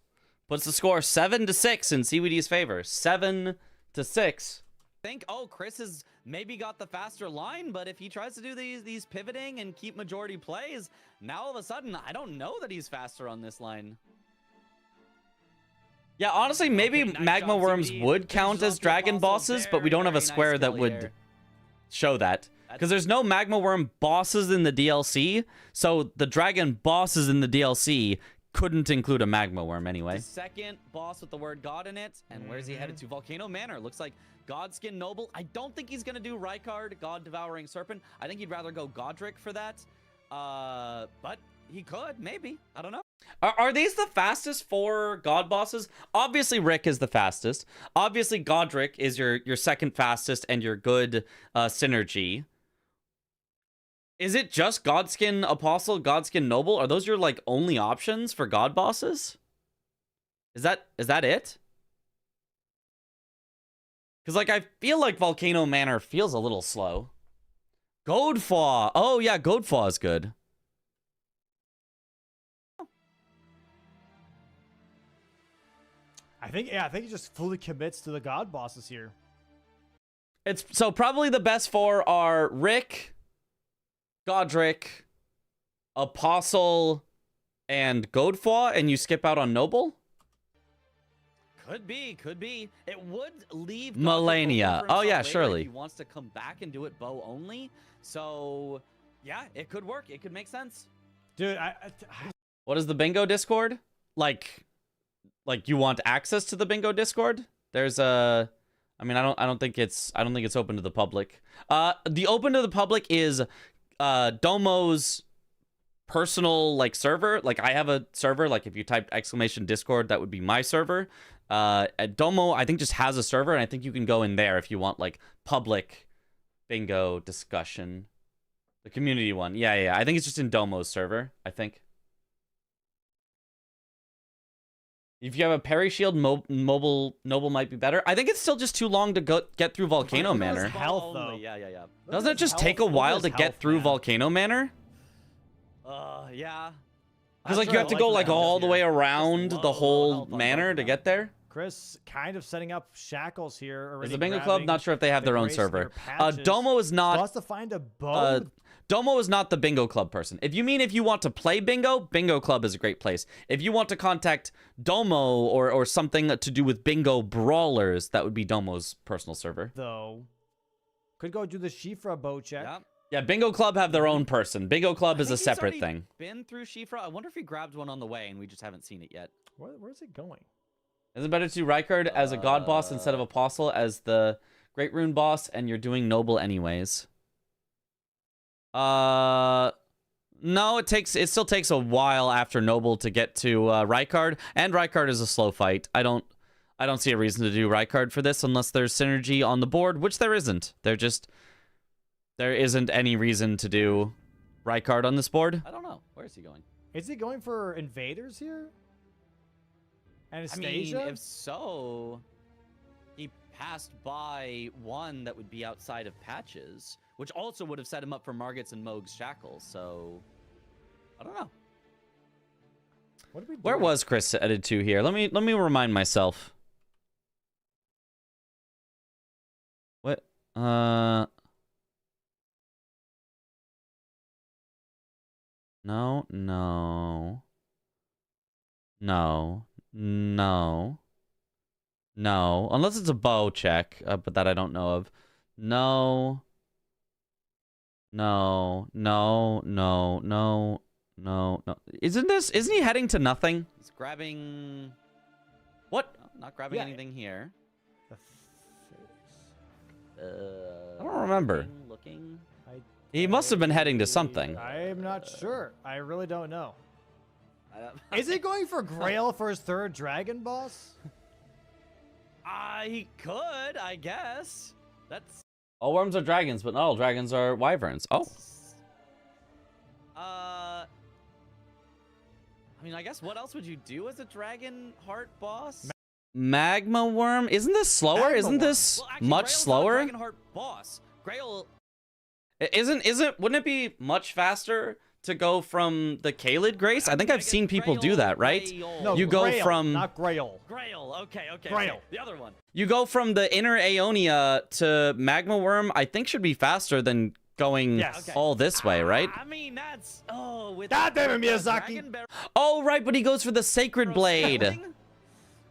Puts the score 7-6 in CBD's favor. 7-6. Think, oh, Chris has maybe got the faster line, but if he tries to do these pivoting and keep majority plays, now all of a sudden, I don't know that he's faster on this line. Yeah, honestly, maybe nice Magma job, Worms CBD. would Finishes count as off the dragon Apostle. bosses, but we don't have a Very square nice that kill would here. show that. Because there's no Magma Worm bosses in the DLC, so the dragon bosses in the DLC couldn't include a Magma Worm anyway. The second boss with the word God in it, and where's he headed to? Volcano Manor. Looks like Godskin Noble. I don't think he's going to do Rykard, God Devouring Serpent. I think he'd rather go Godric for that. But he could, maybe. I don't know. Are these the fastest 4 god bosses? Obviously, Rick is the fastest. Obviously, Godric is your second fastest and your good synergy. Is it just Godskin Apostle, Godskin Noble? Are those your like only options for god bosses? Is that it? Because like I feel like Volcano Manor feels a little slow. Goadfaw. Oh yeah, Goadfaw is good. I think he just fully commits to the god bosses here. It's so probably the best 4 are Rick, Godric, Apostle, and Goadfaw, and you skip out on Noble? Could be. It would leave Melania. Godric open for Oh, yeah, himself later surely. if he wants to come back and do it bow only. So, yeah, it could work. It could make sense. Dude, What is the bingo Discord? Like you want access to the bingo Discord? There's a, I mean, I don't think it's open to the public. The open to the public is Domo's personal like server. Like I have a server. Like if you type !Discord, that would be my server. Domo, I think, just has a server, and I think you can go in there if you want like public bingo discussion. The community one. Yeah. I think it's just in Domo's server, I think. If you have a parry shield, mobile noble might be better. I think it's still just too long to get through Volcano Manor. Health, though. Yeah. Doesn't it just take a while to get through Volcano Manor? Yeah. Because like you have to go like all the way around the whole manor to get there. Chris kind of setting up shackles here. Already Is the bingo club? Not sure if they have their own server. Domo is not. Wants to find a bow. Domo is not the bingo club person. If you want to play bingo, bingo club is a great place. If you want to contact Domo or something to do with bingo brawlers, that would be Domo's personal server. Though, could go do the Shifra bow check. Yep. Yeah, bingo club have their own person. Bingo club is a separate thing. Been through Shifra. I wonder if he grabbed one on the way and we just haven't seen it yet. Where's it going? Is it better to do Rykard as a god boss instead of Apostle as the Great Rune boss, and you're doing Noble anyways? No, it still takes a while after Noble to get to Rykard, and Rykard is a slow fight. I don't see a reason to do Rykard for this unless there's synergy on the board, which there isn't. There isn't any reason to do Rykard on this board. I don't know. Where is he going? Is he going for invaders here? Anastasia? I mean, if so, he passed by one that would be outside of Patches, which also would have set him up for Margot's and Moog's shackles. So, I don't know. What did we do? Where was Chris headed to here? Let me remind myself. What? No. Unless it's a bow check, but that I don't know of. No. Isn't he heading to nothing? He's grabbing... What? No, not grabbing anything here. I don't remember. Looking. He must have been heading to something. I'm not sure. I really don't know. Is he going for Grail for his third dragon boss? He could, I guess. That's... All worms are dragons, but not all dragons are wyverns. Oh. I mean, I guess what else would you do as a dragon heart boss? Magma worm? Isn't this slower? Isn't this much slower? Dragon heart boss. Grail... Wouldn't it be much faster to go from the Kaled Grace? I think I've seen people do that, right? No, you go Grail, from not Grail. Grail. Okay. Grail. Okay. The other one. You go from the inner Aeonia to Magma Worm. I think should be faster than going all this way, right? I mean, that's with God damn it, Miyazaki. Oh, right, but he goes for the Sacred Blade.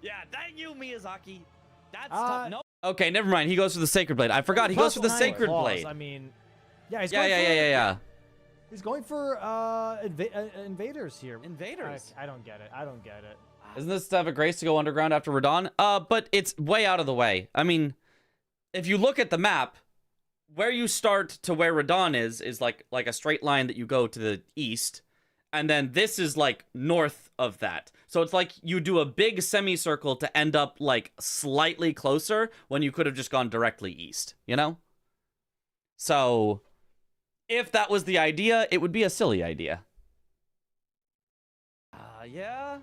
Yeah, thank you, Miyazaki. That's tough. No. Okay, never mind. He goes for the Sacred Blade. I forgot. He goes for the Sacred Blade. I mean, yeah, he's yeah. He's going for invaders here. Invaders. I don't get it. I don't get it. Isn't this to have a grace to go underground after Radon? But it's way out of the way. I mean, if you look at the map, where you start to where Radon is like a straight line that you go to the east, and then this is like north of that. So it's like you do a big semicircle to end up like slightly closer when you could have just gone directly east, you know? So if that was the idea, it would be a silly idea. Yeah.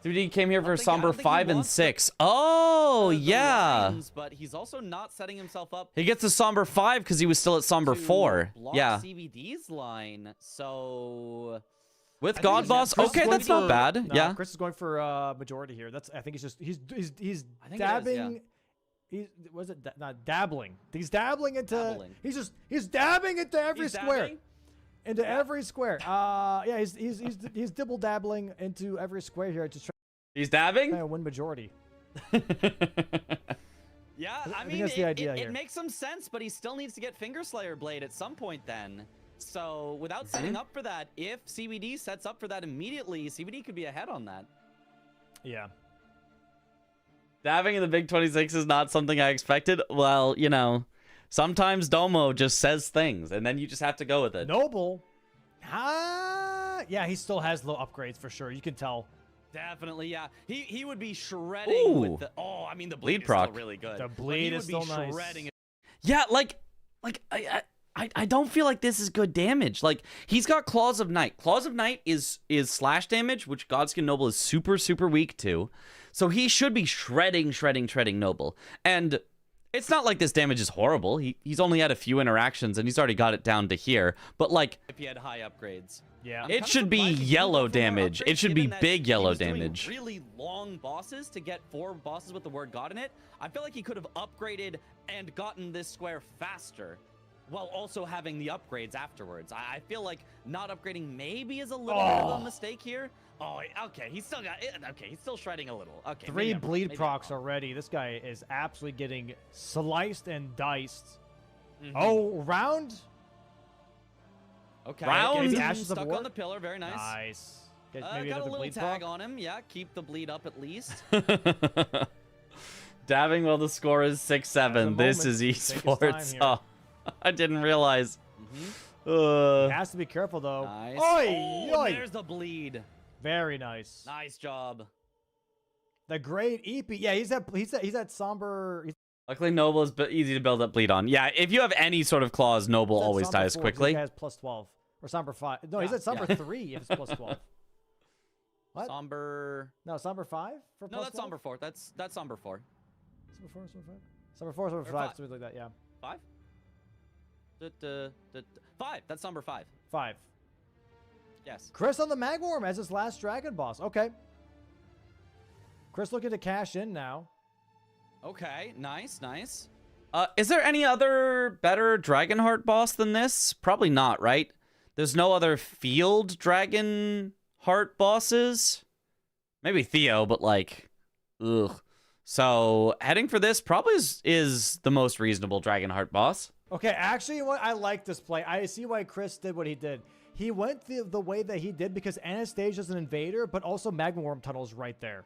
3D came here for I Somber don't think he 5 and wants 6. Oh, the yeah. lines, but he's also not setting himself up. He gets a Somber 5 because he was still at Somber to 4. block Yeah. CBD's line. So With God Boss, okay, that's not bad. No, Yeah. Chris is going for majority here. That's I think he's I think dabbing. He's not dabbling. He's dabbling into. Dabbling. He's dabbing into every He's square. dabbing? Into every square. Yeah, he's dibble dabbling into every square here to try He's dabbing? to win majority. Yeah, I think mean, that's the idea here. it makes some sense, but he still needs to get Finger Slayer Blade at some point then. So without setting up for that, if CBD sets up for that immediately, CBD could be ahead on that. Yeah. Dabbing in the Big 26 is not something I expected. Well, you know, sometimes Domo just says things, and then you just have to go with it. Noble. Yeah, he still has low upgrades for sure. You can tell. Definitely, yeah. He would be shredding with the... Oh, I mean, the bleed is proc. still really good. The bleed is still nice. Shredding it. Yeah, like I don't feel like this is good damage. Like, he's got Claws of Night. Claws of Night is slash damage, which Godskin Noble is super, super weak to. So he should be shredding Noble. And it's not like this damage is horrible. He's only had a few interactions, and he's already got it down to here. But, like... If he had high upgrades. Yeah. It should be yellow damage. It should be big yellow damage. Really long bosses to get 4 bosses with the word God in it. I feel like he could have upgraded and gotten this square faster, while also having the upgrades afterwards. I feel like not upgrading maybe is a little bit of a mistake here. Oh, okay. He's still got it. Okay, he's still shredding a little. Okay. 3 bleed procs already. This guy is absolutely getting sliced and diced. Oh, round. Okay. Round. The ashes of stuck war. on the pillar. Very nice. Nice. Get Got maybe a another little bleed tag proc. on him. Yeah, keep the bleed up at least. Dabbing while the score is 6-7. This is Take his time esports. here. Oh, I didn't realize. He has to be careful though. Nice. Oi, Oh, oi. there's the bleed. Very nice. Nice job. The great EP. Yeah, he's at somber. Luckily, Noble is easy to build up bleed on. Yeah, if you have any sort of claws, Noble always dies quickly. He has plus 12 or somber 5. No, he's at somber 3 if it's plus 12. What? Somber. No, somber 5 for plus No, that's 12? somber 4. That's somber 4. Somber 4, somber 5. Somber 4, somber 5, something like that. Yeah. 5. 5. That's somber 5. 5. Yes. Chris on the Magworm as his last dragon boss. Okay. Chris looking to cash in now. Okay. Nice. Nice. Is there any other better Dragonheart boss than this? Probably not, right? There's no other field Dragonheart bosses? Maybe Theo, but like, ugh. So heading for this probably is the most reasonable Dragonheart boss. Okay, actually, what I like this play. I see why Chris did what he did. He went the way that he did because Anastasia's an invader, but also Magmaworm Tunnel's right there.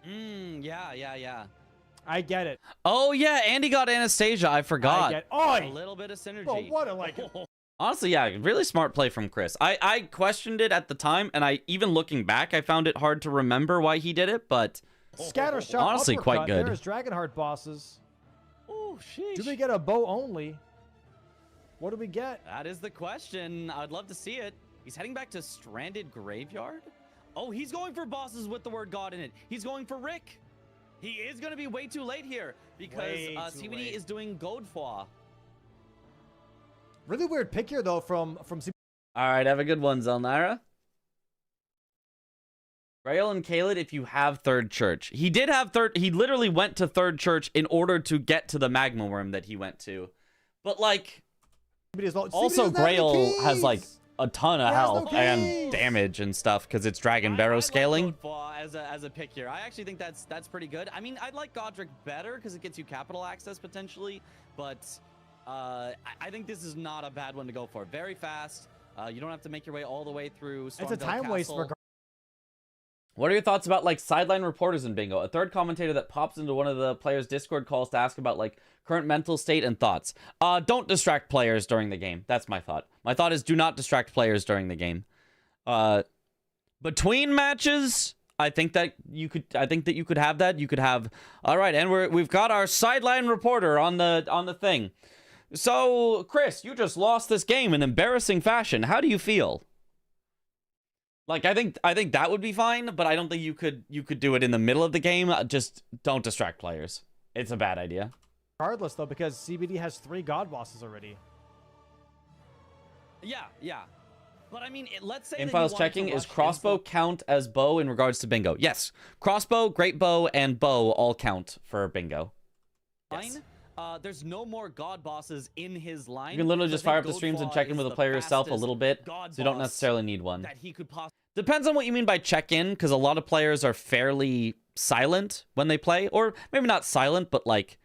Yeah. I get it. Oh, yeah, Andy got Anastasia. I forgot. A little bit of synergy. Oh, what a like. Honestly, yeah, really smart play from Chris. I questioned it at the time, and even looking back, I found it hard to remember why he did it, but Scatter shot. honestly, uppercut. quite good. There's Dragonheart bosses. Oh, sheesh. Do we get a bow only? What do we get? That is the question. I'd love to see it. He's heading back to Stranded Graveyard. Oh, he's going for bosses with the word God in it. He's going for Rick. He is going to be way too late here because Way too CBD late. is doing Godefroy. Really weird pick here though from All right, have a good one, Zelnara. Grail and Kaled, if you have Third Church. He did have Third... He literally went to Third Church in order to get to the Magma Worm that he went to. But, like... Also, Grail has, like, a ton of health and damage and stuff because it's Dragon Barrow scaling. As a pick here, I actually think that's pretty good. I mean, I'd like Godric better because it gets you capital access potentially, but I think this is not a bad one to go for. Very fast. You don't have to make your way all the way through. It's a Stormvale time waste Castle. for What are your thoughts about, like, sideline reporters in Bingo? A third commentator that pops into one of the players' Discord calls to ask about, like, current mental state and thoughts. Don't distract players during the game. That's my thought. My thought is do not distract players during the game. Between matches, I think that you could have that. You could have, all right, and we've got our sideline reporter on the thing. So, Chris, you just lost this game in embarrassing fashion. How do you feel? Like, I think that would be fine, but I don't think you could do it in the middle of the game. Just don't distract players. It's a bad idea. regardless though because CBD has 3 god bosses already. Yeah. But I mean, let's say Infiles checking, is crossbow count as bow in regards to bingo? Yes. Crossbow, great bow, and bow all count for bingo. Yes. There's no more god bosses in his line. You can literally just fire up the streams and check in with the player yourself a little bit, so you don't necessarily need one. That he could possibly. Depends on what you mean by check-in, because a lot of players are fairly silent when they play, or maybe not silent, but like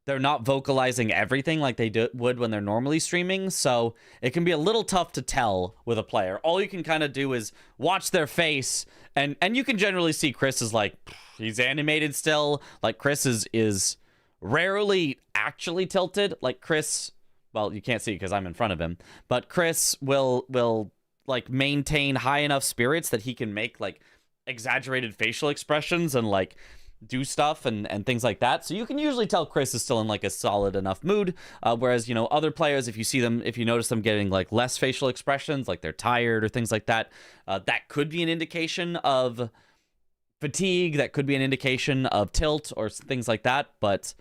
they're not vocalizing everything like they would when they're normally streaming. So it can be a little tough to tell with a player. All you can kind of do is watch their face, and you can generally see Chris is like, he's animated still. Like Chris is rarely actually tilted. Like Chris, well, you can't see because I'm in front of him, but Chris will like maintain high enough spirits that he can make like exaggerated facial expressions and like do stuff and things like that. So you can usually tell Chris is still in like a solid enough mood. Whereas, you know, other players, if you notice them getting like less facial expressions, like they're tired or things like that, that could be an indication of fatigue. That could be an indication of tilt or things like that. But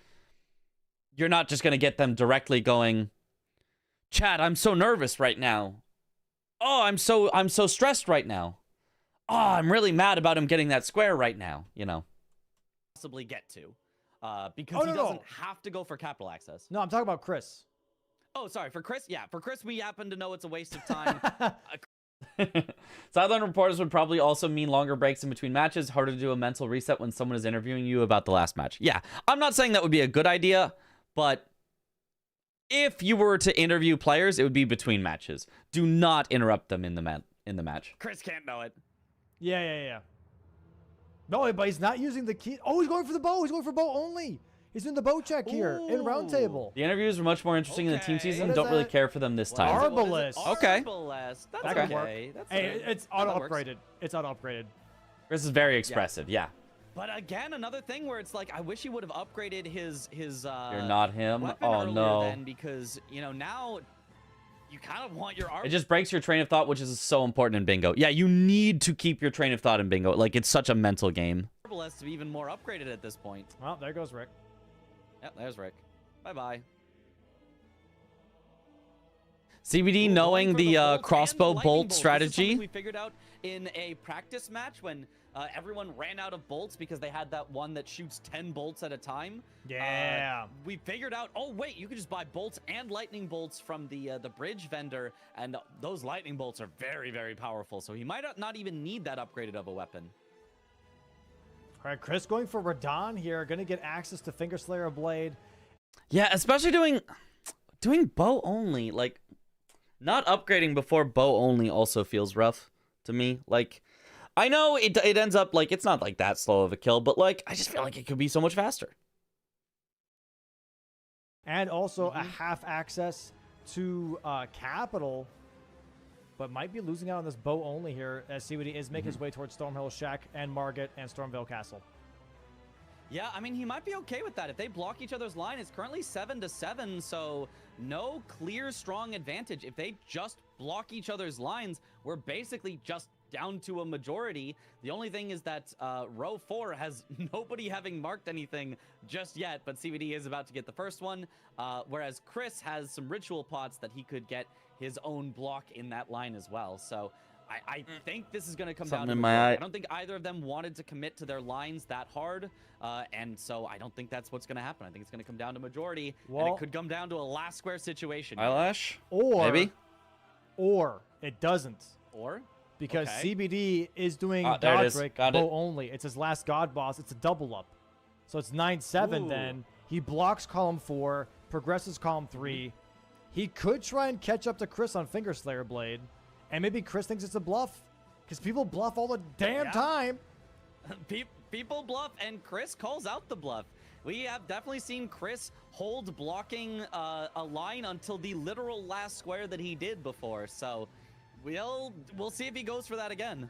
you're not just going to get them directly going, chat, I'm so nervous right now. Oh, I'm so stressed right now. Oh, I'm really mad about him getting that square right now, you know. Possibly get to, because he doesn't have to go for capital access. No, I'm talking about Chris. Oh, sorry, for Chris. Yeah, for Chris, we happen to know it's a waste of time. Sideline reporters would probably also mean longer breaks in between matches, harder to do a mental reset when someone is interviewing you about the last match. Yeah, I'm not saying that would be a good idea, but if you were to interview players, it would be between matches. Do not interrupt them in the match. Chris can't know it. Yeah. No, but he's not using the key. Oh, he's going for the bow. He's going for bow only. He's doing the bow check here in round table. The interviews were much more interesting in the team season. Don't really care for them this time. Arbalest. Okay. Arbalest. That's that okay. Hey, it's auto-upgraded. It's auto-upgraded. This is very expressive, yeah. But again, another thing where it's like, I wish he would have upgraded his You're not him? Oh, no. Then, because, you know, now you kind of want your It just breaks your train of thought, which is so important in bingo. Yeah, you need to keep your train of thought in bingo. Like, it's such a mental game. to be even more upgraded at this point. Well, there goes Rick. Yep, there's Rick. Bye-bye. CBD knowing the crossbow bolt strategy. We figured out in a practice match when everyone ran out of bolts because they had that one that shoots 10 bolts at a time. Yeah. We figured out, oh wait, you could just buy bolts and lightning bolts from the bridge vendor, and those lightning bolts are very, very powerful. So he might not even need that upgraded of a weapon. All right, Chris going for Radon here, gonna get access to Finger Slayer Blade. Yeah, especially doing bow only. Like, not upgrading before bow only also feels rough to me. Like, I know it ends up like it's not like that slow of a kill, but like I just feel like it could be so much faster. And also a half access to Capital, but might be losing out on this bow only here as CBD is making his way towards Stormhill Shack and Margit and Stormvale Castle. Yeah, I mean, he might be okay with that. If they block each other's line, it's currently 7-7, so no clear, strong advantage. If they just block each other's lines, we're basically just down to a majority. The only thing is that row 4 has nobody having marked anything just yet, but CBD is about to get the first one, whereas Chris has some ritual pots that he could get his own block in that line as well. So I think this is going to come down to I don't think either of them wanted to commit to their lines that hard, and so I don't think that's what's going to happen. I think it's going to come down to majority, and it could come down to a last square situation. Eyelash? Or maybe? Or it doesn't. Or? Because CBD is doing Godric bow only. It's his last God boss. It's a double up. So it's 9-7 then. He blocks column 4, progresses column 3. He could try and catch up to Chris on Finger Slayer Blade. And maybe Chris thinks it's a bluff. Because people bluff all the damn time. People bluff, and Chris calls out the bluff. We have definitely seen Chris hold blocking a line until the literal last square that he did before. So we'll see if he goes for that again.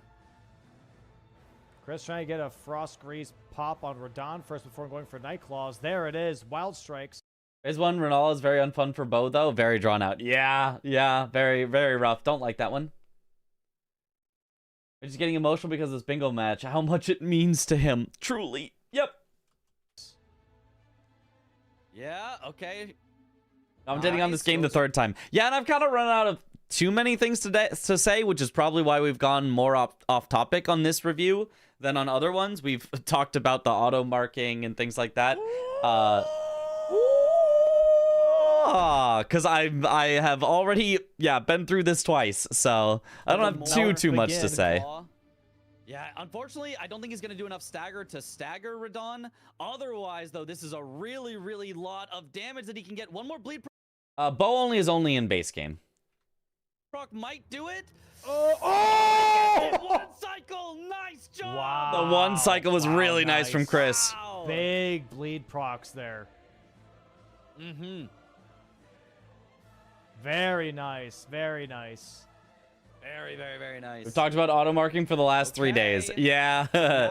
Chris trying to get a Frost Grease pop on Radon first before going for Night Claws. There it is. Wild Strikes. There's one. Renala is very unfun for bow, though. Very drawn out. Yeah. Very, very rough. Don't like that one. I'm just getting emotional because of this bingo match. How much it means to him. Truly. Yep. Yeah, okay. I'm getting on this game the third time. Yeah, and I've kind of run out of too many things to say, which is probably why we've gone more off topic on this review than on other ones. We've talked about the auto marking and things like that. Because I have already been through this twice, so I don't have too much to say. Yeah, unfortunately, I don't think he's going to do enough stagger to stagger Radon. Otherwise, though, this is a really, really lot of damage that he can get. One more bleed Bow only is only in base game. proc might do it. Oh! One cycle, nice job. Wow. The one cycle was really nice from Chris. Wow. Big bleed procs there. Mm-hmm. Very nice. Very nice. Very, very, very nice. We've talked about auto marking for the last 3 days. Okay. Yeah. Now,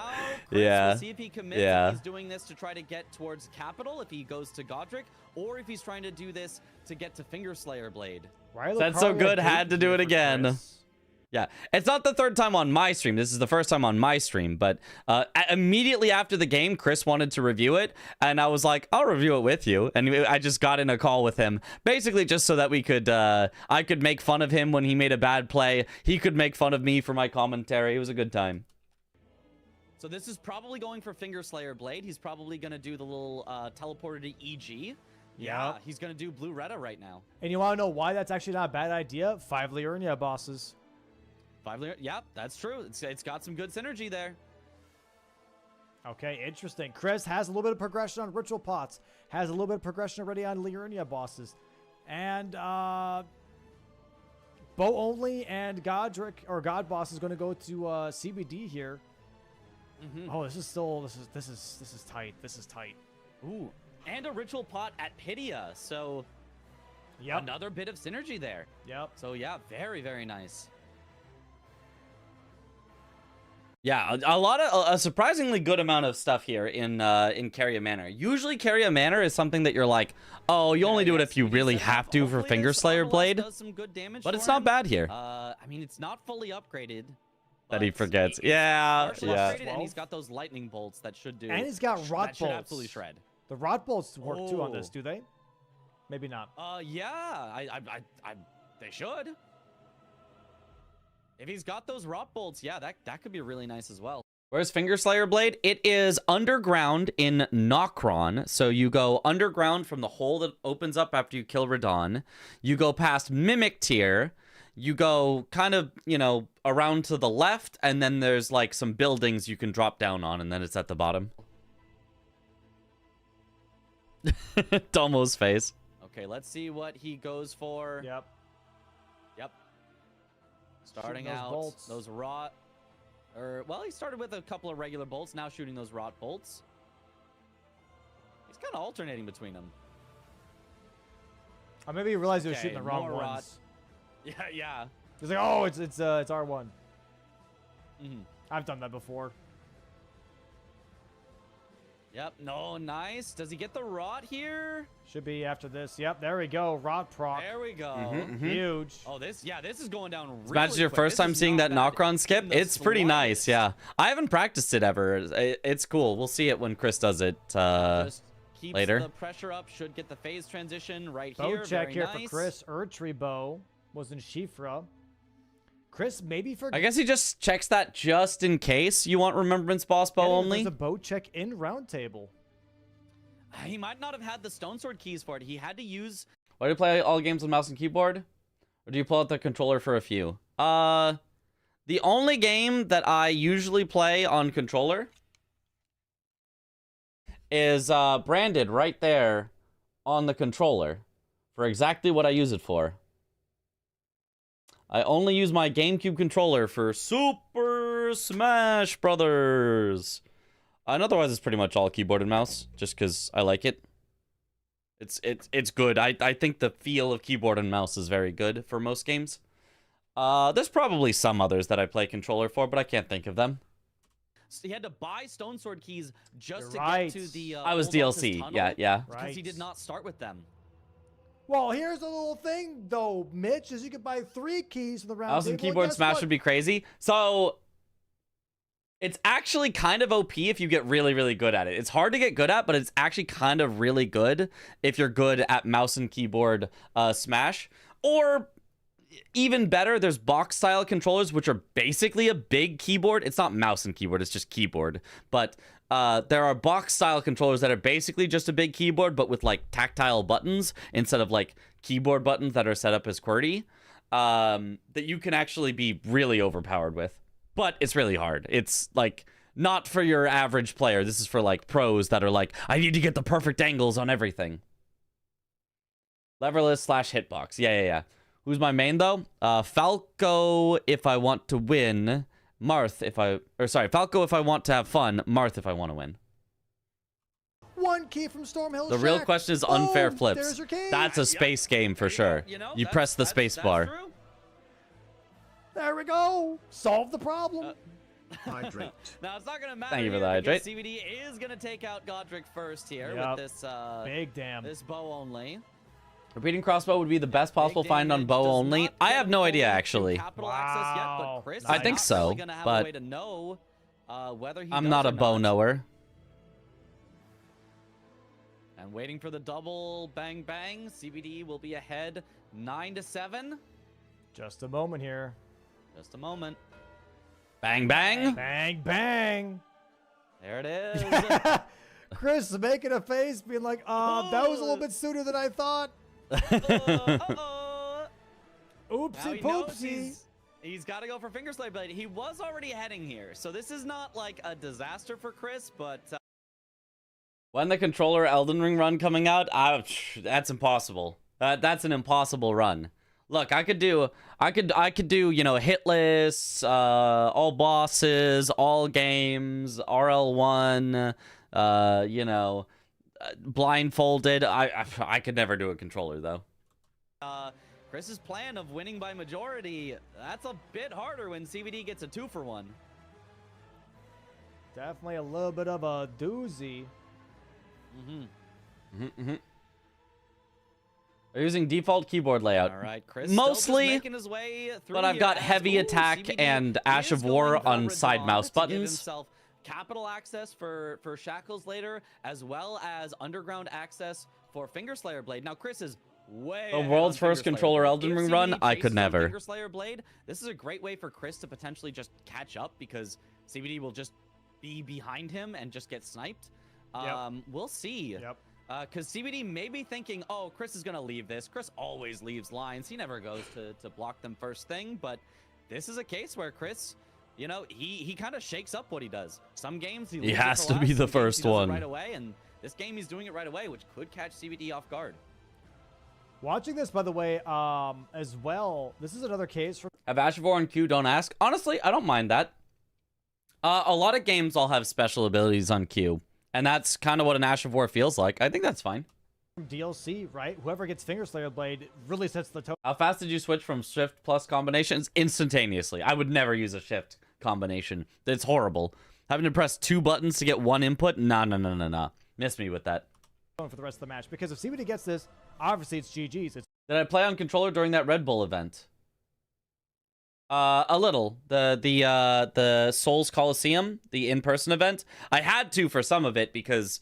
Chris Yeah. will see if he commits, Yeah. if he's doing this to try to get towards Capital, if he goes to Godric, or if he's trying to do this to get to Finger Slayer Blade. That's so good, had to do it again. Yeah, it's not the third time on my stream. This is the first time on my stream, but immediately after the game, Chris wanted to review it, and I was like, I'll review it with you. And I just got in a call with him, basically just so that we could, I could make fun of him when he made a bad play. He could make fun of me for my commentary. It was a good time. So this is probably going for Finger Slayer Blade. He's probably going to do the little teleporter to EG. Yeah, he's going to do Blue Retta right now. And you want to know why that's actually not a bad idea? 5 Liurnia bosses. 5 Liurnia, yeah, that's true. It's got some good synergy there. Okay, interesting. Chris has a little bit of progression on Ritual Pots. Has a little bit of progression already on Liurnia bosses. And Bow only and Godric or God boss is going to go to CBD here. Oh, this is tight. This is tight. Ooh, and a Ritual Pot at Pydia. So another bit of synergy there. Yep. So yeah, very, very nice. Yeah, a surprisingly good amount of stuff here in Carrier Manor. Usually Carrier Manor is something that you're like, oh, you only do it if you really have to for Finger Slayer Blade. Does some good damage But for it's not him. bad here. I mean, it's not fully upgraded. That he but forgets. it's Yeah, partially yeah. upgraded, and he's got those lightning bolts that should do. And he's got rot that should bolts. absolutely shred. The rot bolts work too on this, Oh. do they? Maybe not. Yeah, they should. If he's got those rot bolts, yeah, that could be really nice as well. Where's Finger Slayer Blade? It is underground in Nokron. So you go underground from the hole that opens up after you kill Radon. You go past Mimic Tier. You go kind of, around to the left, and then there's like some buildings you can drop down on, and then it's at the bottom. Domo's face. Okay, let's see what he goes for. Yep. Starting Shooting those out bolts. those rot. Well, he started with a couple of regular bolts, now shooting those rot bolts. He's kind of alternating between them. Or maybe he realized he was Okay, shooting the wrong more rot. ones. Yeah. He's like, oh, it's R1. Mhm. I've done that before. Yep. No, nice. Does he get the rot here? Should be after this. Yep, there we go. Rot proc. There we go. Huge. Oh, this is going down really Imagine your quick. first This time is seeing not that bad Nokron skip. in the It's pretty nice, slightest. yeah. I haven't practiced it ever. It's cool. We'll see it when Chris does it Just keeps later. the pressure up. Should get the phase transition right Bow here. check Very here nice. for Chris. Erdtree bow was in Shifra. Chris, maybe for... I guess he just checks that just in case you want Remembrance Boss Bow only. There's a bow check in round table. He might not have had the Stone Sword keys for it. He had to use... Why do you play all games with mouse and keyboard? Or do you pull out the controller for a few? The only game that I usually play on controller is branded right there on the controller for exactly what I use it for. I only use my GameCube controller for Super Smash Brothers. And otherwise, it's pretty much all keyboard and mouse, just because I like it. It's good. I think the feel of keyboard and mouse is very good for most games. There's probably some others that I play controller for, but I can't think of them. So he had to buy Stone Sword keys just You're to right. get to the... I was Old Altus DLC. Tunnel Yeah. Because he did not start with them. Well, here's a little thing, though, Mitch, is you can buy 3 keys for the round Mouse table. and keyboard guess smash what? would be crazy. So it's actually kind of OP if you get really, really good at it. It's hard to get good at, but it's actually kind of really good if you're good at mouse and keyboard smash. Or even better, there's box style controllers, which are basically a big keyboard. It's not mouse and keyboard, it's just keyboard. But there are box style controllers that are basically just a big keyboard, but with like tactile buttons instead of like keyboard buttons that are set up as QWERTY, that you can actually be really overpowered with. but it's really hard. It's like not for your average player. This is for like pros that are like, I need to get the perfect angles on everything. Leverless / hitbox. Yeah. Who's my main though? Falco if I want to win. Falco if I want to have fun. Marth if I want to win. 1 key from Stormhill. The real question is unfair Boom, flips. there's your key. That's a space game for sure. You press the space bar. True. There we go. Solve the problem. Hydrate. Now, it's not going to matter Thank you for here the hydrate. because CBD is going to take out Godric first here Yep. with this Big damn. this bow only. Repeating crossbow would be the best possible Big find on damage bow does only. not I get have him no forward idea to actually. capital access yet, but Wow. Chris I is think not so, really gonna have but a way to know whether he I'm does not or a bow knower. And waiting for the double bang bang. CBD will be ahead 9-7. Just a moment here. Just a moment. Bang bang. Bang, bang. There it is. Chris making a face, being like, that was a little bit sooner than I thought. Uh-oh. Now Oopsie he knows poopsie. he's got to go for Finger Slay Blade. He was already heading here, so this is not like a disaster for Chris, but When the controller Elden Ring run coming out, that's impossible. That's an impossible run. Look, I could do, you know, hitless, all bosses, all games, RL1, you know, blindfolded. I could never do a controller though. Chris's plan of winning by majority, that's a bit harder when CBD gets a 2-for-1. Definitely a little bit of a doozy. They're using default keyboard layout. All right, Chris Mostly, still just making his way through but I've here got as- heavy Ooh, attack CBD and Ash is of War going for on side Radon mouse to give buttons. himself capital access for Shackles later, as well as underground access for Fingerslayer Blade. Now, Chris is way The ahead world's on first Fingerslayer controller Blade. Elden If Ring CBD run, I chases could on never. Fingerslayer Blade, this is a great way for Chris to potentially just catch up because CBD will just be behind him and just get sniped. We'll see. Yep. Because CBD may be thinking, oh, Chris is going to leave this. Chris always leaves lines. He never goes to block them first thing. But this is a case where Chris, you know, he kind of shakes up what he does. Some games he leaves it has for to be last, the some games first he does it one. right away. And this game he's doing it right away, which could catch CBD off guard. Watching this, by the way, as well, this is another case for Have Ash of War on Q, don't ask. Honestly, I don't mind that. A lot of games all have special abilities on Q. And that's kind of what an Ash of War feels like. I think that's fine. DLC, right? Whoever gets Fingerslayer Blade really sets the tone. How fast did you switch from shift plus combinations? Instantaneously. I would never use a shift combination. It's horrible. Having to press 2 buttons to get 1 input? Nah. Miss me with that. For the rest of the match, because if CBD gets this, obviously it's GG's. It's Did I play on controller during that Red Bull event? A little. The Souls Coliseum, the in-person event. I had to for some of it because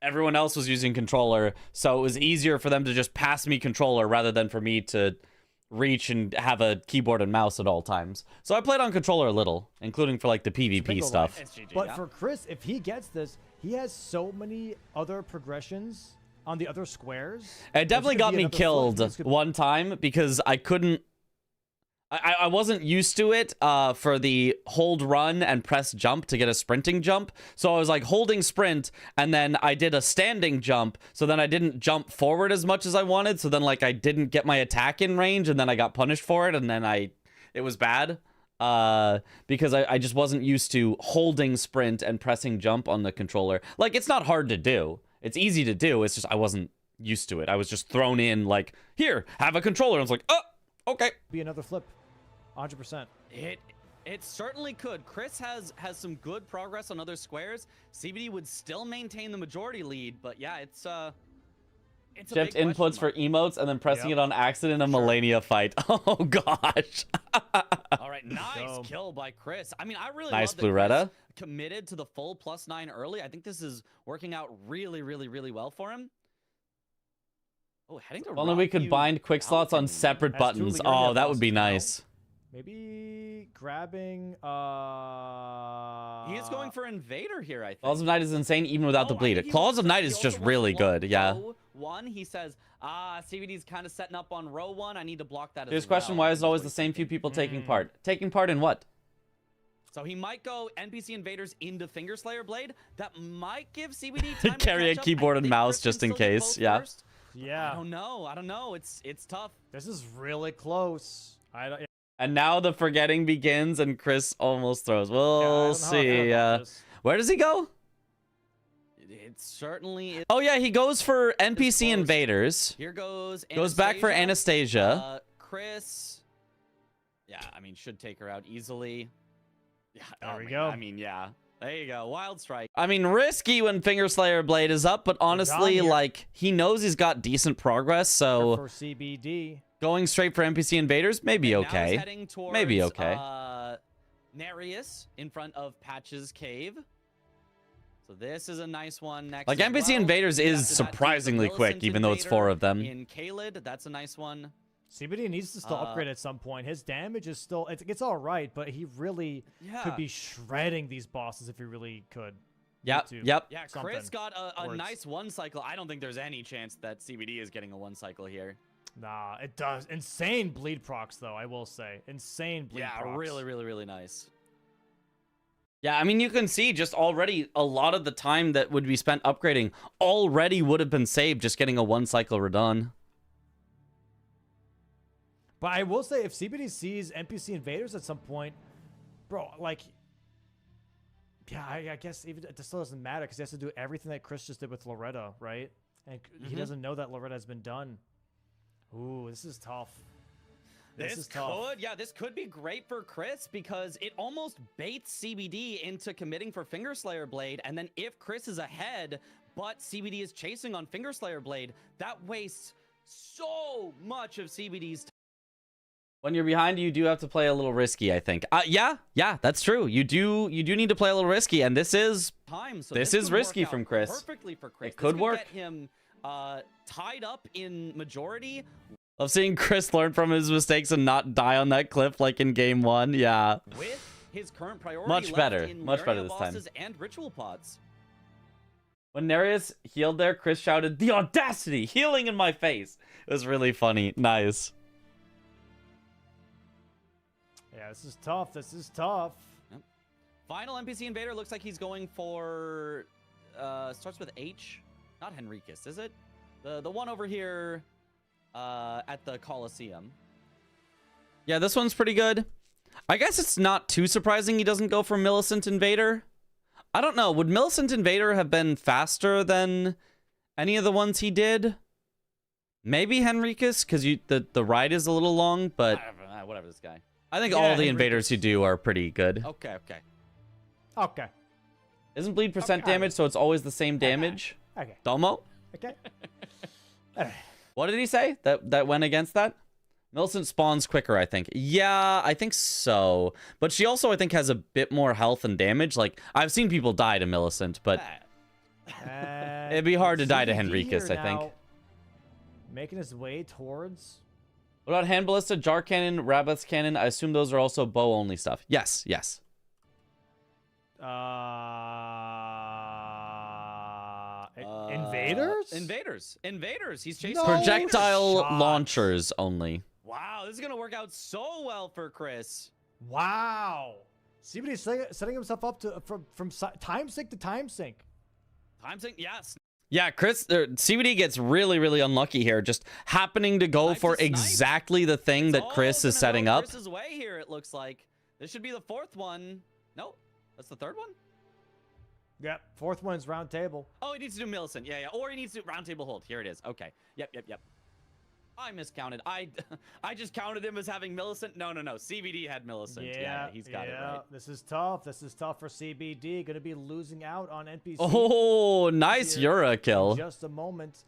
everyone else was using controller, so it was easier for them to just pass me controller rather than for me to reach and have a keyboard and mouse at all times. So I played on controller a little, including for like the PvP bingo stuff. It's GG, But yeah. for Chris, if he gets this, he has so many other progressions on the other squares. It definitely got me another flip. killed This could- one time because I couldn't. I wasn't used to it for the hold run and press jump to get a sprinting jump. So I was like holding sprint and then I did a standing jump. So then I didn't jump forward as much as I wanted. So then like I didn't get my attack in range and then I got punished for it. And then it was bad because I just wasn't used to holding sprint and pressing jump on the controller. Like it's not hard to do. It's easy to do. It's just I wasn't used to it. I was just thrown in like, here, have a controller. I was like, oh, okay. Be another flip. 100%. It certainly could. Chris has some good progress on other squares. CBD would still maintain the majority lead, but yeah, it's a Shift big question inputs for mark. emotes and then pressing Yep. it on accident in a Millennia fight. Oh gosh. All right, nice Go. kill by Chris. I mean, I really Nice, love that Bluretta. Chris committed to the full +9 early. I think this is working out really, really, really well for him. Oh, heading to If only we could Rockview bind quick slots on Falcon. separate That's two buttons. Legaria Oh, that would be bosses now. nice. Maybe grabbing He is going for Invader here, I think. Claws of Night is insane even without the I bleed. think he Claws wants of to- Night he is also just wants really one good. Yeah. row one, he says, CBD's kind of setting up on row 1. I need to block that Here's as question, well. why is it always what the he's same few thinking. people taking part? Taking part in what? So he might go NPC invaders into Finger Slayer Blade. That might give CBD time Carry to a catch up. keyboard I and think mouse Chris just can in still do case, both yeah. first. Yeah. I don't know. It's tough. This is really close. I don't. And now the forgetting begins, and Chris almost throws. Yeah, I We'll don't know how I feel see. about this. Where does he go? It certainly is. Oh yeah, he goes for NPC close. invaders. Here goes Goes back for Anastasia. Chris. Yeah, I mean, should take her out easily. Yeah, There we man, go. I mean, yeah. There you go. Wild Strike. I mean, risky when Finger Slayer Blade is up, but honestly, here. like, he knows he's got decent progress, so For CBD. going straight for NPC invaders, maybe And now he's okay. heading towards, Maybe okay. Nereus in front of Patch's Cave. So this is a nice one next. Like, as NPC well. invaders After is that, he's the surprisingly quick, Millicent even though it's 4 of them. In Kaled, that's a nice one. CBD needs to still upgrade at some point. His damage is still it's all right, but he really could be shredding these bosses if he really could. Yep, YouTube, yep. Yeah, something. Chris got a Works. nice one cycle. I don't think there's any chance that CBD is getting a one cycle here. Nah, it does. Insane bleed procs, though, I will say. Insane bleed Yeah, procs. really nice. Yeah, I mean, you can see just already a lot of the time that would be spent upgrading already would have been saved just getting a 1 cycle redone. But I will say, if CBD sees NPC invaders at some point, bro, like, yeah, I guess even it still doesn't matter because he has to do everything that Chris just did with Loretta, right? And he doesn't know that Loretta has been done. Ooh, this is tough. This is tough. This could be great for Chris because it almost baits CBD into committing for Finger Slayer Blade, and then if Chris is ahead, but CBD is chasing on Finger Slayer Blade, that wastes so much of CBD's time. When you're behind, you do have to play a little risky, I think. Yeah, that's true. You do need to play a little risky, and this is So this is could risky work out from Chris. Perfectly for Chris. It could This work. Get him tied up in majority. Love seeing Chris learn from his mistakes and not die on that cliff like in game 1. Yeah. With his current priority Much left better. in Much better Laria this time. bosses and ritual pods. When Nereus healed there, Chris shouted, "The audacity! Healing in my face!" It was really funny. Nice. Yeah, this is tough. This is tough. Yep. Final NPC invader looks like he's going for starts with H, not Henricus, is it? The one over here at the Colosseum. Yeah, this one's pretty good. I guess it's not too surprising he doesn't go for Millicent Invader. I don't know. Would Millicent Invader have been faster than any of the ones he did? Maybe Henricus, because the ride is a little long, but Whatever this guy. I think Yeah, all the Henricus. invaders you do are pretty good. Okay. Okay. Isn't bleed percent Okay. damage, so it's always the same damage? Okay. Domo? Okay. What did he say? That went against that? Millicent spawns quicker, I think. Yeah, I think so. But she also, I think, has a bit more health and damage. Like, I've seen people die to Millicent, but it'd be hard to die to CBD Henricus, here I think. now, making his way towards... What about hand ballista, jar cannon, rabbit's cannon? I assume those are also bow only stuff. Yes. Invaders? Invaders. He's chasing No Projectile shot. launchers only. Wow, this is gonna work out so well for Chris. Wow. CBD setting himself up to from time sync to time sync. Time sync, yes. Yeah, CBD gets really, really unlucky here. Just happening to go Knife for to snipe. exactly the thing that It's Chris all is gonna setting go up. Chris's way here, it looks like. This should be the fourth one. Nope, that's the third one. Yep. Fourth one is round table. Oh, he needs to do Millicent. Yeah. Or he needs to do round table hold. Here it is. Okay. Yep. I miscounted. I just counted him as having Millicent. No. CBD had Millicent. Yeah, he's got it right. This is tough. This is tough for CBD. Going to be losing out on NPC. Oh, nice here Yura in kill. just a moment.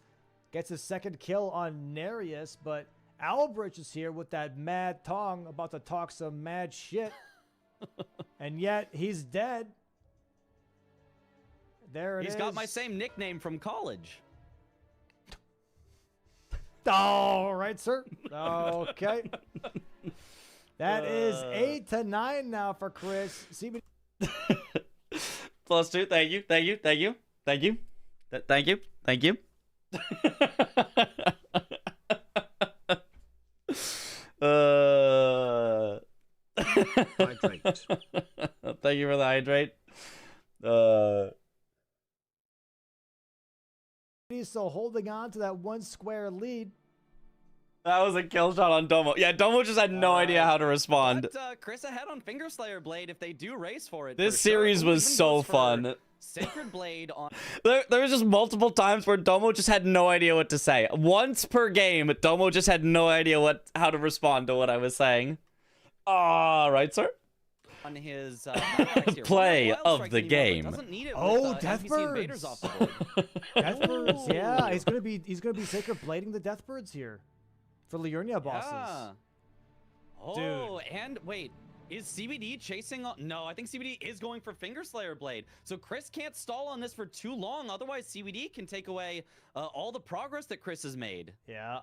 Gets his second kill on Nereus, but Albrecht is here with that mad tongue about to talk some mad shit. And yet he's dead. There it is. He's got my same nickname from college. All right, sir. Okay. That is 8-9 now for Chris. CBD. +2. Thank you. Thank you. Hydrate. Thank you for the hydrate. He's still holding on to that 1 square lead. That was a kill shot on Domo. Yeah, Domo just had no idea how to respond. But, Chris ahead on Finger Slayer Blade if they do race for it. This for sure. series Ooh, was even so goes for fun. Sacred Blade on. There was just multiple times where Domo just had no idea what to say. Once per game, Domo just had no idea how to respond to what I was saying. Right, sir? On his battle here. Play Wild of strikes the anymore, but game. doesn't need it Oh, with, Death NPC invaders Birds. off the board. Deathbirds, yeah, he's gonna be sacred blading the Deathbirds here for Liurnia bosses. Yeah. Oh, and wait, is CBD chasing on? No, I think CBD is going for Finger Slayer Blade. So Chris can't stall on this for too long. Otherwise, CBD can take away all the progress that Chris has made. Yeah.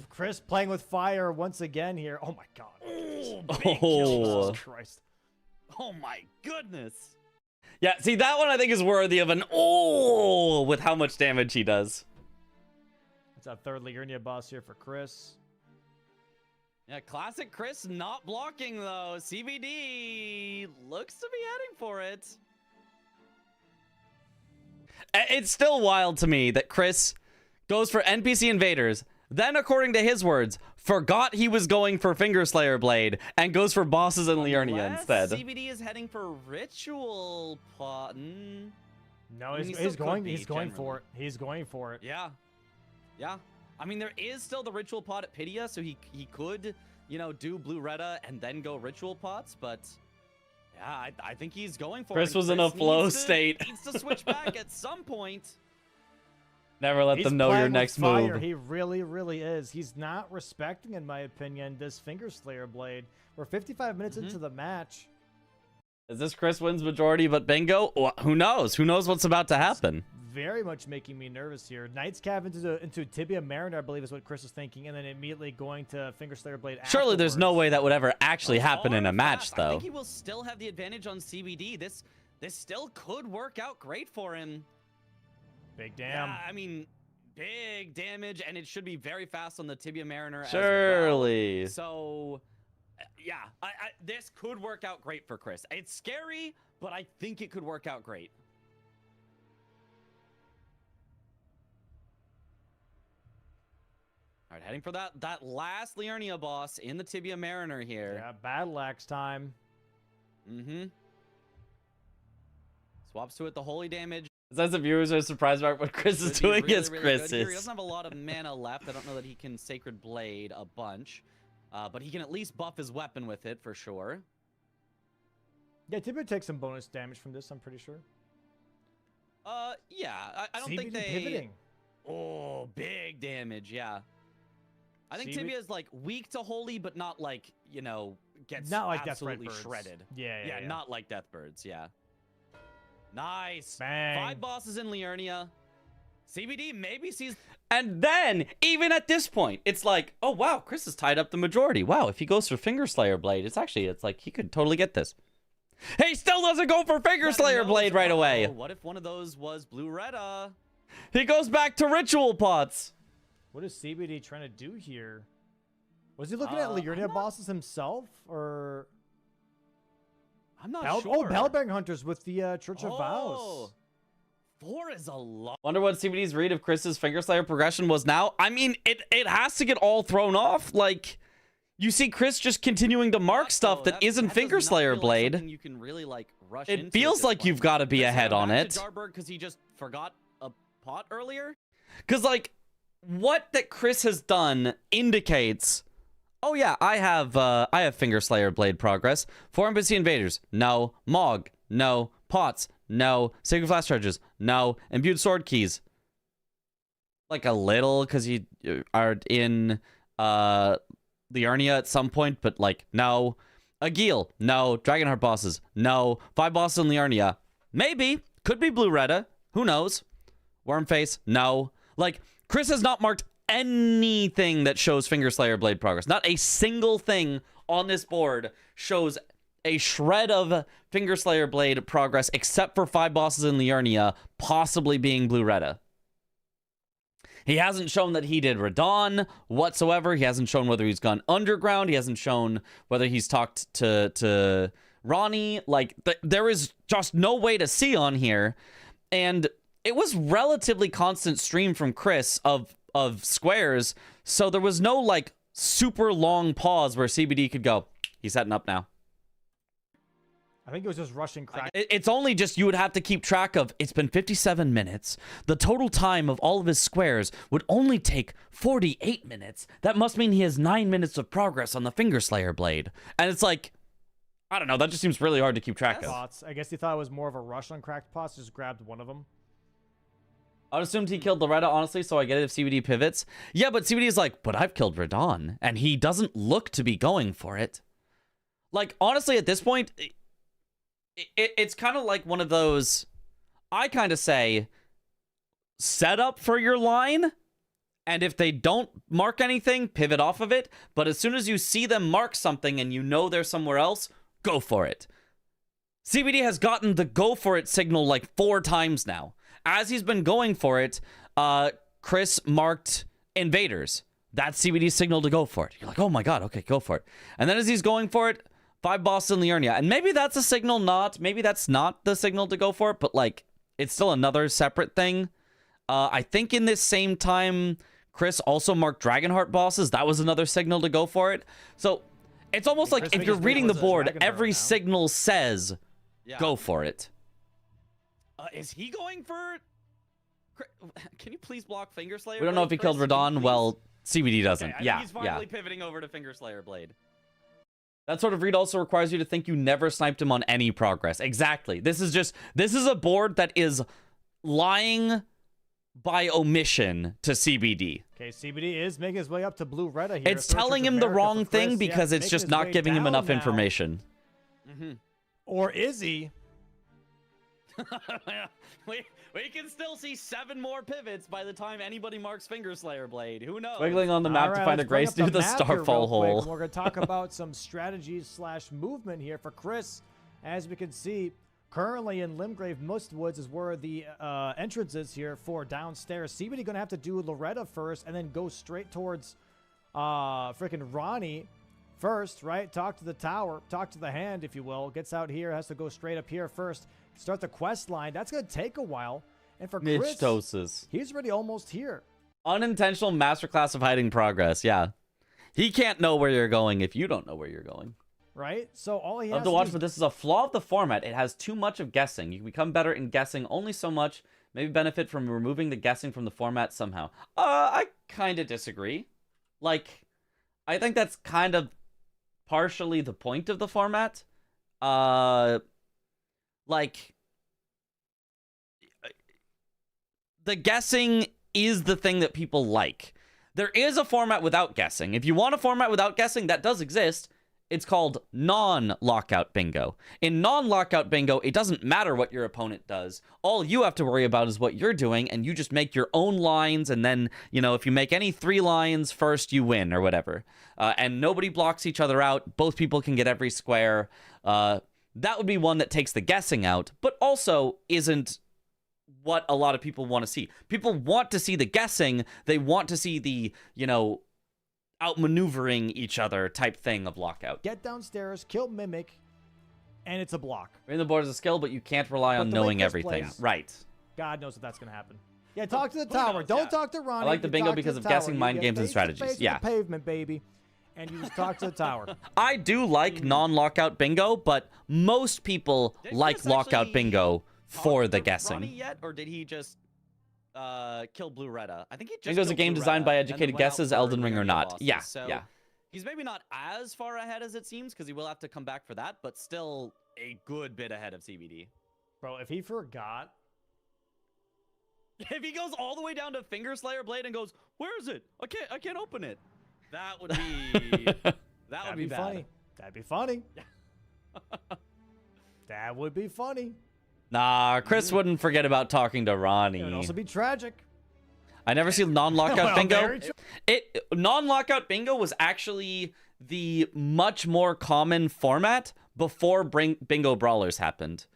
Chris playing with fire once again here. Oh my god. Oh, big kill. Jesus Christ. Oh my goodness. Yeah, see, that one I think is worthy of an with how much damage he does. It's a third Liurnia boss here for Chris. Yeah, classic Chris not blocking though. CBD looks to be heading for it. It's still wild to me that Chris goes for NPC invaders, then according to his words, forgot he was going for Finger Slayer Blade and goes for bosses in Liurnia Unless instead. CBD is heading for Ritual Pot. No, I mean, he's going generally. for it. He's going for it. Yeah. I mean, there is still the Ritual Pot at Pydia, so he could, do Blue Retta and then go Ritual Pots, but yeah, I think he's going for Chris it. was in a flow state. Needs to switch back at some point. Never let them know your playing with next fire. move. He really, really is. He's not respecting, in my opinion, this Finger Slayer Blade. We're 55 minutes into the match. Is this Chris wins majority but bingo? Who knows? Who knows what's about to happen? Very much making me nervous here. Knight's Cav into Tibia Mariner, I believe is what Chris is thinking, and then immediately going to Finger Slayer Blade Surely there's no way that would ever actually happen in a match, I though. think he will still have the advantage on CBD. This still could work out great for him. Big damn. Yeah, I mean, big damage, and it should be very fast on the Tibia Mariner Surely. as well. So, yeah, this could work out great for Chris. It's scary, but I think it could work out great. All right, heading for that last Liurnia boss in the Tibia Mariner here. Yeah, battle axe time. Swaps to it the holy damage. Since the viewers are surprised about what Chris is doing against Chris He doesn't have a lot of mana left. I don't know that he can Sacred Blade a bunch. But he can at least buff his weapon with it for sure. Yeah, Tibia takes some bonus damage from this, I'm pretty sure. Yeah, I don't think CBD they... pivoting. Oh, big damage, yeah. I think CB Tibia is, like, weak to holy, but not, like, gets not like absolutely Deathbirds. shredded. Yeah, not like Deathbirds, yeah. Nice. Bang. 5 bosses in Liurnia. CBD maybe sees... And then, even at this point, it's like, oh, wow, Chris has tied up the majority. Wow, if he goes for Finger Slayer Blade, it's like he could totally get this. He still doesn't go for Finger Slayer Blade right away. What if one of those was Blue Retta? He goes back to Ritual Pots. What is CBD trying to do here? Was he looking at Liurnia bosses himself, or... I'm not Oh, sure. Bellbearing Hunters with the Church of Vows. 4 is a lot. Wonder what CBD's read of Chris's Finger Slayer progression was now. I mean, it has to get all thrown off. Like, you see Chris just continuing to mark stuff that isn't Finger Slayer Blade. Like you can really like rush It into feels like you've got to be ahead on it. Because he just forgot a pot earlier. Because like, what that Chris has done indicates, oh yeah, I have Finger Slayer Blade progress. 4 NPC invaders, no. Mog, no. Pots, no. Sacred Flash charges, no. Imbued sword keys, like a little, because you are in Liurnia at some point, but like, no. Agil, no. Dragonheart bosses, no. 5 bosses in Liurnia, maybe. Could be Blue Retta, who knows. Wormface, no. Like, Chris has not marked anything that shows Finger Slayer Blade progress. Not a single thing on this board shows a shred of Finger Slayer Blade progress, except for 5 bosses in Liurnia, possibly being Blue Retta. He hasn't shown that he did Radon whatsoever. He hasn't shown whether he's gone underground. He hasn't shown whether he's talked to Ronnie, like there is just no way to see on here, and it was relatively constant stream from Chris of squares, so there was no like super long pause where CBD could go, he's setting up now. I think it was just rushing crack. It's only just you would have to keep track of, it's been 57 minutes. The total time of all of his squares would only take 48 minutes. That must mean he has 9 minutes of progress on the Finger Slayer blade. And it's like, I don't know, that just seems really hard to keep track of. Pots. I guess he thought it was more of a rush on cracked pots, just grabbed one of them. I assumed he killed Loretta, honestly, so I get it if CBD pivots. Yeah, but CBD is like, but I've killed Radon, and he doesn't look to be going for it. Like, honestly, at this point, it's kind of like one of those, I kind of say, set up for your line, and if they don't mark anything, pivot off of it, but as soon as you see them mark something and you know they're somewhere else, go for it. CBD has gotten the go for it signal like 4 times now. As he's been going for it, Chris marked invaders. That's CBD's signal to go for it. You're like, oh my god, okay, go for it. And then as he's going for it, 5 Boston Liurnia. And maybe that's a signal maybe that's not the signal to go for it, but like, it's still another separate thing. I think in this same time, Chris also marked Dragonheart bosses. That was another signal to go for it. So it's almost like if you're reading the board, every signal says, go for it. Is he going for... Can you please block Finger Slayer? We don't know if he killed Radon. Well, CBD doesn't. Okay, yeah, he's finally pivoting over to Finger Slayer blade. That sort of read also requires you to think you never sniped him on any progress. Exactly. This is a board that is lying by omission to CBD. Okay, CBD is making his way up to Blue Retta here. It's telling him the wrong thing because it's just not giving him enough information. Or is he? we can still see 7 more pivots by the time anybody marks Finger Slayer blade. Who knows? Wiggling on the map to find a grace through the Starfall hole. We're going to talk about some strategies / movement here for Chris. As we can see, currently in Limgrave, most woods is where the entrance is here for downstairs. CBD going to have to do Loretta first and then go straight towards freaking Ronnie first, right? Talk to the tower, talk to the hand, if you will. Gets out here, has to go straight up here first. Start the quest line. That's going to take a while. And for Chris, he's already almost here. Unintentional masterclass of hiding progress. Yeah. He can't know where you're going if you don't know where you're going. Right? So all he has I have to watch, but this is a flaw of the format. It has too much of guessing. You can become better in guessing only so much. Maybe benefit from removing the guessing from the format somehow. I kind of disagree. Like, I think that's kind of partially the point of the format. Like, the guessing is the thing that people like. There is a format without guessing. If you want a format without guessing, that does exist. It's called non-lockout bingo. In non-lockout bingo, it doesn't matter what your opponent does. All you have to worry about is what you're doing, and you just make your own lines, and then, you know, if you make any 3 lines first, you win, or whatever. And nobody blocks each other out. Both people can get every square. That would be one that takes the guessing out, but also isn't what a lot of people want to see. People want to see the guessing. They want to see the, you know, outmaneuvering each other type thing of lockout. Get downstairs, kill Mimic, and it's a block. In the board is a skill, but you can't rely on knowing everything. Right. God knows if that's going to happen. Yeah, talk to the tower. Don't talk to Ronnie. I like the bingo because of guessing, mind games, and strategies. Yeah. Pavement, baby. And you just talk to the tower. I do like non-lockout bingo, but most people like lockout bingo for the guessing. Ronnie yet, or did he just kill Blue Retta? I think he just Bingo's a game designed by educated guesses, Elden Ring or not. Yeah, yeah. He's maybe not as far ahead as it seems, because he will have to come back for that, but still a good bit ahead of CBD. Bro, if he forgot... If he goes all the way down to Finger Slayer Blade and goes, where is it? I can't open it. That would be... that would be bad. Funny. That'd be funny. That would be funny. Nah, Chris wouldn't forget about talking to Ronnie. It would also be tragic. I never see non-lockout bingo. Non-lockout bingo was actually the much more common format before bingo brawlers happened.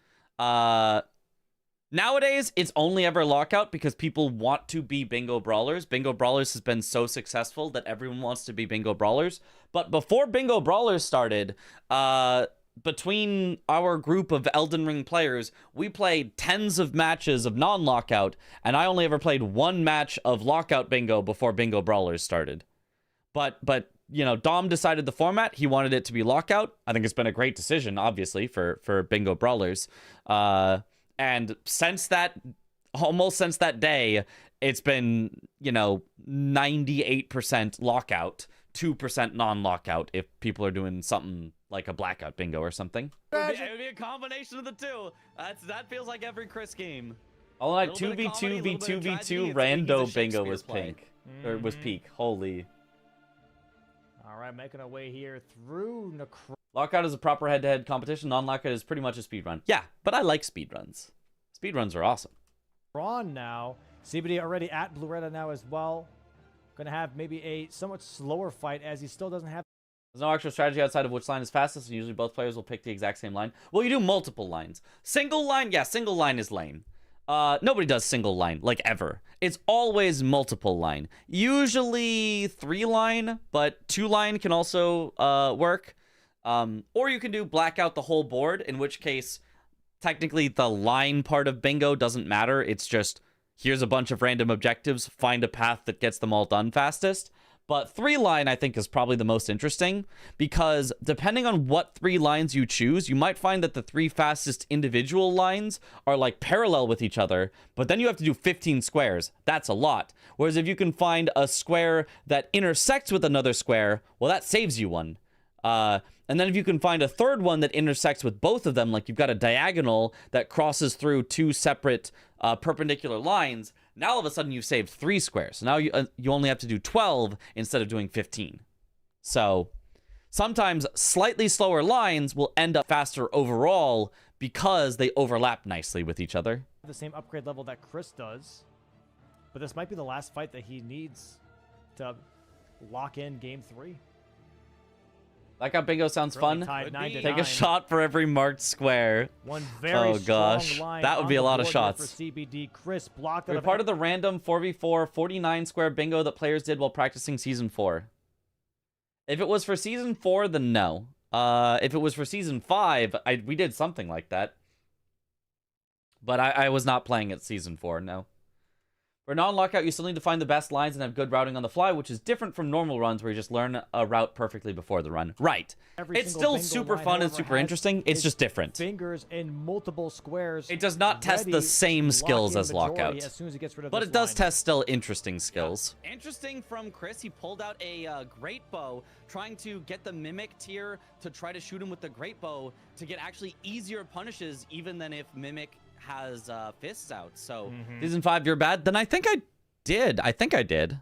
Nowadays, it's only ever lockout because people want to be bingo brawlers. Bingo brawlers has been so successful that everyone wants to be bingo brawlers. But before bingo brawlers started, between our group of Elden Ring players, we played tens of matches of non-lockout, and I only ever played one match of lockout bingo before Bingo Brawlers started. But you know, Dom decided the format. He wanted it to be lockout. I think it's been a great decision, obviously, for Bingo Brawlers. And almost since that day, it's been, you know, 98% lockout, 2% non-lockout if people are doing something like a blackout bingo or something. It would be a combination of the two. That feels like every Chris game. All night 2v2 v2 v2 rando bingo was pink. Or was peak. Holy. All right, making our way here through Lockout is a proper head-to-head competition. Non-lockout is pretty much a speedrun. Yeah, but I like speedruns. Speedruns are awesome. Necron now. CBD already at Blue-Retta now as well. Going to have maybe a somewhat slower fight as he still doesn't have... There's no extra strategy outside of which line is fastest, and usually both players will pick the exact same line. Well, you do multiple lines. Single line, yeah, single line is lame. Nobody does single line, like, ever. It's always multiple line. Usually 3 line, but 2 line can also work. Or you can do blackout the whole board, in which case, technically the line part of bingo doesn't matter. It's just, here's a bunch of random objectives, find a path that gets them all done fastest. But 3 line, I think, is probably the most interesting, because depending on what 3 lines you choose, you might find that the 3 fastest individual lines are like parallel with each other, but then you have to do 15 squares. That's a lot. Whereas if you can find a square that intersects with another square, well, that saves you one. And then if you can find a third one that intersects with both of them, like you've got a diagonal that crosses through 2 separate perpendicular lines, now all of a sudden you've saved 3 squares. So now you only have to do 12 instead of doing 15. So sometimes slightly slower lines will end up faster overall because they overlap nicely with each other. The same upgrade level that Chris does. But this might be the last fight that he needs to lock in game 3. Blackout bingo sounds fun. Take a shot for every marked square. One very gosh, that would be a lot of shots. For CBD. Chris blocked We're part of the random 4v4 49 square bingo that players did while practicing season 4. If it was for season 4, then no. If it was for season 5, we did something like that. But I was not playing at season 4, no. For non-lockout, you still need to find the best lines and have good routing on the fly, which is different from normal runs where you just learn a route perfectly before the run. Right. It's still super fun and super interesting. It's just different. Fingers in multiple squares. It does not test the same skills as lockout. As soon as he gets rid of but it does test still interesting skills. Yeah. Interesting from Chris. He pulled out a great bow, trying to get the mimic tier to try to shoot him with the great bow to get actually easier punishes even than if mimic has fists out. So season 5, you're bad. Then I think I did.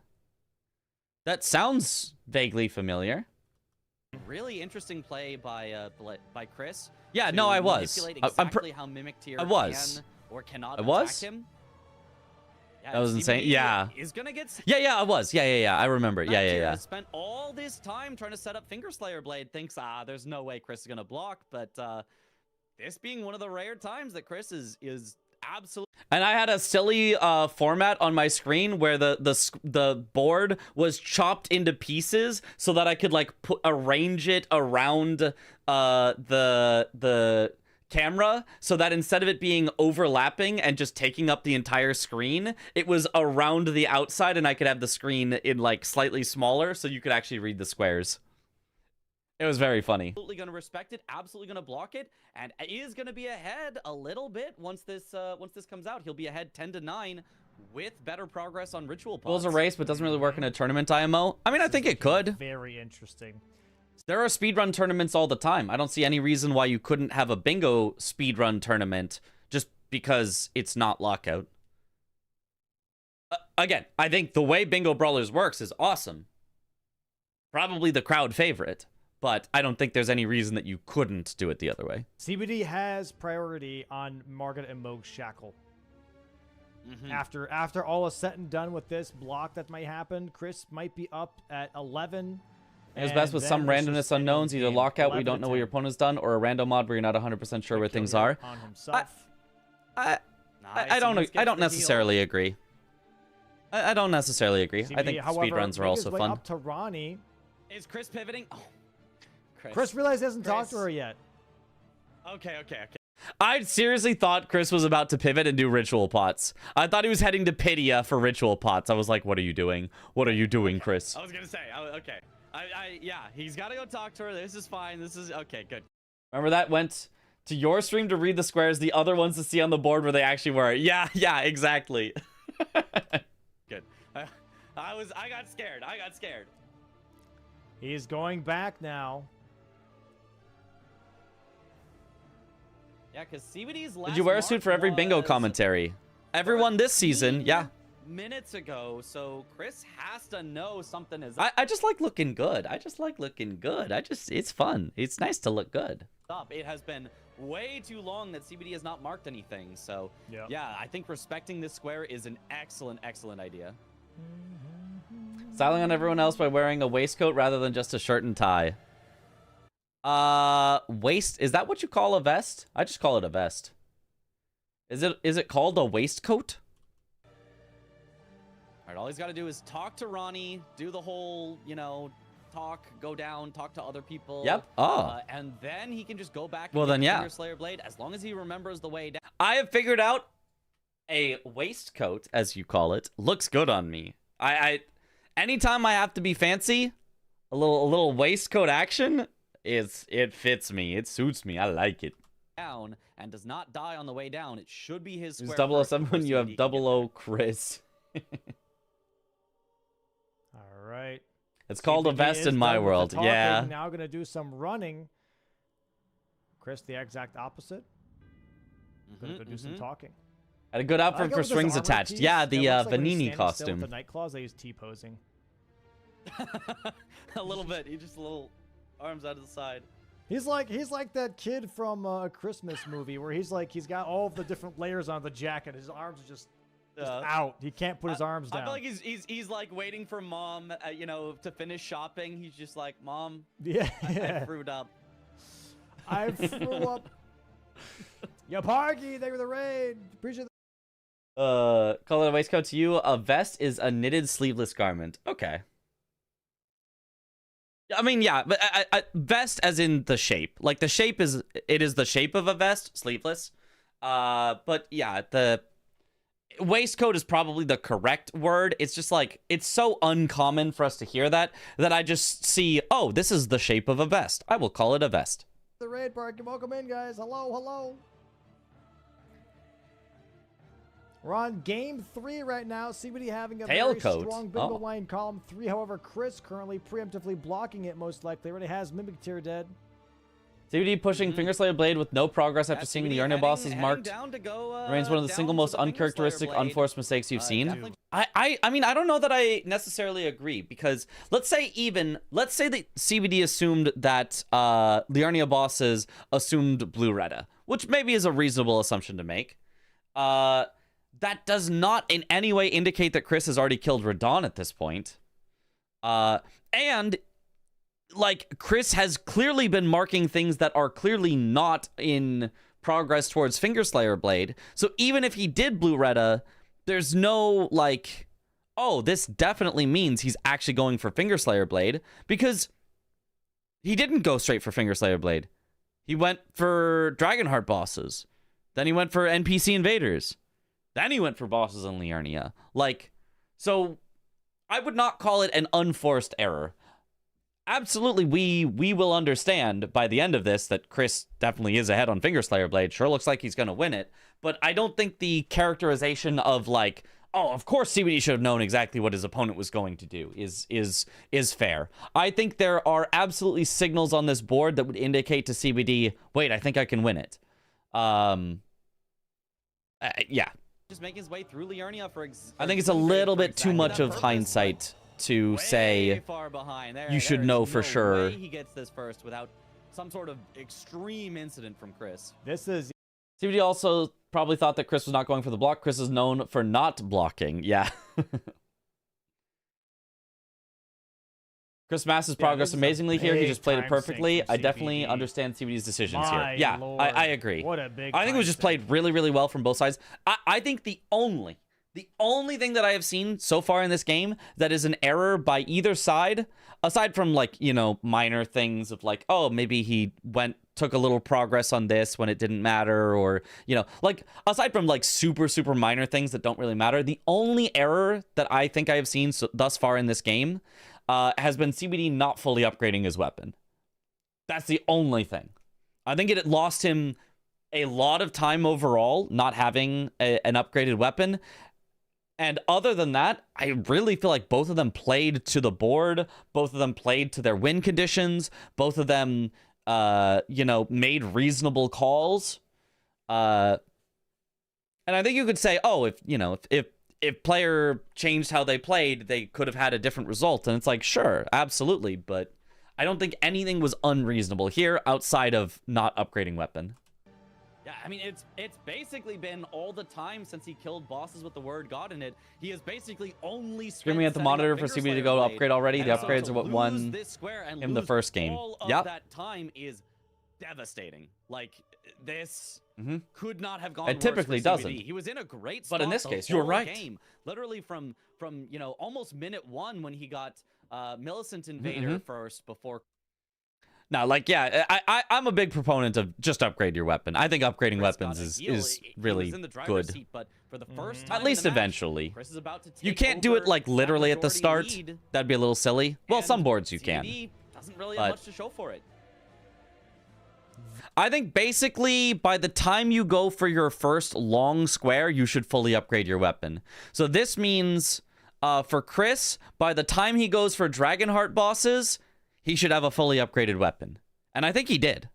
That sounds vaguely familiar. Really interesting play by Chris. Yeah, no, I was. Exactly how mimic tier I was. can or cannot I was. attack him. Yeah, that was insane. Yeah. Is gonna get. Yeah, I was. Yeah. I remember. Yeah. Spent all this time trying to set up Finger Slayer Blade. Thinks there's no way Chris is gonna block, but this being one of the rare times that Chris is absolutely. And I had a silly format on my screen where the board was chopped into pieces so that I could like arrange it around the camera, so that instead of it being overlapping and just taking up the entire screen, it was around the outside, and I could have the screen in like slightly smaller so you could actually read the squares. It was very funny. Absolutely going to respect it, absolutely going to block it, and is going to be ahead a little bit once this comes out. He'll be ahead 10-9 with better progress on ritual pods. Pulls a race, but doesn't really work in a tournament IMO. I mean, I think it could. Very interesting. There are speedrun tournaments all the time. I don't see any reason why you couldn't have a bingo speedrun tournament just because it's not lockout. Again, I think the way Bingo Brawlers works is awesome. Probably the crowd favorite. But I don't think there's any reason that you couldn't do it the other way. CBD has priority on Margaret and Moog's Shackle. After all is said and done with this block that might happen, Chris might be up at 11. It was best with some randomness unknowns, either lockout where you don't know what your opponent's done, or a random mod where you're not 100% sure where things are. On himself. I don't necessarily agree. I don't necessarily agree. I think speedruns are also fun. Up to Ronnie. Is Chris pivoting? Oh. Chris realized he hasn't talked to her yet. Okay. I seriously thought Chris was about to pivot and do ritual pots. I thought he was heading to Pydia for ritual pots. I was like, what are you doing? What are you doing, Chris? I was gonna say, okay. Yeah, he's gotta go talk to her. This is fine. This is okay. Good. Remember that went to your stream to read the squares, the other ones to see on the board where they actually were. Yeah, exactly. Good. I got scared. He's going back now. Yeah, because CBD's last Did you wear a suit for every bingo was commentary? Everyone this season, yeah. minutes ago, so Chris has to know something is I just like looking good. It's fun. It's nice to look good. up. It has been way too long that CBD has not marked anything, so yeah, I think respecting this square is an excellent idea. Styling on everyone else by wearing a waistcoat rather than just a shirt and tie. Is that what you call a vest? I just call it a vest. Is it called a waistcoat? All right, all he's got to do is talk to Ronnie, do the whole, go down, talk to other people. Yep. And then he can just go back. Well, and then, get yeah. Finger Slayer Blade, as long as he remembers the way down. I have figured out a waistcoat, as you call it, looks good on me. Anytime I have to be fancy, a little waistcoat action, it fits me. It suits me. I like it. Down and does not die on the way down. It should be his There's square. 007 when you have 00 Chris. All right. It's called a CBD vest is in my done with the world. talking. Yeah. Now going to do some running. Chris, the exact opposite. Going to go do some talking. Had a good outfit for strings attached. Yeah, the Vanini costume. The night claws, they use T-posing. A little bit. He just a little arms out of the side. He's like that kid from a Christmas movie where he's got all of the different layers on the jacket. His arms are just out. He can't put his arms down. I feel like he's like waiting for mom, to finish shopping. He's just like, Mom, yeah. I screwed up. I threw up. Yo, Parky, thank you for the raid. Appreciate it. Call it a waistcoat to you. A vest is a knitted sleeveless garment. Okay. I mean, yeah, but vest as in the shape. Like the shape is the shape of a vest, sleeveless. But yeah, the waistcoat is probably the correct word. It's just like it's so uncommon for us to hear that I just see, oh, this is the shape of a vest. I will call it a vest. The raid, Parky, welcome in, guys. Hello. We're on game 3 right now. CBD having a very strong bingo line column 3. However, Chris currently preemptively blocking it, most likely. Already has Mimic Tier dead. CBD pushing Finger Slayer Blade with no progress after seeing the Yarno bosses marked. Remains one of the single most uncharacteristic, unforced mistakes you've seen. I mean, I don't know that I necessarily agree, because let's say that CBD assumed that Liarnia bosses assumed Blue Retta, which maybe is a reasonable assumption to make. That does not in any way indicate that Chris has already killed Radon at this point. And like Chris has clearly been marking things that are clearly not in progress towards Finger Slayer Blade. So even if he did Blue Retta, there's no like, oh, this definitely means he's actually going for Finger Slayer Blade, because he didn't go straight for Finger Slayer Blade. He went for Dragonheart bosses. Then he went for NPC invaders. Then he went for bosses in Liarnia. Like, so I would not call it an unforced error. Absolutely, we will understand by the end of this that Chris definitely is ahead on Finger Slayer Blade. Sure looks like he's going to win it. But I don't think the characterization of like, oh, of course CBD should have known exactly what his opponent was going to do is fair. I think there are absolutely signals on this board that would indicate to CBD, wait, I think I can win it. Yeah. Just making his way through Liarnia for I think it's a little bit too much of hindsight to say far behind. You should know for sure. He gets this first without some sort of extreme incident from Chris. This is CBD also probably thought that Chris was not going for the block. Chris is known for not blocking. Yeah. Chris Mass's progress amazingly here. He just played it perfectly. I definitely understand CBD's decisions here. Yeah, I agree. What a big I think it was just played really, really well from both sides. I think the only thing that I have seen so far in this game that is an error by either side, aside from like, minor things of like, oh, maybe he went took a little progress on this when it didn't matter, or, you know, like, aside from like super minor things that don't really matter, the only error that I think I have seen thus far in this game has been CBD not fully upgrading his weapon. That's the only thing. I think it lost him a lot of time overall not having an upgraded weapon. And other than that, I really feel like both of them played to the board. Both of them played to their win conditions. Both of them, you know, made reasonable calls. And I think you could say, oh, if, you know, if player changed how they played, they could have had a different result. And it's like, sure, absolutely. But I don't think anything was unreasonable here outside of not upgrading weapon. Yeah, I mean, it's basically been all the time since he killed bosses with the word God in it. He has basically only screaming at the monitor for CBD to go to upgrade already. The upgrades are what won him the first game. Yep. That time is devastating. Like, this could not have gone It typically worse for CBD. doesn't. He was in a great spot But in this the case, you're whole right. game. Literally from you know, almost minute 1 when he got Millicent Invader first before. No, like, yeah, I'm a big proponent of just upgrade your weapon. I think upgrading weapons is really good. Seat, but for the first time At least in the match, eventually. Chris is about to You take can't do it over like that literally at the majority start. lead, That'd be a little silly. Well, some and boards you can. CBD doesn't really but- have much to show for it. I think basically by the time you go for your first long square, you should fully upgrade your weapon. So this means for Chris, by the time he goes for Dragonheart bosses, he should have a fully upgraded weapon. And I think he did.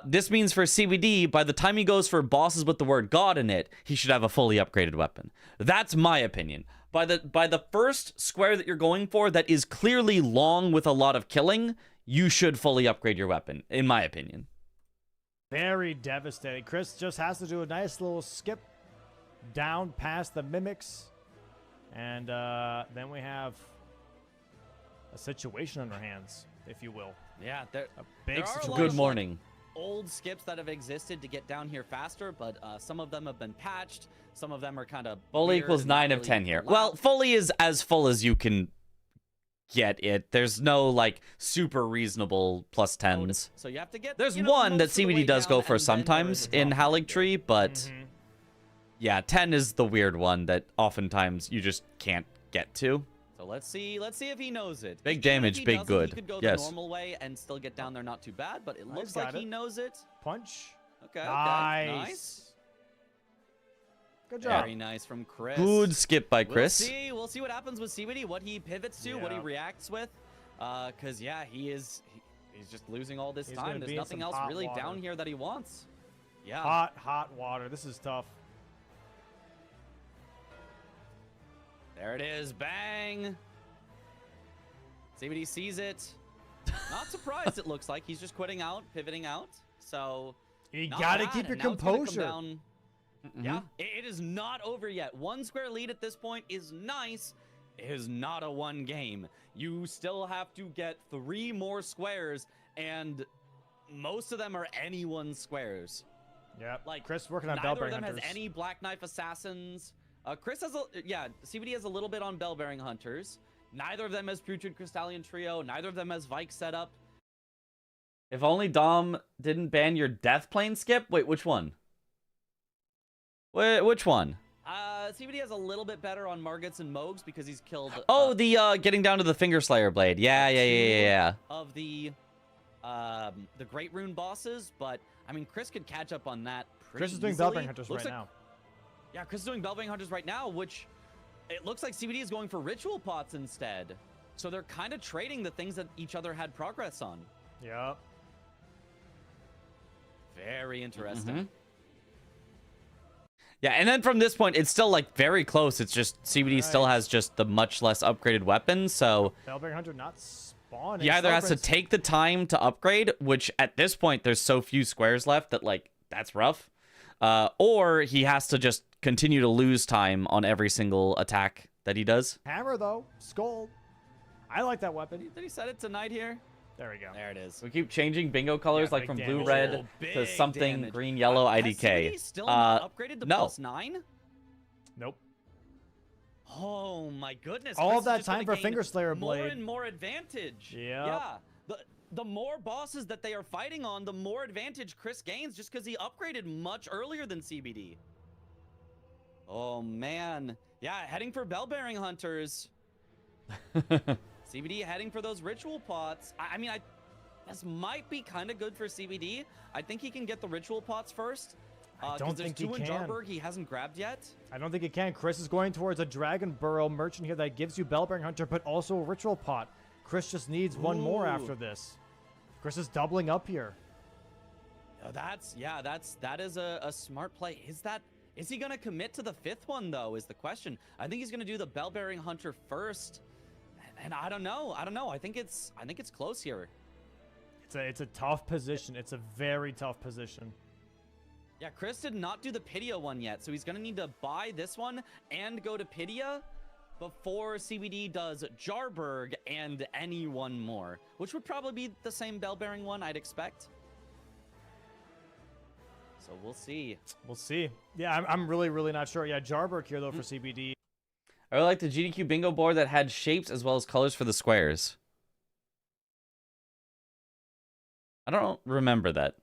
This means for CBD, by the time he goes for bosses with the word God in it, he should have a fully upgraded weapon. That's my opinion. By the first square that you're going for that is clearly long with a lot of killing, you should fully upgrade your weapon, in my opinion. Very devastating. Chris just has to do a nice little skip down past the mimics. And then we have a situation on our hands, if you will. Yeah, A big there are a situation. lot Good of, morning. old skips that have existed to get down here faster, but some of them have been patched. Some of them are kind of Fully equals 9 of 10 here. Well, fully is as full as you can get it. There's no, like, super reasonable plus 10s. So you have to get. There's you know, one that most of the way CBD does down, go for and then there is sometimes a in drop Hallig right there. Tree, but yeah, 10 is the weird one that oftentimes you just can't get to. So let's see if he knows it. Big Even if damage, he big doesn't, good. He could go Yes. the normal way and still get down there not too bad, but it Nice, looks like got he it. knows it. Punch. Okay, Nice. Good job. Very nice from Chris. Good skip by Chris. We'll see what happens with CBD, what he pivots to, what he Yeah. reacts with. Cause yeah, he's just losing all this He's gonna time. There's be in nothing some else hot really water. down here that he wants. Yeah. Hot water. This is tough. There it is. Bang. CBD sees it. Not surprised, it looks like. He's just quitting out, pivoting out. So You not gotta bad, keep your and now it's gonna come composure. down- Yeah, it is not over yet. 1 square lead at this point is nice. It is not a 1 game. You still have to get 3 more squares, and most of them are anyone's squares. Yep. Like, Chris working on neither Bellbearing of them Hunters. has any Black Knife Assassins. Chris has CBD has a little bit on Bellbearing Hunters. Neither of them has Putrid Crystallian Trio. Neither of them has Vike set up. If only Dom didn't ban your Death Plane skip? Wait, which one? Which one? CBD has a little bit better on Margits and Mogs because he's killed. Oh, the getting down to the Finger Slayer blade. Yeah. Of the Great Rune bosses, but I mean, Chris could catch up on that. Chris is doing easily. Bellbearing Hunters Looks right like- now. Yeah, Chris is doing Bellbearing Hunters right now, which it looks like CBD is going for Ritual Pots instead. So they're kind of trading the things that each other had progress on. Yep. Very interesting. Yeah, and then from this point, it's still, like, very close. It's just CBD still has just the much less upgraded weapon, so Bellbearing Hunter not spawning. he either has to Starprince- take the time to upgrade, which at this point, there's so few squares left that, like, that's rough. Or he has to just continue to lose time on every single attack that he does. Hammer though. Skull. I like that weapon. Did he set it tonight here? There we go. There it is. We keep changing bingo colors, Yeah, like big from damage. blue red Oh, to big something damage. green yellow Has IDK. CBD still not upgraded to no. +9? Nope. Oh my goodness! All Chris of is that just gonna time for gain Finger Slayer more blade. and more advantage. Yep. Yeah. the more bosses that they are fighting on, the more advantage Chris gains just because he upgraded much earlier than CBD. Oh, man. Yeah, heading for bell-bearing hunters. CBD heading for those ritual pots. I mean, this might be kind of good for CBD. I think he can get the ritual pots first. I don't think he can. Jarburg he hasn't grabbed yet. I don't think he can. Chris is going towards a Dragon Burrow merchant here that gives you Bellbearing Hunter, but also a Ritual Pot. Chris just needs one more after this. Chris is doubling up here. That is a smart play. Is he gonna commit to the 5th one though? Is the question. I think he's gonna do the Bellbearing Hunter first, and I don't know. I think it's close here. It's a tough position. It's a very tough position. Yeah, Chris did not do the Pydia one yet, so he's gonna need to buy this one and go to Pydia before CBD does Jarburg and any one more, which would probably be the same bell-bearing one, I'd expect. So we'll see. We'll see. Yeah, I'm really not sure. Yeah, Jarburg here though for CBD. I really like the GDQ bingo board that had shapes as well as colors for the squares. I don't remember that.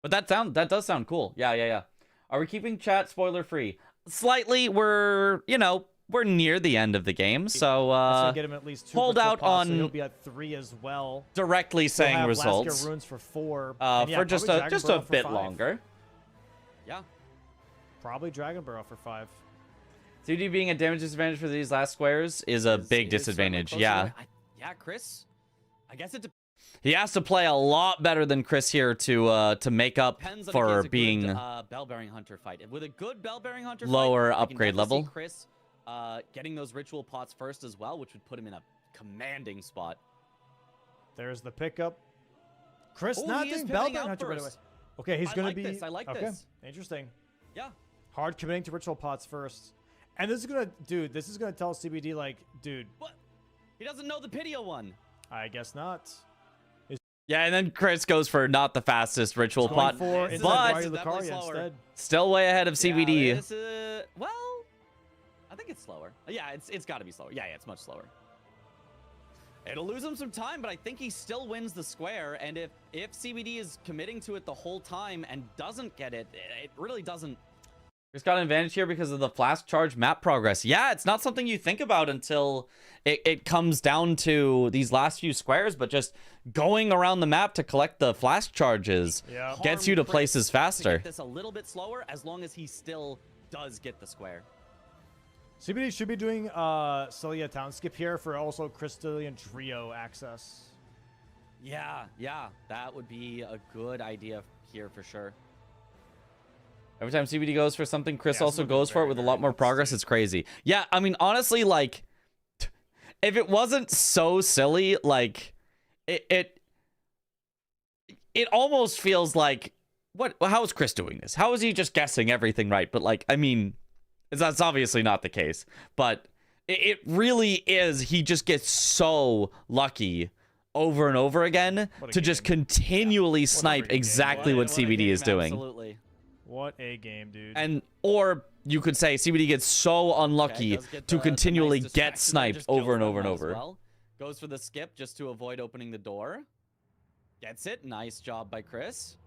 But that does sound cool. Yeah. Are we keeping chat spoiler free? Slightly. We're near the end of the game, so get him at least 2 hold out pots, on. So he'll be at 3 as well. Directly saying results. Lasker runes for 4. For just a bit longer. Yeah. Probably Dragon Burrow for 5. CBD being a damage disadvantage for these last squares is a big disadvantage. Yeah. Yeah, Chris. I guess it depends. He has to play a lot better than Chris here to make up for being bell-bearing hunter fight. With a good bell-bearing hunter lower fight, upgrade level. See Chris getting those ritual pots first as well, which would put him in a commanding spot. There's the pickup. Chris not doing bell-bearing hunter right away. Okay, he's gonna be. I like this. Interesting. Yeah. Hard committing to ritual pots first, and this is gonna tell CBD like, dude. What? He doesn't know the Pydia one. I guess not. Yeah, and then Chris goes for not the fastest ritual pot, but still way ahead of CBD. Yeah, well, I think it's slower. Yeah, it's got to be slower. Yeah, it's much slower. It'll lose him some time, but I think he still wins the square. And if CBD is committing to it the whole time and doesn't get it, it really doesn't. Chris got an advantage here because of the flask charge map progress. Yeah, it's not something you think about until it comes down to these last few squares, but just going around the map to collect the flask charges gets you to places faster. To get this a little bit slower as long as he still does get the square. CBD should be doing Celia Town skip here for also Crystallian Trio access. Yeah, that would be a good idea here for sure. Every time CBD goes for something, Chris also goes for it with a lot more progress. It's crazy. Yeah, I mean, honestly, like, if it wasn't so silly, like, it almost feels like, how is Chris doing this? How is he just guessing everything right? But, like, I mean, that's obviously not the case. But it really is. He just gets so lucky over and over again to just continually snipe exactly what CBD is doing. Absolutely. What a game, dude. And or you could say CBD gets so unlucky to continually get sniped over and over and over. Well. Goes for the skip just to avoid opening the door. Gets it. Nice job by Chris.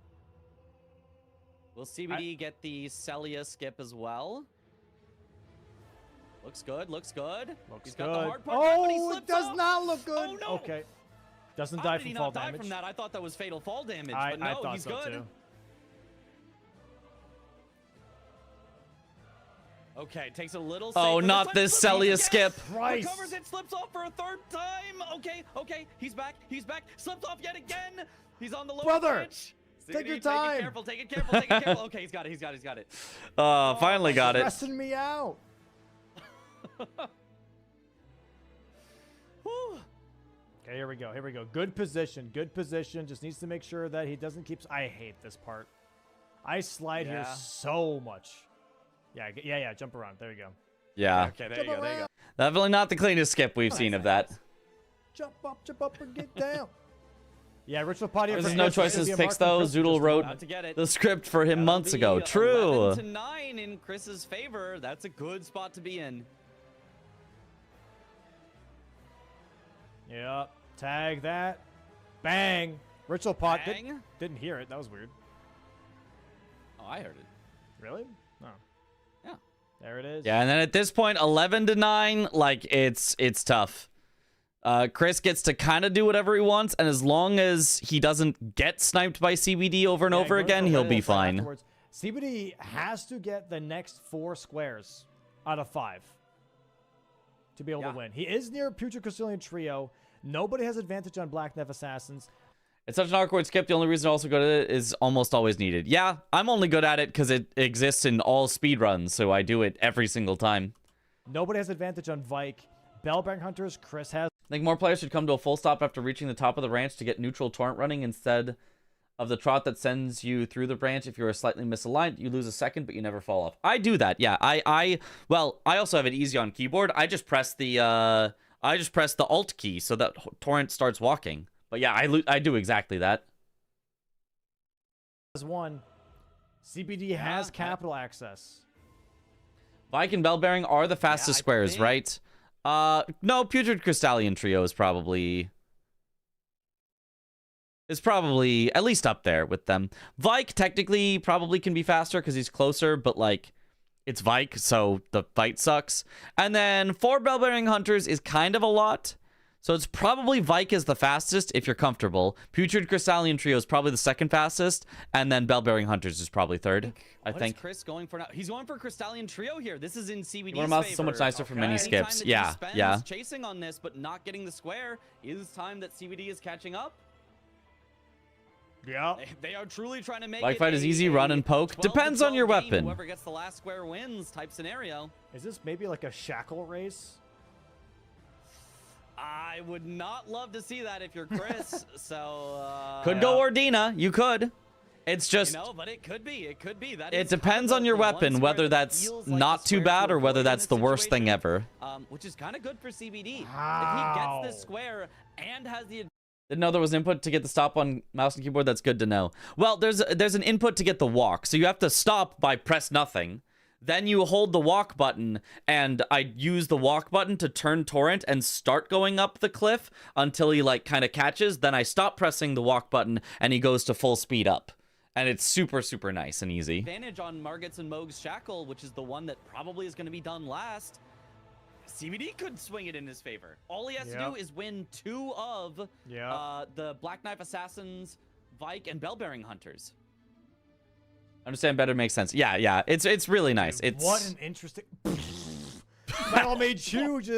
Will CBD get the Celia skip as well? Looks good. Looks good. He's got the hard part. Oh, it does not look good. Oh, no. Okay. Doesn't die from fall damage. Die from that? I thought that was fatal fall damage. I but no, thought he's so good. Too. Okay, takes a little. Oh, not this Celia skip. Recovers it, slips off for a 3rd time. Okay, he's back. Slips off yet again. He's on the lower branch. Take your time. Take it careful. Okay, he's got it. Finally got it. Stressing me out. Okay, here we go. Good position. Just needs to make sure that he doesn't keep. I hate this part. I slide here so much. Yeah. Jump around. There you go. Yeah. Okay, there you go. Definitely not the cleanest skip we've seen of that. Jump up and get down. Yeah, Ritual Potty. There's no choices picks though. Zoodle wrote the script for him months ago. True. 11-9 in Chris's favor. That's a good spot to be in. Yeah. Tag that. Bang. Ritual pot. Bang. Didn't hear it. That was weird. Oh, I heard it. Really? Oh. Yeah. There it is. Yeah, and then at this point, 11-9, like it's tough. Chris gets to kind of do whatever he wants, and as long as he doesn't get sniped by CBD over and over again, he'll be fine. Afterwards. CBD has to get the next 4 squares out of 5 to be able to win. He is near Putrid Crystalline Trio. Nobody has advantage on Black Knife Assassins. It's such an awkward skip. The only reason to also good at it is almost always needed. Yeah, I'm only good at it because it exists in all speedruns, so I do it every single time. Nobody has advantage on Vike. Bellbank Hunters, Chris has. I think more players should come to a full stop after reaching the top of the ranch to get neutral torrent running instead of the trot that sends you through the branch. If you're slightly misaligned, you lose a second, but you never fall off. I do that. Yeah, I also have it easy on keyboard. I just press the Alt key so that torrent starts walking. But yeah, I do exactly that. Has one. CBD has capital access. Vike and Bellbearing are the fastest squares, right? No, Putrid Crystalline Trio is probably at least up there with them. Vike technically probably can be faster because he's closer, but like it's Vike, so the fight sucks. And then 4 Bellbearing Hunters is kind of a lot. So it's probably Vike is the fastest if you're comfortable. Putrid Crystalline Trio is probably the second fastest, and then Bellbearing Hunters is probably third. I think. What is Chris going for now? He's going for Crystalline Trio here. This is in CBD's favor. favor. So much nicer for many skips. Yeah, yeah. Chasing on this, but not getting the square. Is time that CBD is catching up? Yeah. They are truly trying to make Like it fight is easy, run and poke. Depends on your weapon. Whoever gets the last square wins type scenario. Is this maybe like a shackle race? I would not love to see that if you're Chris. So could go Ordina. You could. It's just but it could be. It could be. It depends on your weapon, whether that's not too bad or whether that's the worst thing ever. Which is kind of good for CBD. If he gets this square and has the Didn't know there was an input to get the stop on mouse and keyboard. That's good to know. Well, there's an input to get the walk. So you have to stop by press nothing. Then you hold the walk button, and I use the walk button to turn torrent and start going up the cliff until he like kind of catches. Then I stop pressing the walk button, and he goes to full speed up. And it's super, super nice and easy. Advantage on Margits and Moog's Shackle, which is the one that probably is going to be done last. CBD could swing it in his favor. All he has to do is win 2 of the Black Knife Assassins, Vike, and Bellbearing Hunters. Understand better makes sense. Yeah, yeah. It's really nice. It's what an interesting. Battle made huge.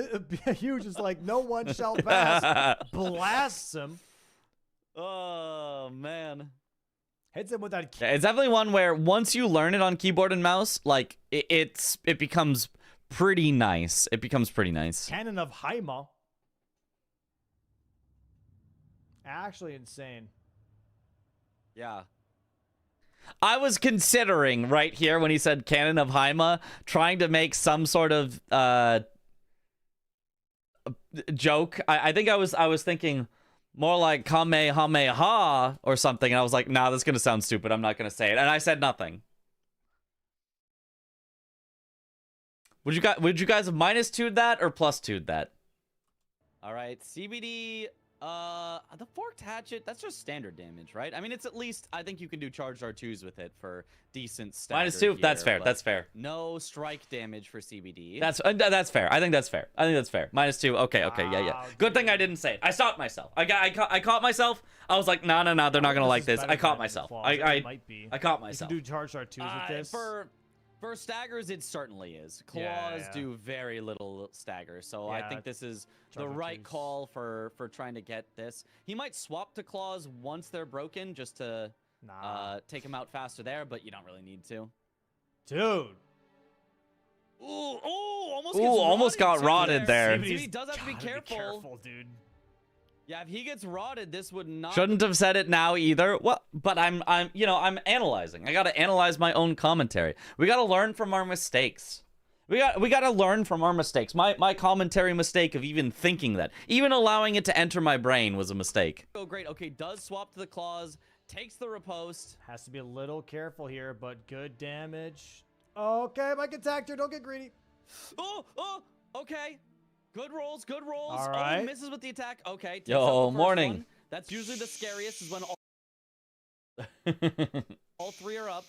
Huge is like no one shall pass. Blasts him. Oh man. Hits him with that. Yeah, it's definitely one where once you learn it on keyboard and mouse, like it becomes pretty nice. It becomes pretty nice. Cannon of Haima. Actually insane. Yeah. I was considering right here when he said Cannon of Haima, trying to make some sort of joke. I think I was thinking more like Kamehameha or something, and I was like, nah, that's gonna sound stupid. I'm not gonna say it, and I said nothing. Would you guys have -2'd that or +2'd that? All right, CBD. The forked hatchet, that's just standard damage, right? I mean, it's at least, I think you can do charged R2s with it for decent stats. -2, that's fair, that's fair. No strike damage for CBD. That's fair. I think that's fair. -2. Okay, yeah. Good thing I didn't say it. I stopped myself. I caught myself. I was like, no, they're not gonna like this. I caught myself. I caught myself. You can do charged R2s with this. For staggers, it certainly is. Claws do very little stagger, so I think this is the right call for trying to get this. He might swap to claws once they're broken just to take him out faster there, but you don't really need to. Dude. Almost got rotted there. He does have to be careful. Be careful, dude. Yeah, if he gets rotted, this would not. Shouldn't have said it now either. Well, but I'm analyzing. I gotta analyze my own commentary. We gotta learn from our mistakes. We gotta learn from our mistakes. My commentary mistake of even thinking that, even allowing it to enter my brain was a mistake. Oh, great. Okay, does swap to the claws, takes the riposte. Has to be a little careful here, but good damage. Okay, Mike attacked her. Don't get greedy. Oh, okay. Good rolls, good rolls. All Oh, right. misses with the attack. Okay. takes Yo, out the first morning. one. That's usually the scariest is when all three are up.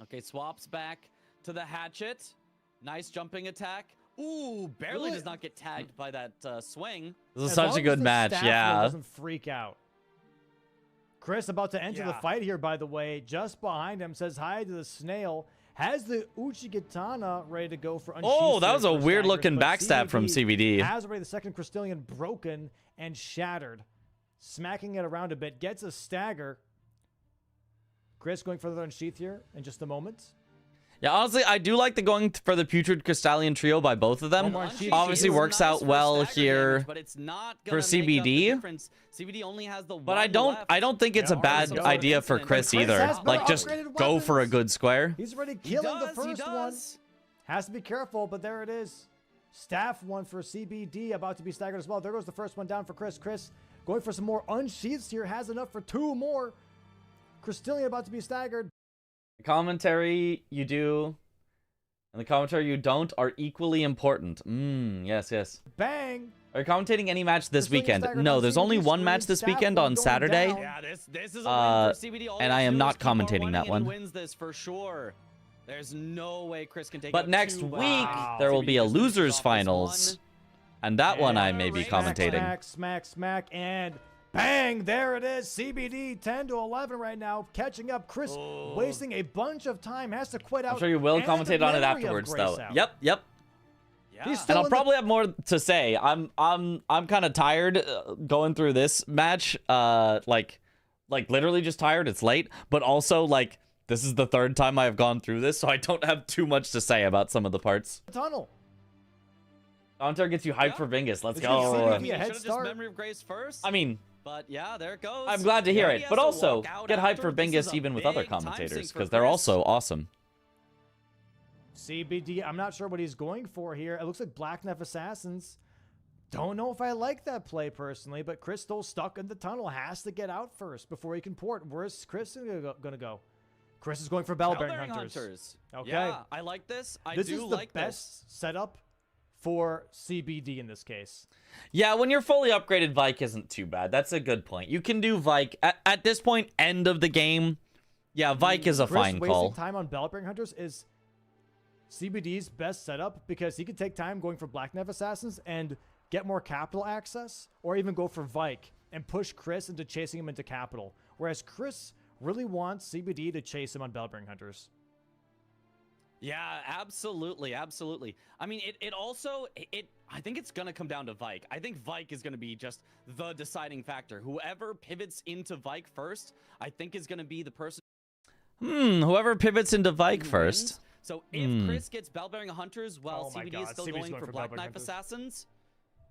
Okay, swaps back to the hatchet. Nice jumping attack. Ooh, barely does not get tagged by that swing. This is As such long a as good the match, staff yeah. doesn't freak out. Chris about to enter the Yeah. fight here, by the way. Just behind him, says hi to the snail. Has the Uchigatana ready to go for unsheath. Oh, that here was a for weird looking staggers, but backstab from CBD. Has already the second Crystallion broken and shattered. Smacking it around a bit. Gets a stagger. Chris going for the unsheath here in just a moment. Yeah, honestly, I do like the going for the Putrid Crystallion trio by both of them. One more unsheath Obviously is works nice out for well stagger here damage, but it's not for gonna make up the CBD. difference. CBD only has the But one left. I don't think it's a Yeah, bad already idea for incident. Chris Chris either. has more Like, just upgraded go for a weapons. good square. He's already He killing the does, he first one. does. Has to be careful, but there it is. Staff one for CBD, about to be staggered as well. There goes the first one down for Chris. Chris going for some more unsheaths here. Has enough for two more. Crystallion about to be staggered. The commentary you do and the commentary you don't are equally important. Yes, yes. Bang! Are you commentating any match this Crystallion weekend? staggered No, on there's CBD only one screen. match this Staff weekend one on going Saturday. down. Yeah, this is a win for CBD. All and he I has to am do not is keep on commentating running that and one. He wins this for sure. There's no way Chris can take But out next two, week, Wow. there will CBD be a just finishes losers off this finals. one. And that one I Yeah, may be right. commentating. Smack, smack, smack, and bang! There it is. CBD 10 to 11 right now. Catching up. Chris wasting a bunch of time. Has to quit out. I'm sure you will and commentate on it memory of afterwards, Grace though. out. Yep. Yeah. He's And still I'll in the- probably have more to say. I'm kind of tired going through this match. Like literally just tired. It's late, but also like this is the third time I have gone through this, so I don't have too much to say about some of the parts. tunnel. Hunter gets you hyped Yeah. for Vingus. Let's It's gonna go. see I me. mean, a you head should've just start. Memory of Grace first. I mean, But yeah, there it goes. I'm glad to hear Yeah, it, he has but to also walk out get hyped for after. This is Vingus a even with other big time commentators sink for because they're Chris. also awesome. CBD, I'm not sure what he's going for here. It looks like Black Knife Assassins. Don't know if I like that play personally, but Chris still stuck in the tunnel. Has to get out first before he can port. Where's Chris gonna go? Chris is going for Bellbearing Bellbearing Hunters. Okay. Yeah, I like this. I This do is the like best setup for CBD in this case. Yeah, when you're fully upgraded, Vike isn't too bad. That's a good point. You can do Vike at this point, end of the game. Yeah, Vike is a Chris fine wasting call. time on Bellbearing Hunters is CBD's best setup because he can take time going for Black Knife Assassins and get more capital access, or even go for Vike and push Chris into chasing him into capital. Whereas Chris really wants CBD to chase him on Bellbearing Hunters. Yeah, absolutely, absolutely. I mean, it also I think it's gonna come down to Vike. I think Vike is gonna be just the deciding factor. Whoever pivots into Vike first, I think is gonna be the person Whoever pivots into Vike who first. wins. So if Chris gets Bellbearing Hunters while Oh my CBD is God, still CBD's going going for for Black Bellbearing Knife Hunters. Assassins,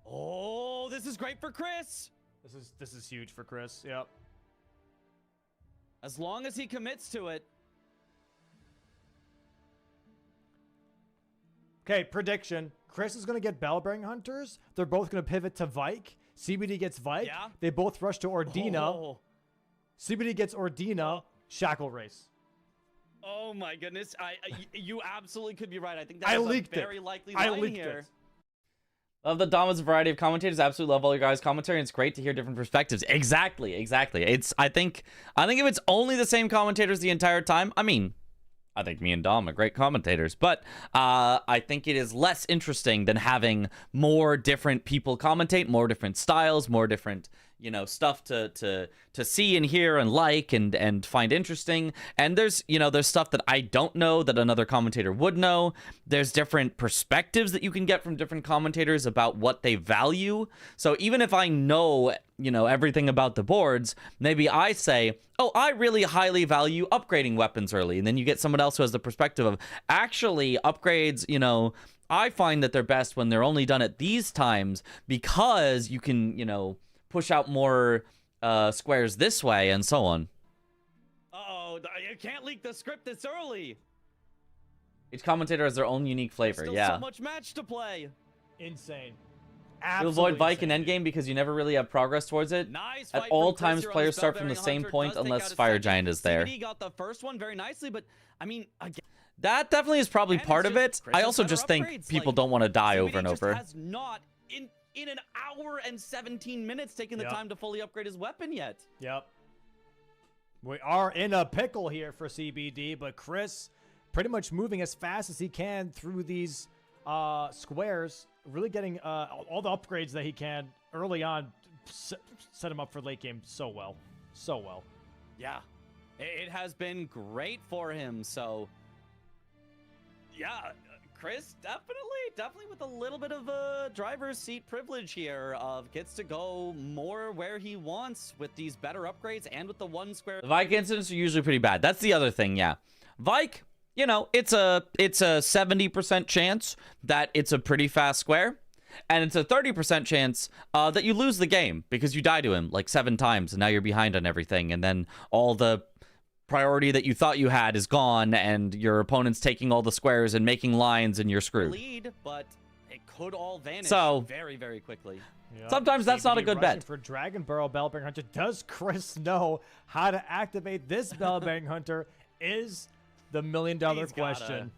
oh, this is great for Chris. This is huge for Chris. Yep. As long as he commits to it. Okay, prediction. Chris is going to get Bellbearing Hunters. They're both going to pivot to Vike. CBD gets Vike. Yeah. They both rush to Ordina. Oh. CBD gets Ordina. Shackle Race. Oh my goodness! You absolutely could be right. I think I that's leaked a very it. likely I line leaked here. it. Love the dominance variety of commentators. Absolutely love all your guys' commentary. And it's great to hear different perspectives. Exactly. It's I think if it's only the same commentators the entire time, I mean, I think me and Dom are great commentators, but I think it is less interesting than having more different people commentate, more different styles, more different stuff to see and hear and like and find interesting. And there's stuff that I don't know that another commentator would know. There's different perspectives that you can get from different commentators about what they value. So even if I know everything about the boards, maybe I say, oh, I really highly value upgrading weapons early, and then you get someone else who has the perspective of actually upgrades, I find that they're best when they're only done at these times because you can push out more squares this way and so on. Uh-oh, you can't leak the script this early. Each commentator has their own unique flavor. Still Yeah. so much match to play. Insane. You Absolutely avoid Vike in insane. endgame because you never really have progress towards it. Nice At fight all from Chris times, here on players this start from the Bellbearing same Hunter. point Does take unless out a Fire second. Giant is there. CBD got the first one very nicely, but I mean, again, That definitely is probably And it's part of just it. Chris I has also better just think upgrades, people like, don't want to die CBD over and just over. has not in an hour and 17 minutes taken the Yep. time to fully upgrade his weapon yet. Yep. We are in a pickle here for CBD, but Chris pretty much moving as fast as he can through these squares, really getting all the upgrades that he can early on, set him up for late game so well. So well. Yeah, it has been great for him. So, yeah, Chris definitely with a little bit of a driver's seat privilege here of gets to go more where he wants with these better upgrades and with the one square. The Vike incidents are usually pretty bad. That's the other thing, yeah. Vike, you know, it's a 70% chance that it's a pretty fast square, and it's a 30% chance that you lose the game because you die to him like 7 times, and now you're behind on everything, and then all the priority that you thought you had is gone, and your opponent's taking all the squares and making lines, and you're screwed. Lead, but it could all vanish So- very, very quickly. Yep. Sometimes that's not a CBD good rushing bet. For Dragon Burrow Bellbearing Hunter, does Chris know how to activate this Bellbearing Hunter? Is the $1 million He's question.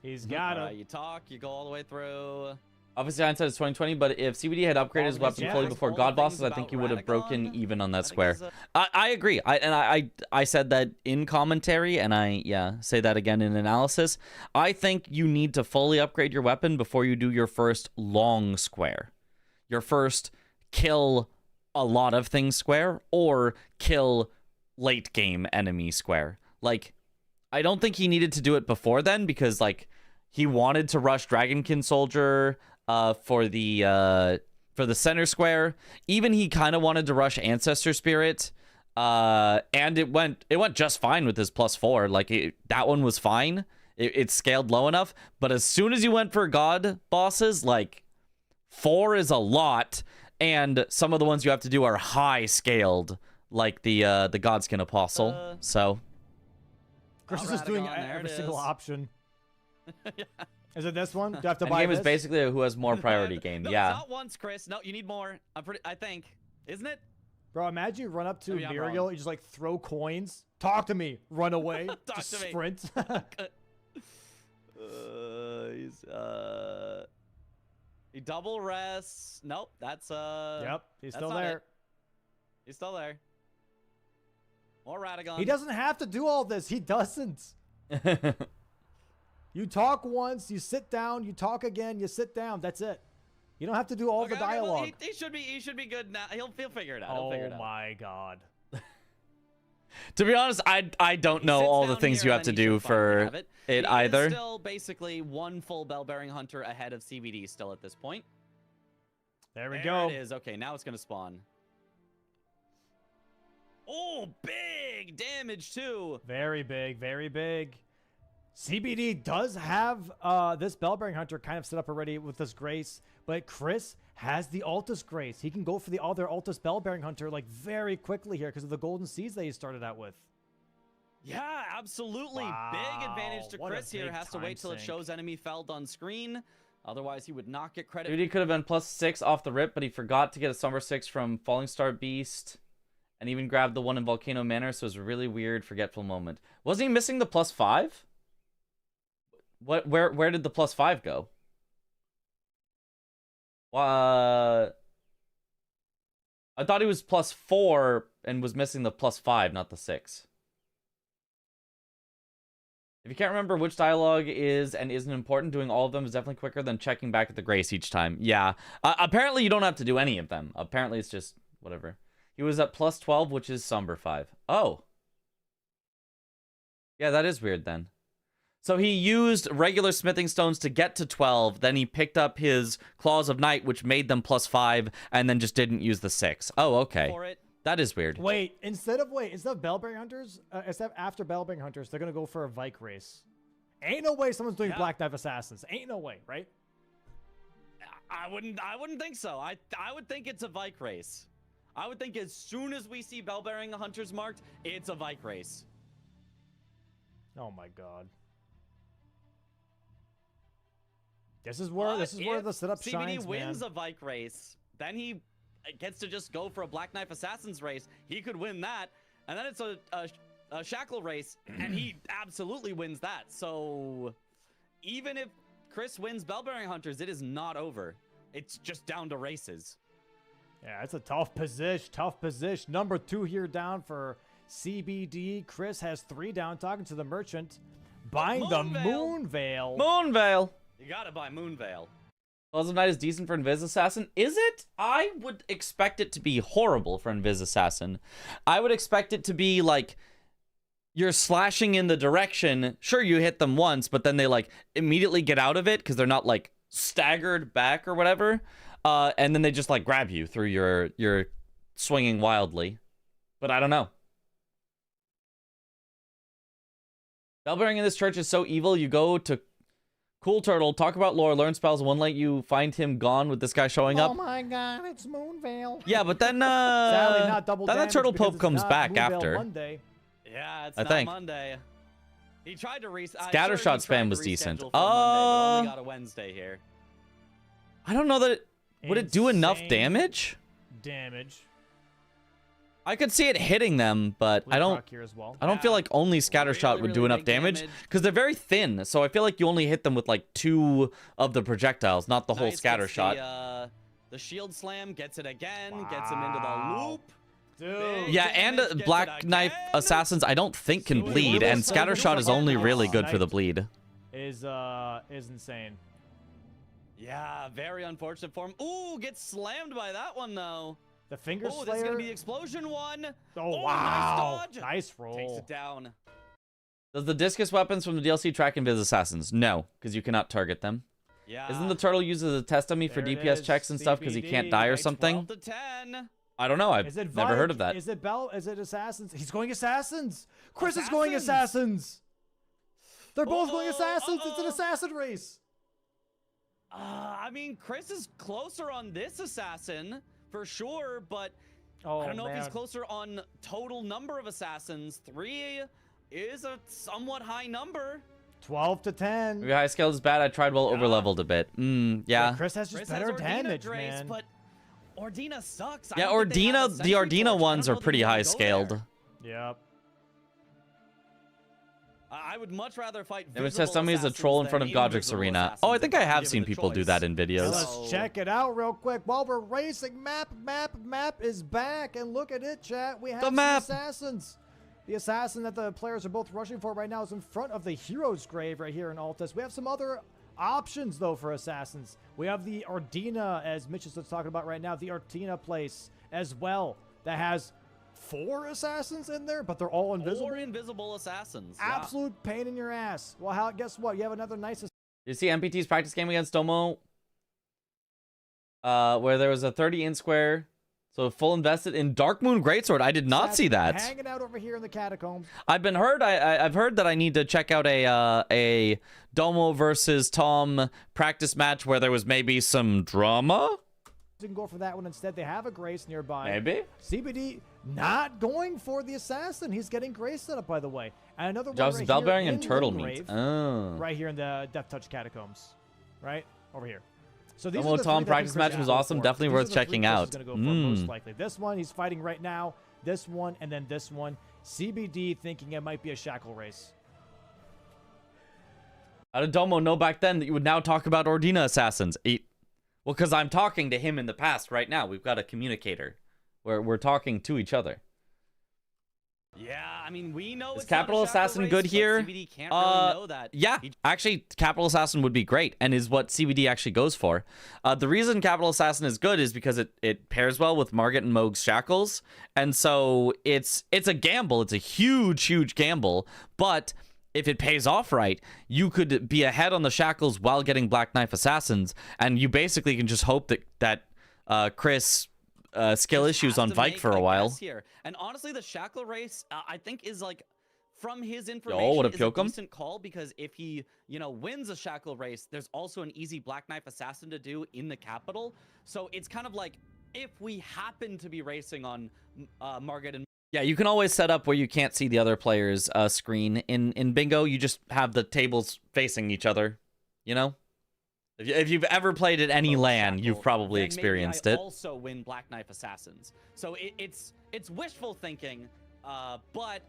He's got it. You talk, you go all the way through. Obviously, hindsight is 2020, but if CBD had upgraded his weapon yeah. fully before All the God things bosses, I think about he would have broken Radagon, even on that I think square. is a- I agree. I said that in commentary, and I say that again in analysis. I think you need to fully upgrade your weapon before you do your first long square, your first kill a lot of things square, or kill late game enemy square. Like, I don't think he needed to do it before then because like he wanted to rush Dragonkin Soldier for the center square. Even he kind of wanted to rush Ancestor Spirit, and it went just fine with his +4. Like that one was fine. It scaled low enough. But as soon as you went for God bosses, like 4 is a lot, and some of the ones you have to do are high scaled, like the Godskin Apostle. So Chris is Radagon, just doing there every it single is. option. Yeah. Is it this one? Do I have to and buy game this? is basically a who has more priority game. No, Yeah. not once, Chris. No, you need more. I think. Isn't it? Bro, imagine you run up to I mean, I'm wrong. Muriel, you just like throw coins. Talk to me. Run away. Talk just to me. sprint. He double rests. Nope, that's Yep, he's that's still not there. it. He's still there. More Radagon. He doesn't have to do all this. He doesn't. You talk once, you sit down, you talk again, you sit down. That's it. You don't have to do all the Okay, well, dialogue. he should be good now. He'll figure it out. He'll Oh figure it out. my god. To be honest, I don't He know sits all the down things here you and have to then he do should finally for have it. it He is either. still basically one full Bell-bearing hunter ahead of CBD still at this point. There we There go. it is. Okay, now it's gonna spawn. Oh, big damage too. Very big, very big. CBD does have this Bellbearing Hunter kind of set up already with this Grace, but Chris has the Altus Grace. He can go for the other Altus Bellbearing Hunter like very quickly here because of the Golden Seeds that he started out with. Yeah, absolutely. Big advantage to Wow, what a Chris here. big Has to time wait till it sink. shows enemy felled on screen. Otherwise, he would not get credit. CBD could have been +6 off the rip, but he forgot to get a Summer 6 from Falling Star Beast, and even grabbed the one in Volcano Manor, so it was a really weird, forgetful moment. Wasn't he missing the +5? Where did the +5 go? I thought he was +4 and was missing the +5, not the 6. If you can't remember which dialogue is and isn't important, doing all of them is definitely quicker than checking back at the Grace each time. Yeah. Apparently you don't have to do any of them. Apparently it's just whatever. He was at +12, which is Somber 5. Oh. Yeah, that is weird then. So he used regular smithing stones to get to 12, then he picked up his Claws of Night, which made them +5, and then just didn't use the 6. Oh, okay. For it. That is weird. Wait, instead of Bellbearing Hunters, instead of after Bellbearing Hunters, they're gonna go for a Vike race. Ain't no way someone's doing Yeah. Black Knife Assassins. Ain't no way, right? I wouldn't think so. I would think it's a Vike race. I would think as soon as we see Bell-bearing hunters marked, it's a Vike race. Oh my god. This is where But the setup if CBD shines, wins man. a Vike race, then he gets to just go for a Black Knife Assassins race. He could win that. and then it's a shackle race, and he absolutely wins that. So even if Chris wins Bell-bearing Hunters, it is not over. It's just down to races. Yeah, it's a tough position. Tough position. Number 2 here down for CBD. Chris has 3 down. Talking to the merchant. Buying the Moonveil. Moonveil. You gotta buy Moonveil. Balls of Night is decent for Invis Assassin. Is it? I would expect it to be horrible for Invis Assassin. I would expect it to be like you're slashing in the direction. Sure, you hit them once, but then they like immediately get out of it because they're not like staggered back or whatever. And then they just like grab you through your swinging wildly. But I don't know. Bell-bearing in this church is so evil. You go to Cool Turtle, talk about lore, learn spells, one night you find him gone with this guy showing up. Oh my god, it's Moonveil. Yeah, but then Sadly, not double then the damage Turtle because Pope it's comes not back Moonveil after. Monday. Yeah, it's I not think. Monday. He tried to Scattershot spam was decent. Monday, but only got a Wednesday here. I don't know that it would it do enough Insane damage? Damage. I could see it hitting them, but I don't. Here as well. I don't feel like only Scattershot would do really enough big damage damage. because they're very thin. So I feel like you only hit them with like 2 of the projectiles, not the whole Nice, scatter gets shot. The shield slam gets it again, gets him into the loop. Dude. Yeah, and damage, gets Black it Knife again. Assassins I don't think can So bleed, it and looks Scattershot is like only it's really good for the sniped. bleed. Is insane. Yeah, very unfortunate for him. Ooh, gets slammed by that one though. The Finger Oh, Slayer. this is gonna be the explosion one. Oh, Oh, wow. nice dodge. Nice roll. Takes it down. Does the discus weapons from the DLC track Invis Assassins? No, because you cannot target them. Yeah. Isn't the turtle used as a test dummy for There it DPS is, checks and stuff because he can't CBD, die or right, something? 12 to 10. I don't know. I've Is it never heard of Vike? that. Is it Bell? Is it Assassins? He's going Assassins. Chris is going Assassins. They're both going Assassins. It's an assassin race. I mean, Chris is closer on this assassin for sure, but Oh, I don't know if he's man. closer on total number of assassins. 3 is a somewhat high number. 12 to 10. Maybe high scale is bad. I tried well over leveled a bit. Yeah. Chris has just Chris better has Ordina damage, Grace, man. but Ordina sucks. I Yeah, don't think they have a the sentry Ordina torch. I ones don't are know that pretty we wanna high go scaled. there. Yep. I would much rather fight Image visible test dummy is a assassins troll in than front of Godric's invisible arena. assassins Oh, I think if I I'm have given seen the people do choice. that in videos. Let's check it out real quick while we're racing. Map is back, and look at it, chat. We have The some map. assassins. The assassin that the players are both rushing for right now is in front of the hero's grave right here in Altus. We have some other options though for assassins. We have the Ordina, as Mitch is talking about right now, the Ordina place as well that has 4 assassins in there, but they're all invisible. 4 invisible assassins. yeah. Absolute pain in your ass. Well, guess what? You have another nice. You see MPT's practice game against Domo, where there was a 30 square, so full invested in Dark Moon Greatsword. I did not see that. Hanging out over here in the catacombs. I've heard that I need to check out a Domo versus Tom practice match where there was maybe some drama. You can go for that one instead. They have a Grace nearby. Maybe. CBD not going for the assassin. He's getting Grace set up, by the way. And another one Jobs right Bellbearing here and in Turtle Limgrave, Meat. Oh. right here in the Death Touch catacombs, right over here. So these Domo are the Tom three that I think practice Chris match is was gonna go awesome. for. Definitely These worth are the three checking Chris is out. gonna go for most likely. This one he's fighting right now. This one and then this one. CBD thinking it might be a shackle race. How did Domo know back then that you would now talk about Ordina assassins? Well, because I'm talking to him in the past right now. We've got a communicator where we're talking to each other. Yeah, I mean, we know Is it's not a Capital shackle Assassin race, good but here? CBD can't really know that. Yeah, actually, Capital Assassin would be great and is what CBD actually goes for. The reason Capital Assassin is good is because it pairs well with Margit and Moog's Shackles. And so it's a gamble. It's a huge gamble. But if it pays off right, you could be ahead on the Shackles while getting Black Knife Assassins. And you basically can just hope that Chris... skill issues on Vike for a while. Here. And honestly, the shackle race, I think, is like from his information what a is a Pyokum? decent call because if he, wins a shackle race, there's also an easy Black Knife Assassin to do in the capital. So it's kind of like if we happen to be racing on Margit and Yeah, you can always set up where you can't see the other player's screen. In Bingo, you just have the tables facing each other, you know? If you've ever played at any LAN, you've probably then experienced maybe I it. also win Black Knife Assassins. So it's wishful thinking, But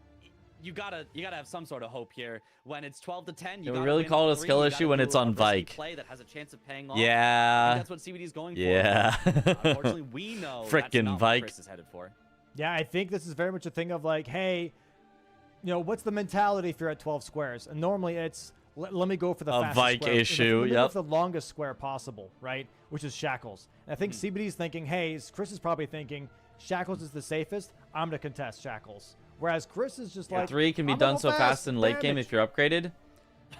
you gotta have some sort of hope here. When it's 12 to 10, you Can we gotta really win call it a 3, skill you issue gotta when do it's a on risky Vike? play that has a chance of paying off. Yeah. That's what CBD is going for. Yeah. Unfortunately, we know that's Frickin' not what Vike. Chris is headed for. Yeah, I think this is very much a thing of like, hey, you know, what's the mentality if you're at 12 squares? And normally it's, let me go for the A fastest Vike square. issue, Let me go yep. for the longest square possible, right? Which is Shackles. And I think CBD's thinking, hey, Chris is probably thinking, Shackles is the safest. I'm going to contest Shackles. Whereas Chris is just like, 3 can be I'm done gonna so go fast in late game damage. if you're upgraded.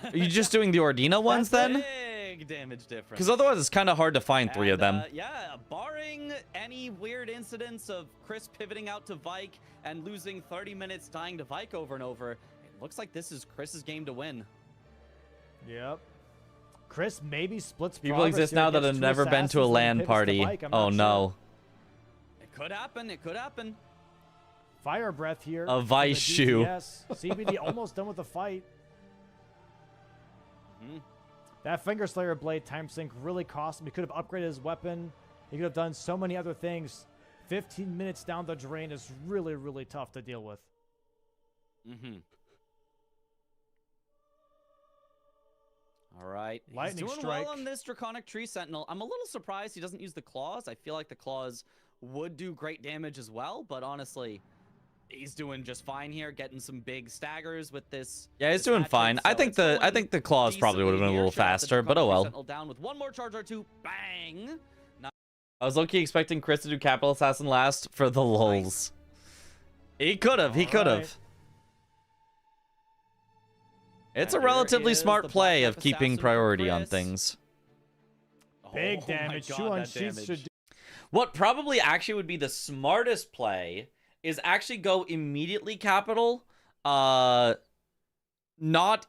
Are you just doing the Ordina ones then? Big damage difference. Because otherwise it's kind of hard to find 3 of them. Yeah, barring any weird incidents of Chris pivoting out to Vike and losing 30 minutes dying to Vike over and over, it looks like this is Chris's game to win. Yep. Chris maybe splits People progress exist here, now that gets have 2 never been to a assassins, and LAN pivots to party. Vike. I'm Oh not no. sure. It could happen. It could happen. Fire breath here. A for Vice the shoe. DPS. CBD almost done with the fight. Mhm. That Finger Slayer blade time sink really cost him. He could have upgraded his weapon. He could have done so many other things. 15 minutes down the drain is really, really tough to deal with. Mm-hmm. All right. Lightning He's doing strike. well on this Draconic Tree Sentinel. I'm a little surprised he doesn't use the claws. I feel like the claws would do great damage as well, but honestly, he's doing just fine here, getting some big staggers with this. Yeah, he's this doing hatchet, fine. I so think it's going the claws probably would have been a decently little here. Shout out to faster, but oh Draconic Tree well. Sentinel down with one more charge or two. Bang! I was low-key expecting Chris to do Capital Assassin last for the lulz. He could have. He All could have. right. It's a Here relatively is smart the play Black of Knight keeping Assassin for priority on Chris. things. Big Oh my damage. God, 2 that unsheaths damage. should do. What probably actually would be the smartest play is actually go immediately capital. Not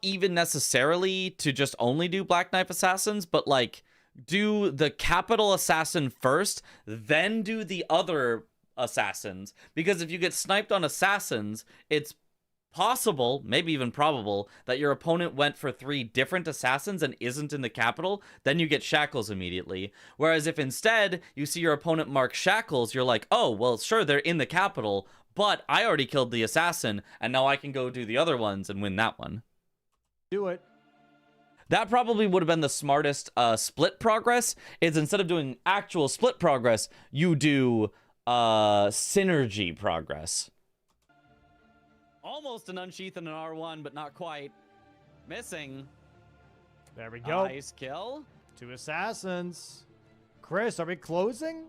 even necessarily to just only do Black Knife Assassins, but like do the capital assassin first, then do the other assassins. Because if you get sniped on assassins, it's possible, maybe even probable, that your opponent went for 3 different assassins and isn't in the capital, then you get Shackles immediately. Whereas if instead you see your opponent mark Shackles, you're like, oh, well, sure, they're in the capital, but I already killed the assassin, and now I can go do the other ones and win that one. Do it. That probably would have been the smartest split progress, is instead of doing actual split progress, you do synergy progress. Almost an unsheath and an R1, but not quite. Missing. There we go. Nice kill. 2 assassins. Chris, are we closing?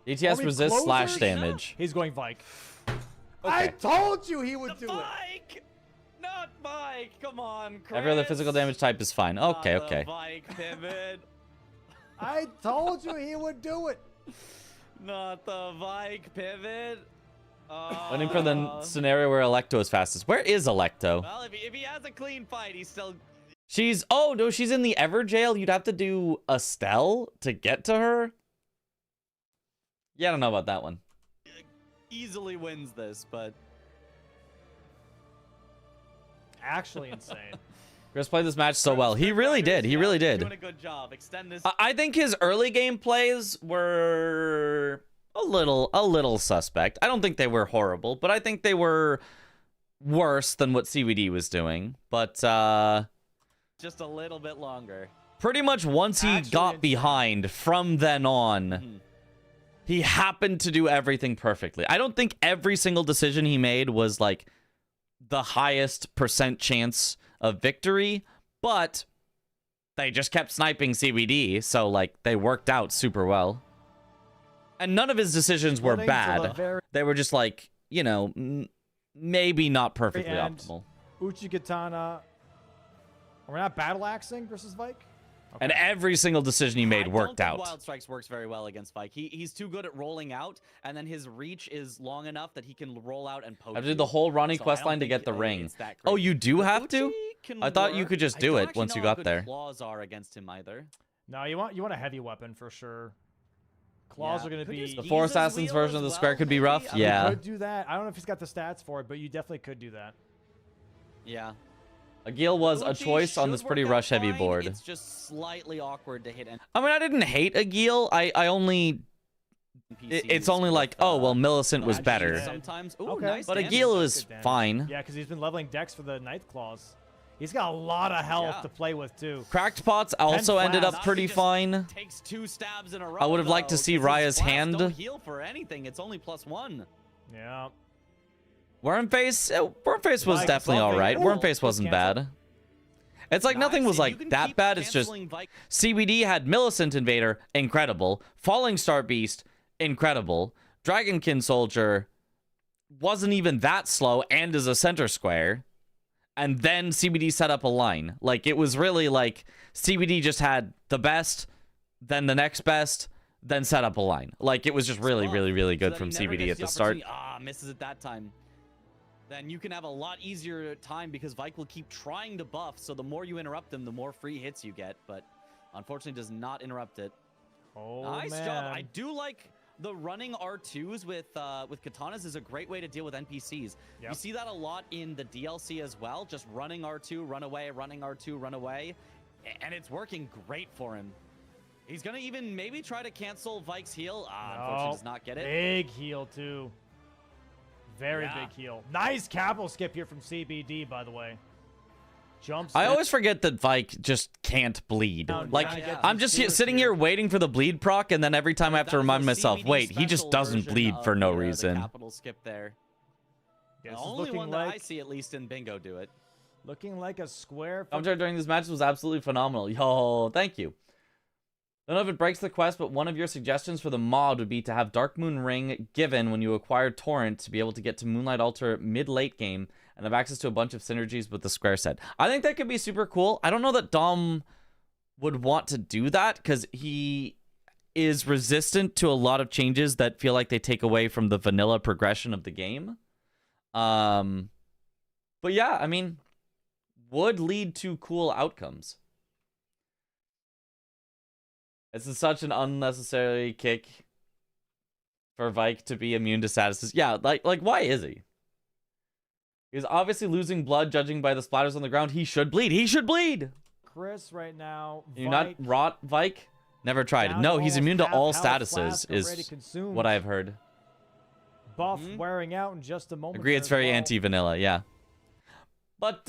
DTS Are we resists slash closers? damage. He's going Vike. I told you he would The do it. Vike! Not Vike! Come on, Chris! Every other physical damage type is fine. Okay, Not the okay. Vike pivot. I told you he would do it. Not the Vike pivot. Waiting for the scenario where Electo is fastest. Where is Electo? Well, if he has a clean fight, he's still... She's... Oh, no, she's in the Ever Jail. You'd have to do Estelle to get to her? Yeah, I don't know about that one. easily wins this, but... Actually insane. Chris played this match so well. He really did. He really did. Doing a good job. Extend this... I think his early game plays were a little suspect. I don't think they were horrible, but I think they were worse than what CVD was doing. But just a little bit longer. Pretty much once he got behind, from then on, he happened to do everything perfectly. I don't think every single decision he made was like the highest percent chance of victory, but they just kept sniping CBD, so like they worked out super well. And none of his decisions were bad. They were just like, you know, maybe not perfectly optimal. Uchigatana. We're not battle axing versus Vike? And every single decision he made worked I don't out. think Wild Strikes works very well against Vike. He's too good at rolling out, and then his reach is long enough that he can roll out and poke. I did the whole Ronnie So I quest don't line to think get the it's ring. that Oh, crazy. you do have to? Uchi can I thought you work. could just I do don't it actually once know you how got good there. Claws are against him either. No, you want a heavy weapon for sure. Claws Yeah. are going to Could use be... The Giza's Four Assassins wheel version as of the well, square could be maybe? rough. I mean, Yeah. You could do that. I don't know if he's got the stats for it, but you definitely could do that. Yeah. Agil was a Uchi choice on should this work pretty out rush heavy fine. board. It's just slightly awkward to hit. I mean, I didn't hate Agil. I only it's only like, oh, well, Millicent was better. Sometimes. Ooh, Okay. nice But damage. Aguila That's is good damage. fine. Yeah, because he's been leveling Dex for the Ninth Claws. He's got a lot of health Yeah. to play with, too. Cracked Pots also ended up flask. pretty Just fine. Takes 2 stabs in a row. I would have liked to though, see 'cause his Raya's blasts hand. Don't heal for anything. It's only +1. Yeah. Wormface was Like, definitely all right. Ooh, Wormface wasn't cancel. bad. It's like nothing Nice, was and you like can that keep bad. It's just canceling Vike- CBD had Millicent Invader, incredible. Falling Star Beast, incredible. Dragonkin Soldier wasn't even that slow and is a center square. And then CBD set up a line. Like, it was really like CBD just had the best, then the next best, then set up a line. Like, it was just really, Buff, really, really so good that from he never CBD gets at the opportunity. start. Misses it that time. Then you can have a lot easier time because Vike will keep trying to buff, so the more you interrupt him, the more free hits you get, but unfortunately does not interrupt it. Oh, Nice man. job. I do like the running R2s with katanas is a great way to deal with NPCs. You Yep. see that a lot in the DLC as well, just running R2, run away, running R2, run away, and it's working great for him. He's gonna even maybe try to cancel Vike's heal. Unfortunately does not get it. Big heal, too. Very Yeah. big heal. Nice capital skip here from CBD, by the way. Jumps. I in. always forget that Vike just can't bleed. No, Like, yeah. I'm just sitting here waiting for the bleed proc, and then every time I have to That was remind the myself, CBD wait, he just special doesn't version bleed of for no the reason. capital skip there. Yeah, The this is only looking one that I like- see, at least in Bingo, do it. Looking like a square. Commentary during this match was absolutely phenomenal. Yo, thank you. I don't know if it breaks the quest, but one of your suggestions for the mod would be to have Dark Moon Ring given when you acquire Torrent to be able to get to Moonlight Altar mid-late game and have access to a bunch of synergies with the square set. I think that could be super cool. I don't know that Dom would want to do that because he is resistant to a lot of changes that feel like they take away from the vanilla progression of the game. But yeah, I mean, would lead to cool outcomes. This is such an unnecessary kick for Vike to be immune to statuses. Yeah, like why is he? He's obviously losing blood, judging by the splatters on the ground. He should bleed. He should bleed. Chris right now. You're not Vike rot, Vike? Never tried. down No, to he's almost immune to half all health, statuses, flask already is consumed. what I've heard. Buff wearing out in just a moment. Agree, there it's as very well. anti-vanilla, yeah. But,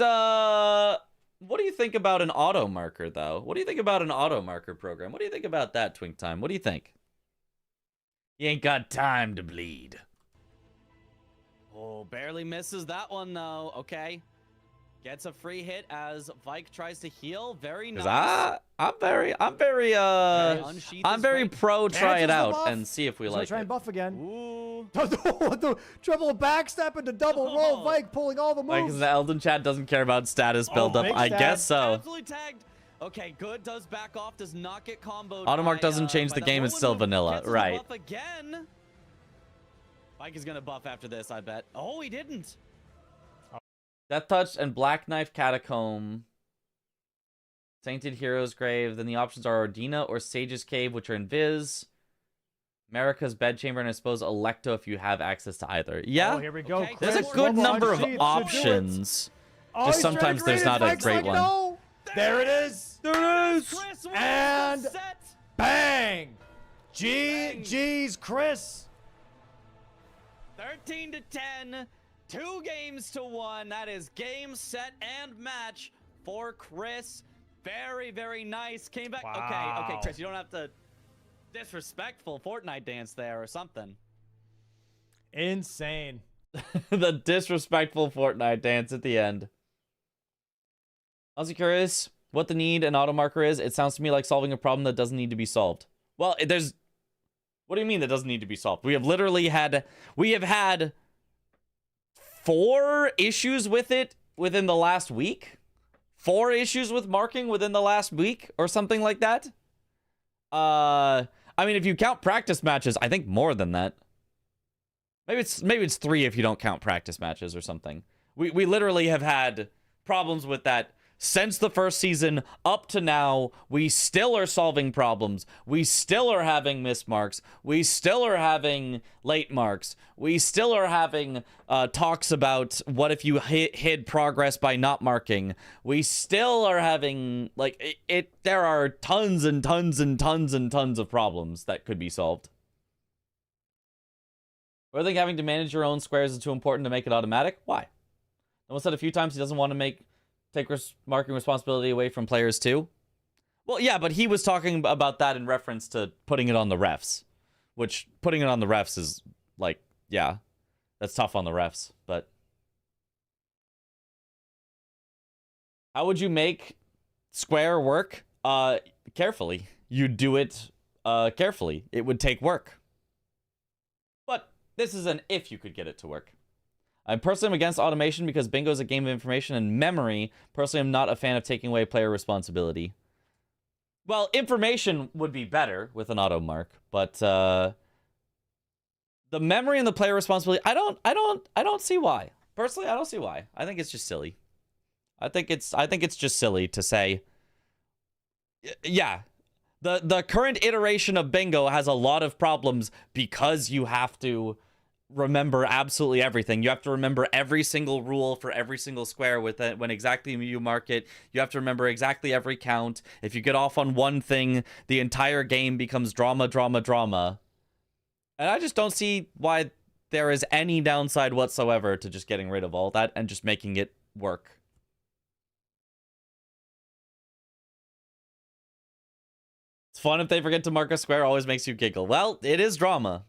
what do you think about an auto marker, though? What do you think about an auto marker program? What do you think about that, Twink Time? What do you think? You ain't got time to bleed. Oh, barely misses that one, though. Okay. Gets a free hit as Vike tries to heal. Very nice. Cause I'm very unsheath I'm his very blade. pro try it Cancels the out buff. and see if we He's gonna like try it. and buff again. Ooh. the triple backstep into double roll. Oh. Vike pulling all the Like, moves. the Elden chat doesn't care about status Oh, buildup. big I stab. guess so. Absolutely tagged. Okay, good. Does back off. Does not get comboed. Automark by, doesn't change by the that game, it's whirlwind still move. vanilla, Cancels the right. Buff again. Vike is gonna buff after this, I bet. Oh, he didn't. Death Touch and Black Knife Catacomb. Sainted Hero's Grave. Then the options are Ordina or Sage's Cave, which are in Viz. America's Bedchamber, and I suppose Electo if you have access to either. Yeah, Oh, here we go. Okay, there's a Chris, good Robo number of Unsheathed should do it. options. Oh, Just he's trying to sometimes there's green it. not a Vike's great like, one. No. There it is. There it is! Chris wins And the set. Bang. Bang. GG's, Chris. 13 to 10. 2 games to 1. That is game, set, and match for Chris. Very, very nice. Came back. Okay, Wow. Chris, you don't have to disrespectful Fortnite dance there or something. Insane. The disrespectful Fortnite dance at the end. I was curious what the need an auto marker is. It sounds to me like solving a problem that doesn't need to be solved. Well, there's... What do you mean that doesn't need to be solved? We have had 4 issues with it within the last week. 4 issues with marking within the last week or something like that. I mean, if you count practice matches, I think more than that. Maybe it's 3 if you don't count practice matches or something. We literally have had problems with that since the first season up to now. We still are solving problems. We still are having miss marks. We still are having late marks. We still are having talks about what if you hid progress by not marking. We still are having there are tons and tons and tons and tons of problems that could be solved. Or I think having to manage your own squares is too important to make it automatic. Why? Someone said a few times he doesn't want to take marking responsibility away from players too. Well, yeah, but he was talking about that in reference to putting it on the refs, which putting it on the refs is like, yeah, that's tough on the refs. But how would you make square work? Carefully. You do it carefully. It would take work. But this is an if you could get it to work. I'm personally against automation because bingo is a game of information and memory. Personally, I'm not a fan of taking away player responsibility. Well, information would be better with an auto mark, but the memory and the player responsibility, I don't see why. Personally, I don't see why. I think it's just silly. I think it's just silly to say, yeah, the current iteration of bingo has a lot of problems because you have to remember absolutely everything. You have to remember every single rule for every single square with it when exactly you mark it. You have to remember exactly every count. If you get off on one thing, the entire game becomes drama, drama, drama. And I just don't see why there is any downside whatsoever to just getting rid of all that and just making it work. It's fun if they forget to mark a square, always makes you giggle. Well, it is drama.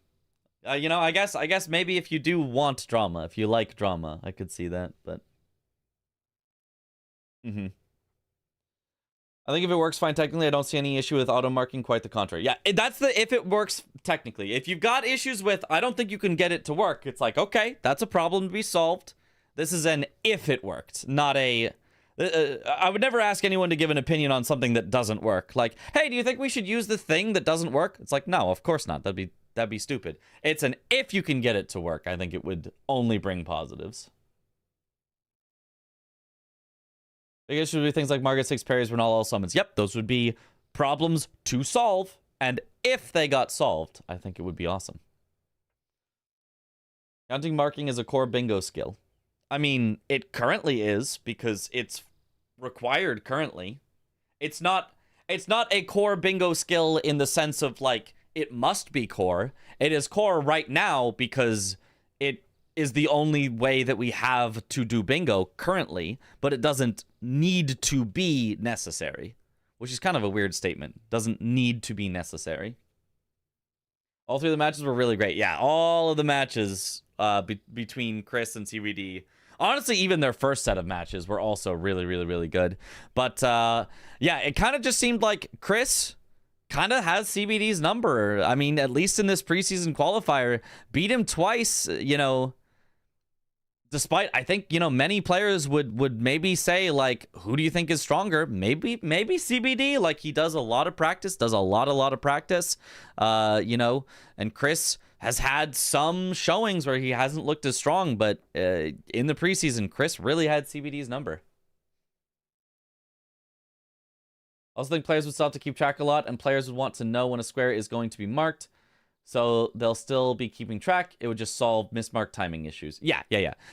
You know, I guess maybe if you do want drama, if you like drama, I could see that, but... I think if it works fine technically, I don't see any issue with auto-marking, quite the contrary. Yeah, that's the if it works technically. If you've got issues with, I don't think you can get it to work, it's like, okay, that's a problem to be solved. This is an if it worked, not a... I would never ask anyone to give an opinion on something that doesn't work. Like, hey, do you think we should use the thing that doesn't work? It's like, no, of course not. That'd be stupid. It's an if you can get it to work. I think it would only bring positives. Big issue would be things like Margaret 6 parries when all summons. Yep, those would be problems to solve. And if they got solved, I think it would be awesome. Counting marking is a core bingo skill. I mean, it currently is because it's required currently. It's not a core bingo skill in the sense of like it must be core. It is core right now because it is the only way that we have to do bingo currently, but it doesn't need to be necessary, which is kind of a weird statement. Doesn't need to be necessary. All three of the matches were really great. Yeah, all of the matches between Chris and CBD. Honestly, even their first set of matches were also really, really, really good. But yeah, it kind of just seemed like Chris kind of has CBD's number. I mean, at least in this preseason qualifier, beat him twice, you know, despite, I think, you know, many players would maybe say, like, who do you think is stronger? Maybe CBD, like, he does a lot of practice, does a lot of practice, you know, and Chris has had some showings where he hasn't looked as strong, but in the preseason, Chris really had CBD's number. I also think players would still have to keep track a lot, and players would want to know when a square is going to be marked, so they'll still be keeping track. It would just solve mismarked timing issues. Yeah.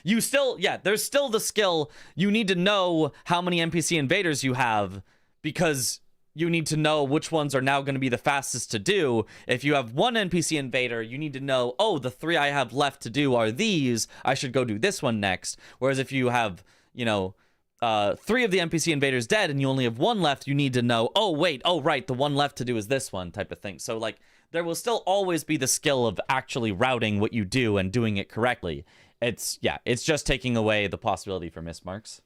You still, yeah, there's still the skill. You need to know how many NPC invaders you have, because you need to know which ones are now going to be the fastest to do. If you have one NPC invader, you need to know, oh, the 3 I have left to do are these. I should go do this one next. Whereas if you have, you know, 3 of the NPC invaders dead and you only have 1 left, you need to know, oh, wait, oh, right, the one left to do is this one type of thing. So, like, there will still always be the skill of actually routing what you do and doing it correctly. It's just taking away the possibility for mismarks.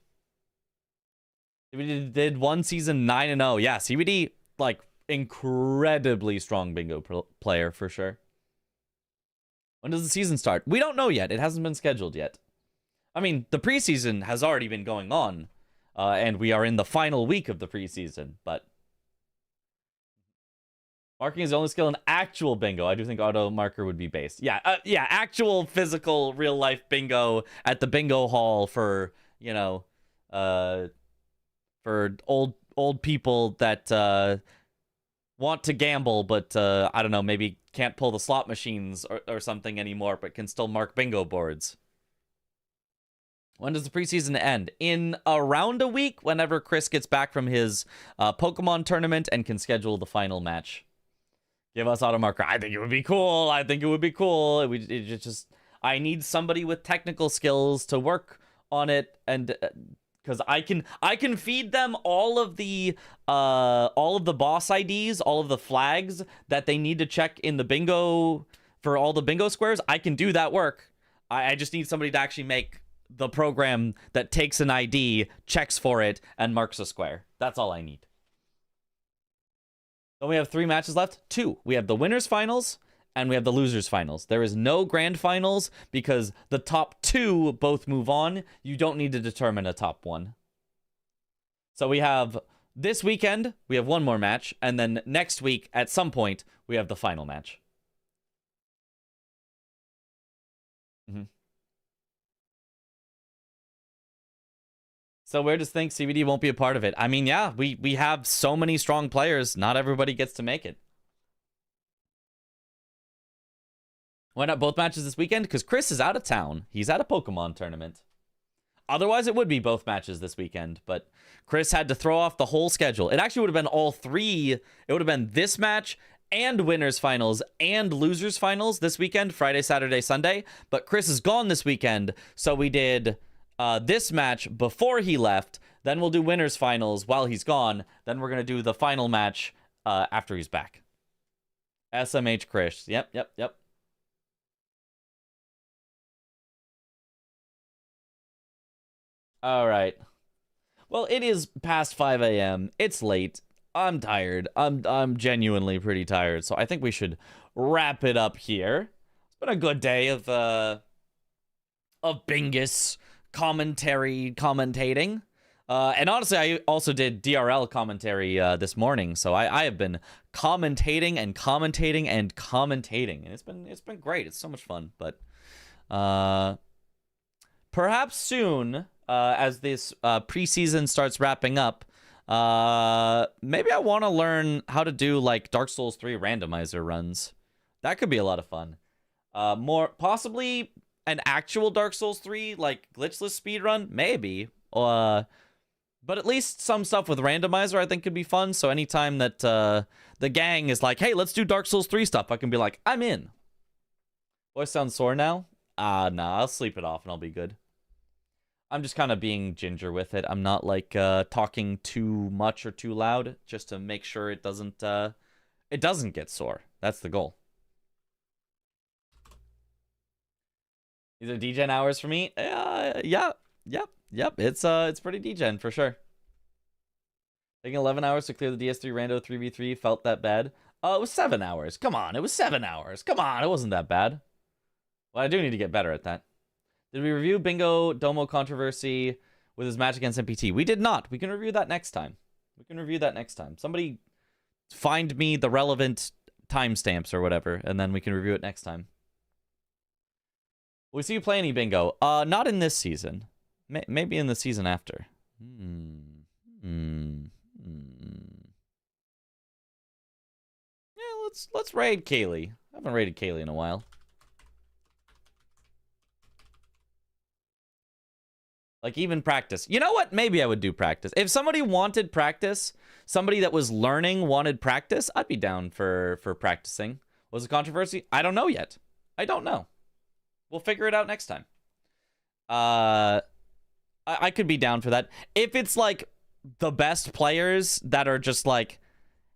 CBD did one season 9-0. Yeah, CBD, like, incredibly strong bingo player for sure. When does the season start? We don't know yet. It hasn't been scheduled yet. I mean, the preseason has already been going on, and we are in the final week of the preseason, but marking is the only skill in actual bingo. I do think auto marker would be based. Yeah, actual physical real life bingo at the bingo hall for, you know, for old people that want to gamble, but I don't know, maybe can't pull the slot machines or something anymore, but can still mark bingo boards. When does the preseason end? In around a week, whenever Chris gets back from his Pokemon tournament and can schedule the final match. Give us auto marker. I think it would be cool. I think it would be cool. It just I need somebody with technical skills to work on it, and because I can feed them all of the boss IDs, all of the flags that they need to check in the bingo for all the bingo squares. I can do that work. I just need somebody to actually make the program that takes an ID, checks for it, and marks a square. That's all I need. Then we have 3 matches left. 2. We have the winners finals and we have the losers finals. There is no grand finals because the top 2 both move on. You don't need to determine a top 1. So we have this weekend, we have 1 more match, and then next week at some point we have the final match. So where does think CBD won't be a part of it? I mean, yeah, we have so many strong players. Not everybody gets to make it. Why not both matches this weekend? Because Chris is out of town. He's at a Pokemon tournament. Otherwise, it would be both matches this weekend. But Chris had to throw off the whole schedule. It actually would have been all 3. It would have been this match and winners finals and losers finals this weekend, Friday, Saturday, Sunday. But Chris is gone this weekend, so we did this match before he left. Then we'll do winners finals while he's gone. Then we're going to do the final match after he's back. SMH Chris. Yep. All right. Well, it is past 5 a.m. It's late. I'm tired. I'm genuinely pretty tired. So I think we should wrap it up here. It's been a good day of Bingus commentating. And honestly, I also did DRL commentary this morning. So I have been commentating. And it's been great. It's so much fun. But perhaps soon, as this preseason starts wrapping up, maybe I want to learn how to do like Dark Souls 3 randomizer runs. That could be a lot of fun. More possibly an actual Dark Souls 3 like glitchless speedrun, maybe. But at least some stuff with randomizer I think could be fun. So anytime that the gang is like, hey, let's do Dark Souls 3 stuff, I can be like, I'm in. Voice sounds sore now? Nah, I'll sleep it off and I'll be good. I'm just kind of being ginger with it. I'm not like talking too much or too loud, just to make sure it doesn't get sore. That's the goal. These are degen hours for me. Yep. It's pretty degen for sure. Taking 11 hours to clear the DS3 Rando 3v3 felt that bad. It was 7 hours. Come on, it was 7 hours. Come on, it wasn't that bad. Well, I do need to get better at that. Did we review Bingo Domo controversy with his match against MPT? We did not. We can review that next time. Somebody find me the relevant timestamps or whatever, and then we can review it next time. Will we see you play any Bingo? Not in this season. Maybe in the season after. Yeah, let's raid Kaylee. I haven't raided Kaylee in a while. Like, even practice. You know what? Maybe I would do practice. If somebody wanted practice, somebody that was learning wanted practice, I'd be down for practicing. Was it controversy? I don't know yet. I don't know. We'll figure it out next time. I could be down for that. If it's, like, the best players that are just like,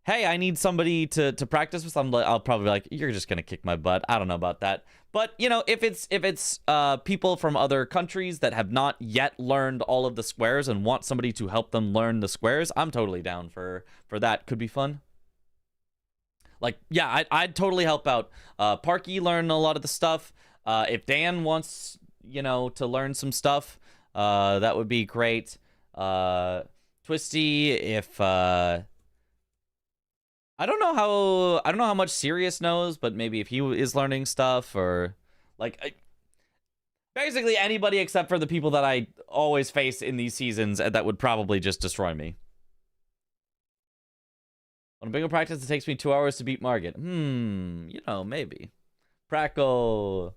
hey, I need somebody to practice with, I'll probably be like, you're just going to kick my butt. I don't know about that. But, you know, if it's people from other countries that have not yet learned all of the squares and want somebody to help them learn the squares, I'm totally down for that. Could be fun. Like, yeah, I'd totally help out Parky learn a lot of the stuff. If Dan wants, you know, to learn some stuff, that would be great. Twisty, if I don't know how much Sirius knows, but maybe if he is learning stuff, or like basically anybody except for the people that I always face in these seasons that would probably just destroy me. On a bingo practice, it takes me 2 hours to beat Margit. You know, maybe. Praco.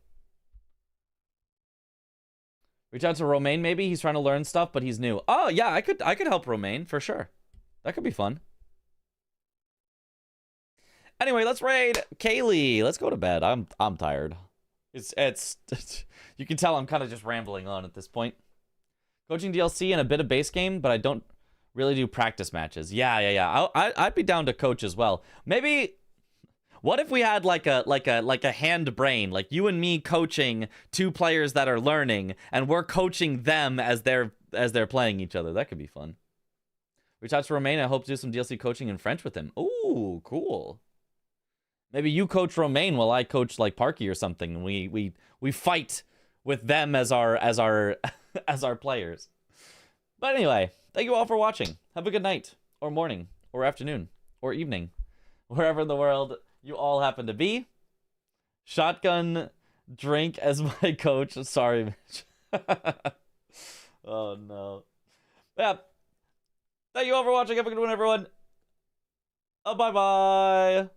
Reach out to Romaine, maybe. He's trying to learn stuff, but he's new. Oh, yeah, I could help Romaine, for sure. That could be fun. Anyway, let's raid Kaylee. Let's go to bed. I'm tired. It's you can tell I'm kind of just rambling on at this point. Coaching DLC and a bit of base game, but I don't really do practice matches. Yeah. I'd be down to coach as well. Maybe. What if we had like a hand brain, like you and me coaching two players that are learning, and we're coaching them as they're playing each other? That could be fun. Reach out to Romain. I hope to do some DLC coaching in French with him. Ooh, cool. Maybe you coach Romain while I coach like Parky or something. And we fight with them as our as our players. But anyway, thank you all for watching. Have a good night, or morning, or afternoon, or evening, wherever in the world you all happen to be. Shotgun drink as my coach. Sorry, Mitch. Oh no. Yeah. Thank you all for watching. Have a good one, everyone. Bye-bye.